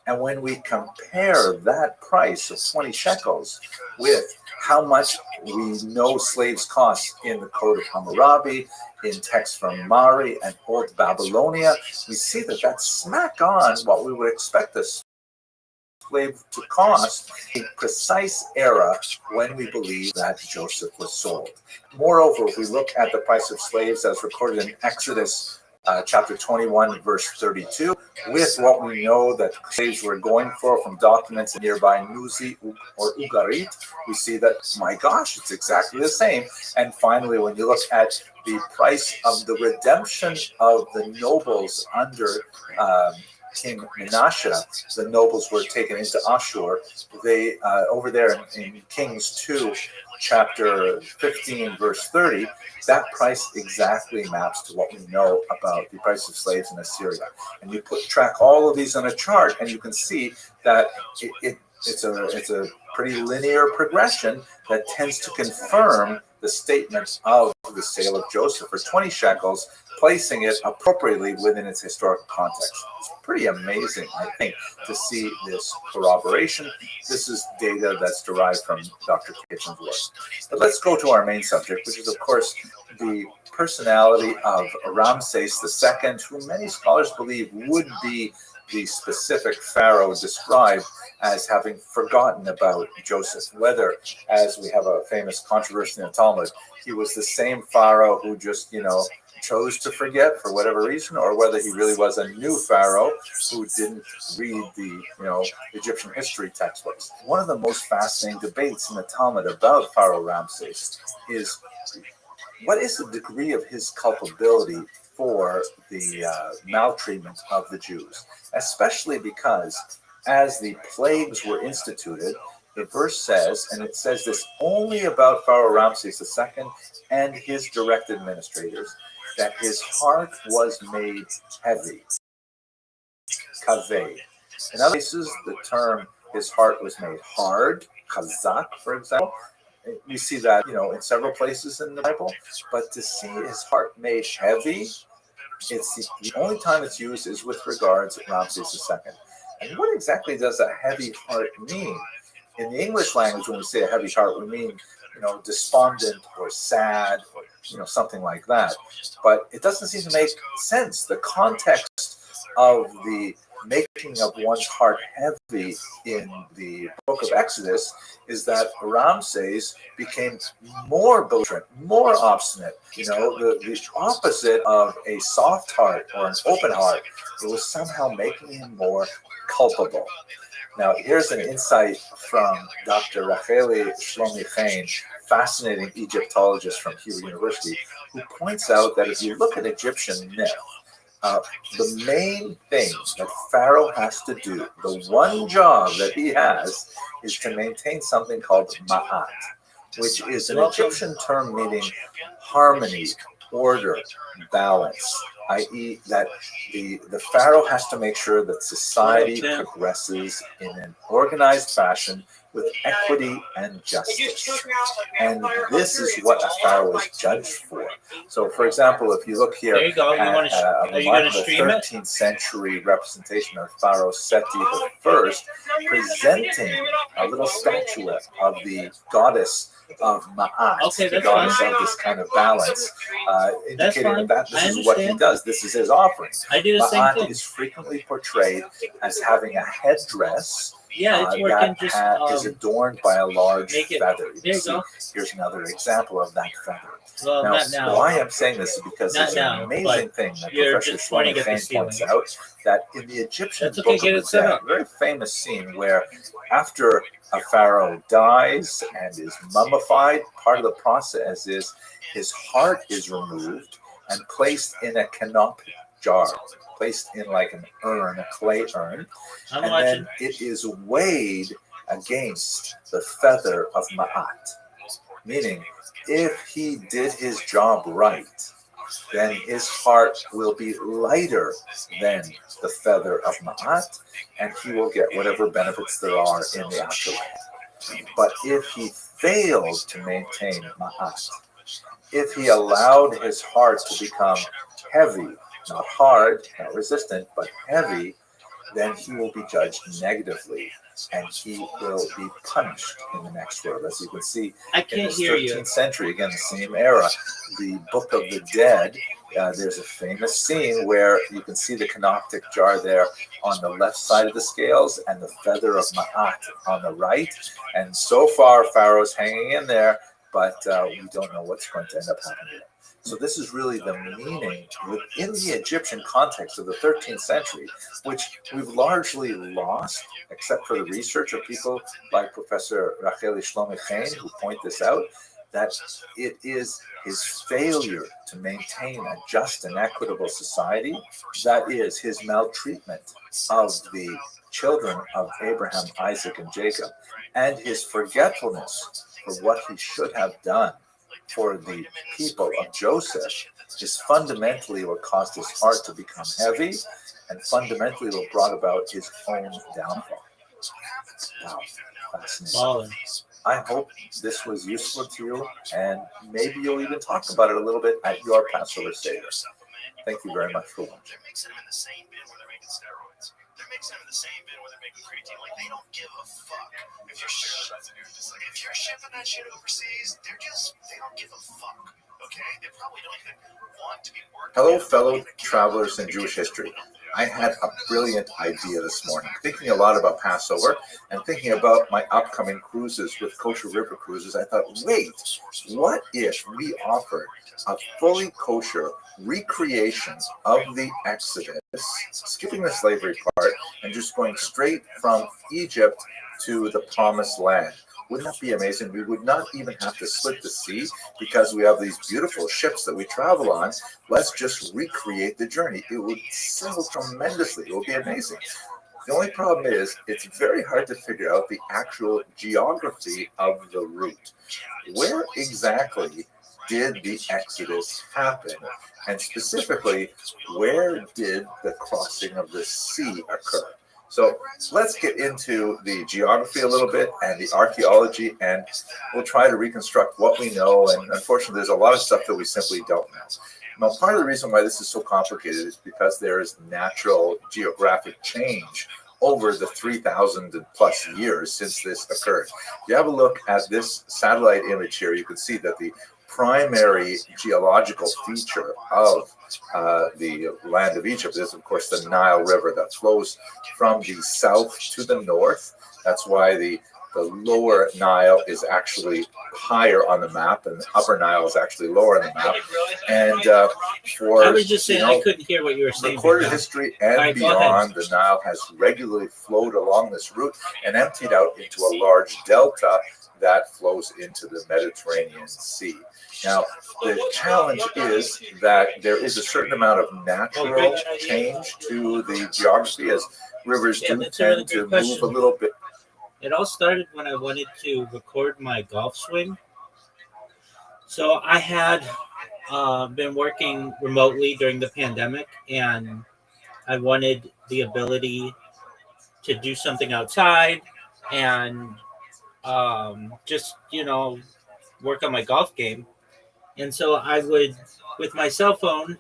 And when we compare that price of 20 shekels with how much we know slaves cost in the Code of Hammurabi, in texts from Mari and Old Babylonia, we see that that's smack on what we would expect a slave to cost in precise era when we believe that Joseph was sold. Moreover, if we look at the price of slaves as recorded in Exodus chapter 21, verse 32, with what we know that slaves were going for from documents in nearby Nuzi or Ugarit, we see that, my gosh, it's exactly the same. And finally, when you look at the price of the redemption of the nobles under King Menashe, the nobles were taken into Ashur. They over there in Kings 2, chapter 15, verse 30, that price exactly maps to what we know about the price of slaves in Assyria. And you track all of these on a chart, and you can see that it's a pretty linear progression that tends to confirm the statement of the sale of Joseph for 20 shekels, placing it appropriately within its historical context. It's pretty amazing, I think, to see this corroboration. This is data that's derived from Dr. Kitchen's work. But let's go to our main subject, which is, of course, the personality of Ramses II, who many scholars believe would be the specific pharaoh described as having forgotten about Joseph, whether, as we have a famous controversy in the Talmud, he was the same pharaoh who just, chose to forget for whatever reason, or whether he really was a new pharaoh who didn't read the, Egyptian history textbooks. One of the most fascinating debates in the Talmud about Pharaoh Ramses is what is the degree of his culpability for the maltreatment of the Jews, especially because as the plagues were instituted, the verse says, and it says this only about Pharaoh Ramses II and his direct administrators, that his heart was made heavy, kaveh. In other cases, the term his heart was made hard, chazak, for example. We see that, in several places in the Bible. But to see his heart made heavy, it's the only time it's used is with regards to Ramses II. And what exactly does a heavy heart mean? In the English language, when we say a heavy heart, we mean, despondent or sad or, something like that. But it doesn't seem to make sense. The context of the making of one's heart heavy in the book of Exodus is that Ramses became more belligerent, more obstinate. The opposite of a soft heart or an open heart. It was somehow making him more culpable. Now, here's an insight from Dr. Racheli Shlomi Chaim, fascinating Egyptologist from Hebrew University, who points out that if you look at Egyptian myth, the main thing that Pharaoh has to do, the one job that he has, is to maintain something called ma'at, which is an Egyptian term meaning harmony, order, balance, i.e. that the Pharaoh has to make sure that society progresses in an organized fashion with equity and justice. And this is what a pharaoh is judged for. So, for example, if you look here at a remarkable 13th century representation of Pharaoh Seti I, presenting a little statuette of the goddess of Ma'at, the goddess of this kind of balance, indicating that this is what he does. This is his offering. Ma'at is frequently portrayed as having a headdress that is adorned by a large feather. You see, here's another example of that feather. Now, why I'm saying this is because there's an amazing thing that Professor Shlomi Chaim points out, that in the Egyptian Book of the Dead, a very famous scene where after a pharaoh dies and is mummified, part of the process is his heart is removed and placed in a canop jar, placed in like an urn, a clay urn, and then it is weighed against the feather of Ma'at. Meaning, if he did his job right, then his heart will be lighter than the feather of Ma'at, and he will get whatever benefits there are in the afterlife. But if he failed to maintain Ma'at, if he allowed his heart to become heavy, not hard, not resistant, but heavy, then he will be judged negatively, and he will be punished in the next world. As you can see, in this 13th century, again, the same era, the Book of the Dead, there's a famous scene where you can see the canoptic jar there on the left side of the scales and the feather of Ma'at on the right. And so far, Pharaoh's hanging in there, but we don't know what's going to end up happening. So this is really the meaning within the Egyptian context of the 13th century, which we've largely lost, except for the research of people like Professor Rachel Shlomi Chaim, who point this out, that it is his failure to maintain a just and equitable society, that is his maltreatment of the children of Abraham, Isaac, and Jacob, and his forgetfulness for what he should have done for the people of Joseph is fundamentally what caused his heart to become heavy and fundamentally what brought about his own downfall. Wow, fascinating. I hope this was useful to you, and maybe you'll even talk about it a little bit at your Passover Seder. Thank you very much for watching. They're mixing them in the same bin where they're making steroids. They're mixing them in the same bin where they're making creatine. Like, they don't give a fuck. If you're shipping that shit overseas, they don't give a fuck. Okay? They probably don't even want to be working. Hello, fellow travelers in Jewish history. I had a brilliant idea this morning, thinking a lot about Passover and thinking about my upcoming cruises with Kosher River Cruises. I thought, wait, what if we offered a fully kosher recreation of the Exodus, skipping the slavery part and just going straight from Egypt to the Promised Land? Wouldn't that be amazing? We would not even have to split the sea because we have these beautiful ships that we travel on. Let's just recreate the journey. It would sell tremendously. It would be amazing. The only problem is it's very hard to figure out the actual geography of the route. Where exactly did the Exodus happen? And specifically, where did the crossing of the sea occur? So let's get into the geography a little bit and the archaeology, and we'll try to reconstruct what we know. And unfortunately, there's a lot of stuff that we simply don't know. Now, part of the reason why this is so complicated is because there is natural geographic change over the 3,000 plus years since this occurred. If you have a look at this satellite image here, you can see that the primary geological feature of the land of Egypt is, of course, the Nile River that flows from the south to the north. That's why the lower Nile is actually higher on the map, and the upper Nile is actually lower on the map. And for I was just saying, I couldn't hear what you were saying. Recorded history and beyond, the Nile has regularly flowed along this route and emptied out into a large delta that flows into the Mediterranean Sea. Now, the challenge is that there is a certain amount of natural change to the geography as rivers do tend to move a little bit. It all started when I wanted to record my golf swing. So I had been working remotely during the pandemic, and I wanted the ability to do something outside and just, work on my golf game. And so I would, with my cell phone,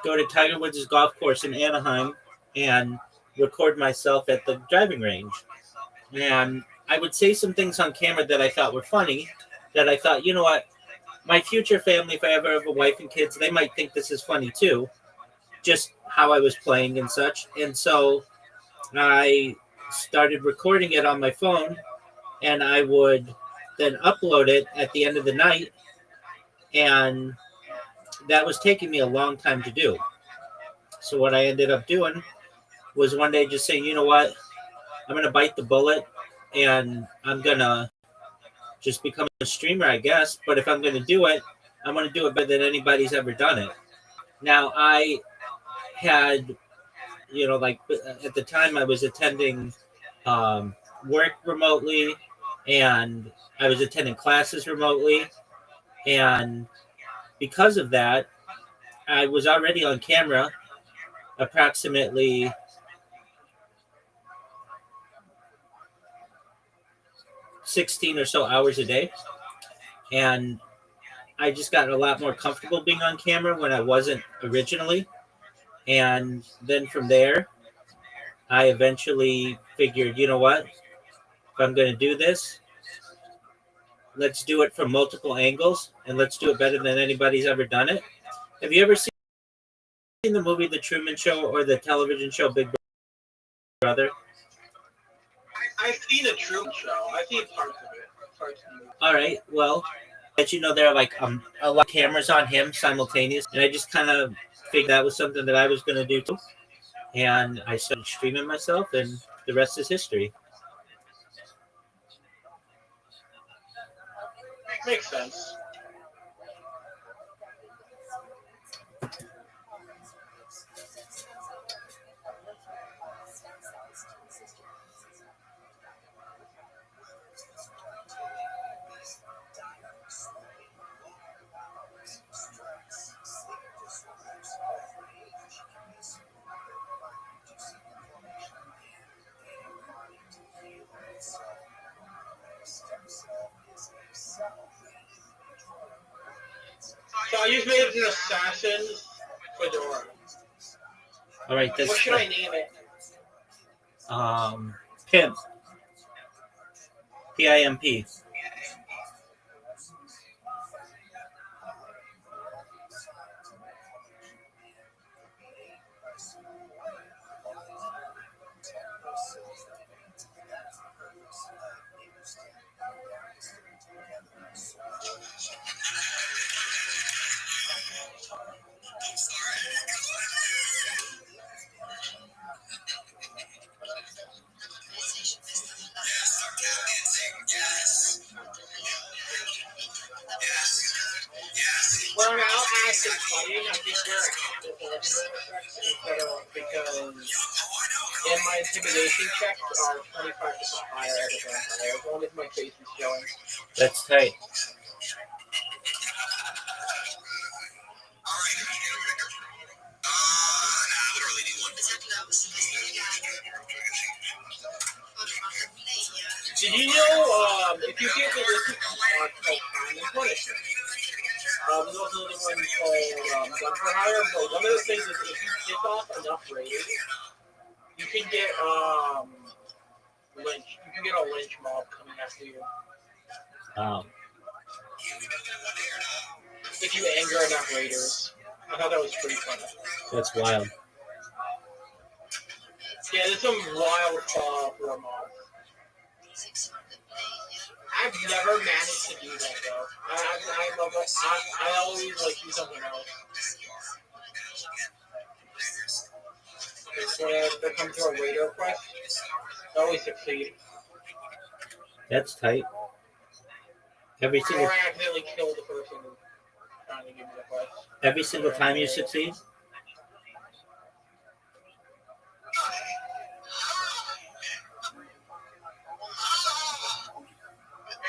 go to Tiger Woods' golf course in Anaheim and record myself at the driving range. And I would say some things on camera that I thought were funny, that I thought, you know what, my future family, if I ever have a wife and kids, they might think this is funny too, just how I was playing and such. And so I started recording it on my phone, and I would then upload it at the end of the night. And that was taking me a long time to do. So what I ended up doing was one day just saying, you know what, I'm going to bite the bullet, and I'm going to just become a streamer, I guess. But if I'm going to do it, I'm going to do it better than anybody's ever done it. Now, I had, at the time I was attending work remotely, and I was attending classes remotely. And because of that, I was already on camera approximately 16 or so hours a day. And I just got a lot more comfortable being on camera when I wasn't originally. And then from there, I eventually figured, you know what, if I'm going to do this, let's do it from multiple angles, and let's do it better than anybody's ever done it. Have you ever seen the movie The Truman Show or the television show Big Brother? I've seen a Truman Show. I've seen parts of it. All right. Well, As you know, there are like a lot of cameras on him simultaneously, and I just kind of figured that was something that I was going to do too. And I started streaming myself, and the rest is history. Makes sense. So I just made an assassin fedora. All right, What should I name it? Pimp. PIMP. When I'm out active fighting, I think we're instead of because and my intimidation checks are 25% higher as a vampire, as long as my face is showing. That's tight. Did you know if you get the listen called Time and Punishment? There's also another one called Gun for Hire, but one of the things is if you pick off enough raiders, you can get lynch. You can get a lynch mob coming after you. If you anger enough raiders. I thought that was pretty funny. That's wild. Yeah, there's some wild for a mob. I've never managed to do that though. I always like do something else. When they come to a raider quest, I always succeed. That's tight. Every single. Or I accidentally kill the person trying to give me the quest. Every single time you succeed.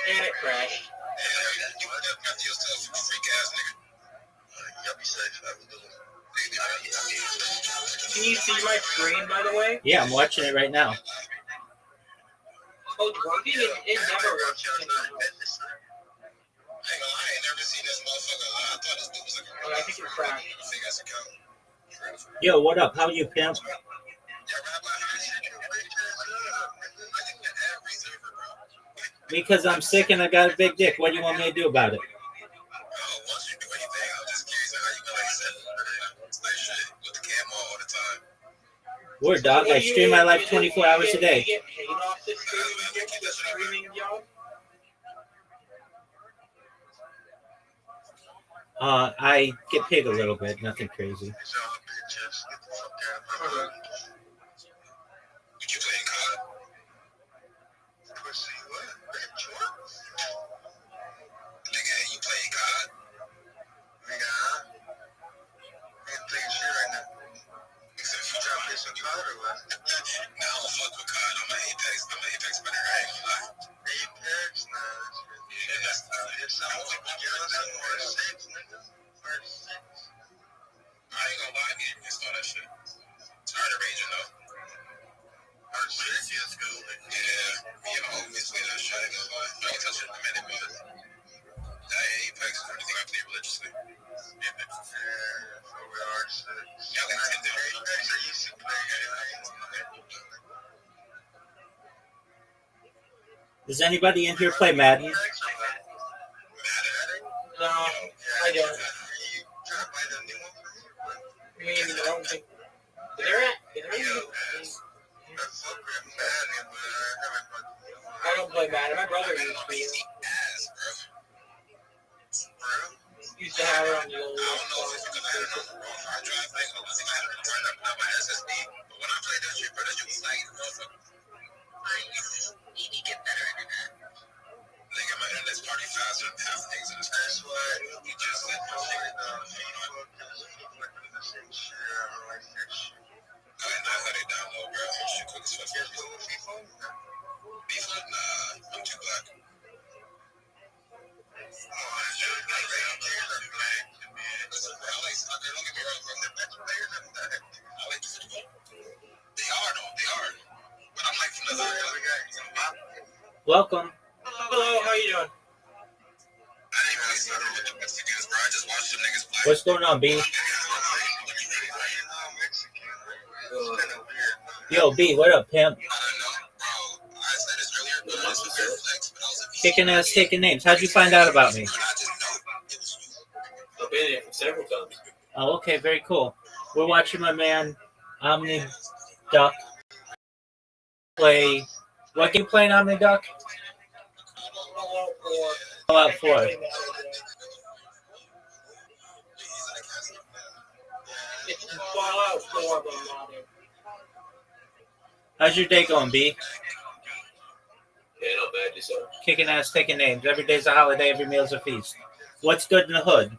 And it crashed. Can you see my screen, by the way? Yeah, I'm watching it right now. Oh, it's working? It never works. Oh, I think it crashed. Yo, what up? How you, pimp? Because I'm sick and I got a big dick. What do you want me to do about it? Word, dog. I stream my life 24 hours a day. I get paid a little bit, nothing crazy. Does anybody in here play Madden? No, I don't. I mean, I don't think. I don't play Madden. My brother used to. used to have it on the old I don't know if it's because I had it on the wrong hard drive. Like, I think I had it on my SSD. But when I played that shit, bro, that shit was lagging, motherfucker. You need to get better internet. Nigga, my internet's already faster than half things in this place. That's why we just let my shit down. You know what? The same shit. I don't like that shit. I didn't know how they download, bro. That shit quick as fuck. You're cool with FIFA? FIFA? Nah, I'm too black. Welcome. Hello, how you doing? What's going on, B? Yo, B, what up, pimp? Kicking ass, taking names. How'd you find out about me? I've been here several times. Oh, okay, very cool. We're watching my man Omni Duck play. What game playing Omni Duck? Fallout 4. It's Fallout 4, but not it. How's your day going, B? Yeah, not bad, yourself. Kicking ass, taking names. Every day's a holiday, every meal's a feast. What's good in the hood?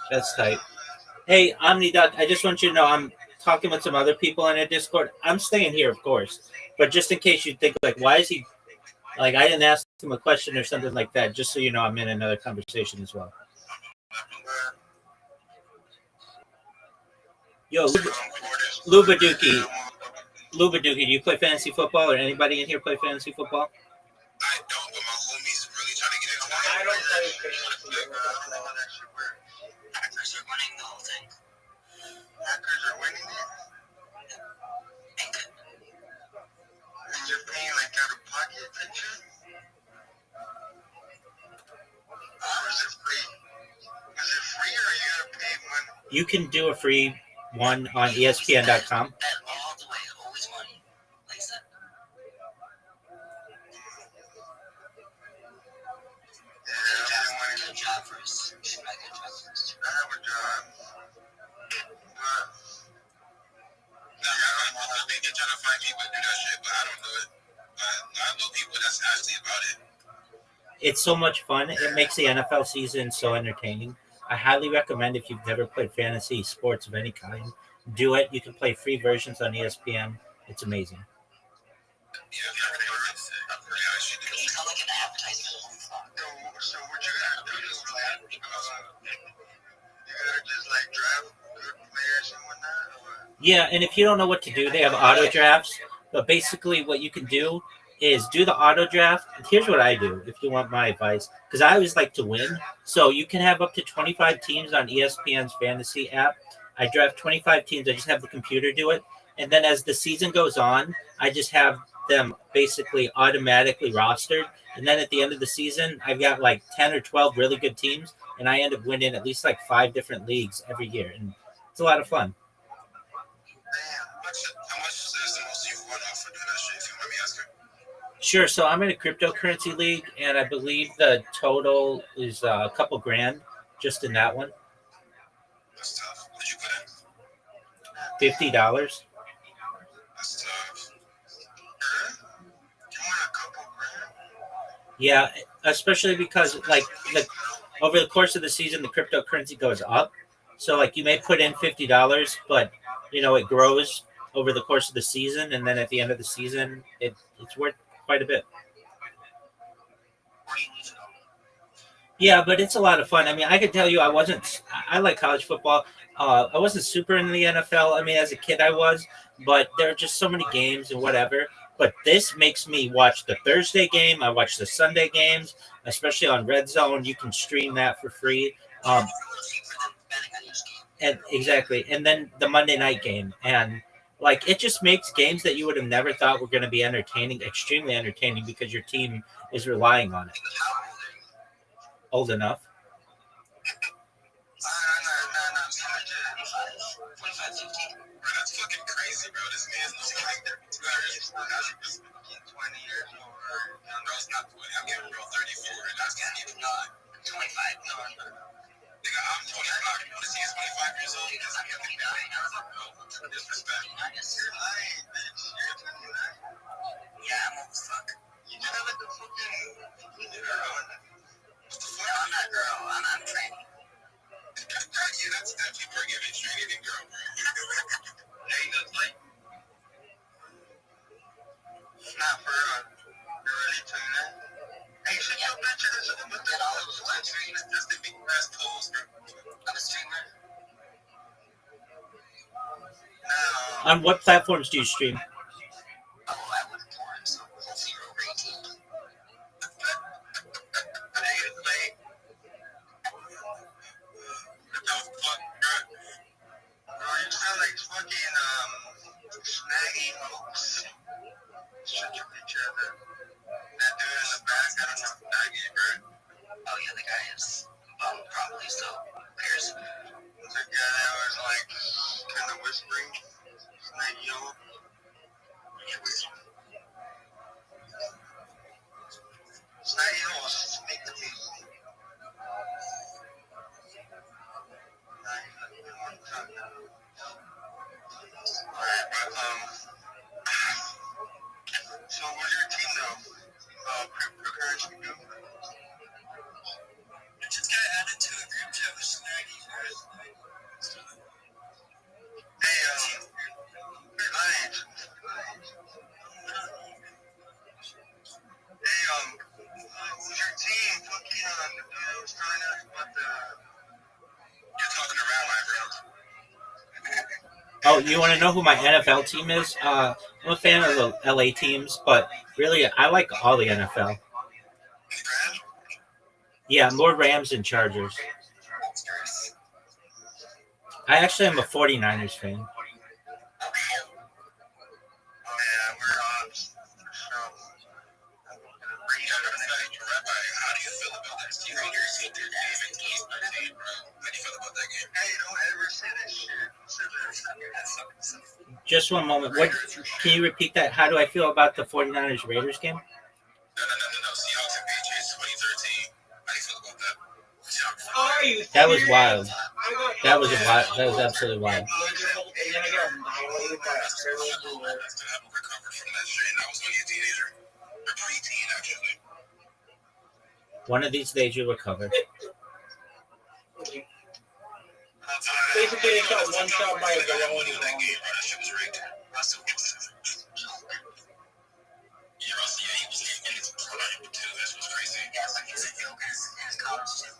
That's tight. Hey, Omni Duck, I just want you to know I'm talking with some other people in a Discord. I'm staying here, of course. But just in case you think, like, why is he... Like, I didn't ask him a question or something like that, just so you know I'm in another conversation as well. Yo, Lubaduki, do you play fantasy football, or anybody in here play fantasy football? I don't, but my homies really trying to get into it. I don't play fantasy football. Hackers are winning the whole thing. Hackers are winning it? And you're paying like out of pocket picture? Or is it free? Is it free or you gotta pay money? You can do a free one on ESPN.com. That all the way, always money. Like that. Good job first. I have a job. I think they're trying to find people to do that shit, but I don't do it. I know people that's actually about it. It's so much fun. It makes the NFL season so entertaining. I highly recommend if you've never played fantasy sports of any kind, do it. You can play free versions on ESPN. It's amazing. So what you gotta do is you gotta just like draft good players and whatnot? Yeah, and if you don't know what to do, they have auto drafts. But basically what you can do is do the auto draft. Here's what I do if you want my advice, because I always like to win. So you can have up to 25 teams on ESPN's fantasy app. I draft 25 teams. I just have the computer do it. And then as the season goes on, I just have them basically automatically rostered. And then at the end of the season, I've got like 10 or 12 really good teams. And I end up winning at least like 5 different leagues every year. And it's a lot of fun. How much is the most you've won off for doing that shit, if you want me asking? Sure. So I'm in a cryptocurrency league, and I believe the total is a couple grand just in that one. That's tough. What did you put in? $50. That's tough. You want a couple grand? Yeah, especially because like over the course of the season, the cryptocurrency goes up. So like you may put in $50, but you know it grows over the course of the season, and then at the end of the season, it's worth quite a bit. Yeah, but it's a lot of fun. I mean, I could tell you, I like college football. I wasn't super into the NFL. I mean, as a kid, I was, but there are just so many games and whatever. But this makes me watch the Thursday game. I watch the Sunday games, especially on Red Zone. You can stream that for free. And exactly. And then the Monday night game. And like, it just makes games that you would have never thought were going to be entertaining, extremely entertaining because your team is relying on it. Old enough. That's fucking crazy, bro. This man's no like that. 20 years old. girl's not 20. I'm giving girl 34, and that's gonna be not 25. No, I'm not. Nigga, I'm 25. You want to see us 25 years old? Because I'm 59. I was like, no, disrespect. You're lying, bitch. You're 29. Yeah, I'm old as fuck. You just have like the fucking girl. No, I'm not a girl. I'm training. Yeah, that's people are giving training and girl, bro. Hey, that's like, not for you're ready to that. Hey, shut your bitch ass up with that all those live streams. That's the big ass pose, bro. I'm a streamer. No. On what platforms do you stream? Oh, I would porn, so 0 rating. Hey, it's late. What the fuck, bro? Bro, you sound like fucking, snaggy folks. Shut your bitch ass up. That dude in the back, I don't know, snaggy, bro. Oh, yeah, the guy is, probably so. Pierce. The guy that was, like, kind of whispering. Snaggy yellow. Yeah, whispering. Snaggy yellow, speak to me. Alright, but, so what's your team though? Cryptocurrency do? It just got added to a group chat with Snaggy. Hey, Lions. Hey, who's your team? Fucking, the dude that was trying to ask about the... You're talking to Rabbi, bro. Oh, you want to know who my NFL team is? I'm a fan of the LA teams, but really, I like all the NFL. Yeah, more Rams and Chargers. I actually am a 49ers fan. Just one moment. What? Can you repeat that? How do I feel about the 49ers Raiders game? No. Seahawks and Patriots 2013. How do you feel about that? Are you? That was wild. That was absolutely wild. I still haven't recovered from that shit. I was only a teenager. Or preteen, actually. One of these days you'll recover. Basically, they got one shot by a baloney. That game, bro. That shit was rigged. Russell Wilson. Yeah, Russell, yeah, he was in his prime, too. That's what's crazy. Yeah, like he's in his college, too.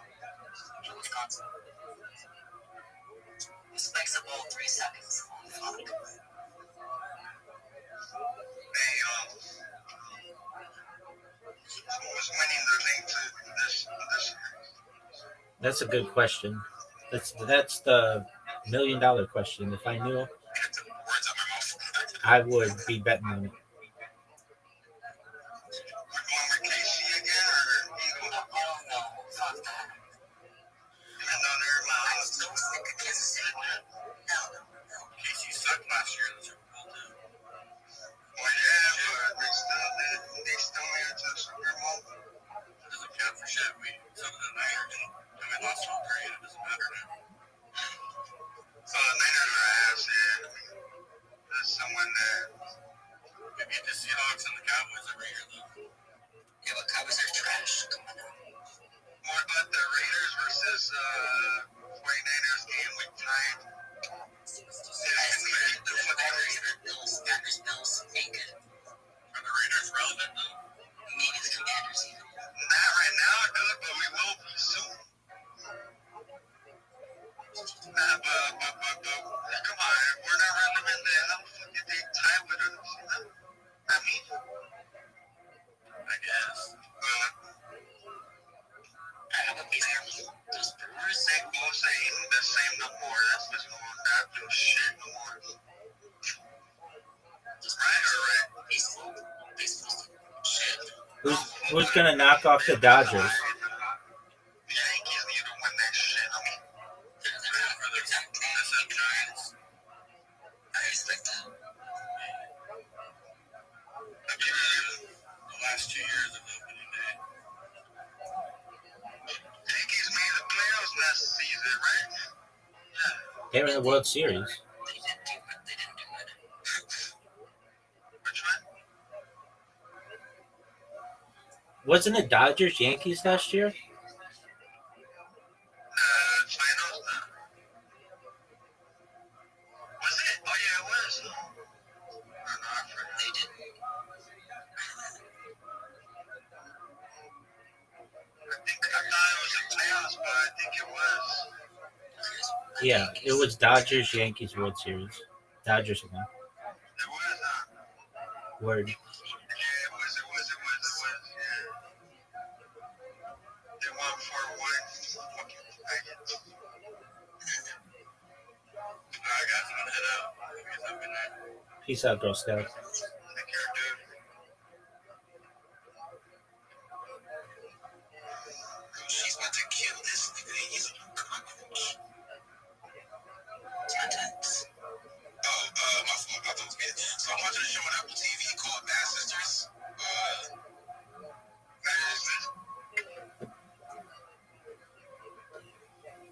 In Wisconsin. He spikes the ball 3 seconds. Fuck. Hey, who's winning the thing to this? That's a good question. That's the $1 million question. If I knew, I would be betting on it. Someone that maybe the Seahawks and the Cowboys every year, though. Yeah, but Cowboys are trash. Come on now. More about the Raiders versus 49ers game we tied. The fucking Bills ain't good. Are the Raiders relevant, though? Maybe the Commanders even. Not right now, dude, but we will be soon. Nah, but come on, we're not relevant there. How the fuck did they tie with us? I mean, I guess. I would be there. Those Brewers, they both saying the same no more. That's just not doing shit no more. Right or right? Baseball. Shit. Who's gonna knock off the Dodgers? The Yankees need to win that shit. I mean, the Giants. I expect that. I mean, the last 2 years of the They were in the World Series. Wasn't it Dodgers Yankees last year? Yeah, it was Dodgers Yankees World Series. Dodgers won. Word. Peace out, Girl Scout. She's about to kill this thing. He's a cockroach. Tentacles. Oh, my fault. I thought it was me. So I'm watching a show on Apple TV called Bad Sisters.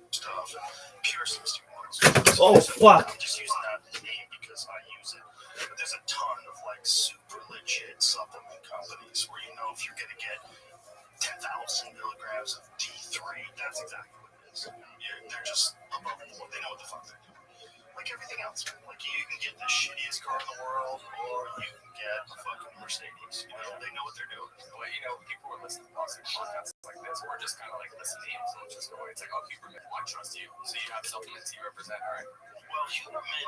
Stuff. Pure seems to be one. Oh, fuck. I'm just using that name because I use it. But there's a ton of like super legit supplement companies where you know if you're gonna get 10,000 milligrams of D3, that's exactly what it is. They're just above the board. They know what the fuck they're doing. Like everything else. Like you can get the shittiest car in the world, or you can get a fucking Mercedes. You know, they know what they're doing. Well, you know, people are listening to podcasts like this. We're just kind of like listening to influencers go. It's like, oh, Huberman, I trust you. So you have supplements you represent, all right? Well, Huberman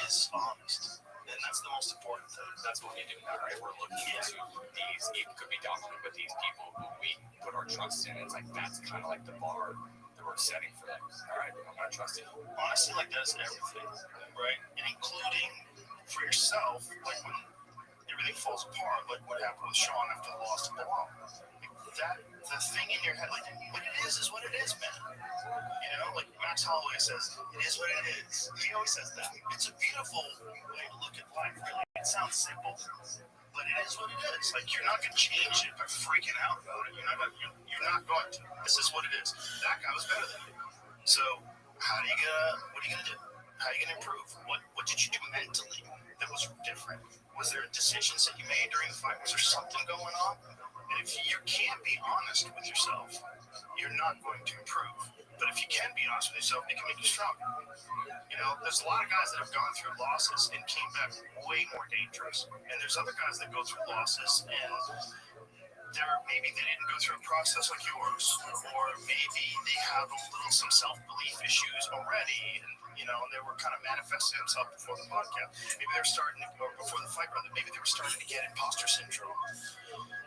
is honest. And that's the most important thing. That's what we do now, right? We're looking into these, it could be documented, but these people who we put our trust in, it's like that's kind of like the bar that we're setting for them. All right, I'm going to trust you. Honestly, like that's everything, right? And including for yourself, like when everything falls apart, like what happened with Sean after the loss to Belong. That, the thing in your head, like what it is what it is, man. You know, like Max Holloway says, it is what it is. He always says that. It's a beautiful way to look at life, really. It sounds simple, but it is what it is. Like you're not gonna change it by freaking out about it. You're not going to. This is what it is. That guy was better than you. So what are you gonna do? How are you gonna improve? What did you do mentally that was different? Was there decisions that you made during the fight? Was there something going on? And if you can't be honest with yourself, you're not going to improve. But if you can be honest with yourself, it can make you stronger. You know, there's a lot of guys that have gone through losses and came back way more dangerous. And there's other guys that go through losses and maybe they didn't go through a process like yours, or maybe they have some self-belief issues already, and you know they were kind of manifesting themselves before the podcast. Maybe they're before the fight, rather. Maybe they were starting to get imposter syndrome.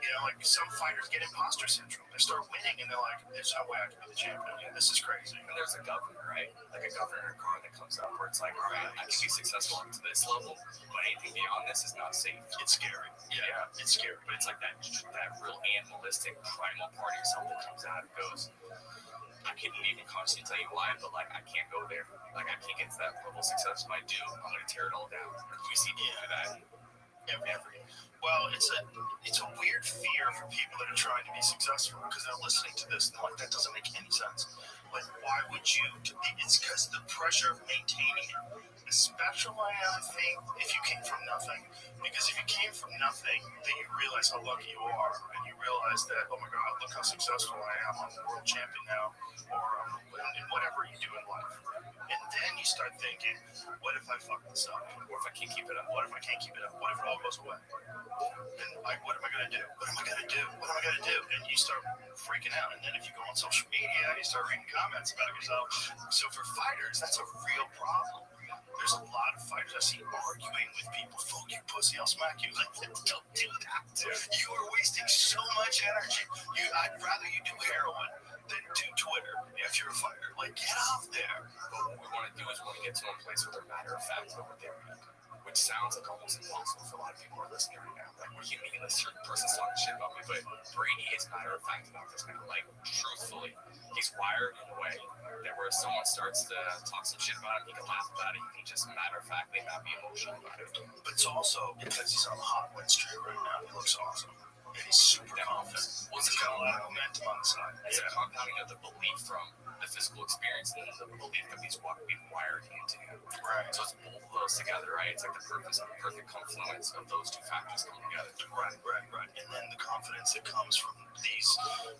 You know, like some fighters get imposter syndrome. They start winning, and they're like, "There's no way I can be the champion. This is crazy." And there's a governor, right? Like a governor in a car that comes up where it's like, all right, I can be successful up to this level, but anything beyond this is not safe. It's scary. Yeah, it's scary. But it's like that real animalistic primal part of yourself that comes out and goes, I couldn't even consciously tell you why, but like I can't go there. Like I can't get to that level of success. If I do, I'm gonna tear it all down. We see people do that. Well, it's a weird fear for people that are trying to be successful because they're listening to this and they're like, that doesn't make any sense. Like, why would you? It's because the pressure of maintaining it. Especially, I think, if you came from nothing. Because if you came from nothing, then you realize how lucky you are, and you realize that, oh my God, look how successful I am. I'm a world champion now, or in whatever you do in life. And then you start thinking, what if I fuck this up? What if I can't keep it up? What if I can't keep it up? What if it all goes away? And like, what am I gonna do? What am I gonna do? What am I gonna do? And you start freaking out. And then if you go on social media, you start reading comments about yourself. So for fighters, that's a real problem. There's a lot of fighters I see arguing with people. Fuck you, pussy, I'll smack you. Like, don't do that. You are wasting so much energy. I'd rather you do heroin than do Twitter if you're a fighter. Like, get off there. But what we want to do is we want to get to a place where they're matter of fact about what they're doing, which sounds like almost impossible for a lot of people who are listening right now. Like, what do you mean a certain person's talking shit about me? But Brady is matter of fact about this man. Like, truthfully, he's wired in a way that where someone starts to talk some shit about him, he can laugh about it. He can just matter of factly not be emotional about it. But it's also because he's on the hot win streak right now. He looks awesome. And he's super confident. He's got a lot of momentum on the side. It's a compounding of the belief from the physical experience and the belief that we've wired into him. Right. So it's both of those together, right? It's like the perfect confluence of those two factors coming together. Right. And then the confidence that comes from these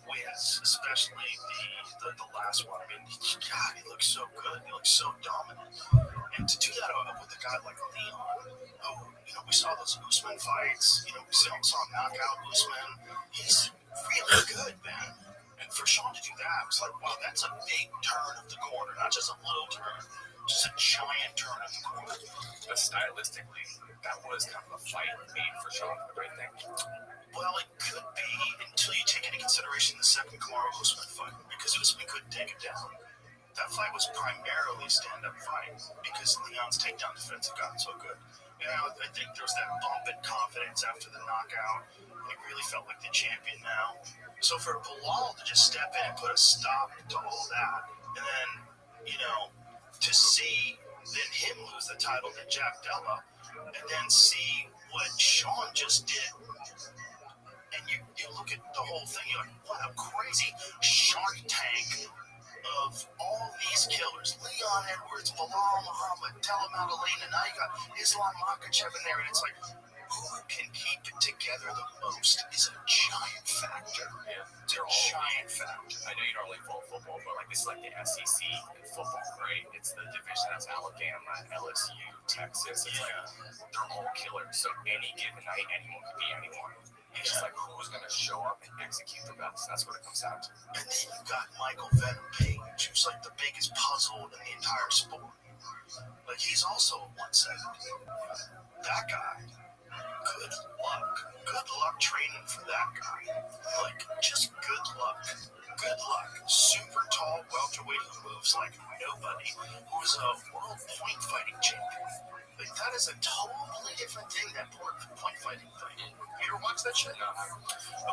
wins, especially the last one. I mean, God, he looks so good. He looks so dominant. And to do that with a guy like Leon, who, we saw those Usman fights. We saw him knock out Usman. He's really good, man. And for Sean to do that, I was like, wow, that's a big turn of the corner, not just a little turn, just a giant turn of the corner. But stylistically, that was kind of a fight made for Sean, the right thing. Well, it could be until you take into consideration the second Kamaru Usman fight, because Usman couldn't take it down. That fight was primarily a stand-up fight because Leon's takedown defense had gotten so good. I think there was that bump in confidence after the knockout. He really felt like the champion now. So for Bilal to just step in and put a stop to all that, and then, to see then him lose the title to Jack Della, and then see what Sean just did, and you look at the whole thing, you're like, what a crazy Shark Tank of all these killers. Leon Edwards, Bilal Muhammad, Della Maddalena, now you got Islam Makhachev in there, and it's like, who can keep it together the most is a giant factor. Yeah. It's a giant factor. I know you don't really follow football, but like this is like the SEC in football, right? It's the division that's Alabama, LSU, Texas. It's like they're all killers. So any given night, anyone could be anyone. It's just like who's going to show up and execute the best. That's what it comes down to. And then you got Michael Venom Page, who's like the biggest puzzle in the entire sport. Like he's also a 170. That guy. Good luck. Good luck training for that guy. Like, just good luck. Good luck. Super tall welterweight who moves like nobody. Who's a world point fighting champion. Like, that is a totally different thing, that point fighting thing. You ever watch that shit? No.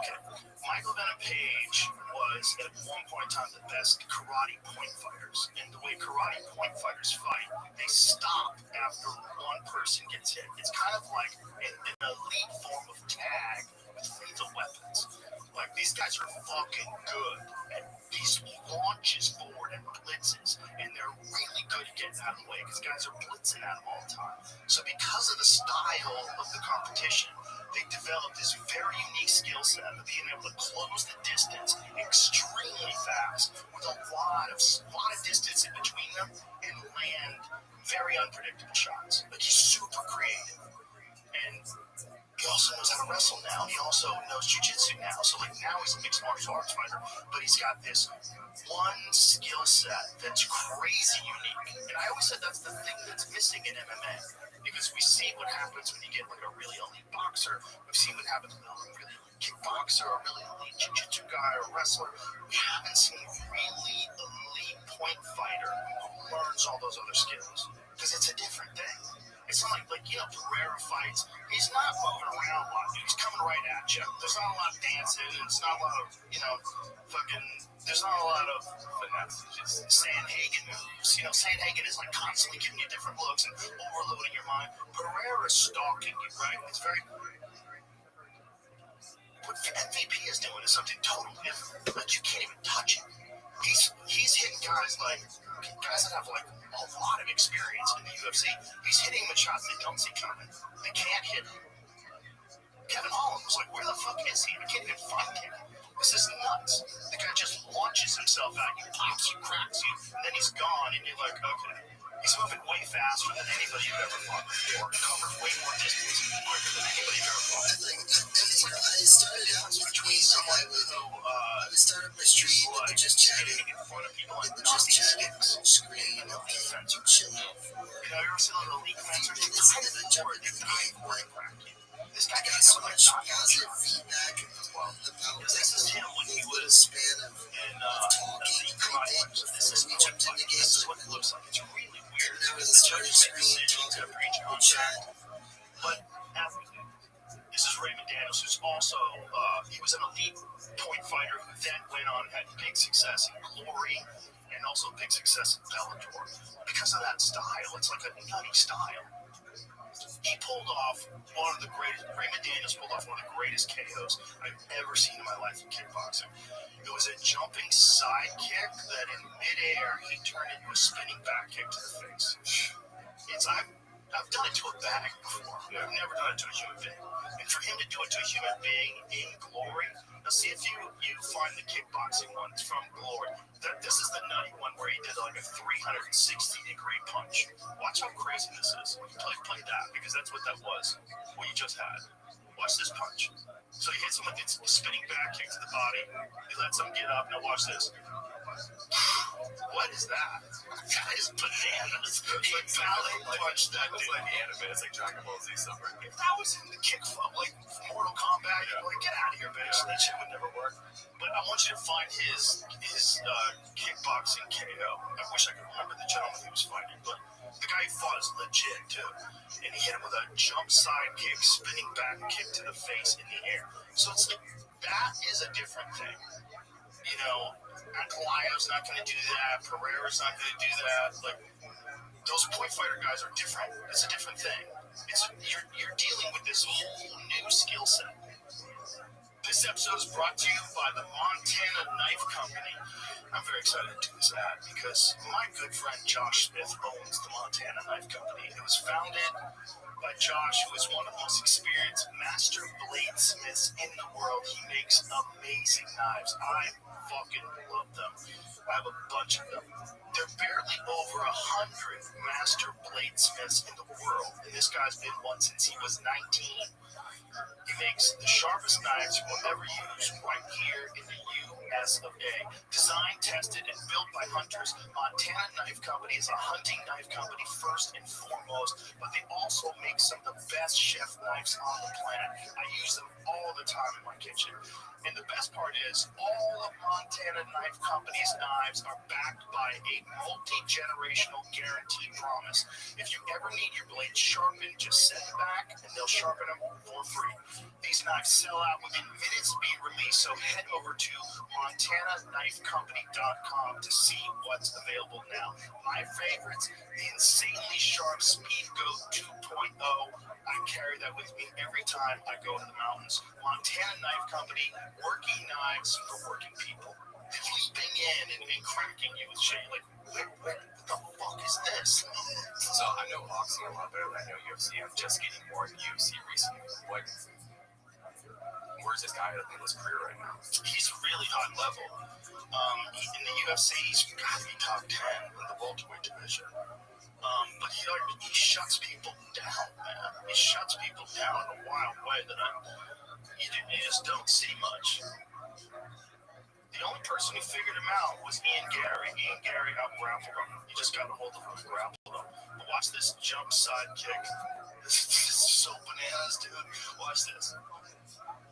Okay. Michael Venom Page was, at one point in time, the best karate point fighters. And the way karate point fighters fight, they stop after one person gets hit. It's kind of like an elite form of tag with lethal weapons. Like, these guys are fucking good at these launches forward and blitzes, and they're really good at getting out of the way because guys are blitzing at them all the time. So because of the style of the competition, they developed this very unique skill set of being able to close the distance extremely fast with a lot of distance in between them and land very unpredictable shots. Like, he's super creative. And he also knows how to wrestle now. He also knows jiu-jitsu now. So, like, now he's a mixed martial arts fighter. But he's got this one skill set that's crazy unique. And I always said that's the thing that's missing in MMA. Because we see what happens when you get, like, a really elite boxer. We've seen what happens with a really elite kickboxer, a really elite jiu-jitsu guy, or wrestler. We haven't seen a really elite point fighter who learns all those other skills. Because it's a different thing. It's not like Pereira fights. He's not moving around a lot. He's coming right at you. There's not a lot of dancing. There's not a lot of, there's not a lot of finesse. Just Sandhagen moves. Sandhagen is like constantly giving you different looks and overloading your mind. Pereira's stalking you, right? It's very. What MVP is doing is something totally different. Like, you can't even touch it. He's hitting guys that have like a lot of experience in the UFC. He's hitting with shots they don't see coming. They can't hit him. Kevin Holland was like, where the fuck is he? I can't even find him. This is nuts. The guy just launches himself at you, pops you, cracks you, and then he's gone, and you're like, okay. He's moving way faster than anybody you've ever fought before. Covers way more distance quicker than anybody you've ever fought. I started out between someone who I started my street and just chatting in front of people and just chatting on screen and chilling. You ever seen like elite fencers? It's like the jumper This guy got so much positive feedback about this is him when he the was span of talking and everything. When we jumped in the game, this is what it looks like. It's really weird. now we're the starting screen talking on chat. But this is Raymond Daniels, who's also he was an elite point fighter who then went on and had big success in Glory and also big success in Bellator. Because of that style, it's like a nutty style. He pulled off one of the greatest. Raymond Daniels pulled off one of the greatest KOs I've ever seen in my life in kickboxing. It was a jumping side kick that in midair he turned into a spinning back kick to the face. I've done it to a bag before. I've never done it to a human being. And for him to do it to a human being in glory, now see if you find the kickboxing one from Glory. This is the nutty one where he did like a 360-degree punch. Watch how crazy this is. Play that, because that's what that was, what you just had. Watch this punch. So he hits him with its spinning back kick to the body. He lets him get up. Now watch this. What is that? That is bananas. He ballet punched that dude. It's like anime. It's like Dragon Ball Z somewhere. If that was in the kick from like Mortal Kombat, you'd be like, get out of here, bitch. That shit would never work. But I want you to find his kickboxing KO. I wish I could remember the gentleman he was fighting, but the guy he fought is legit too. And he hit him with a jump side kick, spinning back kick to the face in the air. So it's like, that is a different thing. You know, Ankalaev's not going to do that. Pereira's not going to do that. Like, those point fighter guys are different. It's a different thing. You're dealing with this whole new skill set. This episode is brought to you by the Montana Knife Company. I'm very excited to do this ad because my good friend Josh Smith owns the Montana Knife Company. It was founded by Josh, who is one of the most experienced master bladesmiths in the world. He makes amazing knives. I fucking love them. I have a bunch of them. There are barely over 100 master bladesmiths in the world, and this guy's been one since he was 19. He makes the sharpest knives you will ever use right here in the US of A. Designed, tested, and built by hunters, Montana Knife Company is a hunting knife company first and foremost, but they also make some of the best chef knives on the planet. I use them all the time in my kitchen. And the best part is, all of Montana Knife Company's knives are backed by a multi-generational guarantee promise. If you ever need your blade sharpened, just send it back and they'll sharpen them for free. These knives sell out within minutes of being released, so head over to montanaknifecompany.com to see what's available now. My favorites, the insanely sharp Speed Goat 2.0. I carry that with me every time I go to the mountains. Montana Knife Company, working knives for working people. Leaping in and cracking you with shit. Like, what the fuck is this? So I know boxing a lot better than I know UFC. I'm just getting more in UFC recently. Where's this guy in his career right now? He's really high level. In the UFC, he's got to be top 10 in the welterweight division. But he shuts people down, man. He shuts people down in a wild way that you just don't see much. The only person who figured him out was Ian Gary. Ian Gary out-grappled him. You just got to hold him and grapple him. But watch this jump side kick. This is so bananas, dude. Watch this.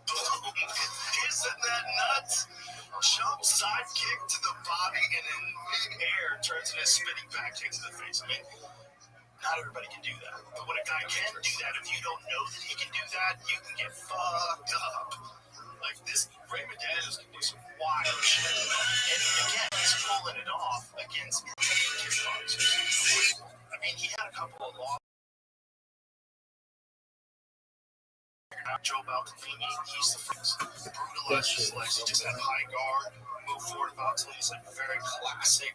Boom. Isn't that nuts? Jump side kick to the body and in mid-air turns into a spinning back kick to the face. I mean, not everybody can do that. But when a guy can do that, if you don't know that he can do that, you can get fucked up. Like this, Raymond Daniels can do some wild shit. And again, he's pulling it off against kickboxers. I mean, he had a couple of losses. Joe Baltafini, he's the first. Brutalized his legs. He just had high guard, move forward about till he's like very classic,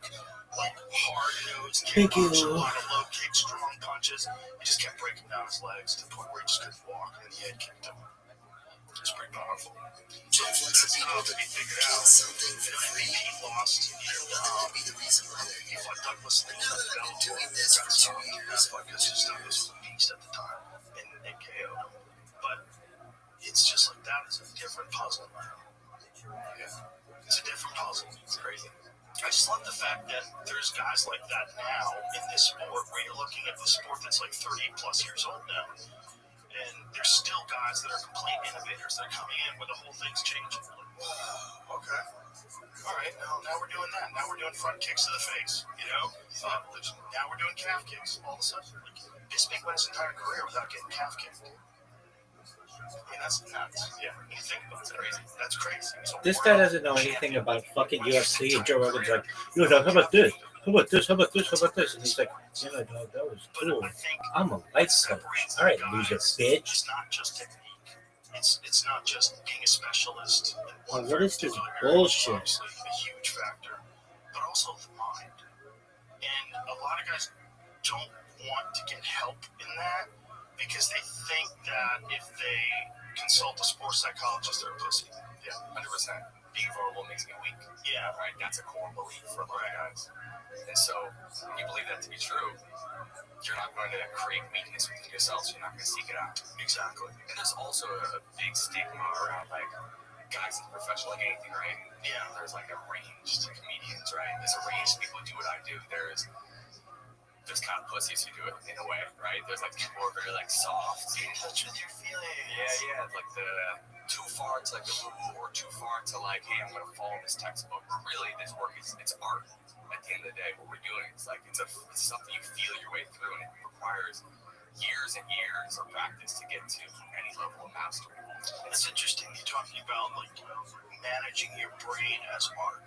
like hard-nosed kickboxer, a lot of low kicks, strong punches. He just kept breaking down his legs to the point where he just couldn't walk, and he head kicked him. It's pretty powerful. That's not to be figured out. MVP lost. He fought Douglas Lee. Now that I've been doing this for 2 years, because Douglas was a beast at the time and KO. But it's just like that is a different puzzle now. Yeah. It's a different puzzle. It's crazy. I just love the fact that there's guys like that now in this sport where you're looking at the sport that's like 30 plus years old now. And there's still guys that are complete innovators that are coming in where the whole thing's changing. Like, okay. All right, now we're doing that. Now we're doing front kicks to the face, you know? Now we're doing calf kicks. All of a sudden, like, this big went his entire career without getting calf kicked. I mean, that's nuts. Yeah, when you think about it, that's crazy. So this guy doesn't know anything about fucking UFC, and Joe Rogan's like, yo, how about this? How about this? How about this? How about this? And he's like, yeah, dog, that was cool. I'm a life coach. All right, loser bitch. It's not just technique. It's not just being a specialist. Well, what is this bullshit? Obviously a huge factor, but also the mind. And a lot of guys don't want to get help in that because they think that if they consult a sports psychologist, they're a pussy. Yeah, 100%. Being vulnerable makes me weak. Yeah, right. That's a core belief for a lot of guys. And so, when you believe that to be true, you're not going to create weakness within yourself, so you're not going to seek it out. Exactly. And there's also a big stigma around, like, guys in professional, like anything, right? Yeah. There's, like, a range to comedians, right? There's a range to people who do what I do. There's kind of pussies who do it in a way, right? There's, like, people who are very, like, soft. In touch with your feelings. Yeah, like the too far to, like, the woo, or too far to, like, hey, I'm going to follow this textbook. But really, this work it's art. At the end of the day, what we're doing is like it's something you feel your way through, and it requires years and years of practice to get to any level of mastery. It's interesting you're talking about like managing your brain as art.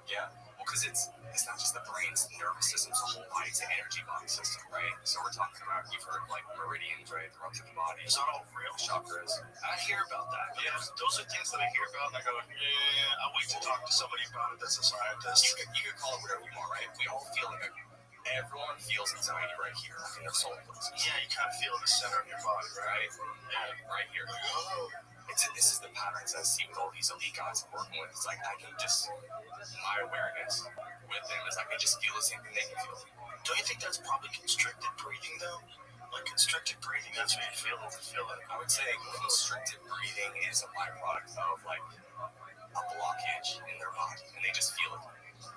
Yeah, well, because it's not just the brain, it's the nervous system, it's the whole body, it's the energy body system, right? So we're talking about, you've heard like meridians, right? They run through the body. Is that all real? Chakras. I hear about that. Yeah, those are things that I hear about, and I go, yeah, I'll wait to talk to somebody about it that's a scientist. You could call it whatever you want, right? We all feel it. Everyone feels anxiety right here, like in their solar plexus. Yeah, you kind of feel in the center of your body, right? Right here. This is the patterns I see with all these elite guys I'm working with. It's like I can just, my awareness with them is I can just feel the same thing they can feel. Don't you think that's probably constricted breathing though? Like constricted breathing, that's what you feel it. I would say constricted breathing is a byproduct of like a blockage in their body, and they just feel it.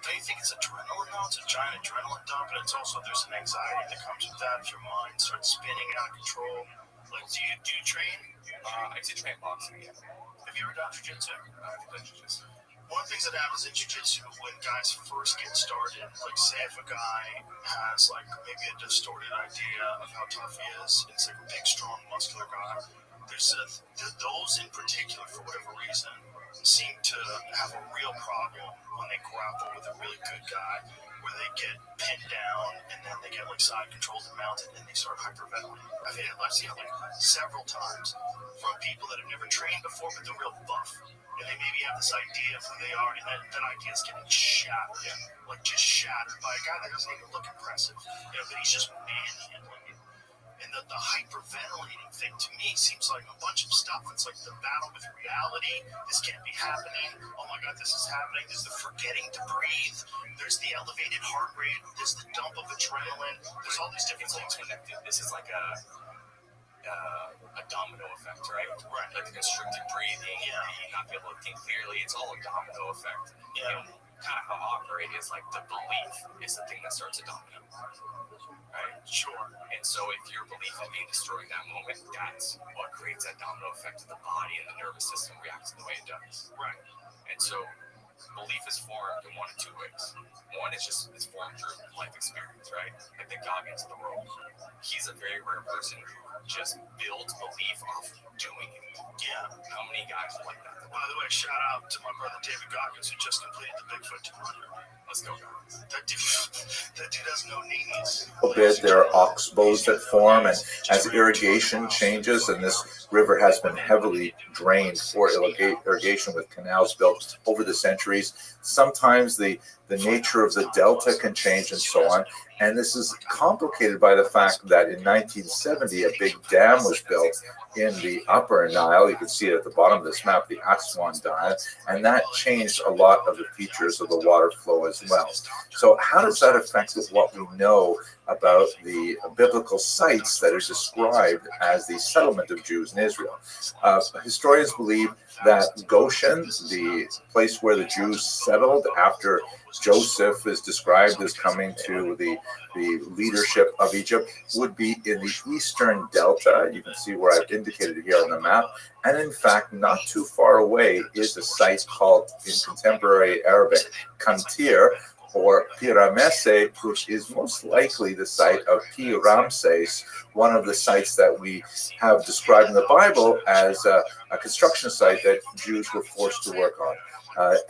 Don't you think it's adrenaline though? It's a giant adrenaline dump, and it's also there's an anxiety that comes with that if your mind starts spinning out of control. Like, do you train? I used to train boxing, yeah. Have you ever done jiu-jitsu? I've done jiu-jitsu. One of the things that happens in jiu-jitsu when guys first get started, like say if a guy has like maybe a distorted idea of how tough he is, it's like a big, strong, muscular guy. Those in particular, for whatever reason, seem to have a real problem when they grapple with a really good guy, where they get pinned down and then they get like side controlled and mounted and they start hyperventilating. I've seen it like several times from people that have never trained before, but they're real buff. And they maybe have this idea of who they are, and that idea is getting shattered, like just shattered by a guy that doesn't even look impressive, but he's just manhandling it. And the hyperventilating thing to me seems like a bunch of stuff. It's like the battle with reality. This can't be happening. Oh my God, this is happening. There's the forgetting to breathe. There's the elevated heart rate. There's the dump of adrenaline. There's all these different things connected. This is like a domino effect, right? Right. Like the constricted breathing, not be able to think clearly. It's all a domino effect. Yeah. Kind of how I operate is like the belief is the thing that starts a domino. Right? Sure. And so if your belief is being destroyed in that moment, that's what creates that domino effect of the body and the nervous system reacts the way it does. Right. And so belief is formed in one of two ways. One is it's formed through life experience, right? Like the Goggins of the world. He's a very rare person who just builds belief off doing it. Yeah. How many guys are like that? By the way, shout out to my brother David Goggins, who just completed the Bigfoot 200. Let's go, Goggins. That dude has no knees. A bit. There are oxbows that form, and as irrigation changes, and this river has been heavily drained for irrigation with canals built over the centuries. Sometimes the nature of the delta can change and so on. And this is complicated by the fact that in 1970, a big dam was built in the upper Nile. You can see it at the bottom of this map, the Aswan Dam, and that changed a lot of the features of the water flow as well. So how does that affect what we know about the biblical sites that are described as the settlement of Jews in Israel? Historians believe that Goshen, the place where the Jews settled after Joseph is described as coming to the leadership of Egypt, would be in the eastern delta. You can see where I've indicated it here on the map. And in fact, not too far away is a site called, in contemporary Arabic, Kantir, or Piramese, which is most likely the site of Pi Ramses, one of the sites that we have described in the Bible as a construction site that Jews were forced to work on.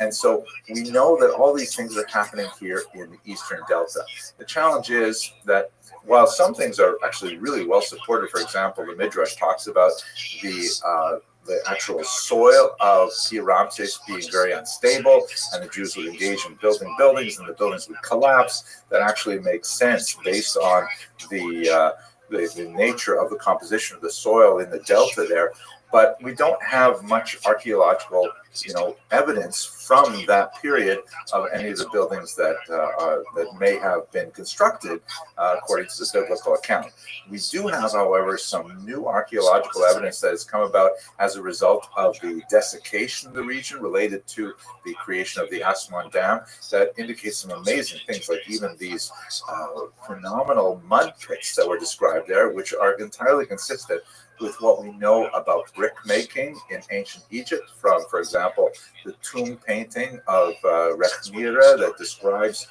And so we know that all these things are happening here in the Eastern Delta. The challenge is that while some things are actually really well supported, for example, the Midrash talks about the actual soil of Pi Ramses being very unstable, and the Jews would engage in building buildings, and the buildings would collapse. That actually makes sense based on the nature of the composition of the soil in the delta there. But we don't have much archaeological, evidence from that period of any of the buildings that may have been constructed according to the biblical account. We do have, however, some new archaeological evidence that has come about as a result of the desiccation of the region related to the creation of the Aswan Dam that indicates some amazing things, like even these phenomenal mud pits that were described there, which are entirely consistent with what we know about brick making in ancient Egypt from, for example, the tomb painting of Rechmira that describes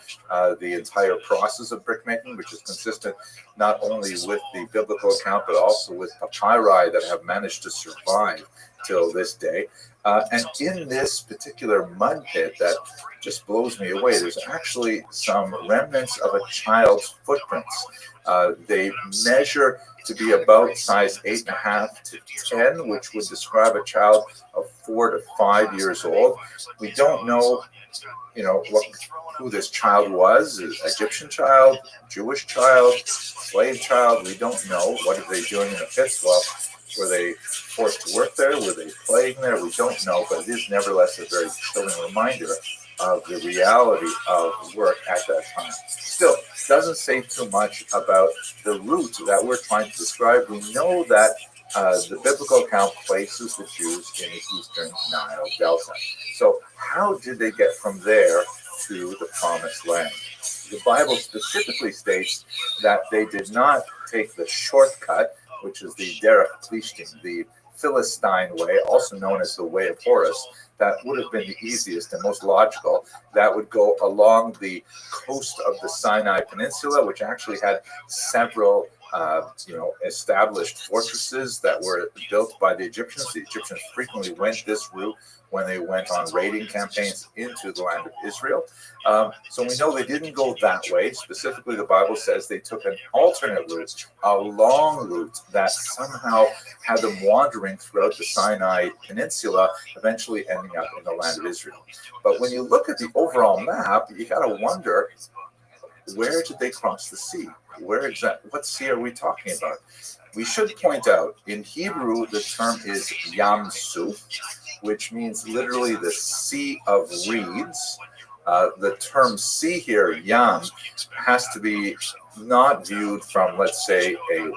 the entire process of brick making, which is consistent not only with the biblical account, but also with papyri that have managed to survive till this day. And in this particular mud pit that just blows me away, there's actually some remnants of a child's footprints. They measure to be about size 8.5 to 10, which would describe a child of 4 to 5 years old. We don't know, who this child was, Egyptian child, Jewish child, slave child. We don't know. What are they doing in the pits? Well, were they forced to work there? Were they playing there? We don't know, but it is nevertheless a very chilling reminder of the reality of work at that time. Still, doesn't say too much about the route that we're trying to describe. We know that the biblical account places the Jews in the Eastern Nile Delta. So how did they get from there to the Promised Land? The Bible specifically states that they did not take the shortcut, which is the Derech Plishtim, the Philistine way, also known as the Way of Horus. That would have been the easiest and most logical. That would go along the coast of the Sinai Peninsula, which actually had several established fortresses that were built by the Egyptians. The Egyptians frequently went this route when they went on raiding campaigns into the land of Israel. So we know they didn't go that way. Specifically, the Bible says they took an alternate route, a long route that somehow had them wandering throughout the Sinai Peninsula, eventually ending up in the land of Israel. But when you look at the overall map, you got to wonder, where did they cross the sea? What sea are we talking about? We should point out, in Hebrew, the term is Yam Suf, which means literally the Sea of Reeds. The term sea here, Yam, has to be not viewed from, let's say, a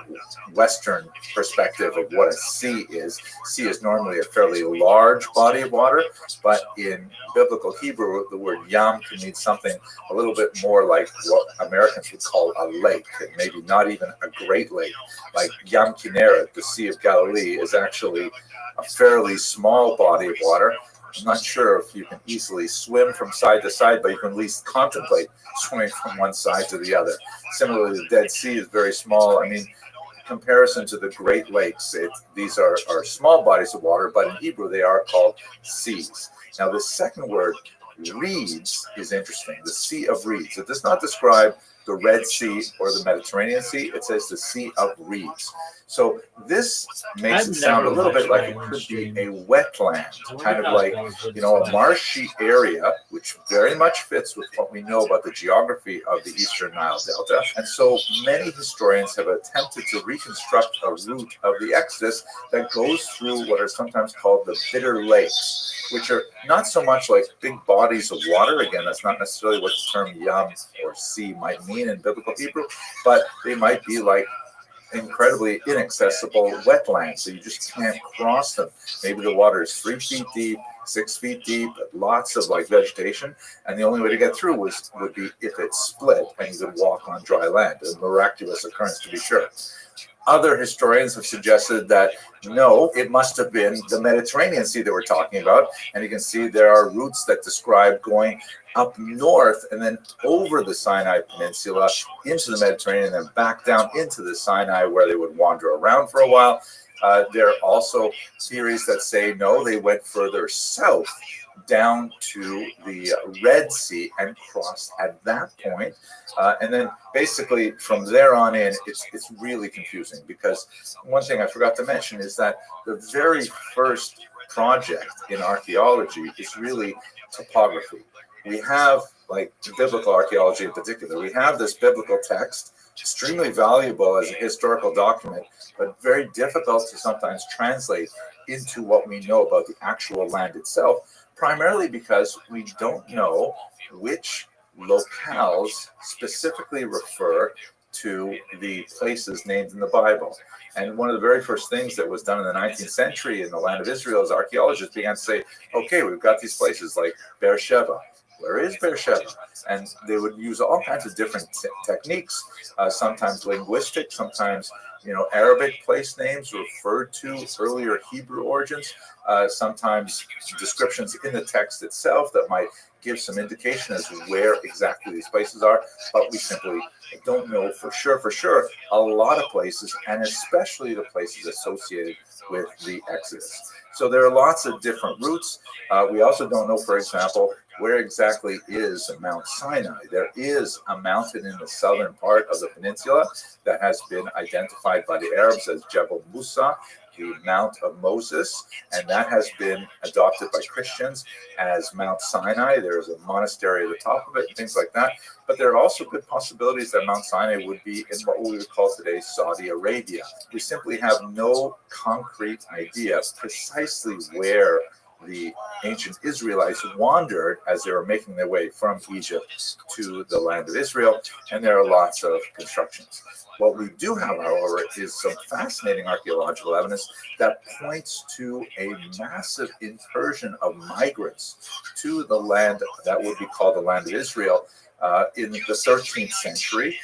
Western perspective of what a sea is. Sea is normally a fairly large body of water, but in biblical Hebrew, the word Yam can mean something a little bit more like what Americans would call a lake, and maybe not even a great lake. Like Yam Kinneret, the Sea of Galilee, is actually a fairly small body of water. I'm not sure if you can easily swim from side to side, but you can at least contemplate swimming from one side to the other. Similarly, the Dead Sea is very small. I mean, in comparison to the Great Lakes, these are small bodies of water, but in Hebrew they are called seas. Now, the second word, reeds, is interesting. The Sea of Reeds. It does not describe the Red Sea or the Mediterranean Sea. It says the Sea of Reeds. So this makes it sound a little bit like it could be a wetland, kind of like, a marshy area, which very much fits with what we know about the geography of the Eastern Nile Delta. And so many historians have attempted to reconstruct a route of the Exodus that goes through what are sometimes called the Bitter Lakes, which are not so much like big bodies of water. Again, that's not necessarily what the term Yam or sea might mean in biblical Hebrew, but they might be like incredibly inaccessible wetlands, so you just can't cross them. Maybe the water is 3 feet deep, 6 feet deep, lots of vegetation, and the only way to get through would be if it split and you could walk on dry land. A miraculous occurrence, to be sure. Other historians have suggested that no, it must have been the Mediterranean Sea that we're talking about, and you can see there are routes that describe going up north and then over the Sinai Peninsula into the Mediterranean and then back down into the Sinai, where they would wander around for a while. There are also theories that say no, they went further south down to the Red Sea and crossed at that point. And then basically from there on in, it's really confusing, because one thing I forgot to mention is that the very first project in archaeology is really topography. We have, like biblical archaeology in particular, we have this biblical text, extremely valuable as a historical document, but very difficult to sometimes translate into what we know about the actual land itself, primarily because we don't know which locales specifically refer to the places named in the Bible. And one of the very first things that was done in the 19th century in the land of Israel is archaeologists began to say, okay, we've got these places like Beersheba. Where is Beersheba? And they would use all kinds of different techniques, sometimes linguistic, sometimes Arabic place names referred to earlier Hebrew origins, sometimes descriptions in the text itself that might give some indication as to where exactly these places are, but we simply don't know for sure a lot of places, and especially the places associated with the Exodus. So there are lots of different routes. We also don't know, for example, where exactly is Mount Sinai. There is a mountain in the southern part of the peninsula that has been identified by the Arabs as Jebel Musa, the Mount of Moses, and that has been adopted by Christians as Mount Sinai. There's a monastery at the top of it and things like that. But there are also good possibilities that Mount Sinai would be in what we would call today Saudi Arabia. We simply have no concrete idea precisely where the ancient Israelites wandered as they were making their way from Egypt to the land of Israel, and there are lots of constructions. What we do have, however, is some fascinating archaeological evidence that points to a massive incursion of migrants to the land that would be called the land of Israel in the 13th century,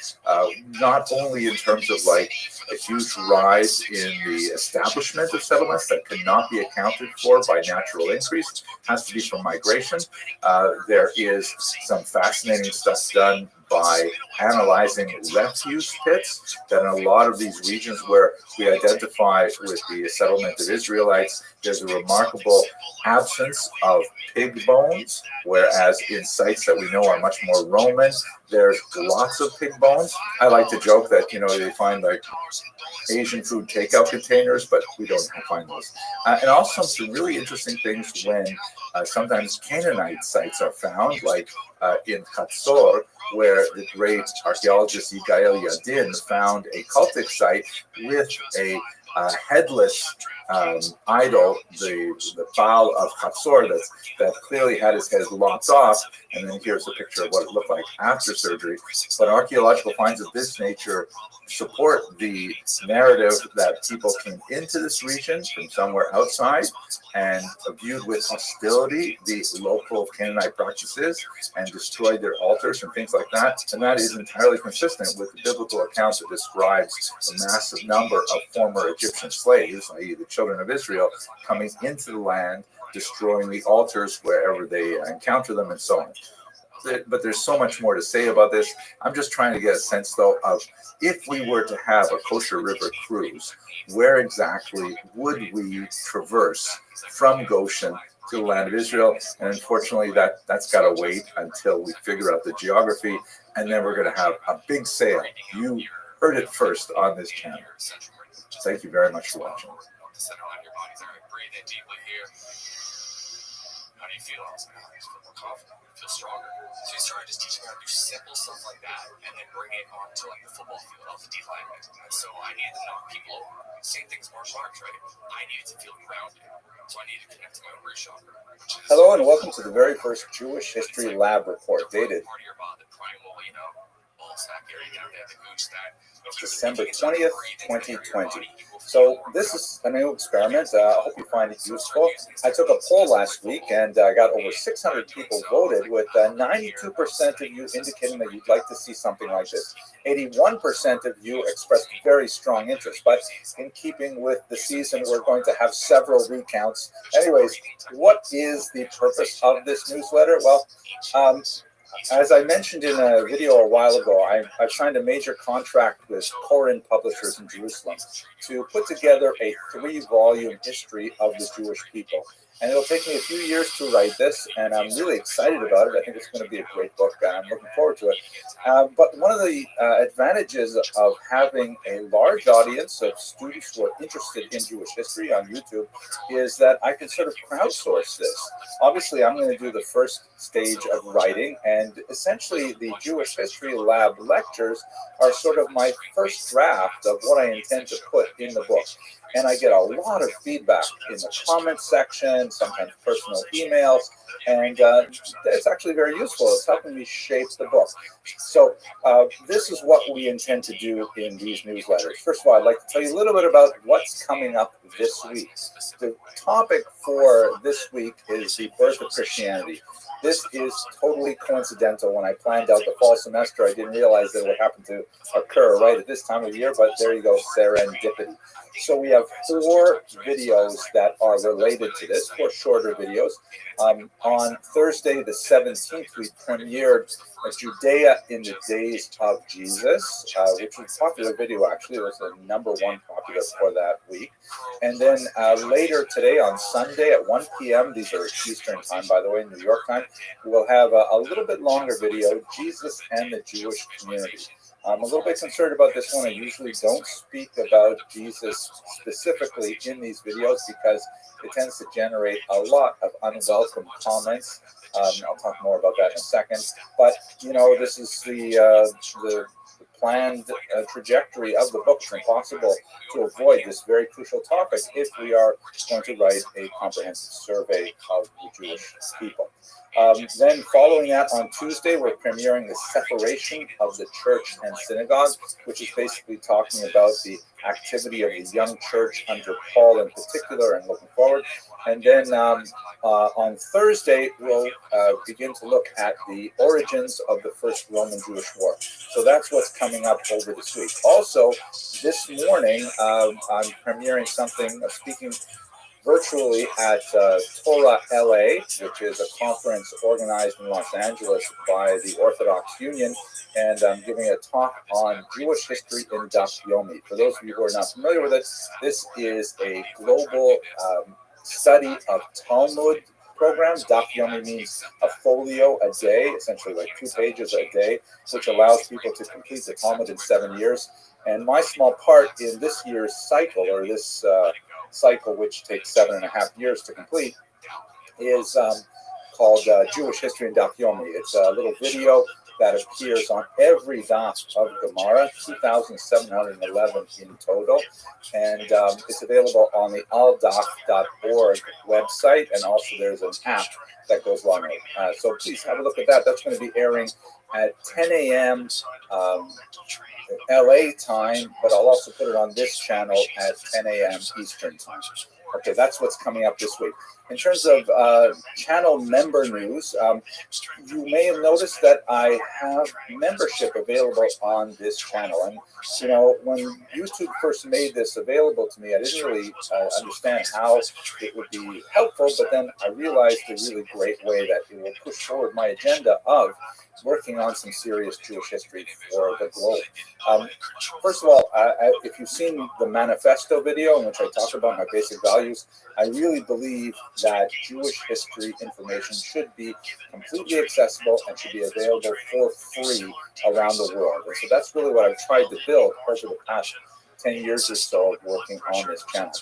not only in terms of like a huge rise in the establishment of settlements that cannot be accounted for by natural increase, has to be from migration. There is some fascinating stuff done by analyzing refuse pits, that in a lot of these regions where we identify with the settlement of Israelites, there's a remarkable absence of pig bones, whereas in sites that we know are much more Roman, there's lots of pig bones. I like to joke that, they find like Asian food takeout containers, but we don't find those. And also some really interesting things when sometimes Canaanite sites are found, like in Hatzor, where the great archaeologist Yigael Yadin found a cultic site with a headless idol, the Baal of Hatzor, that clearly had his head lopped off, and then here's a picture of what it looked like after surgery. But archaeological finds of this nature support the narrative that people came into this region from somewhere outside and viewed with hostility the local Canaanite practices and destroyed their altars and things like that. And that is entirely consistent with the biblical account that describes the massive number of former Egyptian slaves, i.e. the children of Israel, coming into the land, destroying the altars wherever they encounter them, and so on. But there's so much more to say about this. I'm just trying to get a sense, though, of if we were to have a Kosher River cruise, where exactly would we traverse from Goshen to the land of Israel? And unfortunately, that's got to wait until we figure out the geography, and then we're going to have a big sail. You heard it first on this channel. Thank you very much for watching. Breathe in deeply here. How do you feel? I feel more confident. I feel stronger. So you started just teaching me how to do simple stuff like that, and then bring it onto like the football field. I was a D-line. So I needed to knock people over. Same thing as martial arts, right? I needed to feel grounded. So I needed to connect to my own root chakra. Hello and welcome to the very first Jewish History Lab report, dated December 20th, 2020. So this is a new experiment. I hope you find it useful. I took a poll last week and I got over 600 people voted, with 92% of you indicating that you'd like to see something like this. 81% of you expressed very strong interest, but in keeping with the season, we're going to have several recounts. Anyways, what is the purpose of this newsletter? Well, as I mentioned in a video a while ago, I've signed a major contract with Koren Publishers in Jerusalem to put together a 3-volume history of the Jewish people. And it'll take me a few years to write this, and I'm really excited about it. I think it's going to be a great book, and I'm looking forward to it. But one of the advantages of having a large audience of students who are interested in Jewish history on YouTube is that I can sort of crowdsource this. Obviously, I'm going to do the first stage of writing, and essentially the Jewish History Lab lectures are sort of my first draft of what I intend to put in the book. And I get a lot of feedback in the comment section, sometimes personal emails, and it's actually very useful. It's helping me shape the book. So this is what we intend to do in these newsletters. First of all, I'd like to tell you a little bit about what's coming up this week. The topic for this week is the birth of Christianity. This is totally coincidental. When I planned out the fall semester, I didn't realize that it would happen to occur right at this time of year, but there you go, serendipity. So we have 4 videos that are related to this, 4 shorter videos. On Thursday, the 17th, we premiered Judea in the Days of Jesus, which was a popular video, actually. It was the #1 popular for that week. And then later today, on Sunday at 1 p.m., these are Eastern time, by the way, New York time, we'll have a little bit longer video, Jesus and the Jewish Community. I'm a little bit concerned about this one. I usually don't speak about Jesus specifically in these videos because it tends to generate a lot of unwelcome comments. I'll talk more about that in a second. But, you know, this is the planned trajectory of the book. It's impossible to avoid this very crucial topic if we are going to write a comprehensive survey of the Jewish people. Then following that on Tuesday, we're premiering the separation of the church and synagogue, which is basically talking about the activity of the young church under Paul in particular and looking forward. And then on Thursday, we'll begin to look at the origins of the First Roman-Jewish War. So that's what's coming up over this week. Also, this morning, I'm premiering something, speaking virtually at Torah LA, which is a conference organized in Los Angeles by the Orthodox Union, and I'm giving a talk on Jewish history in Daf Yomi. For those of you who are not familiar with it, this is a global study of Talmud program. Daf Yomi means a folio a day, essentially like 2 pages a day, which allows people to complete the Talmud in 7 years. And my small part in this year's cycle, or this cycle, which takes 7.5 years to complete, is called Jewish History in Daf Yomi. It's a little video that appears on every daf of Gemara, 2,711 in total, and it's available on the aldaf.org website, and also there's an app that goes along with it. So please have a look at that. That's going to be airing at 10 a.m. LA time, but I'll also put it on this channel at 10 a.m. Eastern time. Okay, that's what's coming up this week. In terms of channel member news, you may have noticed that I have membership available on this channel. And, you know, when YouTube first made this available to me, I didn't really understand how it would be helpful, but then I realized a really great way that it will push forward my agenda of working on some serious Jewish history for the globe. First of all, if you've seen the manifesto video in which I talk about my basic values, I really believe that Jewish history information should be completely accessible and should be available for free around the world. And so that's really what I've tried to build over the past 10 years or so of working on this channel.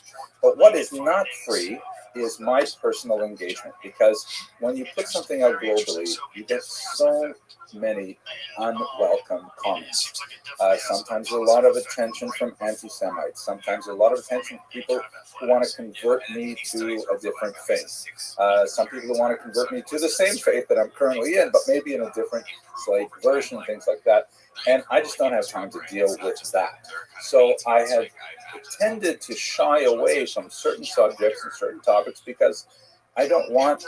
But what is not free is my personal engagement, because when you put something out globally, you get so many unwelcome comments. Sometimes a lot of attention from anti-Semites. Sometimes a lot of attention from people who want to convert me to a different faith. Some people who want to convert me to the same faith that I'm currently in, but maybe in a different slight version, things like that. And I just don't have time to deal with that. So I have tended to shy away from certain subjects and certain topics because I don't want to,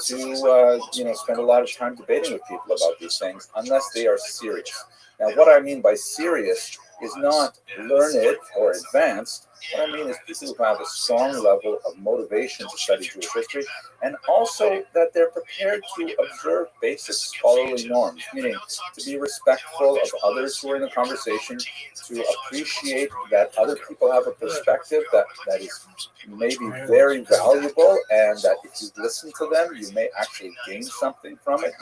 spend a lot of time debating with people about these things unless they are serious. Now, what I mean by serious is not learned or advanced. What I mean is people who have a strong level of motivation to study Jewish history, and also that they're prepared to observe basic scholarly norms, meaning to be respectful of others who are in the conversation, to appreciate that other people have a perspective that is maybe very valuable, and that if you listen to them, you may actually gain something from it.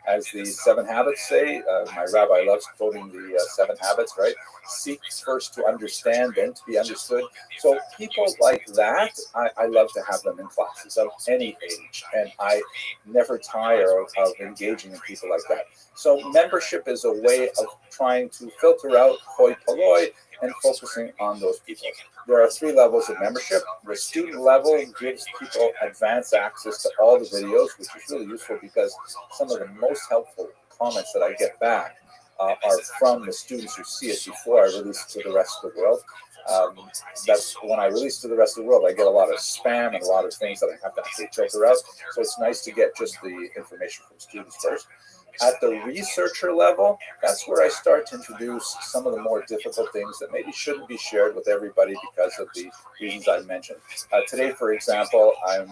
As the 7 Habits say, my rabbi loves quoting the 7 Habits, right? Seek first to understand, then to be understood. So people like that, I love to have them in classes of any age, and I never tire of engaging in people like that. So membership is a way of trying to filter out hoi polloi and focusing on those people. There are 3 levels of membership. The student level gives people advanced access to all the videos, which is really useful because some of the most helpful comments that I get back are from the students who see it before I release it to the rest of the world. That's when I release to the rest of the world, I get a lot of spam and a lot of things that I have to actually filter out. So it's nice to get just the information from students first. At the researcher level, that's where I start to introduce some of the more difficult things that maybe shouldn't be shared with everybody because of the reasons I mentioned. Today, for example, I'm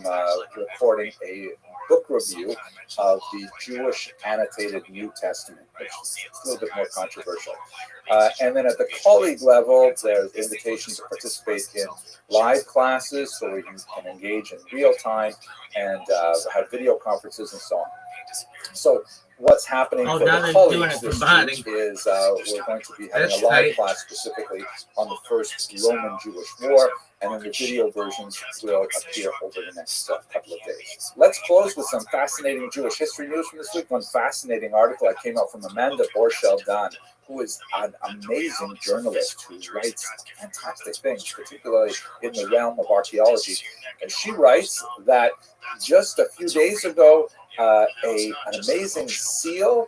recording a book review of the Jewish annotated New Testament, which is a little bit more controversial. And then at the colleague level, there's the invitation to participate in live classes so we can engage in real time and have video conferences and so on. So what's happening for the colleagues this week is we're going to be having a live class specifically on the first Roman-Jewish War, and then the video versions will appear over the next couple of days. Let's close with some fascinating Jewish history news from this week. One fascinating article that came out from Amanda Borschel-Dan, who is an amazing journalist who writes fantastic things, particularly in the realm of archaeology. And she writes that just a few days ago, an amazing seal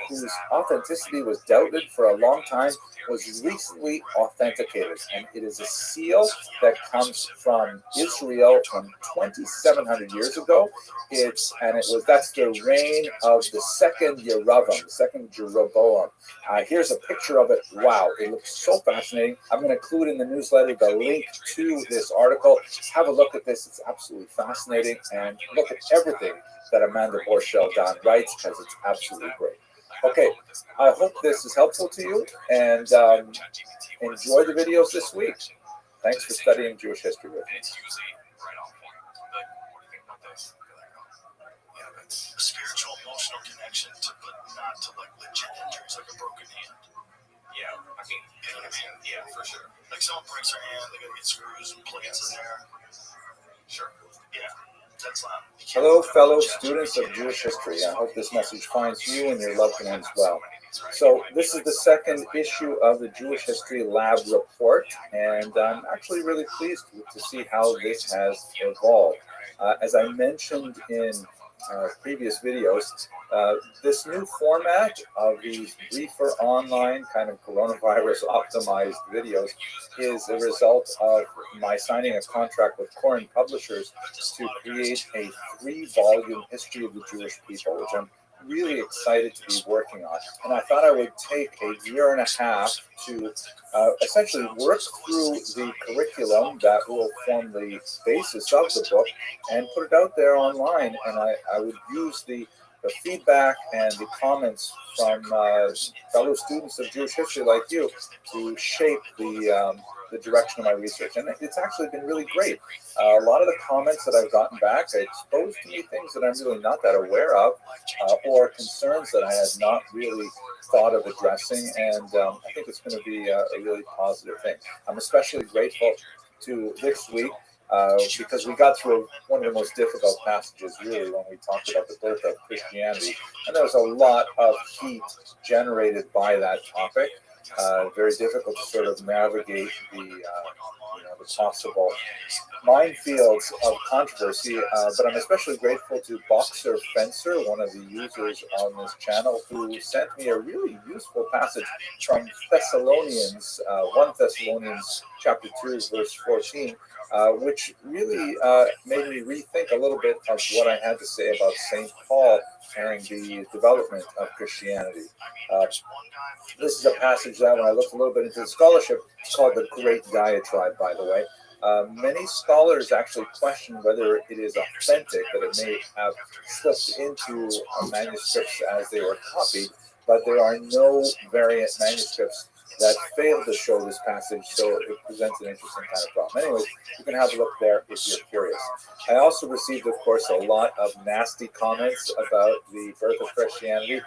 whose authenticity was doubted for a long time was recently authenticated, and it is a seal that comes from Israel from 2,700 years ago. That's the reign of the second Yeravam, the second Jeroboam. Here's a picture of it. Wow, it looks so fascinating. I'm going to include in the newsletter the link to this article. Have a look at this. It's absolutely fascinating, and look at everything that Amanda Borschel-Dan writes because it's absolutely great. Okay, I hope this is helpful to you, and enjoy the videos this week. Thanks for studying Jewish history with me. Spiritual, emotional connection to, but not to like legit injuries, like a broken hand. Yeah, I mean, yeah, for sure. Like someone breaks their hand, they gotta get screws and plates in there. Sure. Yeah. Hello, fellow students of Jewish history. I hope this message finds you and your loved ones well. So this is the second issue of the Jewish History Lab report, and I'm actually really pleased to see how this has evolved. As I mentioned in previous videos, this new format of these briefer online kind of coronavirus optimized videos is a result of my signing a contract with Corin Publishers to create a 3-volume history of the Jewish people, which I'm really excited to be working on. And I thought I would take a year and a half to essentially work through the curriculum that will form the basis of the book and put it out there online. And I would use the feedback and the comments from fellow students of Jewish history like you to shape the direction of my research. And it's actually been really great. A lot of the comments that I've gotten back exposed to me things that I'm really not that aware of, or concerns that I had not really thought of addressing. And I think it's going to be a really positive thing. I'm especially grateful to this week because we got through one of the most difficult passages, really, when we talked about the birth of Christianity. And there was a lot of heat generated by that topic. Very difficult to sort of navigate the possible minefields of controversy, but I'm especially grateful to Boxer Fencer, one of the users on this channel, who sent me a really useful passage from Thessalonians, 1 Thessalonians chapter 2, verse 14, which really made me rethink a little bit of what I had to say about St. Paul and the development of Christianity. This is a passage that, when I looked a little bit into the scholarship, it's called the Great Diatribe, by the way. Many scholars actually question whether it is authentic, that it may have slipped into manuscripts as they were copied, but there are no variant manuscripts that fail to show this passage, so it presents an interesting kind of problem. Anyways, you can have a look there if you're curious. I also received, of course, a lot of nasty comments about the birth of Christianity.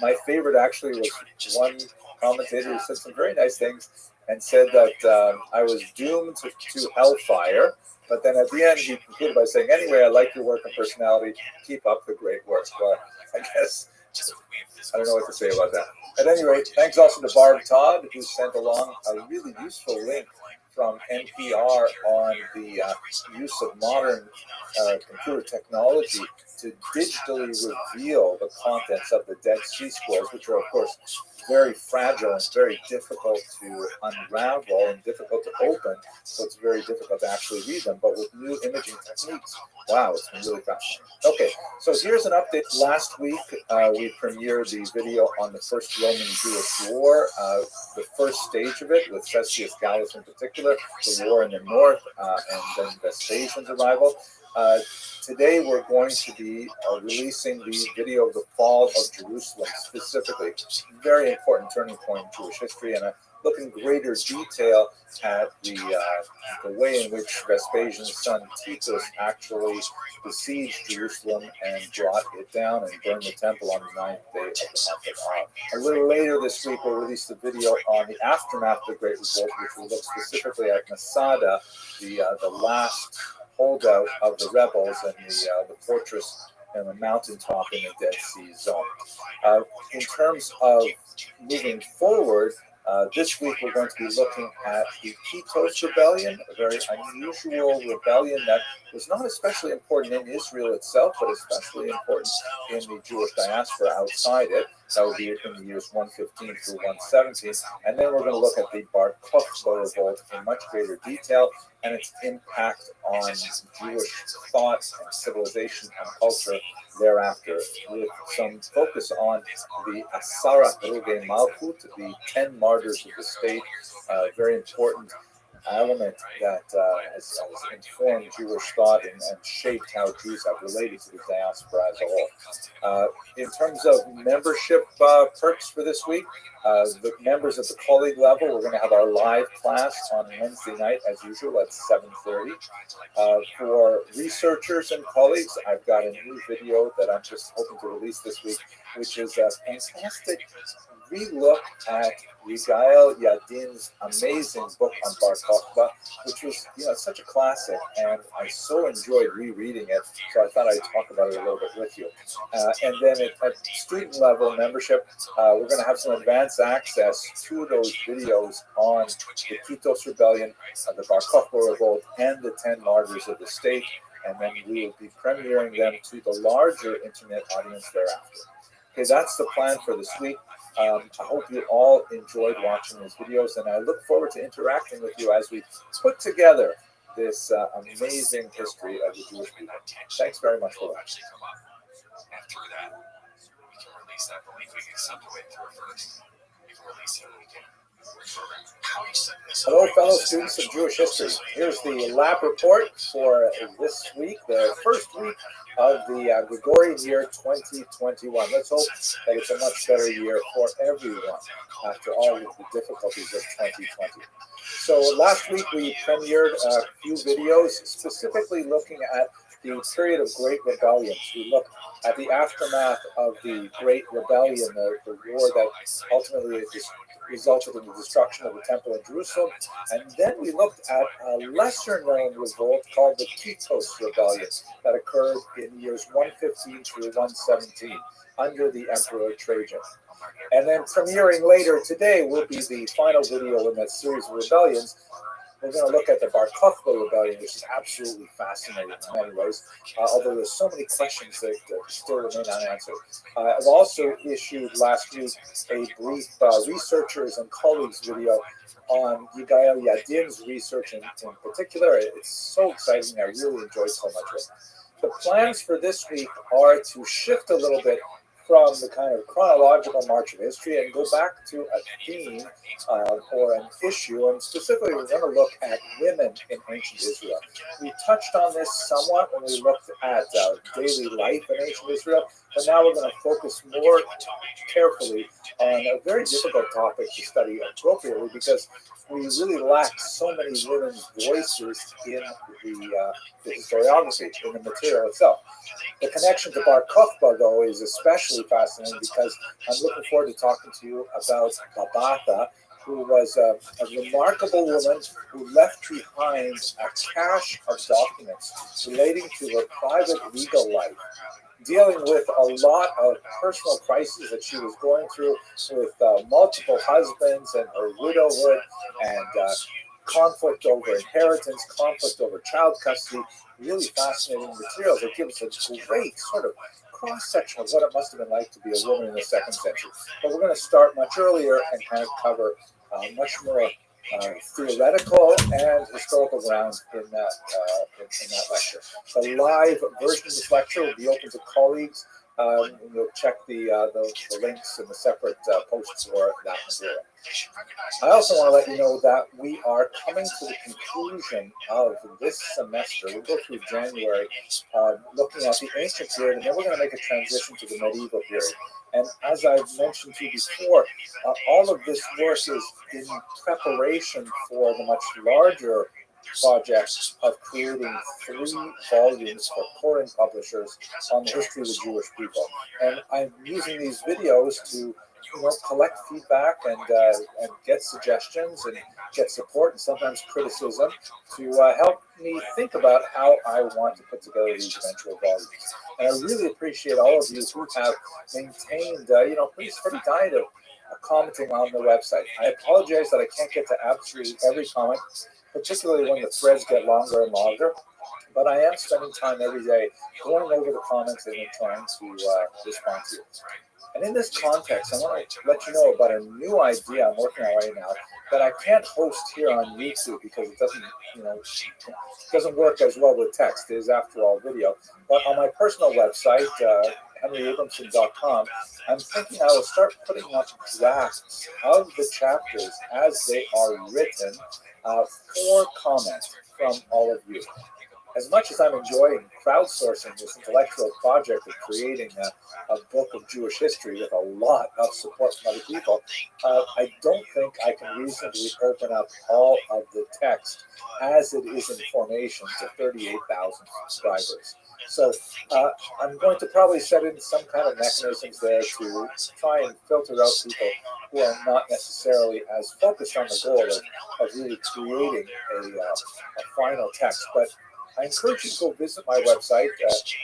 My favorite actually was one commentator who said some very nice things and said that I was doomed to hellfire. But then at the end, he concluded by saying, anyway, I like your work and personality. Keep up the great work. Well, I guess I don't know what to say about that. At any rate, thanks also to Barb Todd, who sent along a really useful link from NPR on the use of modern computer technology to digitally reveal the contents of the Dead Sea Scrolls, which are, of course, very fragile and very difficult to unravel and difficult to open, so it's very difficult to actually read them. But with new imaging techniques, wow, it's been really fascinating. Okay, so here's an update. Last week, we premiered the video on the First Roman-Jewish War, the first stage of it, with Cestius Gallus in particular, the war in the north, and then Vespasian's arrival. Today we're going to be releasing the video of the fall of Jerusalem specifically. Very important turning point in Jewish history, and I look in greater detail at the way in which Vespasian's son Titus actually besieged Jerusalem and brought it down and burned the temple on the 9th day of the month of Av. A little later this week, we'll release the video on the aftermath of the Great Revolt, which will look specifically at Masada, the last holdout of the rebels and the fortress and the mountaintop in the Dead Sea zone. In terms of moving forward, this week we're going to be looking at the Kitos Rebellion, a very unusual rebellion that was not especially important in Israel itself, but especially important in the Jewish diaspora outside it. That would be in the years 115 through 117. And then we're going to look at the Bar Kokhba revolt in much greater detail and its impact on Jewish thought and civilization and culture thereafter, with some focus on the Asara Ruge Malchut, the 10 martyrs of the state, very important element that has informed Jewish thought and shaped how Jews have related to the diaspora as a whole. In terms of membership perks for this week, the members at the colleague level, we're going to have our live class on Wednesday night, as usual, at 7:30. For researchers and colleagues, I've got a new video that I'm just hoping to release this week, which is a fantastic relook at Yigael Yadin's amazing book on Bar Kokhba, which was, such a classic, and I so enjoyed rereading it, so I thought I'd talk about it a little bit with you. And then at student level membership, we're going to have some advanced access to those videos on the Kitos Rebellion, the Bar Kokhba Revolt, and the 10 Martyrs of the State, and then we will be premiering them to the larger internet audience thereafter. Okay, that's the plan for this week. I hope you all enjoyed watching these videos, and I look forward to interacting with you as we put together this amazing history of the Jewish people. Thanks very much for watching. And through that, we can release that belief. We can separate through it first. We can release it, we can Hello, fellow students of Jewish history. Here's the lab report for this week, the first week of the Gregorian year 2021. Let's hope that it's a much better year for everyone after all of the difficulties of 2020. So last week we premiered a few videos specifically looking at the period of Great Rebellions. We looked at the aftermath of the Great Rebellion, the war that ultimately resulted in the destruction of the temple in Jerusalem. And then we looked at a lesser-known revolt called the Kitos Rebellion that occurred in years 115 through 117 under the Emperor Trajan. And then premiering later today will be the final video in that series of rebellions, We're going to look at the Bar Kokhba rebellion, which is absolutely fascinating in many ways, although there's so many questions that still remain unanswered. I've also issued last week a brief researchers and colleagues video on Yigael Yadin's research in particular. It's so exciting. I really enjoyed so much of it. The plans for this week are to shift a little bit from the kind of chronological march of history and go back to a theme or an issue. And specifically, we're going to look at women in ancient Israel. We touched on this somewhat when we looked at daily life in ancient Israel, but now we're going to focus more carefully on a very difficult topic to study appropriately, because we really lack so many women's voices in the historiography, in the material itself. The connection to Bar Kokhba, though, is especially fascinating because I'm looking forward to talking to you about Babatha, who was a remarkable woman who left behind a cache of documents relating to her private legal life, dealing with a lot of personal crises that she was going through with multiple husbands and her widowhood, and conflict over inheritance, conflict over child custody. Really fascinating materials that give us a great sort of cross-section of what it must have been like to be a woman in the 2nd century. But we're going to start much earlier and kind of cover much more theoretical and historical grounds in that lecture. The live version of this lecture will be open to colleagues. You'll check the links in the separate posts for that material. I also want to let you know that we are coming to the conclusion of this semester. We'll go through January looking at the ancient period, and then we're going to make a transition to the medieval period. And as I've mentioned to you before, all of this work is in preparation for the much larger project of creating 3 volumes for Koren publishers on the history of the Jewish people. And I'm using these videos to collect feedback and get suggestions and get support and sometimes criticism to help me think about how I want to put together these eventual volumes. And I really appreciate all of you who have maintained, pretty steady diet of commenting on the website. I apologize that I can't get to absolutely every comment, particularly when the threads get longer and longer. But I am spending time every day going over the comments and trying to respond to you. And in this context, I want to let you know about a new idea I'm working on right now that I can't host here on YouTube because it doesn't work as well with text. It is, after all, video. But on my personal website, henryabramson.com, I'm thinking I will start putting up drafts of the chapters as they are written for comment from all of you. As much as I'm enjoying crowdsourcing this intellectual project of creating a book of Jewish history with a lot of support from other people, I don't think I can reasonably open up all of the text as it is in formation to 38,000 subscribers. So I'm going to probably set in some kind of mechanisms there to try and filter out people who are not necessarily as focused on the goal of really creating a final text. But I encourage you to go visit my website,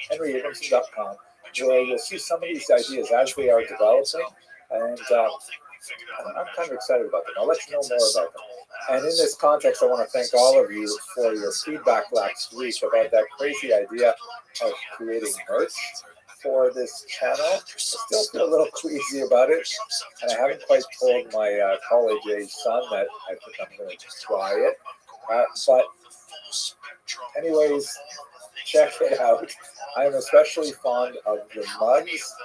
henryabramson.com, where you'll see some of these ideas as they are developing, and I'm kind of excited about them. I'll let you know more about them. And in this context, I want to thank all of you for your feedback last week about that crazy idea of creating merch for this channel. I still feel a little queasy about it, and I haven't quite told my college-age son that I think I'm going to try it. But anyways, check it out. I'm especially fond of the mugs,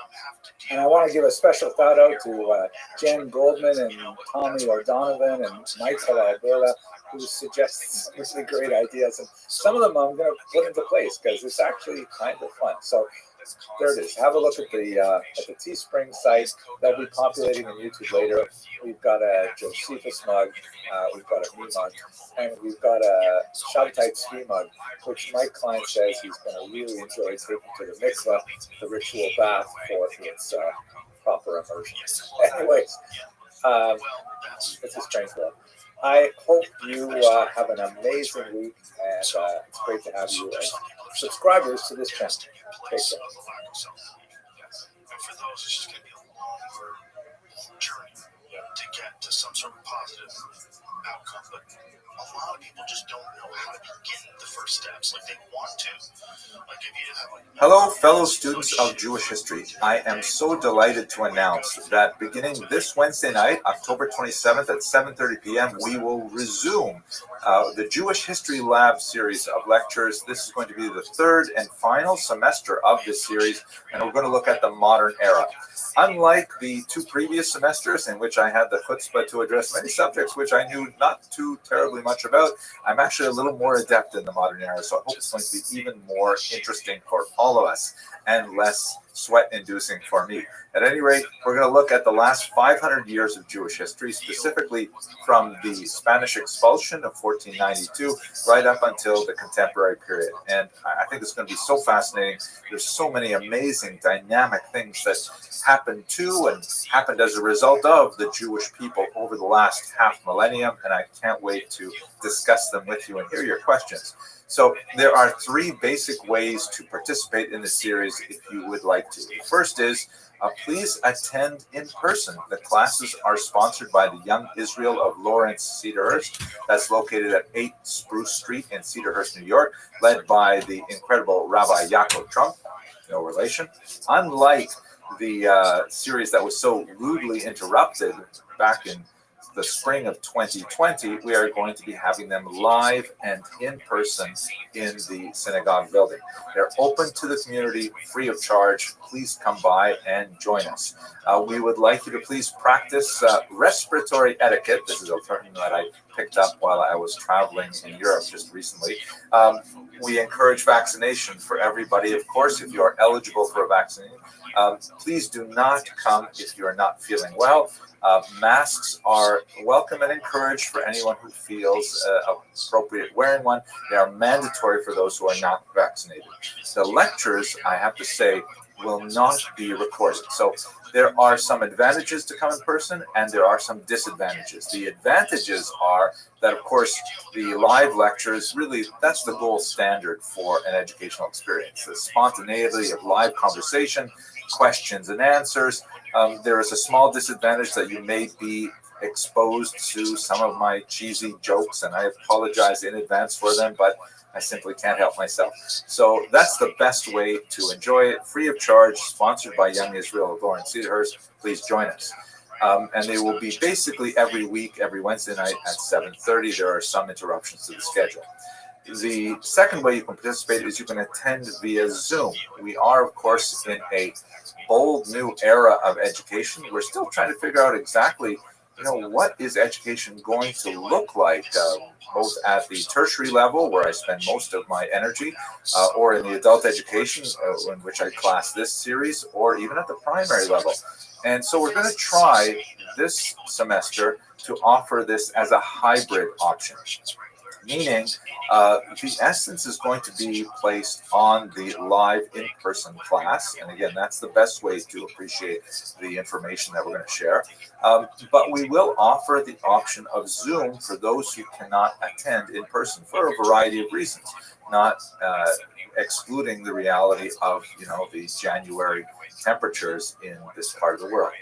and I want to give a special shout out to Jen Goldman and Tommy O'Donovan and Michael Alberta, who suggested some really great ideas, and some of them I'm going to put into place because it's actually kind of fun. So there it is. Have a look at the Teespring site. That'll be populating on YouTube later. We've got a Josephus mug, we've got a me mug, and we've got a Shabbatite ski mug, which my client says he's going to really enjoy taking to the mikvah, the ritual bath, for its proper immersion. Anyways, it's a strange world. I hope you have an amazing week, and it's great to have you as subscribers to this channel. Take care. For those, it's just going to be a longer journey. to get to some sort of positive outcome, but a lot of people just don't know how to begin the first steps. Like they want to. Like if you have like Hello, fellow students of Jewish history. I am so delighted to announce that beginning this Wednesday night, October 27th at 7:30 p.m., we will resume the Jewish History Lab series of lectures. This is going to be the third and final semester of this series, and we're going to look at the modern era. Unlike the two previous semesters in which I had the chutzpah to address many subjects which I knew not too terribly much about, I'm actually a little more adept in the modern era, so I hope it's going to be even more interesting for all of us and less sweat-inducing for me. At any rate, we're going to look at the last 500 years of Jewish history, specifically from the Spanish expulsion of 1492 right up until the contemporary period. And I think it's going to be so fascinating. There's so many amazing, dynamic things that happened to and happened as a result of the Jewish people over the last half millennium, and I can't wait to discuss them with you and hear your questions. So there are three basic ways to participate in the series if you would like to. The first is please attend in person. The classes are sponsored by the Young Israel of Lawrence, Cedarhurst. That's located at 8 Spruce Street in Cedarhurst, New York, led by the incredible Rabbi Yaakov Trump, no relation. Unlike the series that was so rudely interrupted back in the spring of 2020, we are going to be having them live and in person in the synagogue building. They're open to the community, free of charge. Please come by and join us. We would like you to please practice respiratory etiquette. This is a term that I picked up while I was traveling in Europe just recently. We encourage vaccination for everybody, of course, if you are eligible for a vaccine. Please do not come if you are not feeling well. Masks are welcome and encouraged for anyone who feels appropriate wearing one. They are mandatory for those who are not vaccinated. The lectures, I have to say, will not be recorded. So there are some advantages to come in person and there are some disadvantages. The advantages are that, of course, the live lectures, really, that's the gold standard for an educational experience. The spontaneity of live conversation, questions and answers. There is a small disadvantage that you may be exposed to some of my cheesy jokes, and I apologize in advance for them, but I simply can't help myself. So that's the best way to enjoy it, free of charge, sponsored by Young Israel of Lawrence Cedarhurst. Please join us. And they will be basically every week, every Wednesday night at 7:30. There are some interruptions to the schedule. The second way you can participate is you can attend via Zoom. We are, of course, in a bold new era of education. We're still trying to figure out exactly, what is education going to look like, both at the tertiary level, where I spend most of my energy, or in the adult education, in which I class this series, or even at the primary level. And so we're going to try this semester to offer this as a hybrid option. Meaning, the essence is going to be placed on the live in-person class. And again, that's the best way to appreciate the information that we're going to share. But we will offer the option of Zoom for those who cannot attend in person for a variety of reasons, not excluding the reality of, the January temperatures in this part of the world.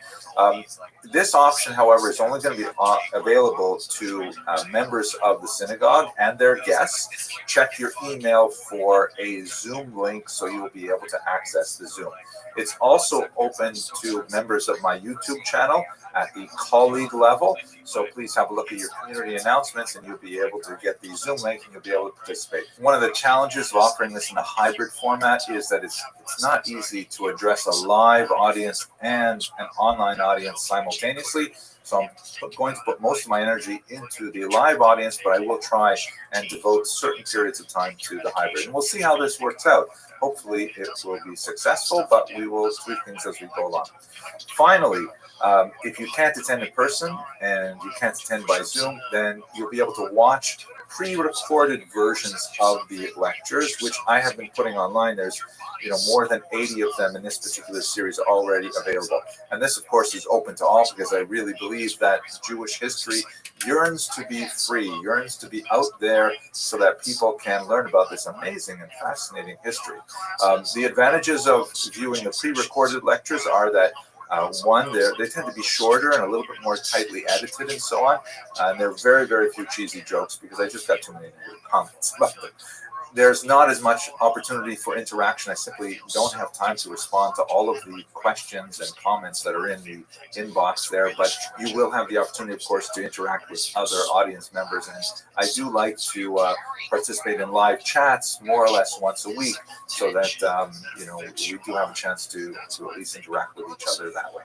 This option, however, is only going to be available to members of the synagogue and their guests. Check your email for a Zoom link so you'll be able to access the Zoom. It's also open to members of my YouTube channel at the colleague level. So please have a look at your community announcements and you'll be able to get the Zoom link and you'll be able to participate. One of the challenges of offering this in a hybrid format is that it's not easy to address a live audience and an online audience simultaneously. So I'm going to put most of my energy into the live audience, but I will try and devote certain periods of time to the hybrid. And we'll see how this works out. Hopefully it will be successful, but we will tweak things as we go along. Finally, if you can't attend in person and you can't attend by Zoom, then you'll be able to watch pre-recorded versions of the lectures, which I have been putting online. There's more than 80 of them in this particular series already available. And this, of course, is open to all because I really believe that Jewish history yearns to be free, yearns to be out there so that people can learn about this amazing and fascinating history. The advantages of viewing the pre-recorded lectures are that One, they tend to be shorter and a little bit more tightly edited and so on. And there are very, very few cheesy jokes because I just got too many negative comments about them. There's not as much opportunity for interaction. I simply don't have time to respond to all of the questions and comments that are in the inbox there, but you will have the opportunity, of course, to interact with other audience members. And I do like to participate in live chats more or less once a week so that, we do have a chance to at least interact with each other that way.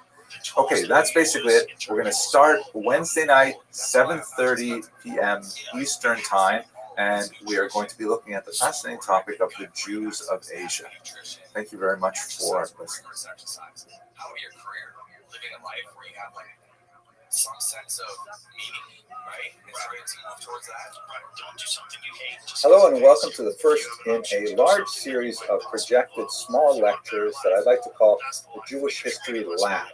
Okay, that's basically it. We're going to start Wednesday night, 7:30 p.m. Eastern Time. And we are going to be looking at the fascinating topic of the Jews of Asia. Thank you very much for listening. How about your career? Living a life where you have some sense of meaning, right? And starting to move towards that. Don't do something you hate. Hello and welcome to the first in a large series of projected small lectures that I'd like to call the Jewish History Lab.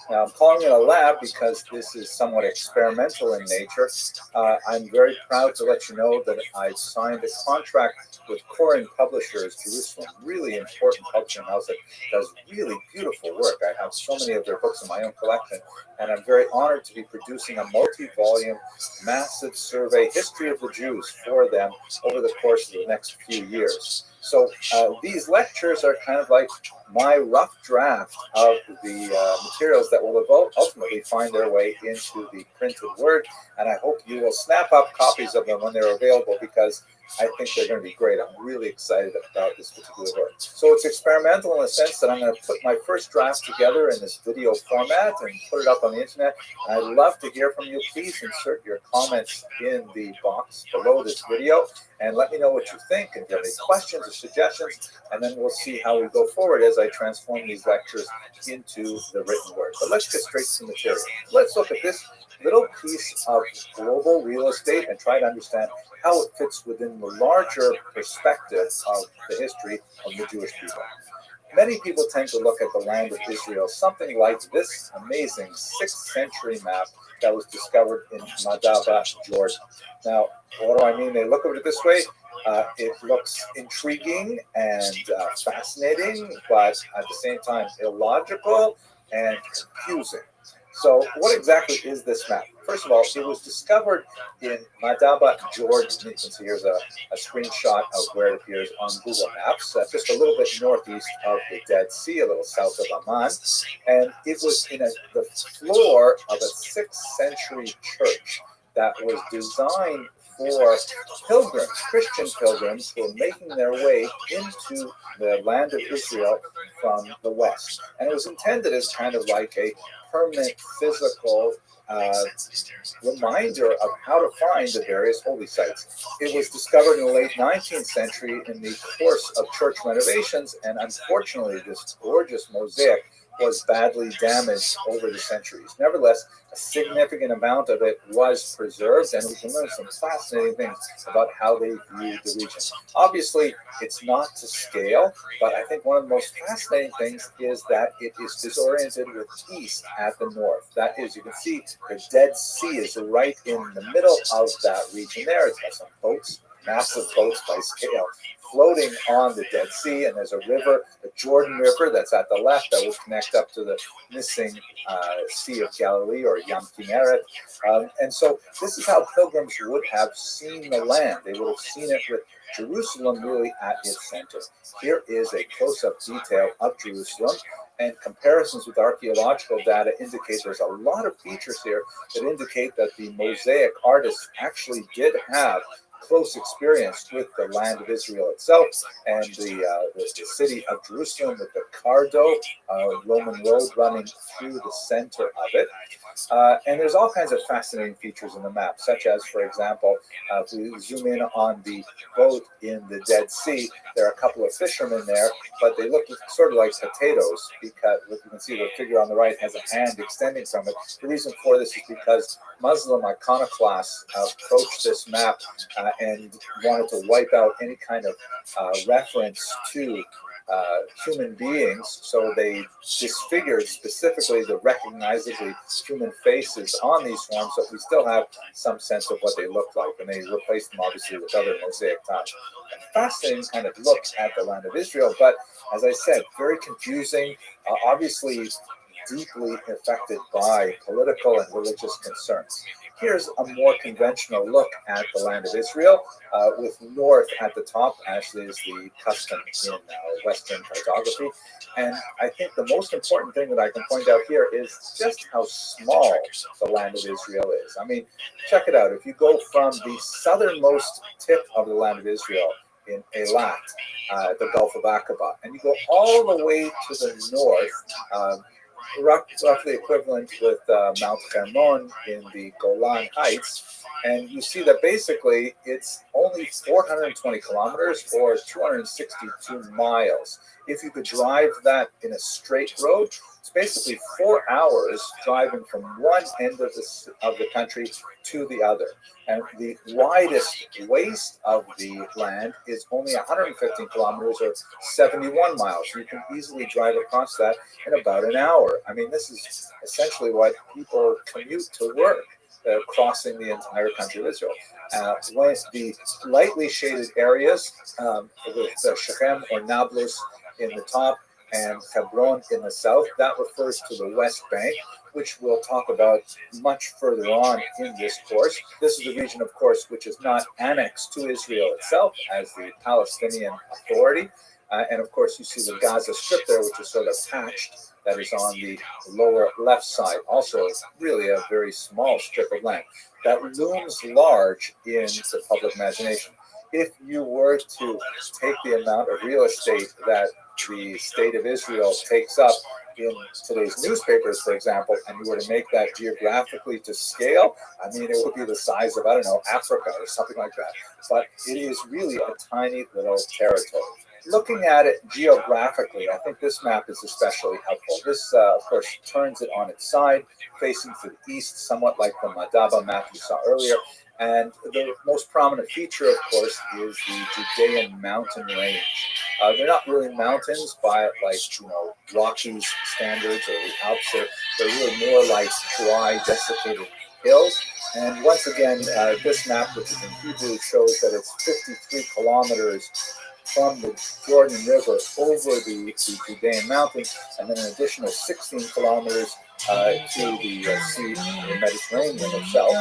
Now, I'm calling it a lab because this is somewhat experimental in nature. I'm very proud to let you know that I've signed a contract with Koren Publishers, Jerusalem, really important publishing house that does really beautiful work. I have so many of their books in my own collection, and I'm very honored to be producing a multi-volume, massive survey, history of the Jews for them over the course of the next few years. So these lectures are kind of like my rough draft of the materials that will ultimately find their way into the printed word, and I hope you will snap up copies of them when they're available because I think they're going to be great. I'm really excited about this particular work. So it's experimental in the sense that I'm going to put my first draft together in this video format and put it up on the internet. And I'd love to hear from you. Please insert your comments in the box below this video and let me know what you think and if you have any questions or suggestions. And then we'll see how we go forward as I transform these lectures into the written word. But let's get straight to the material. Let's look at this little piece of global real estate and try to understand how it fits within the larger perspective of the history of the Jewish people. Many people tend to look at the land of Israel, something like this amazing 6th century map that was discovered in Madaba, Jordan. Now, what do I mean? They look at it this way. It looks intriguing and fascinating, but at the same time illogical and confusing. So what exactly is this map? First of all, it was discovered in Madaba, Jordan. You can see here's a screenshot of where it appears on Google Maps, just a little bit northeast of the Dead Sea, a little south of Amman. And it was in the floor of a 6th century church that was designed for pilgrims, Christian pilgrims, who were making their way into the land of Israel from the west. And it was intended as kind of like a permanent physical reminder of how to find the various holy sites. It was discovered in the late 19th century in the course of church renovations, and unfortunately this gorgeous mosaic was badly damaged over the centuries. Nevertheless, a significant amount of it was preserved, and we can learn some fascinating things about how they viewed the region. Obviously, it's not to scale, but I think one of the most fascinating things is that it is disoriented with east at the north. That is, you can see the Dead Sea is right in the middle of that region there. It's got some boats, massive boats by scale, floating on the Dead Sea, and there's a river, the Jordan River, that's at the left, that would connect up to the missing Sea of Galilee, or Yam Kinneret. And so this is how pilgrims would have seen the land. They would have seen it with Jerusalem really at its center. Here is a close-up detail of Jerusalem, and comparisons with archaeological data indicate there's a lot of features here that indicate that the mosaic artists actually did have close experience with the land of Israel itself and the city of Jerusalem with the Cardo, Roman road running through the center of it. And there's all kinds of fascinating features in the map, such as, for example, if we zoom in on the boat in the Dead Sea, there are a couple of fishermen there, but they look sort of like potatoes because you can see the figure on the right has a hand extending from it. The reason for this is because Muslim iconoclasts approached this map and wanted to wipe out any kind of reference to human beings, so they disfigured specifically the recognizably human faces on these forms, so we still have some sense of what they look like, and they replaced them obviously with other mosaic tiles. A fascinating kind of look at the land of Israel, but as I said, very confusing. Obviously, deeply affected by political and religious concerns. Here's a more conventional look at the land of Israel, with north at the top, as is the custom in Western cartography. And I think the most important thing that I can point out here is just how small the land of Israel is. I mean, check it out. If you go from the southernmost tip of the land of Israel in Eilat, the Gulf of Aqaba, and you go all the way to the north, roughly equivalent with Mount Hermon in the Golan Heights, and you see that basically it's only 420 kilometers or 262 miles. If you could drive that in a straight road, it's basically 4 hours driving from one end of the country to the other. And the widest waste of the land is only 115 kilometers or 71 miles. You can easily drive across that in about an hour. I mean, this is essentially what people commute to work, crossing the entire country of Israel. When the lightly shaded areas with Shechem or Nablus in the top and Hebron in the south, that refers to the West Bank, which we'll talk about much further on in this course. This is the region, of course, which is not annexed to Israel itself as the Palestinian Authority. And of course, you see the Gaza Strip there, which is sort of patched. That is on the lower left side. Also, really a very small strip of land that looms large in the public imagination. If you were to take the amount of real estate that the state of Israel takes up in today's newspapers, for example, and you were to make that geographically to scale, I mean, it would be the size of, I don't know, Africa or something like that. But it is really a tiny little territory. Looking at it geographically, I think this map is especially helpful. This, of course, turns it on its side, facing to the east, somewhat like the Madaba map you saw earlier. And the most prominent feature, of course, is the Judean mountain range. They're not really mountains by, like, Rockies standards or the Alps. They're really more like dry, desiccated hills. And once again, this map, which is in Hebrew, shows that it's 53 kilometers from the Jordan River over the Judean mountains, and then an additional 16 kilometers to the sea, the Mediterranean itself.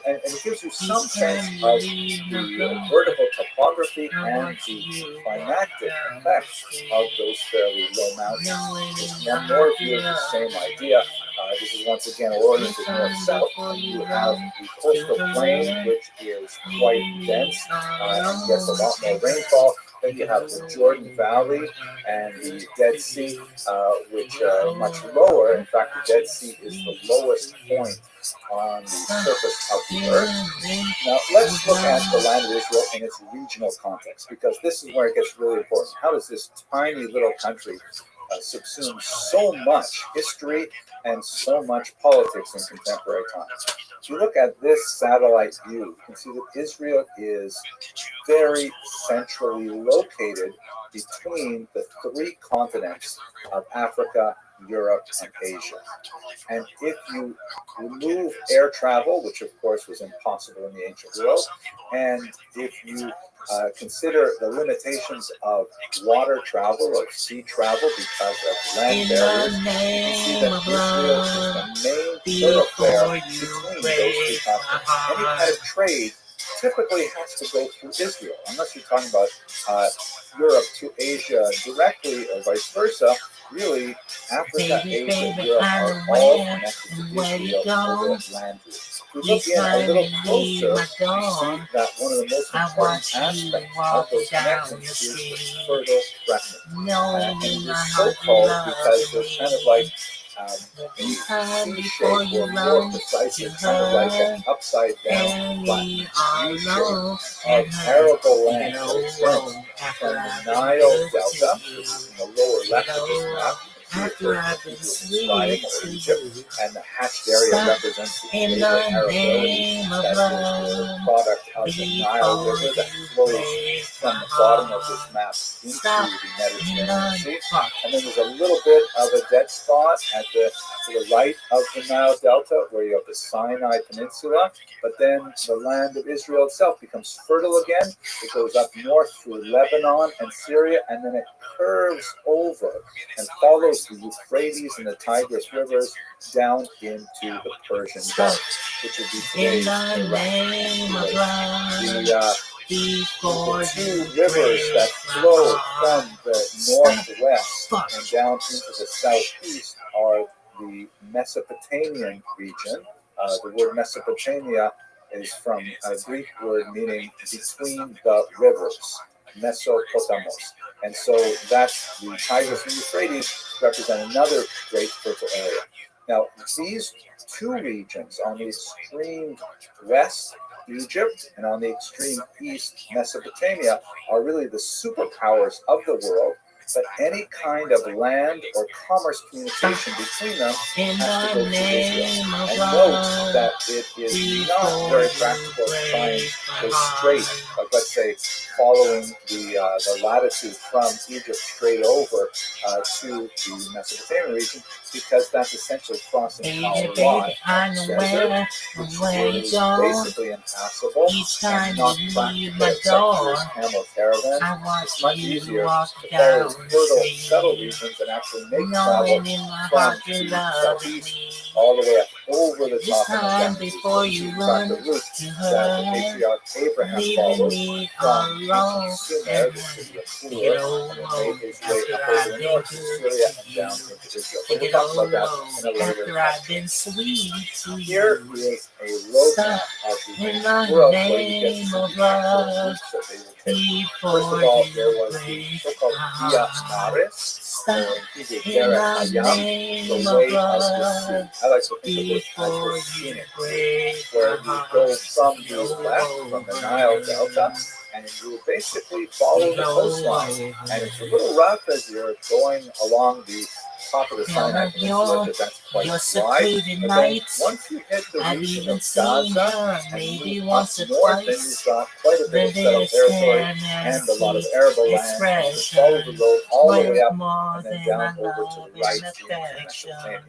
And it gives you some sense of the vertical topography and the climatic effects of those fairly low mountains. There's one more view of the same idea. This is once again oriented north-south. You have the coastal plain, which is quite dense and gets a lot more rainfall. Then you have the Jordan Valley and the Dead Sea, which are much lower. In fact, the Dead Sea is the lowest point on the surface of the earth. Now, let's look at the land of Israel in its regional context, because this is where it gets really important. How does this tiny little country subsume so much history and so much politics in contemporary times? If you look at this satellite view, you can see that Israel is very centrally located between the three continents of Africa, Europe, and Asia. And if you remove air travel, which of course was impossible in the ancient world, and if you consider the limitations of water travel or sea travel because of land barriers, you can see that Israel is the main thoroughfare between those two continents. Any kind of trade typically has to go through Israel, unless you're talking about Europe to Asia directly or vice versa. Really, Africa, Asia, Europe are all connected to Israel over that land route. If we look in a little closer, we see that one of the most important aspects of those connections is the fertile crescent. And it is so called because there's kind of like a C-shape, or more precisely, kind of like an upside-down flat U-shape of arable land that extends from the Nile Delta, which is in the lower left of this map. Riding over Egypt, and the hatched area represents the native arability that is the product of the Nile River that flows from the bottom of this map into the Mediterranean Sea. And then there's a little bit of a dead spot to the right of the Nile Delta where you have the Sinai Peninsula, but then the land of Israel itself becomes fertile again. It goes up north through Lebanon and Syria, and then it curves over and follows flows the Euphrates and the Tigris rivers down into the Persian Gulf, which would be today's Iraq. The two rivers that flow from the northwest and down into the southeast are the Mesopotamian region. The word Mesopotamia is from a Greek word meaning between the rivers, Mesopotamos. And so that's the Tigris and Euphrates represent another great fertile area. Now, these two regions on the extreme west, Egypt, and on the extreme east, Mesopotamia, are really the superpowers of the world, but any kind of land or commerce communication between them has to go through Israel. And note that it is not very practical to try and go straight, like let's say following the latitude from Egypt straight over to the Mesopotamian region, because that's essentially crossing a lot of desert, which is basically impassable and not practical except for camel caravans. It's much easier to follow fertile settle regions and actually make travel from the southeast all the way up over the top of the desert. Before you run the route that the patriarch Abraham followed from Sumer, the city of Ur, and then made his way up over the north to Syria and down into Israel. But we'll talk about that in a later lecture. Here is a roadmap of the world where you get to the actual routes that they will take. First of all, there was the so-called Via Maris, or in Hebrew, Derech Hayam, the way of the sea. I like to think of it as the scenic route, where you go from the west, from the Nile Delta, and you will basically follow the coastline. And it's a little rough as you're going along the top of the Sinai Peninsula, because that's quite wide. But then once you hit the region of Gaza and move up north, then you've got quite a bit of settled territory and a lot of arable land. And you follow the road all the way up and then down over to the right into Mesopotamia.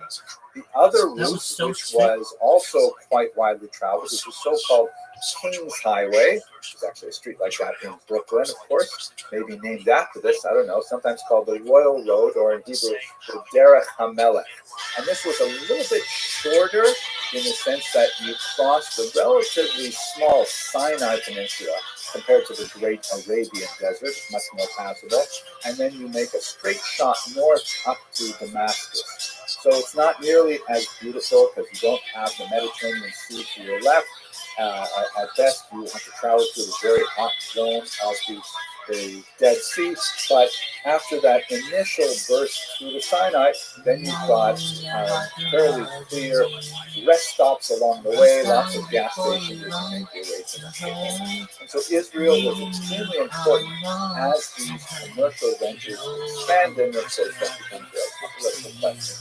The other route, which was also quite widely traveled, is the so-called King's Highway, which is actually a street like that in Brooklyn, of course, maybe named after this, I don't know, sometimes called the Royal Road, or in Hebrew, the Derech HaMelech. And this was a little bit shorter in the sense that you crossed the relatively small Sinai Peninsula compared to the great Arabian Desert. It's much more passable. And then you make a straight shot north up to Damascus. So it's not nearly as beautiful because you don't have the Mediterranean Sea to your left. At best, you have to travel through the very hot zone of the Dead Sea. But after that initial burst through the Sinai, then you've got fairly clear rest stops along the way, lots of gas stations as you make your way to the And so Israel was extremely important as these commercial ventures expanded, and of course that becomes a political question.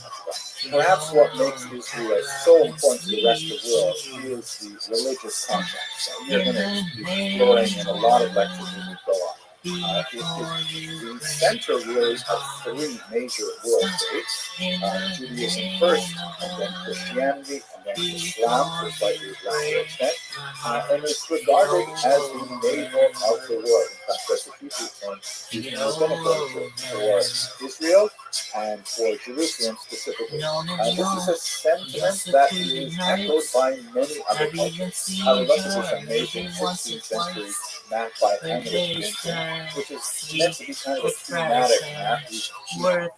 Perhaps what makes Israel so important to the rest of the world is the religious context. You're going to be exploring in a lot of lectures as we go on. It is the center really of three major world faiths, Judaism first, and then Christianity, and then Islam to a slightly lesser extent, and it's regarded as the navel of the world. In fact, that's a Hebrew term used in the rabbinical for Israel and for Jerusalem specifically. This is a sentiment that is echoed by many other cultures. I look at this amazing 16th century map by Heinrich Vincent, which is meant to be kind of a thematic map. He's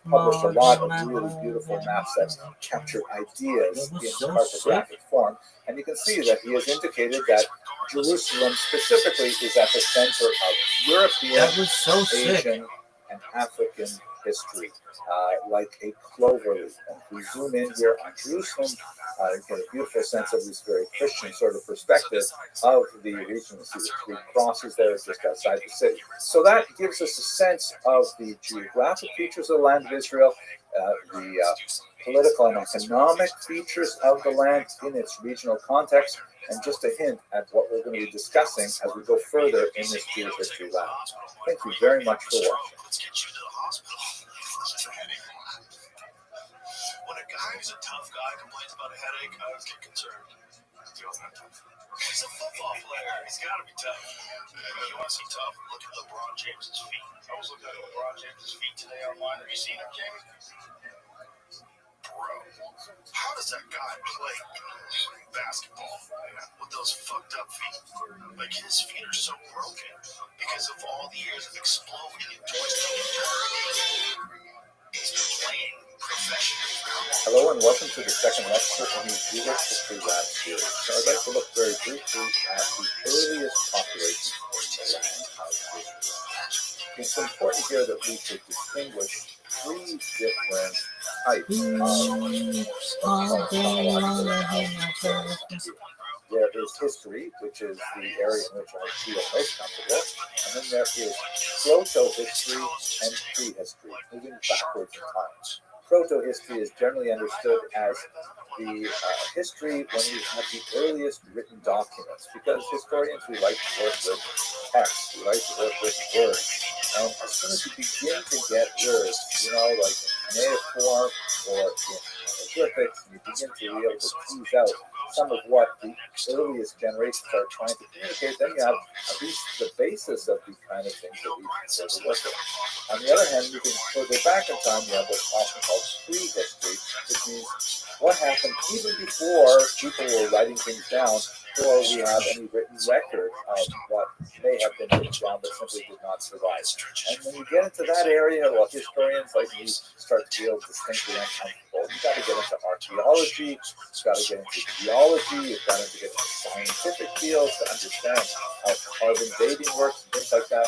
published a lot of really beautiful maps that capture ideas in cartographic form. And you can see that he has indicated that Jerusalem specifically is at the center of European, Asian, and African history, like a clover leaf. And if we zoom in here on Jerusalem, you get a beautiful sense of this very Christian sort of perspective of the region. You see the three crosses there just outside the city. So that gives us a sense of the geographic features of the land of Israel, the political and economic features of the land in its regional context, and just a hint at what we're going to be discussing as we go further in this Jewish History Lab. Thank you very much for watching. When a guy who's a tough guy complains about a headache, I would get concerned. He's a football player. He's got to be tough. You want to see tough? Look at LeBron James's feet. I was looking at LeBron James's feet today online. Have you seen them, Jamie? bro, how does that guy play elite basketball with those fucked up feet? Like, his feet are so broken because of all the years of exploding and twisting and turning. He's been playing professionally for how long? Hello and welcome to the second lecture in the Jewish History Lab series. So I'd like to look very briefly at the earliest population in the land of Israel. It's important here that we should distinguish three different types of There is history, which is the area in which I feel most comfortable, and then there is proto-history and prehistory, moving backwards in time. Proto-history is generally understood as the history when we have the earliest written documents, because historians, we like to work with text, we like to work with words. And as soon as you begin to get words, like in cuneiform or in hieroglyphics, and you begin to be able to tease out some of what the earliest generations are trying to communicate, then you have at least the basis of the kind of things that we prefer to work with. On the other hand, moving further back in time, you have what's often called prehistory, which means what happened even before people were writing things down, or we have any written record of what may have been written down but simply did not survive. And when you get into that area, well, historians like me start to feel distinctly uncomfortable. You've got to get into archaeology, you've got to get into geology, you've got to get into scientific fields to understand how carbon dating works and things like that.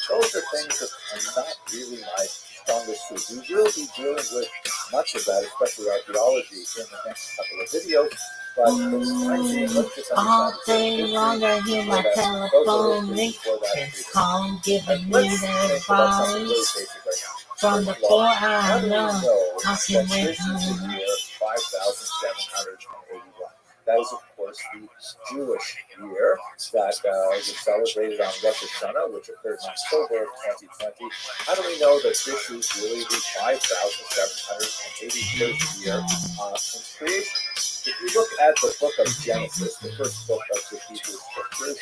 Those are things that are not really my strongest suit. We will be dealing with much of that, especially archaeology, in the next couple of videos. But for the time being, let's just All day long I hear my telephone ring. It's calling, giving me that advice. From the four I know, I can wait home. 5,781. That is, of course, the Jewish year that was celebrated on Rosh Hashanah, which occurred in October of 2020. How do we know that this is really the 5,781st year since creation? If you look at the book of Genesis, the first book of the Hebrew Scriptures,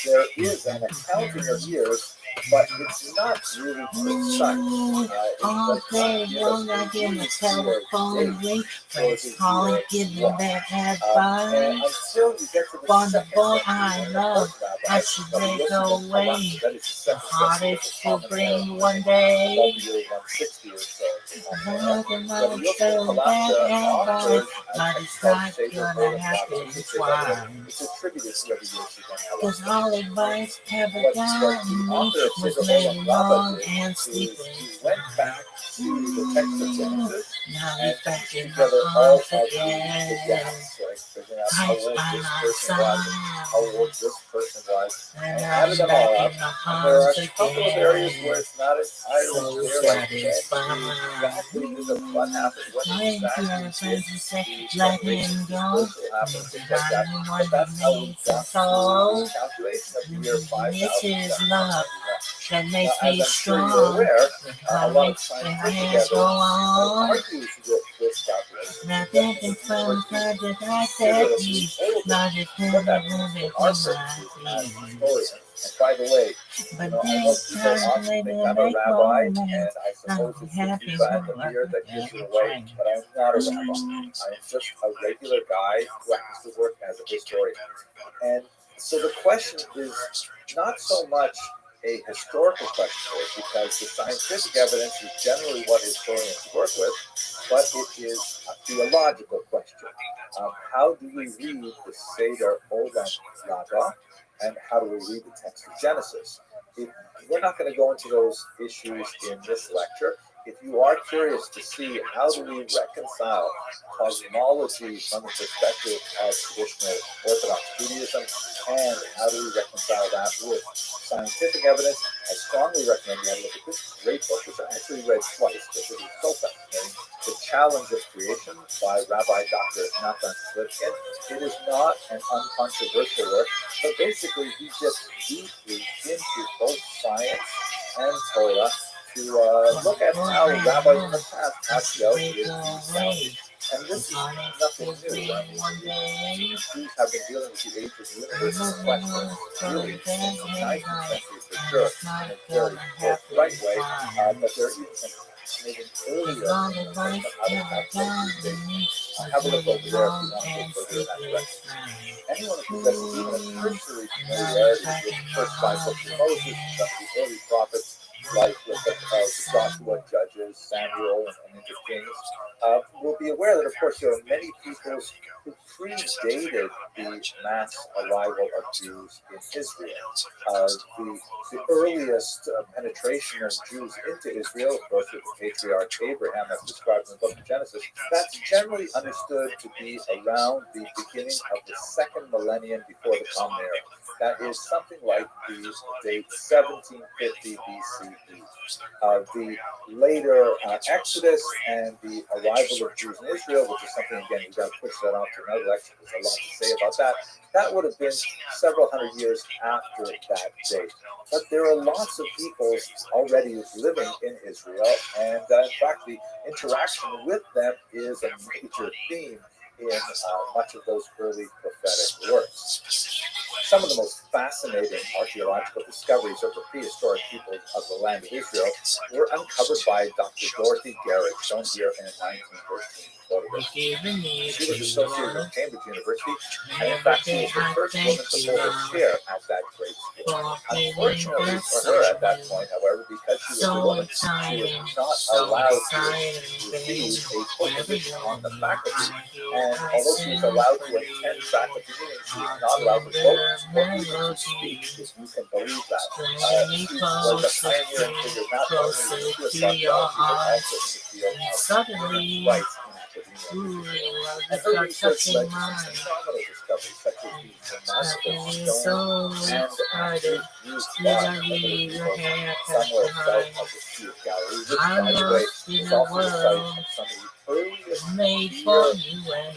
there is an accounting of years, but it's not really precise. All day long I hear my telephone ring. It's calling, giving that advice. From the boy I love, I should let go away. The hardest to bring one day. Nothing much better that advice, but it's not gonna happen twice. Cause all advice ever gotten me was laying long and sleeping. Now he's back in my arms again. Right by my side. And I'm back in my arms again. So satisfied. I ain't feeling fancy, say, let him go. I'm one that needs a soul. It's his love that makes me strong. When my hands go on. Now thinking from the that said he's not a good moving for my feet. And by the way, but this time to become a rabbi, and I suppose it's the feedback of here that gives it away, but I'm not a rabbi. I am just a regular guy who happens to work as a historian. And so the question is not so much a historical question, because the scientific evidence is generally what historians work with, but it is a theological question. How do we read the Seder Olam Yada? And how do we read the text of Genesis? We're not going to go into those issues in this lecture. If you are curious to see how do we reconcile cosmology from the perspective of traditional Orthodox Judaism, and how do we reconcile that with scientific evidence, I strongly recommend you have a look at this great book, which I actually read twice because it is so fascinating. The Challenge of Creation by Rabbi Dr. Nathan Slivkin. It is not an uncontroversial work, but basically he gets deeply into both science and Torah to look at how rabbis in the past have dealt with these challenges. And this is nothing new. I mean, Jews have been dealing with the age of the universe questions really since the 19th century for sure, in a very forthright way, but there are even some fascinating earlier information on how to calculate these dates. Have a look over there if you want to go further in that direction. Anyone who possesses even a cursory familiarity with the first five books of Moses, the early prophets, like the Joshua, Judges, Samuel, and into Kings, will be aware that, of course, there are many peoples who predated the mass arrival of Jews in Israel. The earliest penetration of Jews into Israel, of course, with the patriarch Abraham, as described in the book of Genesis, that's generally understood to be around the beginning of the second millennium before the Common Era. That is something like the date 1750 BCE. The later Exodus and the arrival of Jews in Israel, which is something, again, we've got to push that off to another lecture. There's a lot to say about that. That would have been several hundred years after that date. But there are lots of peoples already living in Israel, and in fact, the interaction with them is a major theme in much of those early prophetic works. Some of the most fascinating archaeological discoveries of the prehistoric peoples of the land of Israel were uncovered by Dr. Dorothy Garrett, shown here in a 1913 photograph. She was associated with Cambridge University, and in fact, she was the first woman to hold a chair at that great school. Unfortunately for her at that point, however, because she was a woman, she was not allowed to receive a full position on the faculty, and although she was allowed to attend faculty meetings, she was not allowed to vote or even to speak, if you can believe that. She was a pioneering figure not only in the field of sociology, but also in the field of women's rights in academia. And her research led to some phenomenal discoveries, such as the remarkable stone and used bar many people somewhere south of the Sea of Galilee, which, by the way, is also the site of some of the earliest deer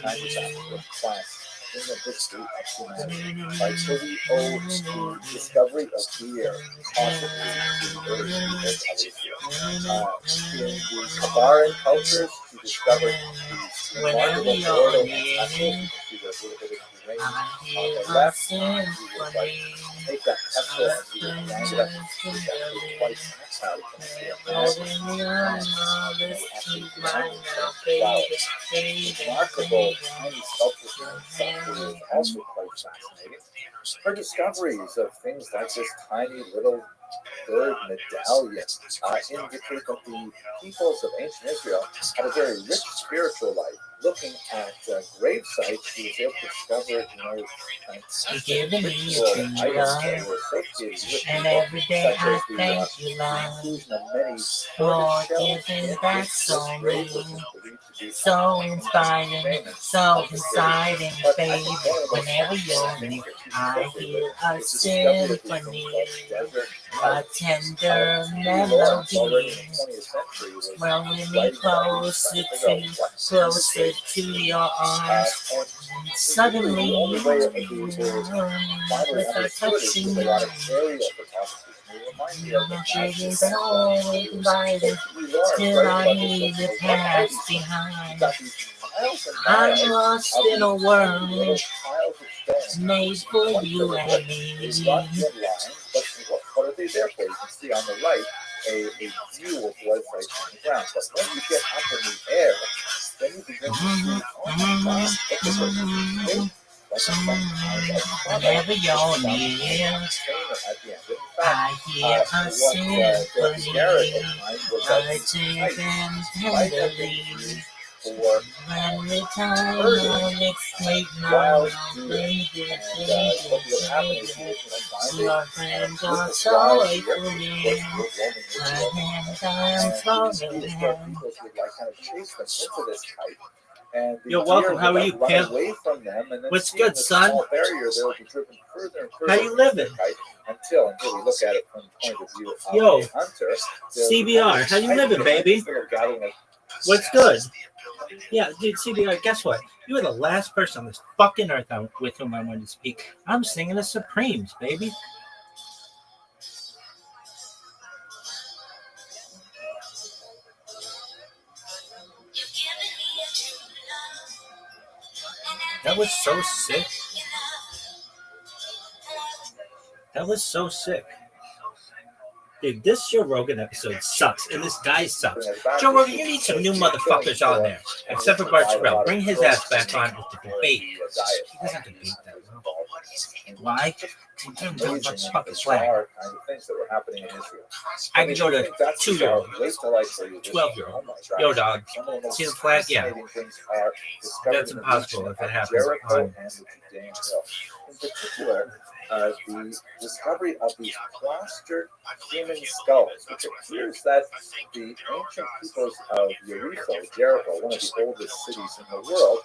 manufactured plants in the history of humanity. Right, so we owe the discovery of deer possibly to the early peoples of Israel. In the Kabaran cultures, we discovered these remarkable mortal vessels. You can see there's a little bit of the range on the left. You would take that pestle and you would grind it up. It's actually quite tactile. You can see a remarkable tiny sculptures is also quite fascinating. Her discoveries of things like this tiny little bird medallion indicate that the peoples of ancient Israel had a very rich spiritual life. Looking at grave sites, she was able to discover, fantastic ritual items that were associated with and people, every day such as I thank you, Lord, inclusion of many for tortoise giving shells back in so this grave, which many. is believed to be So inspiring, so exciting, babe. Whenever you're near, I hear a symphony, a tender melody. Rolling me closer to your arms. Suddenly, without touching me, your is always invited. Till I leave the past behind. I'm lost in a world made for you and me. What are they there for? You can see on the right a view of what it's like on the ground. But when you get up in the air, then you begin to see, oh my God, look at this. Whenever you're near, I hear a symphony, relative and tenderly. When the time of its great now, baby, your hands are so equally, my hands are falling. And the You're welcome. How are you, Pimp? Away from them, and then What's good, son? Barrier, they'll be driven further and further. How you living? Until we look at it from the point of view of Yo, a hunter. CBR, how you living, baby? What's good? Yeah, dude, CBR, guess what? You were the last person on this fucking earth with whom I wanted to speak. I'm singing the Supremes, baby. That was so sick. That was so sick. Dude, this Joe Rogan episode sucks, and this guy sucks. Joe Rogan, you need some new motherfuckers on there. Except for Bart Sproul. Bring his ass back on with the debate. He doesn't debate that well. Why? He doesn't talk about fucking swag. Things that were happening in Israel. I can go to 2-year-old, 12-year-old. Yo, dog. See the flag? Yeah. That's impossible if it happens. In particular, the discovery of these plastered human skulls, which appears that the ancient peoples of Jericho, one of the oldest cities in the world,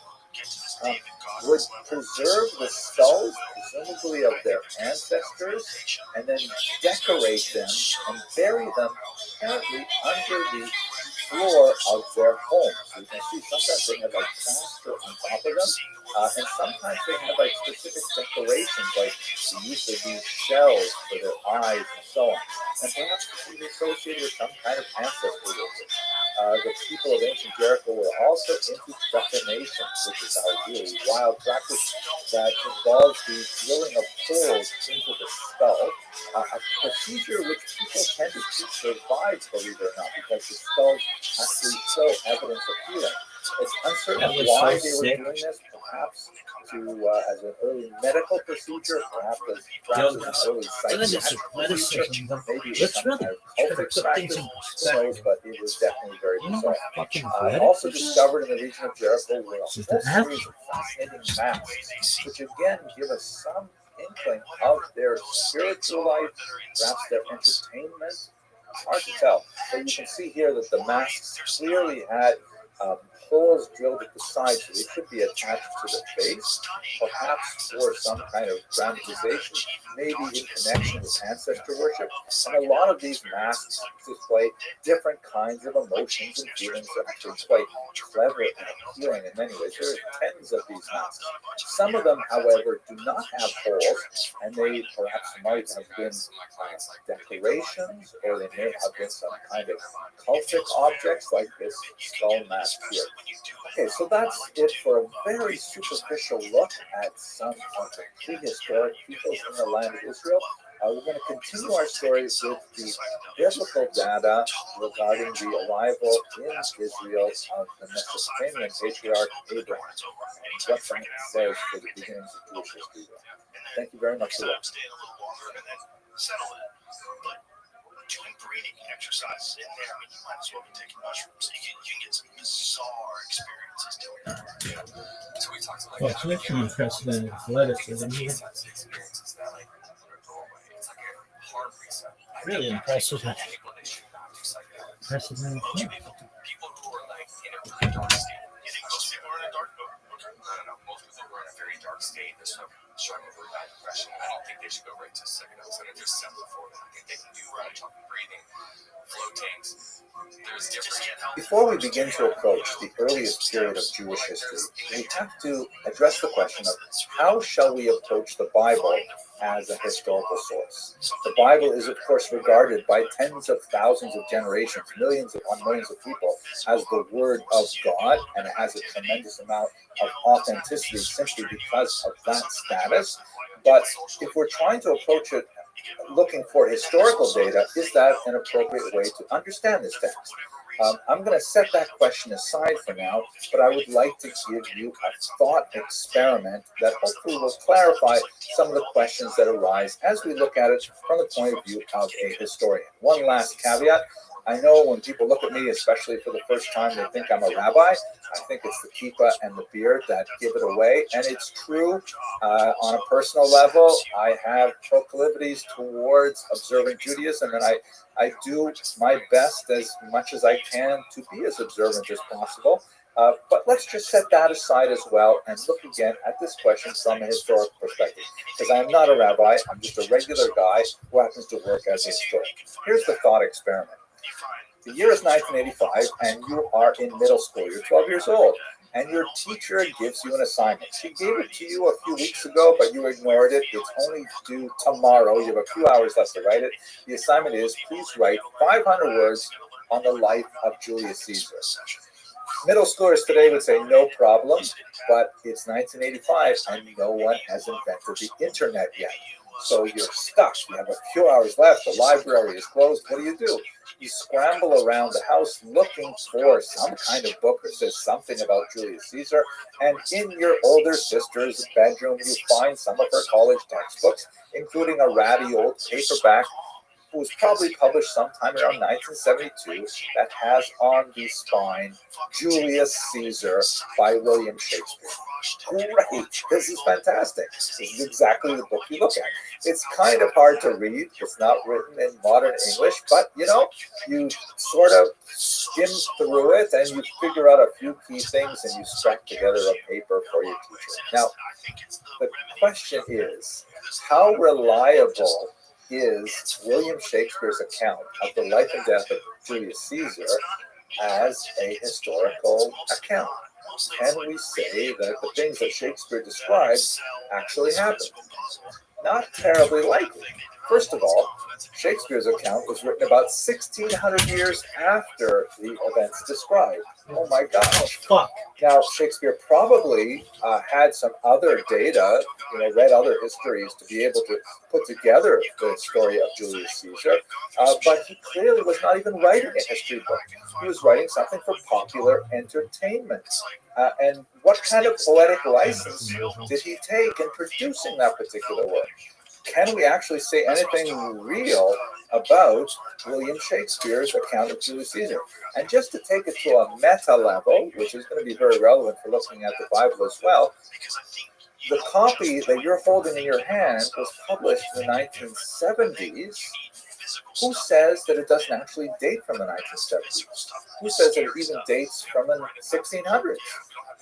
would preserve the skulls, presumably of their ancestors, and then decorate them and bury them apparently under the floor of their homes. So you can see sometimes they have like plaster on top of them, and sometimes they have like specific decorations, like the use of these shells for their eyes and so on. And perhaps this is associated with some kind of ancestor worship. The people of ancient Jericho were also into defamation, which is a really wild practice that involves the drilling of holes into the skull, a procedure which people tended to survive, believe it or not, because the skulls actually show evidence of healing. It's uncertain why they were doing this, perhaps to as an early medical procedure, perhaps as an early psychiatric procedure, maybe some kind of cultic practice, who knows, but it was definitely very bizarre. Also discovered in the region of Jericho were a whole series of fascinating maps, which again give us some inkling of their spiritual life, perhaps their entertainment. It's hard to tell, but you can see here that the masks clearly had holes drilled at the side, so they could be attached to the face, perhaps for some kind of dramatization, maybe in connection with ancestor worship. And a lot of these masks display different kinds of emotions and feelings that are actually quite clever and appealing in many ways. There are tens of these masks. Some of them, however, do not have holes, and they perhaps might have been decorations, or they may have been some kind of cultic objects like this skull mask here. Okay, so that's it for a very superficial look at some of the prehistoric peoples in the land of Israel. We're going to continue our story with the biblical data regarding the arrival in Israel of the Mesopotamian patriarch Abraham, and what that says for the beginnings of Jewish history. Thank you very much for watching. Doing breathing exercises in there, I mean, you might as well be taking mushrooms. You can get some bizarre experiences doing that. So we talked about well, so some unprecedented athleticism here. Really impressive. Unprecedented. People who are like in a really dark state. You think most people are in a dark state? I don't know. Most people who are in a very dark state, they're struggling with bad depression. I don't think they should go right to a second episode and just settle for them. I think they can do right talking, breathing, flow tanks. There's different. Before we begin to approach the earliest period of Jewish history, we have to address the question of how shall we approach the Bible as a historical source. The Bible is, of course, regarded by tens of thousands of generations, millions upon millions of people, as the Word of God, and it has a tremendous amount of authenticity simply because of that status. But if we're trying to approach it looking for historical data, is that an appropriate way to understand this text? I'm going to set that question aside for now, but I would like to give you a thought experiment that hopefully will clarify some of the questions that arise as we look at it from the point of view of a historian. One last caveat. I know when people look at me, especially for the first time, they think I'm a rabbi. I think it's the kippah and the beard that give it away. And it's true on a personal level. I have proclivities towards observing Judaism, and I do my best as much as I can to be as observant as possible. But let's just set that aside as well and look again at this question from a historical perspective. Because I'm not a rabbi, I'm just a regular guy who happens to work as a historian. Here's the thought experiment. The year is 1985, and you are in middle school. You're 12 years old, and your teacher gives you an assignment. She gave it to you a few weeks ago, but you ignored it. It's only due tomorrow. You have a few hours left to write it. The assignment is, please write 500 words on the life of Julius Caesar. Middle schoolers today would say no problem, but it's 1985 and no one has invented the internet yet. So you're stuck. You have a few hours left. The library is closed. What do? You scramble around the house looking for some kind of book that says something about Julius Caesar. And in your older sister's bedroom, you find some of her college textbooks, including a ratty old paperback who was probably published sometime around 1972 that has on the spine Julius Caesar by William Shakespeare. Great. This is fantastic. This is exactly the book you look at. It's kind of hard to read. It's not written in modern English, but you sort of skim through it and you figure out a few key things and you strap together a paper for your teacher. Now, the question is, how reliable is William Shakespeare's account of the life and death of Julius Caesar as a historical account? Can we say that the things that Shakespeare describes actually happened? Not terribly likely. First of all, Shakespeare's account was written about 1,600 years after the events described. Oh my God. Fuck. Now, Shakespeare probably had some other data, read other histories to be able to put together the story of Julius Caesar, but he clearly was not even writing a history book. He was writing something for popular entertainment. And what kind of poetic license did he take in producing that particular work? Can we actually say anything real about William Shakespeare's account of Julius Caesar? And just to take it to a meta level, which is going to be very relevant for looking at the Bible as well, the copy that you're holding in your hand was published in the 1970s. Who says that it doesn't actually date from the 1970s? Who says that it even dates from the 1600s?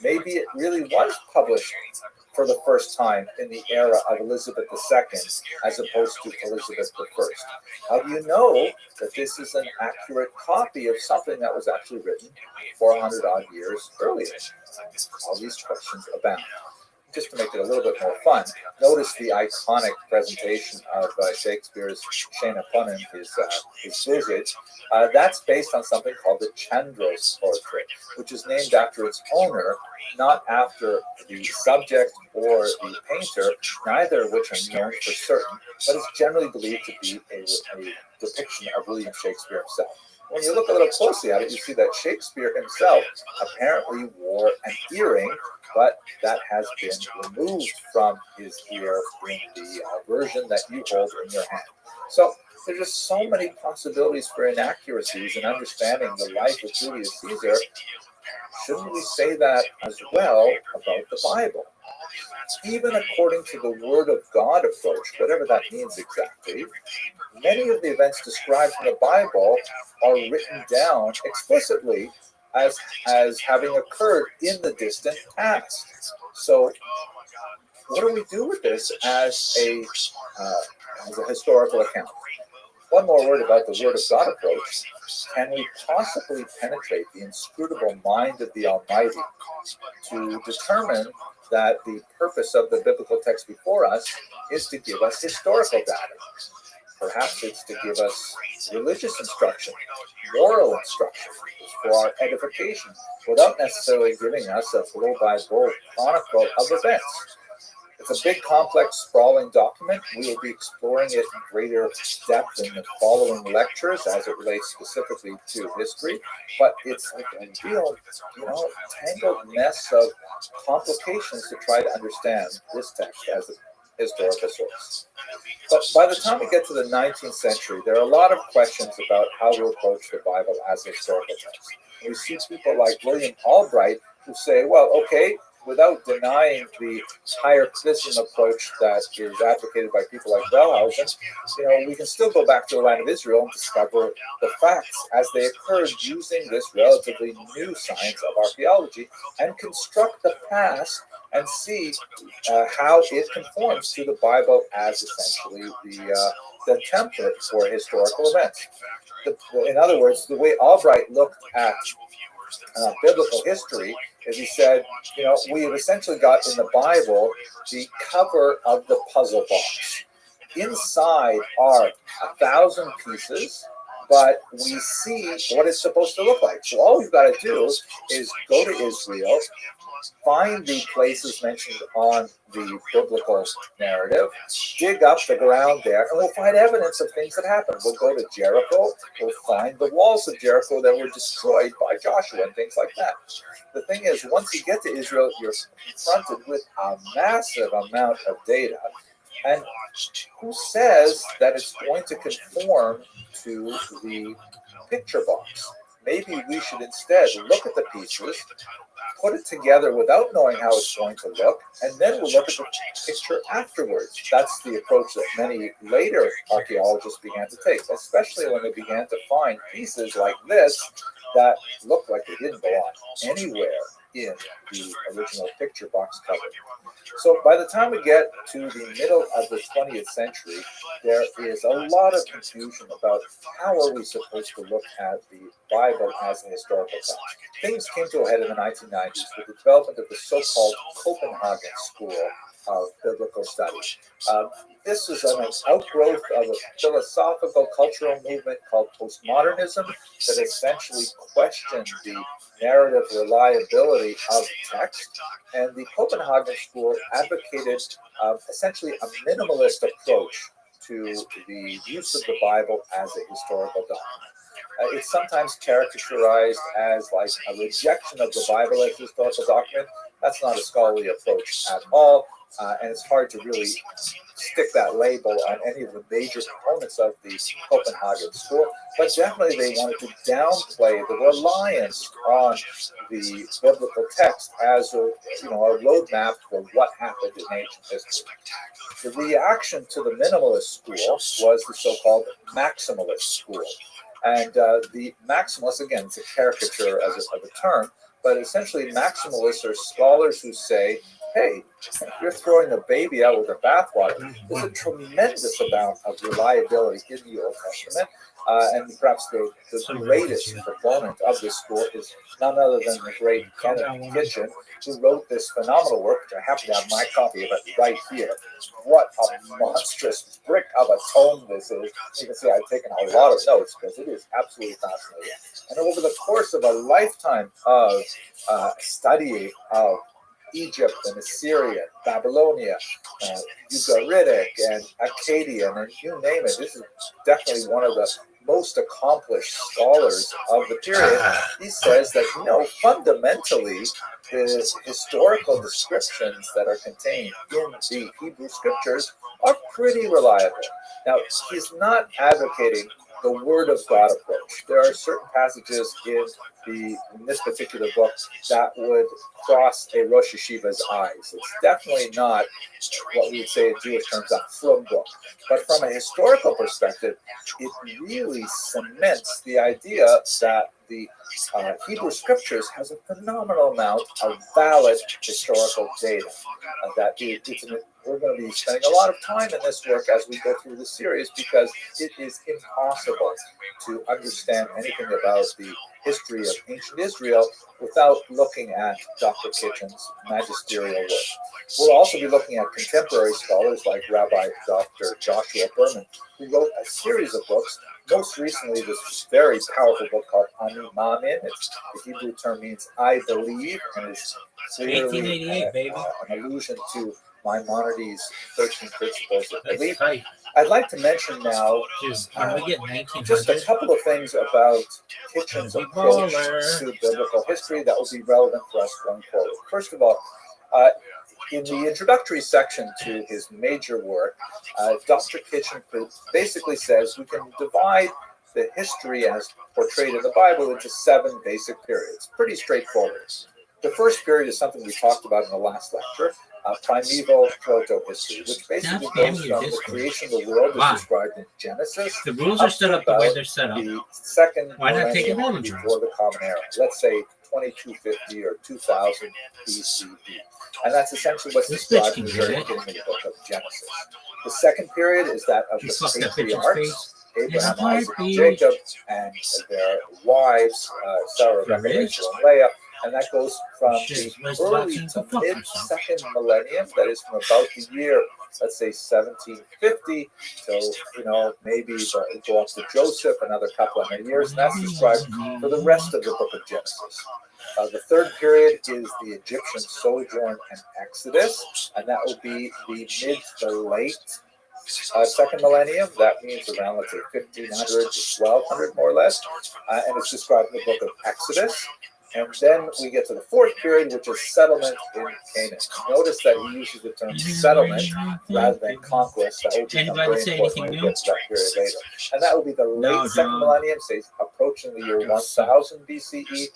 Maybe it really was published for the first time in the era of Elizabeth II as opposed to Elizabeth I. How do you know that this is an accurate copy of something that was actually written 400 odd years earlier? All these questions abound. Just to make it a little bit more fun, notice the iconic presentation of Shakespeare's Shana Punim, his visage. That's based on something called the Chandros portrait, which is named after its owner, not after the subject or the painter, neither of which are known for certain, but is generally believed to be a depiction of William Shakespeare himself. When you look a little closely at it, you see that Shakespeare himself apparently wore an earring, but that has been removed from his ear in the version that you hold in your hand. So there's just so many possibilities for inaccuracies in understanding the life of Julius Caesar. Shouldn't we say that as well about the Bible? Even according to the Word of God approach, whatever that means exactly, many of the events described in the Bible are written down explicitly as having occurred in the distant past. So what do we do with this as a historical account? One more word about the Word of God approach. Can we possibly penetrate the inscrutable mind of the Almighty to determine that the purpose of the biblical text before us is to give us historical data? Perhaps it's to give us religious instruction, moral instruction for our edification, without necessarily giving us a blow-by-blow chronicle of events. It's a big, complex, sprawling document. We will be exploring it in greater depth in the following lectures as it relates specifically to history. But it's like a real, tangled mess of complications to try to understand this text as a historical source. But by the time we get to the 19th century, there are a lot of questions about how to approach the Bible as a historical text. And we see people like William Albright who say, well, okay, without denying the higher Christian approach that is advocated by people like Wellhausen, we can still go back to the land of Israel and discover the facts as they occurred using this relatively new science of archaeology and construct the past and see how it conforms to the Bible as essentially the template for historical events. In other words, the way Albright looked at biblical history is he said, we have essentially got in the Bible the cover of the puzzle box. Inside are 1,000 pieces, but we see what it's supposed to look like. So all we've got to do is go to Israel, find the places mentioned on the biblical narrative, dig up the ground there, and we'll find evidence of things that happened. We'll go to Jericho, we'll find the walls of Jericho that were destroyed by Joshua and things like that. The thing is, once you get to Israel, you're confronted with a massive amount of data. And who says that it's going to conform to the picture box? Maybe we should instead look at the pieces, put it together without knowing how it's going to look, and then we'll look at the picture afterwards. That's the approach that many later archaeologists began to take, especially when they began to find pieces like this that looked like they didn't belong anywhere in the original picture box cover. So by the time we get to the middle of the 20th century, there is a lot of confusion about how are we supposed to look at the Bible as a historical text. Things came to a head in the 1990s with the development of the so-called Copenhagen School of Biblical Study. This is an outgrowth of a philosophical cultural movement called postmodernism that essentially questioned the narrative reliability of text. And the Copenhagen School advocated essentially a minimalist approach to the use of the Bible as a historical document. It's sometimes caricaturized as like a rejection of the Bible as a historical document. That's not a scholarly approach at all, and it's hard to really stick that label on any of the major components of the Copenhagen School. But definitely they wanted to downplay the reliance on the biblical text as a roadmap for what happened in ancient history. The reaction to the minimalist school was the so-called maximalist school. And the maximalists, again, it's a caricature of a term, but essentially maximalists are scholars who say, hey, you're throwing the baby out with the bathwater. There's a tremendous amount of reliability in the Old Testament. And perhaps the greatest proponent of this school is none other than the great Kenneth Kitchen, who wrote this phenomenal work, which I happen to have my copy of it right here. What a monstrous brick of a tome this is. You can see I've taken a lot of notes because it is absolutely fascinating. And over the course of a lifetime of study of Egypt and Assyria, Babylonia, Ugaritic and Akkadian, and you name it, this is definitely one of the most accomplished scholars of the period. He says that, fundamentally, the historical descriptions that are contained in the Hebrew scriptures are pretty reliable. Now, he's not advocating the Word of God approach. There are certain passages in this particular book that would cross a Rosh Yeshiva's eyes. It's definitely not what we would say in Jewish terms a frum book. But from a historical perspective, it really cements the idea that the Hebrew Scriptures has a phenomenal amount of valid historical data. We're going to be spending a lot of time in this work as we go through the series because it is impossible to understand anything about the history of ancient Israel without looking at Dr. Kitchen's magisterial work. We'll also be looking at contemporary scholars like Rabbi Dr. Joshua Berman, who wrote a series of books. Most recently, this very powerful book called Ani Mamin. The Hebrew term means I believe, and it's clearly an allusion to Maimonides' 13 Principles of Belief. I'd like to mention now just a couple of things about Kitchen's approach to biblical history that will be relevant for us going forward. First of all, in the introductory section to his major work, Dr. Kitchen basically says we can divide the history as portrayed in the Bible into 7 basic periods. Pretty straightforward. The first period is something we talked about in the last lecture, primeval proto-history, which basically goes from the creation of the world as described in Genesis. The rules are set up the way they're set up. The second Why not take millennium advantage of before the Common Era. Let's say 2250 or 2000 BCE. And that's essentially what's described in the very beginning of the book of Genesis. The second period is that of the patriarchs, Abraham, Isaac, and Jacob, and their wives, Sarah, Rebecca, Rachel, and Leah. and that goes from the early to mid-second millennium, that is from about the year, let's say 1750, till, maybe go up to Joseph, another couple of years, and that's described for the rest of the book of Genesis. The third period is the Egyptian sojourn and Exodus, and that will be the mid to late second millennium. That means around, let's say, 1500 to 1200, more or less, and it's described in the book of Exodus. And then we get to the fourth period, which is settlement in Canaan. Notice that he uses the term settlement rather than conquest. That will become very important when we get to that period later. And that will be the late second millennium, say approaching the year 1000 BCE.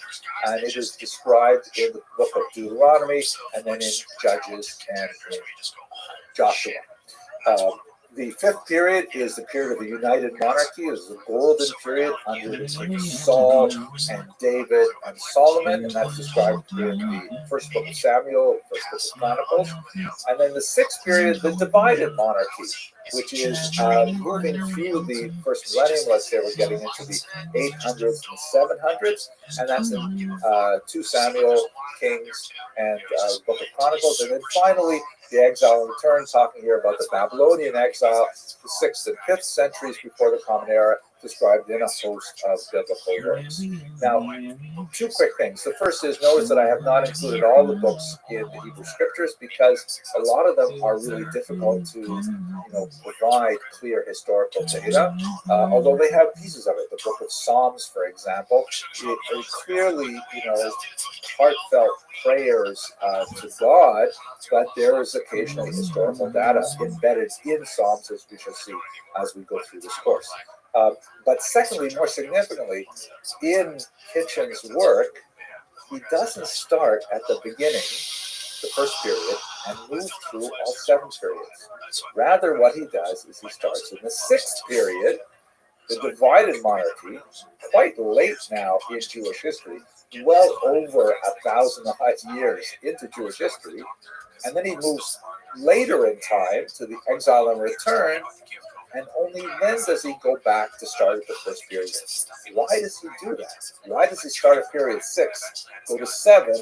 And it is described in the book of Deuteronomy, and then in Judges and in Joshua. The fifth period is the period of the United Monarchy. It is the golden period under the kings Saul and David and Solomon, and that's described in the first book of Samuel, first book of Chronicles. And then the sixth period is the divided monarchy, which is moving through the first millennium. Let's say we're getting into the 800s and 700s, and that's in 2 Samuel, Kings, and book of Chronicles. And then finally, the exile and return, talking here about the Babylonian exile, the 6th and 5th centuries before the Common Era, described in a host of biblical works. Now, 2 quick things. The first is, notice that I have not included all the books in the Hebrew Scriptures because a lot of them are really difficult to provide clear historical data, although they have pieces of it. The book of Psalms, for example, it clearly, heartfelt prayers to God, but there is occasionally historical data embedded in Psalms, as we shall see as we go through this course. But secondly, more significantly, in Kitchen's work, he doesn't start at the beginning, the first period, and move through all 7 periods. Rather, what he does is he starts in the 6th period, the divided monarchy, quite late now in Jewish history, well over 1,000 odd years into Jewish history, and then he moves later in time to the exile and return, and only then does he go back to start at the first period. Why does he do that? Why does he start at period 6, go to 7,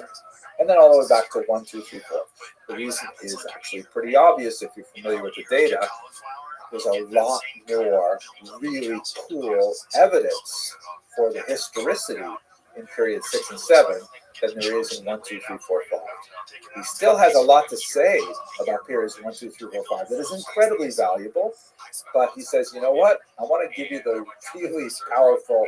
and then all the way back to 1, 2, 3, 4? The reason is actually pretty obvious if you're familiar with the data. There's a lot more really cool evidence for the historicity in period 6 and 7 than there is in 1, 2, 3, 4, 5. He still has a lot to say about periods 1, 2, 3, 4, 5 that is incredibly valuable, but he says, you know what? I want to give you the really powerful,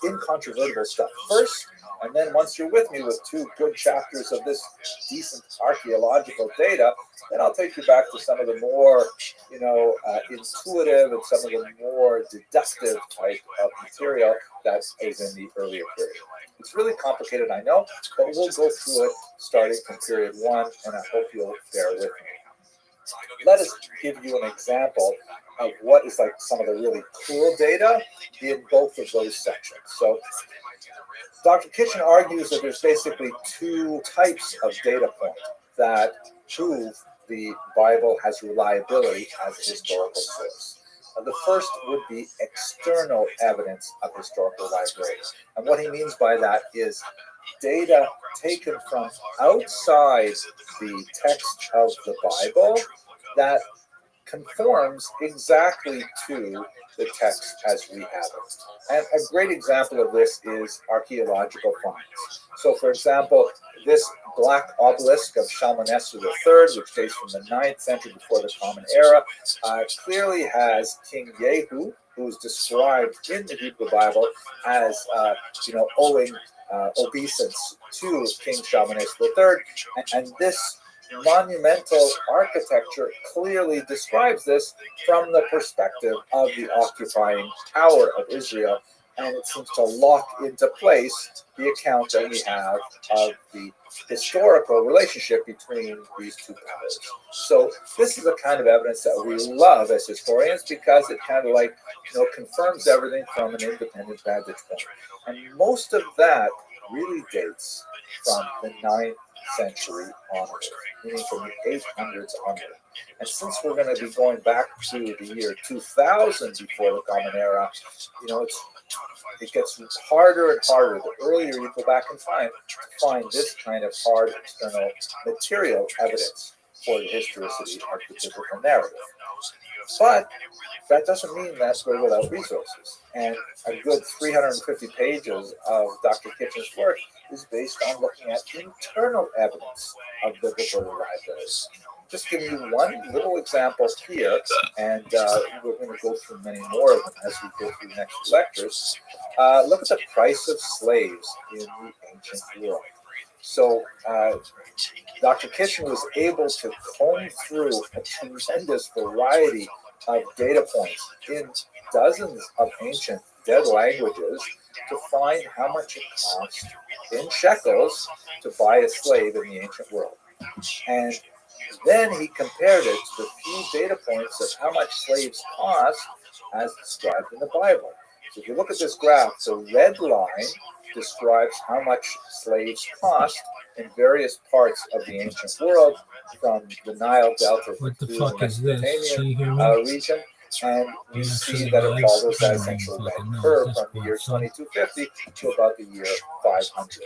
incontrovertible stuff first, and then once you're with me with 2 good chapters of this decent archaeological data, then I'll take you back to some of the more, intuitive and some of the more deductive type of material that is in the earlier period. It's really complicated, I know, but we'll go through it starting from period 1, and I hope you'll bear with me. Let us give you an example of what is like some of the really cool data in both of those sections. So Dr. Kitchen argues that there's basically 2 types of data points that prove the Bible has reliability as a historical source. The first would be external evidence of historical reliability. And what he means by that is data taken from outside the text of the Bible that conforms exactly to the text as we have it. And a great example of this is archaeological finds. So, for example, this black obelisk of Shalmaneser III, which dates from the 9th century before the Common Era, clearly has King Yehu, who is described in the Hebrew Bible as, owing obeisance to King Shalmaneser III, and this monumental architecture clearly describes this from the perspective of the occupying power of Israel, and it seems to lock into place the account that we have of the historical relationship between these 2 powers. So this is the kind of evidence that we love as historians because it kind of confirms everything from an independent vantage point. And most of that really dates from the 9th century onward, meaning from the 800s onward. And since we're going to be going back to the year 2000 before the Common Era, it's it gets harder and harder the earlier you go back in time to find this kind of hard external material evidence for the historicity of the biblical narrative. But that doesn't mean that we're without resources. And a good 350 pages of Dr. Kitchen's work is based on looking at internal evidence of biblical reliability. Just giving you one little example here, and we're going to go through many more of them as we go through the next lectures. Look at the price of slaves in the ancient world. So Dr. Kitchen was able to comb through a tremendous variety of data points in dozens of ancient dead languages to find how much it cost in shekels to buy a slave in the ancient world. And then he compared it to the few data points of how much slaves cost as described in the Bible. So if you look at this graph, the red line describes how much slaves cost in various parts of the ancient world, from the Nile Delta to the Mesopotamian region. And we see that it follows that essential red curve from the year 2250 to about the year 500.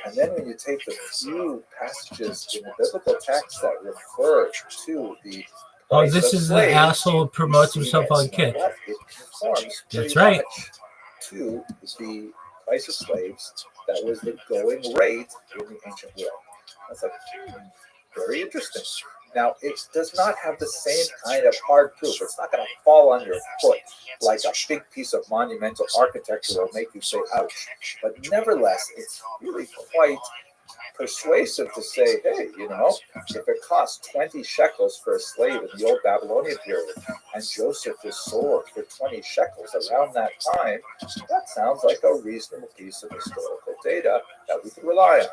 And then when you take the few passages in the biblical text that refer to the this is the asshole who promotes himself on Kick. It conforms That's right. to the price of slaves that was the going rate in the ancient world. That's like very interesting. Now, it does not have the same kind of hard proof. It's not going to fall on your foot like a big piece of monumental architecture that will make you say, ouch. But nevertheless, it's really quite persuasive to say, hey, if it cost 20 shekels for a slave in the old Babylonian period, and Joseph was sold for 20 shekels around that time, that sounds like a reasonable piece of historical data that we can rely on.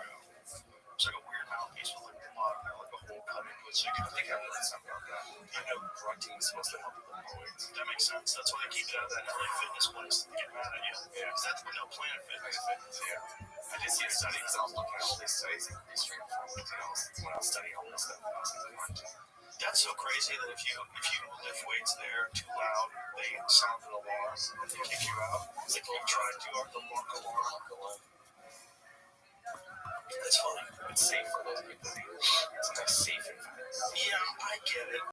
That makes sense. That's why I keep it out of that LA fitness place. They get mad at you. Yeah. Because that's no Planet Fitness. Yeah. I did see a study because I was looking at all these studies in history when I was studying all this stuff. That's so crazy that if you lift weights there too loud, they sound an alarm and they kick you out. It's like you try to do the walk alarm. That's funny. It's safe for those people. It's a nice safe environment. Yeah, I get it.